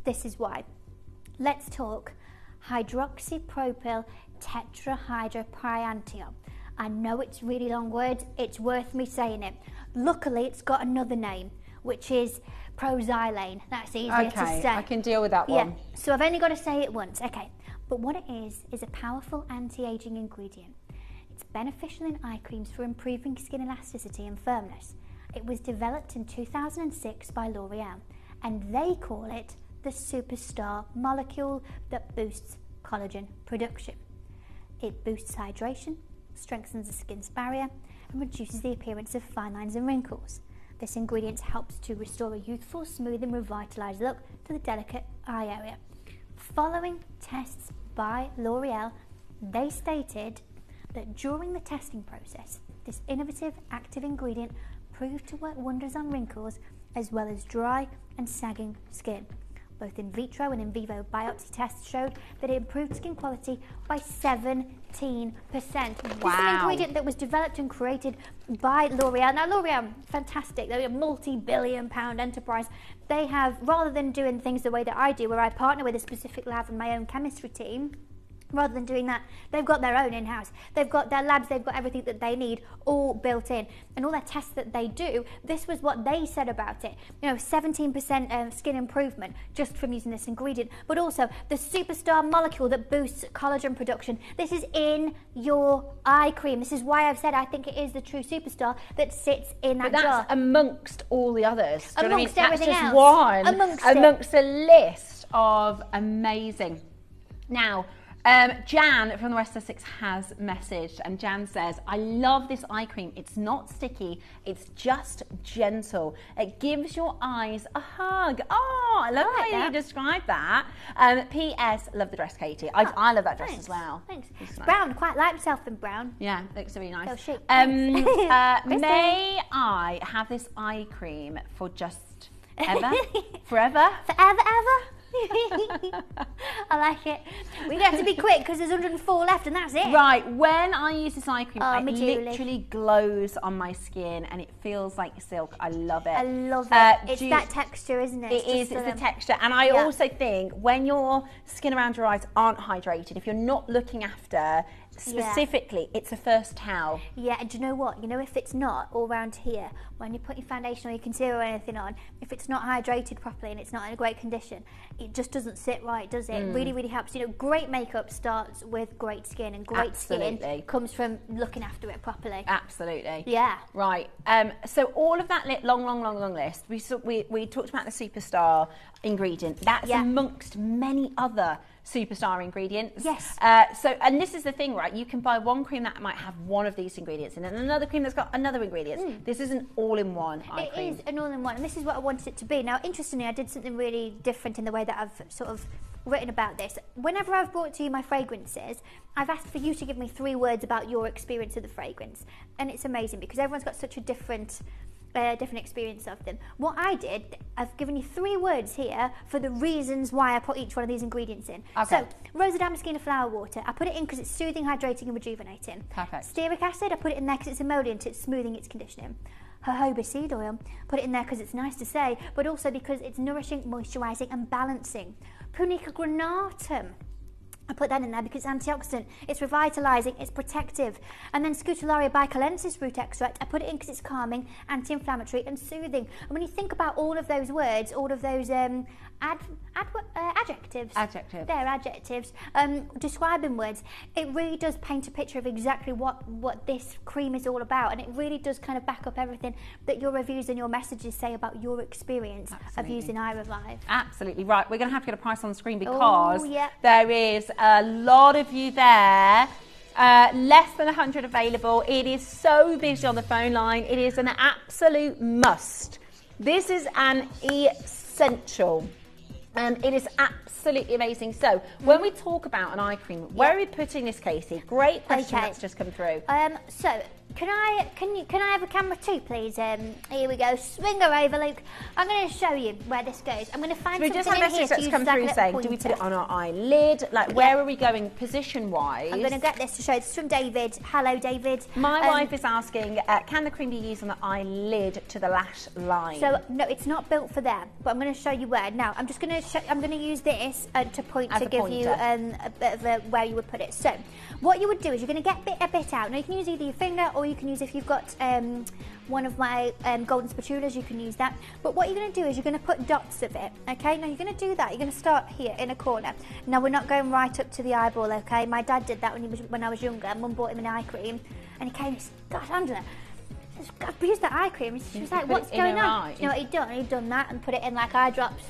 this is why. Let's talk hydroxypropyl tetrahydropriantiol. I know it's really long words, it's worth me saying it. Luckily, it's got another name, which is proxylane. That's easier to say. I can deal with that one. Yeah, so I've only got to say it once, okay. But what it is a powerful anti-aging ingredient. It's beneficial in eye creams for improving skin elasticity and firmness. It was developed in 2006 by L'Oreal, and they call it the superstar molecule that boosts collagen production. It boosts hydration, strengthens the skin's barrier, and reduces the appearance of fine lines and wrinkles. This ingredient helps to restore a youthful, smooth and revitalised look to the delicate eye area. Following tests by L'Oreal, they stated that during the testing process, this innovative active ingredient proved to work wonders on wrinkles as well as dry and sagging skin. Both in vitro and in vivo biopsy tests showed that it improved skin quality by 17%. This is an ingredient that was developed and created by L'Oreal. Now, L'Oreal, fantastic. They're a multi-billion-pound enterprise. They have, rather than doing things the way that I do, where I partner with a specific lab and my own chemistry team, rather than doing that, they've got their own in-house. They've got their labs, they've got everything that they need all built in. And all their tests that they do, this was what they said about it. 17% skin improvement just from using this ingredient. But also the superstar molecule that boosts collagen production. This is in your eye cream. This is why I've said I think it is the true superstar that sits in that jar. jar. Amongst all the others. Amongst everything else. That's just one amongst a list of amazing. Now, Jan from the West Sussex has messaged, and Jan says, I love this eye cream. It's not sticky, it's just gentle. It gives your eyes a hug. Oh, I love how you describe that. P.S. Love the dress, Katie. I love that dress as well. Thanks. Nice. Brown, quite like myself in brown. Yeah, looks really nice. So chic. May I have this eye cream for just ever? Forever? Forever, ever? I like it. We have to be quick because there's 104 left and that's it. Right, when I use this eye cream, it literally glows on my skin and it feels like silk. I love it. I love it. It's that texture, isn't it? It's the texture. And I also think when your skin around your eyes aren't hydrated, if you're not looking after specifically, it's a first towel. Yeah, and do you know what? If it's not all around here, when you put your foundation or your concealer or anything on, if it's not hydrated properly and it's not in a great condition, it just doesn't sit right, does it? It really, really helps. Great makeup starts with great skin, and great skin comes from looking after it properly. Absolutely. Yeah. Right. So all of that long list, we talked about the superstar ingredient. That's amongst many other superstar ingredients. Yes. And this is the thing, right? You can buy one cream that might have one of these ingredients in it, and another cream that's got another ingredient. This is an all-in-one eye cream. It is an all-in-one, and this is what I wanted it to be. Now, interestingly, I did something really different in the way that I've sort of written about this. Whenever I've brought to you my fragrances, I've asked for you to give me 3 words about your experience of the fragrance, and it's amazing because everyone's got such a different experience of them. What I did, I've given you 3 words here for the reasons why I put each one of these ingredients in. Okay. So, Rosa Damascena flower water, I put it in because it's soothing, hydrating and rejuvenating. Perfect. Stearic acid, I put it in there because it's emollient, it's smoothing, it's conditioning. Jojoba seed oil, put it in there because it's nice to say, but also because it's nourishing, moisturising and balancing. Punica granatum, I put that in there because it's antioxidant, it's revitalising, it's protective. And then Scutellaria bicalensis root extract, I put it in because it's calming, anti-inflammatory and soothing. And when you think about all of those words, all of those adjectives. They're adjectives. Describing words. It really does paint a picture of exactly what this cream is all about, and it really does kind of back up everything that your reviews and your messages say about your experience of using iRevive. Absolutely right. We're going to have to get a price on the screen because there is a lot of you there. Less than 100 available. It is so busy on the phone line. It is an absolute must. This is an essential. And it is absolutely amazing. So, when we talk about an eye cream, where are we putting this, Casey? Great question that's just come through. So, can I have a camera too, please? Here we go. Swing her over, Luke. I'm going to show you where this goes. I'm going to find something in here to use as like a little pointer. Come through saying, do we put it on our eyelid? Like, where are we going position-wise? I'm going to get this to show. It's from David. Hello, David. My wife is asking, can the cream be used on the eyelid to the lash line? So, no, it's not built for that, but I'm going to show you where. Now, I'm just going to I'm going to use this to point as to give you a bit of where you would put it. So, what you would do is you're going to get a bit out. Now, you can use either your finger or you can use, if you've got one of my golden spatulas, you can use that. But what you're going to do is you're going to put dots of it, okay? Now, you're going to do that. You're going to start here in a corner. Now, we're not going right up to the eyeball, okay? My dad did that when I was younger. Mum bought him an eye cream, and he came and said, gosh, Angela, I've used that eye cream. She was like, what's going on? You know what he'd done that and put it in like eye drops.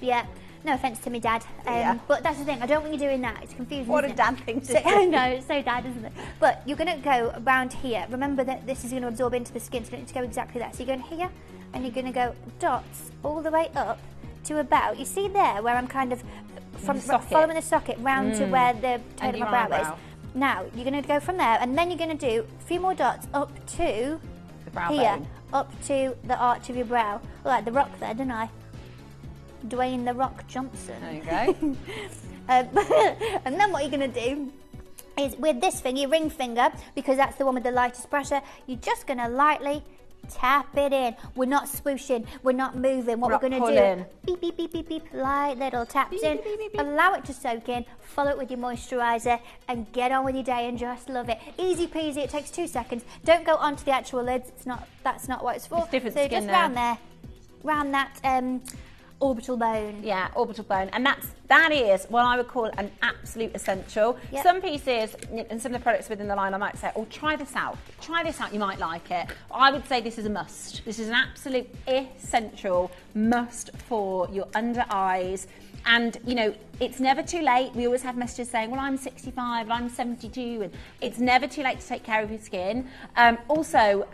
Yeah. No offence to me, Dad. But that's the thing. I don't want you doing that. It's confusing. What a dad thing to do. I know, it's so dad, isn't it? But you're going to go around here. Remember that this is going to absorb into the skin, so you don't need to go exactly there. So you're going here, and you're going to go dots all the way up to about, you see there where I'm kind of following the socket round to where the tone of my brow is. Now, you're going to go from there, and then you're going to do a few more dots up to the brow here, bone. up to the arch of your brow. Like the Rock there, didn't I? Dwayne the Rock Johnson. There you go. And then what you're going to do is with this finger, your ring finger, because that's the one with the lightest pressure, you're just going to lightly tap it in. We're not swooshing, we're not moving. What we're going to do, beep, beep, beep, beep, beep, light little taps in, allow it to soak in, follow it with your moisturiser, and get on with your day and just love it. Easy peasy, it takes 2 seconds. Don't go onto the actual lids, that's not what it's for. It's different so skin just there. round there, round that orbital bone. Yeah, orbital bone, and that is what I would call an absolute essential. Yep. Some pieces and some of the products within the line, I might say, oh, try this out, you might like it. I would say this is a must. This is an absolute essential must for your under eyes. And, you know, it's never too late. We always have messages saying, well, I'm 65, I'm 72, and it's never too late to take care of your skin. Also,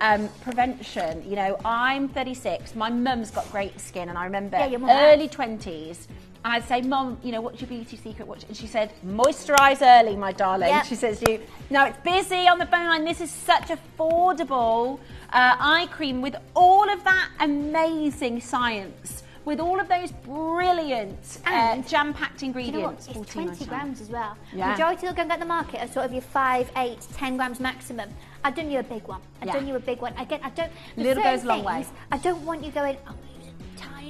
prevention. You know, I'm 36. My mum's got great skin, and I remember early 20s. And I'd say, Mum, you know, what's your beauty secret? And she said, moisturise early, my darling. Yep. She says to you, no, it's busy on the phone line. This is such affordable eye cream with all of that amazing science, with all of those brilliant jam-packed ingredients. You know what? It's 20 grams as well. Yeah. Majority of them at the market are sort of your 5, 8, 10 grams maximum. I've done you a big one. Again, I don't. Little goes a long way. I don't want you going, oh,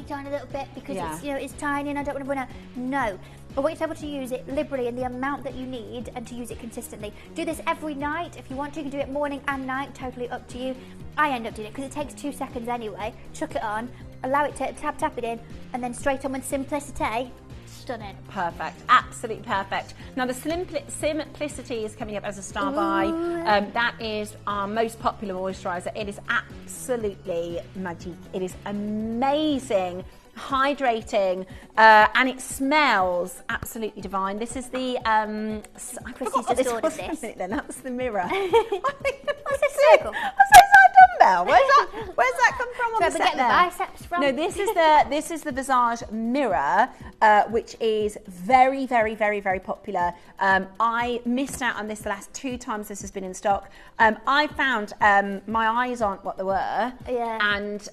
tiny little bit because it's, you know, it's tiny and I don't want to run out. No. But want you to be able to use it liberally in the amount that you need and to use it consistently. Do this every night. If you want to, you can do it morning and night, totally up to you. I end up doing it because it takes 2 seconds anyway. Chuck it on, allow it to tap it in, and then straight on with simplicity. Stunning. Perfect, absolutely perfect. Now the Simplicity is coming up as a star buy. That is our most popular moisturiser. It is absolutely magic. It is amazing, hydrating, and it smells absolutely divine. This is the I forgot what this was. Then that was the mirror. What's this circle? Dumbbell. Where's that come from on the set get there? The biceps from? No, this is the Visage mirror, which is very, very, very, very popular. I missed out on this the last 2 times this has been in stock. I found my eyes aren't what they were, and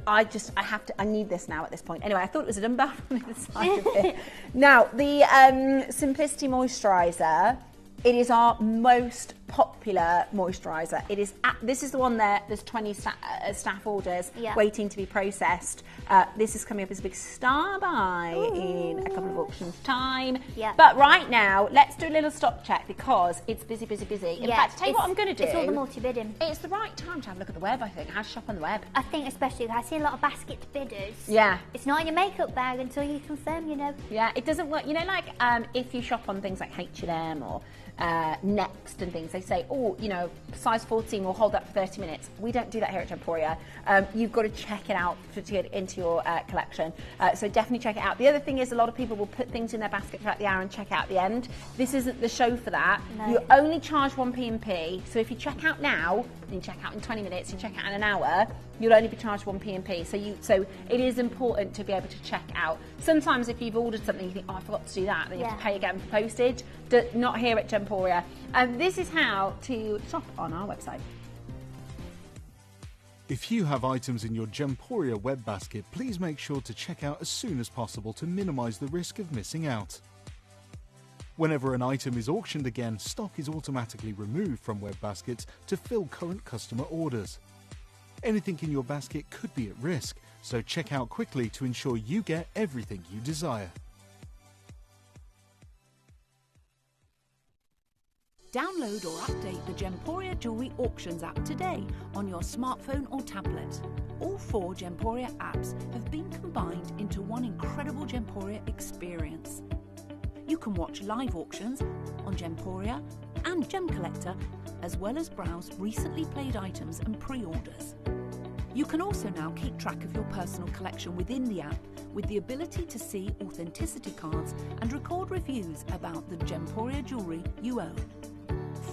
I need this now at this point. Anyway, I thought it was a dumbbell from the other side of it. Now the Simplicity moisturiser. It is our most popular moisturiser. It is. This is the one there. There's 20 staff orders waiting to be processed. This is coming up as a big star buy in a couple of auctions time. But right now, let's do a little stock check because it's busy. In fact, tell you what I'm going to do. It's all the multi-bidding. It's the right time to have a look at the web. I think. How to shop on the web. I think especially I see a lot of basket bidders. Yeah. It's not in your makeup bag until you confirm. You know. Yeah. It doesn't work. You know, like if you shop on things like H&M or Next and things, they say, oh, you know, size 14 will hold up for 30 minutes. We don't do that here at Gemporia. You've got to check it out to get into your collection. So definitely check it out. The other thing is a lot of people will put things in their basket throughout the hour and check out at the end. This isn't the show for that. No. You only charge 1 P&P. So if you check out now, and you check out in 20 minutes, you check out in an hour, you'll only be charged 1 P&P. So it is important to be able to check out. Sometimes if you've ordered something, you think, oh, I forgot to do that, then you have to pay again for postage. Not here at Gemporia. And this is how to shop on our website. If you have items in your Gemporia web basket, please make sure to check out as soon as possible to minimise the risk of missing out. Whenever an item is auctioned again, stock is automatically removed from web baskets to fill current customer orders. Anything in your basket could be at risk, so check out quickly to ensure you get everything you desire. Download or update the Gemporia Jewellery Auctions app today on your smartphone or tablet. All 4 Gemporia apps have been combined into one incredible Gemporia experience. You can watch live auctions on Gemporia and Gem Collector, as well as browse recently played items and pre-orders. You can also now keep track of your personal collection within the app with the ability to see authenticity cards and record reviews about the Gemporia jewellery you own.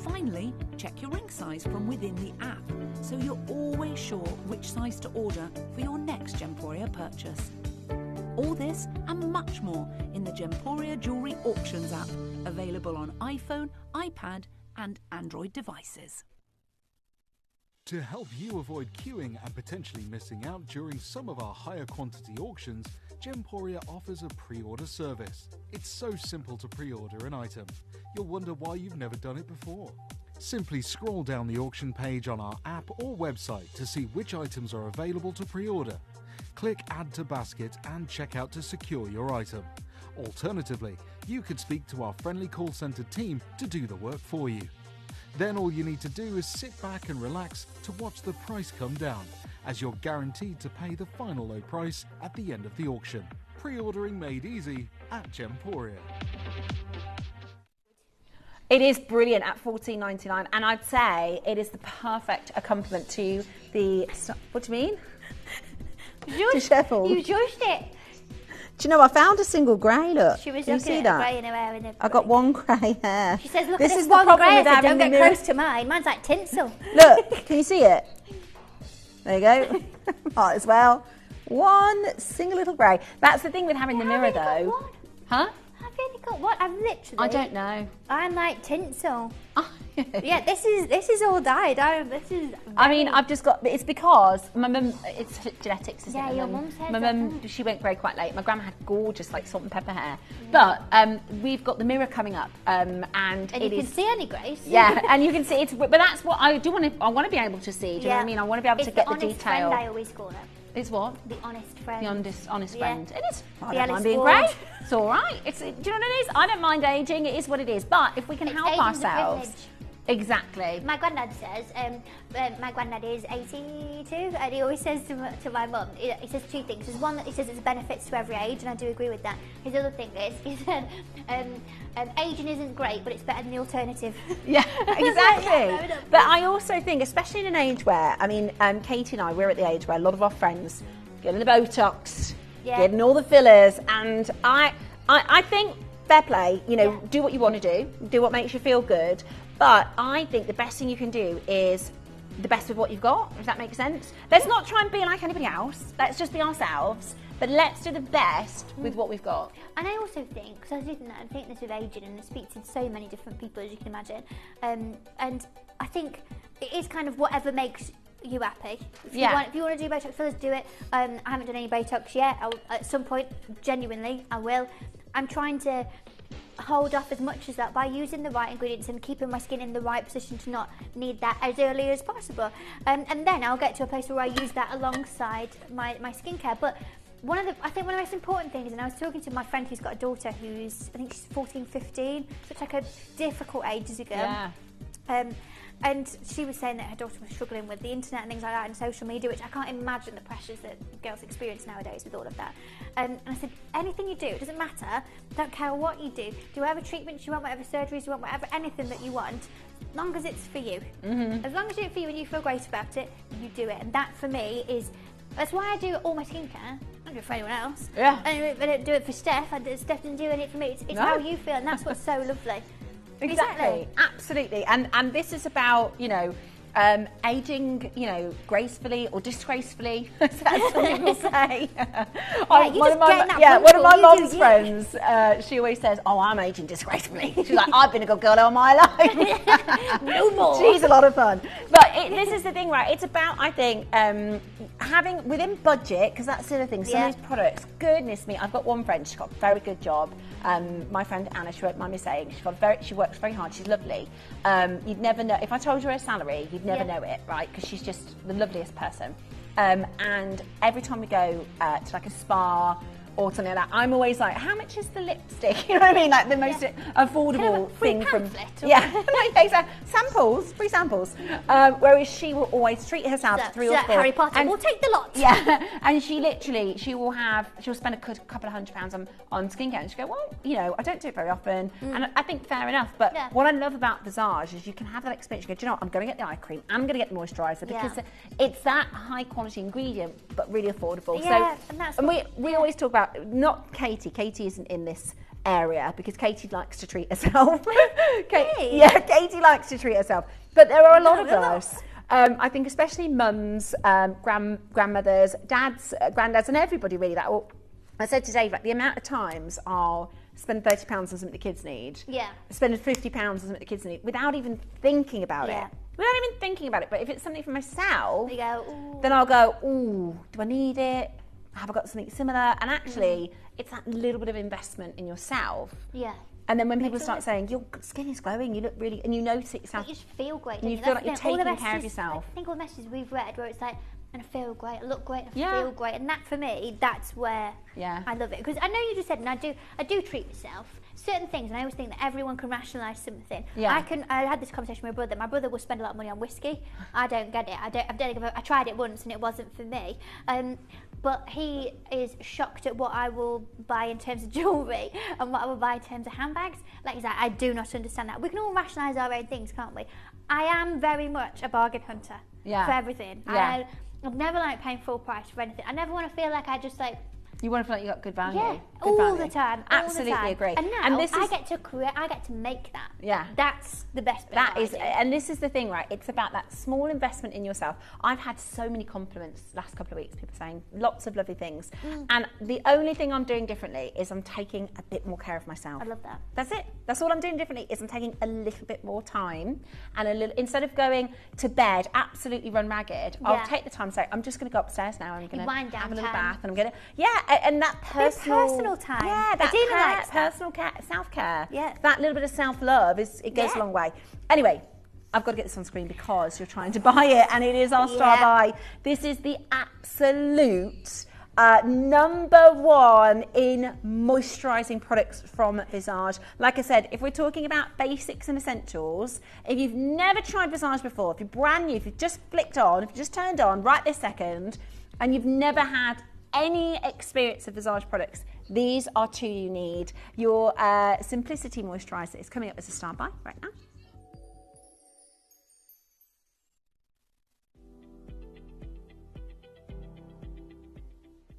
Finally, check your ring size from within the app so you're always sure which size to order for your next Gemporia purchase. All this and much more in the Gemporia Jewellery Auctions app, Available on iPhone, iPad and Android devices. To help you avoid queuing and potentially missing out during some of our higher quantity auctions, Gemporia offers a pre-order service. It's so simple to pre-order an item. You'll wonder why you've never done it before. Simply scroll down the auction page on our app or website to see which items are available to pre-order. Click Add to Basket and check out to secure your item. Alternatively, you could speak to our friendly call centre team to do the work for you. Then all you need to do is sit back and relax to watch the price come down, as you're guaranteed to pay the final low price at the end of the auction. Pre-ordering made easy at Gemporia. It is brilliant at $14.99, and I'd say it is the perfect accompaniment to the... What do you mean? To Sheffield. You judged it. Do you know, I found a single grey, look. She was Do you looking see at that? the grey in her hair and everything. I got one grey hair. She says, look This at is this the one problem grey. with I said, having don't the get mirror. close to mine. Mine's like tinsel. Look, can you see it? There you go. Might as well. One single little grey. That's the thing with having the mirror, though. Huh? I've only got one. I've literally... I don't know. I'm like tinsel. Yeah, this is all dyed. I mean, I've just got. It's because my mum. It's genetics, isn't it? Yeah, your mum's hair's My like mum. that. She went grey quite late. My grandma had gorgeous, like salt and pepper hair. But we've got the mirror coming up, and you can see any greys. Yeah, and you can see it's. But that's what I do want to. I want to be able to see. Do you know what I mean? I want to be able It's to get the honest detail. Friend, I always call it. It's what? The honest friend. The honest friend. It is. I The don't mind Alice being Ward. grey. It's all right. Do you know what it is? I don't mind aging. It is what it is. But if we can help Aging's a ourselves. privilege. Exactly. My granddad says, my granddad is 82, and he always says to my mum, he says two things. There's one that he says it's benefits to every age, and I do agree with that. His other thing is, he said, aging isn't great, but it's better than the alternative. Yeah, exactly. But I also think, especially in an age where, I mean, Katie and I, we're at the age where a lot of our friends getting the Botox, getting all the fillers, and I think, fair play, you know, do what you want to do what makes you feel good. But I think the best thing you can do is the best with what you've got, if that makes sense. Let's not try and be like anybody else. Let's just be ourselves. But let's do the best with what we've got. And I also think, because I was doing that, I think this with aging, and I speak to so many different people, as you can imagine. And I think it is kind of whatever makes you happy. If you want to do Botox fillers, do it. I haven't done any Botox yet. At some point, genuinely, I will. I'm trying to hold off as much as that by using the right ingredients and keeping my skin in the right position to not need that as early as possible. And then I'll get to a place where I use that alongside my skincare. But I think one of the most important things, and I was talking to my friend who's got a daughter who's, I think she's 14, 15, such like a difficult age as a girl. Yeah. And she was saying that her daughter was struggling with the internet and things like that and social media, which I can't imagine the pressures that girls experience nowadays with all of that. And I said, anything you do, it doesn't matter, I don't care what you do whatever treatments you want, whatever surgeries you want, whatever, anything that you want, as long as it's for you. As long as you do it for you and you feel great about it, you do it. And that for me is, that's why I do all my skincare. I don't do it for anyone else. Yeah. I don't do it for Steph. Steph doesn't do it for me. It's how you feel, and that's what's so lovely. Exactly, absolutely. And this is about, you know, aging, you know, gracefully or disgracefully, as some people say. One of my mum's friends, she always says, oh, I'm aging disgracefully. She's like, I've been a good girl all my life. No more. She's a lot of fun. But this is the thing, right? It's about, I think, having within budget, because that's the other thing, some of these products, goodness me, I've got one friend, she's got a very good job. My friend Anna, she won't mind me saying, she works very hard, she's lovely. You'd never know, if I told you her salary, you'd never know it, right? Because she's just the loveliest person. And every time we go to like a spa or something like that, I'm always like, how much is the lipstick? You know what I mean? Like the most affordable thing from... Samples, free samples. Whereas she will always treat herself to 3 or 4. Harry Potter, and we'll take the lot. Yeah, and she'll spend a couple of £100 on skincare, and she'll go, well, you know, I don't do it very often, and I think fair enough, but what I love about Visage is you can have that experience. You go, do you know what, I'm going to get the eye cream, I'm going to get the moisturiser, because it's that high quality ingredient, but really affordable. Yeah, and we always talk about, not Katie isn't in this area because Katie likes to treat herself. Katie likes to treat herself, but there are a lot of us. I think especially mums, grandmothers, dads, granddads, and everybody really. I said to Dave, like the amount of times our spend £30 on something the kids need. Yeah. Spend £50 on something the kids need without even thinking about it. Without even thinking about it. But if it's something for myself, you go, ooh. Then I'll go, ooh, do I need it? Have I got something similar? And actually, it's that little bit of investment in yourself. Yeah. And then when people start saying, your skin is glowing, you look really, and you notice it yourself. You just feel great. And you feel like you're taking care of yourself. I think all the messages we've read where it's like, and I feel great, I look great, I feel great. And that for me, that's where I love it. Because I know you just said, and I do treat myself. Certain things, and I always think that everyone can rationalise something. Yeah. I had this conversation with my brother. My brother will spend a lot of money on whiskey. I don't get it. I tried it once and it wasn't for me. But he is shocked at what I will buy in terms of jewellery and what I will buy in terms of handbags. Like he's like, I do not understand that. We can all rationalise our own things, can't we? I am very much a bargain hunter for everything. Yeah. I've never liked paying full price for anything. I never want to feel like I just like. You want to feel like you got good value. Yeah, good all value. the time. Absolutely agree. And now I get to create. I get to make that. Yeah, that's the best bit. That is, and this is the thing, right? It's about that small investment in yourself. I've had so many compliments last couple of weeks. People saying lots of lovely things, and the only thing I'm doing differently is I'm taking a bit more care of myself. I love that. That's it. That's all I'm doing differently. Is I'm taking a little bit more time, and a little instead of going to bed absolutely run ragged, I'll take the time to say I'm just going to go upstairs now. I'm going to have a little bath, and I'm going to and that personal time. Yeah, that personal care, self-care. Yeah, that little bit of self-love it goes a long way. Anyway, I've got to get this on screen because you're trying to buy it, and it is our star buy. This is the absolute #1 in moisturising products from Visage. Like I said, if we're talking about basics and essentials, if you've never tried Visage before, if you're brand new, if you've just flicked on, if you've just turned on right this second, and you've never had any experience of Visage products, these are two you need. Your Simplicity Moisturiser is coming up as a star buy right now.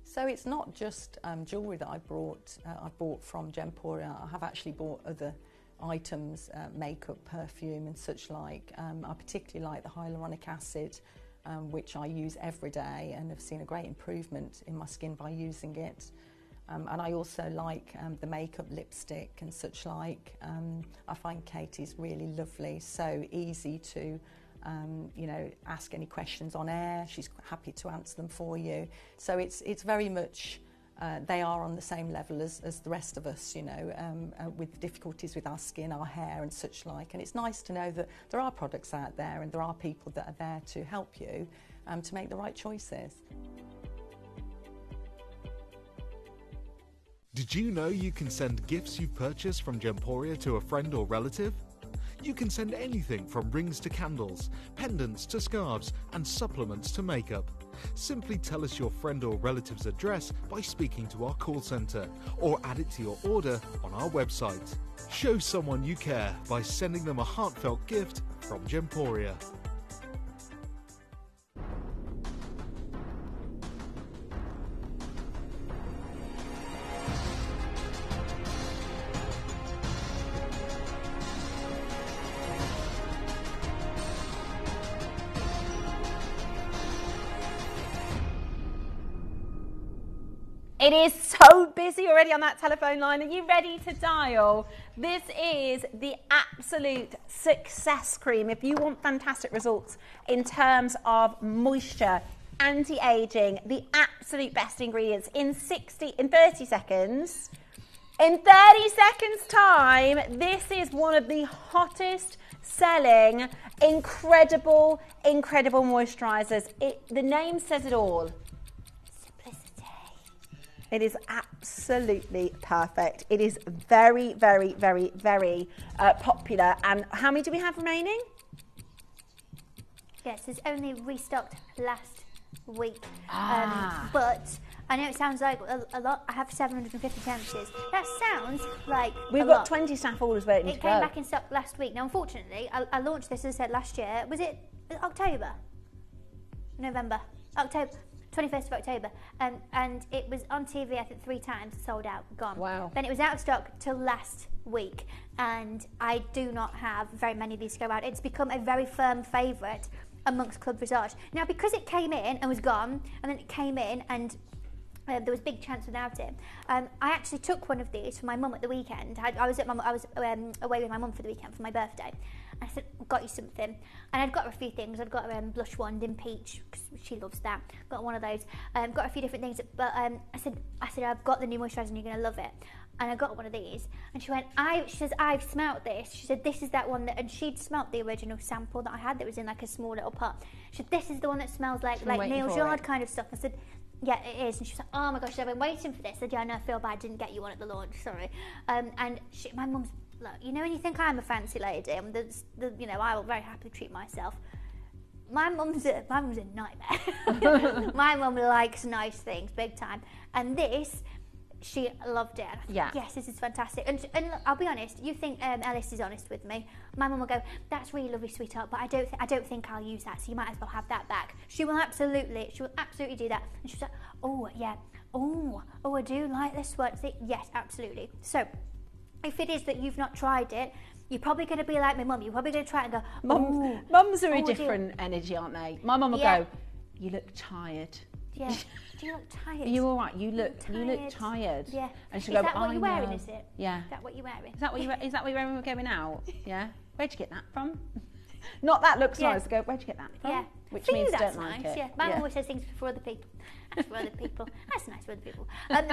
So it's not just jewellery that I bought from Gemporia. I have actually bought other items, makeup, perfume and such like. I particularly like the hyaluronic acid, which I use every day and have seen a great improvement in my skin by using it. And I also like the makeup, lipstick and such like. I find Katie's really lovely, so easy to ask any questions on air. She's happy to answer them for you. So it's very much, they are on the same level as the rest of us, with difficulties with our skin, our hair and such like. And it's nice to know that there are products out there and there are people that are there to help you to make the right choices. Did you know you can send gifts you've purchased from Gemporia to a friend or relative? You can send anything from rings to candles, pendants to scarves, and supplements to makeup. Simply tell us your friend or relative's address by speaking to our call centre, or add it to your order on our website. Show someone you care by sending them a heartfelt gift from Gemporia. It is so busy already on that telephone line. Are you ready to dial? This is the absolute success cream. If you want fantastic results in terms of moisture, anti-aging, the absolute best ingredients in 30 seconds. In 30 seconds time, this is one of the hottest selling incredible moisturizers. The name says it all. It is absolutely perfect. It is very, very, very, very popular. And how many do we have remaining? Yes, it's only restocked last week. But I know it sounds like a lot. I have 750 temperatures. That sounds like We've got 20 staff orders waiting to go. It came back in stock last week. Now, unfortunately, I launched this, as I said, last year. Was it October? November? October. 21st of October, and it was on TV, I think 3 times, sold out, gone. Wow. Then it was out of stock till last week, and I do not have very many of these to go out. It's become a very firm favourite amongst Club Visage. Now, because it came in and was gone, and then it came in and there was big chance without it. I actually took one of these for my mum at the weekend. I was away with my mum for the weekend for my birthday. I said, got you something. And I'd got her a few things. I'd got her blush wand in peach, because she loves that. Got one of those. Got her a few different things. But I said, I've got the new moisturiser and you're going to love it. And I got one of these. And she went, she says, I've smelt this. She said, this is that one that, and she'd smelt the original sample that I had that was in like a small little pot. She said, this is the one that smells like Neil's Yard kind of stuff. I said, yeah, it is. And she was like, oh my gosh, I've been waiting for this. I said, yeah, no, I feel bad, I didn't get you one at the launch, sorry. And my mum's, look, you know when you think I'm a fancy lady, and you know, I will very happily treat myself. My mum's a nightmare. My mum likes nice things, big time. And this, she loved it. Yeah. Yes, this is fantastic. And I'll be honest, you think Ellis is honest with me. My mum will go, that's really lovely, sweetheart, but I don't think I'll use that, so you might as well have that back. She will absolutely do that. And she's like, oh yeah, oh I do like this one. See, yes, absolutely. So if it is that you've not tried it, you're probably going to be like my mum. You're probably going to try it and go, Mums are a different energy, aren't they? My mum will go, you look tired. Yeah. Do you look tired? Are you all right? You look tired. Yeah. And she'll is go, that what you're wearing, is it? Yeah. Is that what you're wearing? Is that what you're wearing when we're going out? Yeah. Where'd you get that from? Not that looks nice. Go, where'd you get that from? Yeah. Which for means you, that's don't nice. like it. Yeah. My mum always says things for other people. That's for other people. That's nice for other people. But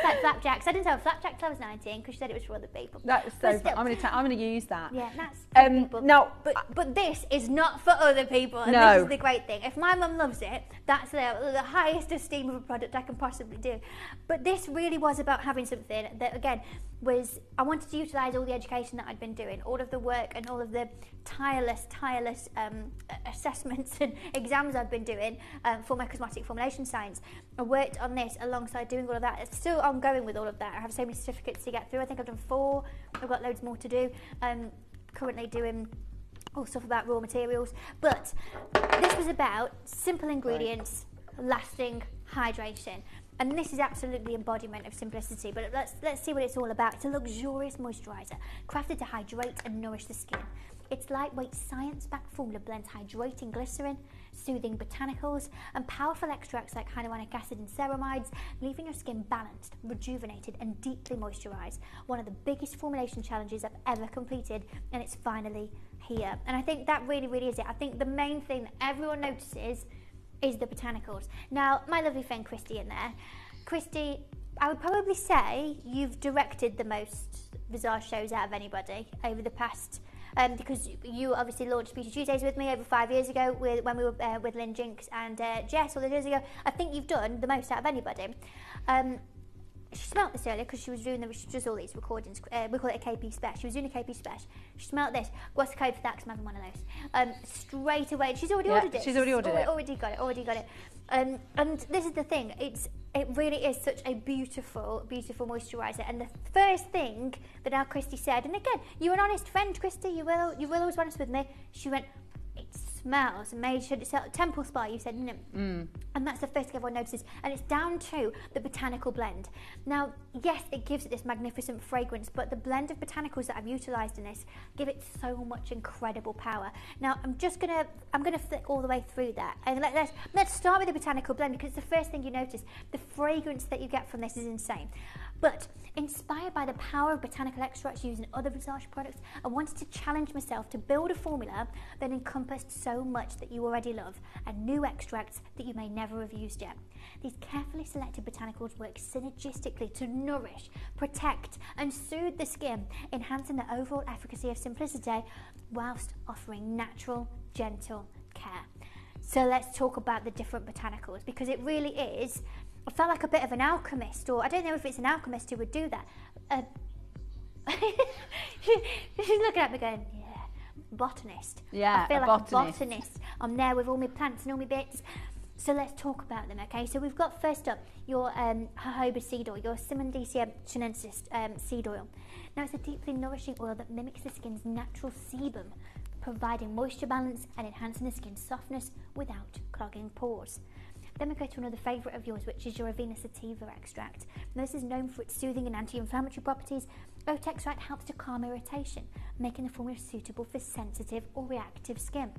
like flapjacks. I didn't tell flapjack till I was 19 because she said it was for other people. That's so fun. I'm going to use that. Yeah, that's for people. No, but this is not for other people. And this is the great thing. If my mum loves it, that's the highest esteem of a product I can possibly do. But this really was about having something that, again, was I wanted to utilise all the education that I'd been doing, all of the work and all of the tireless assessments and exams I've been doing for my cosmetic formulation science. I worked on this alongside doing all of that. It's still ongoing with all of that. I have so many certificates to get through. I think I've done 4. I've got loads more to do. Currently doing all stuff about raw materials. But this was about simple ingredients, lasting hydration. And this is absolutely the embodiment of simplicity, but let's see what it's all about. It's a luxurious moisturiser, crafted to hydrate and nourish the skin. Its lightweight science-backed formula blends hydrating glycerin, soothing botanicals, and powerful extracts like hyaluronic acid and ceramides, leaving your skin balanced, rejuvenated, and deeply moisturised. One of the biggest formulation challenges I've ever completed, and it's finally here. And I think that really, really is it. I think the main thing that everyone notices is the botanicals. Now, my lovely friend Christy in there. Christy, I would probably say you've directed the most visage shows out of anybody over the past, because you obviously launched Beauty Tuesdays with me over 5 years ago when we were with Lynn Jinks and Jess all those years ago. I think you've done the most out of anybody. She smelt this earlier because she does all these recordings. We call it a KP Spec. She was doing a KP Spec. She smelt this. What's the code for that? Because I'm having one of those. Straight away. She's already ordered it. She's already ordered it. Already got it. And this is the thing. It really is such a beautiful, beautiful moisturiser. And the first thing that our Christy said, and again, you're an honest friend, Christy. You will always be honest with me. She went, it smells amazing. It's a temple spa, you said, isn't it? Mm. And that's the first thing everyone notices. And it's down to the botanical blend. Now, yes, it gives it this magnificent fragrance, but the blend of botanicals that I've utilised in this give it so much incredible power. Now, I'm gonna flick all the way through that. And let's start with the botanical blend because it's the first thing you notice. The fragrance that you get from this is insane. But inspired by the power of botanical extracts used in other visage products, I wanted to challenge myself to build a formula that encompassed so much that you already love and new extracts that you may never have used yet. These carefully selected botanicals work synergistically to nourish, protect and soothe the skin, enhancing the overall efficacy of simplicity whilst offering natural, gentle care. So let's talk about the different botanicals because it really is, I felt like a bit of an alchemist, or I don't know if it's an alchemist who would do that. She's looking at me going, yeah, botanist. Yeah, I feel a like a botanist. I'm there with all my plants and all my bits. So let's talk about them, okay? So we've got first up your jojoba seed oil, your Simondicia chinensis seed oil. Now it's a deeply nourishing oil that mimics the skin's natural sebum, providing moisture balance and enhancing the skin's softness without clogging pores. Then we go to another favourite of yours, which is your Avena sativa extract. Now, this is known for its soothing and anti-inflammatory properties. Oat extract helps to calm irritation, making the formula suitable for sensitive or reactive skin.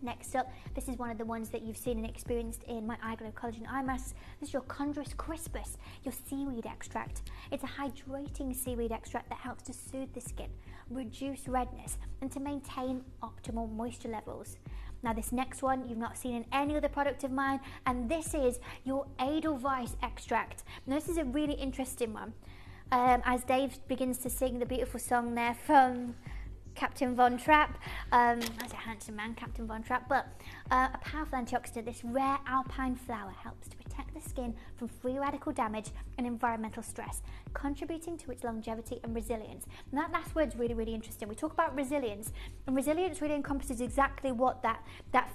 Next up, this is one of the ones that you've seen and experienced in my Eye Glow Collagen Eye Masks. This is your Chondrus crispus, your seaweed extract. It's a hydrating seaweed extract that helps to soothe the skin, reduce redness, and to maintain optimal moisture levels. Now this next one you've not seen in any other product of mine, and this is your Edelweiss extract. Now this is a really interesting one. As Dave begins to sing the beautiful song there from Captain Von Trapp, that's a handsome man, Captain Von Trapp, but a powerful antioxidant, this rare alpine flower helps to protect the skin from free radical damage and environmental stress, contributing to its longevity and resilience. And that last word's really, really interesting. We talk about resilience, and resilience really encompasses exactly what that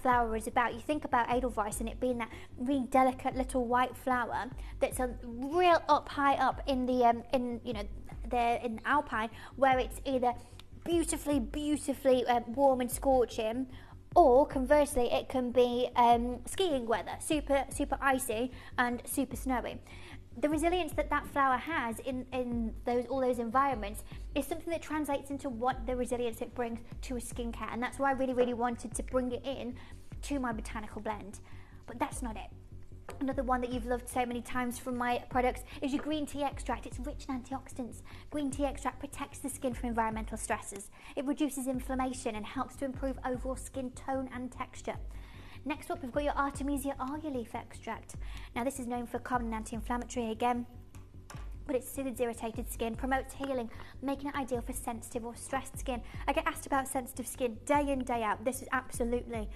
flower is about. You think about Edelweiss and it being that really delicate little white flower that's a real high up in the in alpine, where it's either beautifully warm and scorching, or conversely it can be skiing weather, super icy and super snowy. The resilience that flower has in all those environments is something that translates into what the resilience it brings to a skincare, and that's why I really wanted to bring it in to my botanical blend. But that's not it. Another one that you've loved so many times from my products is your green tea extract. It's rich in antioxidants. Green tea extract protects the skin from environmental stresses. It reduces inflammation and helps to improve overall skin tone and texture. Next up, we've got your Artemisia Arya leaf extract. Now this is known for common anti-inflammatory again, but it soothes irritated skin, promotes healing, making it ideal for sensitive or stressed skin. I get asked about sensitive skin day in, day out. This is absolutely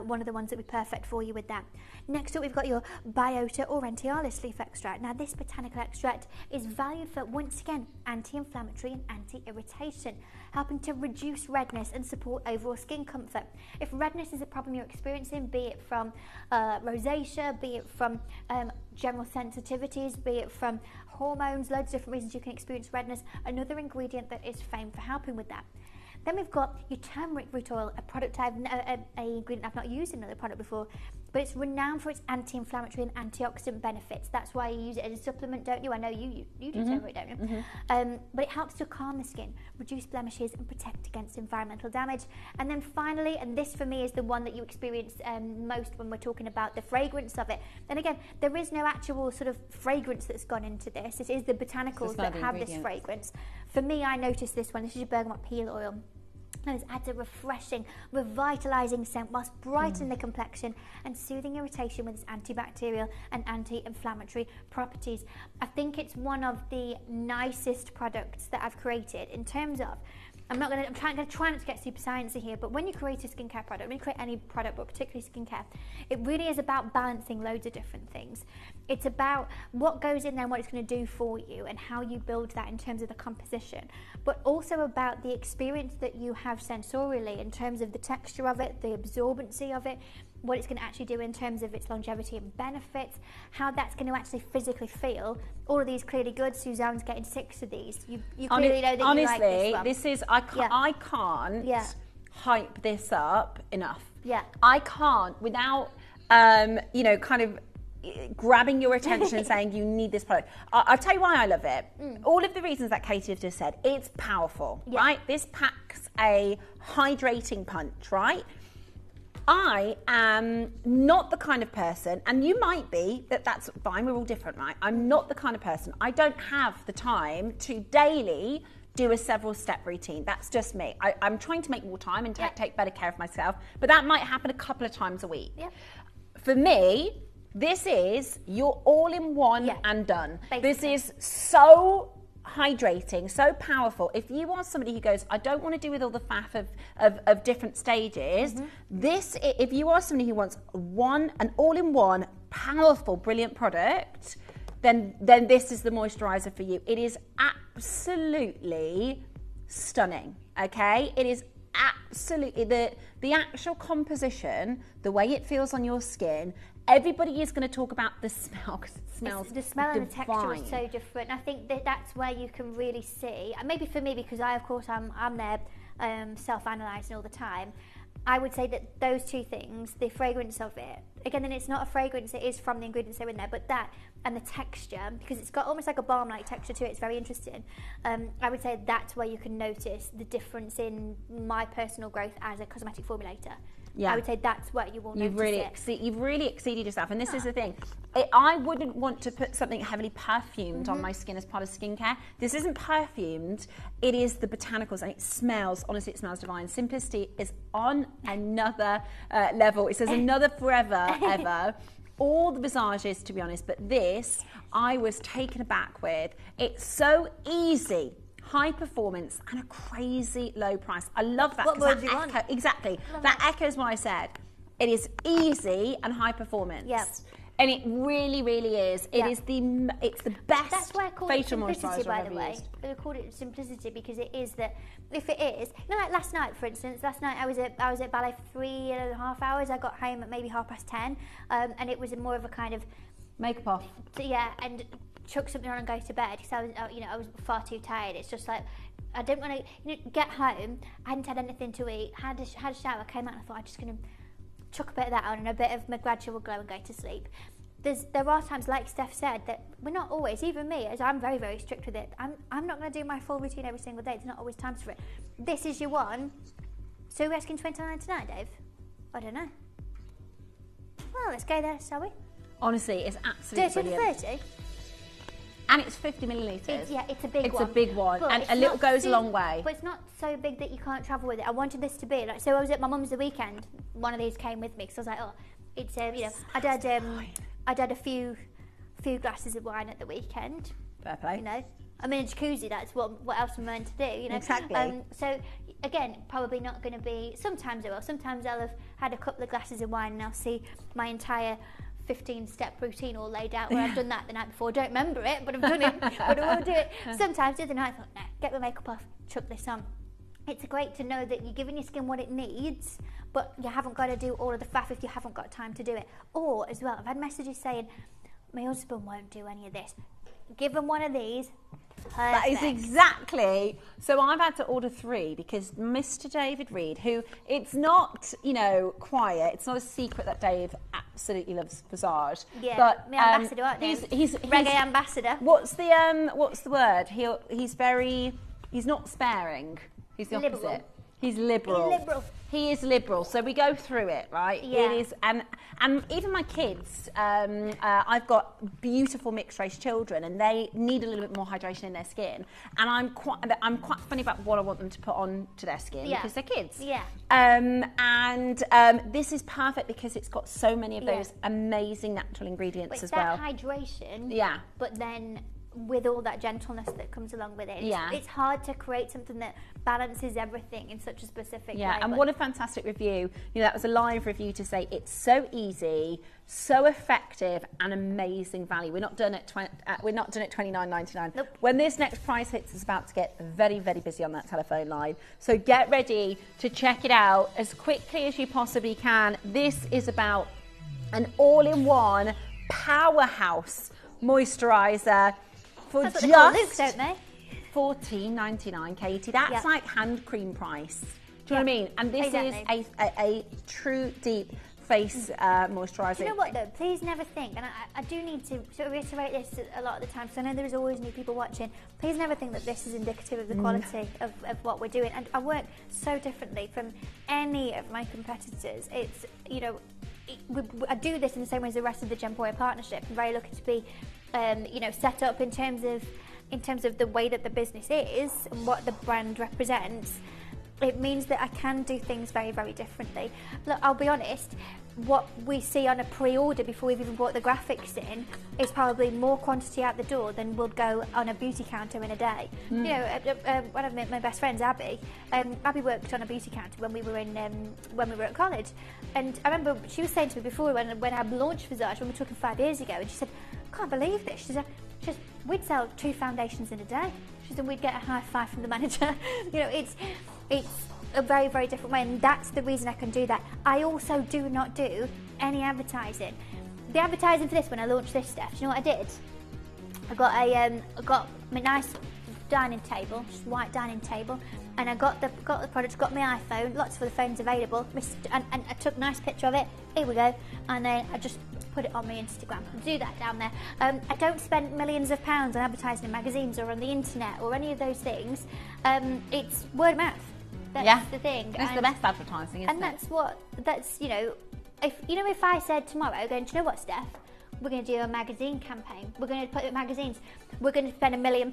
one of the ones that would be perfect for you with that. Next up, we've got your Biota Orientalis leaf extract. Now this botanical extract is valued for, once again, anti-inflammatory and anti-irritation, helping to reduce redness and support overall skin comfort. If redness is a problem you're experiencing, be it from rosacea, be it from general sensitivities, be it from hormones, loads of different reasons you can experience redness, another ingredient that is famed for helping with that. Then we've got your turmeric root oil, a product an ingredient I've not used in another product before, but it's renowned for its anti-inflammatory and antioxidant benefits. That's why you use it as a supplement, don't you? I know you do turmeric, don't you? But it helps to calm the skin, reduce blemishes, and protect against environmental damage. And then finally, and this for me is the one that you experience most when we're talking about the fragrance of it. And again, there is no actual sort of fragrance that's gone into this. It is the botanicals that have this fragrance. For me, I noticed this one. This is your bergamot peel oil. And it adds a refreshing, revitalising scent whilst brightening the complexion and soothing irritation with its antibacterial and anti-inflammatory properties. I think it's one of the nicest products that I've created in terms of, I'm trying not to get super sciencey here, but when you create a skincare product, when you create any product, but particularly skincare, it really is about balancing loads of different things. It's about what goes in there and what it's going to do for you and how you build that in terms of the composition, but also about the experience that you have sensorially in terms of the texture of it, the absorbency of it, what it's going to actually do in terms of its longevity and benefits, how that's going to actually physically feel. All of these clearly good. Suzanne's getting 6 of these. You clearly know that honestly, you like this one. This is, I can't hype this up enough. Yeah. I can't without, kind of grabbing your attention and saying you need this product. I'll tell you why I love it. All of the reasons that Katie have just said. It's powerful, right? This packs a hydrating punch, right? I am not the kind of person, and you might be, that's fine, we're all different, right? I'm not the kind of person, I don't have the time to daily do a several step routine. That's just me. I'm trying to make more time and take better care of myself, but that might happen a couple of times a week. For me, this is your all-in-one and done. Basically. This is so hydrating, so powerful. If you are somebody who goes, I don't want to do with all the faff of different stages, this, if you are somebody who wants an all-in-one, powerful, brilliant product, then this is the moisturizer for you. It is absolutely stunning, okay? It is absolutely, the actual composition, the way it feels on your skin, everybody is going to talk about the smell because it smells the smell divine. And the texture is so different. I think that's where you can really see, and maybe for me, because I'm there self-analysing all the time, I would say that those two things, the fragrance of it, again, then it's not a fragrance, it is from the ingredients that are in there, but that and the texture, because it's got almost like a balm-like texture to it, it's very interesting. I would say that's where you can notice the difference in my personal growth as a cosmetic formulator. Yeah. I would say that's where you will You've notice really you've really exceeded yourself, and this is the thing. I wouldn't want to put something heavily perfumed on my skin as part of skincare. This isn't perfumed. It is the botanicals, and it smells. Honestly, it smells divine. Simplicity is on another level. It says another forever ever. All the visages, to be honest, but this I was taken aback with. It's so easy. High performance and a crazy low price. I love that. What more do you want? Exactly. That echoes what I said. It is easy and high performance. Yes. And it really, really is. It's the best That's why I call it facial simplicity, moisturiser by I've the ever way. used. I called it simplicity because it is that. If it is, like last night, for instance. Last night I was at ballet for 3.5 hours. I got home at maybe 10:30, and it was more of a kind of makeup off. Yeah, and chuck something on and go to bed because I was, I was far too tired. It's just like I didn't want to get home. I hadn't had anything to eat. Had a shower. Came out and I thought I'm just going to chuck a bit of that on and a bit of my gradual glow and go to sleep. There are times, like Steph said, that we're not always, even me, as I'm very, very strict with it. I'm not going to do my full routine every single day. There's not always times for it. This is your one. So we're asking $29.99, Dave? I don't know. Well, let's go there, shall we? Honestly, it's absolutely brilliant. 30? And it's 50 millilitres. It's a big one. It's a big one, But and it's a little not goes too- a long way. But it's not so big that you can't travel with it. I wanted this to be like. So I was at my mum's the weekend. One of these came with me because I was like, oh, it's I'd had a few glasses of wine at the weekend. Fair play. I'm in a jacuzzi. That's what else I'm meant to do. Exactly. So again, probably not going to be. Sometimes I will. Sometimes I'll have had a couple of glasses of wine and I'll see my entire 15-step routine all laid out where I've done that the night before. Don't remember it, but I've done it. But I will do it. Sometimes the other night I thought, no, get my makeup off, chuck this on. It's great to know that you're giving your skin what it needs, but you haven't got to do all of the faff if you haven't got time to do it. Or, as well, I've had messages saying, my husband won't do any of this. Give him one of these. That is exactly. So I've had to order 3 because Mr. David Reed, who it's not, quiet. It's not a secret that Dave absolutely loves visage. Yeah, but my ambassador, aren't they? He's reggae ambassador. What's the word? He's not sparing. He's the opposite. Liberal. He's liberal. He's liberal. He is liberal. So we go through it, right? Yeah. It is, and even my kids, I've got beautiful mixed race children, and they need a little bit more hydration in their skin. And I'm quite funny about what I want them to put on to their skin because they're kids. Yeah. This is perfect because it's got so many of those amazing natural ingredients as well. It's that hydration. Yeah. But then with all that gentleness that comes along with it. Yeah. It's hard to create something that balances everything in such a specific way. Yeah, and what a fantastic review. That was a live review to say it's so easy, so effective, and amazing value. We're not done at $29.99. Nope. When this next price hits, it's about to get very, very busy on that telephone line. So get ready to check it out as quickly as you possibly can. This is about an all-in-one powerhouse moisturiser for That's what just they call Luke's, don't they? $14.99, Katie. That's like hand cream price. Do you know what I mean? And this exactly. is a true deep face moisturiser. Do you know what though? Please never think, and I do need to sort of reiterate this a lot of the time because I know there's always new people watching. Please never think that this is indicative of the quality of what we're doing. And I work so differently from any of my competitors. It's, I do this in the same way as the rest of the Gemporia partnership. I'm very lucky to be, set up in terms of the way that the business is and what the brand represents. It means that I can do things very, very differently. Look, I'll be honest, what we see on a pre-order before we've even brought the graphics in is probably more quantity out the door than would go on a beauty counter in a day. One of my best friends, Abby, Abby worked on a beauty counter when we were at college, and I remember she was saying to me before when I launched Visage, when we were talking 5 years ago, and she said, I can't believe this. She said, we'd sell 2 foundations in a day. She said, we'd get a high five from the manager. It's a very, very different way, and that's the reason I can do that. I also do not do any advertising. The advertising for this, when I launched this stuff, do you know what I did? I got my nice dining table, just white dining table, and I got the product, got my iPhone, lots of the phones available, and I took a nice picture of it. Here we go, and then I just put it on my Instagram. I do that down there. I don't spend millions of pounds on advertising in magazines or on the internet or any of those things. It's word of mouth. That's the thing. It's the best advertising, isn't it? And that's, you know, if I said tomorrow, going, do you know what, Steph? We're going to do a magazine campaign. We're going to put it in magazines. We're going to spend £1 million.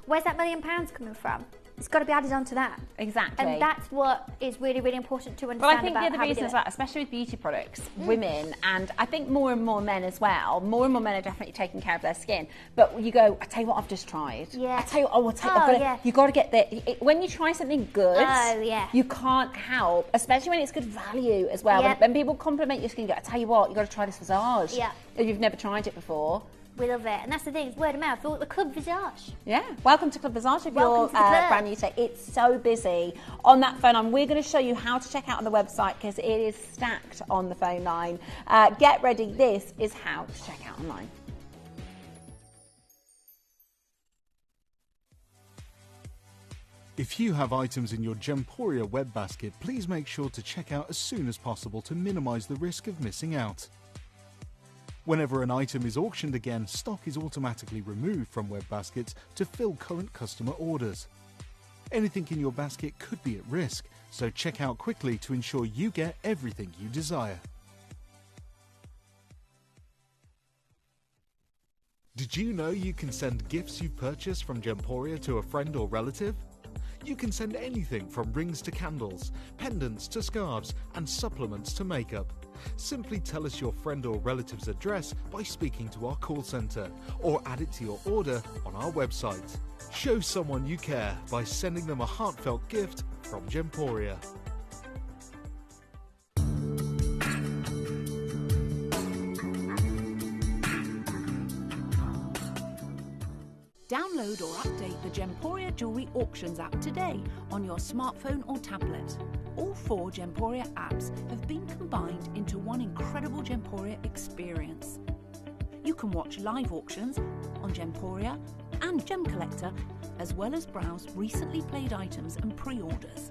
Where's that £1 million coming from? It's got to be added onto that. Exactly. And that's what is really, really important to understand. Well, I think about the other how we reason do as it. well, especially with beauty products, women, and I think more and more men as well, more and more men are definitely taking care of their skin. But you go, I tell you what, I've just tried. Yeah. I tell you what, you got to get there. When you try something good, you can't help, especially when it's good value as well. Yeah. When people compliment your skin, you go, I tell you what, you got to try this Visage. Yeah. If you've never tried it before. We love it, and that's the thing, it's word of mouth. The Club Visage. Yeah, welcome to Club Visage if Welcome you're to the club. brand new today. It's so busy on that phone line. We're going to show you how to check out on the website because it is stacked on the phone line. Get ready, this is how to check out online. If you have items in your Gemporia web basket, please make sure to check out as soon as possible to minimise the risk of missing out. Whenever an item is auctioned again, stock is automatically removed from web baskets to fill current customer orders. Anything in your basket could be at risk, so check out quickly to ensure you get everything you desire. Did you know you can send gifts you've purchased from Gemporia to a friend or relative? You can send anything from rings to candles, pendants to scarves, and supplements to makeup. Simply tell us your friend or relative's address by speaking to our call centre, or add it to your order on our website. Show someone you care by sending them a heartfelt gift from Gemporia. Download or update the Gemporia Jewellery Auctions app today on your smartphone or tablet. All 4 Gemporia apps have been combined into one incredible Gemporia experience. You can watch live auctions on Gemporia and Gem Collector, as well as browse recently played items and pre-orders.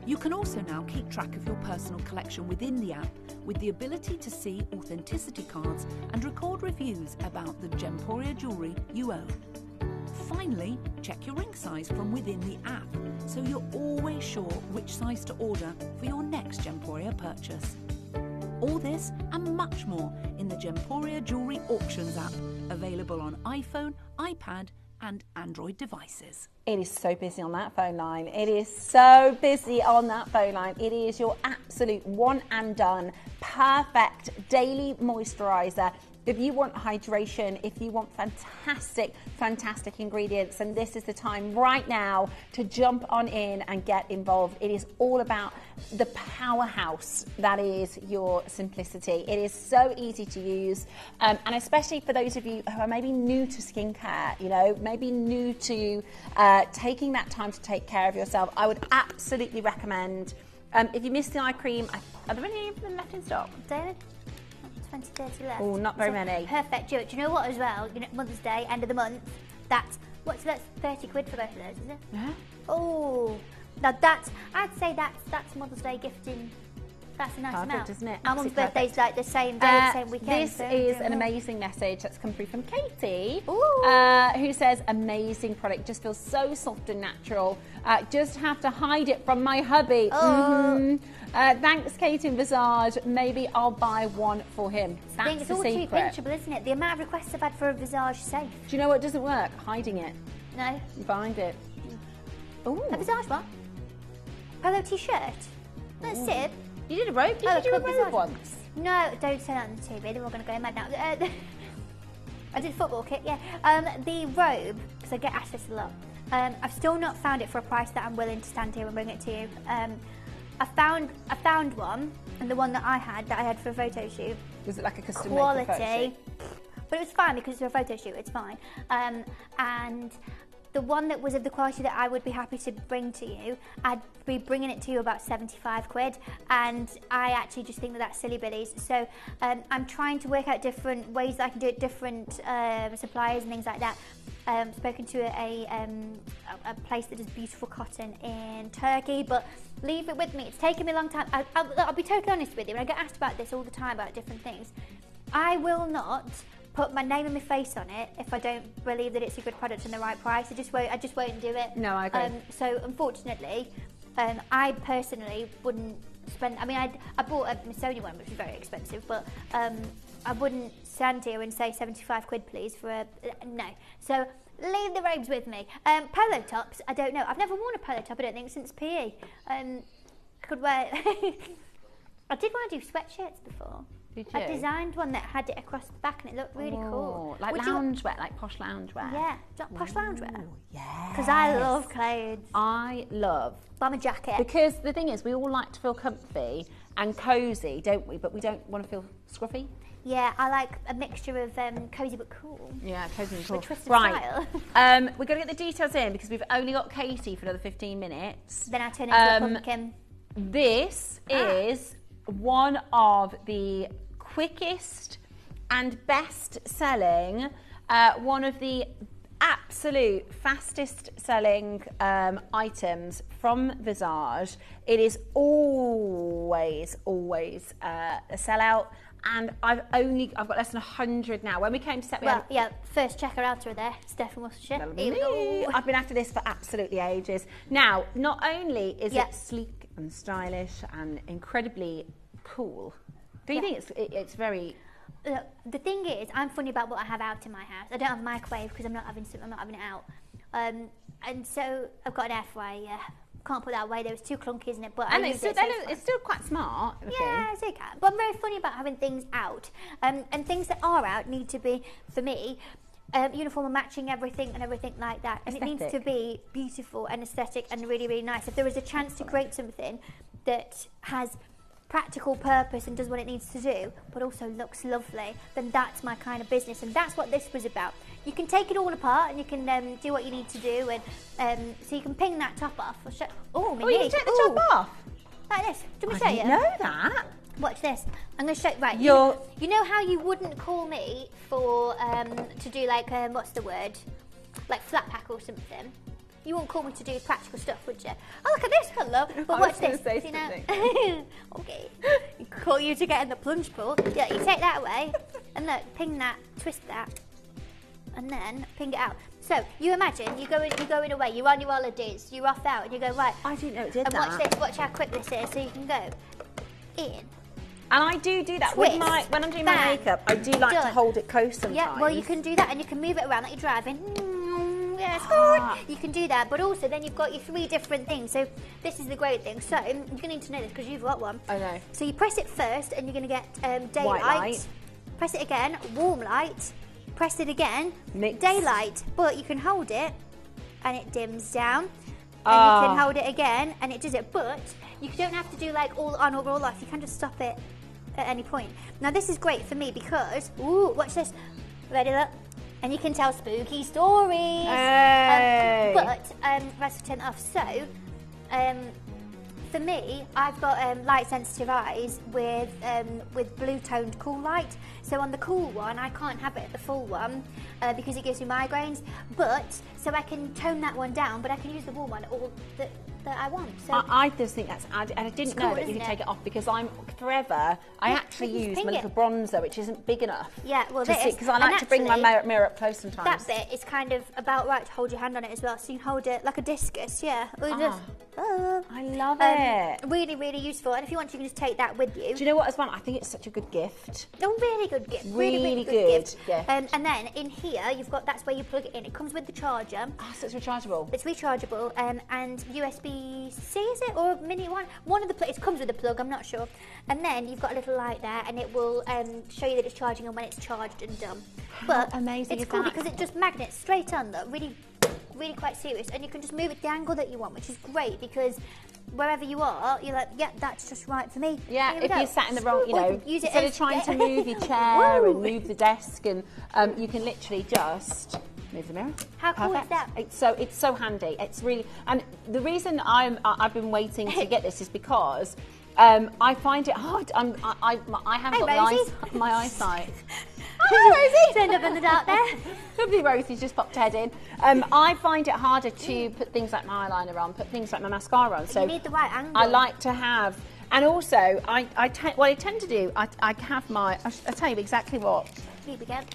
You can also now keep track of your personal collection within the app with the ability to see authenticity cards and record reviews about the Gemporia jewellery you own. Finally, check your ring size from within the app, so you're always sure which size to order for your next Gemporia purchase. All this and much more in the Gemporia Jewellery Auctions app, available on iPhone, iPad and Android devices. It is so busy on that phone line. It is so busy on that phone line. It is your absolute one and done, perfect daily moisturiser. If you want hydration, if you want fantastic ingredients, and this is the time right now to jump on in and get involved. It is all about the powerhouse that is your Simplicity. It is so easy to use, and especially for those of you who are maybe new to skincare, you know, maybe new to taking that time to take care of yourself, I would absolutely recommend, if you missed the eye cream, are there any of them left in stock? David? 20, 30 left. Oh, not very many. Perfect. Do you know what as well? You know, Mother's Day, end of the month. That's 30 quid for both of those, is it? Yeah. Oh, now I'd say that's Mother's Day gifting. That's a nice Perfect, amount. isn't it? Our mum's Absolutely birthday's perfect. like the same day, same weekend. This so is an yeah. amazing message that's come through from Katie, Ooh. Who says, amazing product, just feels so soft and natural. Just have to hide it from my hubby. Oh. Thanks, Katie and Visage. Maybe I'll buy one for him. That's It's the all too secret. pinchable, isn't it? The amount of requests I've had for a Visage safe. Do you know what doesn't work? Hiding it. No. You find it. Ooh. A Visage what? Polo t-shirt. That's Ooh. it. You did a robe? Did you do a robe once? No, don't say that on the TV. They're all going to go mad now. I did football kit, yeah. The robe, because I get asked this a lot. I've still not found it for a price that I'm willing to stand here and bring it to you. I found one, and the one that I had for a photo shoot. Was it like a custom quality? photo shoot? But it was fine because it's a photo shoot. It's fine. And the one that was of the quality that I would be happy to bring to you, I'd be bringing it to you about 75 quid, and I actually just think that that's silly billies. So I'm trying to work out different ways that I can do it, different suppliers and things like that. Spoken to a place that does beautiful cotton in Turkey, but leave it with me. It's taken me a long time. I'll be totally honest with you, and I get asked about this all the time about different things. I will not put my name and my face on it if I don't believe that it's a good product and the right price. I just won't do it. No, I agree. So unfortunately, I personally wouldn't spend. I mean, I bought a Sony one, which was very expensive, but I wouldn't stand here and say 75 quid, please, for a no. So leave the robes with me. Polo tops, I don't know. I've never worn a polo top, I don't think, since PE. I could wear. I did want to do sweatshirts before. Did you? I designed one that had it across the back and it looked really cool. Like loungewear, like posh loungewear. Yeah, posh loungewear. Yeah. Because I love clothes. I love bomber jacket. Because the thing is, we all like to feel comfy and cosy, don't we? But we don't want to feel scruffy. Yeah, I like a mixture of cosy but cool. Yeah, cosy and cool. With twisted right. style. We've got to get the details in because we've only got Katie for another 15 minutes. Then I turn into a pumpkin. This is one of the quickest and best selling, one of the absolute fastest selling items from Visage. It is always a sellout, and I've got less than 100 now. When we came to set, first checker outer there, Steph from Worcestershire. I've been after this for absolutely ages. Now, not only is it sleek and stylish and incredibly cool, do you think it's very? Look, the thing is, I'm funny about what I have out in my house. I don't have a microwave because I'm not having it out, and so I've got an air fryer. Can't put that away. There was too clunky, isn't it? But it's still quite smart. Yeah, so it can. But I'm very funny about having things out, and things that are out need to be, for me, uniform and matching everything like that. And it needs to be beautiful and aesthetic and really, really nice. If there is a chance to create something that has practical purpose and does what it needs to do, but also looks lovely, then that's my kind of business, and that's what this was about. You can take it all apart and you can do what you need to do, and so you can ping that top off. You can take the top off? Like this. Do you want me to I show you? didn't know that. Watch this. I'm going to show you. Right. You know how you wouldn't call me for to do like what's the word? Like flat pack or something. You won't call me to do practical stuff, would you? Oh, look at this, hello. But watch this. Say Okay. Call you to get in the plunge pool. Yeah, you take that away, and look, ping that, twist that, and then ping it out. So you imagine you're going away. You're on your holidays. You're off out, and you go right. I didn't know it did that. And watch this. Watch how quick this is. So you can go in. And I do that with when I'm doing my makeup. I do like to hold it close sometimes. Yeah, well you can do that, and you can move it around like you're driving. Yes, good. You can do that, but also then you've got your 3 different things. So this is the great thing. So you're going to need to know this because you've got one. I know. So you press it first, and you're going to get daylight. White light. Press it again, warm light. Press it again, mix. Daylight. But you can hold it, and it dims down. And you can hold it again, and it does it. But you don't have to do like all on or all off. You can just stop it at any point. Now this is great for me because watch this. Ready, look. And you can tell spooky stories. Hey. Let's turn it off. So, for me, I've got light sensitive eyes with blue toned cool light. So on the cool one, I can't have it at the full one because it gives me migraines. But so I can tone that one down, but I can use the warm one all that I want. So I just think that's. I didn't know that you could take it off because I actually use my little bronzer, which isn't big enough. Yeah, well, because I like to bring my mirror up close sometimes. That bit is kind of about right to hold your hand on it as well, so you can hold it like a discus. Yeah. I love it. Really, really useful. And if you want, you can just take that with you. Do you know what as well? I think it's such a good gift. A really good gift. Really good gift. And then in here, that's where you plug it in. It comes with the charger. So it's rechargeable. It's rechargeable, and USB-C is it or mini one? One of the it comes with a plug. I'm not sure. And then you've got a little light there, and it will show you that it's charging and when it's charged and done. But amazing! It's cool because it just magnets straight on. Though really quite serious, and you can just move it the angle that you want, which is great because wherever you are, you're like, yeah, that's just right for me. Yeah, if you're sat in the wrong, instead of trying to move your chair and move the desk, and you can literally just move the mirror. How cool is that? It's so handy. It's really, and the reason I've been waiting to get this is because I find it hard. I haven't got my eyesight. Hi, Rosie. Turned up in the dark there. Lovely Rosie's just popped her head in. I find it harder to put things like my eyeliner on, put things like my mascara on. So you need the right angle. I like to have, and also what I tend to do, I have my. I'll tell you exactly what. Keep again.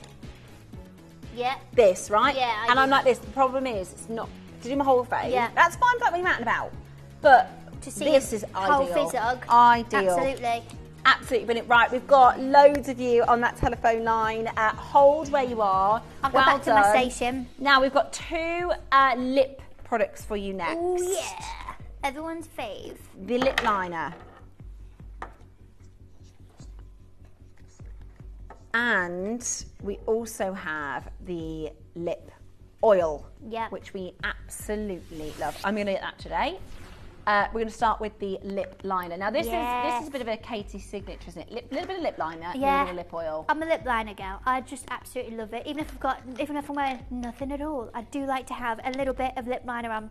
Yeah. This, right? Yeah. I'm like this. The problem is, it's not to do my whole face. Yeah. That's fine, but when I'm out and about. But to see This is whole ideal. fizzog. Ideal. Absolutely. Absolutely brilliant. Right, we've got loads of you on that telephone line. Hold where you are. I'll go back to my station. Now we've got 2 lip products for you next. Oh yeah, everyone's fave. The lip liner. And we also have the lip oil, which we absolutely love. I'm going to get that today. We're going to start with the lip liner. Now this is a bit of a Katie signature, isn't it? Little bit of lip liner, a little lip oil. I'm a lip liner gal. I just absolutely love it. Even if I'm wearing nothing at all, I do like to have a little bit of lip liner on.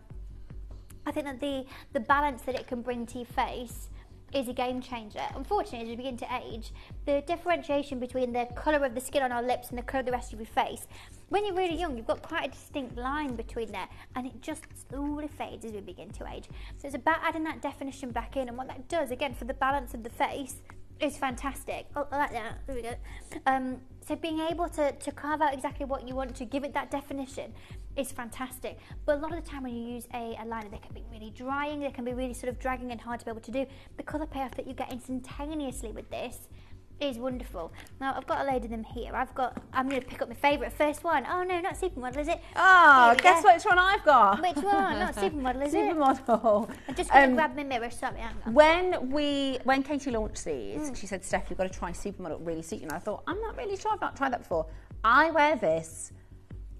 I think that the balance that it can bring to your face is a game changer. Unfortunately, as we begin to age, the differentiation between the colour of the skin on our lips and the colour of the rest of your face, when you're really young, you've got quite a distinct line between there, and it just slowly fades as we begin to age. So it's about adding that definition back in, and what that does, again, for the balance of the face, is fantastic. Oh, I like that. There we go. So being able to carve out exactly what you want to give it that definition is fantastic. But a lot of the time when you use a liner, they can be really drying, they can be really sort of dragging and hard to be able to do. The colour payoff that you get instantaneously with this is wonderful. Now I've got a load of them here. I'm going to pick up my favourite first one. Oh no, not Supermodel, is it? Oh, guess which one I've got? Which one? Not Supermodel, is it? Supermodel. I'm just going to grab my mirror. Sorry. When Katie launched these, she said, Steph, you've got to try Supermodel, really suit you. And I thought, I'm not really sure, I've not tried that before. I wear this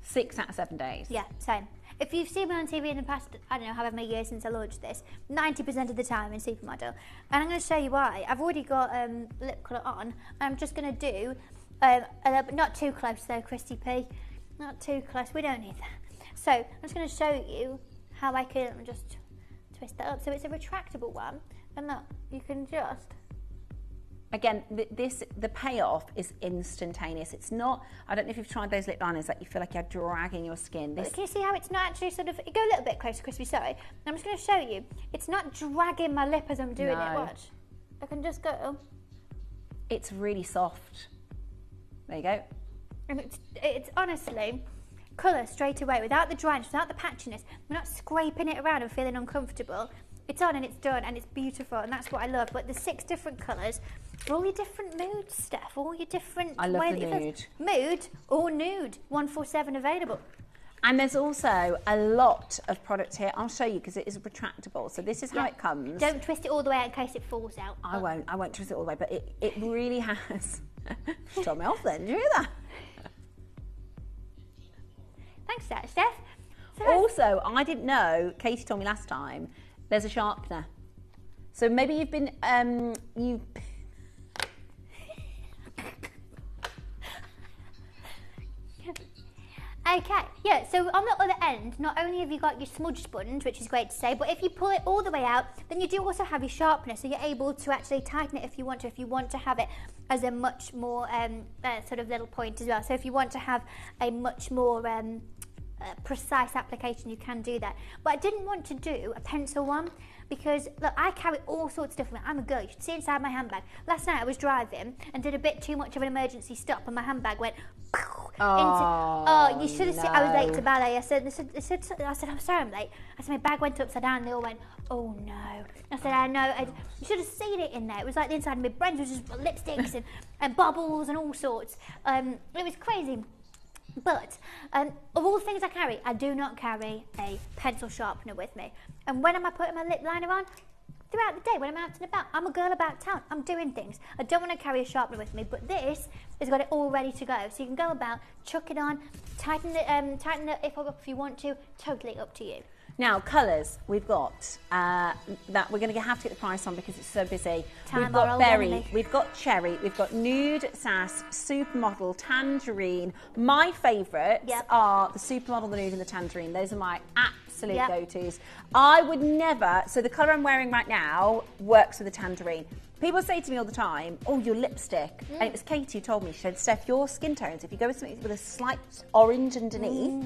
6 out of 7 days. Yeah, same. If you've seen me on TV in the past, I don't know, however many years since I launched this, 90% of the time in Supermodel. And I'm going to show you why. I've already got lip colour on, and I'm just going to do, not too close though, Christy P. Not too close, we don't need that. So, I'm just going to show you how I can just twist that up. So it's a retractable one, and look, you can just... Again, the payoff is instantaneous. It's not, I don't know if you've tried those lip liners that you feel like you're dragging your skin. Can you see how it's not actually sort of, go a little bit closer, Crispy, sorry. I'm just going to show you. It's not dragging my lip as I'm doing it, watch. I can just go. It's really soft. There you go. And it's honestly colour straight away, without the dryness, without the patchiness. We're not scraping it around and feeling uncomfortable. It's on and it's done and it's beautiful, and that's what I love. But the 6 different colours, for all your different moods, Steph, all your different... I love the nude. Mood or nude, 147 available. And there's also a lot of product here. I'll show you because it is retractable. So this is how it comes. Don't twist it all the way out in case it falls out. I won't twist it all the way, but it really has... Shut me off then, did you hear that? Thanks for that, Steph. So also, I didn't know, Katie told me last time, there's a sharpener. So maybe you've been, Okay, yeah, so on the other end, not only have you got your smudge sponge, which is great to say, but if you pull it all the way out, then you do also have your sharpener, so you're able to actually tighten it if you want to have it as a much more sort of little point as well. So if you want to have a much more precise application, you can do that. But I didn't want to do a pencil one because, look, I carry all sorts of stuff. I'm a girl, you should see inside my handbag. Last night I was driving and did a bit too much of an emergency stop and my handbag went you should have seen, I was late to ballet. I said, I'm sorry I'm late. I said, my bag went upside down and they all went, oh no. I said, I know, you should have seen it in there. It was like the inside of my brain was just lipsticks and bubbles and all sorts. It was crazy. But of all the things I carry, I do not carry a pencil sharpener with me. And when am I putting my lip liner on? Throughout the day, when I'm out and about. I'm a girl about town. I'm doing things. I don't want to carry a sharpener with me, but this has got it all ready to go. So you can go about, chuck it on, tighten the if you want to, totally up to you. Now, colours, we've got that we're going to have to get the price on because it's so busy. We've got berry, we've got cherry, we've got nude, sass, supermodel, tangerine. My favourites are the supermodel, the nude and the tangerine. Those are my absolute go-tos. I would never, so the colour I'm wearing right now works with the tangerine. People say to me all the time, oh, your lipstick. And it was Katie who told me, she said, Steph, your skin tones, if you go with something with a slight orange underneath,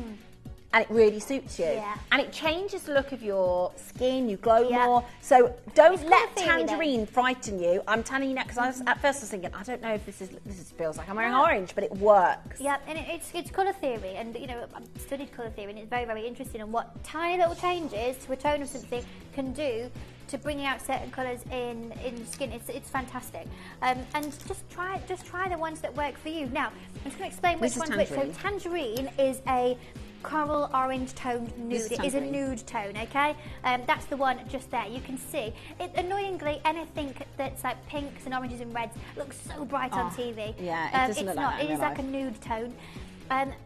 and it really suits you. And it changes the look of your skin, you glow more. So don't let tangerine frighten you. I'm telling you now, because at first I was thinking, I don't know if this feels like I'm wearing orange, but it works. Yeah, and it's colour theory, and you know, I've studied colour theory, and it's very, very interesting, and what tiny little changes to a tone of something can do to bringing out certain colours in skin. It's fantastic. And just try the ones that work for you. Now, I'm just going to explain which ones which. So tangerine is a coral orange toned nude. It is a nude tone, okay? That's the one just there. You can see. Annoyingly, anything that's like pinks and oranges and reds looks so bright on TV. Yeah, it doesn't look like that in It is real like life. a nude tone.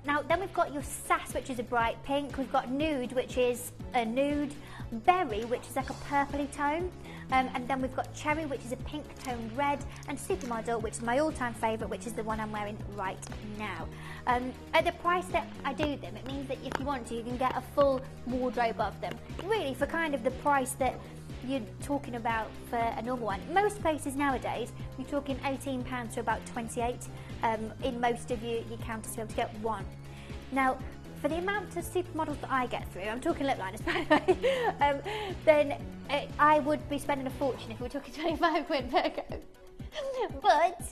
Now, then we've got your sass, which is a bright pink. We've got nude, which is a nude. Berry, which is like a purpley tone. And then we've got cherry, which is a pink toned red. And supermodel, which is my all-time favourite, which is the one I'm wearing right now. At the price that I do them, it means that if you want to, you can get a full wardrobe of them. Really, for kind of the price that you're talking about for a normal one. Most places nowadays, you're talking £18 to about 28 in most of your counters to be able to get one. Now, for the amount of supermodels that I get through, I'm talking lip liners by the way, then I would be spending a fortune if we were talking 25 quid per coat. But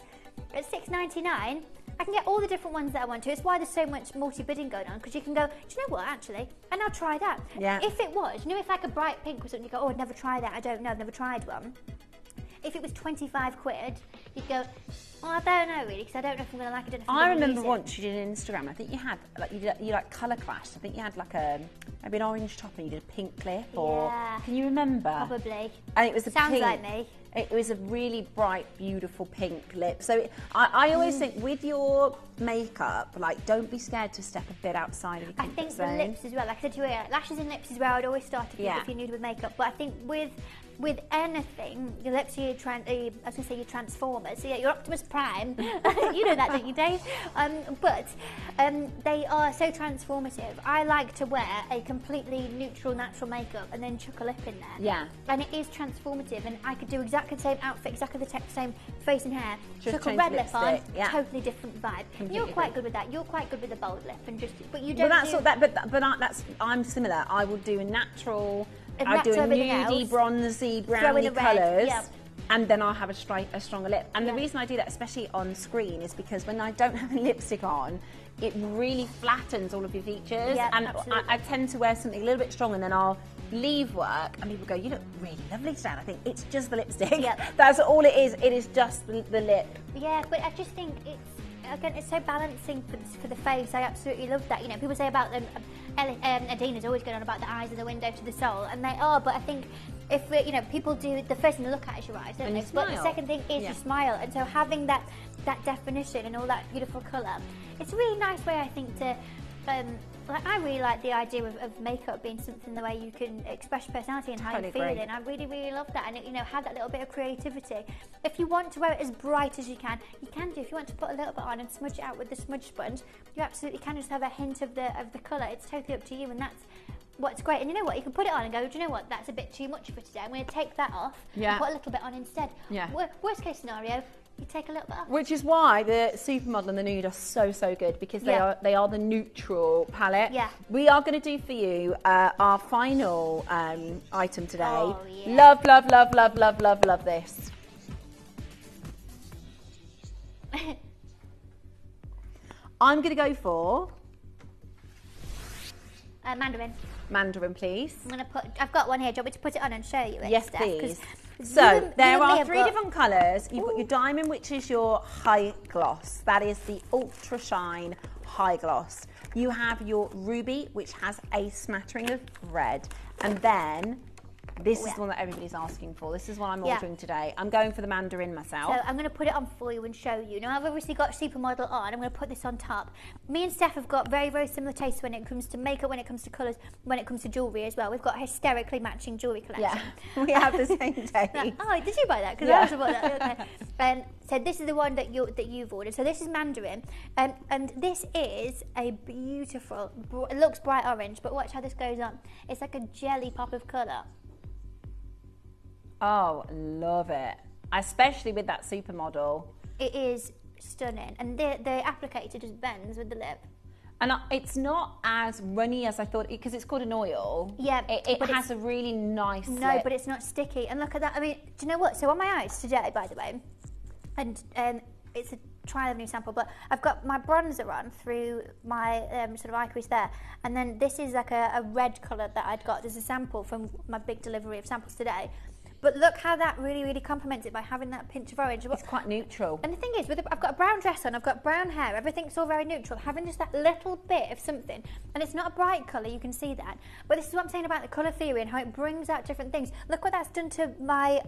at $6.99, I can get all the different ones that I want to. It's why there's so much multi-bidding going on, because you can go, do you know what, actually? And I'll try that. Yeah. If it was, you know, if like a bright pink or something, you go, oh, I'd never try that. I don't know, I've never tried one. If it was 25 quid, you'd go, oh, I don't know really, because I don't know if I'm going to like it. I remember once you did an Instagram. I think you had like you like colour clashed. I think you had like maybe an orange top and you did a pink clip. Or can you remember? Probably. And it was a Sounds pink. like me. It was a really bright, beautiful pink lip. So I always think with your makeup, like don't be scared to step a bit outside of your comfort I think zone. the lips as well. Like I said to you, lashes and lips is where I'd always start if you're nude with makeup. But I think with anything, your lips are your your Transformers. So yeah, your Optimus Prime. You know that, don't you, Dave? But they are so transformative. I like to wear a completely neutral, natural makeup and then chuck a lip in there. Yeah. And it is transformative, and I could do exactly the same outfit, exactly the same face and hair, Just chuck a change red the lip on, lipstick, yeah. totally different vibe. Completely You're quite agree. good with that. You're quite good with the bold lip, and but you don't. Well, that's what that's I'm similar. I will do a natural. I do a nudie, bronzy, browny colours, and then I'll have a stronger lip. And the reason I do that, especially on screen, is because when I don't have a lipstick on, it really flattens all of your features. Yeah, and absolutely. I tend to wear something a little bit stronger, and then I'll leave work, and people go, "You look really lovely today." And I think it's just the lipstick. That's all it is. It is just the lip. Yeah, but I just think it's so balancing for the face. I absolutely love that. You know, people say about them. Adina's always going on about the eyes are the window to the soul, and they are. But I think if people do, the first thing they look at is your eyes, don't they? But the second thing is your smile, and so having that definition and all that beautiful colour, it's a really nice way, I think, to. I really like the idea of makeup being something the way you can express your personality and how you're feeling. I really, really love that, and have that little bit of creativity. If you want to wear it as bright as you can do. If you want to put a little bit on and smudge it out with the smudge sponge, you absolutely can. Just have a hint of the colour. It's totally up to you, and that's what's great. And you know what? You can put it on and go, do you know what? That's a bit too much for today. I'm going to take that off and put a little bit on instead. Yeah. Worst case scenario, you take a little bit off. Which is why the supermodel and the nude are so good, because they are the neutral palette. Yeah. We are going to do for you our final item today. Oh, yeah. Love this. I'm going to go for Mandarin, please. I've got one here. Do you want me to put it on and show you it? Yes, Steph? please. So there are three different colours. You've got your diamond, which is your high gloss. That is the Ultra Shine High Gloss. You have your ruby, which has a smattering of red. And then this is the one that everybody's asking for. This is what I'm ordering today. I'm going for the Mandarin myself. So I'm going to put it on for you and show you. Now I've obviously got Supermodel on. I'm going to put this on top. Me and Steph have got very, very similar tastes when it comes to makeup, when it comes to colours, when it comes to jewellery as well. We've got a hysterically matching jewellery collection. Yeah, we have the same taste. Oh, did you buy that? Because I also bought that. Okay. So this is the one that you've ordered. So this is Mandarin, and this is a beautiful. It looks bright orange, but watch how this goes on. It's like a jelly pop of colour. Oh, love it. Especially with that supermodel. It is stunning. And the applicator just bends with the lip. And it's not as runny as I thought, because it's called an oil. Yeah. It has a really nice lip. But it's not sticky. And look at that. I mean, do you know what? So on my eyes today, by the way, and it's a trial of new sample, but I've got my bronzer on through my sort of eye crease there, and then this is like a red colour that I'd got as a sample from my big delivery of samples today. But look how that really, really complements it by having that pinch of orange. It's quite neutral. And the thing is, I've got a brown dress on, I've got brown hair, everything's all very neutral. Having just that little bit of something, and it's not a bright colour, you can see that. But this is what I'm saying about the colour theory and how it brings out different things. Look what that's done to my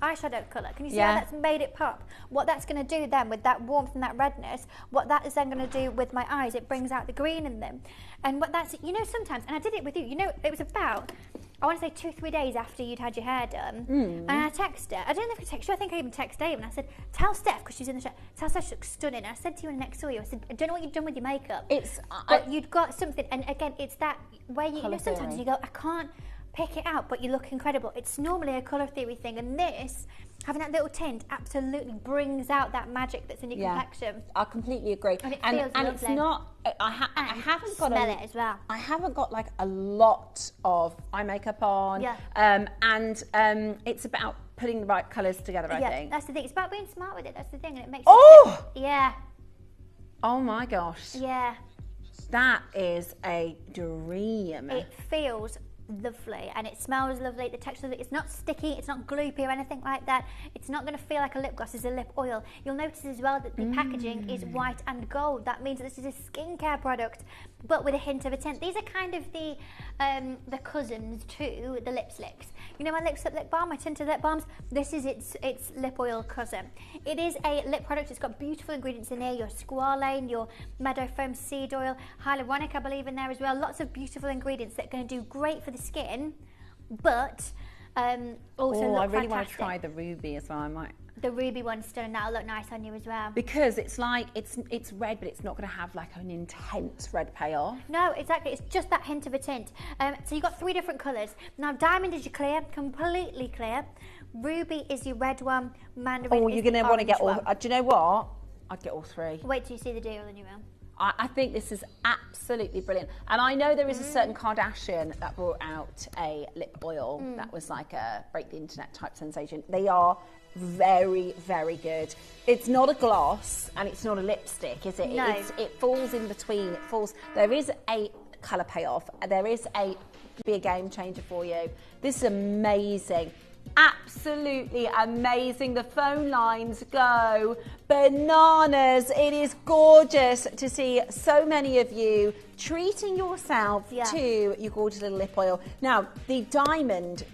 eyeshadow colour. Can you see how that's made it pop? What that's going to do then with that warmth and that redness, what that is then going to do with my eyes, it brings out the green in them. And what that's, you know, sometimes, and I did it with you, you know, it was about, I want to say 2-3 days after you'd had your hair done, and I texted her. I don't know if I texted you, I think I even texted Dave, and I said, tell Steph, because she's in the show, tell Steph she looks stunning. And I said to you when I next saw you, I said, I don't know what you've done with your makeup. But you'd got something, and again, it's that where you know, sometimes you go, I can't pick it out, but you look incredible. It's normally a colour theory thing, and this, having that little tint, absolutely brings out that magic that's in your complexion. I completely agree. And it feels and lovely. it's not. I haven't got smell it as well. I haven't got like a lot of eye makeup on. Yeah. And it's about putting the right colours together. I think that's the thing. It's about being smart with it. That's the thing, and it makes. Oh. Yeah. Oh my gosh. Yeah. That is a dream. It feels lovely and it smells lovely. The texture of it, it's not sticky, it's not gloopy or anything like that. It's not going to feel like a lip gloss, it's a lip oil. You'll notice as well that the packaging is white and gold. That means that this is a skincare product, but with a hint of a tint. These are kind of the cousins to the lip slicks. You know my lip balm, my tinted lip balms? This is its lip oil cousin. It is a lip product. It's got beautiful ingredients in here. Your squalane, your meadow foam seed oil, hyaluronic I believe in there as well. Lots of beautiful ingredients that are going to do great for the skin, but also look I really fantastic. want to try the ruby as well. I might. The ruby one's stunning. That'll look nice on you as well. Because it's like it's red, but it's not going to have like an intense red payoff. No, exactly. It's just that hint of a tint. So you've got 3 different colours. Now, diamond is your clear, completely clear. Ruby is your red one. Mandarin. Oh, is you're going to want to get all. one. Do you know what? I'd get all 3. Wait till you see the deal, and you will. I think this is absolutely brilliant. And I know there is a certain Kardashian that brought out a lip oil that was like a break the internet type sensation. They are very, very good. It's not a gloss and it's not a lipstick, is it? No. It falls in between. There is a colour payoff. There is be a game changer for you. This is amazing. Absolutely amazing. The phone lines go bananas. It is gorgeous to see so many of you treating yourself to your gorgeous little lip oil. Now, the diamond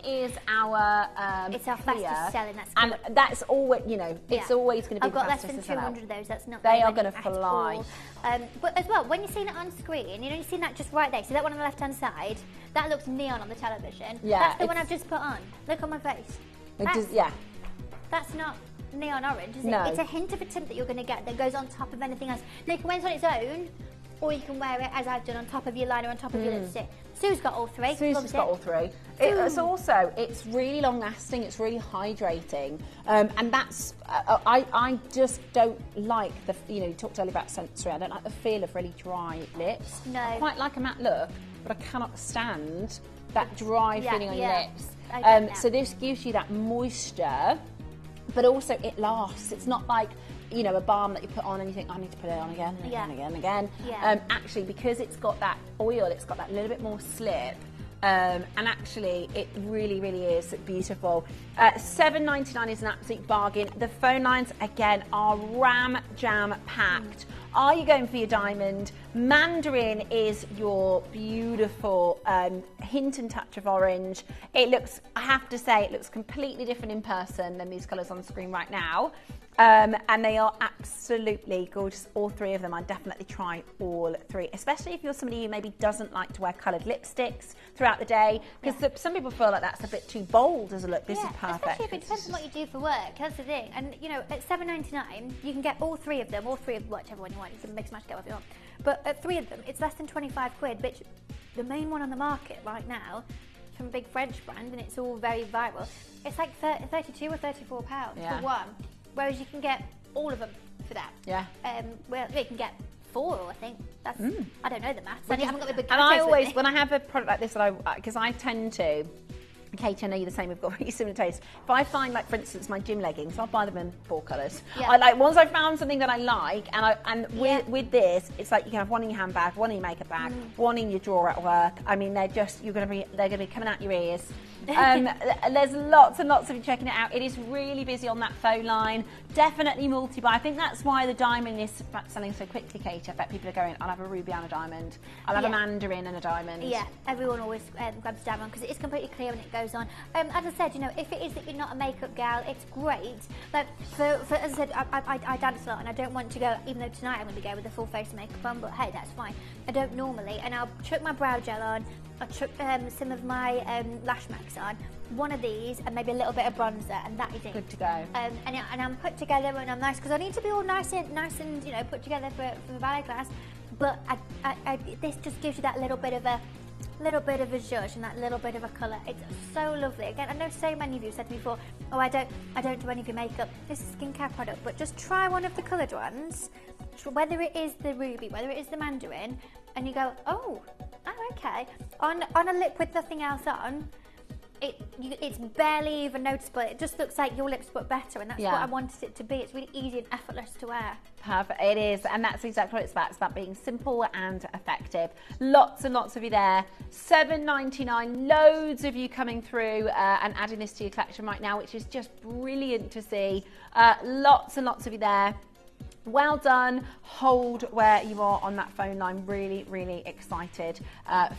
is our it's our fastest selling. And that's always, you know, it's always going to be I've got the less than fastest 200 of those. That's not they very are many going to at fly. all. But as well, when you're seeing it on screen, you know, you've seen that just right there. See that one on the left-hand side? That looks neon on the television. Yeah, that's the one I've just put on. Look on my face. That's not neon orange, is it? No. It's a hint of a tint that you're going to get that goes on top of anything else. Now, you can wear it on its own, or you can wear it, as I've done, on top of your liner, on top of your lipstick. Sue's got all 3. Sue's got all 3. It's really long lasting, it's really hydrating. And that's, I just don't like you talked earlier about sensory, I don't like the feel of really dry lips. No. I quite like a matte look, but I cannot stand that dry feeling on your lips. So this gives you that moisture, but also it lasts. It's not like, you know, a balm that you put on and you think, I need to put it on again and again and again. Yeah. Actually, because it's got that oil, it's got that little bit more slip. And actually, it really, really is beautiful. $7.99 is an absolute bargain. The phone lines, again, are jam-packed. Are you going for your diamond? Mandarin is your beautiful hint and touch of orange. It looks, I have to say, it looks completely different in person than these colours on the screen right now. And they are absolutely gorgeous, all 3 of them. I'd definitely try all 3, especially if you're somebody who maybe doesn't like to wear coloured lipsticks throughout the day, because some people feel like that's a bit too bold as a look. This is perfect. Especially if it depends on what you do for work, that's the thing. And, you know, at $7.99, you can get all 3 of them, all 3 of whichever one you want. You can mix, match, get whatever you want. But at 3 of them, it's less than 25 quid, which the main one on the market right now, from a big French brand, and it's all very viral, it's like 32 or 34 pounds for one. Whereas you can get all of them for that. Yeah. Well, you can get 4, I think. That's I don't know the maths. I haven't got the big. And I always, when I have a product like this, because I tend to, Katie, I know you're the same. We've got really similar tastes. If I find, like, for instance, my gym leggings, I'll buy them in 4 colours. Yeah. I like once I've found something that I like, and with this, it's like you can have one in your handbag, one in your makeup bag, one in your drawer at work. I mean, they're gonna be coming out your ears. There's lots and lots of you checking it out. It is really busy on that phone line. Definitely multi-buy. I think that's why the diamond is selling so quickly, Katie. I bet people are going, I'll have a ruby and a diamond. I'll have a mandarin and a diamond. Yeah, everyone always grabs a diamond because it is completely clear when it goes on. As I said, you know, if it is that you're not a makeup gal, it's great. But for as I said, I dance a lot and I don't want to go, even though tonight I'm going to go with a full face of makeup on, but hey, that's fine. I don't normally, and I'll chuck my brow gel on, I chuck some of my lash max on, one of these, and maybe a little bit of bronzer, and that is it. Good to go. And I'm put together and I'm nice because I need to be all nice and you know put together for the ballet class. But this just gives you that little bit of a zhuzh and that little bit of a colour. It's so lovely. Again, I know so many of you said to me before, oh, I don't do any of your makeup. This is a skincare product, but just try one of the coloured ones, whether it is the ruby, whether it is the mandarin, and you go, oh, okay. On a lip with nothing else on, it's barely even noticeable. It just looks like your lips, but better, and that's what I wanted it to be. It's really easy and effortless to wear. Perfect, it is, and that's exactly what it's about. It's about being simple and effective. Lots and lots of you there. $7.99, loads of you coming through and adding this to your collection right now, which is just brilliant to see. Lots and lots of you there. Well done. Hold where you are on that phone line. Really, really excited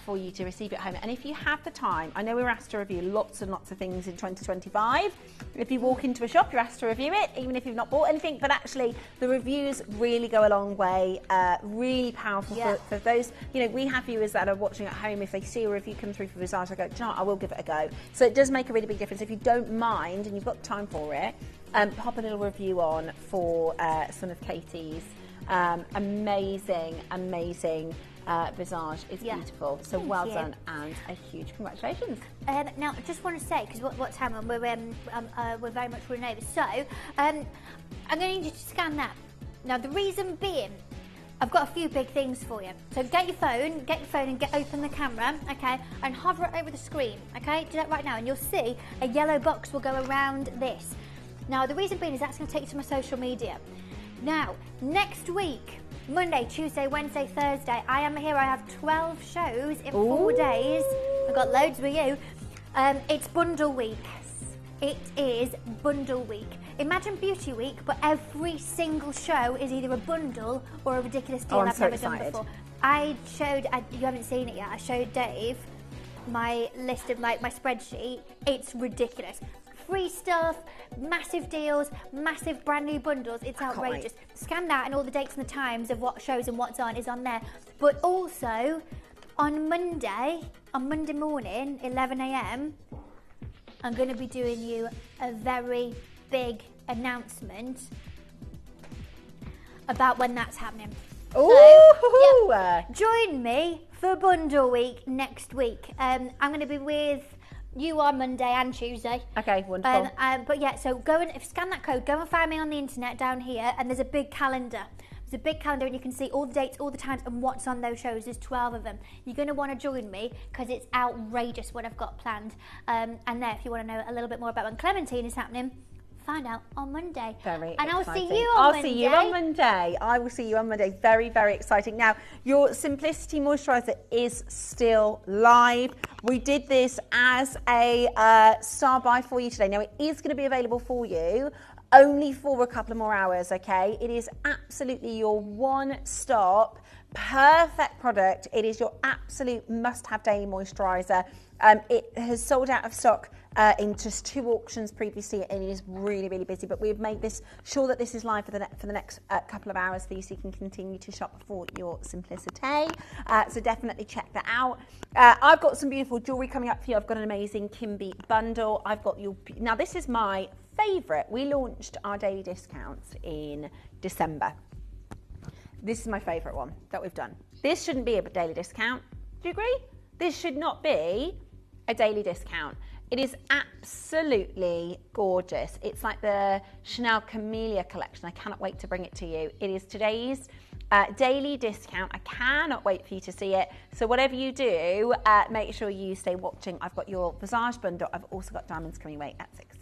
for you to receive it home. And if you have the time, I know we were asked to review lots and lots of things in 2025. If you walk into a shop, you're asked to review it, even if you've not bought anything. But actually, the reviews really go a long way. Really powerful for those. You know, we have viewers that are watching at home. If they see a review come through for Visage, I go, do you know what? I will give it a go. So it does make a really big difference. If you don't mind and you've got time for it, pop a little review on for some of Katie's amazing Visage. It's beautiful. So well done and a huge congratulations. Now, I just want to say, because what's happening, we're very much running over. So, I'm going to need you to scan that. Now, the reason being, I've got a few big things for you. So get your phone and open the camera, okay, and hover it over the screen, okay? Do that right now, and you'll see a yellow box will go around this. Now, the reason being is that's going to take you to my social media. Now, next week, Monday, Tuesday, Wednesday, Thursday, I am here. I have 12 shows in 4 days. I've got loads with you. It's bundle week. It is bundle week. Imagine Beauty Week, but every single show is either a bundle or a ridiculous deal I've never done before. You haven't seen it yet, I showed Dave my list of like my spreadsheet. It's ridiculous. Free stuff, massive deals, massive brand new bundles. It's outrageous. Scan that and all the dates and the times of what shows and what's on is on there. But also on Monday morning, 11 a.m, I'm going to be doing you a very big announcement about when that's happening. So, join me for Bundle Week next week. I'm going to be with you on Monday and Tuesday. Okay, wonderful. But yeah, so go and scan that code. Go and find me on the internet down here, and there's a big calendar. There's a big calendar, and you can see all the dates, all the times, and what's on those shows. There's 12 of them. You're going to want to join me because it's outrageous what I've got planned. And there, if you want to know a little bit more about when Clementine is happening, find out on Monday. Very and exciting. I'll see you on Monday. I'll see you on Monday. I will see you on Monday. Very, very exciting. Now, your Simplicity Moisturiser is still live. We did this as a star buy for you today. Now, it is going to be available for you only for a couple of more hours, okay? It is absolutely your one-stop, perfect product. It is your absolute must-have daily moisturiser. It has sold out of stock in just 2 auctions previously, and it is really, really busy. But we've made this sure that this is live for the next couple of hours for you, so you can continue to shop for your Simplicity. So definitely check that out. I've got some beautiful jewellery coming up for you. I've got an amazing Kimby bundle. I've got your... Now, this is my favourite. We launched our daily discounts in December. This is my favourite one that we've done. This shouldn't be a daily discount. Do you agree? This should not be a daily discount. It is absolutely gorgeous. It's like the Chanel Camellia collection. I cannot wait to bring it to you. It is today's daily discount. I cannot wait for you to see it. So whatever you do, make sure you stay watching. I've got your Visage bundle. I've also got diamonds coming away at 6.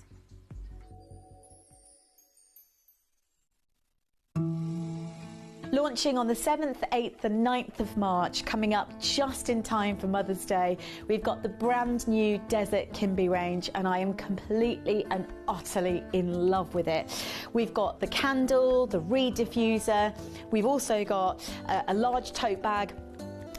Launching on the 7th, 8th and 9th of March, coming up just in time for Mother's Day, we've got the brand new Desert Kimby range, and I am completely and utterly in love with it. We've got the candle, the reed diffuser, we've also got a large tote bag,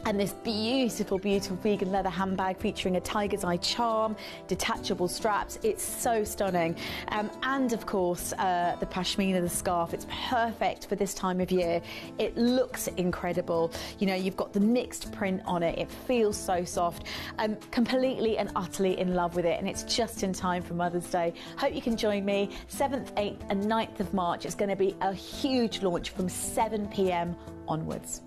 and this beautiful, beautiful vegan leather handbag featuring a tiger's eye charm, detachable straps. It's so stunning. And of course, the pashmina, the scarf. It's perfect for this time of year. It looks incredible. You know, you've got the mixed print on it. It feels so soft. I'm completely and utterly in love with it, and it's just in time for Mother's Day. Hope you can join me 7th, 8th and 9th of March. It's going to be a huge launch from 7 p.m. onwards.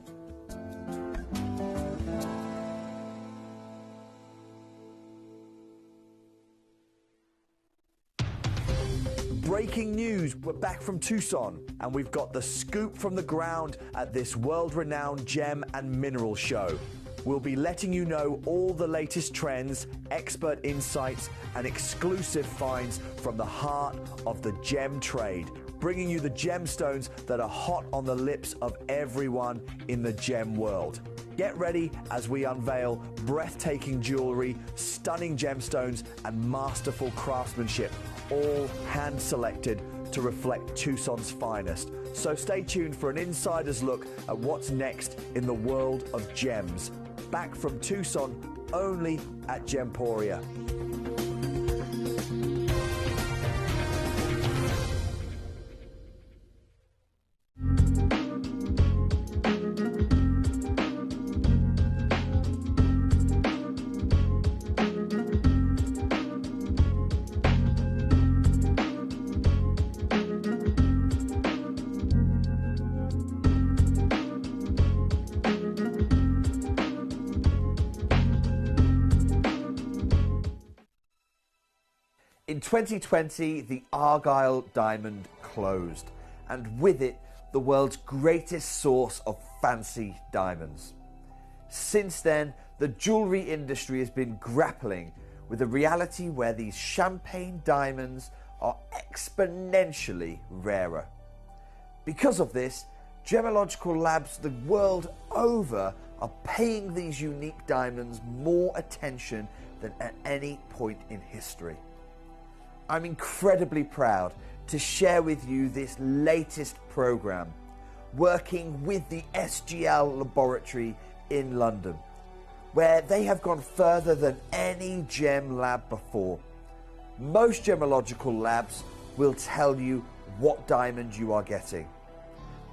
Breaking news, we're back from Tucson and we've got the scoop from the ground at this world-renowned gem and mineral show. We'll be letting you know all the latest trends, expert insights and exclusive finds from the heart of the gem trade, bringing you the gemstones that are hot on the lips of everyone in the gem world. Get ready as we unveil breathtaking jewelry, stunning gemstones and masterful craftsmanship, all hand-selected to reflect Tucson's finest. So stay tuned for an insider's look at what's next in the world of gems. Back from Tucson, only at Gemporia. In 2020, the Argyle diamond closed, and with it, the world's greatest source of fancy diamonds. Since then, the jewellery industry has been grappling with a reality where these champagne diamonds are exponentially rarer. Because of this, gemological labs the world over are paying these unique diamonds more attention than at any point in history. I'm incredibly proud to share with you this latest program, working with the SGL laboratory in London, where they have gone further than any gem lab before. Most gemological labs will tell you what diamond you are getting.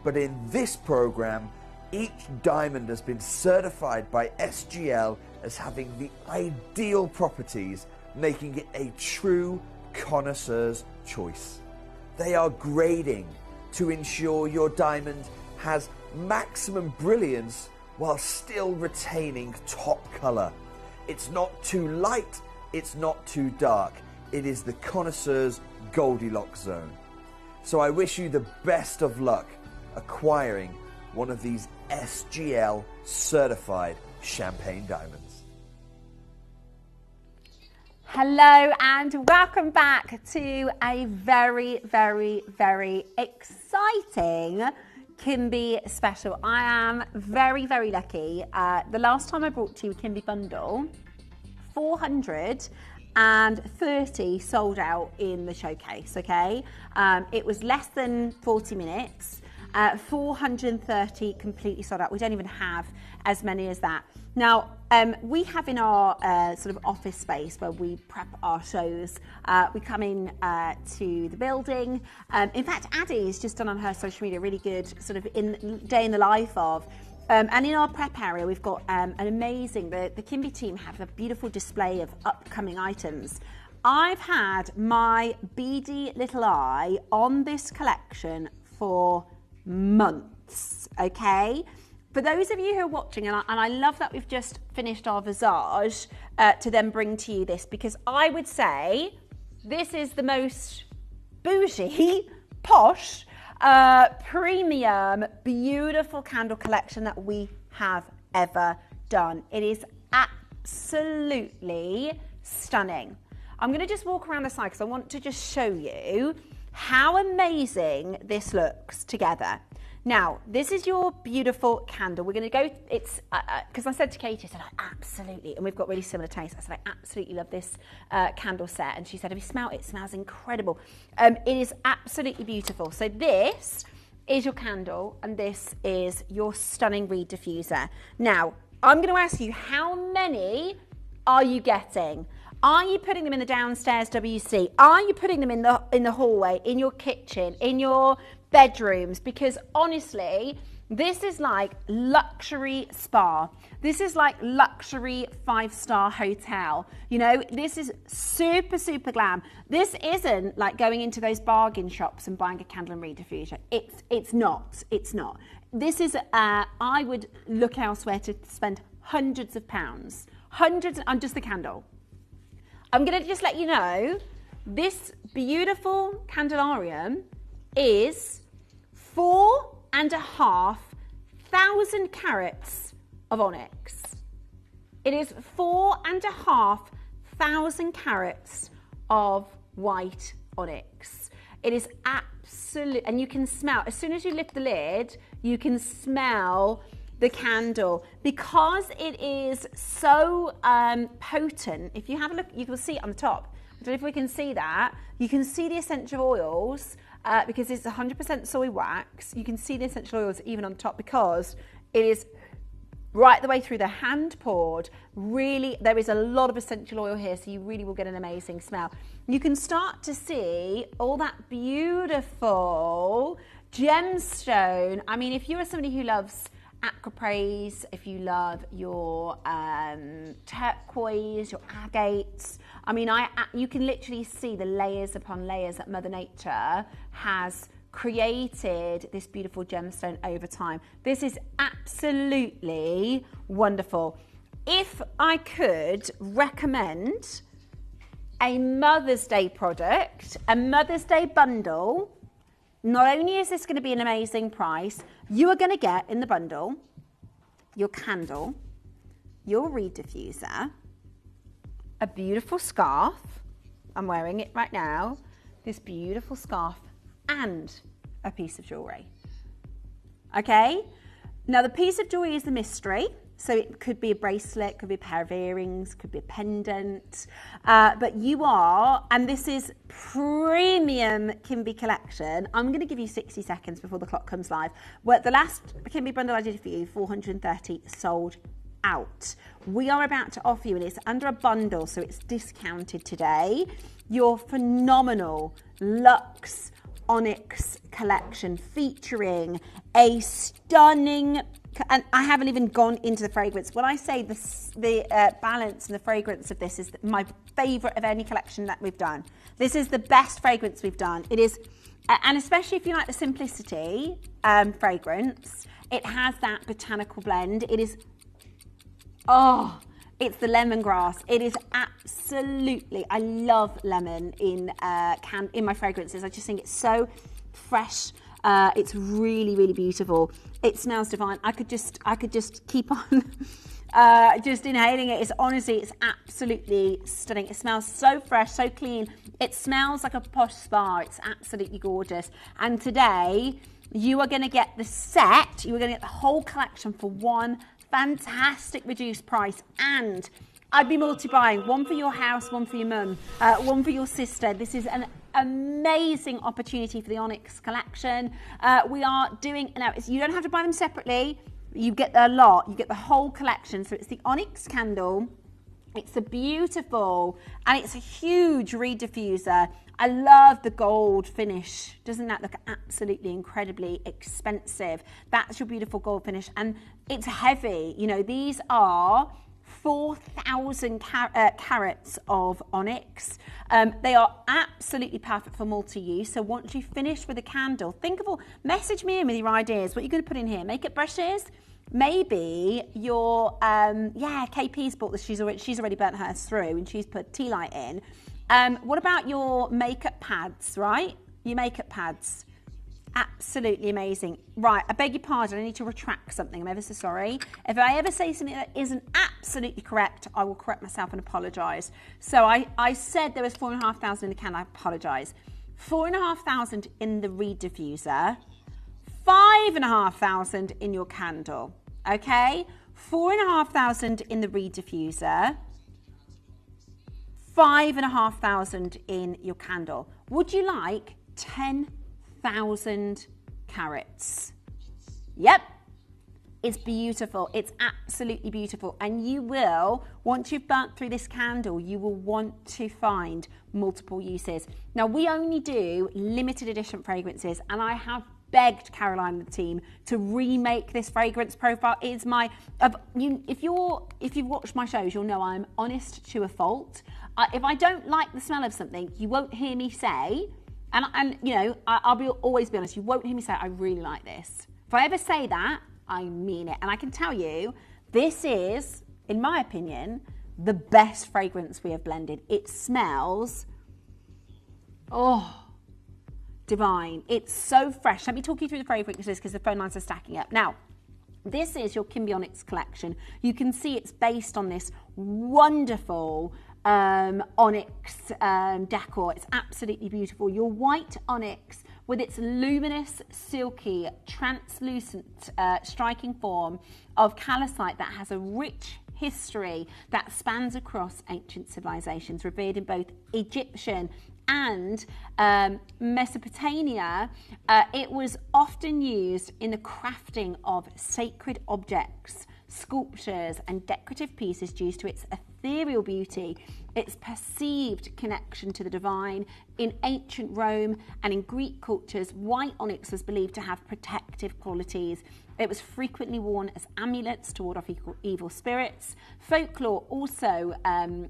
But in this program, each diamond has been certified by SGL as having the ideal properties, making it a true connoisseur's choice. They are grading to ensure your diamond has maximum brilliance while still retaining top colour. It's not too light, it's not too dark. It is the connoisseur's Goldilocks zone. So I wish you the best of luck acquiring one of these SGL certified champagne diamonds. Hello and welcome back to a very, very, very exciting Kimby special. I am very, very lucky. The last time I brought to you a Kimby bundle, 430 sold out in the showcase, okay? It was less than 40 minutes, 430 completely sold out. We don't even have as many as that. Now, we have in our sort of office space where we prep our shows, we come in to the building. In fact, Addie's just done on her social media really good sort of day in the life of. And in our prep area, we've got an amazing, the Kimby team have a beautiful display of upcoming items. I've had my beady little eye on this collection for months, okay? For those of you who are watching, and I love that we've just finished our Visage to then bring to you this, because I would say this is the most bougie, posh premium, beautiful candle collection that we have ever done. It is absolutely stunning. I'm going to just walk around the side because I want to just show you how amazing this looks together. Now, this is your beautiful candle. We're going to go, it's, because I said to Katie, I said, absolutely, and we've got really similar tastes. I said, I absolutely love this candle set. And she said, have you smelled it? It smells incredible. It is absolutely beautiful. So this is your candle, and this is your stunning reed diffuser. Now, I'm going to ask you, how many are you getting? Are you putting them in the downstairs WC? Are you putting them in the hallway, in your kitchen, in your bedrooms? Because honestly, this is like luxury spa. This is like luxury 5-star hotel. You know, this is super, super glam. This isn't like going into those bargain shops and buying a candle and reed diffuser. It's not. This is, I would look elsewhere to spend hundreds of pounds, hundreds on just the candle. I'm going to just let you know, this beautiful candelarium is 4,500 carats of onyx. It is 4,500 carats of white onyx. It is absolute, and you can smell, as soon as you lift the lid, you can smell the candle because it is so potent. If you have a look, you can see it on the top. I don't know if we can see that. You can see the essential oils because it's 100% soy wax. You can see the essential oils even on top because it is right the way through the hand poured. Really, there is a lot of essential oil here, so you really will get an amazing smell. You can start to see all that beautiful gemstone. I mean, if you are somebody who loves Aquaprase, if you love your turquoise, your agates, I mean, you can literally see the layers upon layers that Mother Nature has created this beautiful gemstone over time. This is absolutely wonderful. If I could recommend a Mother's Day product, a Mother's Day bundle, not only is this going to be an amazing price, you are going to get in the bundle your candle, your reed diffuser, a beautiful scarf. I'm wearing it right now. This beautiful scarf and a piece of jewellery. Okay? Now the piece of jewellery is the mystery. So it could be a bracelet, could be a pair of earrings, could be a pendant. But you are, and this is premium Kimby collection. I'm going to give you 60 seconds before the clock comes live. Well, the last Kimby bundle I did for you, 430 sold out. We are about to offer you, and it's under a bundle, so it's discounted today, your phenomenal Luxe Onyx collection featuring a stunning, and I haven't even gone into the fragrance. When I say the balance and the fragrance of this is my favourite of any collection that we've done. This is the best fragrance we've done. It is, and especially if you like the simplicity fragrance, it has that botanical blend. It is, oh, it's the lemongrass. It is absolutely, I love lemon in my fragrances. I just think it's so fresh. It's really, really beautiful. It smells divine. I could just keep on just inhaling it. It's honestly, it's absolutely stunning. It smells so fresh, so clean. It smells like a posh spa. It's absolutely gorgeous. And today, you are going to get the set. You are going to get the whole collection for one fantastic reduced price. And I'd be multi-buying. One for your house, one for your mum, one for your sister. This is an amazing opportunity for the Onyx collection. We are doing, now you don't have to buy them separately. You get a lot. You get the whole collection. So it's the Onyx candle. It's a beautiful, and it's a huge reed diffuser. I love the gold finish. Doesn't that look absolutely incredibly expensive? That's your beautiful gold finish, and it's heavy. You know, these are 4,000 carats of onyx. They are absolutely perfect for multi-use. So once you finish with a candle, think of all, message me in with your ideas. What you're going to put in here, makeup brushes, maybe your, KP's bought this, she's already burnt hers through and she's put tea light in. What about your makeup pads, right? Your makeup pads. absolutely amazing. Right, I beg your pardon, I need to retract something. I'm ever so sorry. If I ever say something that isn't absolutely correct, I will correct myself and apologise. So I said there was 4,500 in the can, I apologise. 4,500 in the reed diffuser, 5,500 in your candle, okay? 4,500 in the reed diffuser, 5,500 in your candle. Would you like 10,000 carats? Yep, it's beautiful. It's absolutely beautiful. And you will, once you've burnt through this candle, you will want to find multiple uses. Now, we only do limited edition fragrances, and I have begged Caroline and the team to remake this fragrance profile. It's my, if you've watched my shows, you'll know I'm honest to a fault. If I don't like the smell of something, you won't hear me say, and you know, I'll always be honest, you won't hear me say, I really like this. If I ever say that, I mean it. And I can tell you, this is, in my opinion, the best fragrance we have blended. It smells, oh, divine. It's so fresh. Let me talk you through the fragrances because the phone lines are stacking up. Now, this is your Kimby Onyx collection. You can see it's based on this wonderful onyx decor. It's absolutely beautiful. Your white onyx with its luminous, silky, translucent, striking form of calcite that has a rich history that spans across ancient civilizations, revered in both Egyptian and Mesopotamia. It was often used in the crafting of sacred objects, sculptures and decorative pieces due to its ethereal beauty, its perceived connection to the divine. In ancient Rome and in Greek cultures, white onyx was believed to have protective qualities. It was frequently worn as amulets to ward off evil spirits. Folklore also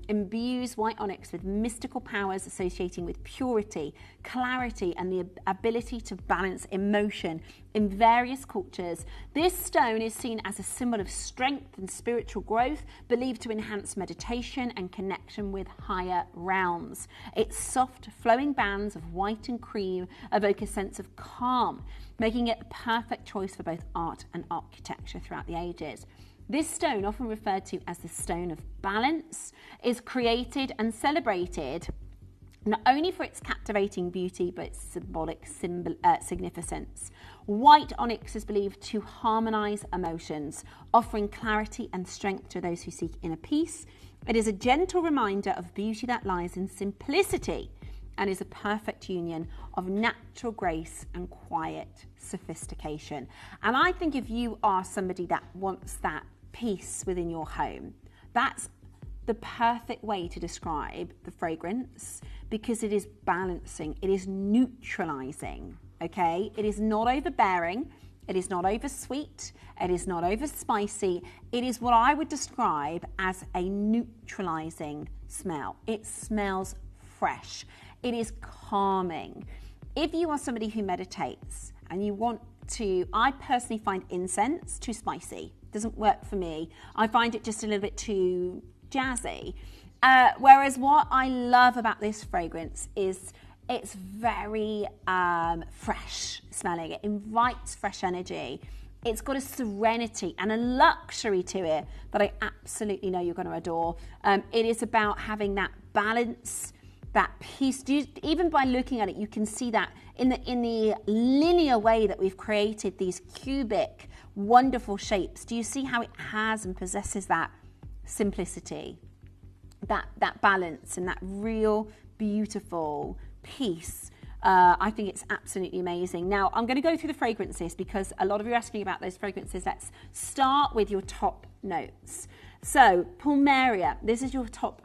imbues white onyx with mystical powers associating with purity, clarity, and the ability to balance emotion. In various cultures, this stone is seen as a symbol of strength and spiritual growth, believed to enhance meditation and connection with higher realms. Its soft, flowing bands of white and cream evoke a sense of calm, making it a perfect choice for both art and architecture throughout the ages. This stone, often referred to as the stone of balance, is created and celebrated not only for its captivating beauty, but its symbolic significance. White onyx is believed to harmonise emotions, offering clarity and strength to those who seek inner peace. It is a gentle reminder of beauty that lies in simplicity and is a perfect union of natural grace and quiet sophistication. And I think if you are somebody that wants that peace within your home, that's the perfect way to describe the fragrance, because it is balancing, it is neutralizing, okay? It is not overbearing, it is not over sweet, it is not over spicy. It is what I would describe as a neutralizing smell. It smells fresh. It is calming. If you are somebody who meditates and you want to, I personally find incense too spicy. It doesn't work for me. I find it just a little bit too jazzy. Whereas what I love about this fragrance is it's very fresh smelling. It invites fresh energy. It's got a serenity and a luxury to it that I absolutely know you're going to adore. It is about having that balance, that peace. Even by looking at it, you can see that in the linear way that we've created these cubic, wonderful shapes. Do you see how it has and possesses that simplicity, that balance, and that real beautiful peace? I think it's absolutely amazing. Now, I'm going to go through the fragrances because a lot of you are asking about those fragrances. Let's start with your top notes. So, Plumeria, this is your top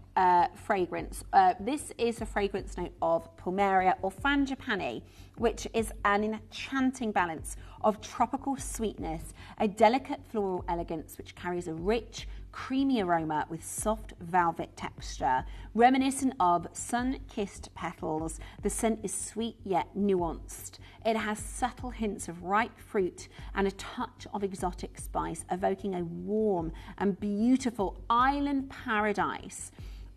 fragrance. This is a fragrance note of Plumeria or Frangipani, which is an enchanting balance of tropical sweetness, a delicate floral elegance which carries a rich, creamy aroma with soft velvet texture, reminiscent of sun-kissed petals. The scent is sweet yet nuanced. It has subtle hints of ripe fruit and a touch of exotic spice, evoking a warm and beautiful island paradise.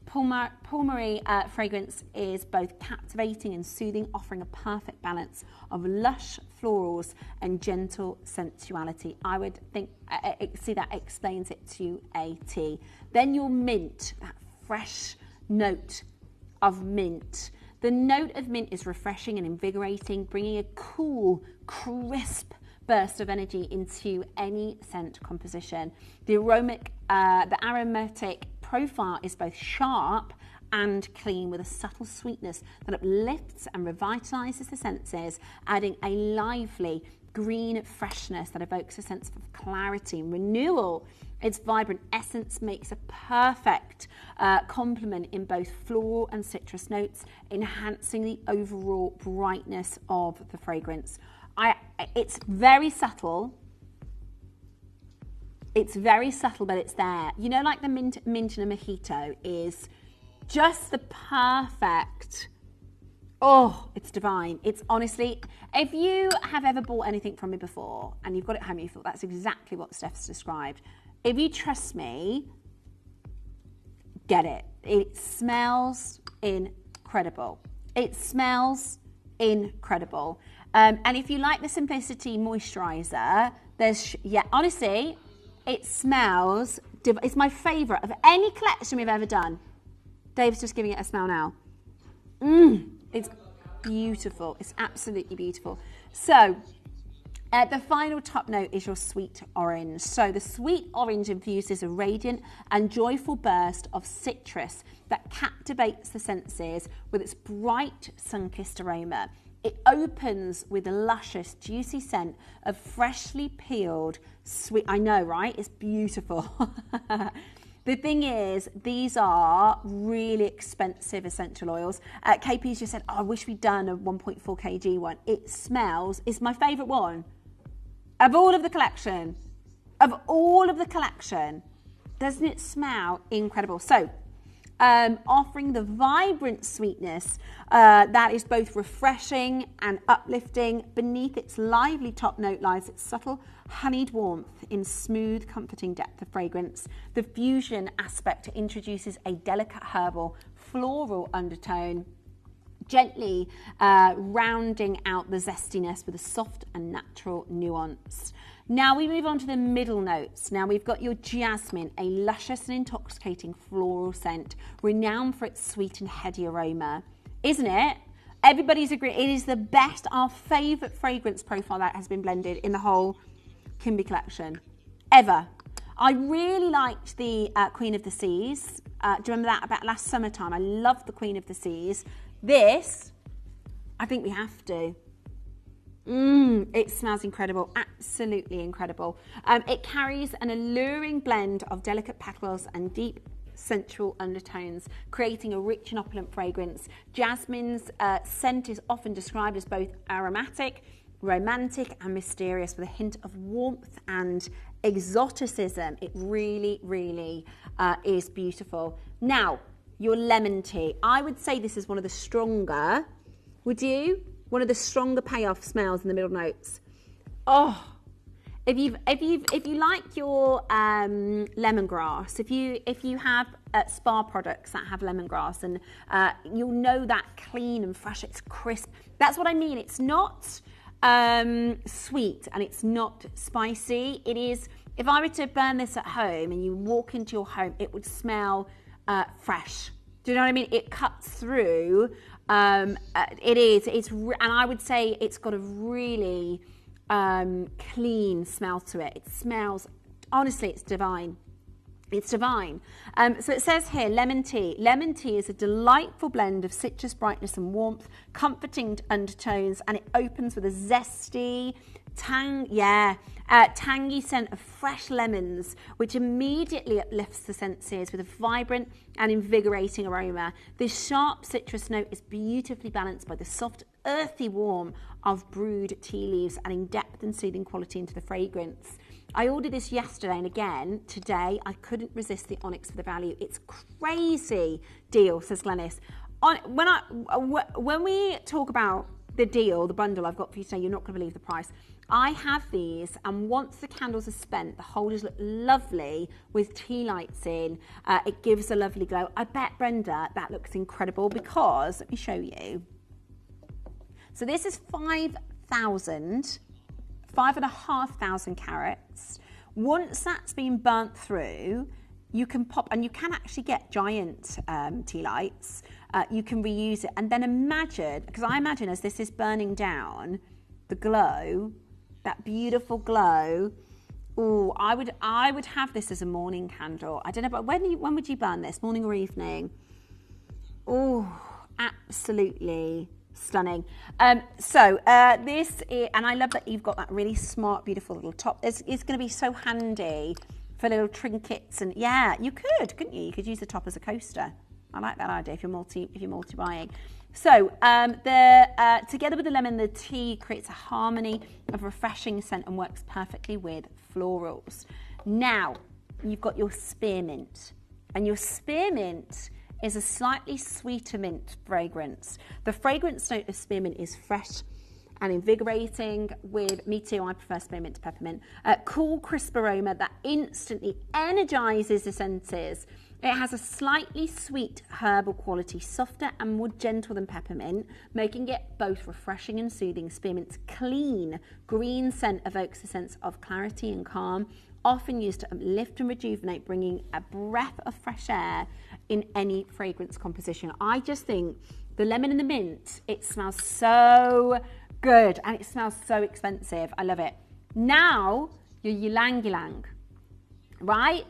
Paul Marie fragrance is both captivating and soothing, offering a perfect balance of lush florals and gentle sensuality. I would think, see, that explains it to a T. Then your mint, that fresh note of mint. The note of mint is refreshing and invigorating, bringing a cool, crisp burst of energy into any scent composition. The aromatic profile is both sharp and clean, with a subtle sweetness that uplifts and revitalizes the senses, adding a lively green freshness that evokes a sense of clarity and renewal. Its vibrant essence makes a perfect complement in both floral and citrus notes, enhancing the overall brightness of the fragrance. It's very subtle. It's very subtle, but it's there. You know, like the mint in a mojito is just the perfect. Oh, it's divine. It's honestly, if you have ever bought anything from me before and you've got it home, you thought that's exactly what Steph's described. If you trust me, get it. It smells incredible. It smells incredible. And if you like the Simplicity moisturizer, honestly, it smells, it's my favourite of any collection we've ever done. Dave's just giving it a smell now. It's beautiful. It's absolutely beautiful. So, the final top note is your sweet orange. So the sweet orange infuses a radiant and joyful burst of citrus that captivates the senses with its bright sun-kissed aroma. It opens with a luscious, juicy scent of freshly peeled sweet. I know, right? It's beautiful. The thing is, these are really expensive essential oils. KP's just said, oh, I wish we'd done a 1.4 kg one. It smells, it's my favourite one. Of all of the collection, doesn't it smell incredible? So, offering the vibrant sweetness that is both refreshing and uplifting. Beneath its lively top note lies its subtle honeyed warmth in smooth, comforting depth of fragrance. The fusion aspect introduces a delicate herbal, floral undertone, gently rounding out the zestiness with a soft and natural nuance. Now we move on to the middle notes. Now we've got your jasmine, a luscious and intoxicating floral scent, renowned for its sweet and heady aroma. Isn't it? Everybody's agreed. It is the best, our favourite fragrance profile that has been blended in the whole Kimby collection, ever. I really liked the Queen of the Seas. Do you remember that about last summertime? I loved the Queen of the Seas. This, I think we have to. It smells incredible, absolutely incredible. It carries an alluring blend of delicate petals and deep sensual undertones, creating a rich and opulent fragrance. Jasmine's scent is often described as both aromatic, romantic and mysterious, with a hint of warmth and exoticism. It really, really is beautiful. Now, your lemon tea. I would say this is one of the stronger, would you? One of the stronger payoff smells in the middle notes. Oh, if you like your lemongrass, if you have spa products that have lemongrass, and you'll know that clean and fresh, it's crisp. That's what I mean. It's not sweet and it's not spicy. It is. If I were to burn this at home and you walk into your home, it would smell fresh. Do you know what I mean? It cuts through. It is. And I would say it's got a really clean smell to it. It smells, honestly, it's divine. It's divine. So it says here, lemon tea. Lemon tea is a delightful blend of citrus brightness and warmth, comforting undertones, and it opens with a zesty, tangy scent of fresh lemons, which immediately uplifts the senses with a vibrant and invigorating aroma. This sharp citrus note is beautifully balanced by the soft, earthy warmth of brewed tea leaves, adding depth and soothing quality into the fragrance. I ordered this yesterday, and again today I couldn't resist the onyx for the value. It's crazy deal, says Glennis. When we talk about the deal, the bundle I've got for you today, you're not going to believe the price. I have these, and once the candles are spent, the holders look lovely with tea lights in. It gives a lovely glow. I bet, Brenda, that looks incredible because, let me show you. So this is 5,500 carats. Once that's been burnt through, you can pop, and you can actually get giant tea lights. You can reuse it, and then imagine, because I imagine as this is burning down, the glow, that beautiful glow. Oh, I would have this as a morning candle. I don't know, but when would you burn this? Morning or evening? Oh, absolutely stunning. This is, and I love that you've got that really smart, beautiful little top. It's going to be so handy for little trinkets, and yeah, you couldn't you? You could use the top as a coaster. I like that idea if you're multi-buying. So together with the lemon, the tea creates a harmony of refreshing scent and works perfectly with florals. Now, you've got your spearmint, and your spearmint is a slightly sweeter mint fragrance. The fragrance note of spearmint is fresh and invigorating. With me too, I prefer spearmint to peppermint. Cool, crisp aroma that instantly energizes the senses. It has a slightly sweet herbal quality, softer and more gentle than peppermint, making it both refreshing and soothing. Spearmint's clean green scent evokes a sense of clarity and calm, often used to uplift and rejuvenate, bringing a breath of fresh air in any fragrance composition. I just think the lemon and the mint, it smells so good and it smells so expensive. I love it. Now, your ylang-ylang, right?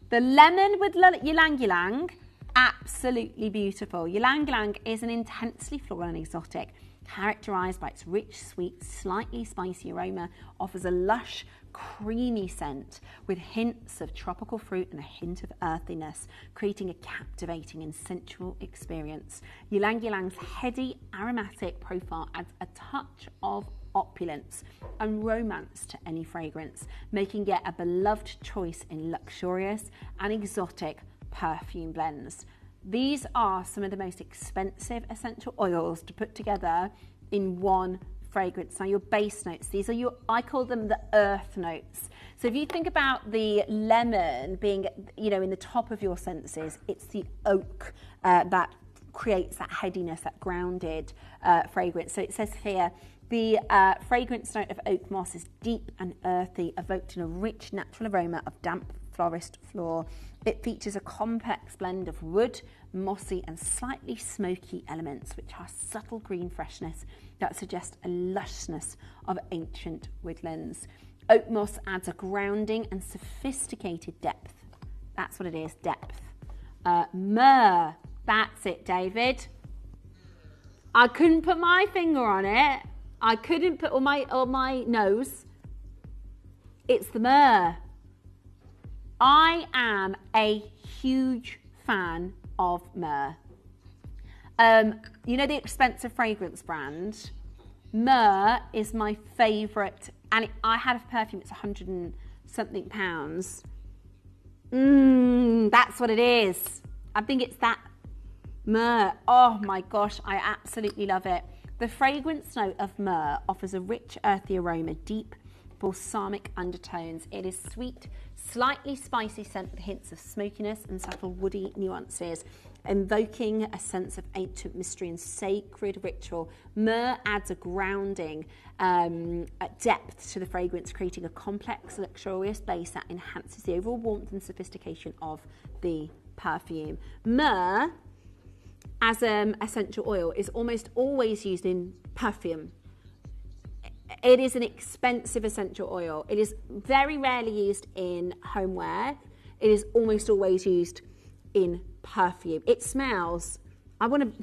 The lemon with ylang-ylang, absolutely beautiful. Ylang-ylang is an intensely floral and exotic, characterised by its rich, sweet, slightly spicy aroma, offers a lush, creamy scent with hints of tropical fruit and a hint of earthiness, creating a captivating and sensual experience. Ylang-ylangs heady, aromatic profile adds a touch of opulence and romance to any fragrance, making it a beloved choice in luxurious and exotic perfume blends. These are some of the most expensive essential oils to put together in one fragrance. Now, your base notes, these are I call them the earth notes. So if you think about the lemon being, in the top of your senses, it's the oak that creates that headiness, that grounded fragrance. So it says here, the fragrance note of oak moss is deep and earthy, evoked in a rich natural aroma of damp florist floor. It features a complex blend of wood, mossy and slightly smoky elements, which are subtle green freshness that suggest a lushness of ancient woodlands. Oak moss adds a grounding and sophisticated depth. That's what it is, depth. Myrrh, that's it, David. I couldn't put my finger on it. I couldn't put on my nose. It's the myrrh. I am a huge fan of myrrh. The expensive fragrance brand, myrrh is my favourite, and I had a perfume, it's 100 and something pounds. That's what it is. I think it's that myrrh. Oh my gosh, I absolutely love it. The fragrance note of myrrh offers a rich earthy aroma, deep balsamic undertones. It is sweet, slightly spicy scent with hints of smokiness and subtle woody nuances, invoking a sense of ancient mystery and sacred ritual. Myrrh adds a grounding depth to the fragrance, creating a complex, luxurious base that enhances the overall warmth and sophistication of the perfume. Myrrh, as essential oil, is almost always used in perfume. It is an expensive essential oil. It is very rarely used in homeware. It is almost always used in perfume. It smells, I want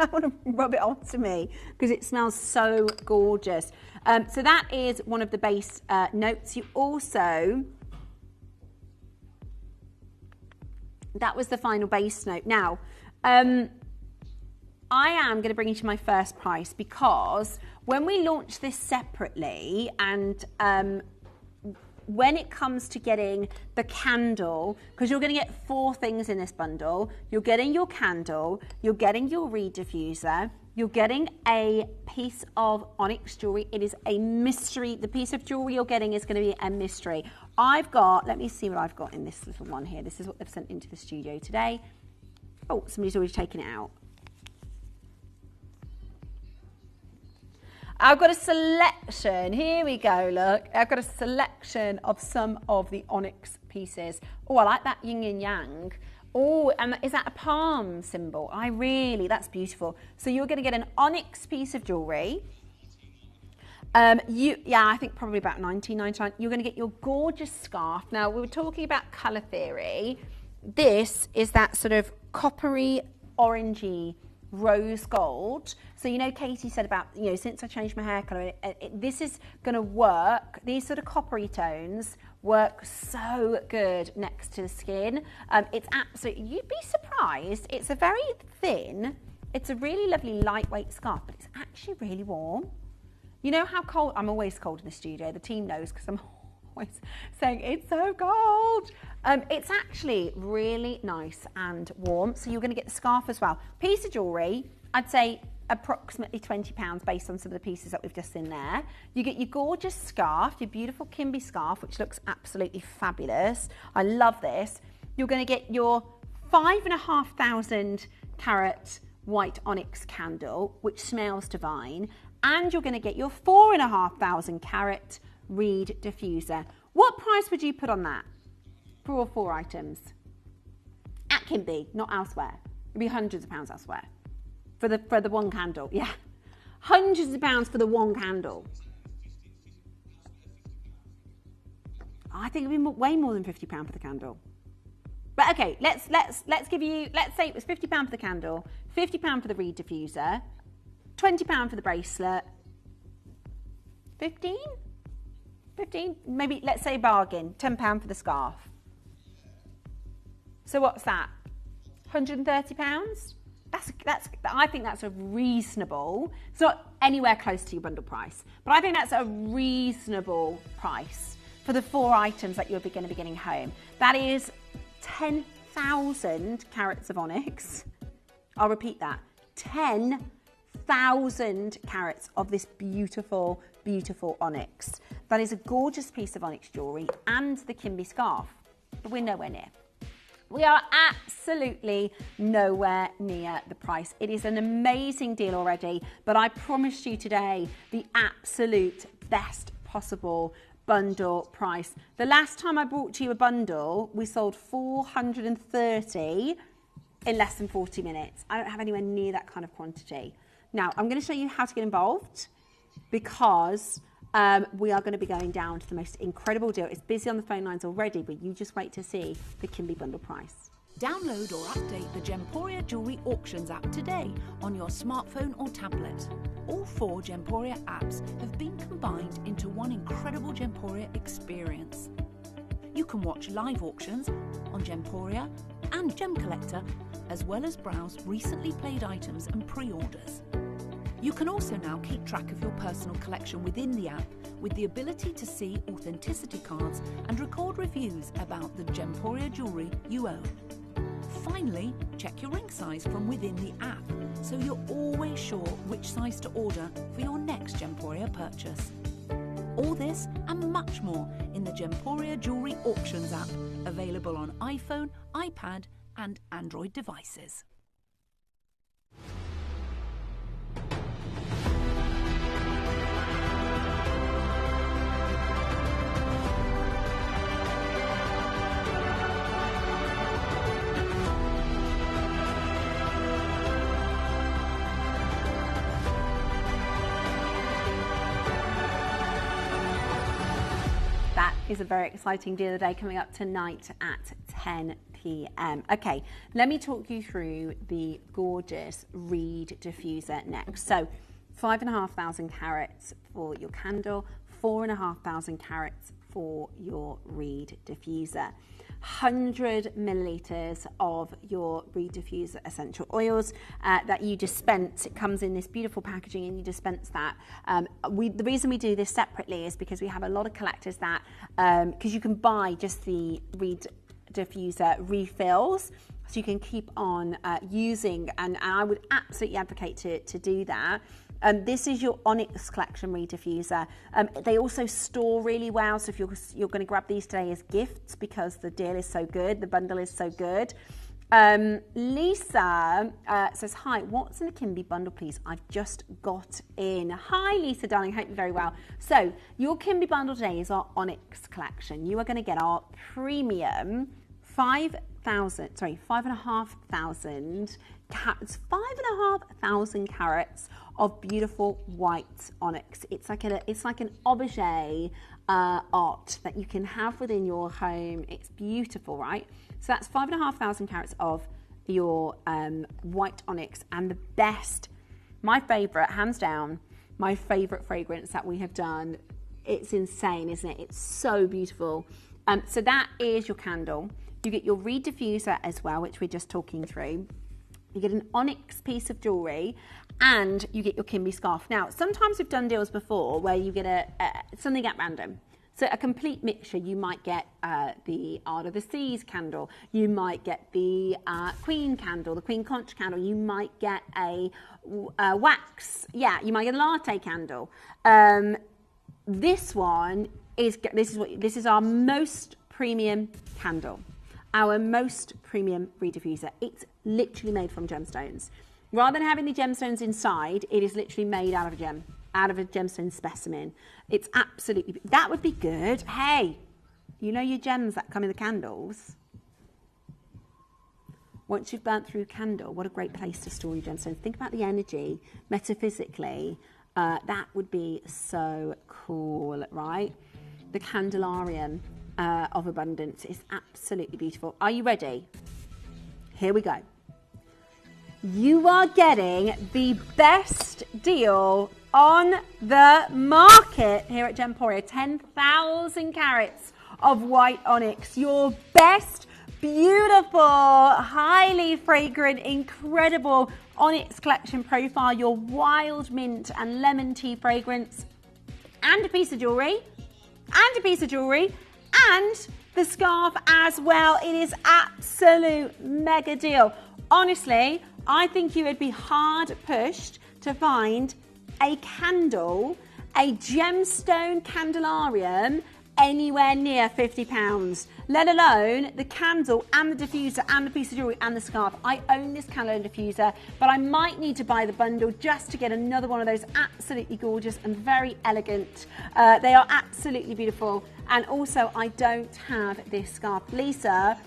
to rub it onto me because it smells so gorgeous. So that is one of the base notes. You also, that was the final base note. Now, I am going to bring you to my first price because when we launch this separately, and when it comes to getting the candle, because you're going to get 4 things in this bundle, you're getting your candle, you're getting your reed diffuser, you're getting a piece of onyx jewelry. It is a mystery. The piece of jewelry you're getting is going to be a mystery. I've got, let me see what I've got in this little one here. This is what they've sent into the studio today. Oh, somebody's already taken it out. I've got a selection. Here we go, look. I've got a selection of some of the onyx pieces. Oh, I like that yin and yang. Oh, and is that a palm symbol? That's beautiful. So you're going to get an onyx piece of jewelry. I think probably about $19.99. You're going to get your gorgeous scarf. Now, we were talking about colour theory. This is that sort of coppery, orangey, rose gold. So, you know, Katie said about, you know, since I changed my hair colour, this is going to work. These sort of coppery tones work so good next to the skin. It's absolutely, you'd be surprised. It's a very thin, it's a really lovely lightweight scarf, but it's actually really warm. You know how cold, I'm always cold in the studio. The team knows because I'm always saying it's so cold. It's actually really nice and warm. So you're going to get the scarf as well. Piece of jewelry, I'd say approximately £20 based on some of the pieces that we've just in there. You get your gorgeous scarf, your beautiful Kimby scarf, which looks absolutely fabulous. I love this. You're going to get your 5,500 carat white onyx candle, which smells divine. And you're going to get your 4,500 carat reed diffuser. What price would you put on that for all 4 items? At Kimby, not elsewhere. It'd be hundreds of pounds elsewhere for the one candle. Yeah, hundreds of pounds for the one candle. I think it'd be way more than £50 for the candle. But okay, let's give you. Let's say it was £50 for the candle, £50 for the reed diffuser, £20 for the bracelet. 15, maybe. Let's say bargain. £10 for the scarf. So what's that? £130. I think that's a reasonable. It's not anywhere close to your bundle price, but I think that's a reasonable price for the 4 items that you're going to be getting home. That is 10,000 carats of onyx. I'll repeat that. 10,000 carats of this beautiful, beautiful onyx. That is a gorgeous piece of onyx jewellery and the Kimby scarf, but we're nowhere near. We are absolutely nowhere near the price. It is an amazing deal already, but I promised you today the absolute best possible bundle price. The last time I brought you a bundle, we sold 430 in less than 40 minutes. I don't have anywhere near that kind of quantity. Now, I'm going to show you how to get involved because we are going to be going down to the most incredible deal. It's busy on the phone lines already, but you just wait to see the Kimby bundle price. Download or update the Gemporia Jewellery Auctions app today on your smartphone or tablet. All 4 Gemporia apps have been combined into one incredible Gemporia experience. You can watch live auctions on Gemporia and Gem Collector, as well as browse recently played items and pre-orders. You can also now keep track of your personal collection within the app with the ability to see authenticity cards and record reviews about the Gemporia jewellery you own. Finally, check your ring size from within the app so you're always sure which size to order for your next Gemporia purchase. All this and much more in the Gemporia Jewellery Auctions app, available on iPhone, iPad and Android devices. Is a very exciting deal of the day coming up tonight at 10 p.m. Okay, let me talk you through the gorgeous reed diffuser next. So 5,500 carats for your candle, 4,500 carats for your reed diffuser. 100 millilitres of your reed diffuser essential oils that you dispense. It comes in this beautiful packaging and you dispense that. The reason we do this separately is because we have a lot of collectors that, because you can buy just the reed diffuser refills. so you can keep on using, and I would absolutely advocate to do that. This is your Onyx Collection reed diffuser. They also store really well, so if you're going to grab these today as gifts because the deal is so good, the bundle is so good. Lisa says, hi, what's in the Kimby bundle, please? I've just got in. Hi, Lisa, darling, hope you're very well. So your Kimby bundle today is our Onyx Collection. You are going to get our premium 5,500 carats of beautiful white onyx. It's like an objet art that you can have within your home. It's beautiful, right? So that's 5,500 carats of your white onyx, and the best, my favorite, hands down, my favorite fragrance that we have done. It's insane, isn't it? It's so beautiful. So that is your candle. You get your reed diffuser as well, which we're just talking through. You get an onyx piece of jewellery, and you get your Kimby scarf. Now, sometimes we've done deals before where you get something at random. So a complete mixture. You might get the Art of the Seas candle. You might get the Queen candle, the Queen Conch candle. You might get a wax. Yeah, you might get a latte candle. This is our most premium candle. Our most premium reed diffuser. It's literally made from gemstones. Rather than having the gemstones inside, it is literally made out of a gemstone specimen. It's absolutely, that would be good. Hey, you know your gems that come in the candles? Once you've burnt through a candle, what a great place to store your gemstones. Think about the energy, metaphysically. That would be so cool, right? The Candelarium of abundance is absolutely beautiful. Are you ready? Here we go. You are getting the best deal on the market here at Gemporia. 10,000 carats of white onyx. Your best, beautiful, highly fragrant, incredible onyx collection profile. Your wild mint and lemon tea fragrance. And a piece of jewellery. And a piece of jewellery. And the scarf as well. It is absolute mega deal. Honestly, I think you would be hard pushed to find a candle, a gemstone candelarium, anywhere near £50, let alone the candle and the diffuser and the piece of jewellery and the scarf. I own this candle and diffuser, but I might need to buy the bundle just to get another one of those absolutely gorgeous and very elegant. They are absolutely beautiful. And also, I don't have this scarf. Lisa,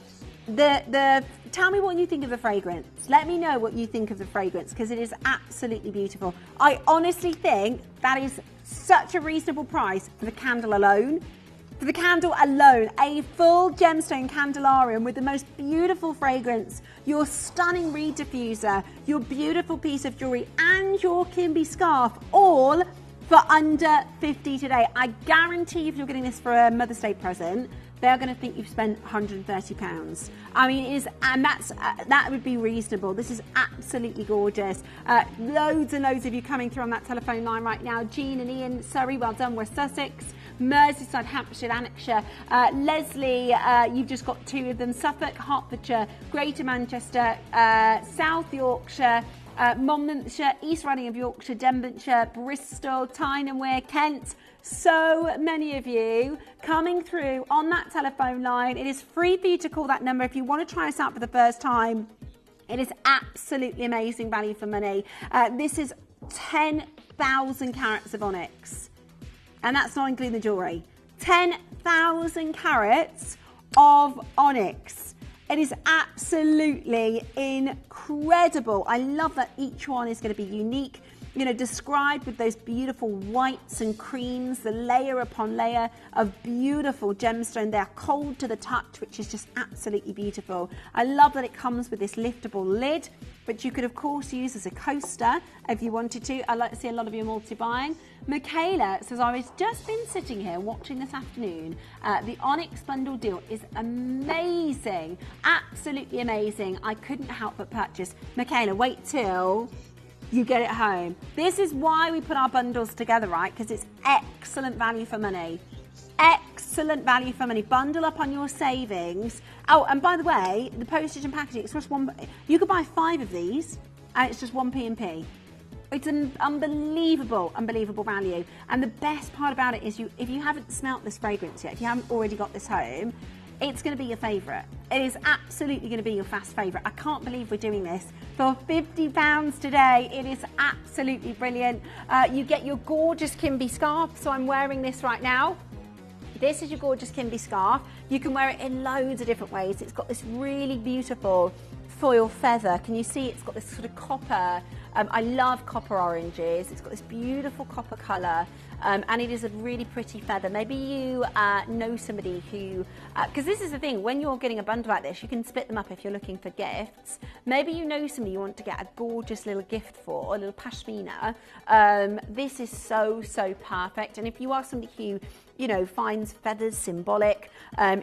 tell me what you think of the fragrance. Let me know what you think of the fragrance, because it is absolutely beautiful. I honestly think that is such a reasonable price for the candle alone. For the candle alone, a full gemstone candelarium with the most beautiful fragrance, your stunning reed diffuser, your beautiful piece of jewellery, and your Kimby scarf, all for under 50 today. I guarantee if you're getting this for a Mother's Day present, they're going to think you've spent £130. I mean, it is, and that would be reasonable. This is absolutely gorgeous. Loads and loads of you coming through on that telephone line right now. Jean and Ian, Surrey, well done. We're Sussex, Merseyside, Hampshire, Lanarkshire. Leslie, you've just got two of them. Suffolk, Hertfordshire, Greater Manchester, South Yorkshire, Monmouthshire, East Riding of Yorkshire, Denbighshire, Bristol, Tyne and Wear, Kent. So many of you coming through on that telephone line. It is free for you to call that number if you want to try us out for the first time. It is absolutely amazing value for money. This is 10,000 carats of onyx, and that's not including the jewellery. 10,000 carats of onyx. It is absolutely incredible. I love that each one is going to be unique, described with those beautiful whites and creams, the layer upon layer of beautiful gemstone. They are cold to the touch, which is just absolutely beautiful. I love that it comes with this liftable lid, which you could of course use as a coaster if you wanted to. I like to see a lot of you multi-buying. Michaela says, I was just been sitting here watching this afternoon. The Onyx bundle deal is amazing, absolutely amazing. I couldn't help but purchase. Michaela, wait till you get it home. This is why we put our bundles together, right? Because it's excellent value for money. Excellent excellent value for money. Bundle up on your savings. Oh, and by the way, the postage and packaging, it's just one. You could buy 5 of these, and it's just 1 P&P. It's an unbelievable value. And the best part about it is, if you haven't smelt this fragrance yet, if you haven't already got this home, it's going to be your favourite. It is absolutely going to be your fast favourite. I can't believe we're doing this for £50 today. It is absolutely brilliant. You get your gorgeous Kimby scarf. So I'm wearing this right now. This is your gorgeous Kimby scarf. You can wear it in loads of different ways. It's got this really beautiful foil feather. Can you see it's got this sort of copper? I love copper oranges. It's got this beautiful copper colour. And it is a really pretty feather. Maybe you know somebody who, because this is the thing, when you're getting a bundle like this, you can split them up if you're looking for gifts. Maybe you know somebody you want to get a gorgeous little gift for, a little pashmina. This is so perfect. And if you are somebody who, you know, finds feathers symbolic,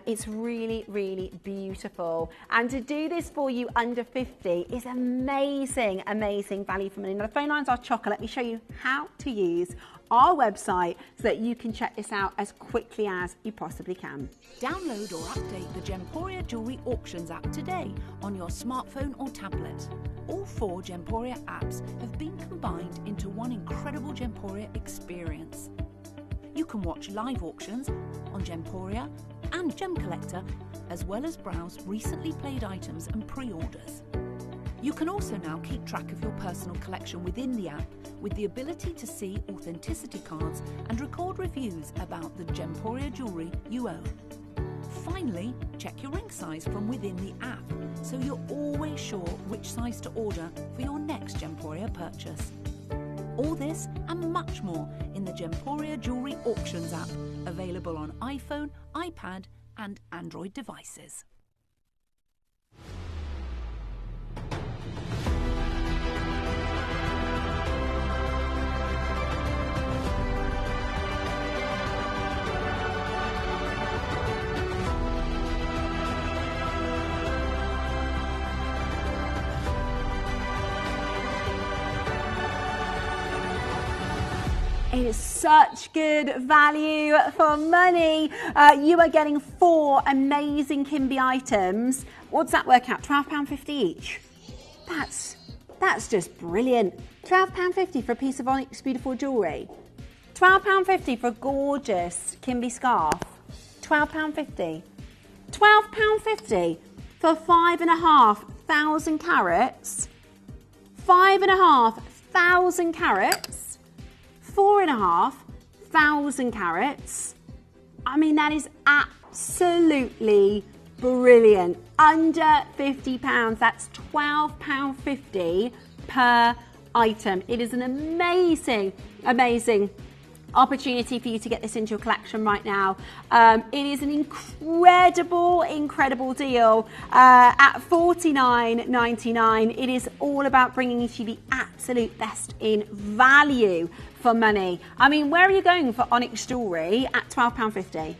it's really, really beautiful. And to do this for you under 50 is amazing value for money. Now the phone lines are chocker. Let me show you how to use our website so that you can check this out as quickly as you possibly can. Download or update the Gemporia Jewellery Auctions app today on your smartphone or tablet. All 4 Gemporia apps have been combined into one incredible Gemporia experience. You can watch live auctions on Gemporia and Gem Collector, as well as browse recently played items and pre-orders. You can also now keep track of your personal collection within the app, with the ability to see authenticity cards and record reviews about the Gemporia jewellery you own. Finally, check your ring size from within the app, so you're always sure which size to order for your next Gemporia purchase. All this and much more in the Gemporia Jewellery Auctions app, available on iPhone, iPad and Android devices. It is such good value for money. You are getting 4 amazing Kimby items. What does that work out? £12.50 each. That's just brilliant. £12.50 for a piece of Onyx beautiful jewellery. £12.50 for a gorgeous Kimby scarf. £12.50. £12.50 for 5,500 carats. 5,500 carats. 4,500 carats. I mean, that is absolutely brilliant. Under £50, that's £12.50 per item. It is an amazing opportunity for you to get this into your collection right now. It is an incredible deal at $49.99. It is all about bringing you the absolute best in value for money. I mean, where are you going for Onyx jewellery at £12.50?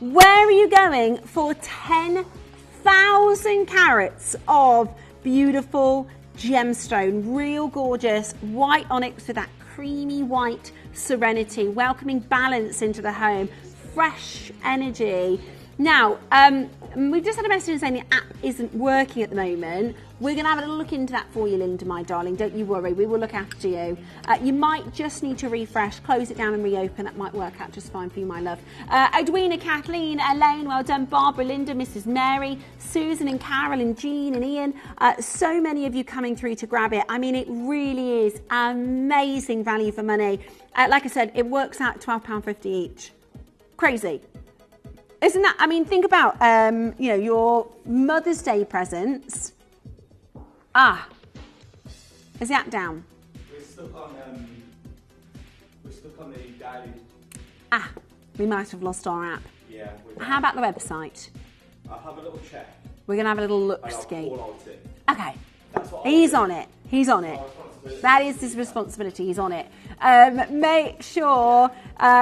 Where are you going for 10,000 carats of beautiful gemstone, real gorgeous white onyx with that creamy white serenity, welcoming balance into the home, fresh energy. Now, we've just had a message saying the app isn't working at the moment. We're going to have a little look into that for you, Linda, my darling. Don't you worry. We will look after you. You might just need to refresh, close it down and reopen. That might work out just fine for you, my love. Edwina, Kathleen, Elaine, well done. Barbara, Linda, Mrs. Mary, Susan and Carol and Jean and Ian. So many of you coming through to grab it. I mean, it really is amazing value for money. Like I said, it works out £12.50 each. Crazy. Isn't that? I mean, think about, you know, your Mother's Day presents. Is the app down? We're stuck on the diary. We might have lost our app. Yeah. How about the website? I'll have a little check. We're going to have a little look, And I'll Ski. call out it. Okay. That's what He's on it. He's on it. That is his responsibility. He's on it. Make sure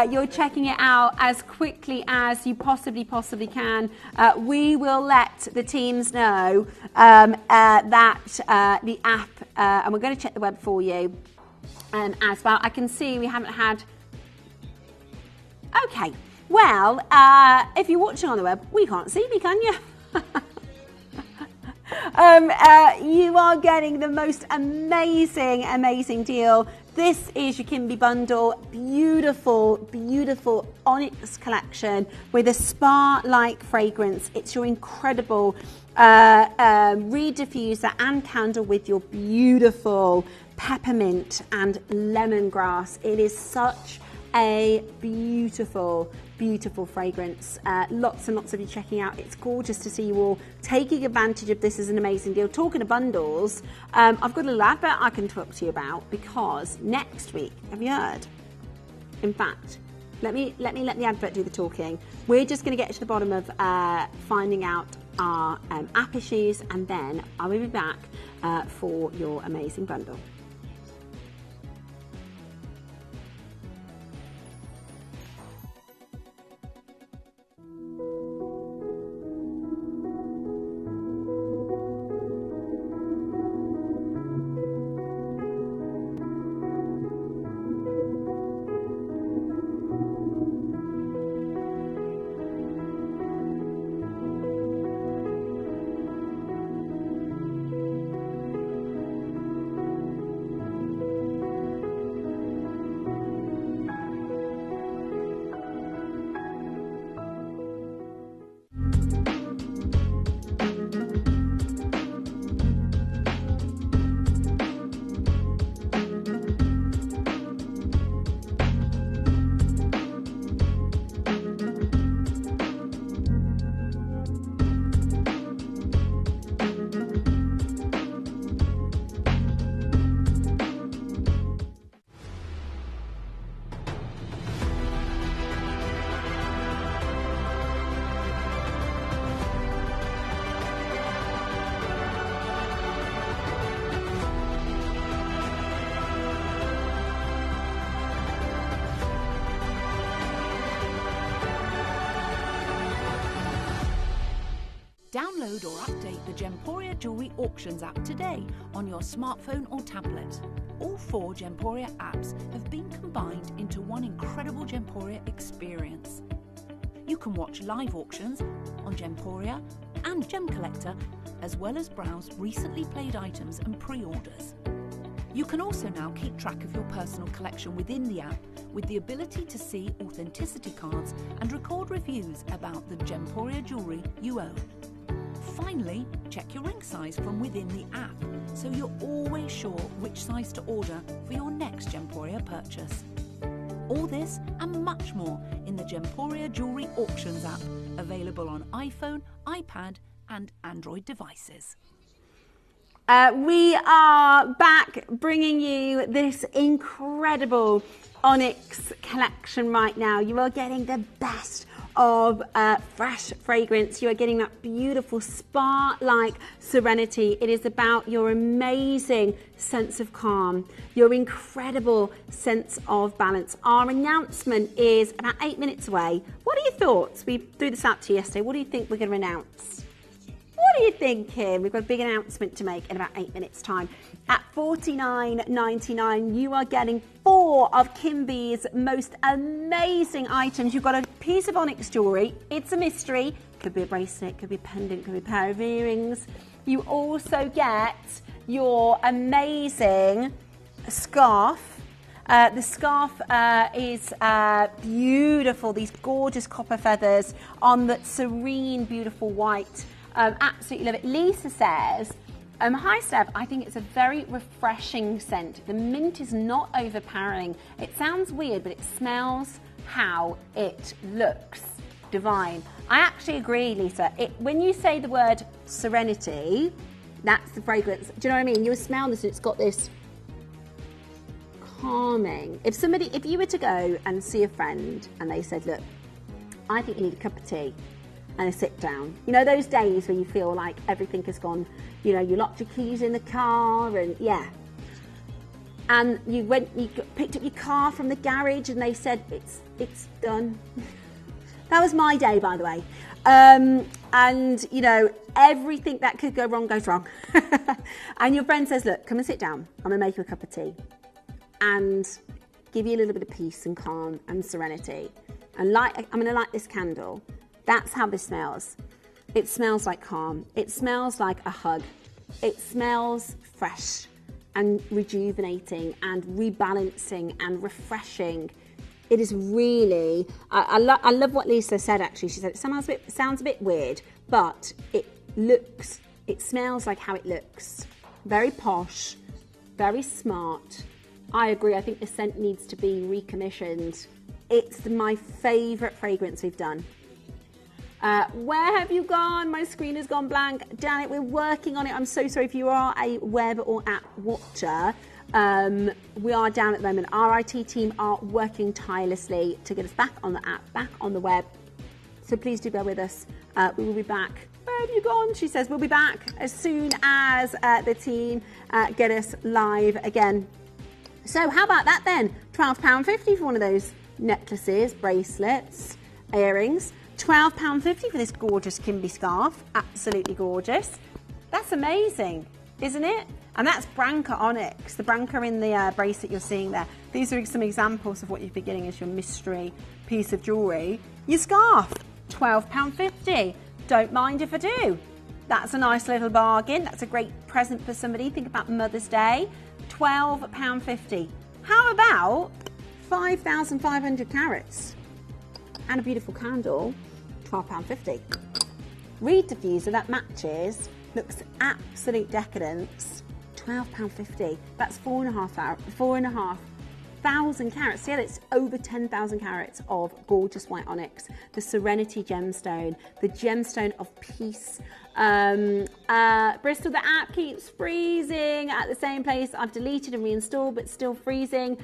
you're checking it out as quickly as you possibly can. We will let the teams know that the app, and we're going to check the web for you as well. I can see we haven't had... Okay. Well, if you're watching on the web, we can't see me, can you? You are getting the most amazing deal. This is your Kimby bundle. Beautiful, beautiful onyx collection with a spa-like fragrance. It's your incredible reed diffuser and candle with your beautiful peppermint and lemongrass. It is such a beautiful fragrance. Lots and lots of you checking out. It's gorgeous to see you all taking advantage of this as an amazing deal. Talking of bundles, I've got a little advert I can talk to you about, because next week, have you heard? In fact, let me let the advert do the talking. We're just going to get to the bottom of finding out our app issues, and then I will be back for your amazing bundle. Download or update the Gemporia Jewellery Auctions app today on your smartphone or tablet. All 4 Gemporia apps have been combined into one incredible Gemporia experience. You can watch live auctions on Gemporia and Gem Collector, as well as browse recently played items and pre-orders. You can also now keep track of your personal collection within the app, with the ability to see authenticity cards and record reviews about the Gemporia jewellery you own. Finally, check your ring size from within the app, so you're always sure which size to order for your next Gemporia purchase. All this and much more in the Gemporia Jewellery Auctions app, available on iPhone, iPad and Android devices. We are back bringing you this incredible onyx collection right now. You are getting the best of fresh fragrance. You are getting that beautiful spa-like serenity. It is about your amazing sense of calm, your incredible sense of balance. Our announcement is about 8 minutes away. What are your thoughts? We threw this out to you yesterday. What do you think we're going to announce? What are you thinking? We've got a big announcement to make in about 8 minutes' time. At $49.99, you are getting 4 of Kimby's most amazing items. You've got a piece of onyx jewellery. It's a mystery. Could be a bracelet, could be a pendant, could be a pair of earrings. You also get your amazing scarf. The scarf is beautiful. These gorgeous copper feathers on that serene, beautiful white. Absolutely love it. Lisa says, hi Steph, I think it's a very refreshing scent. The mint is not overpowering. It sounds weird, but it smells how it looks. Divine. I actually agree, Lisa. When you say the word serenity, that's the fragrance. Do you know what I mean? You smell this and it's got this calming. If you were to go and see a friend and they said, look, I think you need a cup of tea and a sit down. You know those days where you feel like everything has gone, you know, you locked your keys in the car and yeah. And you picked up your car from the garage and they said, it's done. That was my day, by the way. And you know, everything that could go wrong goes wrong. And your friend says, look, come and sit down. I'm gonna make you a cup of tea and give you a little bit of peace and calm and serenity. And I'm going to light this candle. That's how this smells. It smells like calm. It smells like a hug. It smells fresh and rejuvenating and rebalancing and refreshing. It is really, I love what Lisa said actually. She said it sounds a bit weird, but it smells like how it looks. Very posh, very smart. I agree, I think the scent needs to be recommissioned. It's my favourite fragrance we've done. Where have you gone? My screen has gone blank. Janet, we're working on it. I'm so sorry if you are a web or app watcher. We are down at the moment. Our IT team are working tirelessly to get us back on the app, back on the web. So please do bear with us. We will be back. Where have you gone? She says we'll be back as soon as the team get us live again. So how about that then? £12.50 for one of those necklaces, bracelets, earrings. £12.50 for this gorgeous Kimby scarf. Absolutely gorgeous. That's amazing, isn't it? And that's Branca Onyx, the Branca in the bracelet you're seeing there. These are some examples of what you'd be getting as your mystery piece of jewellery. Your scarf, £12.50. Don't mind if I do. That's a nice little bargain. That's a great present for somebody. Think about Mother's Day. £12.50. How about 5,500 carats? And a beautiful candle, £12.50. Reed diffuser, that matches, looks absolute decadence, £12.50. That's 4,500 carats. Yeah, that's over 10,000 carats of gorgeous white onyx. The Serenity gemstone, the gemstone of peace. Bristol, the app keeps freezing at the same place. I've deleted and reinstalled, but still freezing.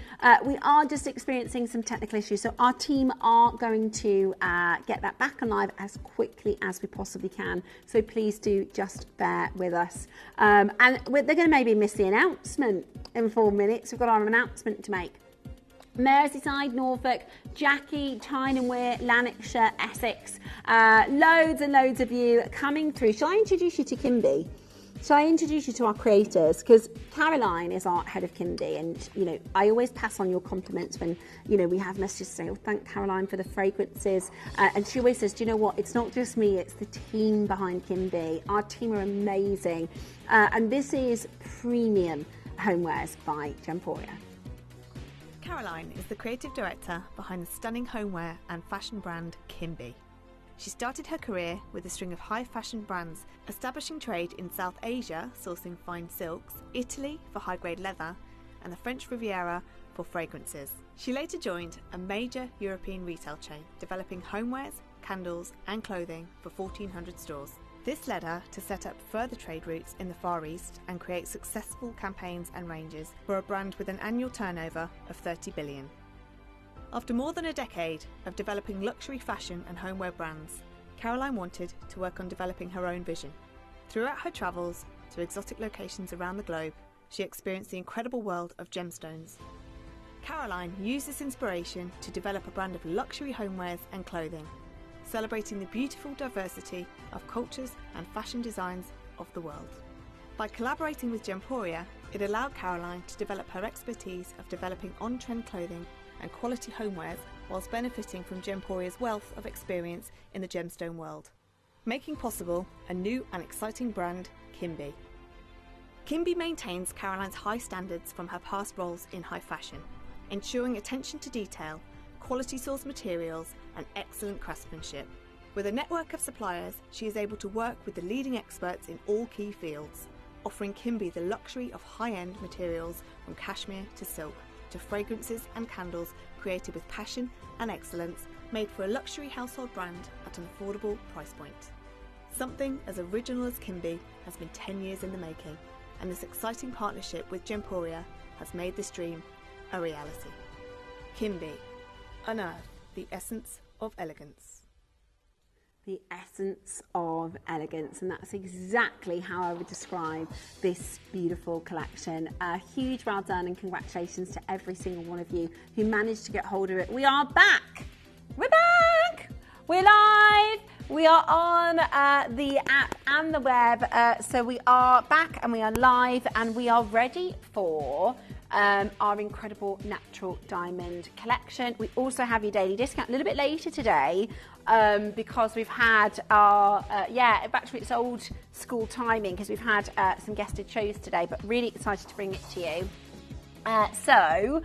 We are just experiencing some technical issues, so our team are going to get that back on live as quickly as we possibly can. So please do just bear with us. And they're going to maybe miss the announcement in 4 minutes. We've got our announcement to make. Merseyside, Norfolk, Jackie, Tyne-and-Wear, Lanarkshire, Essex. Loads and loads of you coming through. Shall I introduce you to Kimby? Shall I introduce you to our creators? Because Caroline is our head of Kimby, and I always pass on your compliments when we have messages to say, "Oh, thank Caroline for the fragrances," and she always says, "Do you know what? It's not just me; it's the team behind Kimby. Our team are amazing, and this is premium homewares by Gemporia." Caroline is the creative director behind the stunning homeware and fashion brand Kimby. She started her career with a string of high fashion brands, establishing trade in South Asia, sourcing fine silks, Italy for high-grade leather, and the French Riviera for fragrances. She later joined a major European retail chain, developing homewares, candles, and clothing for 1,400 stores. This led her to set up further trade routes in the Far East and create successful campaigns and ranges for a brand with an annual turnover of 30 billion. After more than a decade of developing luxury fashion and homeware brands, Caroline wanted to work on developing her own vision. Throughout her travels to exotic locations around the globe, she experienced the incredible world of gemstones. Caroline used this inspiration to develop a brand of luxury homewares and clothing, celebrating the beautiful diversity of cultures and fashion designs of the world. By collaborating with Gemporia, it allowed Caroline to develop her expertise of developing on-trend clothing and quality homewares whilst benefiting from Gemporia's wealth of experience in the gemstone world, making possible a new and exciting brand, Kimby. Kimby maintains Caroline's high standards from her past roles in high fashion, ensuring attention to detail, quality source materials and excellent craftsmanship. With a network of suppliers, she is able to work with the leading experts in all key fields, offering Kimby the luxury of high-end materials from cashmere to silk, to fragrances and candles created with passion and excellence, made for a luxury household brand at an affordable price point. Something as original as Kimby has been 10 years in the making, and this exciting partnership with Gemporia has made this dream a reality. Kimby, unearth the essence of elegance. The essence of elegance, and that's exactly how I would describe this beautiful collection. A huge well done and congratulations to every single one of you who managed to get hold of it. We are back! We're back! We're live! We are on the app and the web, so we are back and we are live and we are ready for our incredible natural diamond collection. We also have your daily discount a little bit later today because we've had our, back to its old school timing because we've had some guested shows today, but really excited to bring it to you. So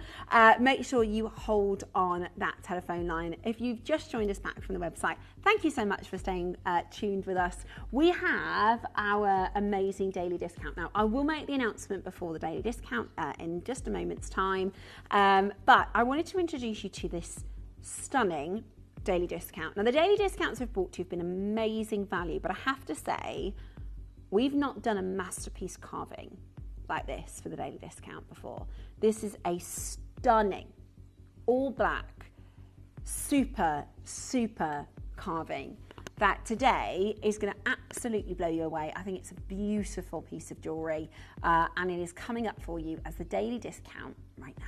make sure you hold on that telephone line. If you've just joined us back from the website, thank you so much for staying tuned with us. We have our amazing daily discount. Now, I will make the announcement before the daily discount in just a moment's time, but I wanted to introduce you to this stunning daily discount. Now, the daily discounts we've brought to you have been amazing value, but I have to say, we've not done a masterpiece carving like this for the daily discount before. This is a stunning, all black, super, super carving that today is going to absolutely blow you away. I think it's a beautiful piece of jewellery and it is coming up for you as the daily discount right now.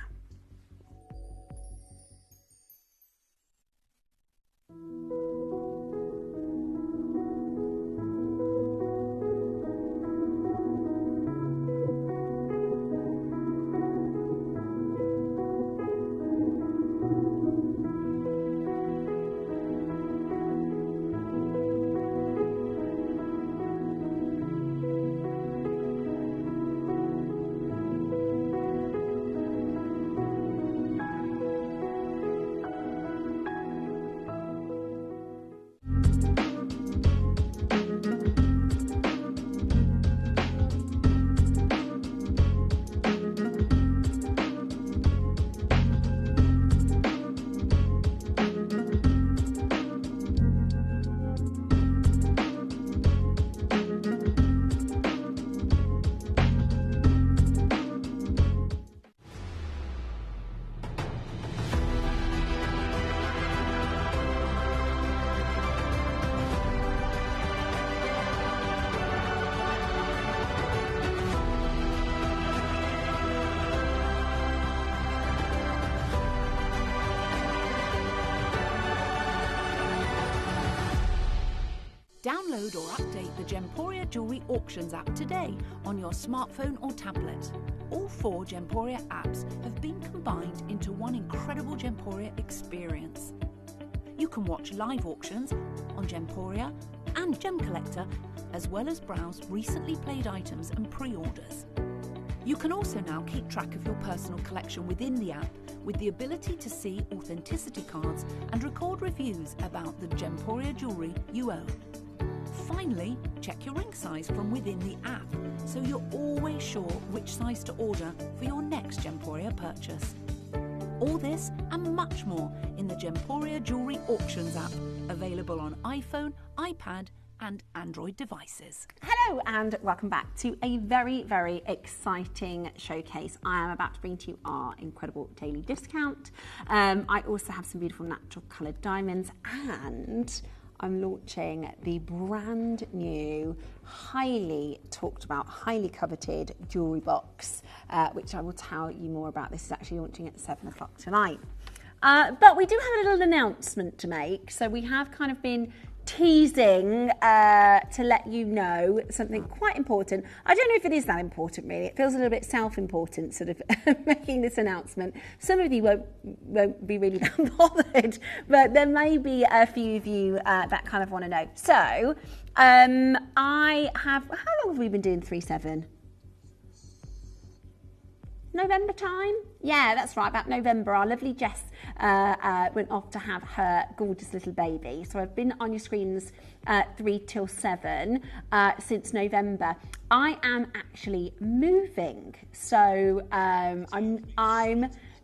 Download or update the Gemporia Jewellery Auctions app today on your smartphone or tablet. All 4 Gemporia apps have been combined into one incredible Gemporia experience. You can watch live auctions on Gemporia and Gem Collector, as well as browse recently played items and pre-orders. You can also now keep track of your personal collection within the app with the ability to see authenticity cards and record reviews about the Gemporia jewellery you own. Finally, check your ring size from within the app so you're always sure which size to order for your next Gemporia purchase. All this and much more in the Gemporia Jewellery Auctions app, available on iPhone, iPad and Android devices. Hello and welcome back to a very, very exciting showcase. I am about to bring to you our incredible daily discount. I also have some beautiful natural coloured diamonds and I'm launching the brand new, highly talked about, highly coveted jewellery box, which I will tell you more about. This is actually launching at 7 o'clock tonight. But we do have a little announcement to make. So we have kind of been teasing to let you know something quite important. I don't know if it is that important really. It feels a little bit self-important sort of making this announcement. Some of you won't be really that bothered, but there may be a few of you that kind of want to know. So I have, how long have we been doing 3-7? November time? Yeah, that's right, about November. Our lovely Jess went off to have her gorgeous little baby. So I've been on your screens 3 till 7 since November. I am actually moving. So I'm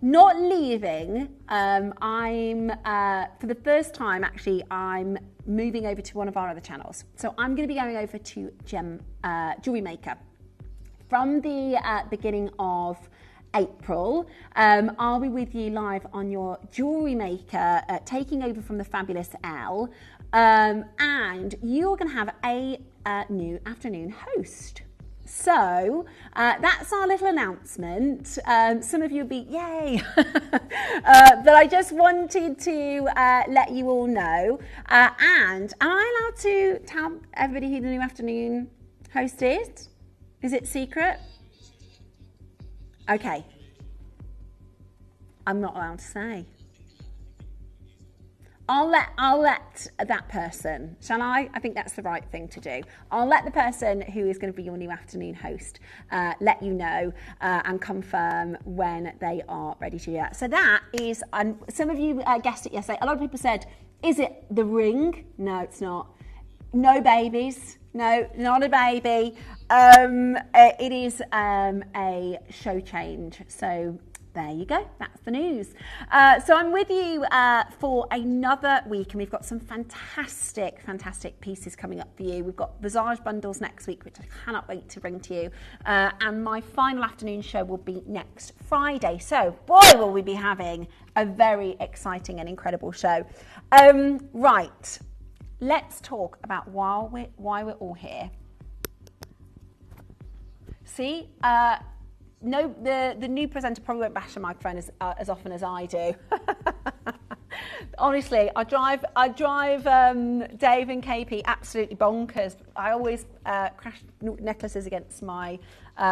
not leaving. I'm for the first time actually I'm moving over to one of our other channels. So I'm going to be going over to Jewelry Maker. From the beginning of April, I'll be with you live on your Jewelry Maker, taking over from the fabulous Elle, and you're going to have a new afternoon host. So that's our little announcement. Some of you will be, yay! But I just wanted to let you all know. And am I allowed to tell everybody who the new afternoon host is? Is it secret? Okay. I'm not allowed to say. I'll let that person, shall I? I think that's the right thing to do. I'll let the person who is going to be your new afternoon host let you know and confirm when they are ready to do that. So that is, some of you guessed it yesterday. A lot of people said, is it the ring? No, it's not. No babies. No, not a baby. It is a show change. So there you go, that's the news. So I'm with you for another week, and we've got some fantastic pieces coming up for you. We've got Visage bundles next week, which I cannot wait to bring to you. And my final afternoon show will be next Friday. So boy, will we be having a very exciting and incredible show. Right, let's talk about why we're all here. See, no, the new presenter probably won't bash the microphone as often as I do. Honestly, I drive Dave and KP absolutely bonkers. I always crash necklaces against my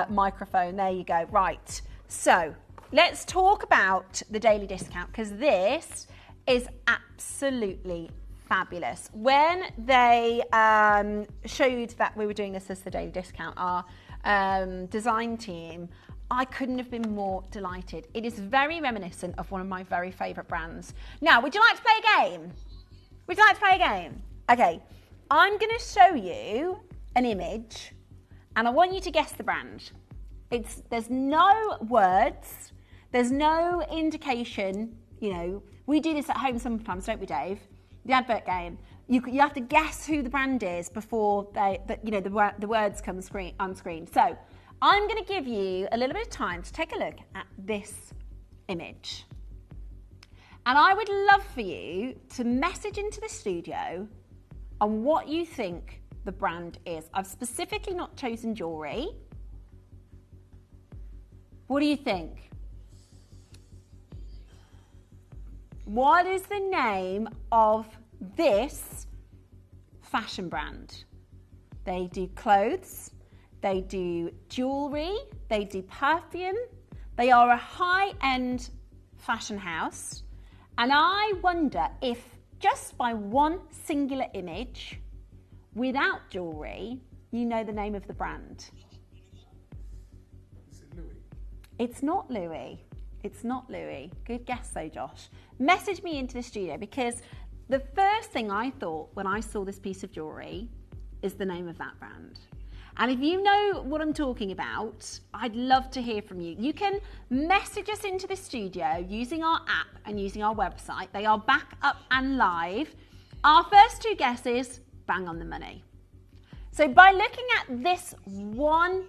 microphone. There you go. Right. So let's talk about the daily discount, because this is absolutely fabulous. When they showed that we were doing this as the daily discount, our design team, I couldn't have been more delighted. It is very reminiscent of one of my very favourite brands. Now, would you like to play a game? Would you like to play a game? Okay, I'm going to show you an image, and I want you to guess the brand. There's no words, there's no indication. You know, we do this at home sometimes, don't we, Dave? The advert game. You have to guess who the brand is before the words come on screen. So I'm going to give you a little bit of time to take a look at this image. And I would love for you to message into the studio on what you think the brand is. I've specifically not chosen jewellery. What do you think? What is the name of this fashion brand? They do clothes, they do jewellery, they do perfume, they are a high-end fashion house, and I wonder if just by one singular image, without jewellery, you know the name of the brand. Is it Louis? It's not Louis. It's not Louis. Good guess though, Josh. Message me into the studio, because the first thing I thought when I saw this piece of jewellery is the name of that brand. And if you know what I'm talking about, I'd love to hear from you. You can message us into the studio using our app and using our website. They are back up and live. Our first two guesses, bang on the money. So by looking at this one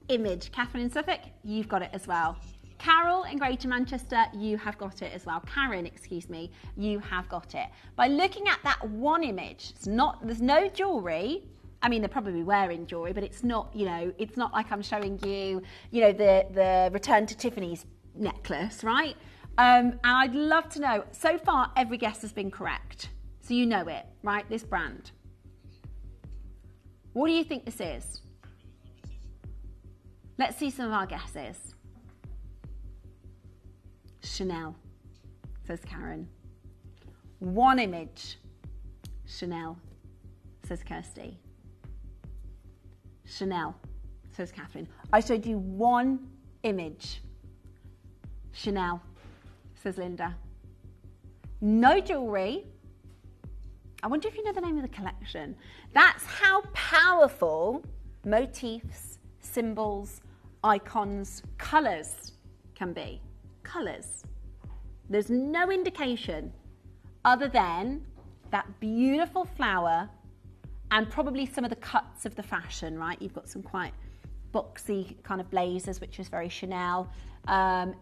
image, Catherine in Suffolk, you've got it as well. Carol in Greater Manchester, you have got it as well. Karen, excuse me, you have got it. By looking at that one image, there's no jewellery. I mean, they're probably wearing jewellery, but it's not, it's not like I'm showing you, the Return to Tiffany's necklace, right? And I'd love to know, so far, every guess has been correct. So you know it, right? This brand. What do you think this is? Let's see some of our guesses. Chanel, says Karen. One image. Chanel, says Kirsty. Chanel, says Catherine. I showed you one image. Chanel, says Linda. No jewellery. I wonder if you know the name of the collection. That's how powerful motifs, symbols, icons, colours can be. Colours. There's no indication other than that beautiful flower and probably some of the cuts of the fashion, right? You've got some quite boxy kind of blazers, which is very Chanel.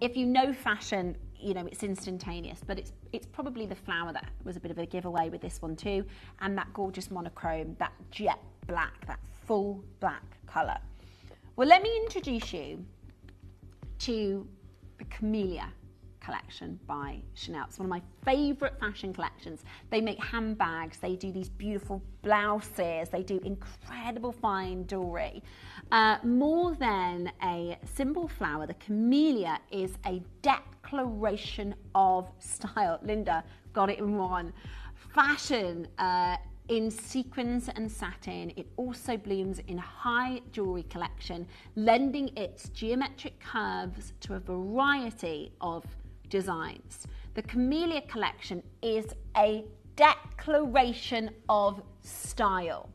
If you know fashion, it's instantaneous, but it's probably the flower that was a bit of a giveaway with this one too, and that gorgeous monochrome, that jet black, that full black colour. Well, let me introduce you to the Camellia collection by Chanel. It's one of my favourite fashion collections. They make handbags, they do these beautiful blouses, they do incredible fine jewellery. More than a simple flower, the Camellia is a depth declaration of style. Linda got it in one. Fashion in sequins and satin. It also blooms in high jewellery collection, lending its geometric curves to a variety of designs. The Camellia collection is a declaration of style.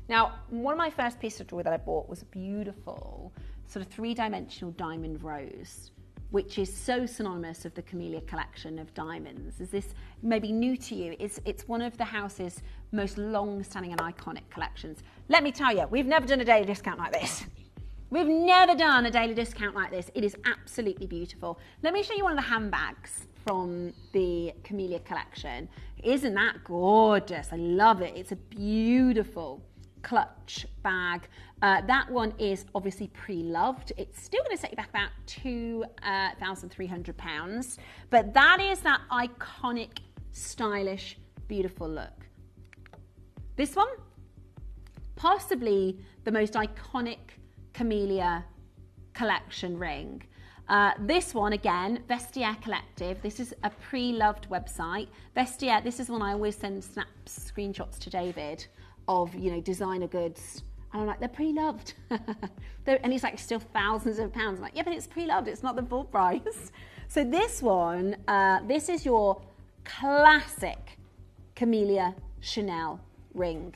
Now, one of my first pieces of jewellery that I bought was a beautiful sort of three-dimensional diamond rose, which is so synonymous with the Camellia collection of diamonds. Is this maybe new to you? It's one of the house's most long-standing and iconic collections. Let me tell you, we've never done a daily discount like this. We've never done a daily discount like this. It is absolutely beautiful. Let me show you one of the handbags from the Camellia collection. Isn't that gorgeous? I love it. It's a beautiful clutch bag. That one is obviously pre-loved. It's still going to set you back about £2,300, but that is that iconic, stylish, beautiful look. This one, possibly the most iconic Camellia collection ring. This one, again, Vestiaire Collective. This is a pre-loved website. Vestiaire, this is one I always send snaps, screenshots to David of, you know, designer goods. And I'm like, they're pre-loved. And he's like, still thousands of pounds. I'm like, yeah, but it's pre-loved. It's not the full price. So this one, this is your classic Camellia Chanel ring.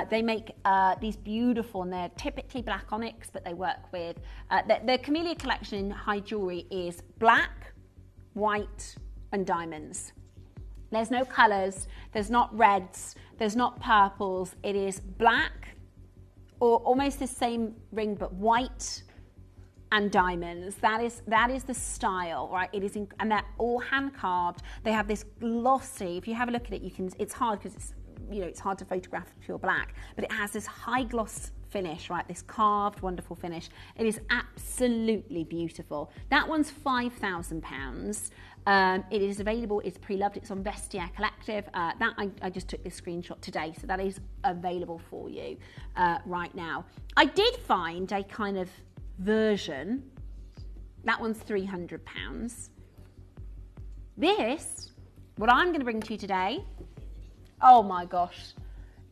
They make these beautiful, and they're typically black onyx, but they work with, the Camellia collection in high jewellery is black, white, and diamonds. There's no colours, there's not reds, there's not purples. It is black, or almost the same ring, but white and diamonds. That is the style, right? It is, and they're all hand carved. They have this glossy. If you have a look at it, you can. It's hard because it's, you know, it's hard to photograph pure black, but it has this high gloss finish, right? This carved, wonderful finish. It is absolutely beautiful. That one's £5,000. It is available, it's pre-loved, it's on Vestiaire Collective. That I just took this screenshot today, so that is available for you right now. I did find a kind of version. That one's £300. This, what I'm going to bring to you today, oh my gosh,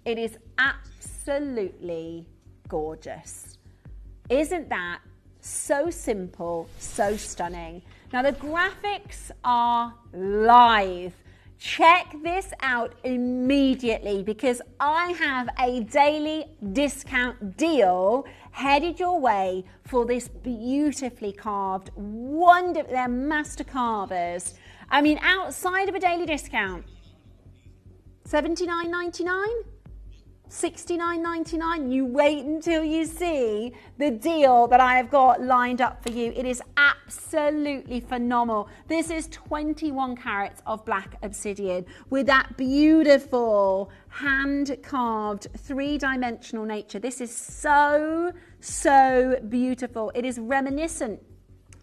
it is absolutely gorgeous. Isn't that so simple, so stunning? Now the graphics are live. Check this out immediately because I have a daily discount deal headed your way for this beautifully carved, wonderful, they're master carvers. I mean, outside of a daily discount, $79.99? $69.99. You wait until you see the deal that I have got lined up for you. It is absolutely phenomenal. This is 21 carats of black obsidian with that beautiful hand-carved three-dimensional nature. This is so beautiful. It is reminiscent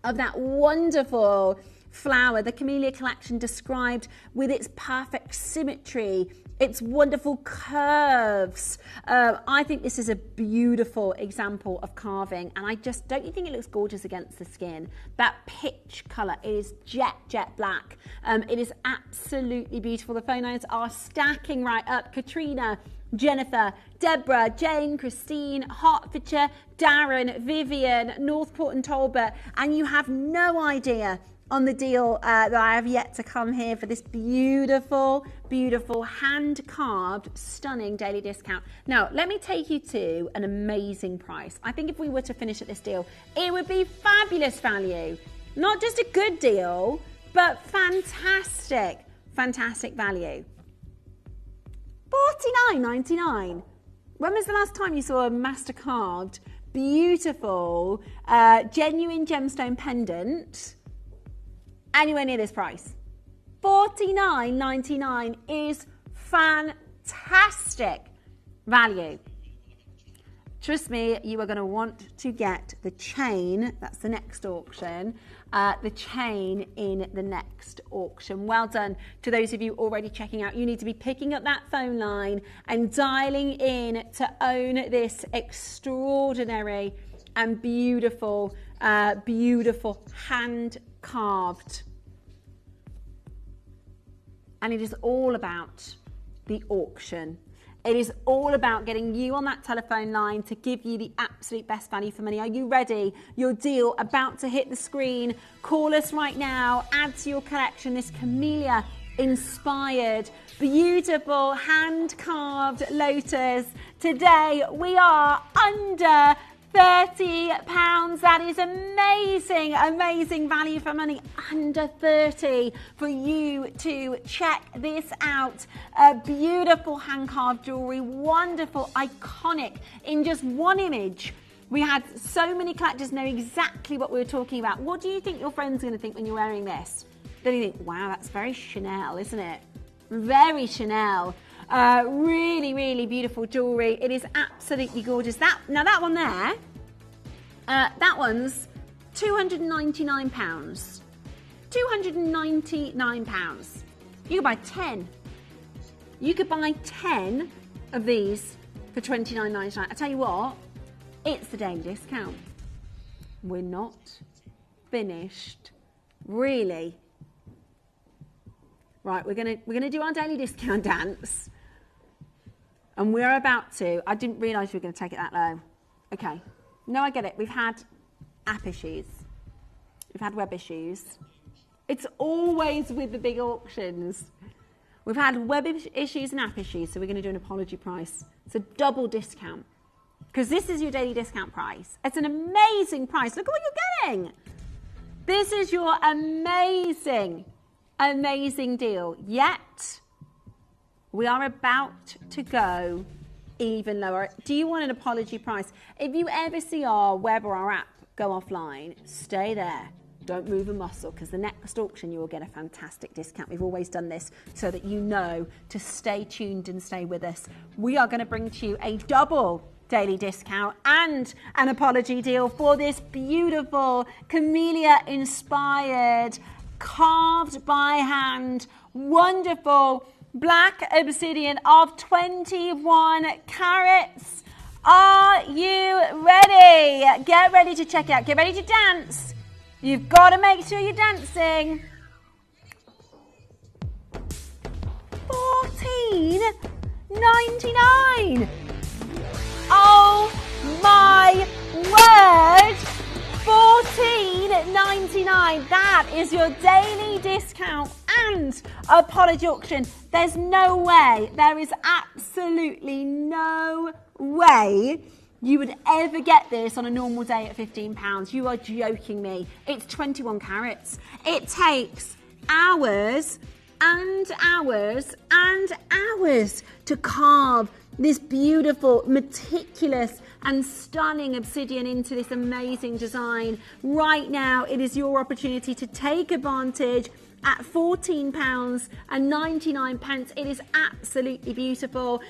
of that wonderful flower, the Camellia collection described with its perfect symmetry, its wonderful curves. I think this is a beautiful example of carving, and don't you think it looks gorgeous against the skin? That pitch colour, it is jet black. It is absolutely beautiful. The phone lines are stacking right up. Katrina, Jennifer, Deborah, Jane, Christine, Hertfordshire, Darren, Vivian, Northport and Talbot, and you have no idea on the deal that I have yet to come here for this beautiful, beautiful hand-carved, stunning daily discount. Now, let me take you to an amazing price. I think if we were to finish at this deal, it would be fabulous value. Not just a good deal, but fantastic, fantastic value. $49.99. When was the last time you saw a master carved, beautiful, genuine gemstone pendant anywhere near this price? $49.99 is fantastic value. Trust me, you are going to want to get the chain. That's the next auction. The chain in the next auction. Well done to those of you already checking out. You need to be picking up that phone line and dialing in to own this extraordinary and beautiful beautiful, hand-carved. And it is all about the auction. It is all about getting you on that telephone line to give you the absolute best value for money. Are you ready? Your deal about to hit the screen. Call us right now. Add to your collection this camellia inspired, beautiful, hand-carved lotus. Today we are under £30. That is amazing, amazing value for money. Under 30 for you to check this out. A beautiful hand-carved jewellery, wonderful, iconic, in just one image. We had so many collectors know exactly what we were talking about. What do you think your friend's going to think when you're wearing this? Then you think, wow, that's very Chanel, isn't it? Very Chanel. Really, really beautiful jewellery. It is absolutely gorgeous. Now that one there, that one's £299. £299. You could buy 10. You could buy 10 of these for £29.99. I tell you what, it's the daily discount. We're not finished, really. Right, we're gonna do our daily discount dance. And we're about to. I didn't realise we were going to take it that low. Okay. No, I get it. We've had app issues. We've had web issues. It's always with the big auctions. We've had web issues and app issues, so we're going to do an apology price. It's a double discount. Because this is your daily discount price. It's an amazing price. Look at what you're getting. This is your amazing, amazing deal. Yet, we are about to go even lower. Do you want an apology price? If you ever see our web or our app go offline, stay there. Don't move a muscle, because the next auction you will get a fantastic discount. We've always done this so that you know to stay tuned and stay with us. We are going to bring to you a double daily discount and an apology deal for this beautiful camellia inspired, carved by hand, wonderful black obsidian of 21 carats. Are you ready? Get ready to check it out. Get ready to dance. You've got to make sure you're dancing. $14.99. Oh my word. $14.99. That is your daily discount and apology auction. There's no way, there is absolutely no way you would ever get this on a normal day at £15. You are joking me. It's 21 carats. It takes hours and hours and hours to carve this beautiful, meticulous and stunning obsidian into this amazing design. Right now, it is your opportunity to take advantage at £14.99. It is absolutely beautiful.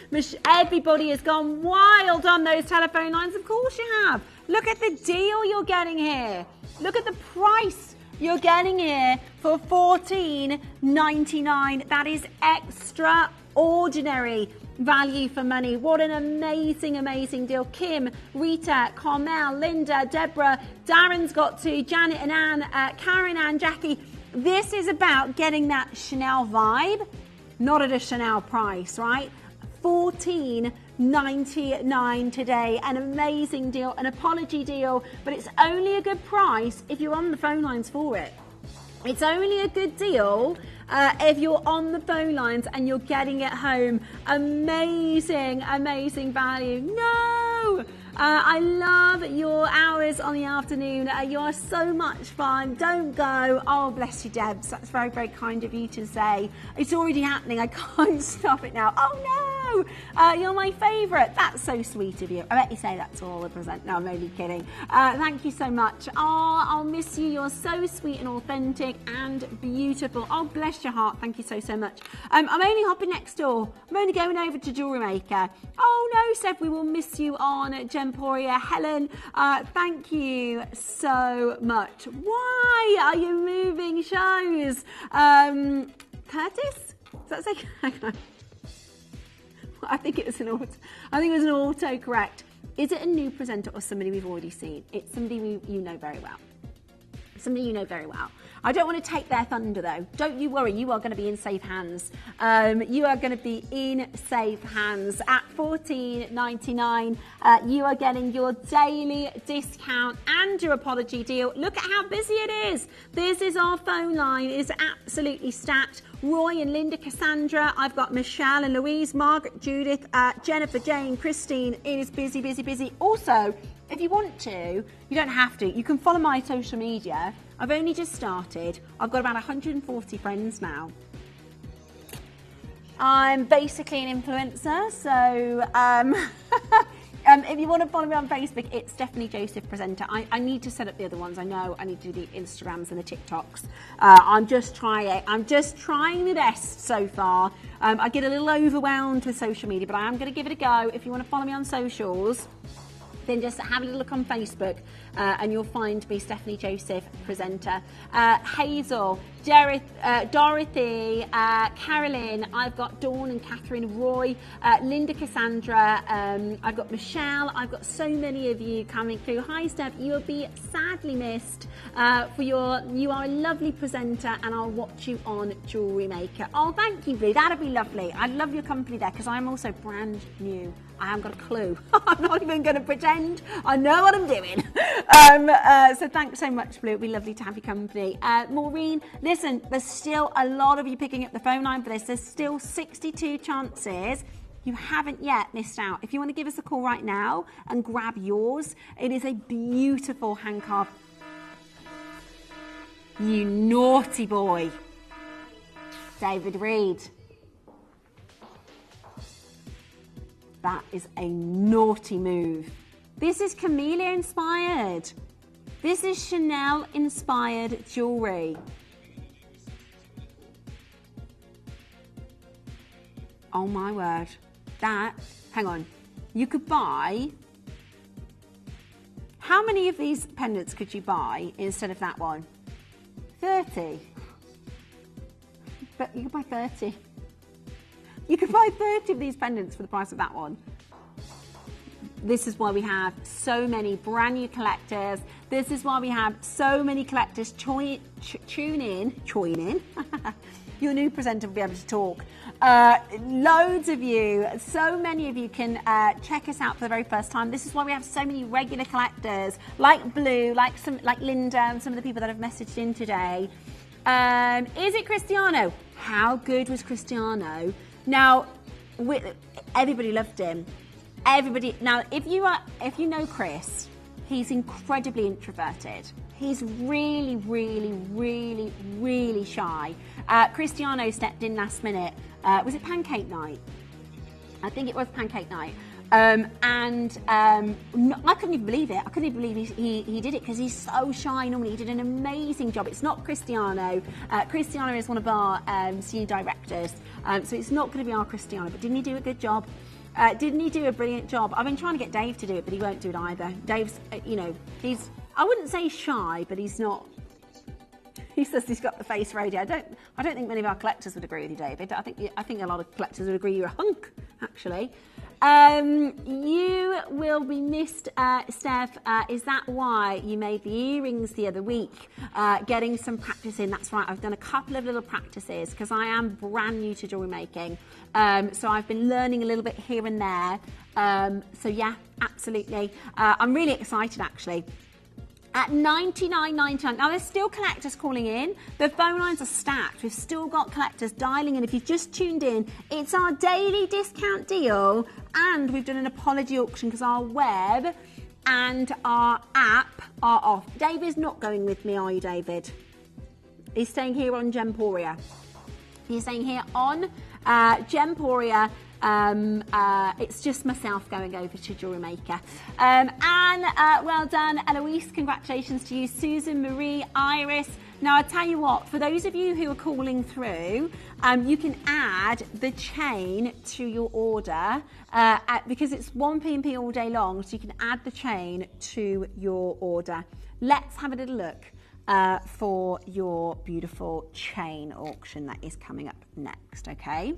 Everybody has gone wild on those telephone lines. Of course you have. Look at the deal you're getting here. Look at the price you're getting here for $14.99. That is extraordinary value for money. What an amazing, amazing deal. Kim, Rita, Carmel, Linda, Deborah, Darren's got to, Janet and Anne, Karen and Jackie. This is about getting that Chanel vibe, not at a Chanel price, right? $14.99 today. An amazing deal, an apology deal, but it's only a good price if you're on the phone lines for it. It's only a good deal if you're on the phone lines and you're getting it home. Amazing, amazing value. No! I love your hours on the afternoon. You are so much fun. Don't go. Oh, bless you, Debs. That's very, very kind of you to say. It's already happening. I can't stop it now. Oh, no. You're my favourite. That's so sweet of you. I bet you say that to all the present. No, I'm only kidding. Thank you so much. Oh, I'll miss you. You're so sweet and authentic and beautiful. Oh, bless your heart. Thank you so, so much. I'm only hopping next door. I'm only going over to Jewellery Maker. Oh, no, Seth, we will miss you on Gemporia. Helen, thank you so much. Why are you moving shows? Curtis? Does that say? I think it was an auto. I think it was an autocorrect. Is it a new presenter or somebody we've already seen? It's somebody you know very well. Somebody you know very well. I don't want to take their thunder though. Don't you worry, you are going to be in safe hands. You are going to be in safe hands. At $14.99, you are getting your daily discount and your apology deal. Look at how busy it is. This is our phone line. It is absolutely stacked. Roy and Linda, Cassandra. I've got Michelle and Louise, Margaret, Judith, Jennifer, Jane, Christine. It is busy, busy, busy. Also, if you want to, you don't have to. You can follow my social media. I've only just started. I've got about 140 friends now. I'm basically an influencer, so if you want to follow me on Facebook, it's Stephanie Joseph Presenter. I need to set up the other ones. I know I need to do the Instagrams and the TikToks. I'm just trying the best so far. I get a little overwhelmed with social media, but I am going to give it a go. If you want to follow me on socials, then just have a little look on Facebook and you'll find me, Stephanie Joseph Presenter. Hazel, Dorothy, Carolyn, I've got Dawn and Catherine, Roy, Linda, Cassandra, I've got Michelle, I've got so many of you coming through. Hi Steph, you will be sadly missed you are a lovely presenter and I'll watch you on Jewellery Maker. Oh, thank you, Blue, that'd be lovely. I'd love your company there because I'm also brand new. I haven't got a clue. I'm not even going to pretend I know what I'm doing. So thanks so much, Blue. It'd be lovely to have your company. Maureen, listen, there's still a lot of you picking up the phone line for this. There's still 62 chances. You haven't yet missed out. If you want to give us a call right now and grab yours, it is a beautiful hand-carved. You naughty boy. David Reed. That is a naughty move. This is Camellia inspired. This is Chanel inspired jewellery. Oh my word. That, hang on. You could buy, how many of these pendants could you buy instead of that one? 30. But you could buy 30. You could buy 30 of these pendants for the price of that one. This is why we have so many brand new collectors. This is why we have so many collectors tune in. Your new presenter will be able to talk. Loads of you, so many of you can check us out for the very first time. This is why we have so many regular collectors, like Blue, like Linda, and some of the people that have messaged in today. Is it Cristiano? How good was Cristiano? Now, everybody loved him. Everybody. Now, if you know Chris, he's incredibly introverted. He's really, really, really, really shy. Cristiano stepped in last minute. Was it pancake night? I think it was pancake night. I couldn't even believe it. I couldn't even believe he did it because he's so shy normally. He did an amazing job. It's not Cristiano. Cristiano is one of our senior directors, so it's not going to be our Cristiano. But didn't he do a good job? Didn't he do a brilliant job? I've been trying to get Dave to do it, but he won't do it either. Dave's, he's, I wouldn't say shy, but he's not. He says he's got the face for radio. I don't think many of our collectors would agree with you, David. I think a lot of collectors would agree you're a hunk, actually. You will be missed, Steph. Is that why you made the earrings the other week? Getting some practice in. That's right. I've done a couple of little practices because I am brand new to jewellery making. So I've been learning a little bit here and there. So yeah, absolutely. I'm really excited actually. At $99.99. Now there's still collectors calling in. The phone lines are stacked. We've still got collectors dialing in. If you've just tuned in, it's our daily discount deal, and we've done an apology auction because our web and our app are off. David's not going with me, are you, David? He's staying here on Gemporia. He's staying here on Gemporia. It's just myself going over to Jewellery Maker. Well done, Eloise, congratulations to you. Susan, Marie, Iris. Now, I tell you what, for those of you who are calling through, you can add the chain to your order because it's 1p&p all day long, so you can add the chain to your order. Let's have a little look for your beautiful chain auction that is coming up next, okay?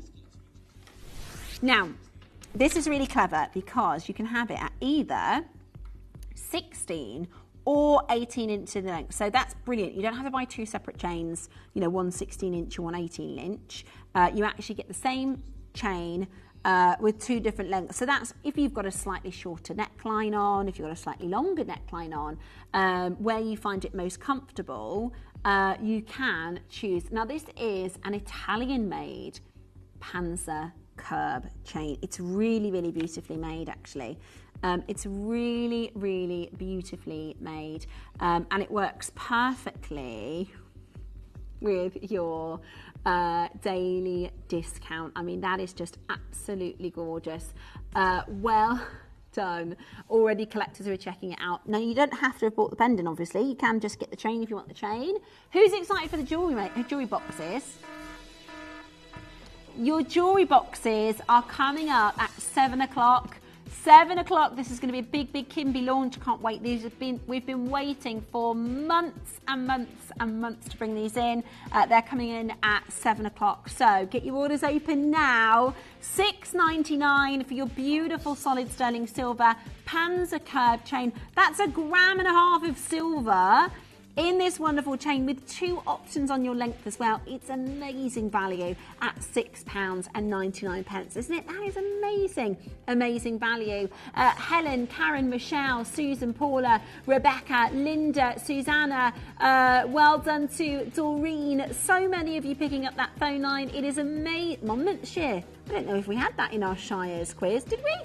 Now, This is really clever because you can have it at either 16 or 18 inch in length. So that's brilliant. You don't have to buy two separate chains, you know, one 16 inch or one 18 inch. You actually get the same chain with two different lengths. So that's if you've got a slightly shorter neckline on, if you've got a slightly longer neckline on, where you find it most comfortable, you can choose. Now this is an Italian made Panzer curb chain. It's really, really beautifully made actually. It's really, really beautifully made, and it works perfectly with your daily discount. I mean, that is just absolutely gorgeous. Well done. Already collectors who are checking it out. Now, you don't have to have bought the pendant, obviously. You can just get the chain if you want the chain. Who's excited for the jewellery boxes? Your jewellery boxes are coming up at 7 o'clock. 7 o'clock, this is going to be a big, big Kimby launch. Can't wait. We've been waiting for months and months and months to bring these in. They're coming in at 7 o'clock. So get your orders open now. $6.99 for your beautiful solid sterling silver Panzer curb chain. That's 1.5 grams of silver in this wonderful chain with two options on your length as well. It's amazing value at £6.99, isn't it? That is amazing, amazing value. Helen, Karen, Michelle, Susan, Paula, Rebecca, Linda, Susanna, well done to Doreen. So many of you picking up that phone line. It is amazing. Monmouthshire. I don't know if we had that in our Shires quiz, did we?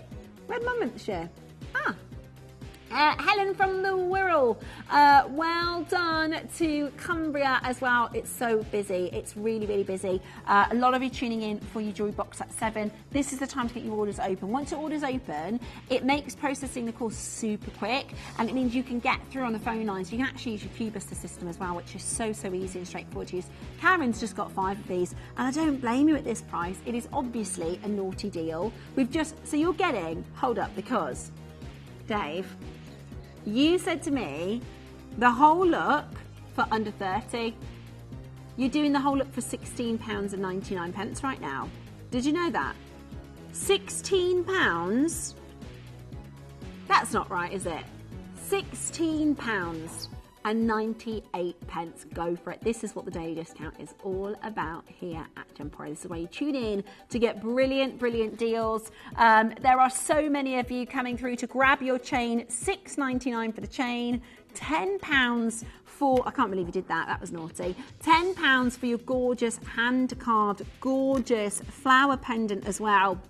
Red Monmouthshire. Helen from the Wirral, well done to Cumbria as well. It's so busy. It's really, really busy. A lot of you tuning in for your jewellery box at 7. This is the time to get your orders open. Once your orders open, it makes processing the course super quick, and it means you can get through on the phone lines. You can actually use your Cubuster system as well, which is so, so easy and straightforward to use. Karen's just got 5 of these, and I don't blame you at this price. It is obviously a naughty deal. So you're getting, hold up, because, Dave, you said to me the whole look for under 30. You're doing the whole look for £16.99 right now. Did you know that? £16? That's not right, is it? £16.98. Go for it. This is what the daily discount is all about here at Gemporia. This is where you tune in to get brilliant, brilliant deals. There are so many of you coming through to grab your chain. £6.99 for the chain, £10 for, I can't believe you did that, that was naughty. £10 for your gorgeous hand-carved, gorgeous flower pendant as well.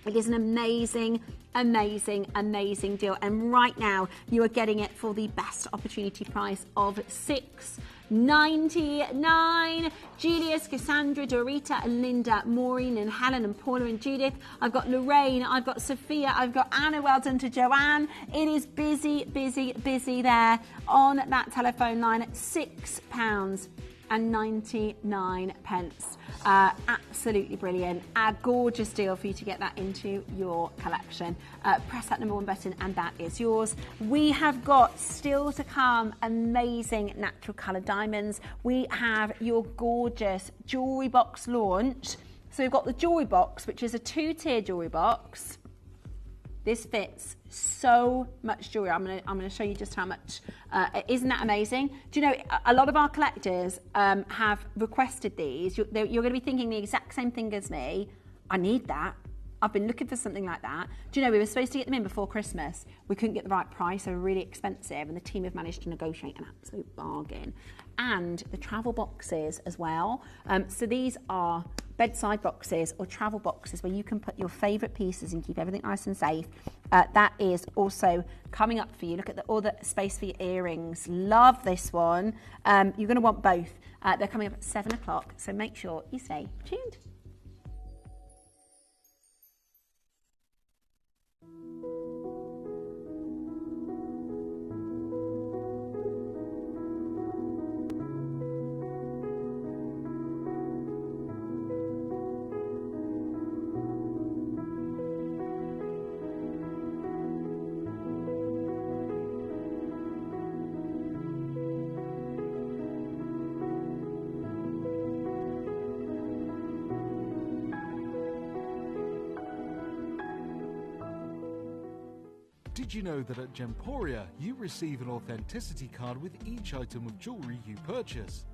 It is an amazing, amazing, amazing deal. And right now, you are getting it for the best opportunity price of $6.99. Julius, Cassandra, Dorita, and Linda, Maureen, and Helen, and Paula, and Judith. I've got Lorraine, I've got Sophia, I've got Anna. Well done to Joanne. It is busy, busy, busy there on that telephone line at £6.99. Absolutely brilliant. A gorgeous deal for you to get that into your collection. Press that number 1 button and that is yours. We have got still to come amazing natural coloured diamonds. We have your gorgeous jewellery box launch. So we've got the jewellery box, which is a 2-tier jewellery box. This fits so much jewellery. I'm gonna show you just how much. Isn't that amazing? Do you know, a lot of our collectors have requested these. You're going to be thinking the exact same thing as me. I need that. I've been looking for something like that. Do you know, we were supposed to get them in before Christmas. We couldn't get the right price. They were really expensive, and the team have managed to negotiate an absolute bargain. And the travel boxes as well. So these are bedside boxes or travel boxes where you can put your favourite pieces and keep everything nice and safe. That is also coming up for you. Look at all the space for your earrings. Love this one. You're going to want both. They're coming up at 7 o'clock, so make sure you stay tuned. Did you know that at Gemporia you receive an authenticity card with each item of jewellery you purchase?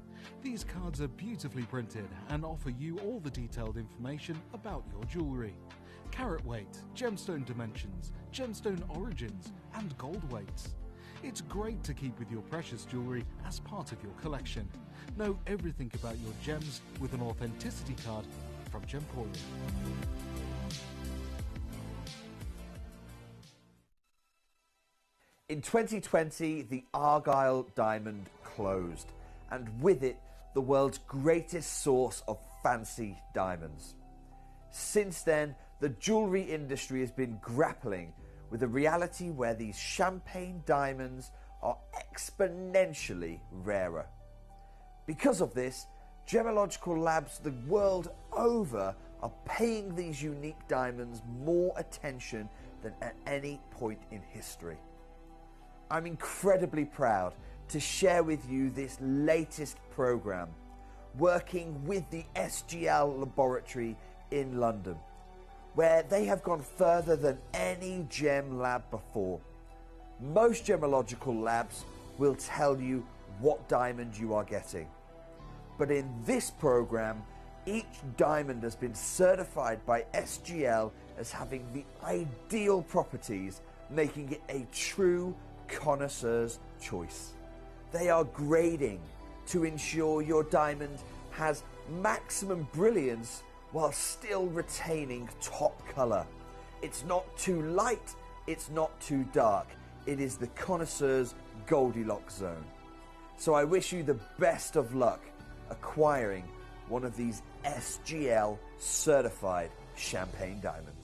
These cards are beautifully printed and offer you all the detailed information about your jewellery. Carat weight, gemstone dimensions, gemstone origins and gold weights. It's great to keep with your precious jewellery as part of your collection. Know everything about your gems with an authenticity card from Gemporia. In 2020, the Argyle diamond closed, and with it, the world's greatest source of fancy diamonds. Since then, the jewellery industry has been grappling with a reality where these champagne diamonds are exponentially rarer. Because of this, gemological labs the world over are paying these unique diamonds more attention than at any point in history. I'm incredibly proud to share with you this latest program, working with the SGL laboratory in London, where they have gone further than any gem lab before. Most gemological labs will tell you what diamond you are getting. But in this program, each diamond has been certified by SGL as having the ideal properties, making it a true connoisseur's choice. They are grading to ensure your diamond has maximum brilliance while still retaining top colour. It's not too light, it's not too dark. It is the connoisseur's Goldilocks zone. So I wish you the best of luck acquiring one of these SGL certified champagne diamonds.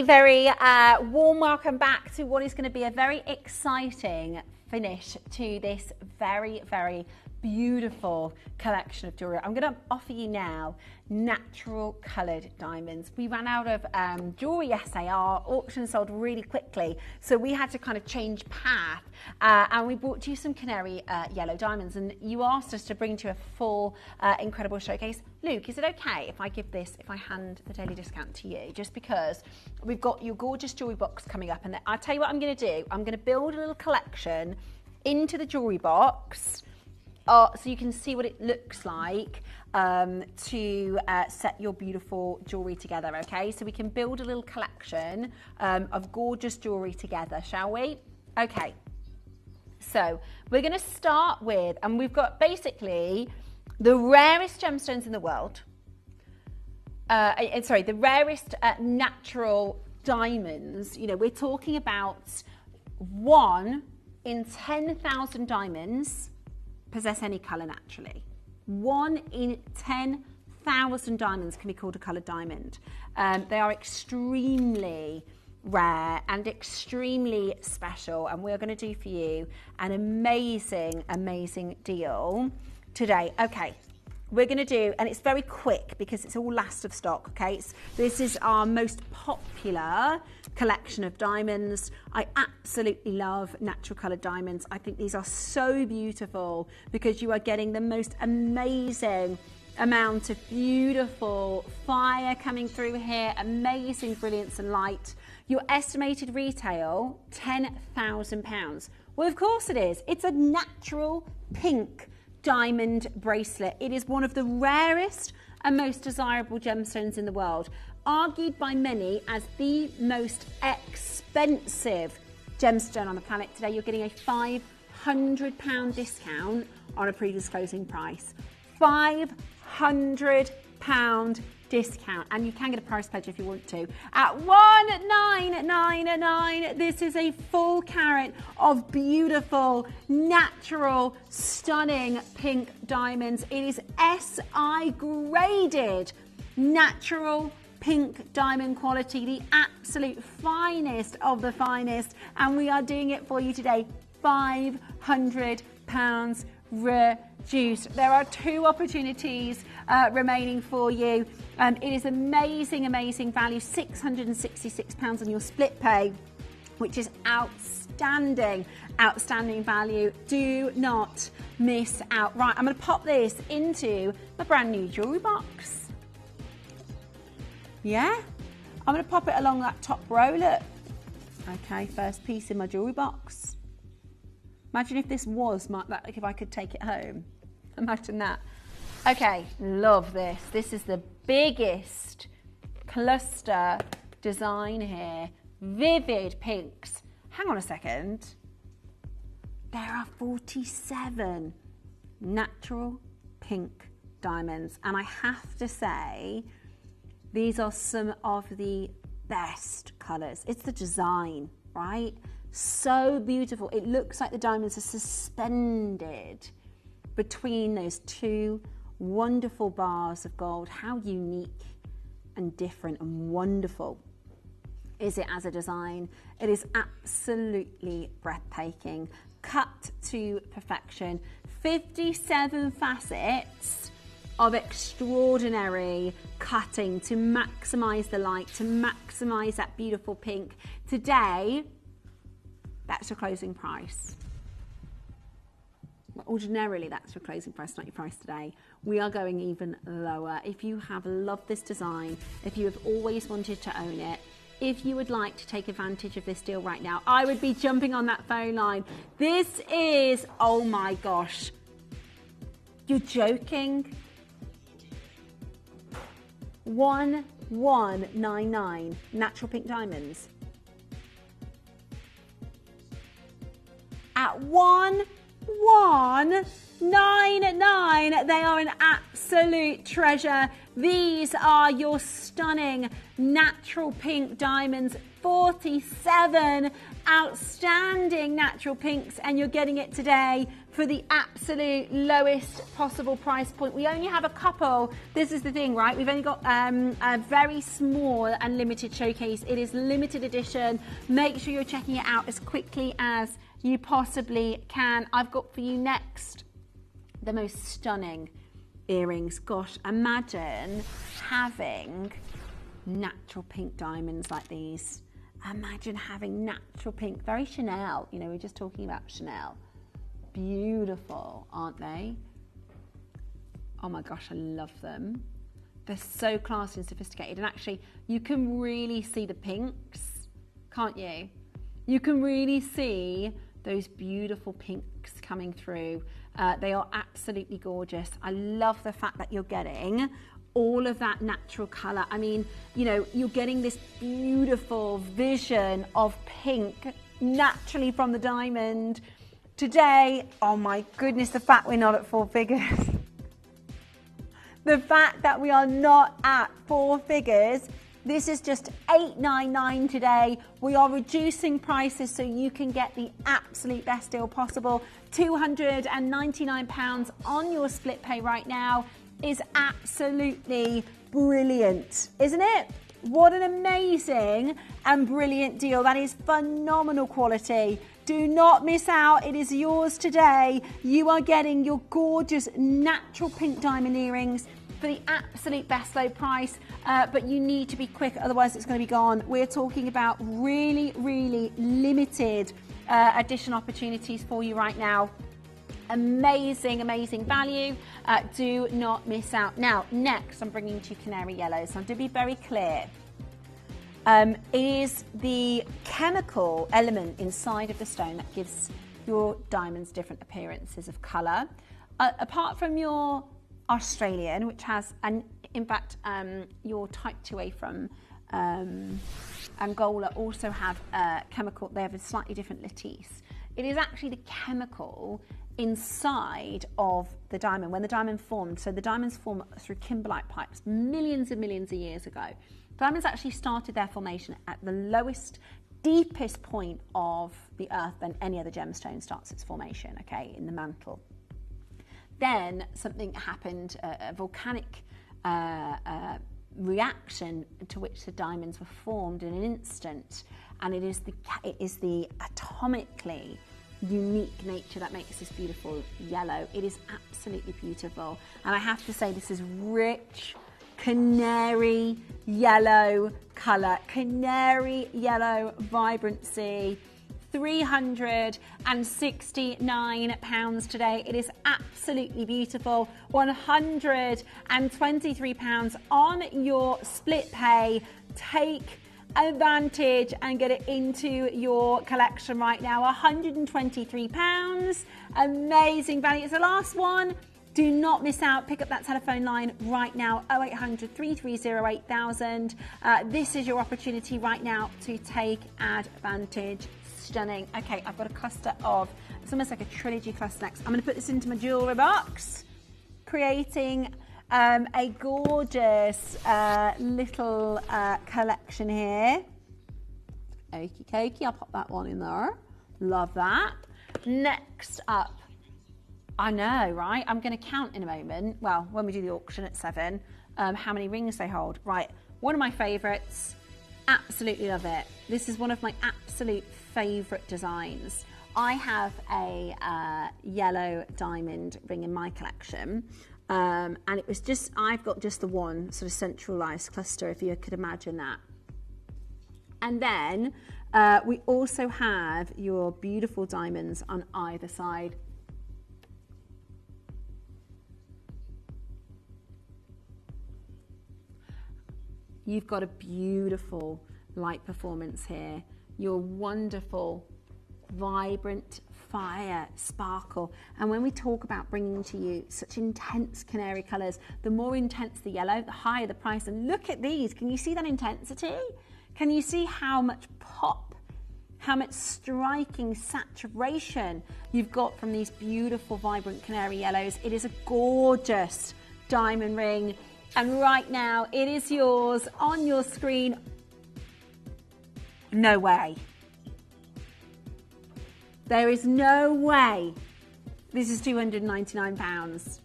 Very warm welcome back to what is going to be a very exciting finish to this very beautiful collection of jewellery. I'm going to offer you now natural coloured diamonds. We ran out of jewellery yesterday. Our auction sold really quickly, so we had to kind of change path and we brought you some canary yellow diamonds, and you asked us to bring to you a full incredible showcase. Luke, is it okay if I hand the daily discount to you, just because we've got your gorgeous jewellery box coming up, and I'll tell you what I'm going to do. I'm going to build a little collection into the jewellery box so you can see what it looks like to set your beautiful jewellery together, okay? So we can build a little collection of gorgeous jewellery together, shall we? Okay, so we're going to start with, and we've got basically the rarest gemstones in the world, the rarest natural diamonds. You know, we're talking about 1 in 10,000 diamonds possess any colour naturally. 1 in 10,000 diamonds can be called a coloured diamond. They are extremely rare and extremely special, and we're going to do for you an amazing deal today. Okay, we're going to do, and it's very quick because it's all last of stock, okay? This is our most popular collection of diamonds. I absolutely love natural coloured diamonds. I think these are so beautiful because you are getting the most amazing amount of beautiful fire coming through here, amazing brilliance and light. Your estimated retail, £10,000. Well, of course it is. It's a natural pink diamond bracelet. It is one of the rarest and most desirable gemstones in the world, argued by many as the most expensive gemstone on the planet. Today you're getting a £500 discount on a previous closing price. £500 discount, and you can get a price pledge if you want to at 1999. This is a full carat of beautiful, natural, stunning pink diamonds. It is SI graded natural pink diamond quality, the absolute finest of the finest, and we are doing it for you today £500 reduced. There are 2 opportunities remaining for you. It is amazing, amazing value, £666 on your split pay, which is outstanding, outstanding value. Do not miss out. Right, I'm going to pop this into my brand new jewellery box. Yeah, I'm going to pop it along that top row, look. Okay, first piece in my jewellery box. Imagine if this was like if I could take it home. Imagine that. Okay, love this. This is the biggest cluster design here. Vivid pinks. Hang on a second. There are 47 natural pink diamonds. And I have to say, these are some of the best colours. It's the design, right? So beautiful. It looks like the diamonds are suspended between those 2 wonderful bars of gold. How unique and different and wonderful is it as a design? It is absolutely breathtaking, cut to perfection. 57 facets of extraordinary cutting to maximize the light, to maximize that beautiful pink. Today, that's your closing price. Ordinarily, that's your closing price, not your price today. We are going even lower. If you have loved this design, if you have always wanted to own it, if you would like to take advantage of this deal right now, I would be jumping on that phone line. This is, oh my gosh, you're joking. 1199 natural pink diamonds. At 1199, they are an absolute treasure. These are your stunning natural pink diamonds. 47 outstanding natural pinks, and you're getting it today for the absolute lowest possible price point. We only have a couple. This is the thing, right? We've only got a very small and limited showcase. It is limited edition. Make sure you're checking it out as quickly as you possibly can. I've got for you next the most stunning earrings. Gosh, imagine having natural pink diamonds like these. Imagine having natural pink, very Chanel. You know, we're just talking about Chanel. Beautiful, aren't they? Oh my gosh, I love them. They're so classy and sophisticated. And actually, you can really see the pinks, can't you? You can really see those beautiful pinks coming through. They are absolutely gorgeous. I love the fact that you're getting all of that natural color. I mean, you know, you're getting this beautiful vision of pink naturally from the diamond. Today, oh my goodness, the fact we're not at 4 figures. The fact that we are not at 4 figures. This is just $899 today. We are reducing prices so you can get the absolute best deal possible. £299 on your split pay right now is absolutely brilliant, isn't it? What an amazing and brilliant deal. That is phenomenal quality. Do not miss out. It is yours today. You are getting your gorgeous natural pink diamond earrings for the absolute best low price, but you need to be quick, otherwise it's going to be gone. We're talking about really, really limited edition opportunities for you right now. Amazing, amazing value. Do not miss out. Now, next, I'm bringing to canary yellows. Now, to be very clear, it is the chemical element inside of the stone that gives your diamonds different appearances of colour. Apart from your Australian, which has, and in fact, your type 2A from Angola also have chemical, they have a slightly different lattice. It is actually the chemical inside of the diamond. When the diamond formed, so the diamonds form through kimberlite pipes millions and millions of years ago. Diamonds actually started their formation at the lowest, deepest point of the earth than any other gemstone starts its formation, okay, in the mantle. Then something happened, a volcanic reaction to which the diamonds were formed in an instant, and it is the atomically unique nature that makes this beautiful yellow. It is absolutely beautiful. And I have to say, this is rich canary yellow colour, canary yellow vibrancy. £369 today. It is absolutely beautiful. £123 on your split pay. Take advantage and get it into your collection right now. £123. Amazing value. It's the last one. Do not miss out. Pick up that telephone line right now, 0800 330 8000. This is your opportunity right now to take advantage. Stunning. Okay, I've got a cluster of, it's almost like a trilogy cluster next. I'm going to put this into my jewellery box, creating a gorgeous little collection here. Okie dokie, I'll pop that one in there. Love that. Next up, I know, right? I'm going to count in a moment. Well, when we do the auction at 7, how many rings they hold. Right, one of my favourites. Absolutely love it. This is one of my absolute favourite designs. I have a yellow diamond ring in my collection, and it was just, I've got just the one sort of centralised cluster, if you could imagine that. And then we also have your beautiful diamonds on either side. You've got a beautiful light performance here. Your wonderful, vibrant fire, sparkle. And when we talk about bringing to you such intense canary colours, the more intense the yellow, the higher the price. And look at these. Can you see that intensity? Can you see how much pop, how much striking saturation you've got from these beautiful, vibrant canary yellows? It is a gorgeous diamond ring. And right now, it is yours on your screen. No way. There is no way this is £299.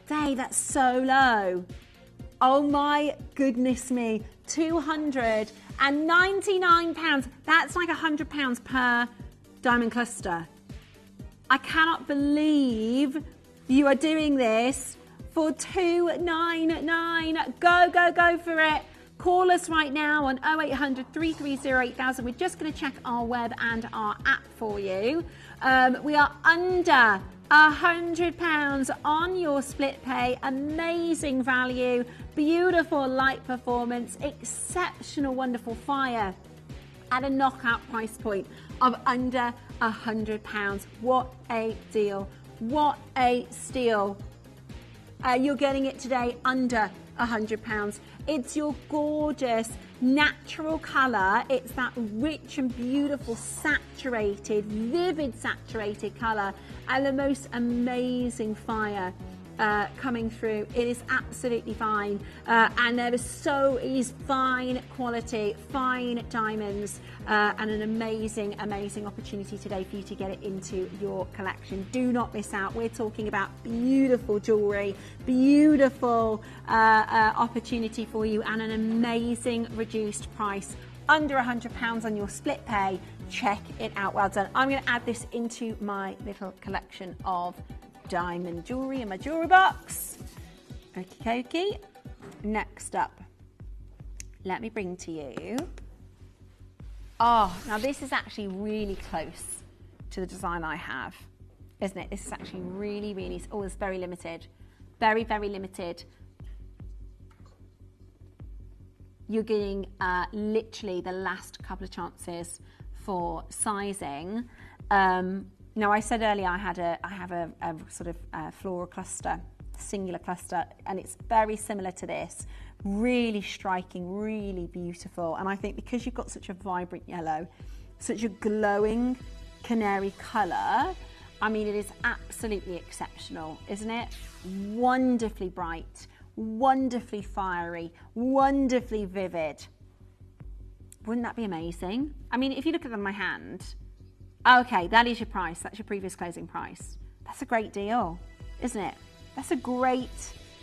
Dave, that's so low. Oh my goodness me. £299. That's like £100 per diamond cluster. I cannot believe you are doing this for $299. Go, go, go for it. Call us right now on 0800 330 8000. We're just going to check our web and our app for you. We are under £100 on your split pay. Amazing value, beautiful light performance, exceptional, wonderful fire at a knockout price point of under £100. What a deal. What a steal. You're getting it today under £100. It's your gorgeous natural colour. It's that rich and beautiful saturated, vivid saturated colour, and the most amazing fire coming through. It is absolutely fine, and there is fine quality, fine diamonds, and an amazing opportunity today for you to get it into your collection. Do not miss out. We're talking about beautiful jewellery, beautiful opportunity for you, and an amazing reduced price. Under £100 on your split pay. Check it out. Well done. I'm going to add this into my little collection of diamond jewellery in my jewellery box. Okie dokie. Next up, let me bring to you. Oh, now this is actually really close to the design I have, isn't it? This is actually really, it's very limited. Very, very limited. You're getting literally the last couple of chances for sizing. Now, I said earlier I have a sort of floral cluster, singular cluster, and it's very similar to this. Really striking, really beautiful. And I think because you've got such a vibrant yellow, such a glowing canary colour, I mean, it is absolutely exceptional, isn't it? Wonderfully bright, wonderfully fiery, wonderfully vivid. Wouldn't that be amazing? I mean, if you look at them in my hand, okay, that is your price. That's your previous closing price. That's a great deal, isn't it? That's a great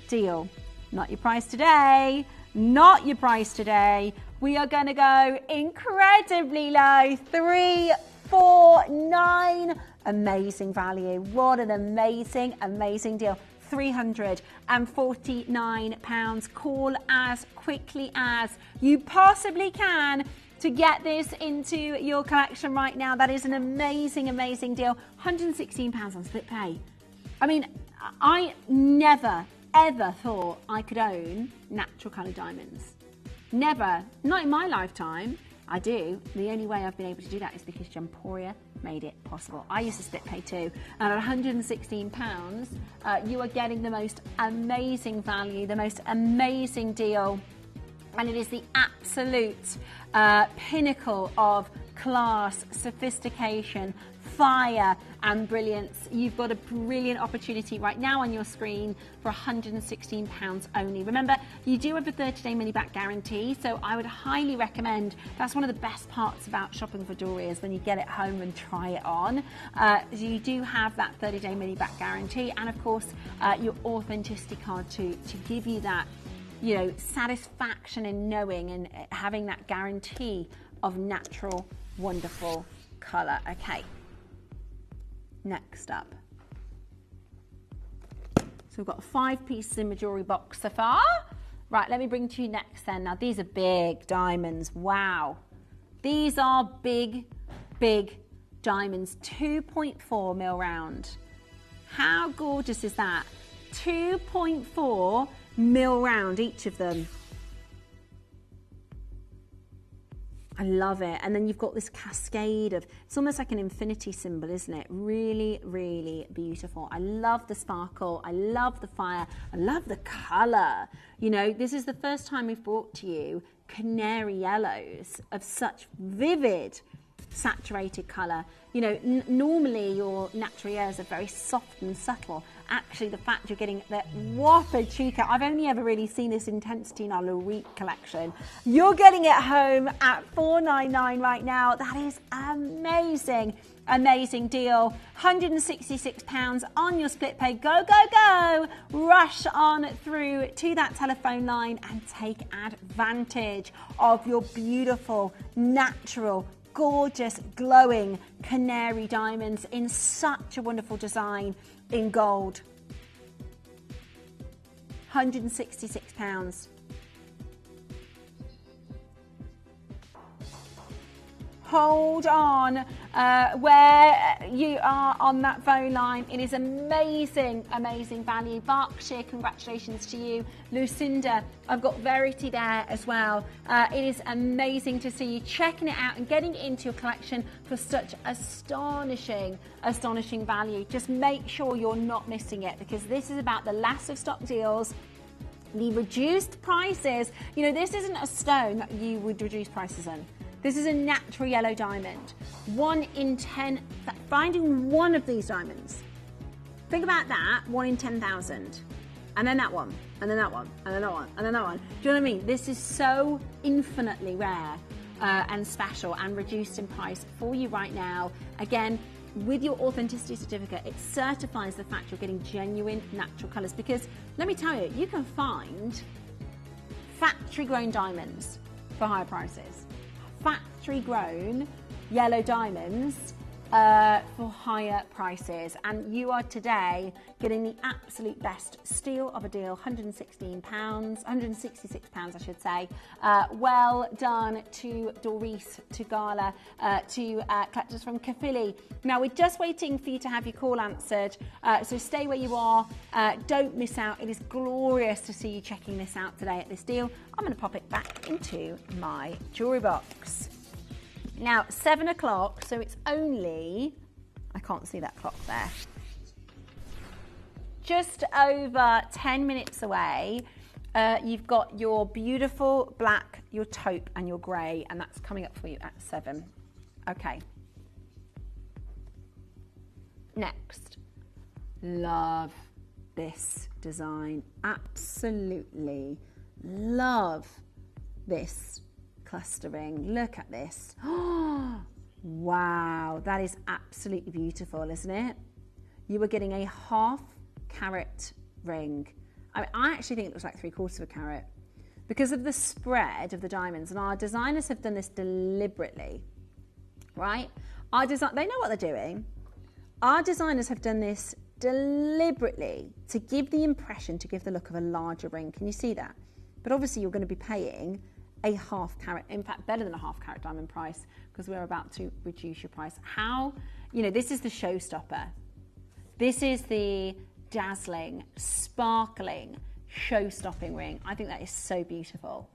deal. Not your price today. Not your price today. We are going to go incredibly low. £349. amazing value. What an amazing, amazing deal. £349. Call as quickly as you possibly can to get this into your collection right now. That is an amazing, amazing deal. £116 on split pay. I mean, I never, ever thought I could own natural coloured diamonds. Never. Not in my lifetime. I do. The only way I've been able to do that is because Gemporia made it possible. I used to split pay too. And at £116, you are getting the most amazing value, the most amazing deal. And it is the absolute pinnacle of class, sophistication, fire and brilliance. You've got a brilliant opportunity right now on your screen for £116 only. Remember, you do have a 30-day money-back guarantee, so I would highly recommend, that's one of the best parts about shopping for jewellery is when you get it home and try it on. You do have that 30-day money-back guarantee and, of course, your authenticity card to give you that, you know, satisfaction in knowing and having that guarantee of natural, wonderful colour. Okay. Next up. So we've got 5 pieces in my jewellery box so far. Right, let me bring to you next then. Now these are big diamonds. Wow. These are big, big diamonds. 2.4 mil round. How gorgeous is that? 2.4 mil round, each of them. I love it. And then you've got this cascade of, it's almost like an infinity symbol, isn't it? Really, really beautiful. I love the sparkle. I love the fire. I love the colour. You know, this is the first time we've brought to you canary yellows of such vivid, saturated colour. You know, normally your natural yellows are very soft and subtle. Actually, the fact you're getting that whopper chica, I've only ever really seen this intensity in our Lorite collection. You're getting it home at $499 right now. That is amazing. Amazing deal. £166 on your split pay. Go, go, go. Rush on through to that telephone line and take advantage of your beautiful, natural, gorgeous, glowing canary diamonds in such a wonderful design in gold. £166. Hold on where you are on that phone line. It is amazing, amazing value. Berkshire, congratulations to you. Lucinda, I've got Verity there as well. It is amazing to see you checking it out and getting it into your collection for such astonishing, astonishing value. Just make sure you're not missing it, because this is about the last of stock deals. The reduced prices. You know, this isn't a stone that you would reduce prices on. This is a natural yellow diamond. 1 in 10, finding one of these diamonds. Think about that, 1 in 10,000. And then that one, and then that one, and then that one, and then that one. Do you know what I mean? This is so infinitely rare and special and reduced in price for you right now. Again, with your authenticity certificate, it certifies the fact you're getting genuine natural colours. Because let me tell you, you can find factory grown diamonds for higher prices. Factory grown yellow diamonds for higher prices, and you are today getting the absolute best steal of a deal. £166 I should say. Well done to Doris, to Gala, to collectors from Kafili. Now we're just waiting for you to have your call answered, so stay where you are. Don't miss out. It is glorious to see you checking this out today at this deal. I'm going to pop it back into my jewellery box. Now, 7 o'clock, so it's only, I can't see that clock there, just over 10 minutes away. You've got your beautiful black, your taupe and your grey, and that's coming up for you at 7. Okay. Next. Love this design. Absolutely love this clustering. Look at this. Oh, wow, that is absolutely beautiful, isn't it? You are getting a 1/2 carat ring. I actually think it looks like 3/4 carat because of the spread of the diamonds, and our designers have done this deliberately, right? They know what they're doing. Our designers have done this deliberately to give the impression, to give the look of a larger ring. Can you see that? But obviously you're going to be paying a 1/2 carat, in fact better than a 1/2 carat diamond price, because we're about to reduce your price. How, you know, this is the showstopper. This is the dazzling, sparkling, show-stopping ring. I think that is so beautiful,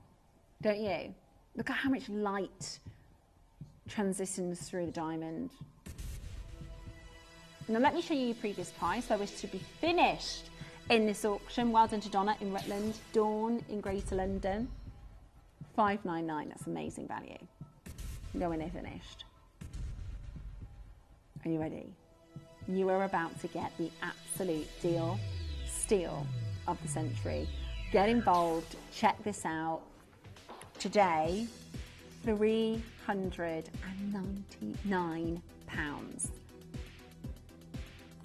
don't you? Look at how much light transitions through the diamond. Now let me show you your previous price. I wish to be finished in this auction. Well done to Donna in Rutland, Dawn in Greater London. $599, that's amazing value. Go when they're finished. Are you ready? You are about to get the absolute steal of the century. Get involved, check this out. Today, £399.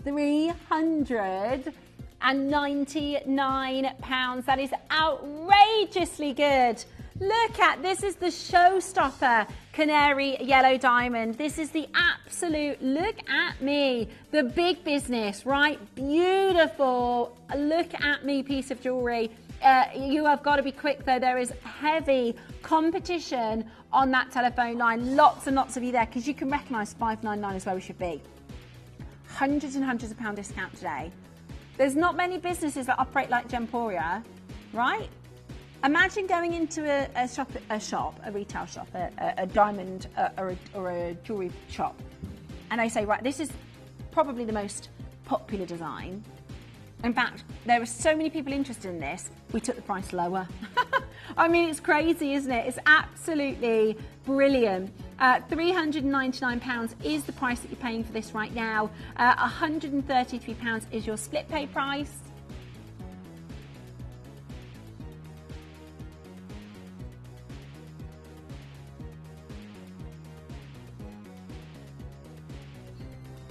£399. That is outrageously good. Look at, this is the showstopper canary yellow diamond. This is the absolute, look at me, the big business, right? Beautiful, look at me piece of jewelry. You have got to be quick though. There is heavy competition on that telephone line. Lots and lots of you there, because you can recognise $599 is where we should be. Hundreds and hundreds of pound discount today. There's not many businesses that operate like Gemporia, right? Imagine going into a retail shop, a diamond or a jewellery shop, and they say, right, this is probably the most popular design. In fact, there are so many people interested in this, we took the price lower. I mean, it's crazy, isn't it? It's absolutely brilliant. £399 is the price that you're paying for this right now. £133 is your split pay price.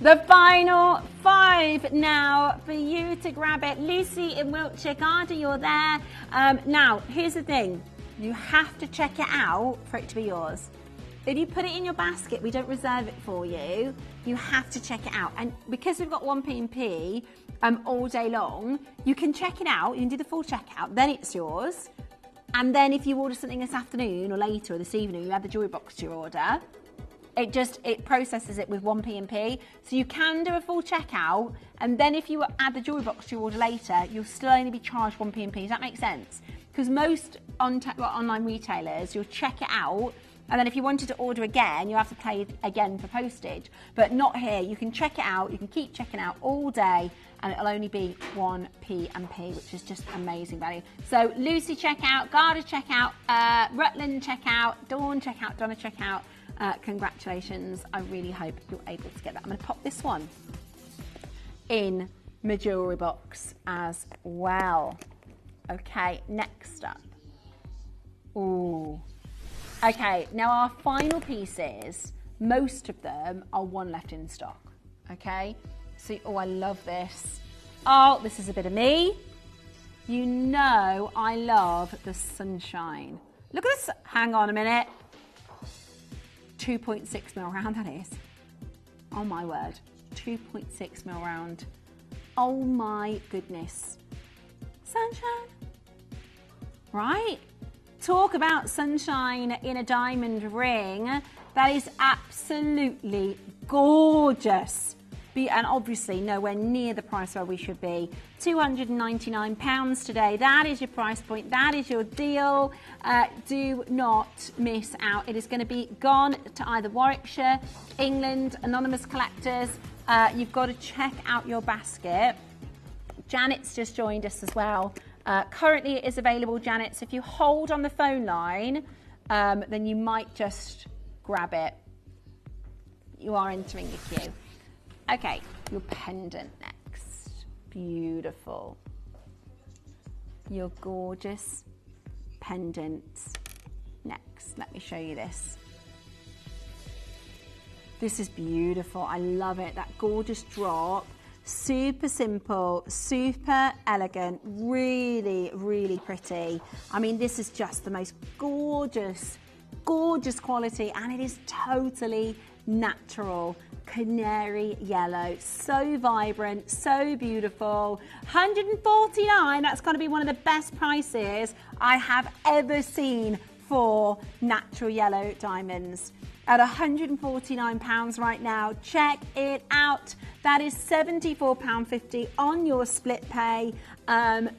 The final 5 now for you to grab it. Lucy in Wiltshire, Garda, you're there. Now, here's the thing. You have to check it out for it to be yours. If you put it in your basket, we don't reserve it for you. You have to check it out. And because we've got 1P&P all day long, you can check it out. You can do the full checkout. Then it's yours. And then if you order something this afternoon or later or this evening, you add the jewellery box to your order. It processes it with 1P&P. So you can do a full checkout, and then if you add the jewellery box to your order later, you'll still only be charged 1P&P. Does that make sense? Because most online retailers, you'll check it out, and then if you wanted to order again, you have to pay again for postage. But not here. You can check it out. You can keep checking out all day, and it'll only be 1P&P, which is just amazing value. So Lucy, check out. Garda, check out. Rutland, check out. Dawn, check out. Donna, check out. Congratulations. I really hope you're able to get that. I'm going to pop this one in my jewellery box as well. Okay, next up. Ooh. Okay, now our final pieces, most of them are one left in stock. Okay, so, oh, I love this. Oh, this is a bit of me. You know I love the sunshine. Look at this. Hang on a minute. 2.6 mil round, that is. Oh my word. 2.6 mil round. Oh my goodness. Sunshine. Right? Talk about sunshine in a diamond ring. That is absolutely gorgeous. And obviously nowhere near the price where we should be. £299 today. That is your price point. That is your deal. Do not miss out. It is going to be gone to either Warwickshire, England, anonymous collectors. You've got to check out your basket. Janet's just joined us as well. Currently it is available, Janet. So if you hold on the phone line, then you might just grab it. You are entering the queue. Okay, your pendant next. Beautiful. Your gorgeous pendant next. Let me show you this. This is beautiful. I love it. That gorgeous drop. Super simple, super elegant, really, really pretty. I mean, this is just the most gorgeous, gorgeous quality, and it is totally natural. canary yellow. So vibrant, so beautiful. $149, that's going to be one of the best prices I have ever seen for natural yellow diamonds. At £149 right now. Check it out. That is £74.50 on your split pay.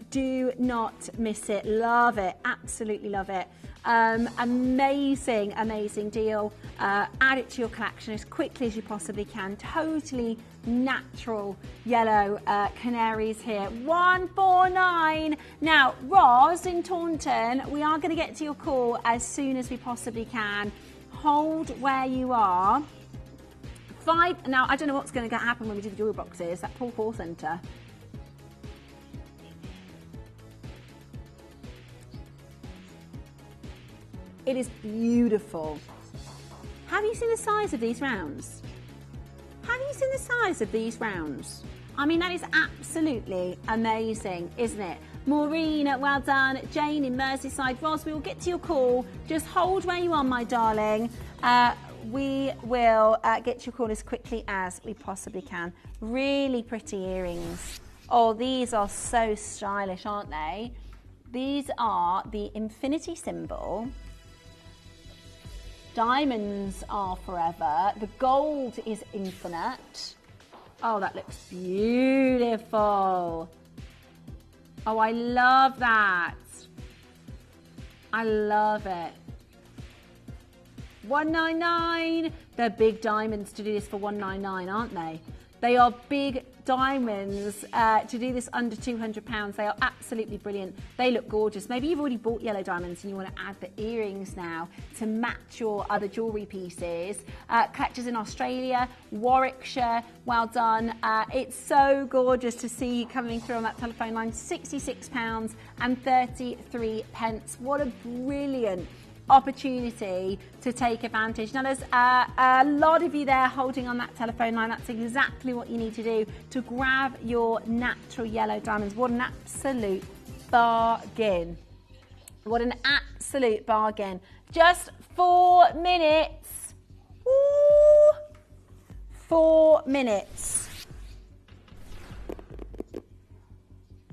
Do not miss it. Love it. Absolutely love it. Amazing, amazing deal. Add it to your collection as quickly as you possibly can. Totally natural yellow canaries here. $149. Now, Roz in Taunton, we are going to get to your call as soon as we possibly can. Hold where you are. Now, I don't know what's going to happen when we do the jewelry boxes at Paul Call Centre. It is beautiful. Have you seen the size of these rounds? Have you seen the size of these rounds? I mean, that is absolutely amazing, isn't it? Maureen, well done. Jane in Merseyside. Ross, we will get to your call. Just hold where you are, my darling. We will get to your call as quickly as we possibly can. Really pretty earrings. Oh, these are so stylish, aren't they? These are the infinity symbol. Diamonds are forever. The gold is infinite. Oh, that looks beautiful. Oh, I love that. I love it. $199. They're big diamonds to do this for $199, aren't they? They are big diamonds to do this under £200. They are absolutely brilliant. They look gorgeous. Maybe you've already bought yellow diamonds and you want to add the earrings now to match your other jewellery pieces. Collectors in Australia, Warwickshire, well done. It's so gorgeous to see you coming through on that telephone line. £66.33. What a brilliant opportunity to take advantage. Now there's a lot of you there holding on that telephone line. That's exactly what you need to do to grab your natural yellow diamonds. What an absolute bargain. What an absolute bargain. Just 4 minutes. Ooh. 4 minutes.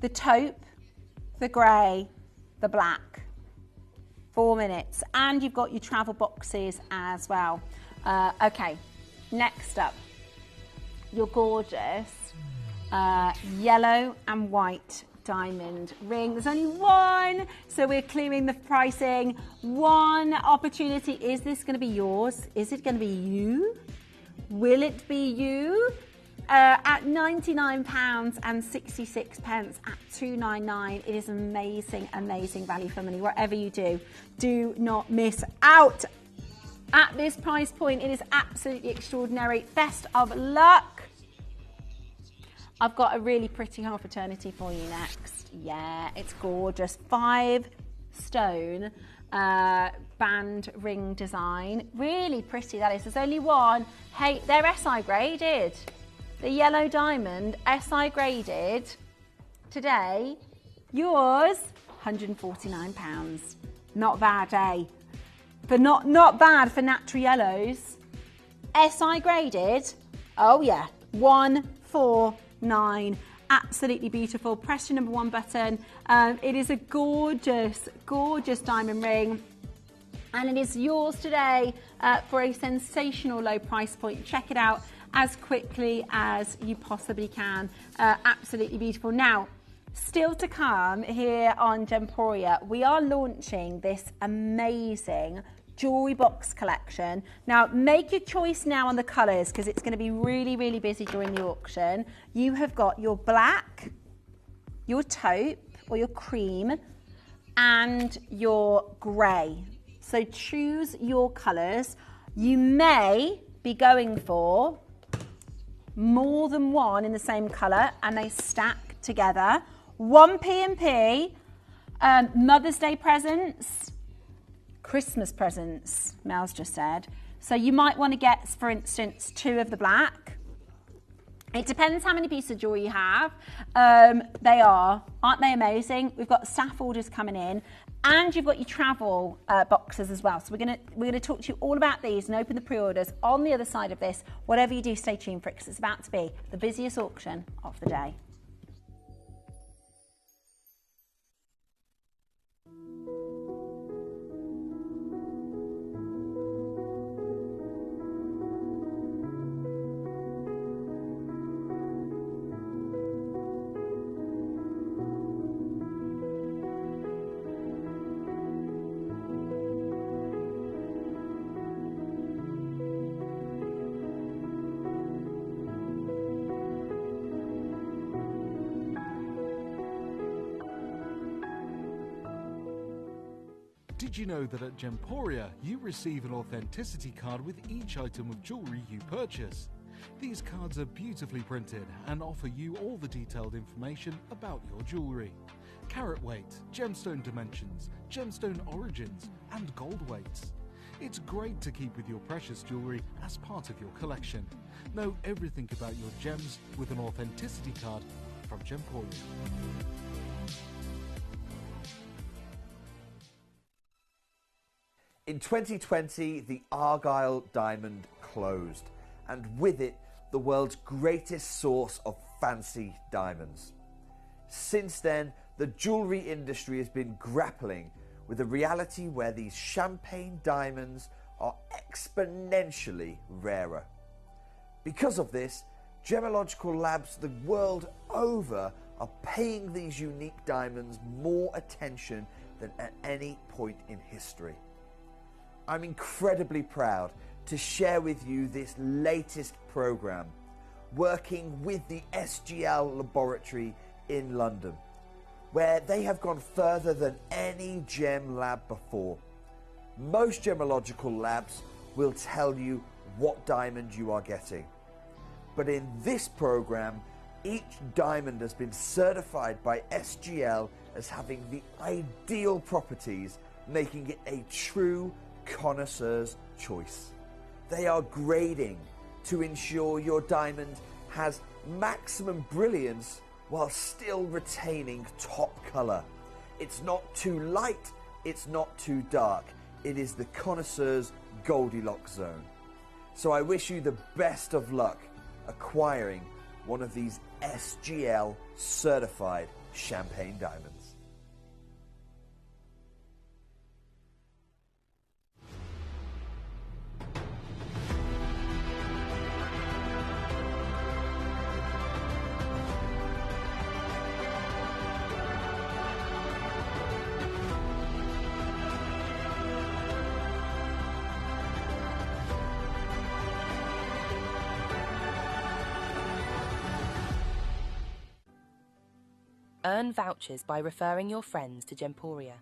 The taupe, the grey, the black. 4 minutes, and you've got your travel boxes as well. Okay, next up, your gorgeous yellow and white diamond ring. There's only one, so we're clearing the pricing. One opportunity. Is this going to be yours? Is it going to be you? Will it be you? At £99.66 at $299. It is amazing, amazing value for money. Whatever you do, do not miss out. At this price point, it is absolutely extraordinary. Best of luck. I've got a really pretty half eternity for you next. Yeah, it's gorgeous. 5 stone band ring design. Really pretty, that is. There's only one. Hey, they're SI graded. The yellow diamond, SI graded. Today, yours, £149. Not bad, eh? But not bad for natural yellows. SI graded, oh yeah, 149. Absolutely beautiful. Press your number 1 button. It is a gorgeous, gorgeous diamond ring. And it is yours today for a sensational low price point. Check it out as quickly as you possibly can. Absolutely beautiful. Now, still to come here on Gemporia, we are launching this amazing jewelry box collection. Now, make your choice now on the colours because it's going to be really, really busy during the auction. You have got your black, your taupe or your cream, and your grey. So choose your colours. You may be going for more than one in the same colour and they stack together. 1 P&P, Mother's Day presents, Christmas presents, Mel's just said. So you might want to get, for instance, 2 of the black It depends how many pieces of jewelry you have. Aren't they amazing? We've got staff orders coming in, and you've got your travel boxes as well. So we're gonna talk to you all about these and open the pre-orders on the other side of this. Whatever you do, stay tuned for it, because it's about to be the busiest auction of the day. Did you know that at Gemporia you receive an authenticity card with each item of jewellery you purchase? These cards are beautifully printed and offer you all the detailed information about your jewellery. Carat weight, gemstone dimensions, gemstone origins and gold weights. It's great to keep with your precious jewellery as part of your collection. Know everything about your gems with an authenticity card from Gemporia. In 2020, the Argyle diamond closed, and with it, the world's greatest source of fancy diamonds. Since then, the jewellery industry has been grappling with a reality where these champagne diamonds are exponentially rarer. Because of this, gemological labs the world over are paying these unique diamonds more attention than at any point in history. I'm incredibly proud to share with you this latest program, working with the SGL laboratory in London, where they have gone further than any gem lab before. Most gemological labs will tell you what diamond you are getting. But in this program, each diamond has been certified by SGL as having the ideal properties, making it a true connoisseur's choice. They are grading to ensure your diamond has maximum brilliance while still retaining top colour. It's not too light, it's not too dark. It is the connoisseur's Goldilocks zone. So I wish you the best of luck acquiring one of these SGL certified champagne diamonds. Earn vouchers by referring your friends to Gemporia.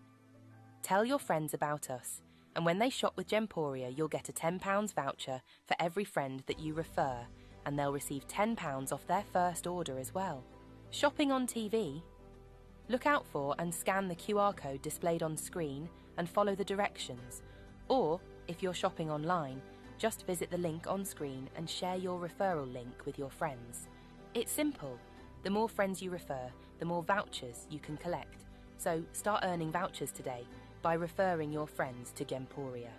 Tell your friends about us, and when they shop with Gemporia, you'll get a £10 voucher for every friend that you refer, and they'll receive £10 off their first order as well. Shopping on TV? Look out for and scan the QR code displayed on screen and follow the directions. Or, if you're shopping online, just visit the link on screen and share your referral link with your friends. It's simple. The more friends you refer, the more vouchers you can collect. So start earning vouchers today by referring your friends to Gemporia.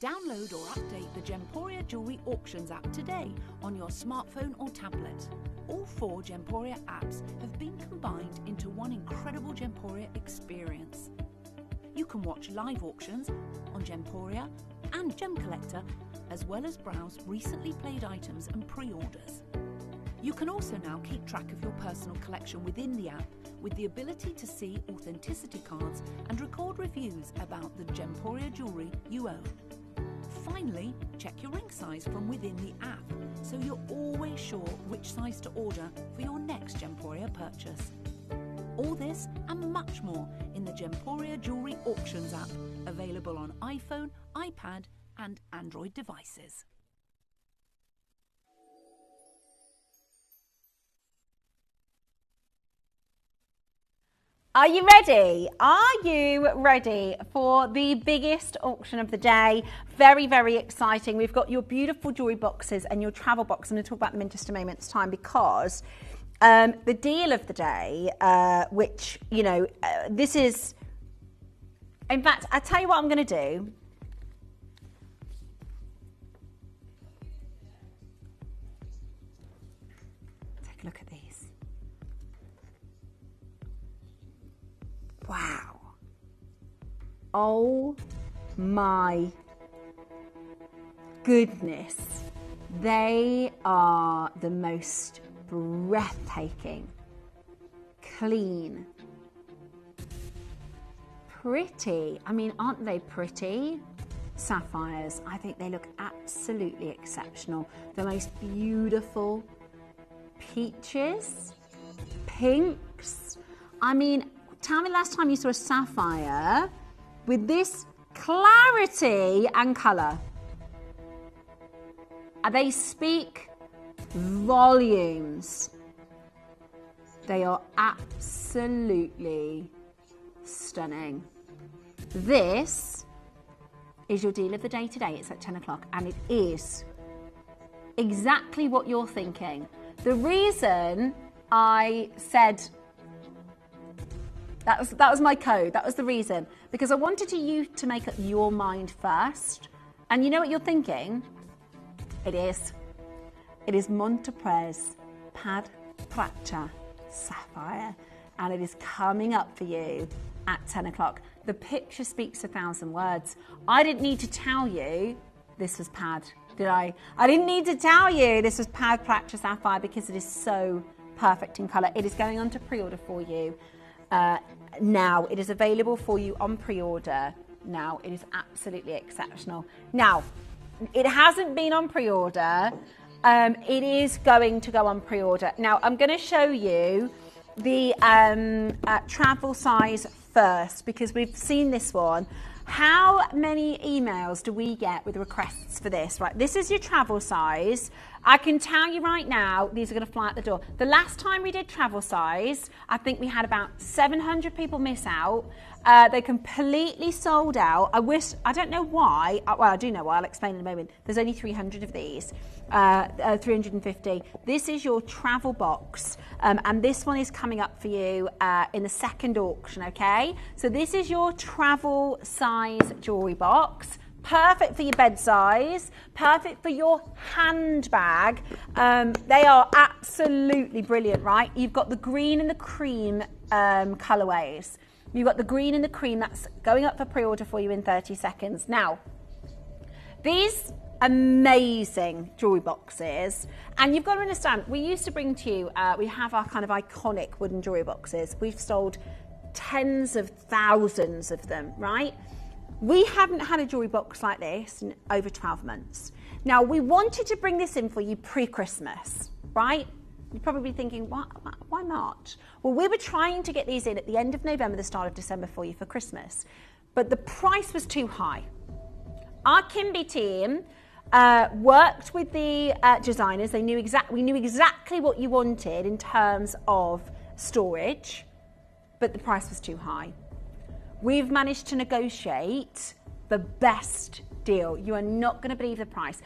Download or update the Gemporia Jewellery Auctions app today on your smartphone or tablet. All 4 Gemporia apps have been combined into one incredible Gemporia experience. You can watch live auctions on Gemporia and Gem Collector, as well as browse recently played items and pre-orders. You can also now keep track of your personal collection within the app with the ability to see authenticity cards and record reviews about the Gemporia jewellery you own. Finally, check your ring size from within the app so you're always sure which size to order for your next Gemporia purchase. All this and much more in the Gemporia Jewellery Auctions app, available on iPhone, iPad and Android devices. Are you ready? Are you ready for the biggest auction of the day? Very, very exciting. We've got your beautiful jewelry boxes and your travel box. I'm going to talk about them in just a moment's time because the deal of the day, which, you know, this is, in fact, I'll tell you what I'm going to do. Take a look at these. Wow. Oh my goodness. They are the most breathtaking, clean, pretty. I mean, aren't they pretty? Sapphires. I think they look absolutely exceptional. The most beautiful peaches, pinks. I mean, tell me last time you saw a sapphire with this clarity and colour. They speak volumes. They are absolutely stunning. This is your deal of the day today. It's at 10 o'clock and it is exactly what you're thinking. The reason I said that was my code. That was the reason. Because I wanted you to make up your mind first. And you know what you're thinking? It is Monteprez Pad Placha Sapphire. And it is coming up for you at 10 o'clock. The picture speaks 1,000 words. I didn't need to tell you this was Pad, did I? I didn't need to tell you this was Pad Placha Sapphire because it is so perfect in colour. It is going on to pre-order for you. Now it is available for you on pre-order. Now it is absolutely exceptional. Now it hasn't been on pre-order. It is going to go on pre-order. Now I'm going to show you the travel size first because we've seen this one. How many emails do we get with requests for this? Right, this is your travel size. I can tell you right now, these are going to fly out the door. The last time we did travel size, I think we had about 700 people miss out. They completely sold out. I don't know why. Well, I do know why. I'll explain in a moment. There's only 300 of these, 350. This is your travel box, and this one is coming up for you in the second auction, okay? So this is your travel size jewelry box. Perfect for your bed size, perfect for your handbag. They are absolutely brilliant, right? You've got the green and the cream colourways. You've got the green and the cream that's going up for pre-order for you in 30 seconds. Now, these amazing jewelry boxes, and you've got to understand, we used to bring to you, we have our kind of iconic wooden jewelry boxes. We've sold tens of thousands of them, right? We haven't had a jewelry box like this in over 12 months. Now, we wanted to bring this in for you pre-Christmas, right? You're probably thinking, why March? Well, we were trying to get these in at the end of November, the start of December for you for Christmas, but the price was too high. Our Kimby team worked with the designers. We knew exactly what you wanted in terms of storage, but the price was too high. We've managed to negotiate the best deal. You are not going to believe the price.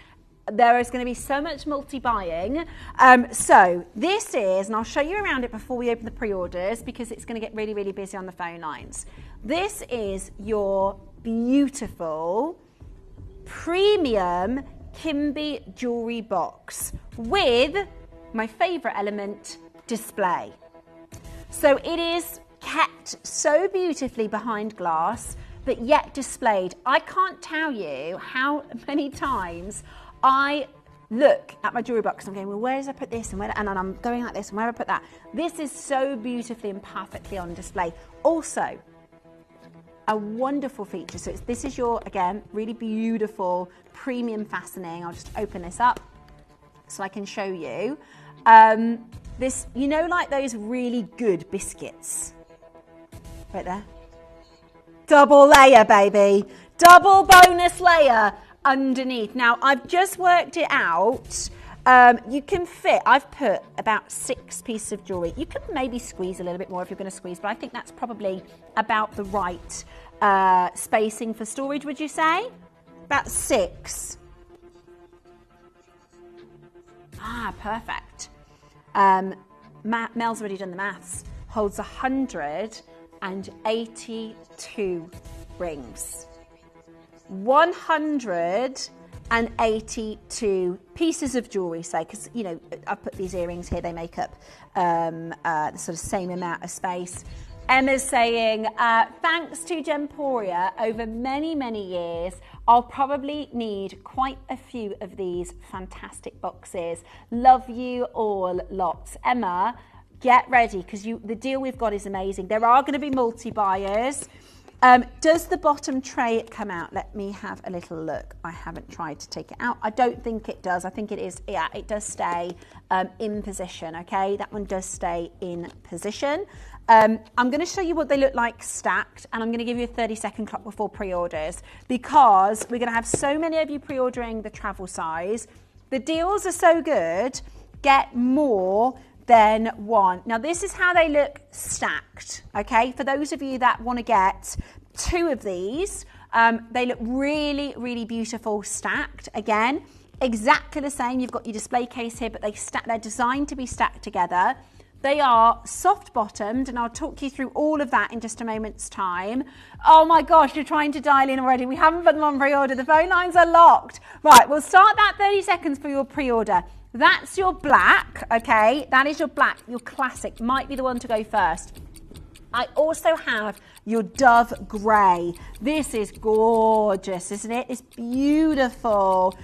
There is going to be so much multi-buying. So this is, and I'll show you around it before we open the pre-orders because it's going to get really, really busy on the phone lines. This is your beautiful premium Kimby jewelry box with my favourite element, display. So it is kept so beautifully behind glass, but yet displayed. I can't tell you how many times I look at my jewelry box and I'm going, well, where did I put this? And I'm going like this, and where do I put that? This is so beautifully and perfectly on display. Also, a wonderful feature. So this is your, again, really beautiful premium fastening. I'll just open this up so I can show you. This, you know, like those really good biscuits. Right there. Double layer, baby. Double bonus layer underneath. Now, I've just worked it out You can fit, I've put about 6 pieces of jewellery. You could maybe squeeze a little bit more if you're going to squeeze, but I think that's probably about the right spacing for storage, would you say? About 6. Ah, perfect. Mel's already done the maths. Holds 182 rings. 182 pieces of jewellery, say, because, you know, I've put these earrings here, they make up the sort of same amount of space. Emma's saying, thanks to Gemporia, over many, many years, I'll probably need quite a few of these fantastic boxes. Love you all lots. Emma, get ready, because the deal we've got is amazing. There are going to be multi-buyers. Does the bottom tray come out? Let me have a little look. I haven't tried to take it out. I don't think it does. I think it is, yeah, it does stay in position, okay? That one does stay in position. I'm going to show you what they look like stacked, and I'm going to give you a 30-second clock before pre-orders, because we're going to have so many of you pre-ordering the travel size. The deals are so good, get more than one. Now this is how they look stacked, okay? For those of you that want to get 2 of these, they look really, really beautiful stacked. Again, exactly the same. You've got your display case here, but they're designed to be stacked together. They are soft bottomed, and I'll talk you through all of that in just a moment's time. Oh my gosh, you're trying to dial in already. We haven't put them on pre-order. The phone lines are locked. Right, we'll start that 30 seconds for your pre-order. That's your black, okay? That is your black, your classic. Might be the one to go first. I also have your dove grey. This is gorgeous, isn't it? It's beautiful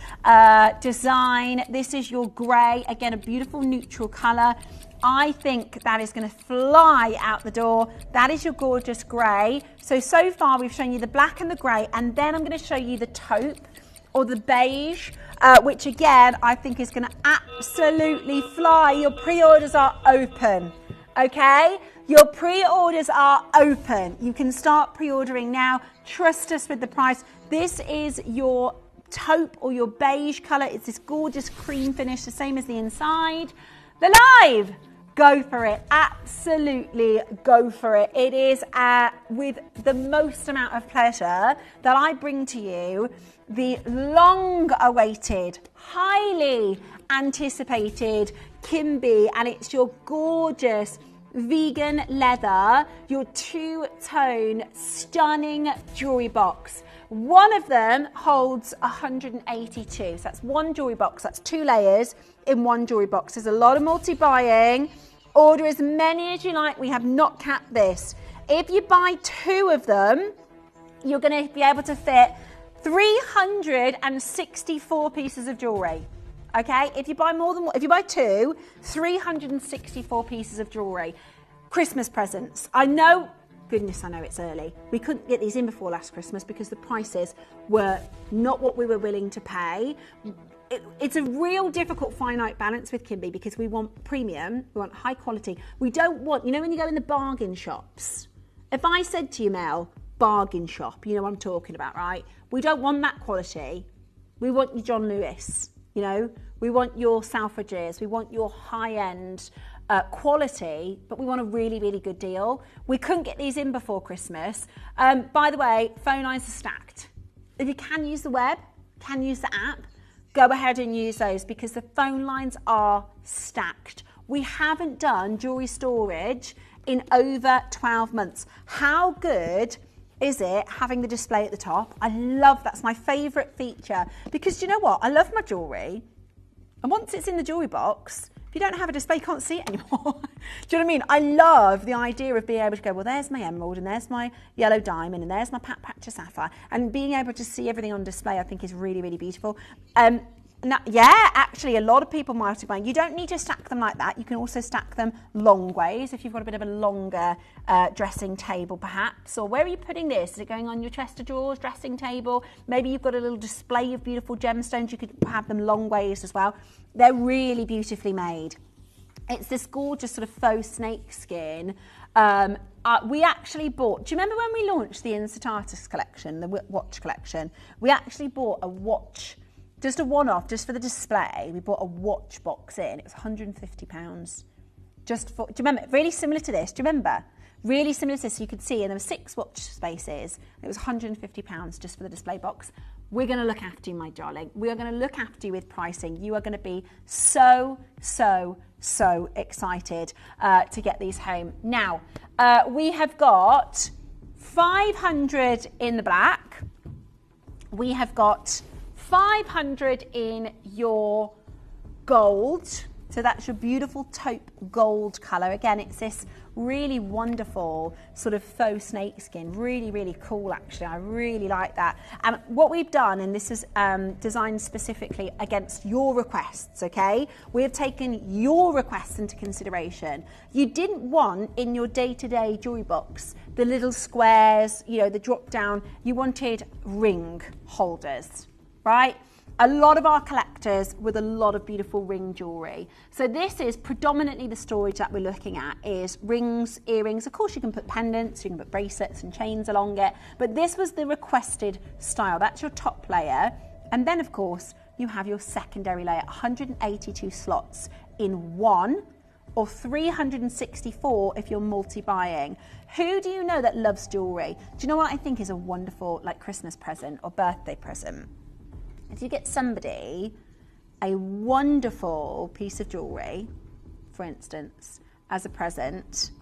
design. This is your grey. Again, a beautiful neutral colour. I think that is going to fly out the door. That is your gorgeous grey. So far we've shown you the black and the grey, and then I'm going to show you the taupe or the beige, which again I think is going to absolutely fly. Your pre-orders are open, okay? Your pre-orders are open. You can start pre-ordering now. Trust us with the price. This is your taupe or your beige colour. It's this gorgeous cream finish, the same as the inside. The live, go for it. Absolutely go for it. It is with the most amount of pleasure that I bring to you the long-awaited, highly anticipated Kimby, and it's your gorgeous vegan leather, your 2-tone stunning jewelry box. One of them holds 182, so that's one jewelry box. That's 2 layers in one jewelry box. There's a lot of multi-buying. Order as many as you like. We have not capped this. If you buy 2 of them, you're going to be able to fit 364 pieces of jewelry. Okay, if you buy if you buy 2, 364 pieces of jewelry. Christmas presents. I know it's early. We couldn't get these in before last Christmas because the prices were not what we were willing to pay. It's a real difficult finite balance with Kimby because we want premium, we want high quality. We don't want, you know, when you go in the bargain shops, if I said to you, Mel, bargain shop, you know what I'm talking about, right? We don't want that quality. We want your John Lewis, you know, we want your Selfridges, we want your high-end quality, but we want a really, really good deal. We couldn't get these in before Christmas. By the way, phone lines are stacked. If you can use the web, can use the app, go ahead and use those because the phone lines are stacked. We haven't done jewelry storage in over 12 months. How good is it having the display at the top? I love that's my favourite feature because do you know what? I love my jewellery, and once it's in the jewellery box, if you don't have a display, you can't see it anymore. Do you know what I mean? I love the idea of being able to go, well, there's my emerald, and there's my yellow diamond, and there's my patch of sapphire, and being able to see everything on display, I think is really, really beautiful. Now, yeah, actually, a lot of people multi-buying. You don't need to stack them like that. You can also stack them long ways if you've got a bit of a longer dressing table, perhaps. Or where are you putting this? Is it going on your chest of drawers, dressing table? Maybe you've got a little display of beautiful gemstones. You could have them long ways as well. They're really beautifully made. It's this gorgeous sort of faux snake skin. We actually bought, do you remember when we launched the Incitatus collection, the watch collection? We actually bought a watch just a one-off, just for the display. We bought a watch box in. It was £150. Just for, do you remember? Really similar to this. Do you remember? Really similar to this. So you could see, and there were 6 watch spaces. It was £150 just for the display box. We're going to look after you, my darling. We are going to look after you with pricing. You are going to be so, so, so excited to get these home. Now, we have got 500 in the black. We have got 500 in your gold. So that's your beautiful taupe gold colour. Again, it's this really wonderful sort of faux snake skin. Really, really cool, actually. I really like that. And what we've done, and this is designed specifically against your requests, okay? We have taken your requests into consideration. You didn't want in your day-to-day jewellery box the little squares, you know, the drop down. You wanted ring holders, right? A lot of our collectors with a lot of beautiful ring jewellery. So this is predominantly the storage that we're looking at is rings, earrings. Of course you can put pendants, you can put bracelets and chains along it, but this was the requested style. That's your top layer. And then of course you have your secondary layer, 182 slots in one, or 364 if you're multi-buying. Who do you know that loves jewellery? Do you know what I think is a wonderful like Christmas present or birthday present? If you get somebody a wonderful piece of jewellery, for instance, as a present,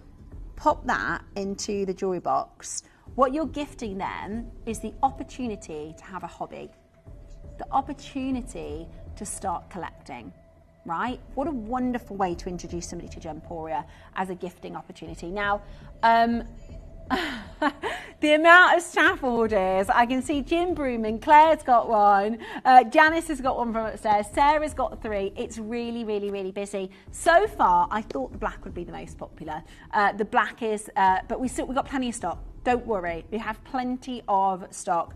pop that into the jewellery box. What you're gifting them is the opportunity to have a hobby, the opportunity to start collecting, right? What a wonderful way to introduce somebody to Gemporia as a gifting opportunity. Now, the amount of staff orders, I can see Jim Brooming, Claire's got one, Janice has got one from upstairs, Sarah's got 3. It's really, really, really busy. So far, I thought the black would be the most popular. The black is, but we've got plenty of stock. Don't worry, we have plenty of stock.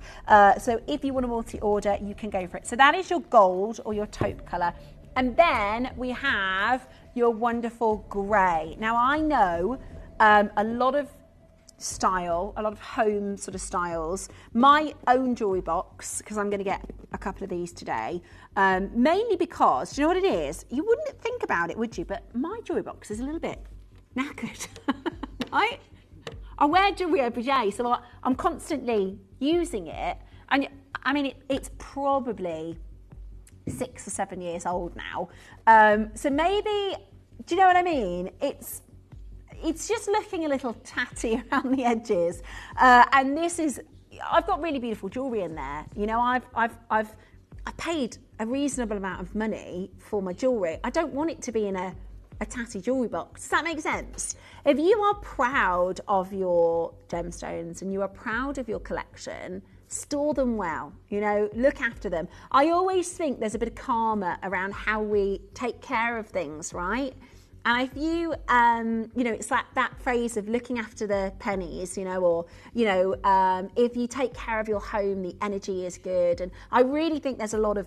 So if you want to multi-order, you can go for it. So that is your gold or your taupe colour. And then we have your wonderful grey. Now I know a lot of style, a lot of home sort of styles. My own jewellery box, because I'm going to get a couple of these today, mainly because, do you know what it is? You wouldn't think about it, would you? But my jewellery box is a little bit knackered, right? I wear jewellery every day, so I'm constantly using it. And I mean, it's probably 6 or 7 years old now. So maybe, do you know what I mean? It's just looking a little tatty around the edges. And this is, I've got really beautiful jewellery in there. You know, I've paid a reasonable amount of money for my jewellery. I don't want it to be in a tatty jewellery box. Does that make sense? If you are proud of your gemstones and you are proud of your collection, store them well, you know, look after them. I always think there's a bit of karma around how we take care of things, right? And if you, you know, it's like that phrase of looking after the pennies, you know, or, you know, if you take care of your home, the energy is good. And I really think there's a lot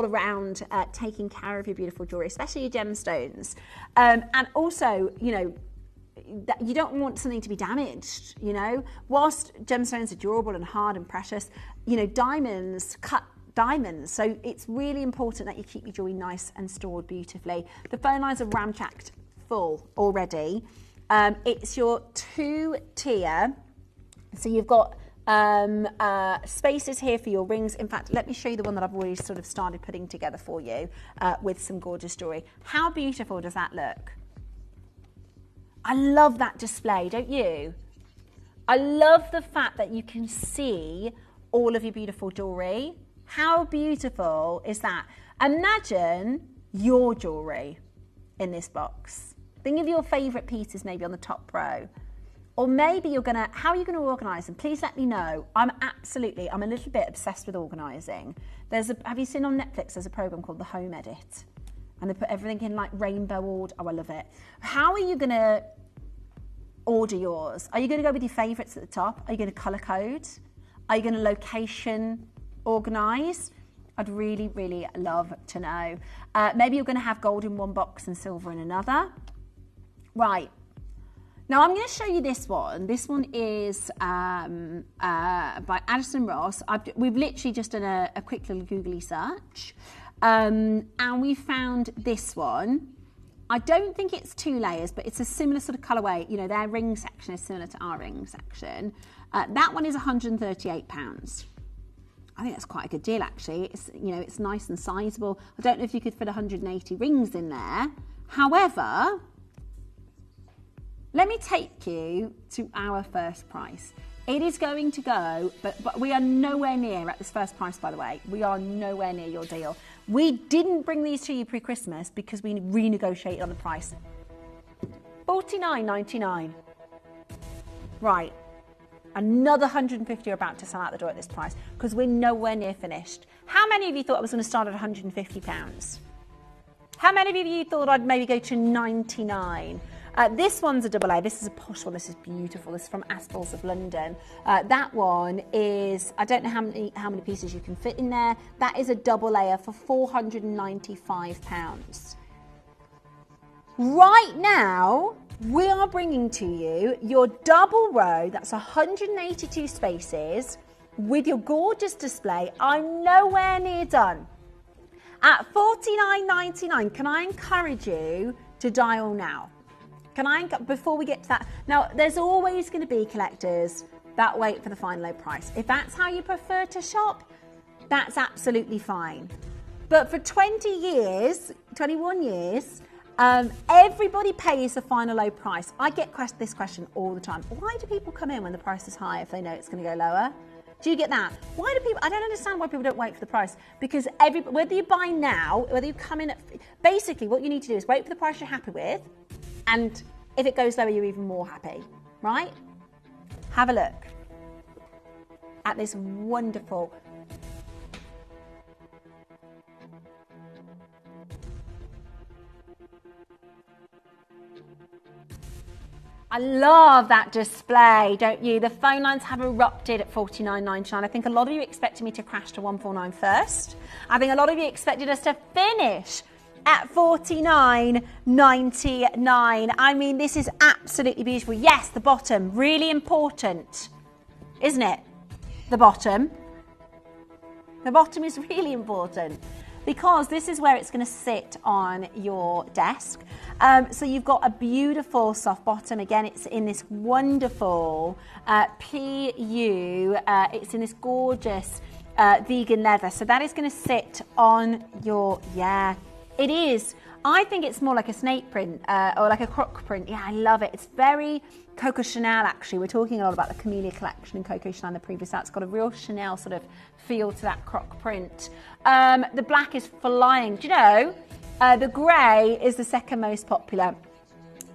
around taking care of your beautiful jewellery, especially your gemstones. And also, you know, you don't want something to be damaged, you know. Whilst gemstones are durable and hard and precious, you know, diamonds cut diamonds, so it's really important that you keep your jewellery nice and stored beautifully. The phone lines are ramjacked full already. It's your 2-tier, so you've got spaces here for your rings. In fact, let me show you the one that I've already sort of started putting together for you with some gorgeous jewellery. How beautiful does that look? I love that display, don't you? I love the fact that you can see all of your beautiful jewellery. How beautiful is that? Imagine your jewellery in this box. Think of your favourite pieces maybe on the top row. Or maybe how are you going to organise them? Please let me know. I'm a little bit obsessed with organising. Have you seen on Netflix, there's a programme called The Home Edit? And they put everything in like rainbow order. Oh, I love it. How are you going to order yours? Are you going to go with your favourites at the top? Are you going to colour code? Are you going to location organise? I'd really, really love to know. Maybe you're going to have gold in one box and silver in another. Right. Now I'm going to show you this one. This one is by Addison Ross. We've literally just done a quick little googly search, and we found this one. I don't think it's 2 layers, but it's a similar sort of colourway. You know, their ring section is similar to our ring section. That one is £138. I think that's quite a good deal, actually. It's, you know, it's nice and sizable. I don't know if you could fit 180 rings in there. However, let me take you to our first price. It is going to go, but we are nowhere near at this first price, by the way. We are nowhere near your deal. We didn't bring these to you pre-Christmas because we renegotiated on the price. $49.99. Right. Another 150 are about to sell out the door at this price because we're nowhere near finished. How many of you thought I was going to start at £150? How many of you thought I'd maybe go to 99? This one's a double A. This is a posh one. This is beautiful. This is from Aspels of London. That one is, I don't know how many pieces you can fit in there. That is a double layer for £495. Right now, we are bringing to you your double row. That's 182 spaces with your gorgeous display. I'm nowhere near done. At $49.99, can I encourage you to dial now? Can I, before we get to that, now there's always going to be collectors that wait for the final low price. If that's how you prefer to shop, that's absolutely fine. But for 20 years, 21 years, everybody pays the final low price. I get this question all the time. Why do people come in when the price is high if they know it's going to go lower? Do you get that? Why do people, I don't understand why people don't wait for the price. Because whether you buy now, whether you come in at, basically what you need to do is wait for the price you're happy with. And if it goes lower, you're even more happy, right? Have a look at this wonderful. I love that display, don't you? The phone lines have erupted at $49.99. I think a lot of you expected me to crash to $149 first. I think a lot of you expected us to finish at $49.99. I mean, this is absolutely beautiful. Yes, the bottom, really important, isn't it? The bottom. The bottom is really important because this is where it's going to sit on your desk. So you've got a beautiful soft bottom. Again, it's in this wonderful PU. It's in this gorgeous vegan leather. So that is going to sit on your, it is. I think it's more like a snake print or like a croc print. Yeah, I love it. It's very Coco Chanel, actually. We're talking a lot about the Camellia collection and Coco Chanel in the previous out. It's got a real Chanel sort of feel to that croc print. The black is flying. Do you know, the grey is the second most popular.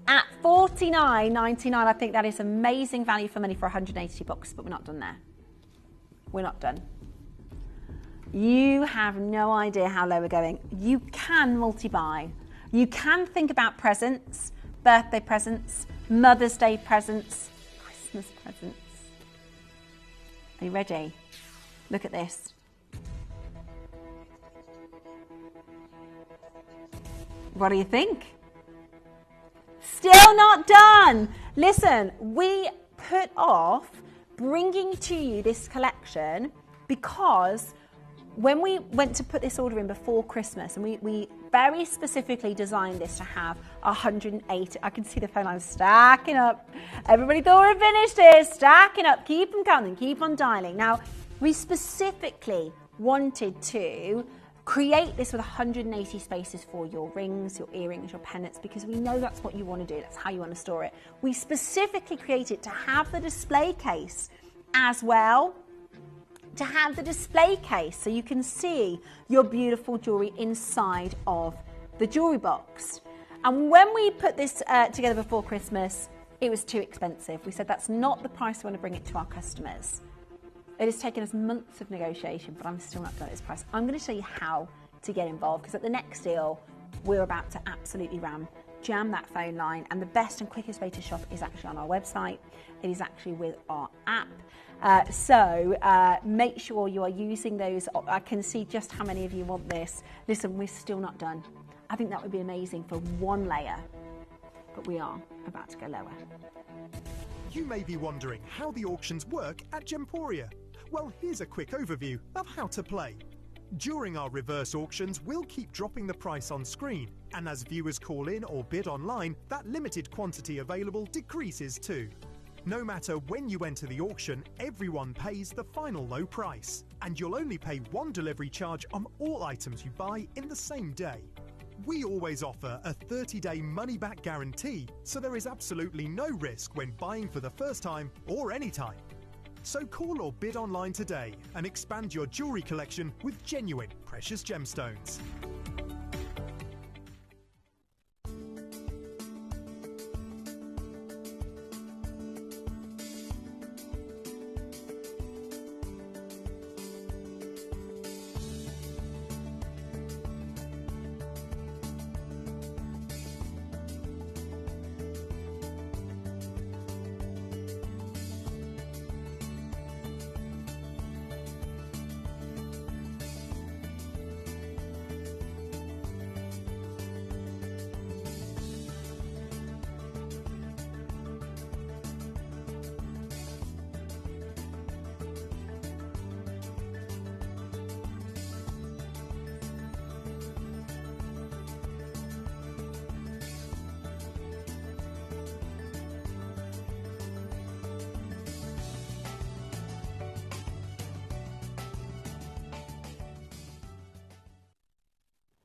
At $49.99, I think that is amazing value for money for 180 bucks, but we're not done there. We're not done. You have no idea how low we're going. You can multi-buy. You can think about presents, birthday presents, Mother's Day presents, Christmas presents. Are you ready? Look at this. What do you think? Still not done. Listen, we put off bringing to you this collection because when we went to put this order in before Christmas, and we very specifically designed this to have 180, I can see the phone lines stacking up. Everybody thought we're finished here, stacking up, keep them coming, keep on dialing. Now, we specifically wanted to create this with 180 spaces for your rings, your earrings, your pendants, because we know that's what you want to do, that's how you want to store it. We specifically created to have the display case as well, to have the display case so you can see your beautiful jewellery inside of the jewellery box. And when we put this together before Christmas, it was too expensive. We said that's not the price we want to bring it to our customers. It has taken us months of negotiation, but I'm still not done at this price. I'm going to show you how to get involved, because at the next deal, we're about to absolutely jam that phone line, and the best and quickest way to shop is actually on our website. It is actually with our app. So make sure you are using those. I can see just how many of you want this. Listen, we're still not done. I think that would be amazing for one layer. but we are about to go lower. You may be wondering how the auctions work at Gemporia. Well, here's a quick overview of how to play. During our reverse auctions, we'll keep dropping the price on screen, and as viewers call in or bid online, that limited quantity available decreases too. No matter when you enter the auction, everyone pays the final low price, and you'll only pay one delivery charge on all items you buy in the same day. We always offer a 30-day money-back guarantee, so there is absolutely no risk when buying for the first time or any time. So call or bid online today and expand your jewellery collection with genuine precious gemstones.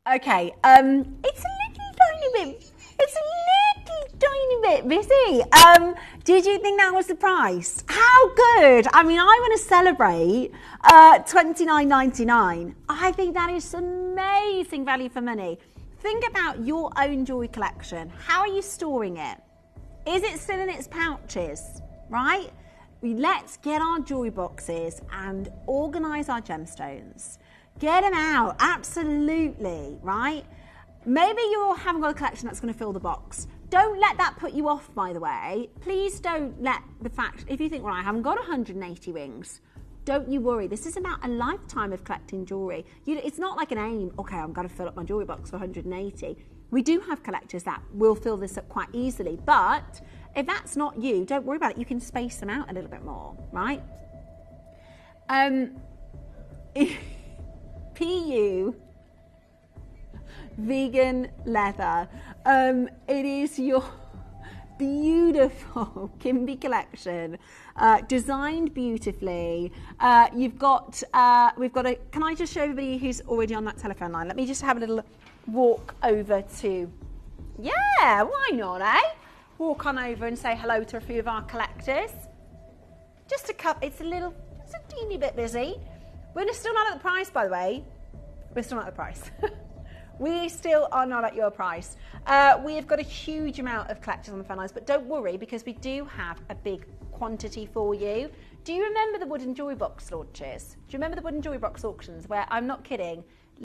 Okay, it's a little tiny bit busy. Did you think that was the price? How good? I mean, I want to celebrate $29.99. I think that is amazing value for money. Think about your own jewelry collection. How are you storing it? Is it still in its pouches, right? Let's get our jewelry boxes and organize our gemstones. Get them out, absolutely, right? Maybe you haven't got a collection that's going to fill the box. Don't let that put you off, by the way. Please don't let the fact, if you think, well, I haven't got 180 rings, don't you worry. This is about a lifetime of collecting jewellery. It's not like an aim, okay, I'm going to fill up my jewellery box for 180. We do have collectors that will fill this up quite easily, but if that's not you, don't worry about it. You can space them out a little bit more, right? PU vegan leather. It is your beautiful Kimby collection, designed beautifully. We've got a, can I just show everybody who's already on that telephone line? Let me just have a little walk over to, yeah, why not, eh? Walk on over and say hello to a few of our collectors. Just a cup, it's a teeny bit busy. We're still not at the price, by the way. We're still not at the price. We still are not at your price. We have got a huge amount of collectors on the phone lines, but don't worry because we do have a big quantity for you. Do you remember the wooden jewelry box launches? Do you remember the wooden jewelry box auctions where, I'm not kidding,